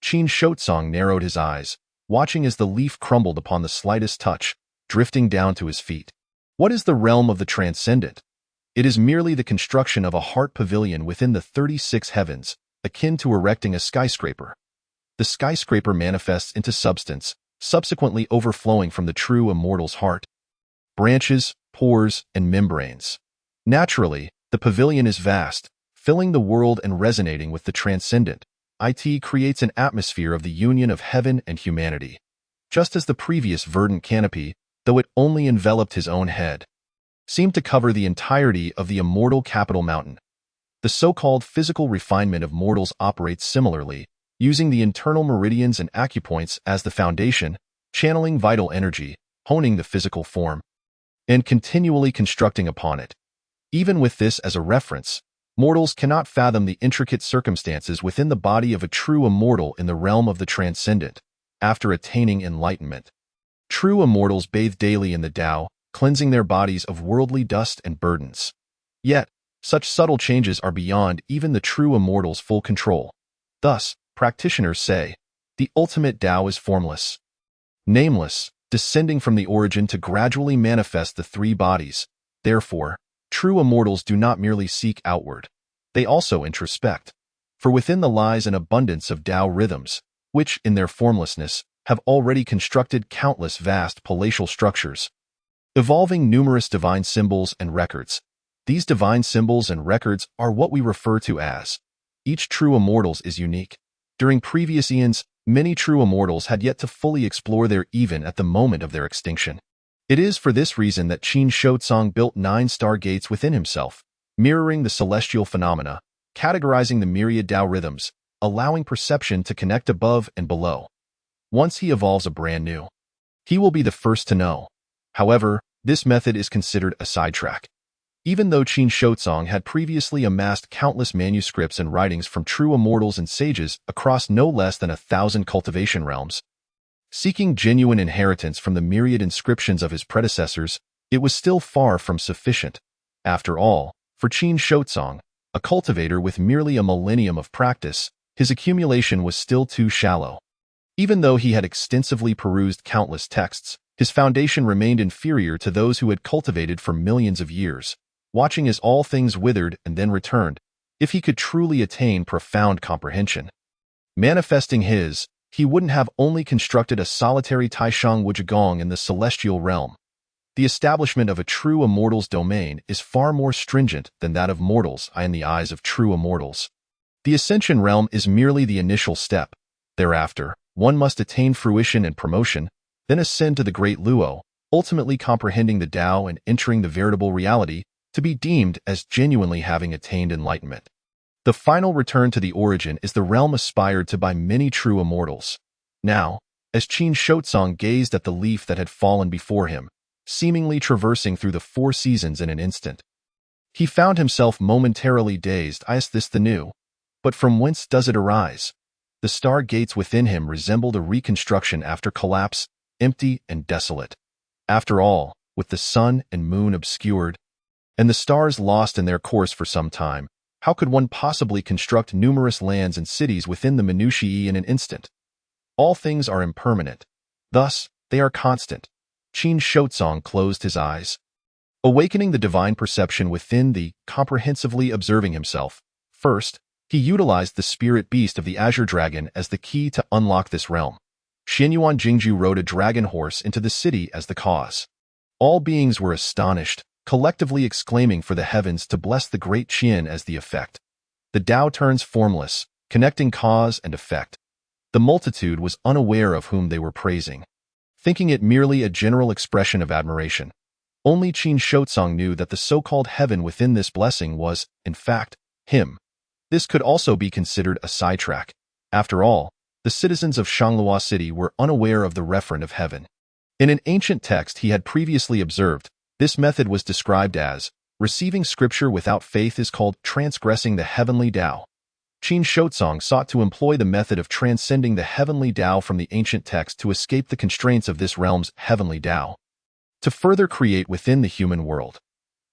Qin Shotsong narrowed his eyes, watching as the leaf crumbled upon the slightest touch, drifting down to his feet. What is the realm of the transcendent? It is merely the construction of a heart pavilion within the 36 heavens, akin to erecting a skyscraper. The skyscraper manifests into substance, subsequently overflowing from the true immortal's heart. Branches, pores, and membranes. Naturally, the pavilion is vast, filling the world and resonating with the transcendent. It creates an atmosphere of the union of heaven and humanity. Just as the previous verdant canopy, though it only enveloped his own head, seemed to cover the entirety of the immortal capital mountain. The so-called physical refinement of mortals operates similarly, using the internal meridians and acupoints as the foundation, channeling vital energy, honing the physical form, and continually constructing upon it. Even with this as a reference, mortals cannot fathom the intricate circumstances within the body of a true immortal in the realm of the transcendent, after attaining enlightenment. True immortals bathe daily in the Tao, cleansing their bodies of worldly dust and burdens. Yet, such subtle changes are beyond even the true immortal's full control. Thus, practitioners say, the ultimate Tao is formless, nameless, descending from the origin to gradually manifest the 3 bodies. Therefore, true immortals do not merely seek outward. They also introspect. For within them lies an abundance of Tao rhythms, which, in their formlessness, have already constructed countless vast palatial structures, evolving numerous divine symbols and records. These divine symbols and records are what we refer to as. Each true immortals is unique. During previous eons, many true immortals had yet to fully explore their even at the moment of their extinction. It is for this reason that Qin Shotsong built 9 stargates within himself, mirroring the celestial phenomena, categorizing the myriad Tao rhythms, allowing perception to connect above and below. Once he evolves a brand new, he will be the first to know. However, this method is considered a sidetrack. Even though Qin Shotsong had previously amassed countless manuscripts and writings from true immortals and sages across no less than 1,000 cultivation realms, seeking genuine inheritance from the myriad inscriptions of his predecessors, it was still far from sufficient. After all, for Qin Shotsong, a cultivator with merely a millennium of practice, his accumulation was still too shallow. Even though he had extensively perused countless texts, his foundation remained inferior to those who had cultivated for millions of years, watching as all things withered and then returned, if he could truly attain profound comprehension. Manifesting his, he wouldn't have only constructed a solitary Taishang Wujigong in the celestial realm. The establishment of a true immortal's domain is far more stringent than that of mortals in the eyes of true immortals. The ascension realm is merely the initial step. Thereafter, one must attain fruition and promotion, then ascend to the great Luo, ultimately comprehending the Tao and entering the veritable reality to be deemed as genuinely having attained enlightenment. The final return to the origin is the realm aspired to by many true immortals. Now, as Qin Shotsong gazed at the leaf that had fallen before him, seemingly traversing through the 4 seasons in an instant, he found himself momentarily dazed. Is this the new? But from whence does it arise? The star gates within him resembled a reconstruction after collapse, empty and desolate. After all, with the sun and moon obscured, and the stars lost in their course for some time, how could one possibly construct numerous lands and cities within the minutiae in an instant? All things are impermanent. Thus, they are constant. Qin Shotsong closed his eyes, awakening the divine perception within comprehensively observing himself. First, he utilized the spirit beast of the Azure Dragon as the key to unlock this realm. Xianyuan Jingju rode a dragon horse into the city as the cause. All beings were astonished, collectively exclaiming for the heavens to bless the great Qian as the effect. The Tao turns formless, connecting cause and effect. The multitude was unaware of whom they were praising, thinking it merely a general expression of admiration. Only Qin Shotsong knew that the so-called heaven within this blessing was, in fact, him. This could also be considered a sidetrack. After all, the citizens of Shanglua City were unaware of the referent of heaven. In an ancient text he had previously observed, this method was described as, receiving scripture without faith is called transgressing the heavenly Tao. Qin Shotsong sought to employ the method of transcending the heavenly Tao from the ancient text to escape the constraints of this realm's heavenly Tao, to further create within the human world.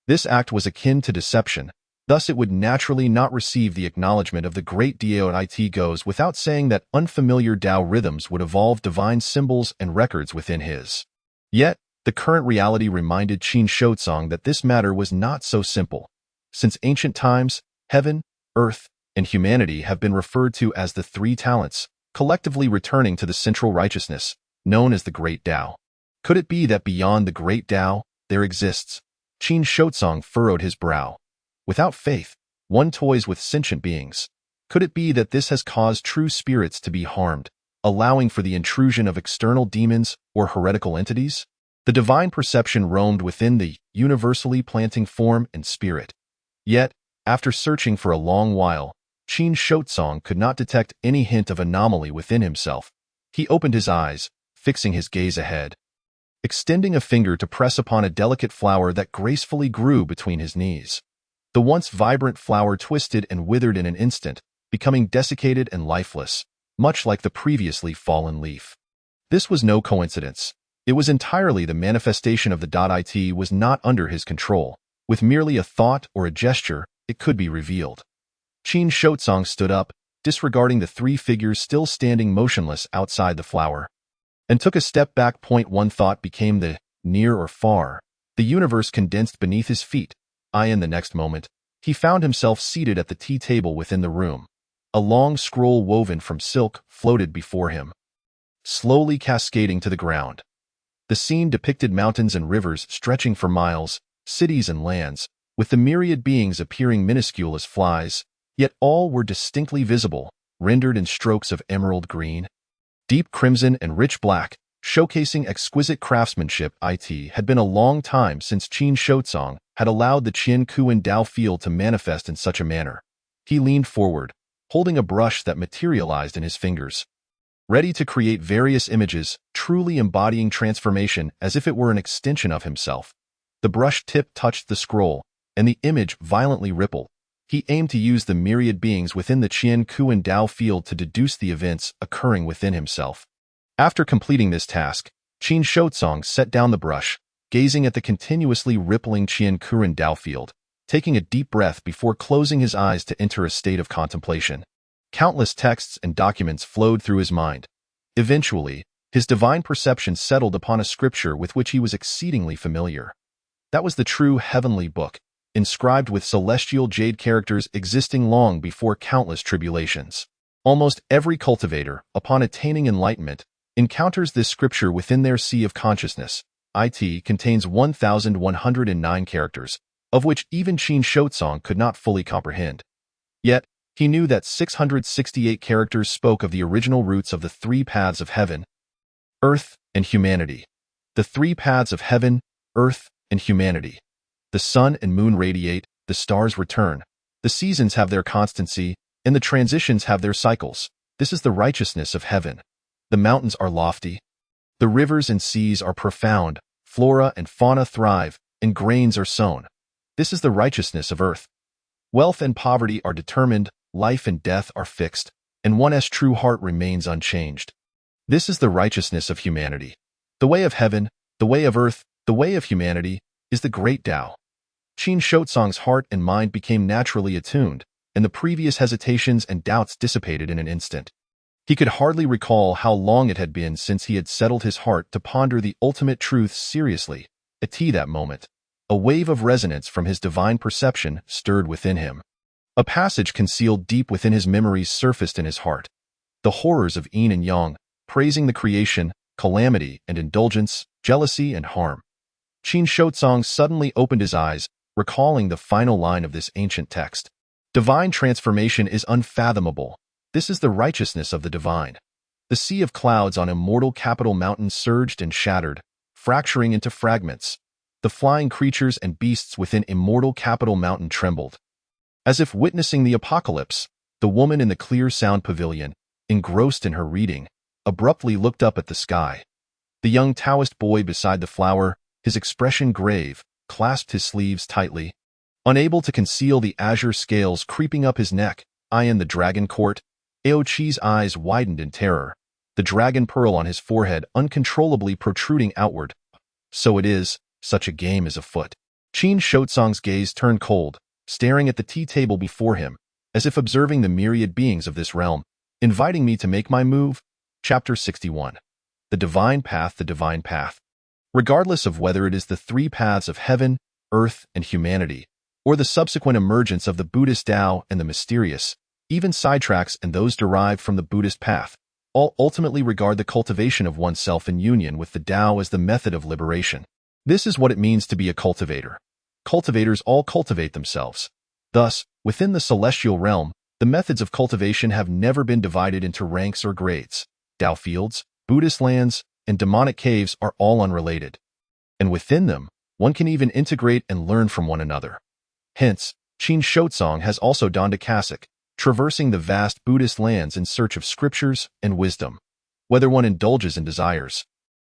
This act was akin to deception, thus it would naturally not receive the acknowledgement of the great Dao. It goes without saying that unfamiliar Tao rhythms would evolve divine symbols and records within his. Yet, the current reality reminded Qin Shotsong that this matter was not so simple. Since ancient times, heaven, earth, and humanity have been referred to as the 3 talents, collectively returning to the central righteousness, known as the Great Tao. Could it be that beyond the Great Tao, there exists? Qin Shotsong furrowed his brow. Without faith, one toys with sentient beings. Could it be that this has caused true spirits to be harmed, allowing for the intrusion of external demons or heretical entities? The divine perception roamed within the universally planting form and spirit. Yet, after searching for a long while, Qin Shotsong could not detect any hint of anomaly within himself. He opened his eyes, fixing his gaze ahead, extending a finger to press upon a delicate flower that gracefully grew between his knees. The once vibrant flower twisted and withered in an instant, becoming desiccated and lifeless, much like the previously fallen leaf. This was no coincidence. It was entirely the manifestation of the It was not under his control. With merely a thought or a gesture, it could be revealed. Qin Shotsong stood up, disregarding the 3 figures still standing motionless outside the flower, and took a step back. One thought became the near or far. The universe condensed beneath his feet. In the next moment, he found himself seated at the tea table within the room. A long scroll woven from silk floated before him, slowly cascading to the ground. The scene depicted mountains and rivers stretching for miles, cities and lands, with the myriad beings appearing minuscule as flies, yet all were distinctly visible, rendered in strokes of emerald green, deep crimson and rich black, showcasing exquisite craftsmanship. It had been a long time since Qin Shotsong had allowed the Qian Kuan Dao field to manifest in such a manner. He leaned forward, holding a brush that materialized in his fingers, ready to create various images, truly embodying transformation as if it were an extension of himself. The brush tip touched the scroll, and the image violently rippled. He aimed to use the myriad beings within the Qian Kuan Dao field to deduce the events occurring within himself. After completing this task, Qin Shotsong set down the brush, gazing at the continuously rippling Qian Kuan Dao field, taking a deep breath before closing his eyes to enter a state of contemplation. Countless texts and documents flowed through his mind. Eventually, his divine perception settled upon a scripture with which he was exceedingly familiar. That was the true heavenly book, inscribed with celestial jade characters existing long before countless tribulations. Almost every cultivator, upon attaining enlightenment, encounters this scripture within their sea of consciousness. It contains 1,109 characters, of which even Qin Shotsong could not fully comprehend. Yet, he knew that 668 characters spoke of the original roots of the three paths of heaven, earth, and humanity. The three paths of heaven, earth, and humanity. The sun and moon radiate, the stars return. The seasons have their constancy, and the transitions have their cycles. This is the righteousness of heaven. The mountains are lofty. The rivers and seas are profound. Flora and fauna thrive, and grains are sown. This is the righteousness of earth. Wealth and poverty are determined, life and death are fixed, and one's true heart remains unchanged. This is the righteousness of humanity. The way of heaven, the way of earth, the way of humanity, is the great Tao. Qin Shotsong's heart and mind became naturally attuned, and the previous hesitations and doubts dissipated in an instant. He could hardly recall how long it had been since he had settled his heart to ponder the ultimate truths seriously. At that moment, a wave of resonance from his divine perception stirred within him. A passage concealed deep within his memories surfaced in his heart. The horrors of yin and yang, praising the creation, calamity and indulgence, jealousy and harm. Qin Shotsong suddenly opened his eyes, recalling the final line of this ancient text. Divine transformation is unfathomable. This is the righteousness of the divine. The sea of clouds on immortal capital mountain surged and shattered, fracturing into fragments. The flying creatures and beasts within immortal capital mountain trembled. As if witnessing the apocalypse, the woman in the clear sound pavilion, engrossed in her reading, abruptly looked up at the sky. The young Taoist boy beside the flower, his expression grave, clasped his sleeves tightly. Unable to conceal the azure scales creeping up his neck, in the dragon court, Ao Chi's eyes widened in terror, the dragon pearl on his forehead uncontrollably protruding outward. So it is, such a game is afoot. Qin Shotsong's gaze turned cold, staring at the tea table before him, as if observing the myriad beings of this realm, inviting me to make my move. Chapter 61. The Divine Path, the Divine Path. Regardless of whether it is the three paths of heaven, earth, and humanity, or the subsequent emergence of the Buddhist Tao and the mysterious, even sidetracks and those derived from the Buddhist path, all ultimately regard the cultivation of oneself in union with the Tao as the method of liberation. This is what it means to be a cultivator. Cultivators all cultivate themselves. Thus, within the celestial realm, the methods of cultivation have never been divided into ranks or grades. Tao fields, Buddhist lands, and demonic caves are all unrelated. And within them, one can even integrate and learn from one another. Hence, Qin Shotsong has also donned a cassock, traversing the vast Buddhist lands in search of scriptures and wisdom, whether one indulges in desires.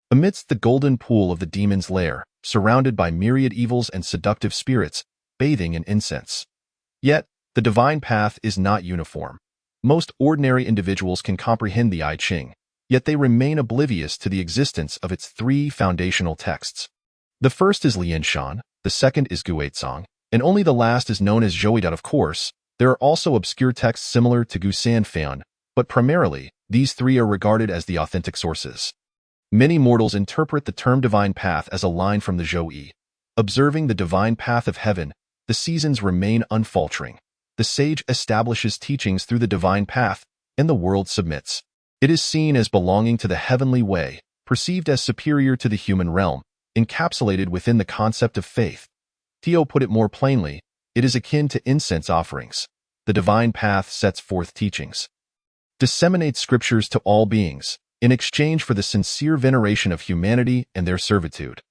Amidst the golden pool of the demon's lair, surrounded by myriad evils and seductive spirits, bathing in incense. Yet, the divine path is not uniform. Most ordinary individuals can comprehend the I Ching, yet they remain oblivious to the existence of its three foundational texts. The first is Lianshan, the second is Guizhong, and only the last is known as Zhouidat. Of course, there are also obscure texts similar to Gusan Fan, but primarily, these three are regarded as the authentic sources. Many mortals interpret the term divine path as a line from the Zhou. Observing the divine path of heaven, the seasons remain unfaltering. The sage establishes teachings through the divine path, and the world submits. It is seen as belonging to the heavenly way, perceived as superior to the human realm, encapsulated within the concept of faith. Theo put it more plainly, it is akin to incense offerings. The divine path sets forth teachings, disseminates scriptures to all beings, in exchange for the sincere veneration of humanity and their servitude.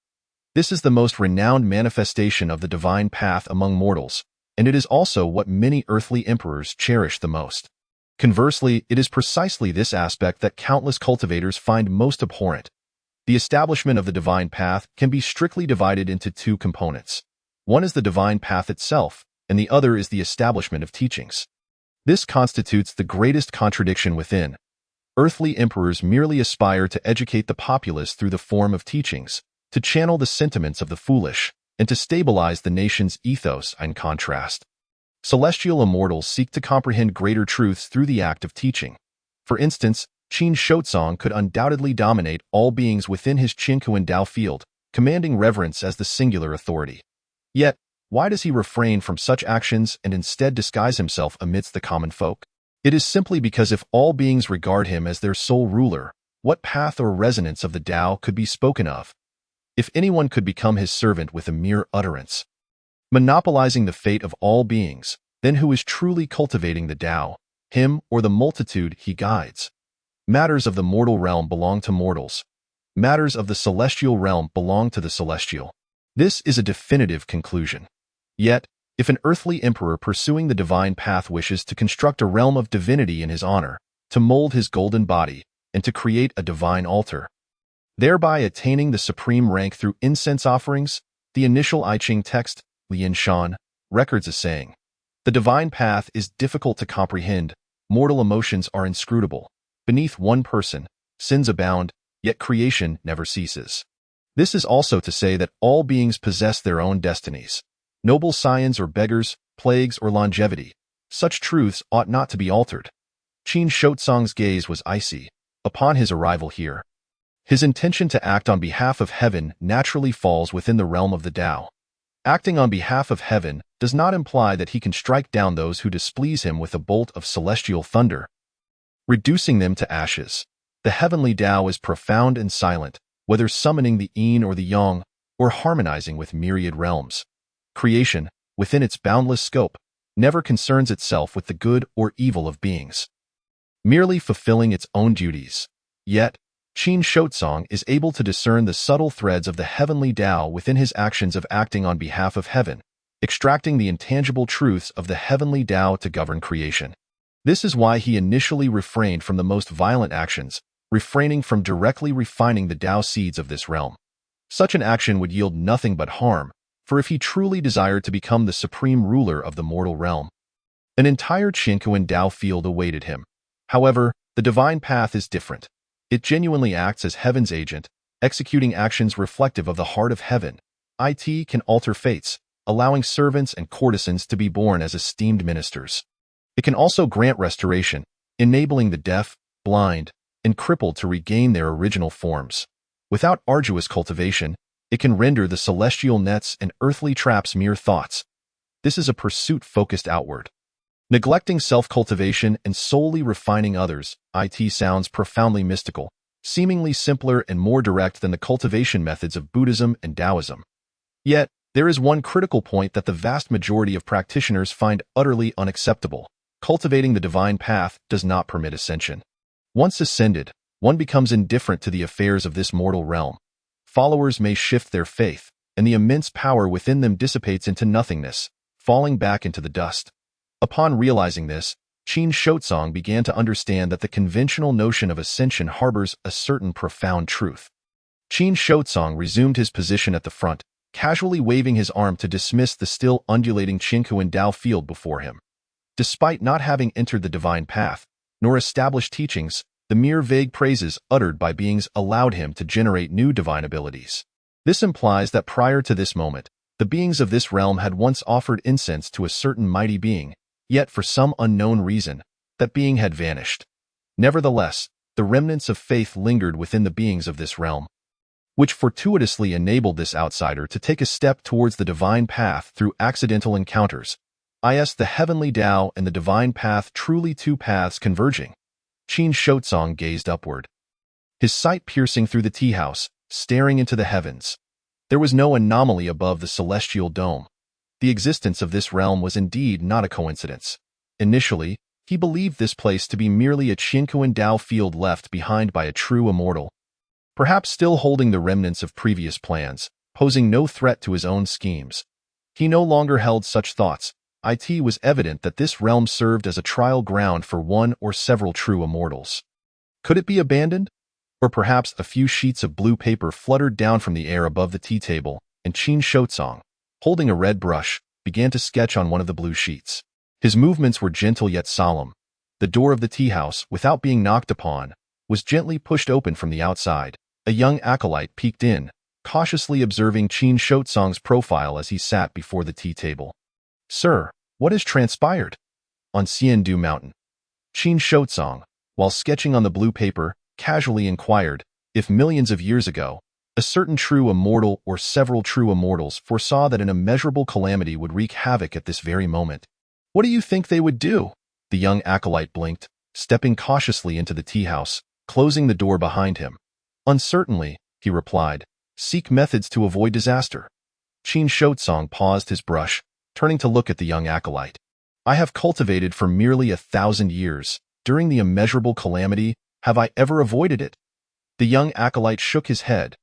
This is the most renowned manifestation of the divine path among mortals, and it is also what many earthly emperors cherish the most. Conversely, it is precisely this aspect that countless cultivators find most abhorrent. The establishment of the divine path can be strictly divided into two components. One is the divine path itself, and the other is the establishment of teachings. This constitutes the greatest contradiction within. Earthly emperors merely aspire to educate the populace through the form of teachings, to channel the sentiments of the foolish, and to stabilize the nation's ethos. In contrast, celestial immortals seek to comprehend greater truths through the act of teaching. For instance, Qin Shotsong could undoubtedly dominate all beings within his Qinkuan Dao field, commanding reverence as the singular authority. Yet, why does he refrain from such actions and instead disguise himself amidst the common folk? It is simply because if all beings regard him as their sole ruler, what path or resonance of the Tao could be spoken of? If anyone could become his servant with a mere utterance, monopolizing the fate of all beings, then who is truly cultivating the Tao, him or the multitude he guides? Matters of the mortal realm belong to mortals. Matters of the celestial realm belong to the celestial. This is a definitive conclusion. Yet, if an earthly emperor pursuing the divine path wishes to construct a realm of divinity in his honor, to mold his golden body, and to create a divine altar, thereby attaining the supreme rank through incense offerings, the initial I Ching text, Lian Shan, records a saying. The divine path is difficult to comprehend, mortal emotions are inscrutable. Beneath one person, sins abound, yet creation never ceases. This is also to say that all beings possess their own destinies. Noble scions or beggars, plagues or longevity. Such truths ought not to be altered. Qin Shotsong's gaze was icy upon his arrival here. His intention to act on behalf of heaven naturally falls within the realm of the Tao. Acting on behalf of heaven does not imply that he can strike down those who displease him with a bolt of celestial thunder, reducing them to ashes. The heavenly Tao is profound and silent, whether summoning the yin or the yang, or harmonizing with myriad realms. Creation, within its boundless scope, never concerns itself with the good or evil of beings, merely fulfilling its own duties. Yet, Qin Shotsong is able to discern the subtle threads of the heavenly Tao within his actions of acting on behalf of heaven, extracting the intangible truths of the heavenly Tao to govern creation. This is why he initially refrained from the most violent actions, refraining from directly refining the Tao seeds of this realm. Such an action would yield nothing but harm, for if he truly desired to become the supreme ruler of the mortal realm, an entire Qinkuan Tao field awaited him. However, the divine path is different. It genuinely acts as heaven's agent, executing actions reflective of the heart of heaven. It can alter fates, allowing servants and courtesans to be born as esteemed ministers. It can also grant restoration, enabling the deaf, blind, and crippled to regain their original forms. Without arduous cultivation, it can render the celestial nets and earthly traps mere thoughts. This is a pursuit focused outward. Neglecting self-cultivation and solely refining others, it sounds profoundly mystical, seemingly simpler and more direct than the cultivation methods of Buddhism and Taoism. Yet, there is one critical point that the vast majority of practitioners find utterly unacceptable. Cultivating the divine path does not permit ascension. Once ascended, one becomes indifferent to the affairs of this mortal realm. Followers may shift their faith, and the immense power within them dissipates into nothingness, falling back into the dust. Upon realizing this, Qin Shotsong began to understand that the conventional notion of ascension harbors a certain profound truth. Qin Shotsong resumed his position at the front, casually waving his arm to dismiss the still undulating Qinkuan Tao field before him. Despite not having entered the divine path, nor established teachings, the mere vague praises uttered by beings allowed him to generate new divine abilities. This implies that prior to this moment, the beings of this realm had once offered incense to a certain mighty being, yet for some unknown reason, that being had vanished. Nevertheless, the remnants of faith lingered within the beings of this realm, which fortuitously enabled this outsider to take a step towards the divine path through accidental encounters. The heavenly Tao and the divine path, truly two paths converging. Qin Shotsong gazed upward, his sight piercing through the tea house, staring into the heavens. There was no anomaly above the celestial dome. The existence of this realm was indeed not a coincidence. Initially, he believed this place to be merely a Qinkuan Tao field left behind by a true immortal, perhaps still holding the remnants of previous plans, posing no threat to his own schemes. He no longer held such thoughts. It was evident that this realm served as a trial ground for one or several true immortals. Could it be abandoned? Or perhaps a few sheets of blue paper fluttered down from the air above the tea table, and Qin Shotsong, holding a red brush, began to sketch on one of the blue sheets. His movements were gentle yet solemn. The door of the tea house, without being knocked upon, was gently pushed open from the outside. A young acolyte peeked in, cautiously observing Qin Shotsong's profile as he sat before the tea table. "Sir, what has transpired?" On Xiandu Mountain, Qin Shotsong, while sketching on the blue paper, casually inquired if millions of years ago, a certain true immortal or several true immortals foresaw that an immeasurable calamity would wreak havoc at this very moment. "What do you think they would do?" The young acolyte blinked, stepping cautiously into the tea house, closing the door behind him. Uncertainly, he replied, "Seek methods to avoid disaster." Qin Shotsong paused his brush, turning to look at the young acolyte. "I have cultivated for merely 1,000 years. During the immeasurable calamity, have I ever avoided it?" The young acolyte shook his head.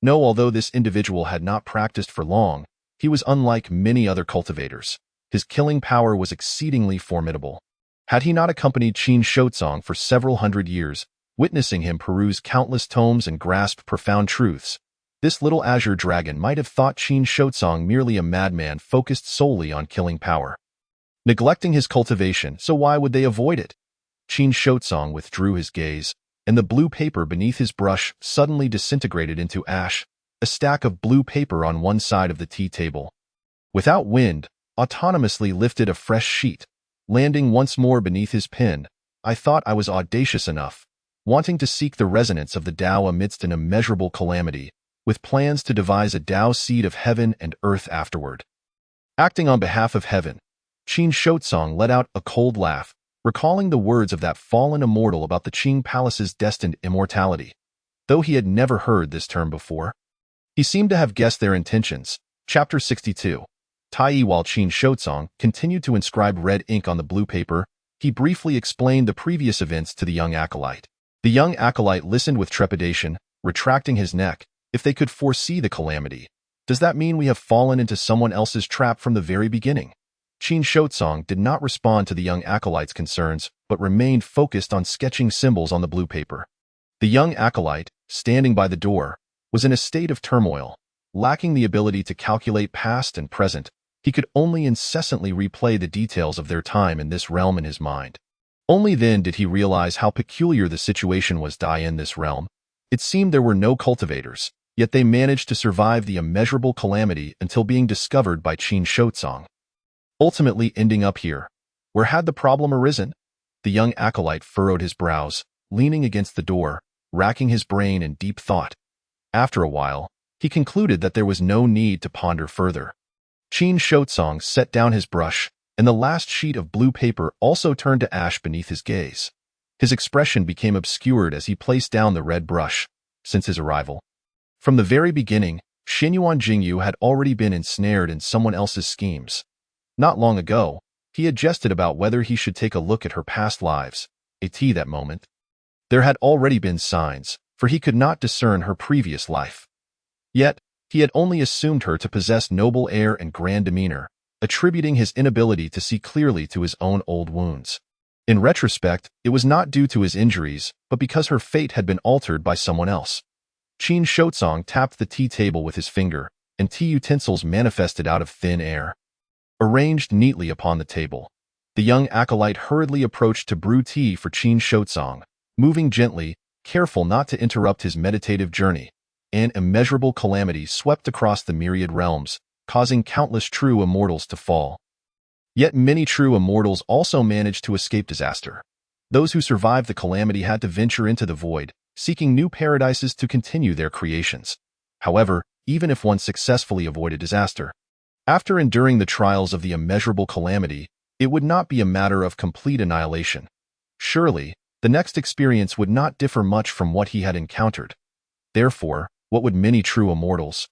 No, although this individual had not practiced for long, he was unlike many other cultivators. His killing power was exceedingly formidable. Had he not accompanied Qin Shotsong for several hundred years, witnessing him peruse countless tomes and grasp profound truths, this little azure dragon might have thought Qin Shotsong merely a madman focused solely on killing power. Neglecting his cultivation, so why would they avoid it? Qin Shotsong withdrew his gaze, and the blue paper beneath his brush suddenly disintegrated into ash, a stack of blue paper on one side of the tea table. Without wind, autonomously lifted a fresh sheet, landing once more beneath his pen. "I thought I was audacious enough, wanting to seek the resonance of the Tao amidst an immeasurable calamity, with plans to devise a Tao seed of heaven and earth afterward." Acting on behalf of heaven, Qin Shotsong let out a cold laugh, recalling the words of that fallen immortal about the Qing Palace's destined immortality. Though he had never heard this term before, he seemed to have guessed their intentions. Chapter 62. Tai. While Qin Shotsong continued to inscribe red ink on the blue paper, he briefly explained the previous events to the young acolyte. The young acolyte listened with trepidation, retracting his neck. If they could foresee the calamity, does that mean we have fallen into someone else's trap from the very beginning? Qin Shotsong did not respond to the young acolyte's concerns, but remained focused on sketching symbols on the blue paper. The young acolyte, standing by the door, was in a state of turmoil. Lacking the ability to calculate past and present, he could only incessantly replay the details of their time in this realm in his mind. Only then did he realize how peculiar the situation was in this realm. It seemed there were no cultivators, yet they managed to survive the immeasurable calamity until being discovered by Qin Shotsong, ultimately ending up here. Where had the problem arisen? The young acolyte furrowed his brows, leaning against the door, racking his brain in deep thought. After a while, he concluded that there was no need to ponder further. Qin Shotsong set down his brush, and the last sheet of blue paper also turned to ash beneath his gaze. His expression became obscured as he placed down the red brush. Since his arrival, from the very beginning, Xinyuan Jingyu had already been ensnared in someone else's schemes. Not long ago, he had jested about whether he should take a look at her past lives. That moment, there had already been signs, for he could not discern her previous life. Yet, he had only assumed her to possess noble air and grand demeanor, attributing his inability to see clearly to his own old wounds. In retrospect, it was not due to his injuries, but because her fate had been altered by someone else. Qin Shotsong tapped the tea table with his finger, and tea utensils manifested out of thin air. Arranged neatly upon the table, the young acolyte hurriedly approached to brew tea for Qin Shotsong, moving gently, careful not to interrupt his meditative journey. An immeasurable calamity swept across the myriad realms, causing countless true immortals to fall. Yet many true immortals also managed to escape disaster. Those who survived the calamity had to venture into the void, seeking new paradises to continue their creations. However, even if one successfully avoided disaster, after enduring the trials of the immeasurable calamity, it would not be a matter of complete annihilation. Surely, the next experience would not differ much from what he had encountered. Therefore, what would many true immortals,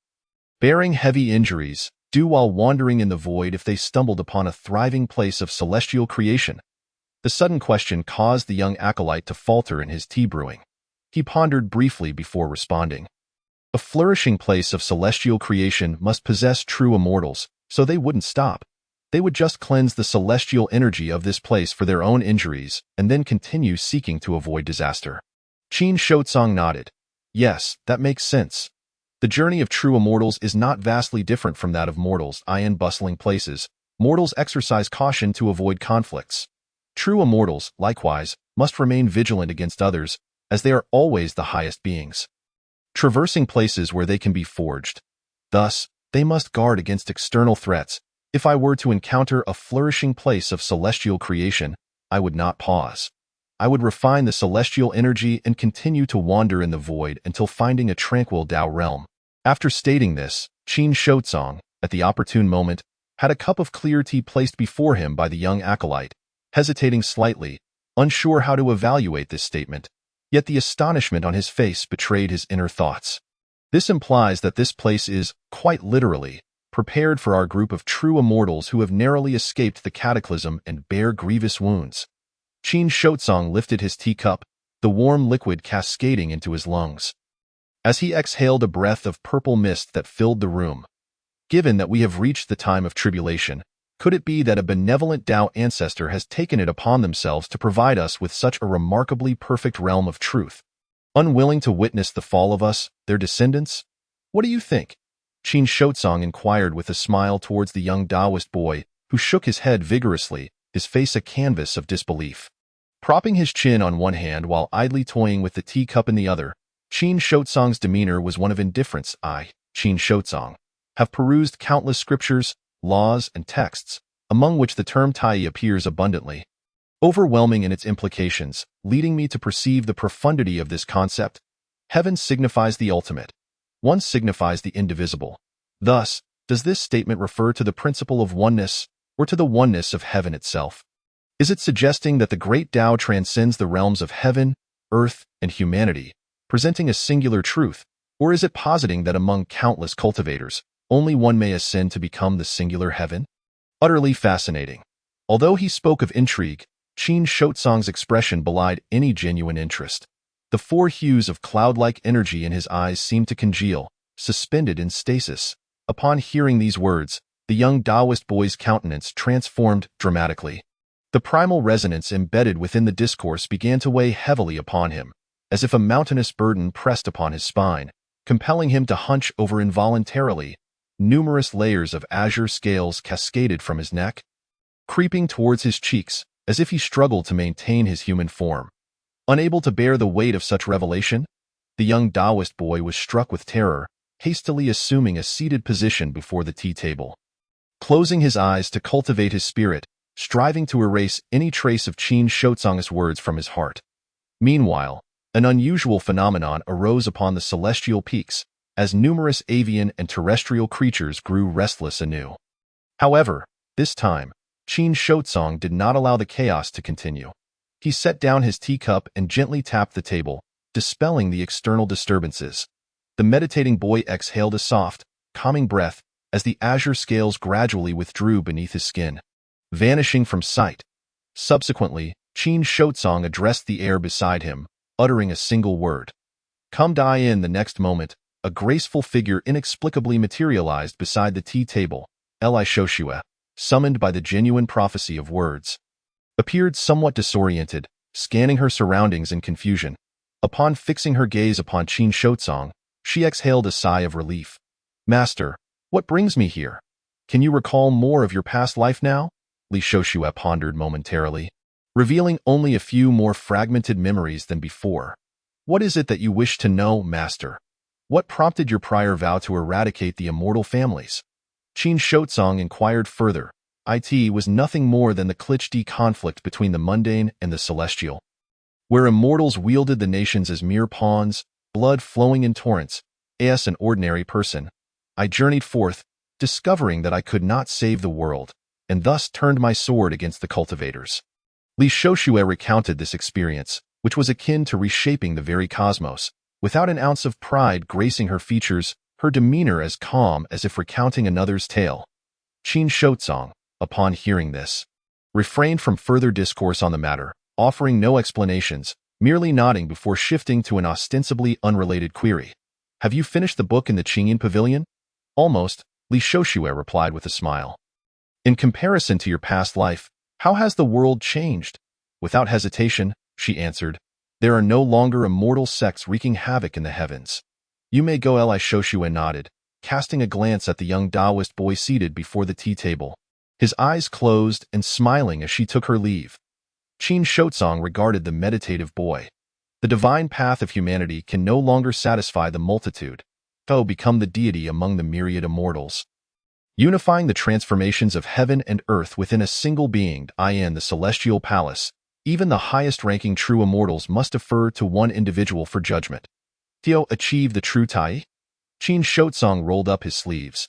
bearing heavy injuries, do while wandering in the void if they stumbled upon a thriving place of celestial creation? The sudden question caused the young acolyte to falter in his tea brewing. He pondered briefly before responding. A flourishing place of celestial creation must possess true immortals, so they wouldn't stop. They would just cleanse the celestial energy of this place for their own injuries and then continue seeking to avoid disaster. Qin Shotsong nodded. Yes, that makes sense. The journey of true immortals is not vastly different from that of mortals. In bustling places, mortals exercise caution to avoid conflicts. True immortals, likewise, must remain vigilant against others, as they are always the highest beings, traversing places where they can be forged. Thus, they must guard against external threats. If I were to encounter a flourishing place of celestial creation, I would not pause. I would refine the celestial energy and continue to wander in the void until finding a tranquil Tao realm. After stating this, Qin Shotsong, at the opportune moment, had a cup of clear tea placed before him by the young acolyte. hesitating slightly, unsure how to evaluate this statement. Yet the astonishment on his face betrayed his inner thoughts. This implies that this place is, quite literally, prepared for our group of true immortals who have narrowly escaped the cataclysm and bear grievous wounds. Qin Shotsong lifted his teacup, the warm liquid cascading into his lungs. As he exhaled a breath of purple mist that filled the room, given that we have reached the time of tribulation, could it be that a benevolent Tao ancestor has taken it upon themselves to provide us with such a remarkably perfect realm of truth, unwilling to witness the fall of us, their descendants? What do you think? Qin Shotsong inquired with a smile towards the young Taoist boy, who shook his head vigorously, his face a canvas of disbelief. Propping his chin on one hand while idly toying with the teacup in the other, Qin Shotsong's demeanor was one of indifference. I, Qin Shotsong, have perused countless scriptures, laws, and texts, among which the term Tai appears abundantly, overwhelming in its implications, leading me to perceive the profundity of this concept. Heaven signifies the ultimate. One signifies the indivisible. Thus, does this statement refer to the principle of oneness, or to the oneness of heaven itself? Is it suggesting that the great Tao transcends the realms of heaven, earth, and humanity, presenting a singular truth, or is it positing that among countless cultivators, only one may ascend to become the singular heaven? Utterly fascinating. Although he spoke of intrigue, Qin Shotsong's expression belied any genuine interest. The four hues of cloud-like energy in his eyes seemed to congeal, suspended in stasis. Upon hearing these words, the young Taoist boy's countenance transformed dramatically. The primal resonance embedded within the discourse began to weigh heavily upon him, as if a mountainous burden pressed upon his spine, compelling him to hunch over involuntarily. Numerous layers of azure scales cascaded from his neck, creeping towards his cheeks, as if he struggled to maintain his human form. Unable to bear the weight of such revelation, the young Taoist boy was struck with terror, hastily assuming a seated position before the tea table. Closing his eyes to cultivate his spirit, striving to erase any trace of Qin Shotsong's words from his heart. Meanwhile, an unusual phenomenon arose upon the celestial peaks, as numerous avian and terrestrial creatures grew restless anew. However, this time, Qin Shotsong did not allow the chaos to continue. He set down his teacup and gently tapped the table, dispelling the external disturbances. The meditating boy exhaled a soft, calming breath as the azure scales gradually withdrew beneath his skin, vanishing from sight. Subsequently, Qin Shotsong addressed the air beside him, uttering a single word. Come die in. The next moment, a graceful figure inexplicably materialized beside the tea table. Li Shoshue, summoned by the genuine prophecy of words, appeared somewhat disoriented, scanning her surroundings in confusion. Upon fixing her gaze upon Qin Shotsong, she exhaled a sigh of relief. Master, what brings me here? Can you recall more of your past life now? Li Shoshue pondered momentarily, revealing only a few more fragmented memories than before. What is it that you wish to know, Master? What prompted your prior vow to eradicate the immortal families? Qin Shotsong inquired further. It was nothing more than the cliché conflict between the mundane and the celestial, where immortals wielded the nations as mere pawns, blood flowing in torrents. As an ordinary person, I journeyed forth, discovering that I could not save the world, and thus turned my sword against the cultivators. Li Shoshue recounted this experience, which was akin to reshaping the very cosmos, without an ounce of pride gracing her features, her demeanor as calm as if recounting another's tale. Qin Shotsong, upon hearing this, refrained from further discourse on the matter, offering no explanations, merely nodding before shifting to an ostensibly unrelated query. Have you finished the book in the Qingyan Pavilion? Almost, Li Shoshue replied with a smile. In comparison to your past life, how has the world changed? Without hesitation, she answered, there are no longer immortal sects wreaking havoc in the heavens. You may go. Li Shoshue nodded, casting a glance at the young Taoist boy seated before the tea table, his eyes closed and smiling as she took her leave. Qin Shotsong regarded the meditative boy. The divine path of humanity can no longer satisfy the multitude, though become the deity among the myriad immortals, unifying the transformations of heaven and earth within a single being. In the celestial palace, even the highest-ranking true immortals must defer to one individual for judgment. To achieve the true Tai? Qin Shotsong rolled up his sleeves,